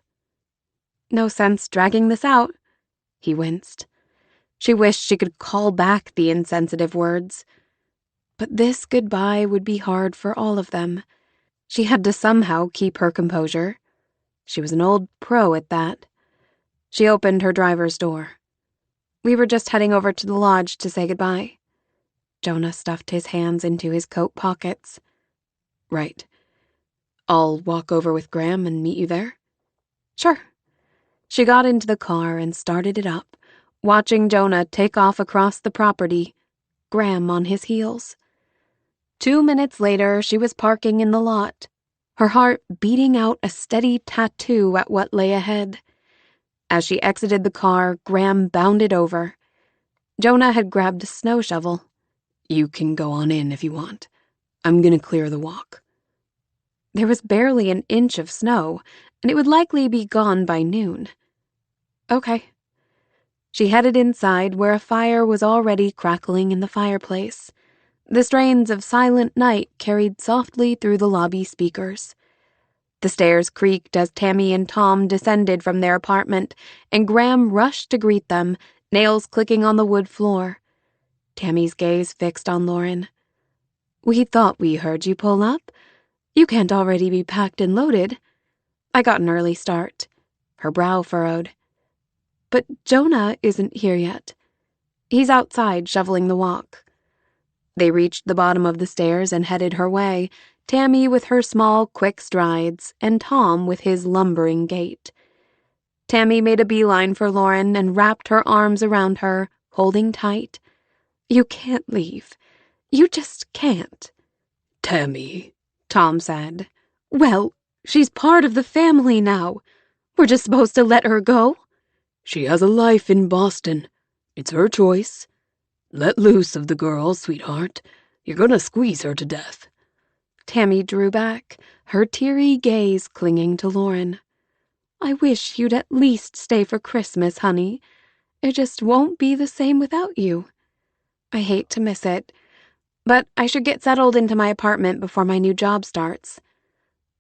No sense dragging this out. He winced. She wished she could call back the insensitive words. But this goodbye would be hard for all of them. She had to somehow keep her composure. She was an old pro at that. She opened her driver's door. We were just heading over to the lodge to say goodbye. Jonah stuffed his hands into his coat pockets. Right. I'll walk over with Graham and meet you there? Sure. She got into the car and started it up, watching Jonah take off across the property, Graham on his heels. 2 minutes later, she was parking in the lot, her heart beating out a steady tattoo at what lay ahead. As she exited the car, Graham bounded over. Jonah had grabbed a snow shovel. You can go on in if you want. I'm gonna clear the walk. There was barely an inch of snow, and it would likely be gone by noon. Okay. She headed inside where a fire was already crackling in the fireplace. The strains of Silent Night carried softly through the lobby speakers. The stairs creaked as Tammy and Tom descended from their apartment, and Graham rushed to greet them, nails clicking on the wood floor. Tammy's gaze fixed on Lauren. We thought we heard you pull up. You can't already be packed and loaded. I got an early start. Her brow furrowed. But Jonah isn't here yet. He's outside shoveling the walk. They reached the bottom of the stairs and headed her way, Tammy with her small, quick strides, and Tom with his lumbering gait. Tammy made a beeline for Lauren and wrapped her arms around her, holding tight. You can't leave. You just can't. Tammy, Tom said. Well, she's part of the family now. We're just supposed to let her go? She has a life in Boston. It's her choice. Let loose of the girl, sweetheart. You're gonna squeeze her to death. Tammy drew back, her teary gaze clinging to Lauren. I wish you'd at least stay for Christmas, honey. It just won't be the same without you. I hate to miss it, but I should get settled into my apartment before my new job starts.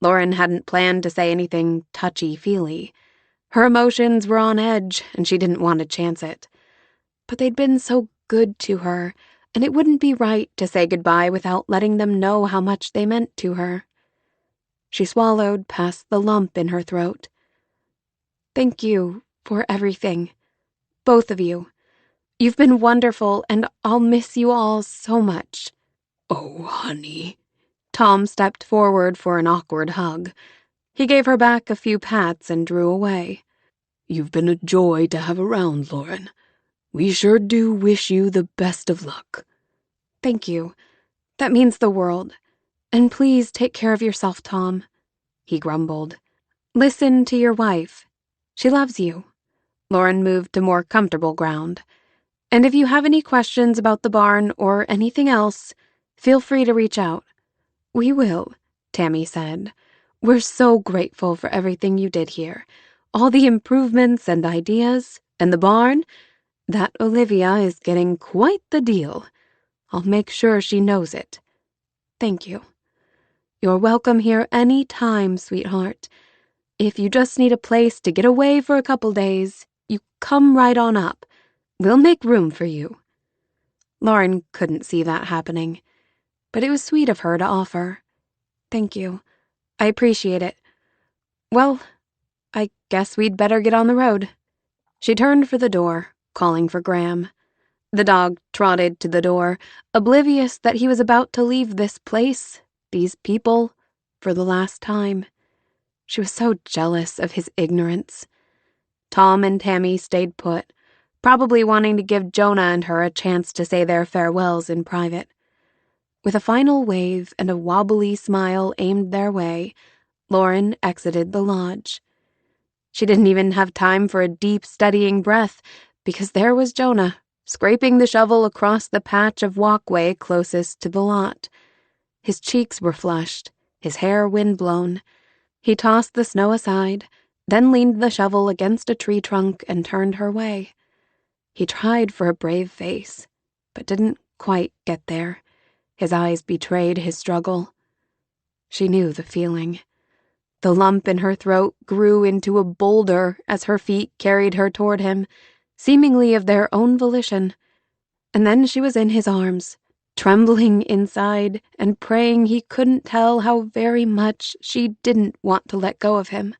Lauren hadn't planned to say anything touchy-feely. Her emotions were on edge, and she didn't want to chance it. But they'd been so good to her, and it wouldn't be right to say goodbye without letting them know how much they meant to her. She swallowed past the lump in her throat. Thank you for everything. Both of you. You've been wonderful, and I'll miss you all so much. Oh, honey. Tom stepped forward for an awkward hug. He gave her back a few pats and drew away. You've been a joy to have around, Lauren. We sure do wish you the best of luck. Thank you. That means the world. And please take care of yourself, Tom, he grumbled. Listen to your wife. She loves you. Lauren moved to more comfortable ground. And if you have any questions about the barn or anything else, feel free to reach out. We will, Tammy said. We're so grateful for everything you did here. All the improvements and ideas, and the barn. That Olivia is getting quite the deal. I'll make sure she knows it. Thank you. You're welcome here any time, sweetheart. If you just need a place to get away for a couple days, you come right on up. We'll make room for you. Lauren couldn't see that happening, but it was sweet of her to offer. Thank you. I appreciate it. Well, I guess we'd better get on the road. She turned for the door, calling for Graham. The dog trotted to the door, oblivious that he was about to leave this place, these people, for the last time. She was so jealous of his ignorance. Tom and Tammy stayed put, probably wanting to give Jonah and her a chance to say their farewells in private. With a final wave and a wobbly smile aimed their way, Lauren exited the lodge. She didn't even have time for a deep, steadying breath, because there was Jonah, scraping the shovel across the patch of walkway closest to the lot. His cheeks were flushed, his hair windblown. He tossed the snow aside, then leaned the shovel against a tree trunk and turned her way. He tried for a brave face, but didn't quite get there. His eyes betrayed his struggle. She knew the feeling. The lump in her throat grew into a boulder as her feet carried her toward him, seemingly of their own volition. And then she was in his arms, trembling inside and praying he couldn't tell how very much she didn't want to let go of him.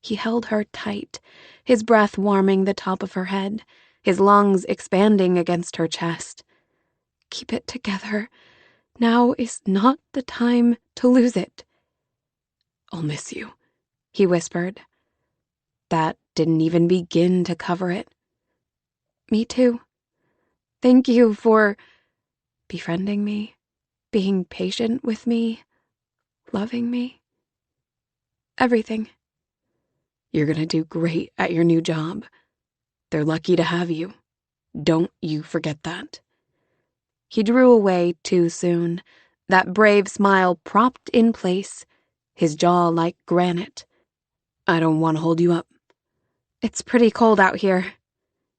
He held her tight, his breath warming the top of her head, his lungs expanding against her chest. Keep it together. Now is not the time to lose it. I'll miss you, he whispered. That didn't even begin to cover it. Me too. Thank you for befriending me, being patient with me, loving me. Everything. You're gonna do great at your new job. They're lucky to have you. Don't you forget that. He drew away too soon, that brave smile propped in place, his jaw like granite. I don't want to hold you up. It's pretty cold out here.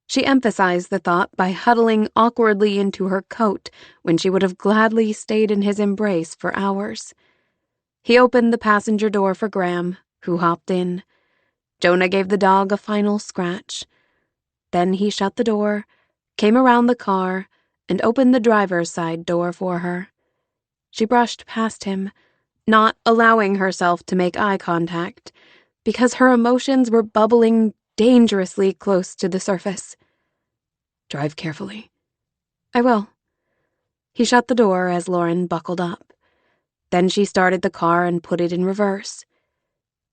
She emphasized the thought by huddling awkwardly into her coat when she would have gladly stayed in his embrace for hours. He opened the passenger door for Graham, who hopped in. Jonah gave the dog a final scratch. Then he shut the door, came around the car, and opened the driver's side door for her. She brushed past him, not allowing herself to make eye contact, because her emotions were bubbling dangerously close to the surface. Drive carefully. I will. He shut the door as Lauren buckled up. Then she started the car and put it in reverse.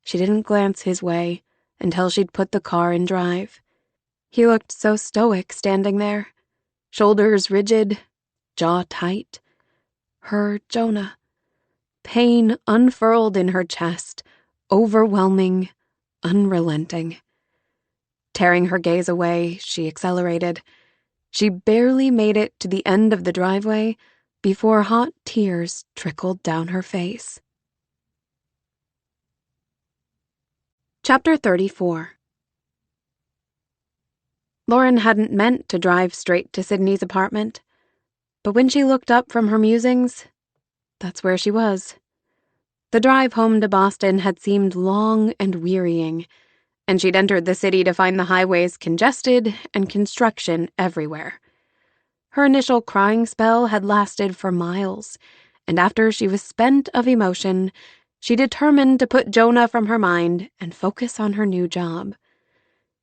She didn't glance his way until she'd put the car in drive. He looked so stoic standing there, shoulders rigid, jaw tight. Her Jonah. Pain unfurled in her chest, overwhelming, unrelenting. Tearing her gaze away, she accelerated. She barely made it to the end of the driveway before hot tears trickled down her face. Chapter 34. Lauren hadn't meant to drive straight to Sydney's apartment, but when she looked up from her musings, that's where she was. The drive home to Boston had seemed long and wearying, and she'd entered the city to find the highways congested and construction everywhere. Her initial crying spell had lasted for miles, and after she was spent of emotion, she determined to put Jonah from her mind and focus on her new job.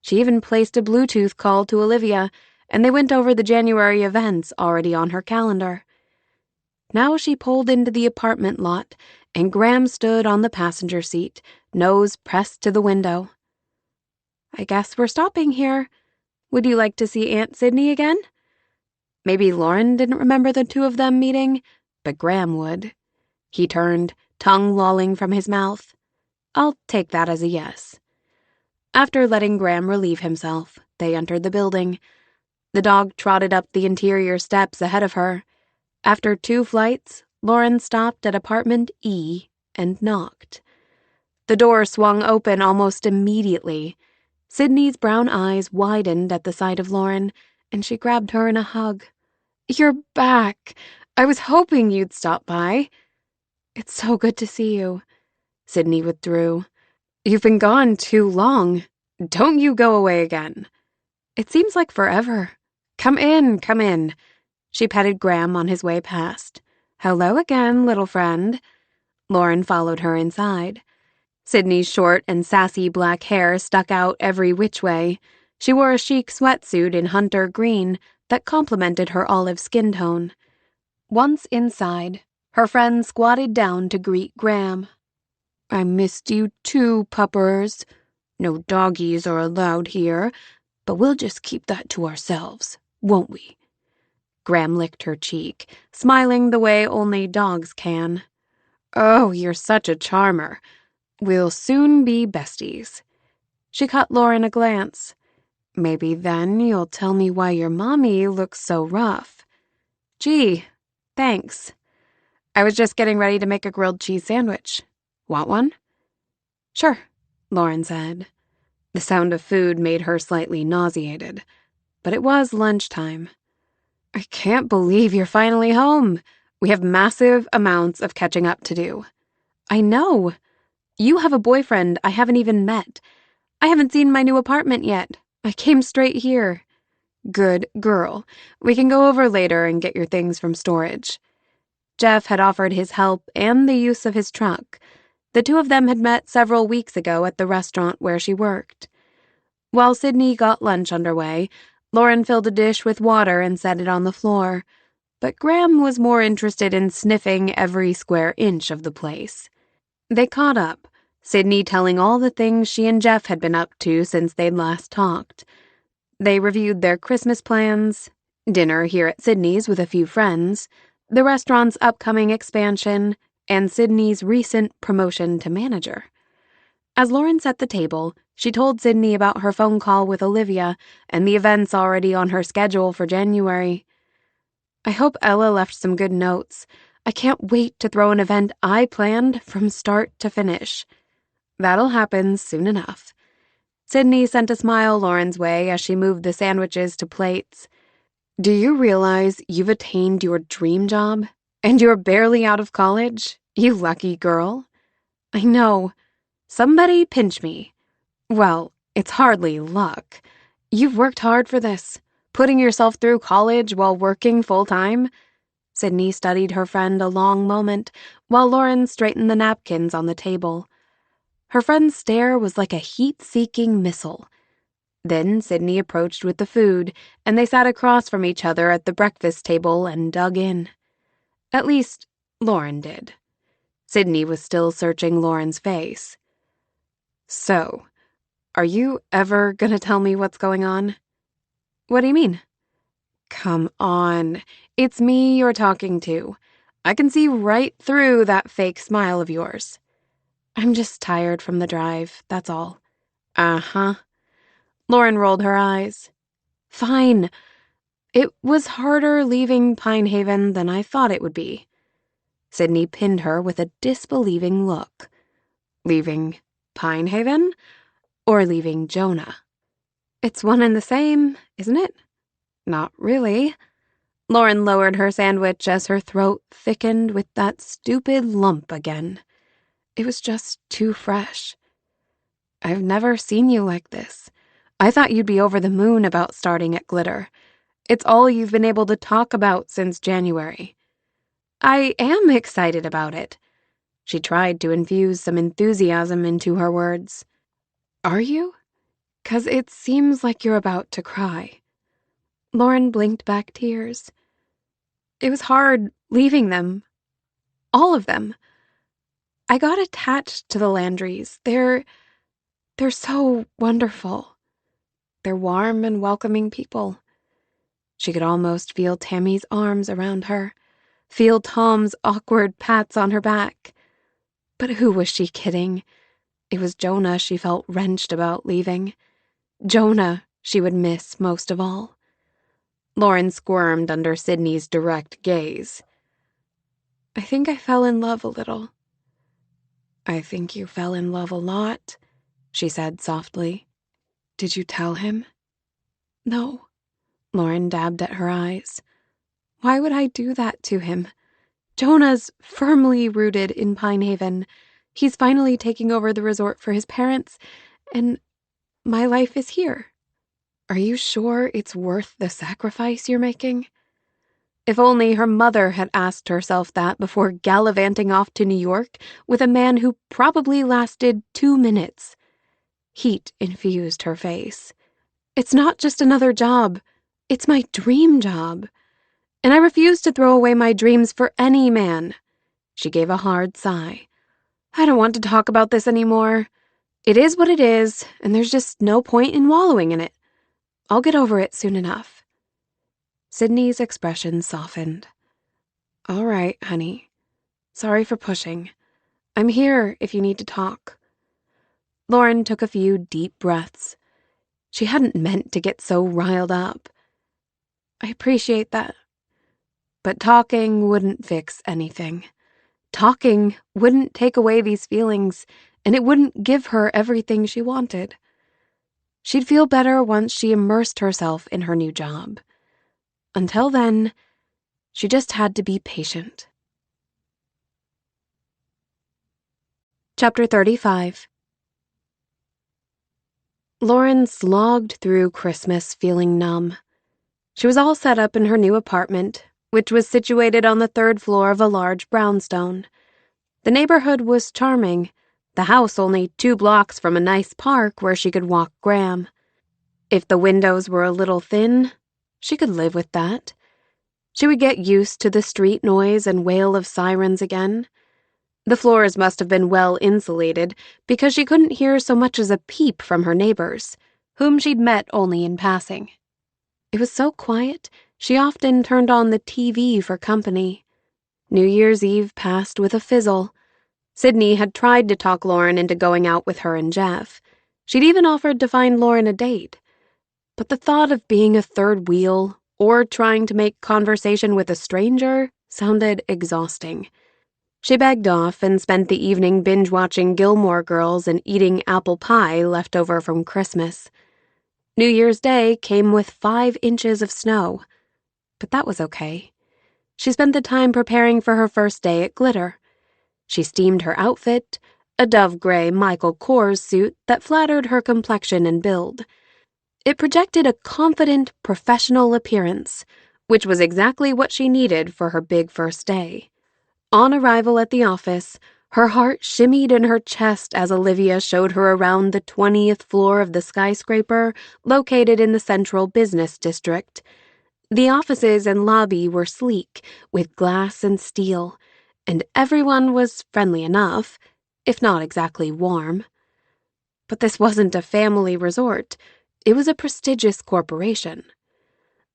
She even placed a Bluetooth call to Olivia, and they went over the January events already on her calendar. Now she pulled into the apartment lot, and Graham stood on the passenger seat, nose pressed to the window. I guess we're stopping here. Would you like to see Aunt Sydney again? Maybe Lauren didn't remember the two of them meeting, but Graham would. He turned, tongue lolling from his mouth. I'll take that as a yes. After letting Graham relieve himself, they entered the building. The dog trotted up the interior steps ahead of her. After 2 flights, Lauren stopped at apartment E and knocked. The door swung open almost immediately. Sydney's brown eyes widened at the sight of Lauren, and she grabbed her in a hug. You're back. I was hoping you'd stop by. It's so good to see you. Sydney withdrew. You've been gone too long. Don't you go away again. It seems like forever. Come in, come in. She petted Graham on his way past. Hello again, little friend. Lauren followed her inside. Sydney's short and sassy black hair stuck out every which way. She wore a chic sweatsuit in hunter green that complemented her olive skin tone. Once inside, her friend squatted down to greet Graham. I missed you too, puppers. No doggies are allowed here, but we'll just keep that to ourselves, won't we? Graham licked her cheek, smiling the way only dogs can. Oh, you're such a charmer. We'll soon be besties. She caught Lauren a glance. Maybe then you'll tell me why your mommy looks so rough. Gee, thanks. I was just getting ready to make a grilled cheese sandwich. Want one? Sure, Lauren said. The sound of food made her slightly nauseated, but it was lunchtime. I can't believe you're finally home. We have massive amounts of catching up to do. I know. You have a boyfriend I haven't even met. I haven't seen my new apartment yet. I came straight here. Good girl. We can go over later and get your things from storage. Jeff had offered his help and the use of his truck. The two of them had met several weeks ago at the restaurant where she worked. While Sydney got lunch underway, Lauren filled a dish with water and set it on the floor, but Graham was more interested in sniffing every square inch of the place. They caught up, Sydney telling all the things she and Jeff had been up to since they'd last talked. They reviewed their Christmas plans, dinner here at Sydney's with a few friends, the restaurant's upcoming expansion, and Sydney's recent promotion to manager. As Lauren set the table, she told Sydney about her phone call with Olivia and the events already on her schedule for January. I hope Ella left some good notes. I can't wait to throw an event I planned from start to finish. That'll happen soon enough. Sydney sent a smile Lauren's way as she moved the sandwiches to plates. Do you realize you've attained your dream job? And you're barely out of college? You lucky girl. I know. Somebody pinch me. Well, it's hardly luck. You've worked hard for this, putting yourself through college while working full-time. Sydney studied her friend a long moment while Lauren straightened the napkins on the table. Her friend's stare was like a heat-seeking missile. Then Sydney approached with the food, and they sat across from each other at the breakfast table and dug in. At least, Lauren did. Sydney was still searching Lauren's face. So, are you ever gonna tell me what's going on? What do you mean? Come on. It's me you're talking to. I can see right through that fake smile of yours. I'm just tired from the drive, that's all. Uh-huh. Lauren rolled her eyes. Fine. It was harder leaving Pine Haven than I thought it would be. Sydney pinned her with a disbelieving look. Leaving Pine Haven? Or leaving Jonah? It's one and the same, isn't it? Not really. Lauren lowered her sandwich as her throat thickened with that stupid lump again. It was just too fresh. I've never seen you like this. I thought you'd be over the moon about starting at Glitter. It's all you've been able to talk about since January. I am excited about it. She tried to infuse some enthusiasm into her words. Are you? 'Cause it seems like you're about to cry. Lauren blinked back tears. It was hard leaving them. All of them. I got attached to the Landrys. They're so wonderful. They're warm and welcoming people. She could almost feel Tammy's arms around her, feel Tom's awkward pats on her back. But who was she kidding? It was Jonah she felt wrenched about leaving. Jonah she would miss most of all. Lauren squirmed under Sydney's direct gaze. I think I fell in love a little. I think you fell in love a lot, she said softly. Did you tell him? No. Lauren dabbed at her eyes. Why would I do that to him? Jonah's firmly rooted in Pine Haven. He's finally taking over the resort for his parents, and my life is here. Are you sure it's worth the sacrifice you're making? If only her mother had asked herself that before gallivanting off to New York with a man who probably lasted 2 minutes. Heat infused her face. It's not just another job. It's my dream job. And I refuse to throw away my dreams for any man. She gave a hard sigh. I don't want to talk about this anymore. It is what it is, and there's just no point in wallowing in it. I'll get over it soon enough. Sydney's expression softened. All right, honey. Sorry for pushing. I'm here if you need to talk. Lauren took a few deep breaths. She hadn't meant to get so riled up. I appreciate that. But talking wouldn't fix anything. Talking wouldn't take away these feelings, and it wouldn't give her everything she wanted. She'd feel better once she immersed herself in her new job. Until then, she just had to be patient. Chapter 35. Lauren slogged through Christmas feeling numb. She was all set up in her new apartment, which was situated on the third floor of a large brownstone. The neighborhood was charming, the house only 2 blocks from a nice park where she could walk Graham. If the windows were a little thin, she could live with that. She would get used to the street noise and wail of sirens again. The floors must have been well insulated because she couldn't hear so much as a peep from her neighbors, whom she'd met only in passing. It was so quiet, she often turned on the TV for company. New Year's Eve passed with a fizzle. Sydney had tried to talk Lauren into going out with her and Jeff. She'd even offered to find Lauren a date. But the thought of being a third wheel or trying to make conversation with a stranger sounded exhausting. She begged off and spent the evening binge-watching Gilmore Girls and eating apple pie left over from Christmas. New Year's Day came with 5 inches of snow, but that was okay. She spent the time preparing for her first day at Glitter. She steamed her outfit, a dove gray Michael Kors suit that flattered her complexion and build. It projected a confident, professional appearance, which was exactly what she needed for her big first day. On arrival at the office, her heart shimmied in her chest as Olivia showed her around the 20th floor of the skyscraper located in the central business district. The offices and lobby were sleek, with glass and steel, and everyone was friendly enough, if not exactly warm. But this wasn't a family resort. It was a prestigious corporation.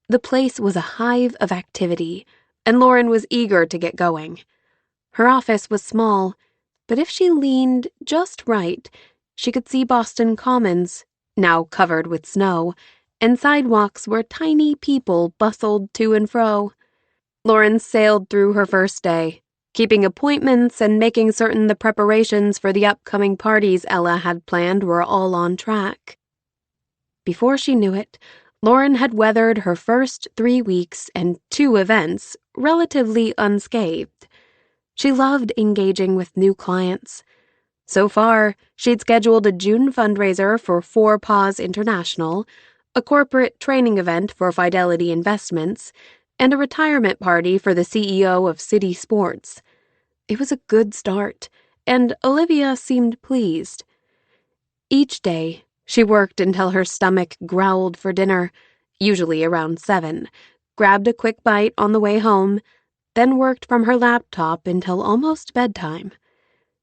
The place was a hive of activity, and Lauren was eager to get going. Her office was small, but if she leaned just right, she could see Boston Commons, now covered with snow, and sidewalks where tiny people bustled to and fro. Lauren sailed through her first day, keeping appointments and making certain the preparations for the upcoming parties Ella had planned were all on track. Before she knew it, Lauren had weathered her first 3 weeks and 2 events relatively unscathed. She loved engaging with new clients. So far, she'd scheduled a June fundraiser for 4 Paws International, a corporate training event for Fidelity Investments, and a retirement party for the CEO of City Sports. It was a good start, and Olivia seemed pleased. Each day, she worked until her stomach growled for dinner, usually around 7, grabbed a quick bite on the way home, then worked from her laptop until almost bedtime.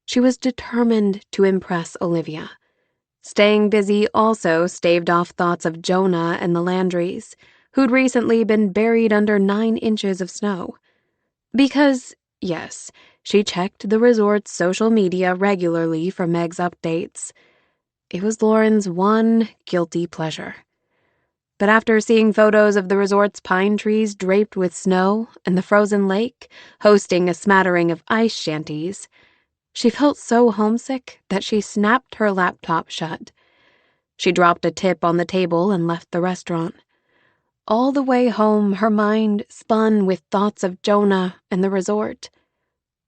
She was determined to impress Olivia. Staying busy also staved off thoughts of Jonah and the Landrys, who'd recently been buried under 9 inches of snow. Because, yes, she checked the resort's social media regularly for Meg's updates. It was Lauren's one guilty pleasure. But after seeing photos of the resort's pine trees draped with snow and the frozen lake hosting a smattering of ice shanties, she felt so homesick that she snapped her laptop shut. She dropped a tip on the table and left the restaurant. All the way home, her mind spun with thoughts of Jonah and the resort.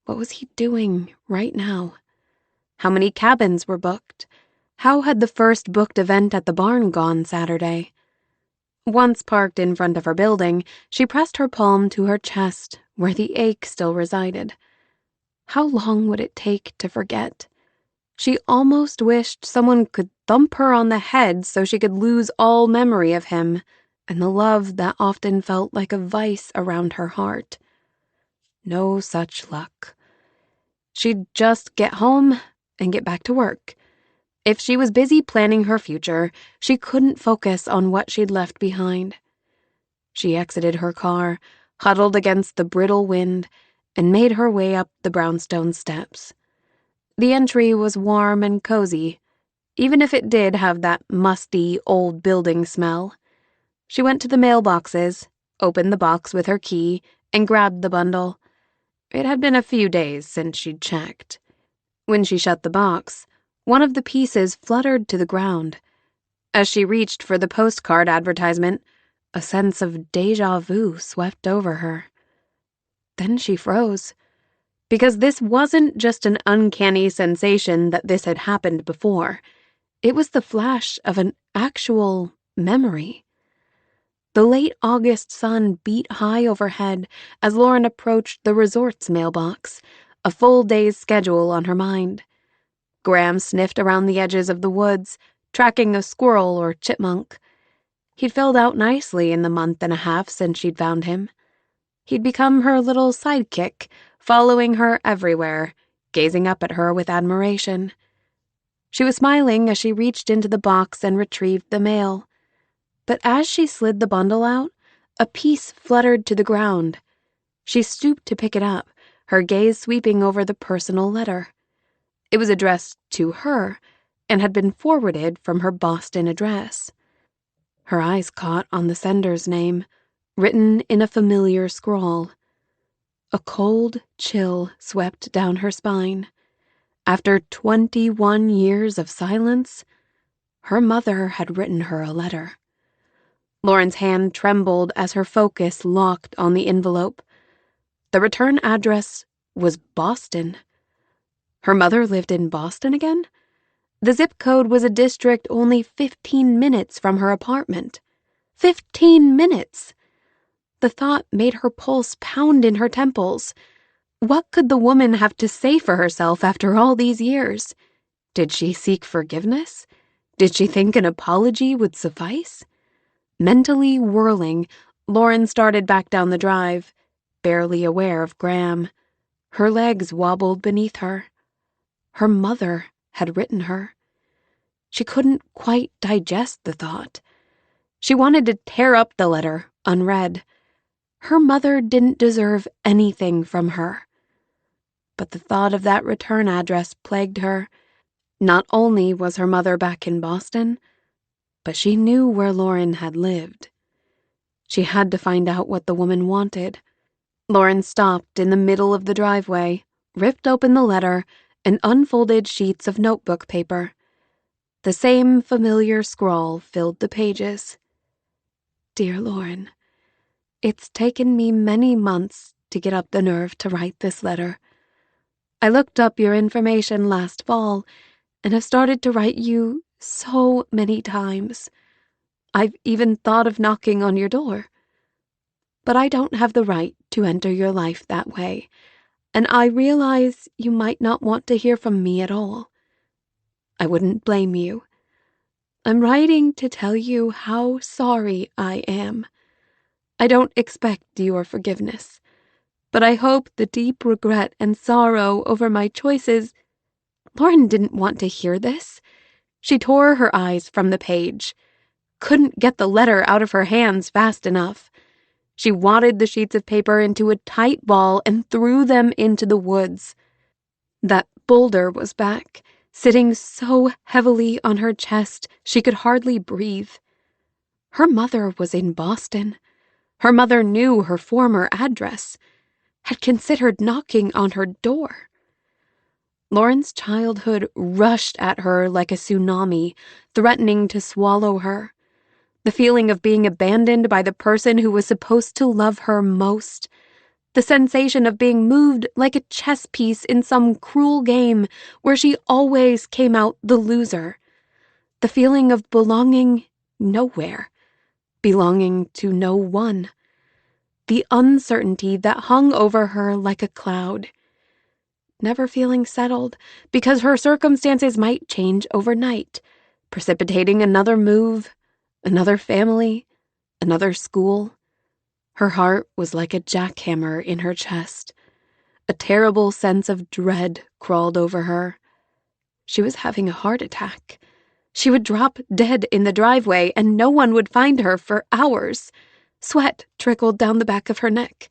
What was he doing right now? How many cabins were booked? How had the first booked event at the barn gone Saturday? Once parked in front of her building, she pressed her palm to her chest, where the ache still resided. How long would it take to forget? She almost wished someone could thump her on the head so she could lose all memory of him and the love that often felt like a vice around her heart. No such luck. She'd just get home and get back to work. If she was busy planning her future, she couldn't focus on what she'd left behind. She exited her car, huddled against the brittle wind, and made her way up the brownstone steps. The entry was warm and cozy, even if it did have that musty, old building smell. She went to the mailboxes, opened the box with her key, and grabbed the bundle. It had been a few days since she'd checked. When she shut the box, one of the pieces fluttered to the ground. As she reached for the postcard advertisement, a sense of déjà vu swept over her. Then she froze. Because this wasn't just an uncanny sensation that this had happened before. It was the flash of an actual memory. The late August sun beat high overhead as Lauren approached the resort's mailbox, a full day's schedule on her mind. Graham sniffed around the edges of the woods, tracking a squirrel or chipmunk. He'd filled out nicely in the month and a half since she'd found him. He'd become her little sidekick, following her everywhere, gazing up at her with admiration. She was smiling as she reached into the box and retrieved the mail. But as she slid the bundle out, a piece fluttered to the ground. She stooped to pick it up, her gaze sweeping over the personal letter. It was addressed to her and had been forwarded from her Boston address. Her eyes caught on the sender's name, written in a familiar scrawl. A cold chill swept down her spine. After 21 years of silence, her mother had written her a letter. Lauren's hand trembled as her focus locked on the envelope. The return address was Boston. Her mother lived in Boston again? The zip code was a district only 15 minutes from her apartment. 15 minutes! The thought made her pulse pound in her temples. What could the woman have to say for herself after all these years? Did she seek forgiveness? Did she think an apology would suffice? Mentally whirling, Lauren started back down the drive, barely aware of Graham. Her legs wobbled beneath her. Her mother had written her. She couldn't quite digest the thought. She wanted to tear up the letter, unread. Her mother didn't deserve anything from her. But the thought of that return address plagued her. Not only was her mother back in Boston, but she knew where Lauren had lived. She had to find out what the woman wanted. Lauren stopped in the middle of the driveway, ripped open the letter, and unfolded sheets of notebook paper. The same familiar scrawl filled the pages. Dear Lauren, it's taken me many months to get up the nerve to write this letter. I looked up your information last fall and have started to write you so many times. I've even thought of knocking on your door. But I don't have the right to enter your life that way, and I realize you might not want to hear from me at all. I wouldn't blame you. I'm writing to tell you how sorry I am. I don't expect your forgiveness, but I hope the deep regret and sorrow over my choices— Lauren didn't want to hear this. She tore her eyes from the page. Couldn't get the letter out of her hands fast enough. She wadded the sheets of paper into a tight ball and threw them into the woods. That boulder was back, sitting so heavily on her chest she could hardly breathe. Her mother was in Boston. Her mother knew her former address, had considered knocking on her door. Lauren's childhood rushed at her like a tsunami, threatening to swallow her. The feeling of being abandoned by the person who was supposed to love her most. The sensation of being moved like a chess piece in some cruel game where she always came out the loser. The feeling of belonging nowhere, belonging to no one. The uncertainty that hung over her like a cloud. Never feeling settled because her circumstances might change overnight, precipitating another move, another family, another school. Her heart was like a jackhammer in her chest. A terrible sense of dread crawled over her. She was having a heart attack. She would drop dead in the driveway and no one would find her for hours. Sweat trickled down the back of her neck.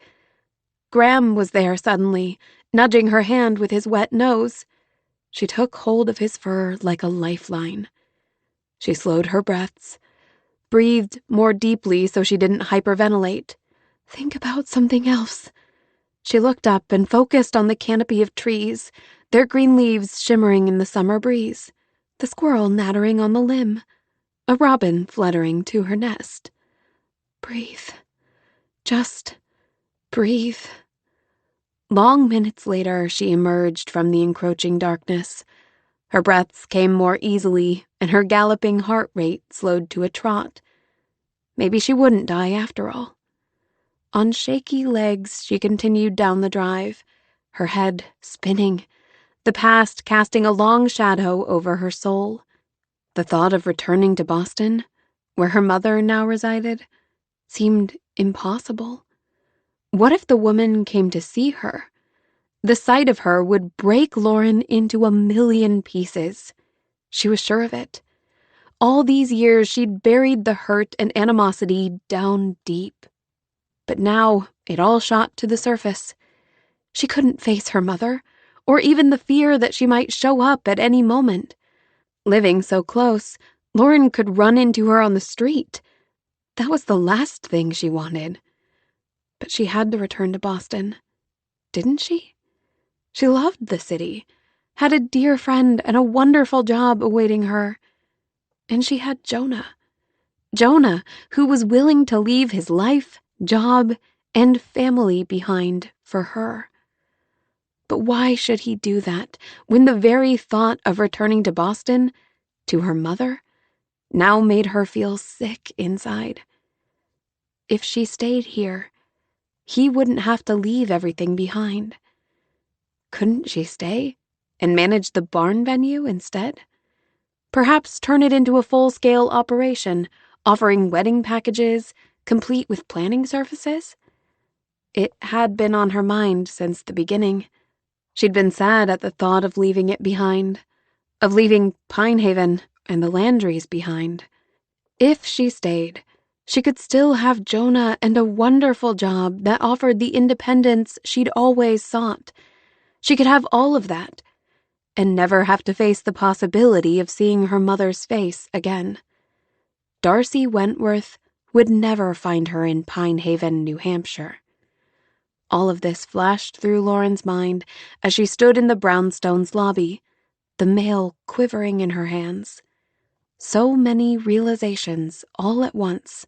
Graham was there suddenly, nudging her hand with his wet nose. She took hold of his fur like a lifeline. She slowed her breaths, breathed more deeply so she didn't hyperventilate. Think about something else. She looked up and focused on the canopy of trees, their green leaves shimmering in the summer breeze, the squirrel nattering on the limb, a robin fluttering to her nest. Breathe. Just breathe. Long minutes later, she emerged from the encroaching darkness. Her breaths came more easily, and her galloping heart rate slowed to a trot. Maybe she wouldn't die after all. On shaky legs, she continued down the drive, her head spinning, the past casting a long shadow over her soul. The thought of returning to Boston, where her mother now resided, seemed impossible. What if the woman came to see her? The sight of her would break Lauren into a million pieces. She was sure of it. All these years she'd buried the hurt and animosity down deep. But now it all shot to the surface. She couldn't face her mother, or even the fear that she might show up at any moment. Living so close, Lauren could run into her on the street. That was the last thing she wanted. But she had to return to Boston, didn't she? She loved the city, had a dear friend and a wonderful job awaiting her. And she had Jonah. Jonah, who was willing to leave his life, job, and family behind for her. But why should he do that when the very thought of returning to Boston, to her mother, now made her feel sick inside? If she stayed here, he wouldn't have to leave everything behind. Couldn't she stay and manage the barn venue instead? Perhaps turn it into a full-scale operation, offering wedding packages, complete with planning services? It had been on her mind since the beginning. She'd been sad at the thought of leaving it behind, of leaving Pine Haven and the Landrys behind. If she stayed, she could still have Jonah and a wonderful job that offered the independence she'd always sought. She could have all of that, and never have to face the possibility of seeing her mother's face again. Darcy Wentworth would never find her in Pine Haven, New Hampshire. All of this flashed through Lauren's mind as she stood in the brownstones' lobby, the mail quivering in her hands. So many realizations all at once.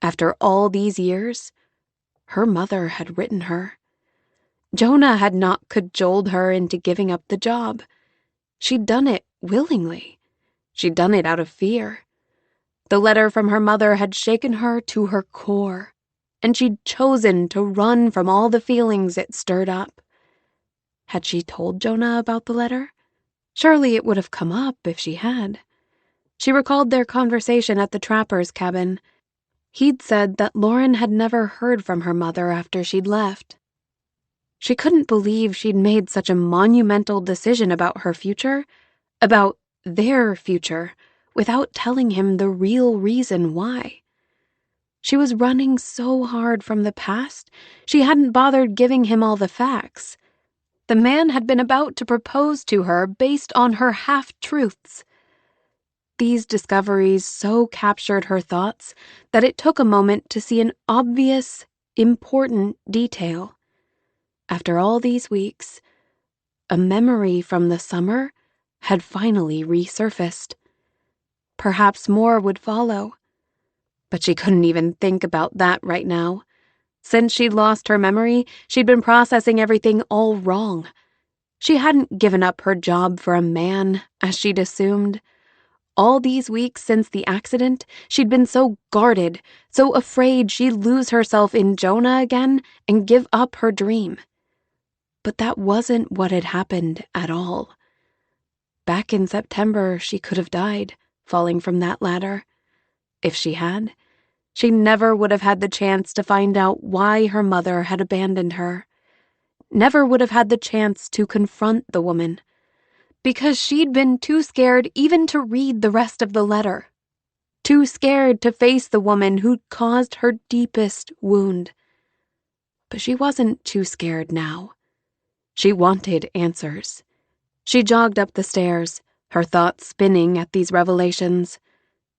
After all these years, her mother had written her. Jonah had not cajoled her into giving up the job. She'd done it willingly. She'd done it out of fear. The letter from her mother had shaken her to her core, and she'd chosen to run from all the feelings it stirred up. Had she told Jonah about the letter? Surely it would have come up if she had. She recalled their conversation at the trapper's cabin. He'd said that Lauren had never heard from her mother after she'd left. She couldn't believe she'd made such a monumental decision about her future, about their future, without telling him the real reason why. She was running so hard from the past, she hadn't bothered giving him all the facts. The man had been about to propose to her based on her half-truths. These discoveries so captured her thoughts that it took a moment to see an obvious, important detail. After all these weeks, a memory from the summer had finally resurfaced. Perhaps more would follow. But she couldn't even think about that right now. Since she'd lost her memory, she'd been processing everything all wrong. She hadn't given up her job for a man, as she'd assumed. All these weeks since the accident, she'd been so guarded, so afraid she'd lose herself in Jonah again and give up her dream. But that wasn't what had happened at all. Back in September, she could have died, falling from that ladder. If she had, she never would have had the chance to find out why her mother had abandoned her. Never would have had the chance to confront the woman, because she'd been too scared even to read the rest of the letter. Too scared to face the woman who'd caused her deepest wound. But she wasn't too scared now. She wanted answers. She jogged up the stairs, her thoughts spinning at these revelations.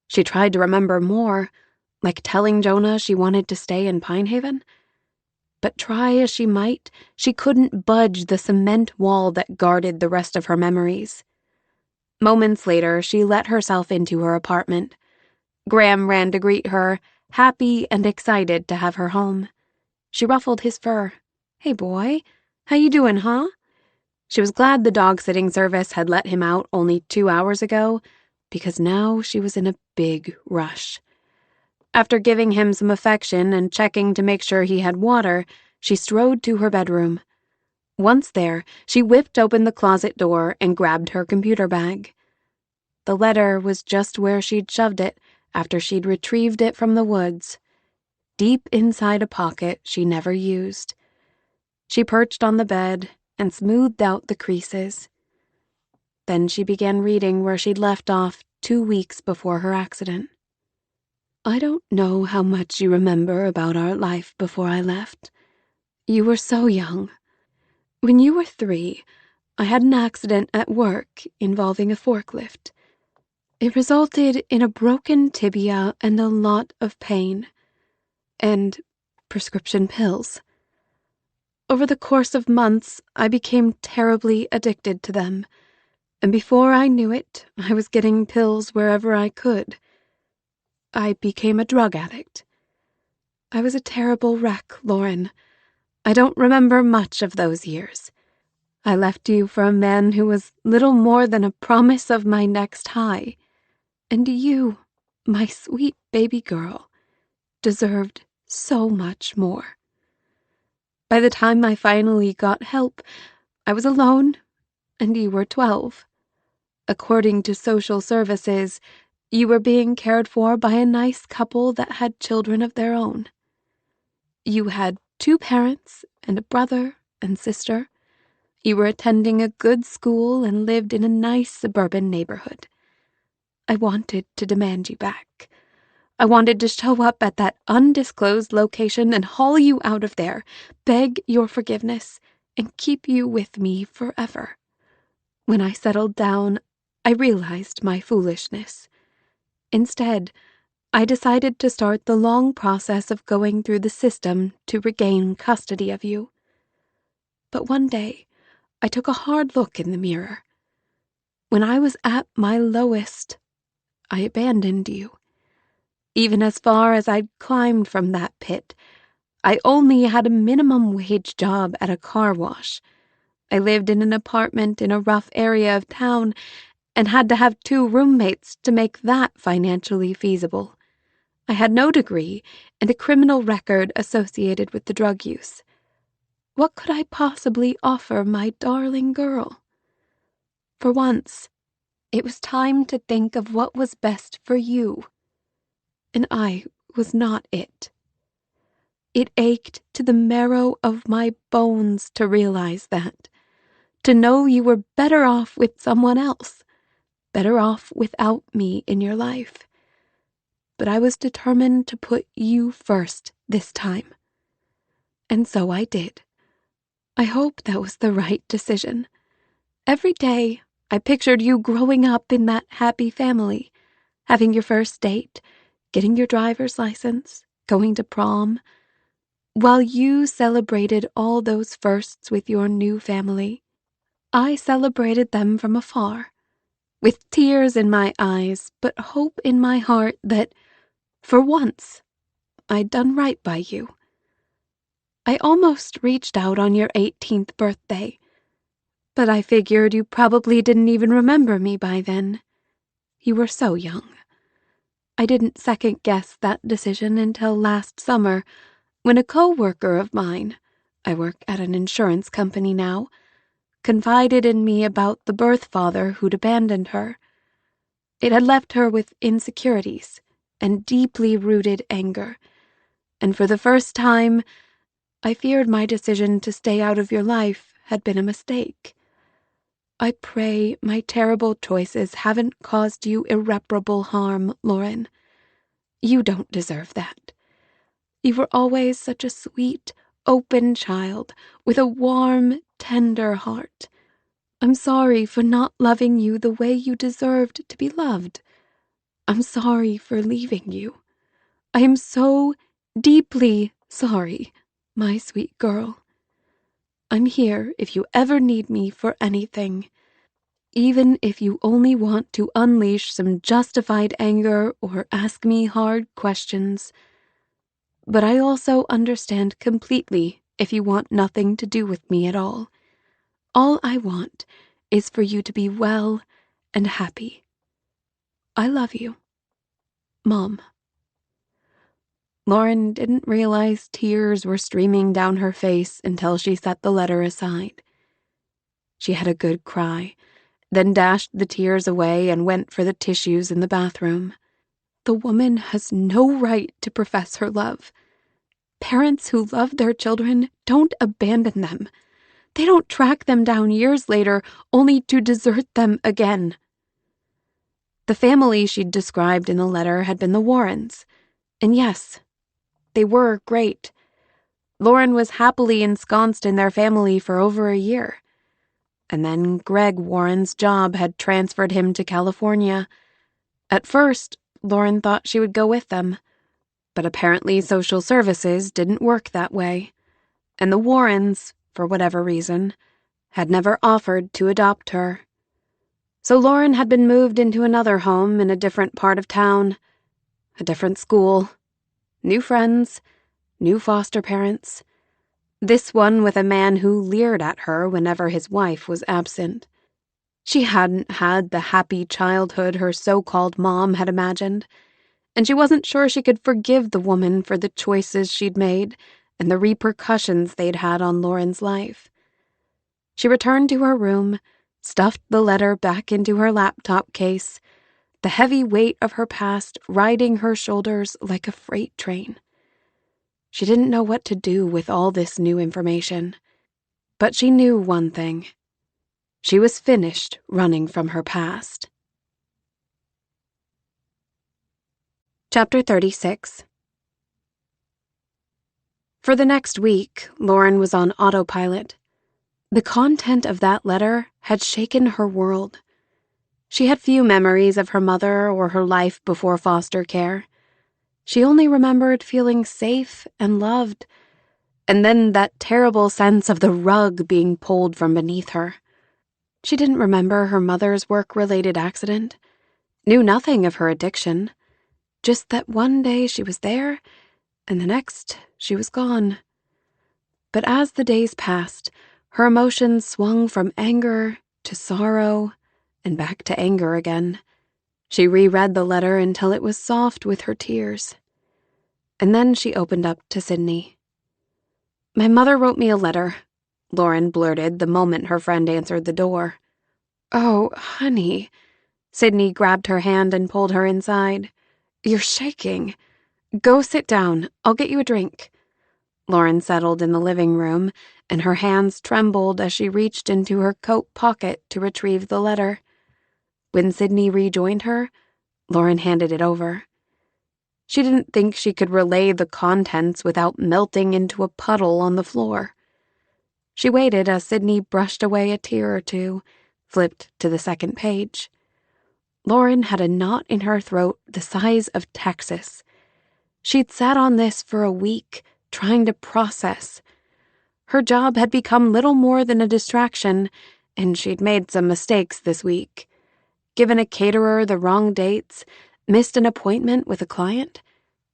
She tried to remember more, like telling Jonah she wanted to stay in Pine Haven. But try as she might, she couldn't budge the cement wall that guarded the rest of her memories. Moments later, she let herself into her apartment. Graham ran to greet her, happy and excited to have her home. She ruffled his fur. "Hey, boy, How you doing, huh? She was glad the dog-sitting service had let him out only 2 hours ago, because now she was in a big rush. After giving him some affection and checking to make sure he had water, she strode to her bedroom. Once there, she whipped open the closet door and grabbed her computer bag. The letter was just where she'd shoved it after she'd retrieved it from the woods, deep inside a pocket she never used. She perched on the bed and smoothed out the creases. Then she began reading where she'd left off 2 weeks before her accident. I don't know how much you remember about our life before I left. You were so young. When you were 3, I had an accident at work involving a forklift. It resulted in a broken tibia and a lot of pain. And prescription pills. Over the course of months, I became terribly addicted to them, and before I knew it, I was getting pills wherever I could. I became a drug addict. I was a terrible wreck, Lauren. I don't remember much of those years. I left you for a man who was little more than a promise of my next high. And you, my sweet baby girl, deserved so much more. By the time I finally got help, I was alone, and you were 12. According to social services, you were being cared for by a nice couple that had children of their own. You had 2 parents and a brother and sister. You were attending a good school and lived in a nice suburban neighborhood. I wanted to demand you back. I wanted to show up at that undisclosed location and haul you out of there, beg your forgiveness, and keep you with me forever. When I settled down, I realized my foolishness. Instead, I decided to start the long process of going through the system to regain custody of you. But one day, I took a hard look in the mirror. When I was at my lowest, I abandoned you. Even as far as I'd climbed from that pit, I only had a minimum wage job at a car wash. I lived in an apartment in a rough area of town and had to have 2 roommates to make that financially feasible. I had no degree and a criminal record associated with the drug use. What could I possibly offer my darling girl? For once, it was time to think of what was best for you. And I was not it. It ached to the marrow of my bones to realize that, to know you were better off with someone else, better off without me in your life. But I was determined to put you first this time. And so I did. I hope that was the right decision. Every day, I pictured you growing up in that happy family, having your first date, getting your driver's license, going to prom. While you celebrated all those firsts with your new family, I celebrated them from afar, with tears in my eyes, but hope in my heart that, for once, I'd done right by you. I almost reached out on your 18th birthday, but I figured you probably didn't even remember me by then. You were so young. I didn't second-guess that decision until last summer, when a co-worker of mine, I work at an insurance company now, confided in me about the birth father who'd abandoned her. It had left her with insecurities and deeply rooted anger, and for the first time, I feared my decision to stay out of your life had been a mistake. I pray my terrible choices haven't caused you irreparable harm, Lauren. You don't deserve that. You were always such a sweet, open child with a warm, tender heart. I'm sorry for not loving you the way you deserved to be loved. I'm sorry for leaving you. I am so deeply sorry, my sweet girl. I'm here if you ever need me for anything, even if you only want to unleash some justified anger or ask me hard questions. But I also understand completely if you want nothing to do with me at all. All I want is for you to be well and happy. I love you. Mom. Lauren didn't realize tears were streaming down her face until she set the letter aside. She had a good cry, then dashed the tears away and went for the tissues in the bathroom. The woman has no right to profess her love. Parents who love their children don't abandon them. They don't track them down years later only to desert them again. The family she'd described in the letter had been the Warrens. And yes, they were great. Lauren was happily ensconced in their family for over a year. And then Greg Warren's job had transferred him to California. At first, Lauren thought she would go with them. But apparently social services didn't work that way. And the Warrens, for whatever reason, had never offered to adopt her. So Lauren had been moved into another home in a different part of town, a different school, new friends, new foster parents. This one with a man who leered at her whenever his wife was absent. She hadn't had the happy childhood her so-called mom had imagined, and she wasn't sure she could forgive the woman for the choices she'd made and the repercussions they'd had on Lauren's life. She returned to her room, stuffed the letter back into her laptop case, the heavy weight of her past riding her shoulders like a freight train. She didn't know what to do with all this new information, but she knew one thing. She was finished running from her past. Chapter 36. For the next week, Lauren was on autopilot. The content of that letter had shaken her world. She had few memories of her mother or her life before foster care. She only remembered feeling safe and loved, and then that terrible sense of the rug being pulled from beneath her. She didn't remember her mother's work-related accident, knew nothing of her addiction, just that one day she was there, and the next she was gone. But as the days passed, her emotions swung from anger to sorrow and back to anger again. She reread the letter until it was soft with her tears. And then she opened up to Sydney. "My mother wrote me a letter," Lauren blurted the moment her friend answered the door. "Oh, honey." Sydney grabbed her hand and pulled her inside. "You're shaking. Go sit down. I'll get you a drink." Lauren settled in the living room, and her hands trembled as she reached into her coat pocket to retrieve the letter. When Sydney rejoined her, Lauren handed it over. She didn't think she could relay the contents without melting into a puddle on the floor. She waited as Sydney brushed away a tear or two, flipped to the second page. Lauren had a knot in her throat the size of Texas. She'd sat on this for a week, trying to process. Her job had become little more than a distraction, and she'd made some mistakes this week. Given a caterer the wrong dates, missed an appointment with a client.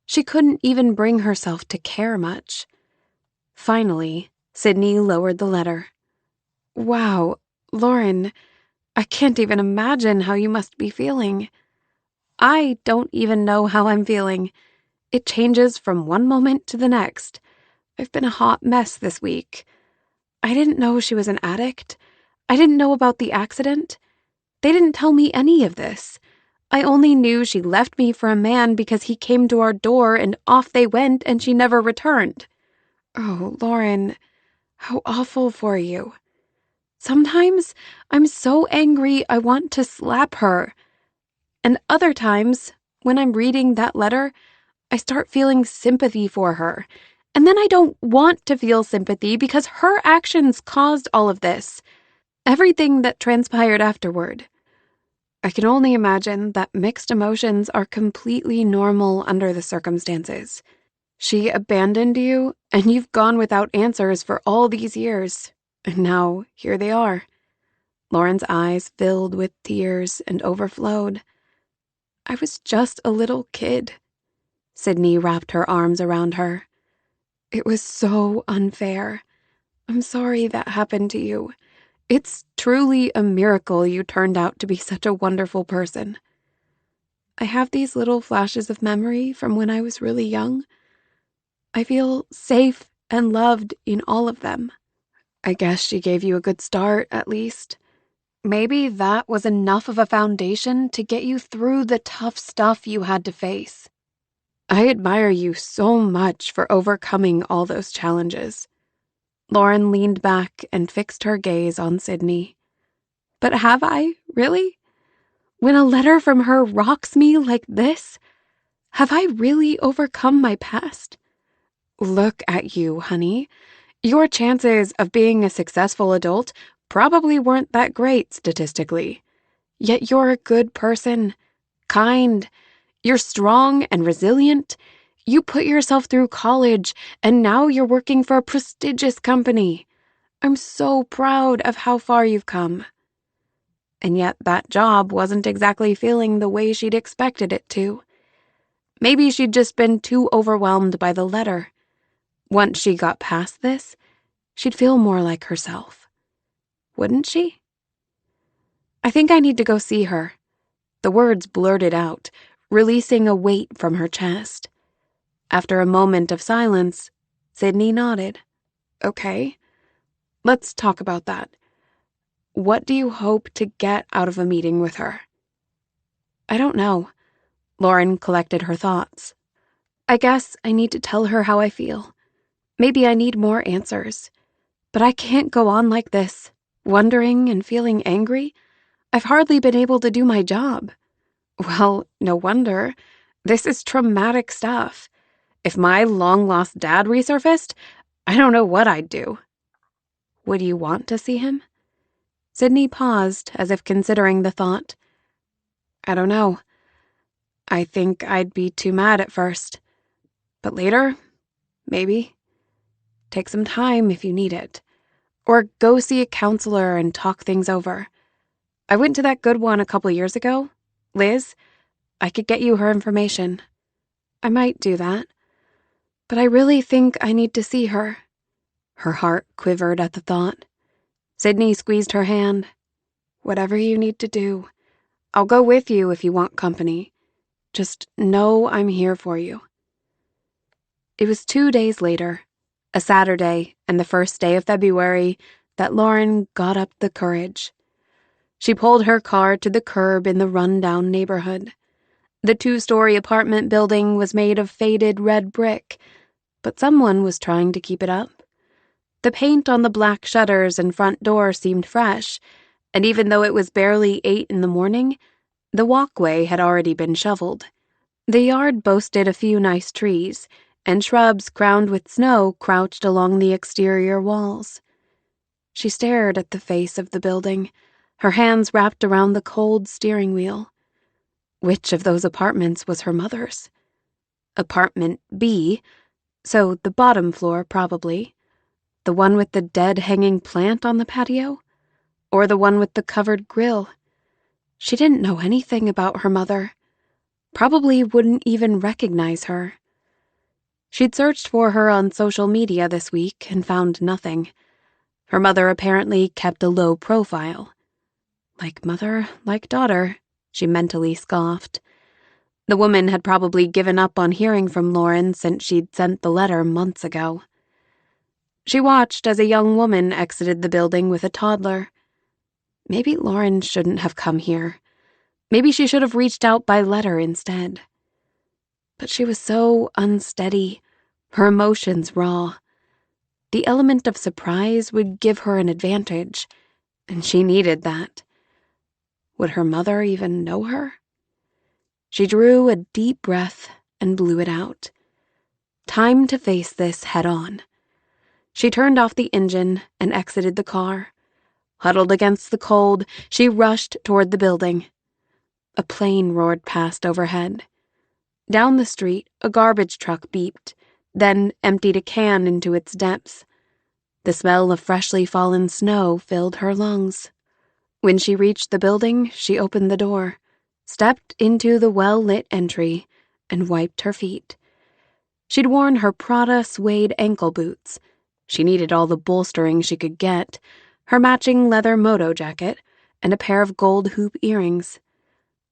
She couldn't even bring herself to care much. Finally, Sydney lowered the letter. "Wow, Lauren, I can't even imagine how you must be feeling." "I don't even know how I'm feeling. It changes from one moment to the next. I've been a hot mess this week. I didn't know she was an addict. I didn't know about the accident. They didn't tell me any of this. I only knew she left me for a man because he came to our door and off they went and she never returned." "Oh, Lauren, how awful for you. Sometimes I'm so angry I want to slap her. And other times, when I'm reading that letter, I start feeling sympathy for her. And then I don't want to feel sympathy because her actions caused all of this. Everything that transpired afterward. I can only imagine that mixed emotions are completely normal under the circumstances. She abandoned you, and you've gone without answers for all these years. And now, here they are." Lauren's eyes filled with tears and overflowed. "I was just a little kid." Sydney wrapped her arms around her. It was so unfair. I'm sorry that happened to you. It's truly a miracle you turned out to be such a wonderful person. I have these little flashes of memory from when I was really young. I feel safe and loved in all of them. I guess she gave you a good start, at least. Maybe that was enough of a foundation to get you through the tough stuff you had to face. I admire you so much for overcoming all those challenges. Lauren leaned back and fixed her gaze on Sydney. But have I, really? When a letter from her rocks me like this? Have I really overcome my past? Look at you, honey. Your chances of being a successful adult probably weren't that great statistically. Yet you're a good person, kind. You're strong and resilient. You put yourself through college, and now you're working for a prestigious company. I'm so proud of how far you've come. And yet that job wasn't exactly feeling the way she'd expected it to. Maybe she'd just been too overwhelmed by the letter. Once she got past this, she'd feel more like herself. Wouldn't she? I think I need to go see her. The words blurted out, releasing a weight from her chest. After a moment of silence, Sydney nodded. Okay, let's talk about that. What do you hope to get out of a meeting with her? I don't know. Lauren collected her thoughts. I guess I need to tell her how I feel. Maybe I need more answers. But I can't go on like this, wondering and feeling angry. I've hardly been able to do my job. Well, no wonder. This is traumatic stuff. If my long-lost dad resurfaced, I don't know what I'd do. Would you want to see him? Sydney paused, as if considering the thought. I don't know. I think I'd be too mad at first. But later, maybe. Take some time if you need it. Or go see a counselor and talk things over. I went to that good one a couple years ago. Liz, I could get you her information. I might do that. But I really think I need to see her. Her heart quivered at the thought. Sydney squeezed her hand. Whatever you need to do. I'll go with you if you want company. Just know I'm here for you. It was 2 days later, a Saturday and the first day of February, that Lauren got up the courage. She pulled her car to the curb in the run-down neighborhood. The 2-story apartment building was made of faded red brick, but someone was trying to keep it up. The paint on the black shutters and front door seemed fresh, and even though it was barely 8 in the morning, the walkway had already been shoveled. The yard boasted a few nice trees, and shrubs crowned with snow crouched along the exterior walls. She stared at the face of the building, her hands wrapped around the cold steering wheel. Which of those apartments was her mother's? Apartment B, so the bottom floor probably. The one with the dead hanging plant on the patio? Or the one with the covered grill? She didn't know anything about her mother. Probably wouldn't even recognize her. She'd searched for her on social media this week and found nothing. Her mother apparently kept a low profile. Like mother, like daughter, she mentally scoffed. The woman had probably given up on hearing from Lauren since she'd sent the letter months ago. She watched as a young woman exited the building with a toddler. Maybe Lauren shouldn't have come here. Maybe she should have reached out by letter instead. But she was so unsteady, her emotions raw. The element of surprise would give her an advantage, and she needed that. Would her mother even know her? She drew a deep breath and blew it out. Time to face this head on. She turned off the engine and exited the car. Huddled against the cold, she rushed toward the building. A plane roared past overhead. Down the street, a garbage truck beeped, then emptied a can into its depths. The smell of freshly fallen snow filled her lungs. When she reached the building, she opened the door, stepped into the well-lit entry, and wiped her feet. She'd worn her Prada suede ankle boots. She needed all the bolstering she could get, her matching leather moto jacket, and a pair of gold hoop earrings.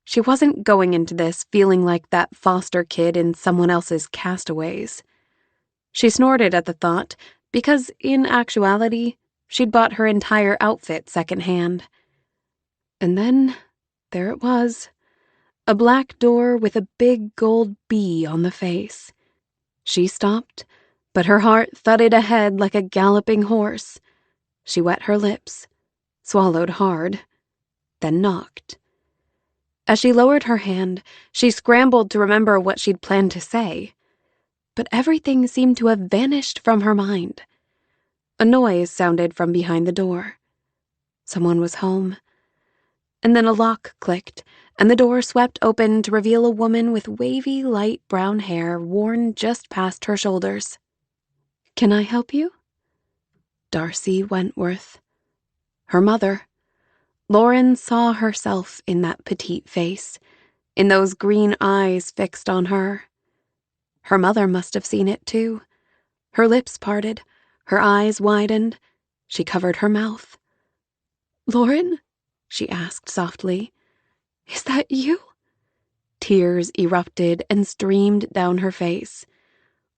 She wasn't going into this feeling like that foster kid in someone else's Castaways. She snorted at the thought, because in actuality, she'd bought her entire outfit secondhand. And then, there it was, a black door with a big gold bee on the face. She stopped, but her heart thudded ahead like a galloping horse. She wet her lips, swallowed hard, then knocked. As she lowered her hand, she scrambled to remember what she'd planned to say. But everything seemed to have vanished from her mind. A noise sounded from behind the door. Someone was home. And then a lock clicked, and the door swept open to reveal a woman with wavy, light brown hair worn just past her shoulders. "Can I help you?" Darcy Wentworth. Her mother. Lauren saw herself in that petite face, in those green eyes fixed on her. Her mother must have seen it too. Her lips parted, her eyes widened. She covered her mouth. "Lauren?" she asked softly. "Is that you?" Tears erupted and streamed down her face.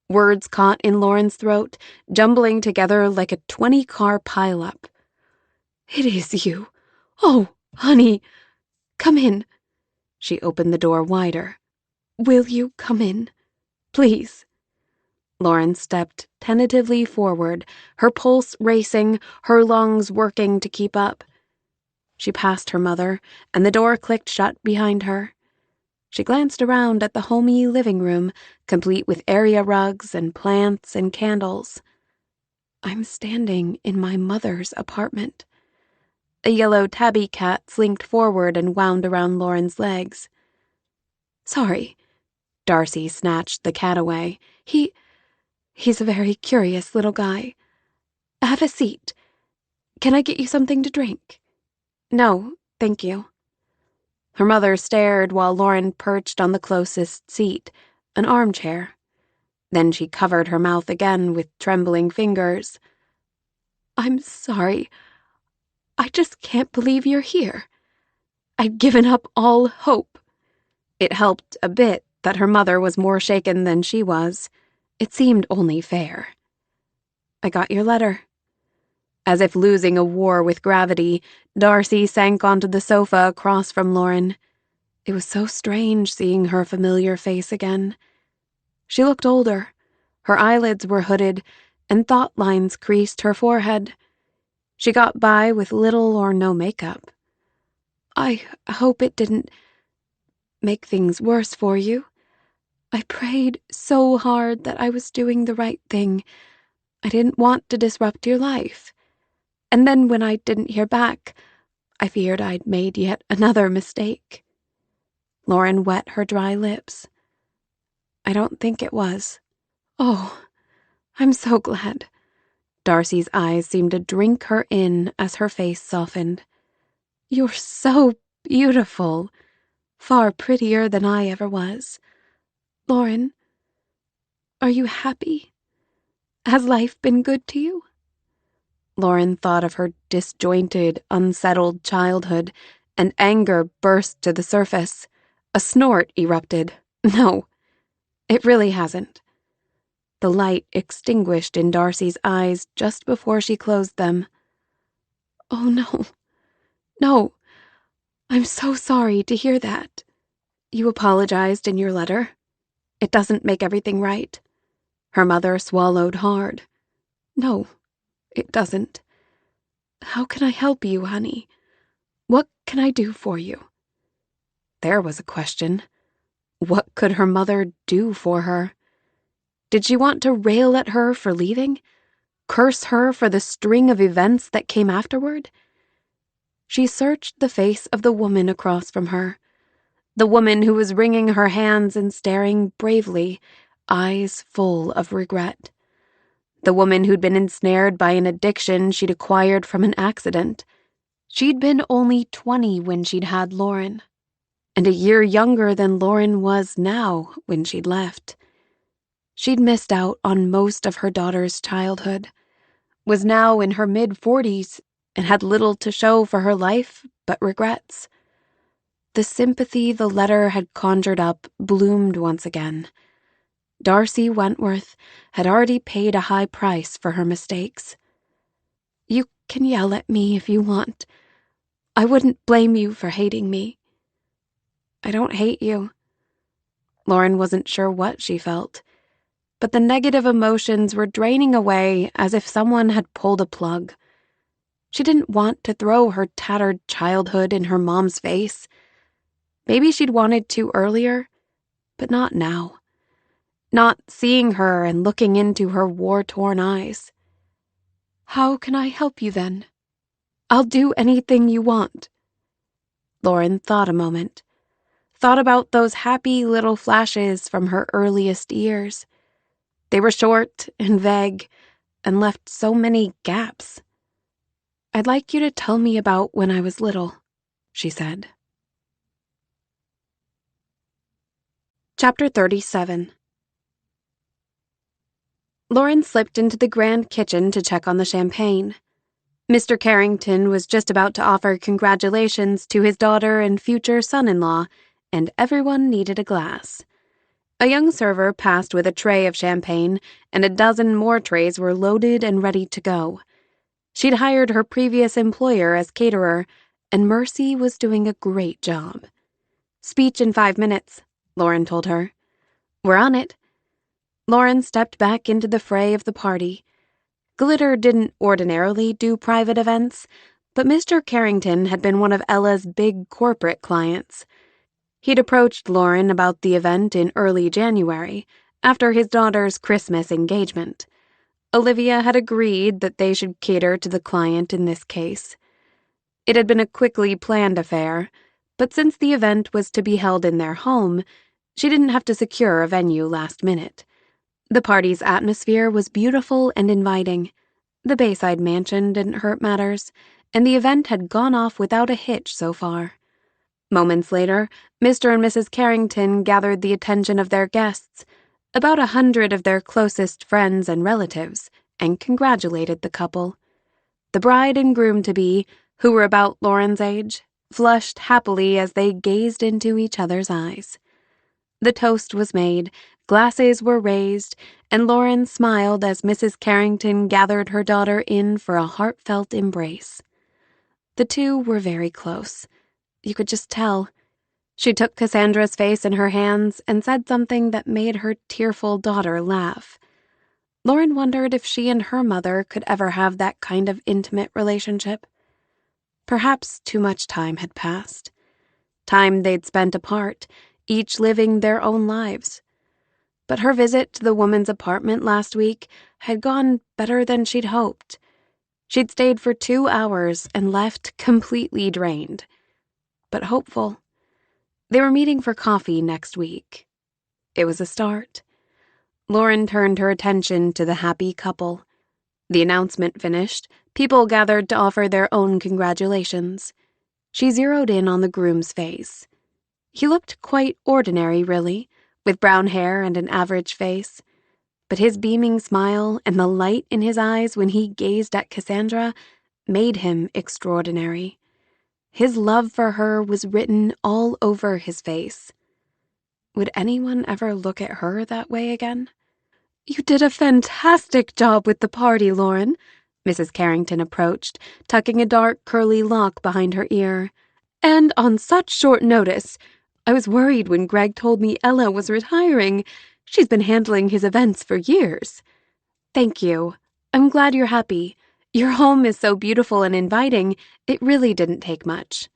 Words caught in Lauren's throat, jumbling together like a 20-car pileup. "It is you. Oh, honey, come in." She opened the door wider. "Will you come in? Please." Lauren stepped tentatively forward, her pulse racing, her lungs working to keep up. She passed her mother, and the door clicked shut behind her. She glanced around at the homey living room, complete with area rugs and plants and candles. I'm standing in my mother's apartment. A yellow tabby cat slinked forward and wound around Lauren's legs. "Sorry." Darcy snatched the cat away. He's a very curious little guy. Have a seat. Can I get you something to drink?" "No, thank you." Her mother stared while Lauren perched on the closest seat, an armchair. Then she covered her mouth again with trembling fingers. "I'm sorry. I just can't believe you're here. I'd given up all hope." It helped a bit that her mother was more shaken than she was. It seemed only fair. "I got your letter." As if losing a war with gravity, Darcy sank onto the sofa across from Lauren. It was so strange seeing her familiar face again. She looked older. Her eyelids were hooded, and thought lines creased her forehead. She got by with little or no makeup. "I hope it didn't make things worse for you. I prayed so hard that I was doing the right thing. I didn't want to disrupt your life. And then when I didn't hear back, I feared I'd made yet another mistake." Lauren wet her dry lips. "I don't think it was." "Oh, I'm so glad." Darcy's eyes seemed to drink her in as her face softened. "You're so beautiful. Far prettier than I ever was. Lauren, are you happy? Has life been good to you?" Lauren thought of her disjointed, unsettled childhood, and anger burst to the surface. A snort erupted. No, it really hasn't. The light extinguished in Darcy's eyes just before she closed them. "Oh, no. No. I'm so sorry to hear that. You apologized in your letter. It doesn't make everything right." Her mother swallowed hard. "No, it doesn't. How can I help you, honey? What can I do for you?" There was a question. What could her mother do for her? Did she want to rail at her for leaving? Curse her for the string of events that came afterward? She searched the face of the woman across from her. The woman who was wringing her hands and staring bravely, eyes full of regret. The woman who'd been ensnared by an addiction she'd acquired from an accident. She'd been only 20 when she'd had Lauren, and a year younger than Lauren was now when she'd left. She'd missed out on most of her daughter's childhood, was now in her mid-40s, and had little to show for her life but regrets. The sympathy the letter had conjured up bloomed once again. Darcy Wentworth had already paid a high price for her mistakes. You can yell at me if you want. I wouldn't blame you for hating me. I don't hate you. Lauren wasn't sure what she felt, but the negative emotions were draining away as if someone had pulled a plug. She didn't want to throw her tattered childhood in her mom's face. Maybe she'd wanted to earlier, but not now. Not seeing her and looking into her war-torn eyes. How can I help you then? I'll do anything you want. Lauren thought a moment. Thought about those happy little flashes from her earliest years. They were short and vague and left so many gaps. I'd like you to tell me about when I was little, she said. Chapter 37. Lauren slipped into the grand kitchen to check on the champagne. Mr. Carrington was just about to offer congratulations to his daughter and future son-in-law, and everyone needed a glass. A young server passed with a tray of champagne, and a dozen more trays were loaded and ready to go. She'd hired her previous employer as caterer, and Mercy was doing a great job. Speech in 5 minutes, Lauren told her. We're on it. Lauren stepped back into the fray of the party. Glitter didn't ordinarily do private events, but Mr. Carrington had been one of Ella's big corporate clients. He'd approached Lauren about the event in early January, after his daughter's Christmas engagement. Olivia had agreed that they should cater to the client in this case. It had been a quickly planned affair, but since the event was to be held in their home, she didn't have to secure a venue last minute. The party's atmosphere was beautiful and inviting. The Bayside mansion didn't hurt matters, and the event had gone off without a hitch so far. Moments later, Mr. and Mrs. Carrington gathered the attention of their guests, about 100 of their closest friends and relatives, and congratulated the couple. The bride and groom-to-be, who were about Lauren's age, flushed happily as they gazed into each other's eyes. The toast was made, glasses were raised, and Lauren smiled as Mrs. Carrington gathered her daughter in for a heartfelt embrace. The two were very close. You could just tell. She took Cassandra's face in her hands and said something that made her tearful daughter laugh. Lauren wondered if she and her mother could ever have that kind of intimate relationship. Perhaps too much time had passed. Time they'd spent apart, each living their own lives. But her visit to the woman's apartment last week had gone better than she'd hoped. She'd stayed for 2 hours and left completely drained, but hopeful. They were meeting for coffee next week. It was a start. Lauren turned her attention to the happy couple. The announcement finished, people gathered to offer their own congratulations. She zeroed in on the groom's face. He looked quite ordinary, really, with brown hair and an average face. But his beaming smile and the light in his eyes when he gazed at Cassandra made him extraordinary. His love for her was written all over his face. Would anyone ever look at her that way again? You did a fantastic job with the party, Lauren, Mrs. Carrington approached, tucking a dark, curly lock behind her ear. And on such short notice. I was worried when Greg told me Ella was retiring. She's been handling his events for years. Thank you. I'm glad you're happy. Your home is so beautiful and inviting, it really didn't take much.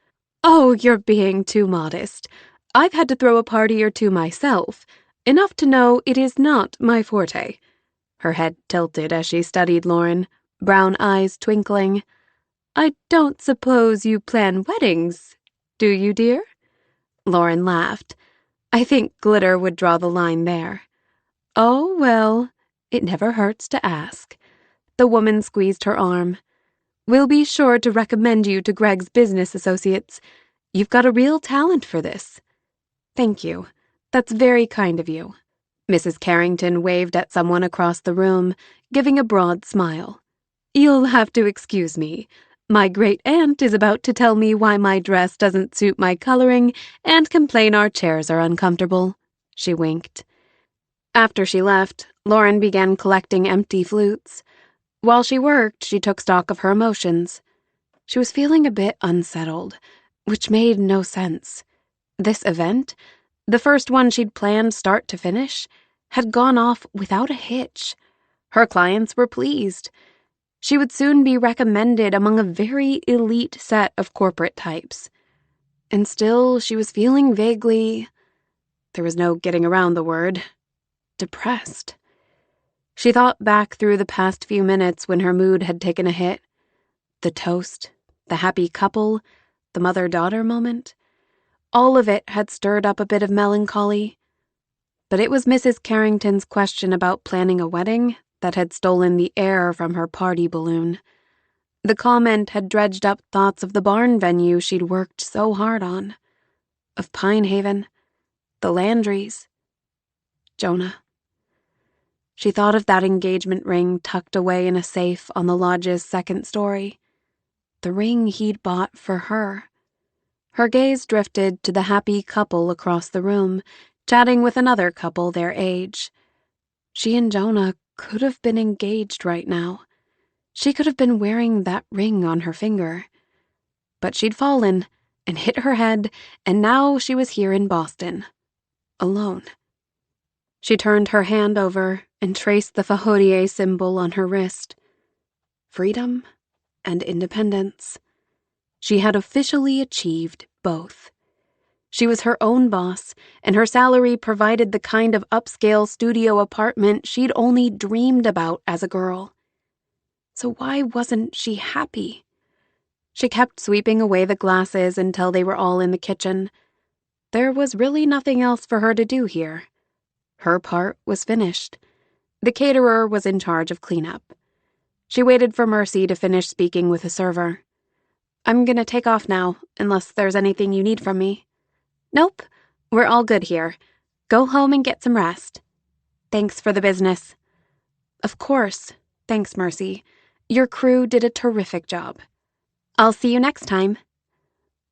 Oh, you're being too modest. I've had to throw a party or two myself, enough to know it is not my forte. Her head tilted as she studied Lauren, brown eyes twinkling. I don't suppose you plan weddings, do you, dear? Lauren laughed. I think Glitter would draw the line there. Oh, well, it never hurts to ask. The woman squeezed her arm. We'll be sure to recommend you to Greg's business associates. You've got a real talent for this. Thank you. That's very kind of you. Mrs. Carrington waved at someone across the room, giving a broad smile. "You'll have to excuse me. My great-aunt is about to tell me why my dress doesn't suit my coloring and complain our chairs are uncomfortable." She winked. After she left, Lauren began collecting empty flutes. While she worked, she took stock of her emotions. She was feeling a bit unsettled, which made no sense. This event, the first one she'd planned start to finish, had gone off without a hitch. Her clients were pleased. She would soon be recommended among a very elite set of corporate types. And still, she was feeling vaguely, there was no getting around the word, depressed. She thought back through the past few minutes when her mood had taken a hit. The toast, the happy couple, the mother-daughter moment. All of it had stirred up a bit of melancholy. But it was Mrs. Carrington's question about planning a wedding that had stolen the air from her party balloon. The comment had dredged up thoughts of the barn venue she'd worked so hard on. Of Pine Haven, the Landrys, Jonah. She thought of that engagement ring tucked away in a safe on the lodge's second story. The ring he'd bought for her. Her gaze drifted to the happy couple across the room, chatting with another couple their age. She and Jonah could have been engaged right now. She could have been wearing that ring on her finger. But she'd fallen and hit her head, and now she was here in Boston, alone. She turned her hand over and traced the Fahodier symbol on her wrist. Freedom and independence. She had officially achieved both. She was her own boss, and her salary provided the kind of upscale studio apartment she'd only dreamed about as a girl. So why wasn't she happy? She kept sweeping away the glasses until they were all in the kitchen. There was really nothing else for her to do here. Her part was finished. The caterer was in charge of cleanup. She waited for Mercy to finish speaking with the server. "I'm gonna take off now, unless there's anything you need from me." "Nope, we're all good here. Go home and get some rest. Thanks for the business." "Of course. Thanks, Mercy. Your crew did a terrific job." "I'll see you next time."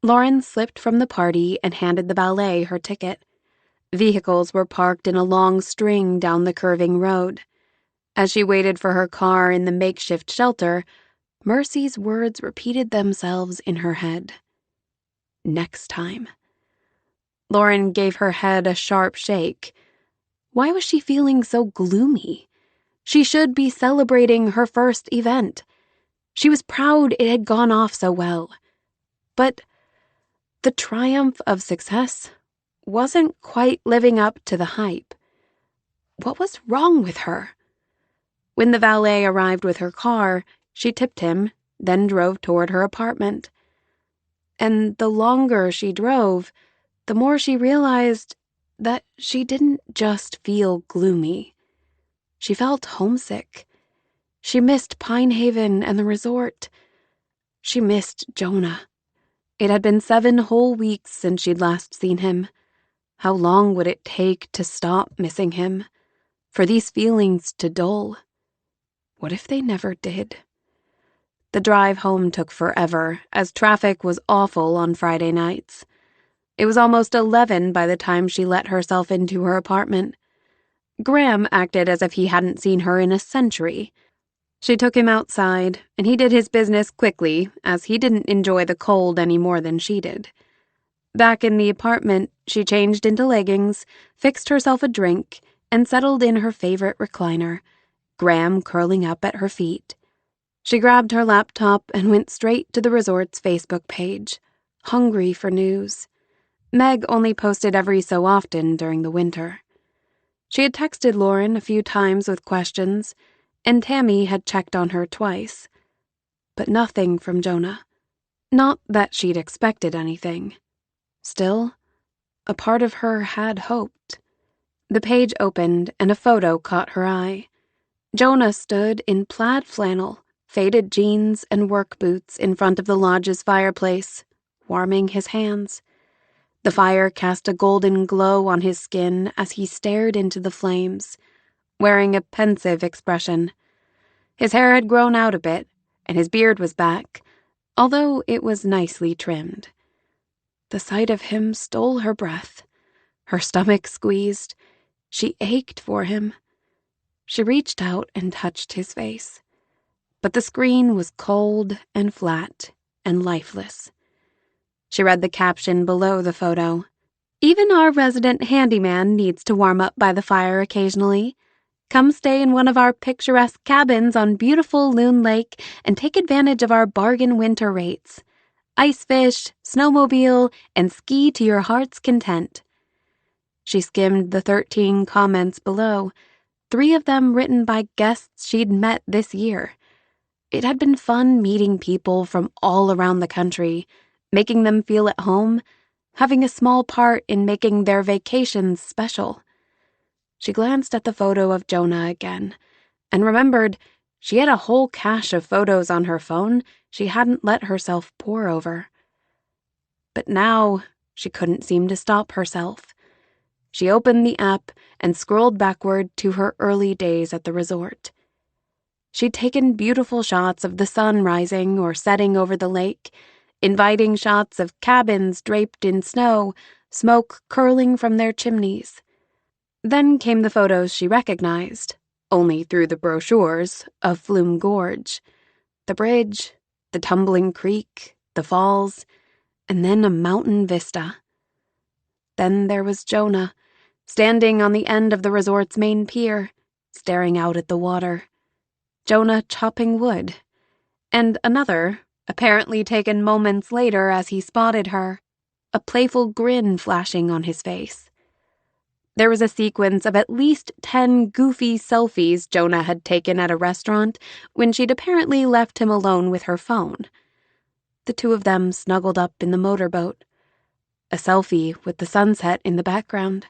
Lauren slipped from the party and handed the valet her ticket. Vehicles were parked in a long string down the curving road. As she waited for her car in the makeshift shelter, Mercy's words repeated themselves in her head. Next time. Lauren gave her head a sharp shake. Why was she feeling so gloomy? She should be celebrating her first event. She was proud it had gone off so well. But the triumph of success wasn't quite living up to the hype. What was wrong with her? When the valet arrived with her car, she tipped him, then drove toward her apartment. And the longer she drove, the more she realized that she didn't just feel gloomy. She felt homesick. She missed Pine Haven and the resort. She missed Jonah. It had been 7 whole weeks since she'd last seen him. How long would it take to stop missing him? For these feelings to dull? What if they never did? The drive home took forever, as traffic was awful on Friday nights. It was almost 11 by the time she let herself into her apartment. Graham acted as if he hadn't seen her in a century. She took him outside, and he did his business quickly, as he didn't enjoy the cold any more than she did. Back in the apartment, she changed into leggings, fixed herself a drink, and settled in her favorite recliner, Graham curling up at her feet. She grabbed her laptop and went straight to the resort's Facebook page, hungry for news. Meg only posted every so often during the winter. She had texted Lauren a few times with questions, and Tammy had checked on her twice. But nothing from Jonah. Not that she'd expected anything. Still, a part of her had hoped. The page opened and a photo caught her eye. Jonah stood in plaid flannel, faded jeans, and work boots in front of the lodge's fireplace, warming his hands. The fire cast a golden glow on his skin as he stared into the flames, wearing a pensive expression. His hair had grown out a bit, and his beard was back, although it was nicely trimmed. The sight of him stole her breath. Her stomach squeezed. She ached for him. She reached out and touched his face. But the screen was cold and flat and lifeless. She read the caption below the photo. "Even our resident handyman needs to warm up by the fire occasionally. Come stay in one of our picturesque cabins on beautiful Loon Lake and take advantage of our bargain winter rates. Ice fish, snowmobile, and ski to your heart's content." She skimmed the 13 comments below, 3 of them written by guests she'd met this year. It had been fun meeting people from all around the country, making them feel at home, having a small part in making their vacations special. She glanced at the photo of Jonah again, and remembered she had a whole cache of photos on her phone she hadn't let herself pore over. But now she couldn't seem to stop herself. She opened the app and scrolled backward to her early days at the resort. She'd taken beautiful shots of the sun rising or setting over the lake, inviting shots of cabins draped in snow, smoke curling from their chimneys. Then came the photos she recognized, only through the brochures, of Flume Gorge. The bridge, the tumbling creek, the falls, and then a mountain vista. Then there was Jonah, standing on the end of the resort's main pier, staring out at the water. Jonah chopping wood. And another, apparently taken moments later as he spotted her, a playful grin flashing on his face. There was a sequence of at least 10 goofy selfies Jonah had taken at a restaurant when she'd apparently left him alone with her phone. The 2 of them snuggled up in the motorboat. A selfie with the sunset in the background.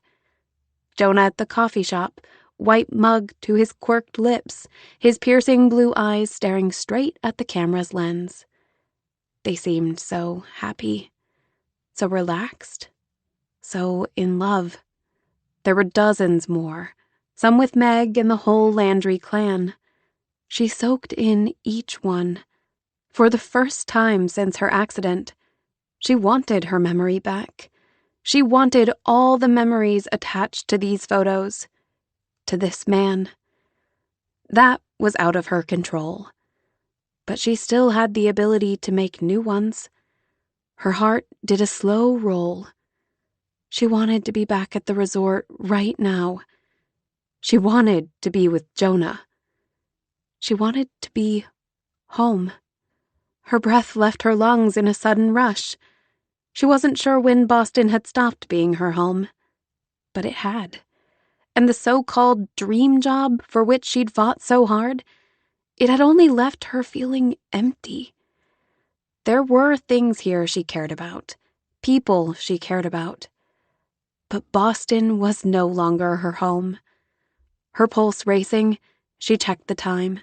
Jonah at the coffee shop, white mug to his quirked lips, his piercing blue eyes staring straight at the camera's lens. They seemed so happy, so relaxed, so in love. There were dozens more, some with Meg and the whole Landry clan. She soaked in each one. For the first time since her accident, she wanted her memory back. She wanted all the memories attached to these photos, to this man. That was out of her control. But she still had the ability to make new ones. Her heart did a slow roll. She wanted to be back at the resort right now. She wanted to be with Jonah. She wanted to be home. Her breath left her lungs in a sudden rush. She wasn't sure when Boston had stopped being her home, but it had. And the so-called dream job for which she'd fought so hard, it had only left her feeling empty. There were things here she cared about, people she cared about. But Boston was no longer her home. Her pulse racing, she checked the time.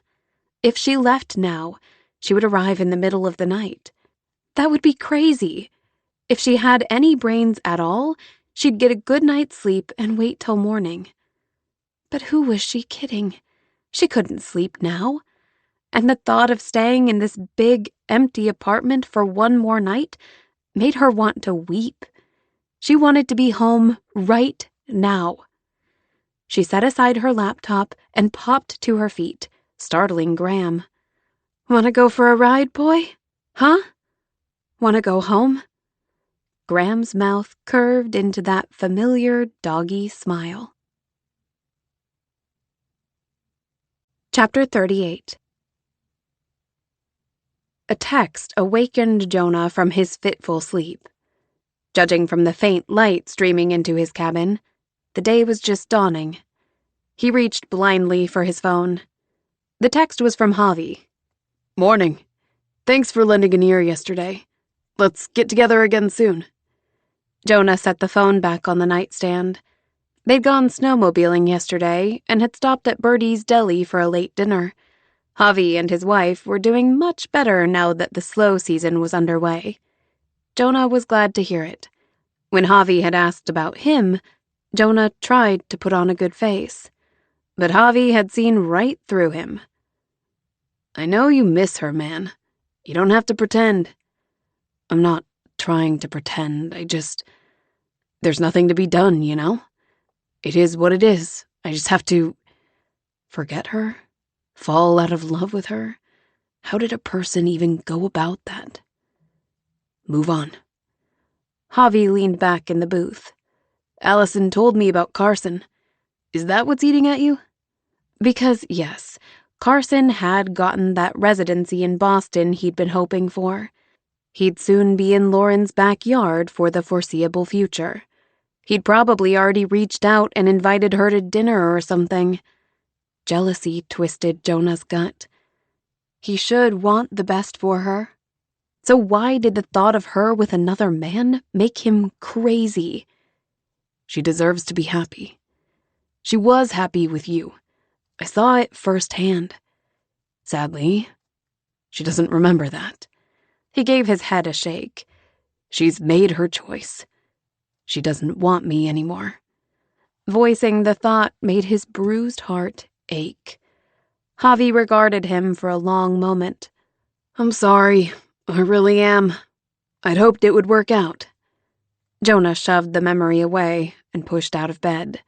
If she left now, she would arrive in the middle of the night. That would be crazy. If she had any brains at all, she'd get a good night's sleep and wait till morning. But who was she kidding? She couldn't sleep now. And the thought of staying in this big, empty apartment for one more night made her want to weep. She wanted to be home right now. She set aside her laptop and popped to her feet, startling Graham. "Want to go for a ride, boy? Huh? Want to go home?" Graham's mouth curved into that familiar doggy smile. Chapter 38. A text awakened Jonah from his fitful sleep. Judging from the faint light streaming into his cabin, the day was just dawning. He reached blindly for his phone. The text was from Javi. "Morning. Thanks for lending an ear yesterday. Let's get together again soon." Jonah set the phone back on the nightstand. They'd gone snowmobiling yesterday and had stopped at Birdie's Deli for a late dinner. Javi and his wife were doing much better now that the slow season was underway. Jonah was glad to hear it. When Javi had asked about him, Jonah tried to put on a good face, but Javi had seen right through him. I know you miss her, man. You don't have to pretend. I'm not trying to pretend, there's nothing to be done, you know? It is what it is. I just have to forget her, fall out of love with her. How did a person even go about that? Move on. Javi leaned back in the booth. Allison told me about Carson. Is that what's eating at you? Because, yes, Carson had gotten that residency in Boston he'd been hoping for. He'd soon be in Lauren's backyard for the foreseeable future. He'd probably already reached out and invited her to dinner or something. Jealousy twisted Jonah's gut. He should want the best for her. So why did the thought of her with another man make him crazy? She deserves to be happy. She was happy with you. I saw it firsthand. Sadly, she doesn't remember that. He gave his head a shake. She's made her choice. She doesn't want me anymore. Voicing the thought made his bruised heart ache. Javi regarded him for a long moment. I'm sorry. I really am. I'd hoped it would work out. Jonah shoved the memory away and pushed out of bed.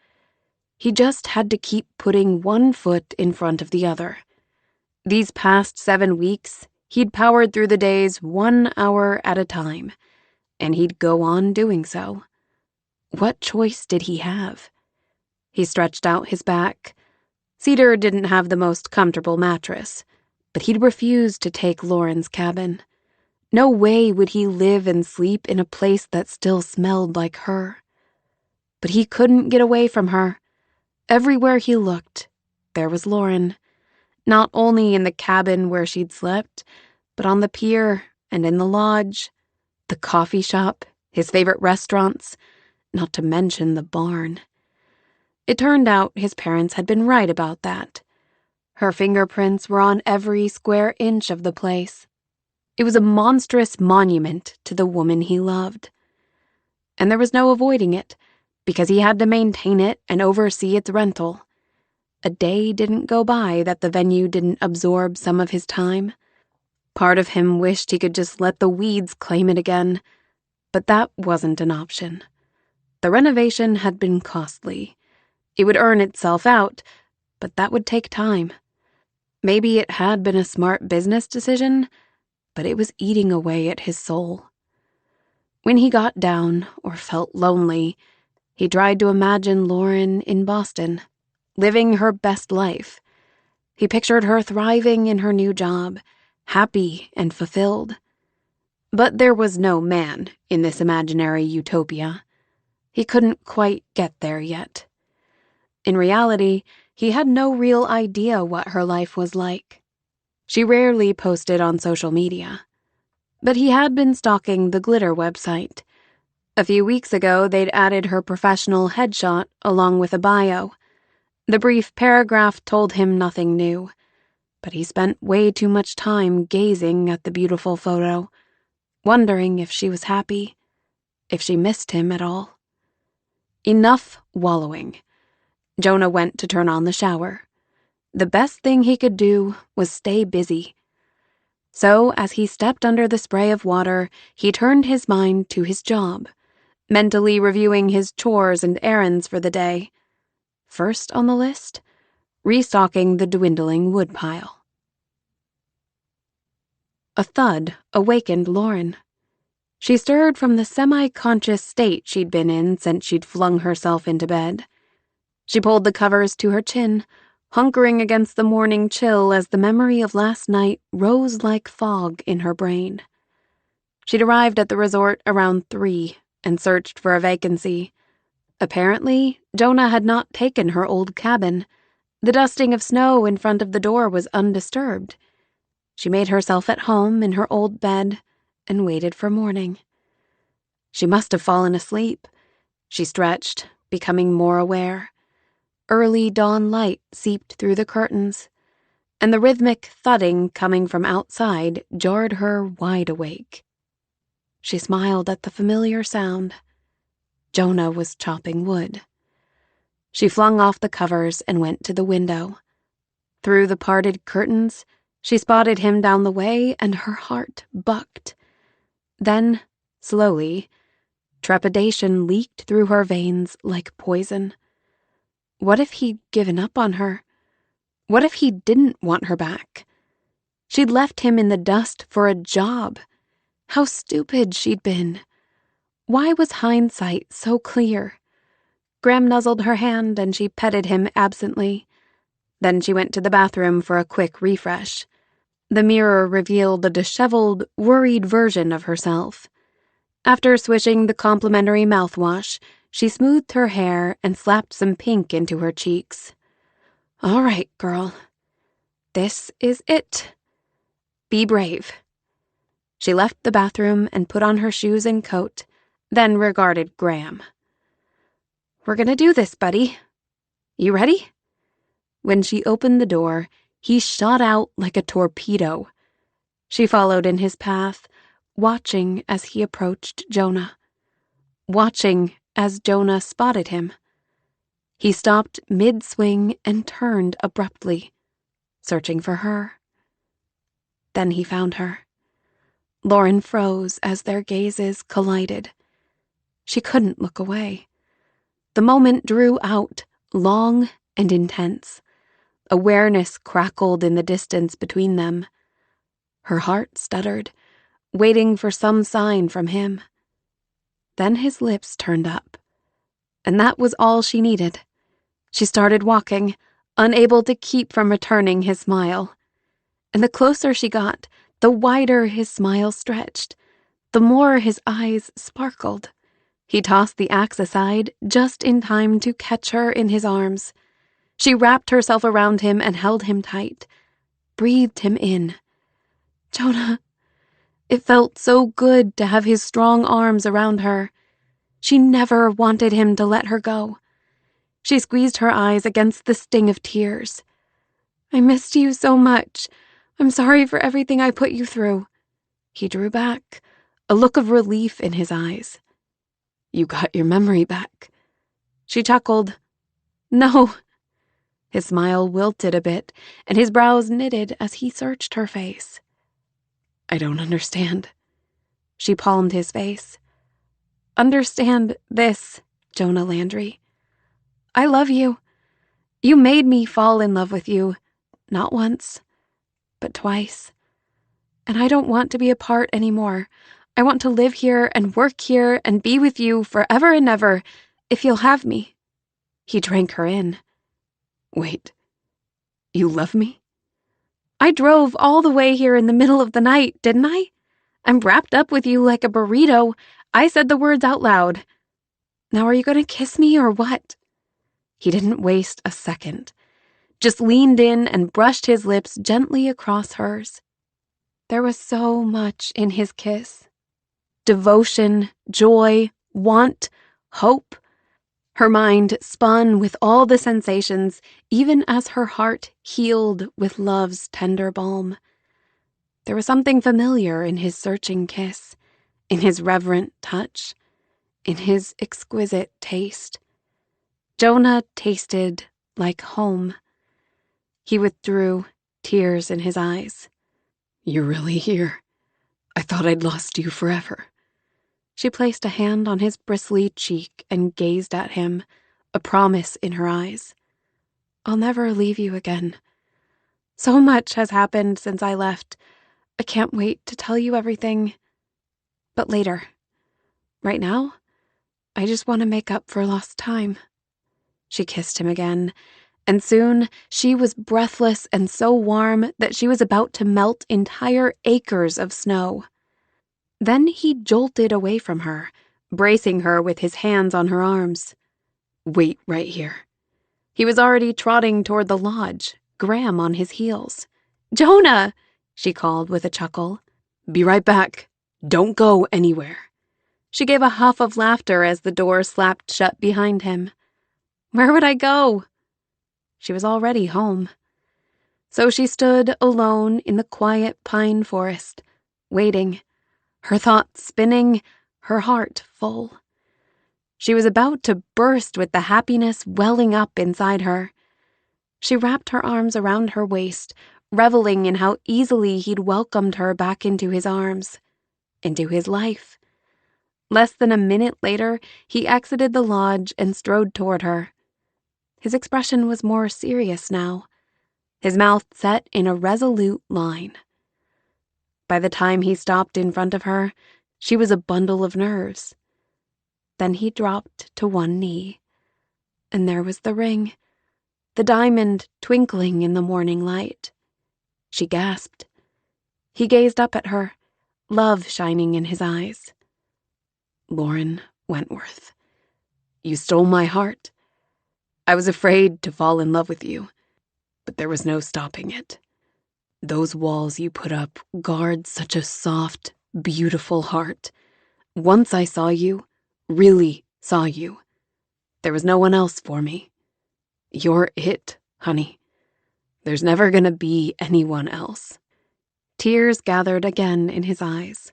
He just had to keep putting one foot in front of the other. These past 7 weeks, he'd powered through the days 1 hour at a time, and he'd go on doing so. What choice did he have? He stretched out his back. Cedar didn't have the most comfortable mattress, but he'd refused to take Lauren's cabin. No way would he live and sleep in a place that still smelled like her. But he couldn't get away from her. Everywhere he looked, there was Lauren. Not only in the cabin where she'd slept, but on the pier and in the lodge, the coffee shop, his favorite restaurants, not to mention the barn. It turned out his parents had been right about that. Her fingerprints were on every square inch of the place. It was a monstrous monument to the woman he loved. And there was no avoiding it, because he had to maintain it and oversee its rental. A day didn't go by that the venue didn't absorb some of his time. Part of him wished he could just let the weeds claim it again, but that wasn't an option. The renovation had been costly. It would earn itself out, but that would take time. Maybe it had been a smart business decision, but it was eating away at his soul. When he got down or felt lonely, he tried to imagine Lauren in Boston, living her best life. He pictured her thriving in her new job, happy and fulfilled. But there was no man in this imaginary utopia. He couldn't quite get there yet. In reality, he had no real idea what her life was like. She rarely posted on social media. But he had been stalking the Glitter website. A few weeks ago, they'd added her professional headshot along with a bio. The brief paragraph told him nothing new, but he spent way too much time gazing at the beautiful photo, wondering if she was happy, if she missed him at all. Enough wallowing. Jonah went to turn on the shower. The best thing he could do was stay busy. So, as he stepped under the spray of water, he turned his mind to his job, mentally reviewing his chores and errands for the day. First on the list, restocking the dwindling woodpile. A thud awakened Lauren. She stirred from the semi-conscious state she'd been in since she'd flung herself into bed. She pulled the covers to her chin, hunkering against the morning chill as the memory of last night rose like fog in her brain. She'd arrived at the resort around 3 and searched for a vacancy. Apparently, Jonah had not taken her old cabin. The dusting of snow in front of the door was undisturbed. She made herself at home in her old bed and waited for morning. She must have fallen asleep. She stretched, becoming more aware. Early dawn light seeped through the curtains, and the rhythmic thudding coming from outside jarred her wide awake. She smiled at the familiar sound. Jonah was chopping wood. She flung off the covers and went to the window. Through the parted curtains, she spotted him down the way, and her heart bucked. Then, slowly, trepidation leaked through her veins like poison. What if he'd given up on her? What if he didn't want her back? She'd left him in the dust for a job. How stupid she'd been. Why was hindsight so clear? Graham nuzzled her hand and she petted him absently. Then she went to the bathroom for a quick refresh. The mirror revealed a disheveled, worried version of herself. After swishing the complimentary mouthwash, she smoothed her hair and slapped some pink into her cheeks. All right, girl. This is it. Be brave. She left the bathroom and put on her shoes and coat, then regarded Graham. We're gonna do this, buddy. You ready? When she opened the door, he shot out like a torpedo. She followed in his path, watching as he approached Jonah. Watching as Jonah spotted him. He stopped mid-swing and turned abruptly, searching for her. Then he found her. Lauren froze as their gazes collided. She couldn't look away. The moment drew out, long and intense. Awareness crackled in the distance between them. Her heart stuttered, waiting for some sign from him. Then his lips turned up. And that was all she needed. She started walking, unable to keep from returning his smile. And the closer she got, the wider his smile stretched, the more his eyes sparkled. He tossed the axe aside just in time to catch her in his arms. She wrapped herself around him and held him tight, breathed him in. Jonah. It felt so good to have his strong arms around her. She never wanted him to let her go. She squeezed her eyes against the sting of tears. I missed you so much. I'm sorry for everything I put you through. He drew back, a look of relief in his eyes. You got your memory back. She chuckled. No. His smile wilted a bit, and his brows knitted as he searched her face. I don't understand. She palmed his face. Understand this, Jonah Landry. I love you. You made me fall in love with you, not once, but twice. And I don't want to be apart anymore. I want to live here and work here and be with you forever and ever, if you'll have me. He drank her in. Wait, you love me? I drove all the way here in the middle of the night, didn't I? I'm wrapped up with you like a burrito. I said the words out loud. Now are you going to kiss me or what? He didn't waste a second, just leaned in and brushed his lips gently across hers. There was so much in his kiss. Devotion, joy, want, hope. Her mind spun with all the sensations, even as her heart healed with love's tender balm. There was something familiar in his searching kiss, in his reverent touch, in his exquisite taste. Jonah tasted like home. He withdrew, tears in his eyes. You're really here. I thought I'd lost you forever. She placed a hand on his bristly cheek and gazed at him, a promise in her eyes. I'll never leave you again. So much has happened since I left. I can't wait to tell you everything. But later. Right now, I just want to make up for lost time. She kissed him again, and soon she was breathless and so warm that she was about to melt entire acres of snow. Then he jolted away from her, bracing her with his hands on her arms. Wait right here. He was already trotting toward the lodge, Graham on his heels. Jonah! She called with a chuckle. Be right back. Don't go anywhere. She gave a huff of laughter as the door slapped shut behind him. Where would I go? She was already home. So she stood alone in the quiet pine forest, waiting, her thoughts spinning, her heart full. She was about to burst with the happiness welling up inside her. She wrapped her arms around her waist, reveling in how easily he'd welcomed her back into his arms, into his life. Less than a minute later, he exited the lodge and strode toward her. His expression was more serious now, his mouth set in a resolute line. By the time he stopped in front of her, she was a bundle of nerves. Then he dropped to one knee, and there was the ring, the diamond twinkling in the morning light. She gasped. He gazed up at her, love shining in his eyes. Lauren Wentworth, you stole my heart. I was afraid to fall in love with you, but there was no stopping it. Those walls you put up guard such a soft, beautiful heart. Once I saw you, really saw you, there was no one else for me. You're it, honey. There's never gonna be anyone else. Tears gathered again in his eyes.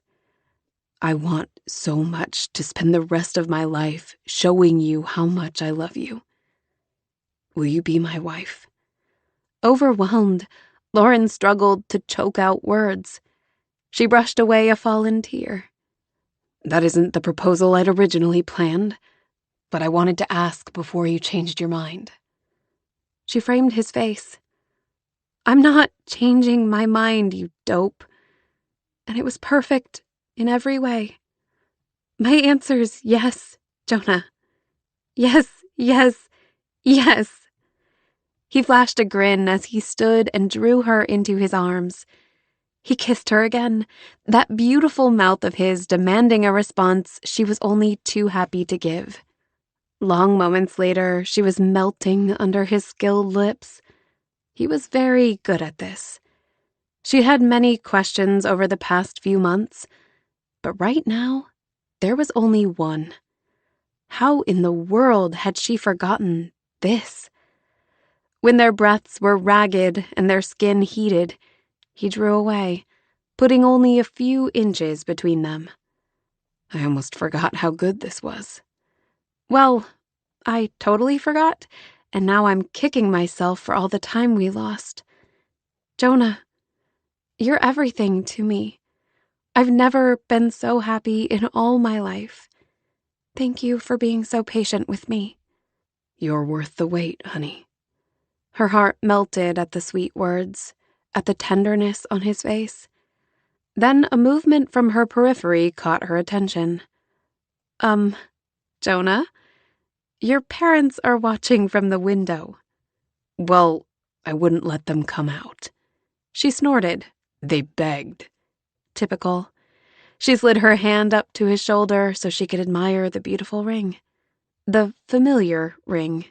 I want so much to spend the rest of my life showing you how much I love you. Will you be my wife? Overwhelmed, Lauren struggled to choke out words. She brushed away a fallen tear. That isn't the proposal I'd originally planned, but I wanted to ask before you changed your mind. She framed his face. I'm not changing my mind, you dope. And it was perfect in every way. My answer's yes, Jonah. Yes, yes, yes. He flashed a grin as he stood and drew her into his arms. He kissed her again, that beautiful mouth of his demanding a response she was only too happy to give. Long moments later, she was melting under his skilled lips. He was very good at this. She'd had many questions over the past few months, but right now, there was only one. How in the world had she forgotten this? When their breaths were ragged and their skin heated, he drew away, putting only a few inches between them. I almost forgot how good this was. Well, I totally forgot, and now I'm kicking myself for all the time we lost. Jonah, you're everything to me. I've never been so happy in all my life. Thank you for being so patient with me. You're worth the wait, honey. Her heart melted at the sweet words, at the tenderness on his face. Then a movement from her periphery caught her attention. Jonah, your parents are watching from the window. Well, I wouldn't let them come out. She snorted. They begged. Typical. She slid her hand up to his shoulder so she could admire the beautiful ring. The familiar ring.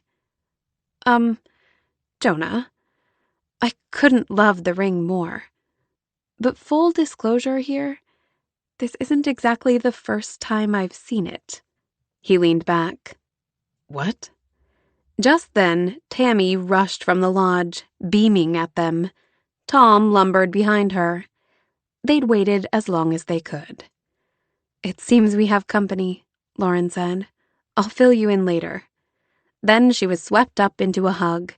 Jonah, I couldn't love the ring more. But full disclosure here, this isn't exactly the first time I've seen it. He leaned back. What? Just then, Tammy rushed from the lodge, beaming at them. Tom lumbered behind her. They'd waited as long as they could. It seems we have company, Lauren said. I'll fill you in later. Then she was swept up into a hug.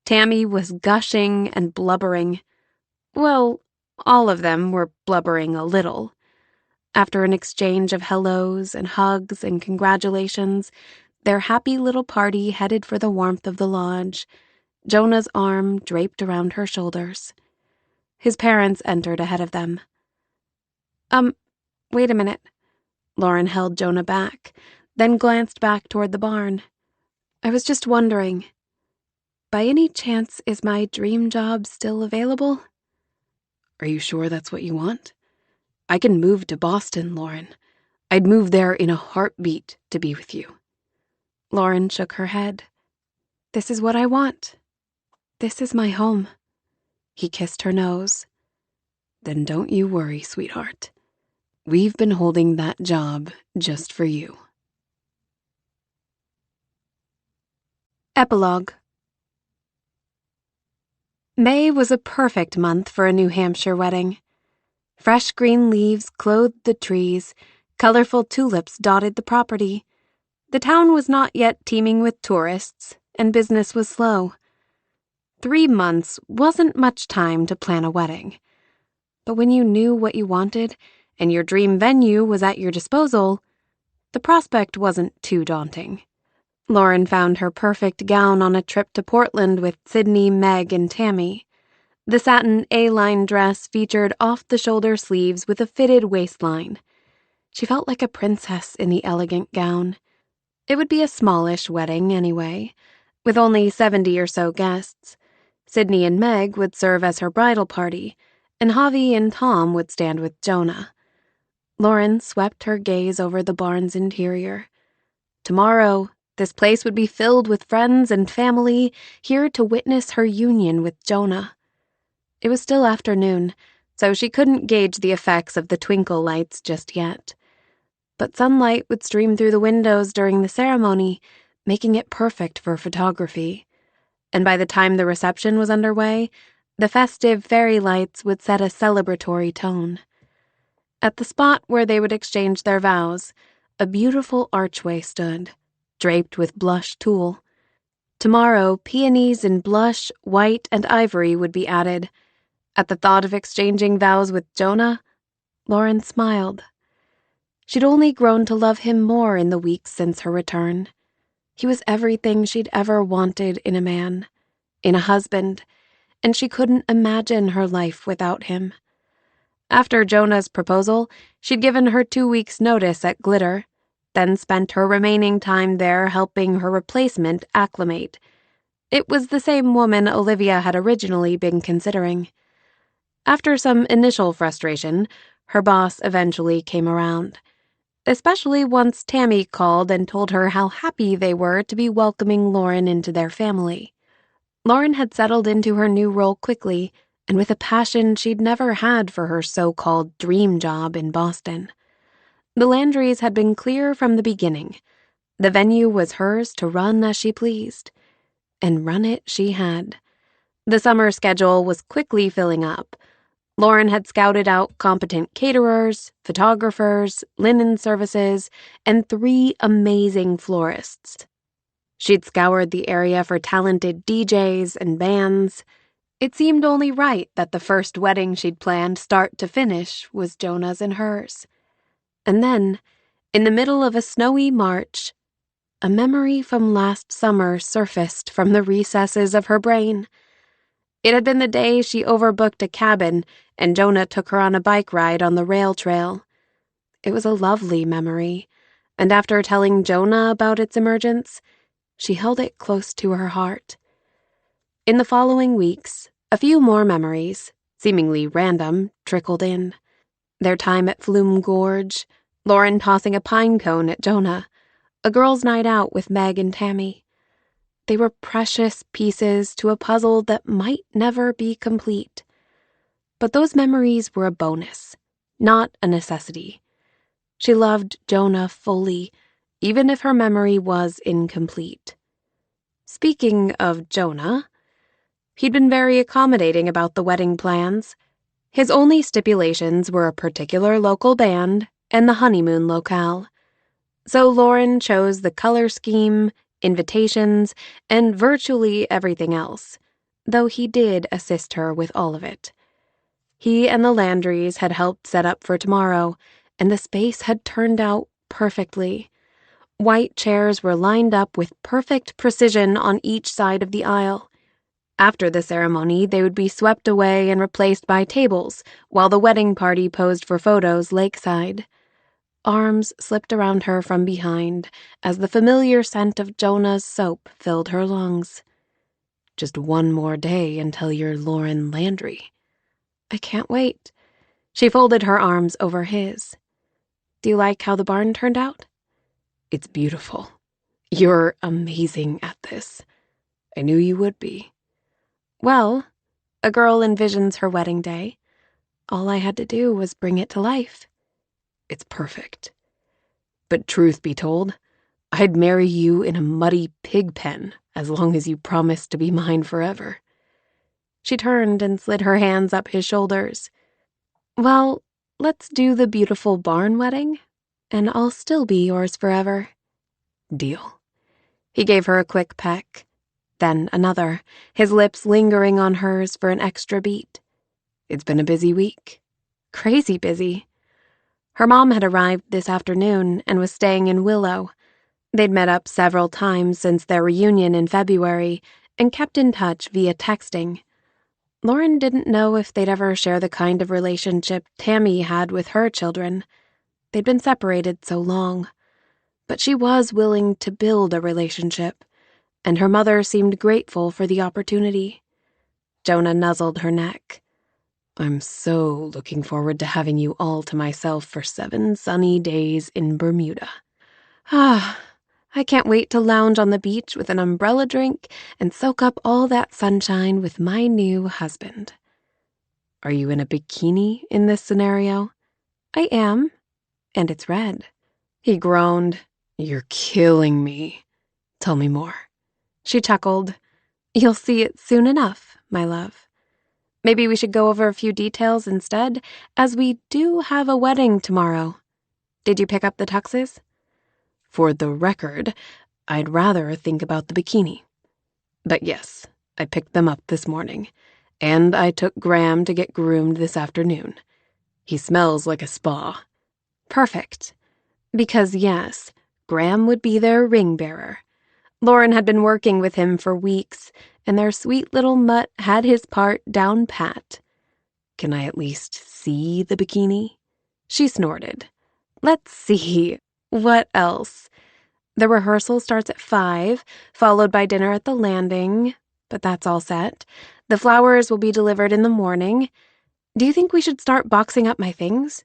Tammy was gushing and blubbering. Well, all of them were blubbering a little. After an exchange of hellos and hugs and congratulations, their happy little party headed for the warmth of the lodge, Jonah's arm draped around her shoulders. His parents entered ahead of them. Wait a minute. Lauren held Jonah back, then glanced back toward the barn. I was just wondering, by any chance is my dream job still available? Are you sure that's what you want? I can move to Boston, Lauren. I'd move there in a heartbeat to be with you. Lauren shook her head. This is what I want. This is my home. He kissed her nose. Then don't you worry, sweetheart. We've been holding that job just for you. Epilogue. May was a perfect month for a New Hampshire wedding. Fresh green leaves clothed the trees, colorful tulips dotted the property. The town was not yet teeming with tourists, and business was slow. 3 months wasn't much time to plan a wedding. But when you knew what you wanted, and your dream venue was at your disposal, the prospect wasn't too daunting. Lauren found her perfect gown on a trip to Portland with Sydney, Meg, and Tammy. The satin A-line dress featured off-the-shoulder sleeves with a fitted waistline. She felt like a princess in the elegant gown. It would be a smallish wedding anyway, with only 70 or so guests. Sydney and Meg would serve as her bridal party, and Javi and Tom would stand with Jonah. Lauren swept her gaze over the barn's interior. Tomorrow, this place would be filled with friends and family here to witness her union with Jonah. It was still afternoon, so she couldn't gauge the effects of the twinkle lights just yet. But sunlight would stream through the windows during the ceremony, making it perfect for photography. And by the time the reception was underway, the festive fairy lights would set a celebratory tone. At the spot where they would exchange their vows, a beautiful archway stood, draped with blush tulle. Tomorrow, peonies in blush, white, and ivory would be added. At the thought of exchanging vows with Jonah, Lauren smiled. She'd only grown to love him more in the weeks since her return. He was everything she'd ever wanted in a man, in a husband, and she couldn't imagine her life without him. After Jonah's proposal, she'd given her 2 weeks' notice at Glitter, then spent her remaining time there helping her replacement acclimate. It was the same woman Olivia had originally been considering. After some initial frustration, her boss eventually came around, especially once Tammy called and told her how happy they were to be welcoming Lauren into their family. Lauren had settled into her new role quickly, and with a passion she'd never had for her so-called dream job in Boston. The Landrys had been clear from the beginning. The venue was hers to run as she pleased, and run it she had. The summer schedule was quickly filling up. Lauren had scouted out competent caterers, photographers, linen services, and 3 amazing florists. She'd scoured the area for talented DJs and bands. It seemed only right that the first wedding she'd planned start to finish was Jonah's and hers. And then, in the middle of a snowy March, a memory from last summer surfaced from the recesses of her brain. It had been the day she overbooked a cabin and Jonah took her on a bike ride on the rail trail. It was a lovely memory, and after telling Jonah about its emergence, she held it close to her heart. In the following weeks, a few more memories, seemingly random, trickled in. Their time at Flume Gorge, Lauren tossing a pine cone at Jonah, a girls' night out with Meg and Tammy. They were precious pieces to a puzzle that might never be complete. But those memories were a bonus, not a necessity. She loved Jonah fully, even if her memory was incomplete. Speaking of Jonah, he'd been very accommodating about the wedding plans. His only stipulations were a particular local band and the honeymoon locale. So Lauren chose the color scheme, invitations, and virtually everything else, though he did assist her with all of it. He and the Landrys had helped set up for tomorrow, and the space had turned out perfectly. White chairs were lined up with perfect precision on each side of the aisle. After the ceremony, they would be swept away and replaced by tables, while the wedding party posed for photos lakeside. Arms slipped around her from behind as the familiar scent of Jonah's soap filled her lungs. Just one more day until you're Lauren Landry. I can't wait. She folded her arms over his. Do you like how the barn turned out? It's beautiful. You're amazing at this. I knew you would be. Well, a girl envisions her wedding day. All I had to do was bring it to life. It's perfect. But truth be told, I'd marry you in a muddy pig pen as long as you promised to be mine forever. She turned and slid her hands up his shoulders. Well, let's do the beautiful barn wedding, and I'll still be yours forever. Deal. He gave her a quick peck, then another, his lips lingering on hers for an extra beat. It's been a busy week. Crazy busy. Her mom had arrived this afternoon and was staying in Willow. They'd met up several times since their reunion in February and kept in touch via texting. Lauren didn't know if they'd ever share the kind of relationship Tammy had with her children. They'd been separated so long. But she was willing to build a relationship, and her mother seemed grateful for the opportunity. Jonah nuzzled her neck. I'm so looking forward to having you all to myself for 7 sunny days in Bermuda. I can't wait to lounge on the beach with an umbrella drink and soak up all that sunshine with my new husband. Are you in a bikini in this scenario? I am, and it's red. He groaned. You're killing me. Tell me more. She chuckled. You'll see it soon enough, my love. Maybe we should go over a few details instead, as we do have a wedding tomorrow. Did you pick up the tuxes? For the record, I'd rather think about the bikini. But yes, I picked them up this morning, and I took Graham to get groomed this afternoon. He smells like a spa. Perfect. Because yes, Graham would be their ring bearer. Lauren had been working with him for weeks, and their sweet little mutt had his part down pat. Can I at least see the bikini? She snorted. Let's see. What else? The rehearsal starts at 5, followed by dinner at the landing, but that's all set. The flowers will be delivered in the morning. Do you think we should start boxing up my things?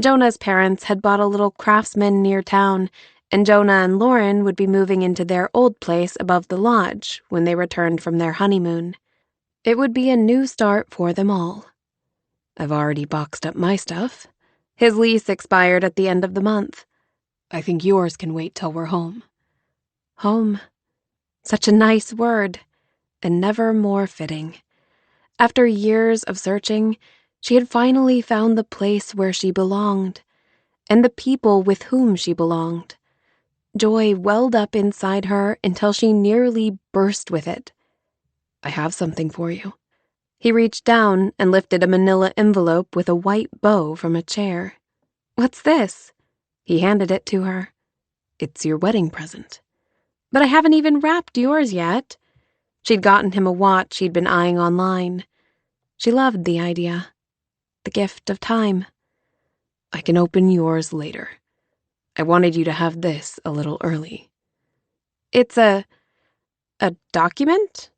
Jonah's parents had bought a little craftsman near town, and Jonah and Lauren would be moving into their old place above the lodge when they returned from their honeymoon. It would be a new start for them all. I've already boxed up my stuff. His lease expired at the end of the month. I think yours can wait till we're home. Home. Such a nice word, and never more fitting. After years of searching, she had finally found the place where she belonged, and the people with whom she belonged. Joy welled up inside her until she nearly burst with it. I have something for you. He reached down and lifted a manila envelope with a white bow from a chair. What's this? He handed it to her. It's your wedding present. But I haven't even wrapped yours yet. She'd gotten him a watch he'd been eyeing online. She loved the idea. The gift of time. I can open yours later. I wanted you to have this a little early. It's a document?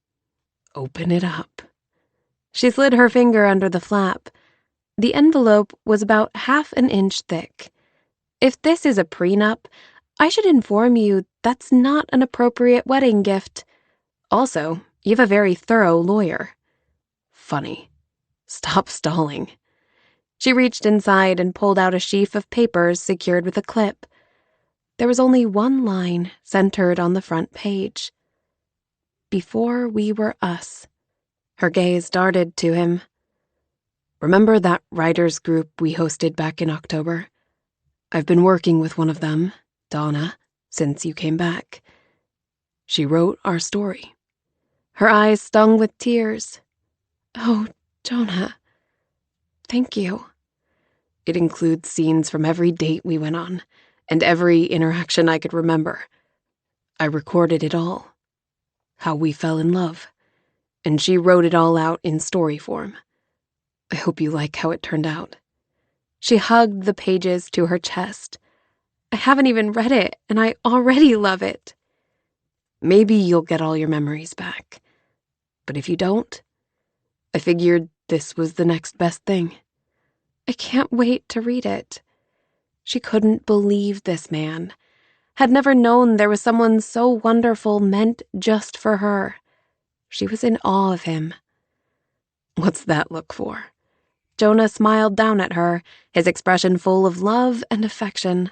Open it up. She slid her finger under the flap. The envelope was about 1/2 inch thick. If this is a prenup, I should inform you that's not an appropriate wedding gift. Also, you have a very thorough lawyer. Funny. Stop stalling. She reached inside and pulled out a sheaf of papers secured with a clip. There was only one line centered on the front page. Before we were us. Her gaze darted to him. Remember that writers group we hosted back in October? I've been working with one of them, Donna, since you came back. She wrote our story. Her eyes stung with tears. Oh, Jonah. Thank you. It includes scenes from every date we went on, and every interaction I could remember. I recorded it all. How we fell in love. And she wrote it all out in story form. I hope you like how it turned out. She hugged the pages to her chest. I haven't even read it, and I already love it. Maybe you'll get all your memories back. But if you don't, I figured this was the next best thing. I can't wait to read it. She couldn't believe this man. Had never known there was someone so wonderful meant just for her. She was in awe of him. What's that look for? Jonah smiled down at her, his expression full of love and affection.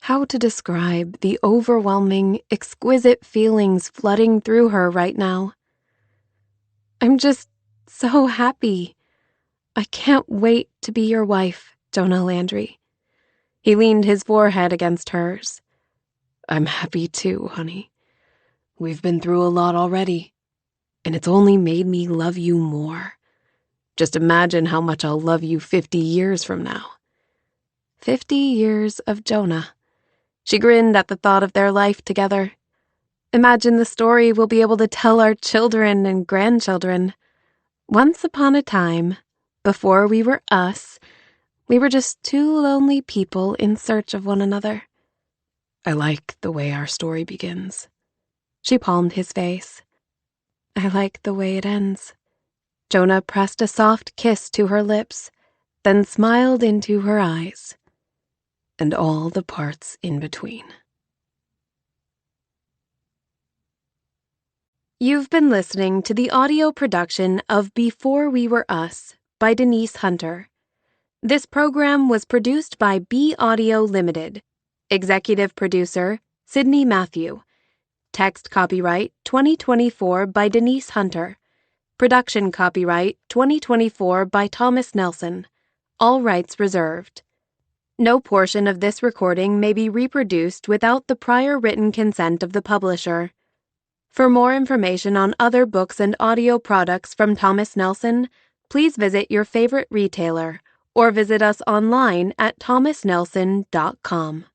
How to describe the overwhelming, exquisite feelings flooding through her right now? I'm just so happy. I can't wait to be your wife, Jonah Landry. He leaned his forehead against hers. I'm happy too, honey. We've been through a lot already, and it's only made me love you more. Just imagine how much I'll love you 50 years from now. 50 years of Jonah. She grinned at the thought of their life together. Imagine the story we'll be able to tell our children and grandchildren. Once upon a time, before we were us, we were just two lonely people in search of one another. I like the way our story begins. She palmed his face. I like the way it ends. Jonah pressed a soft kiss to her lips, then smiled into her eyes. And all the parts in between. You've been listening to the audio production of Before We Were Us by Denise Hunter. This program was produced by B Audio Limited. Executive producer, Sydney Matthew. Text copyright 2024 by Denise Hunter. Production copyright 2024 by Thomas Nelson. All rights reserved. No portion of this recording may be reproduced without the prior written consent of the publisher. For more information on other books and audio products from Thomas Nelson, please visit your favorite retailer or visit us online at thomasnelson.com.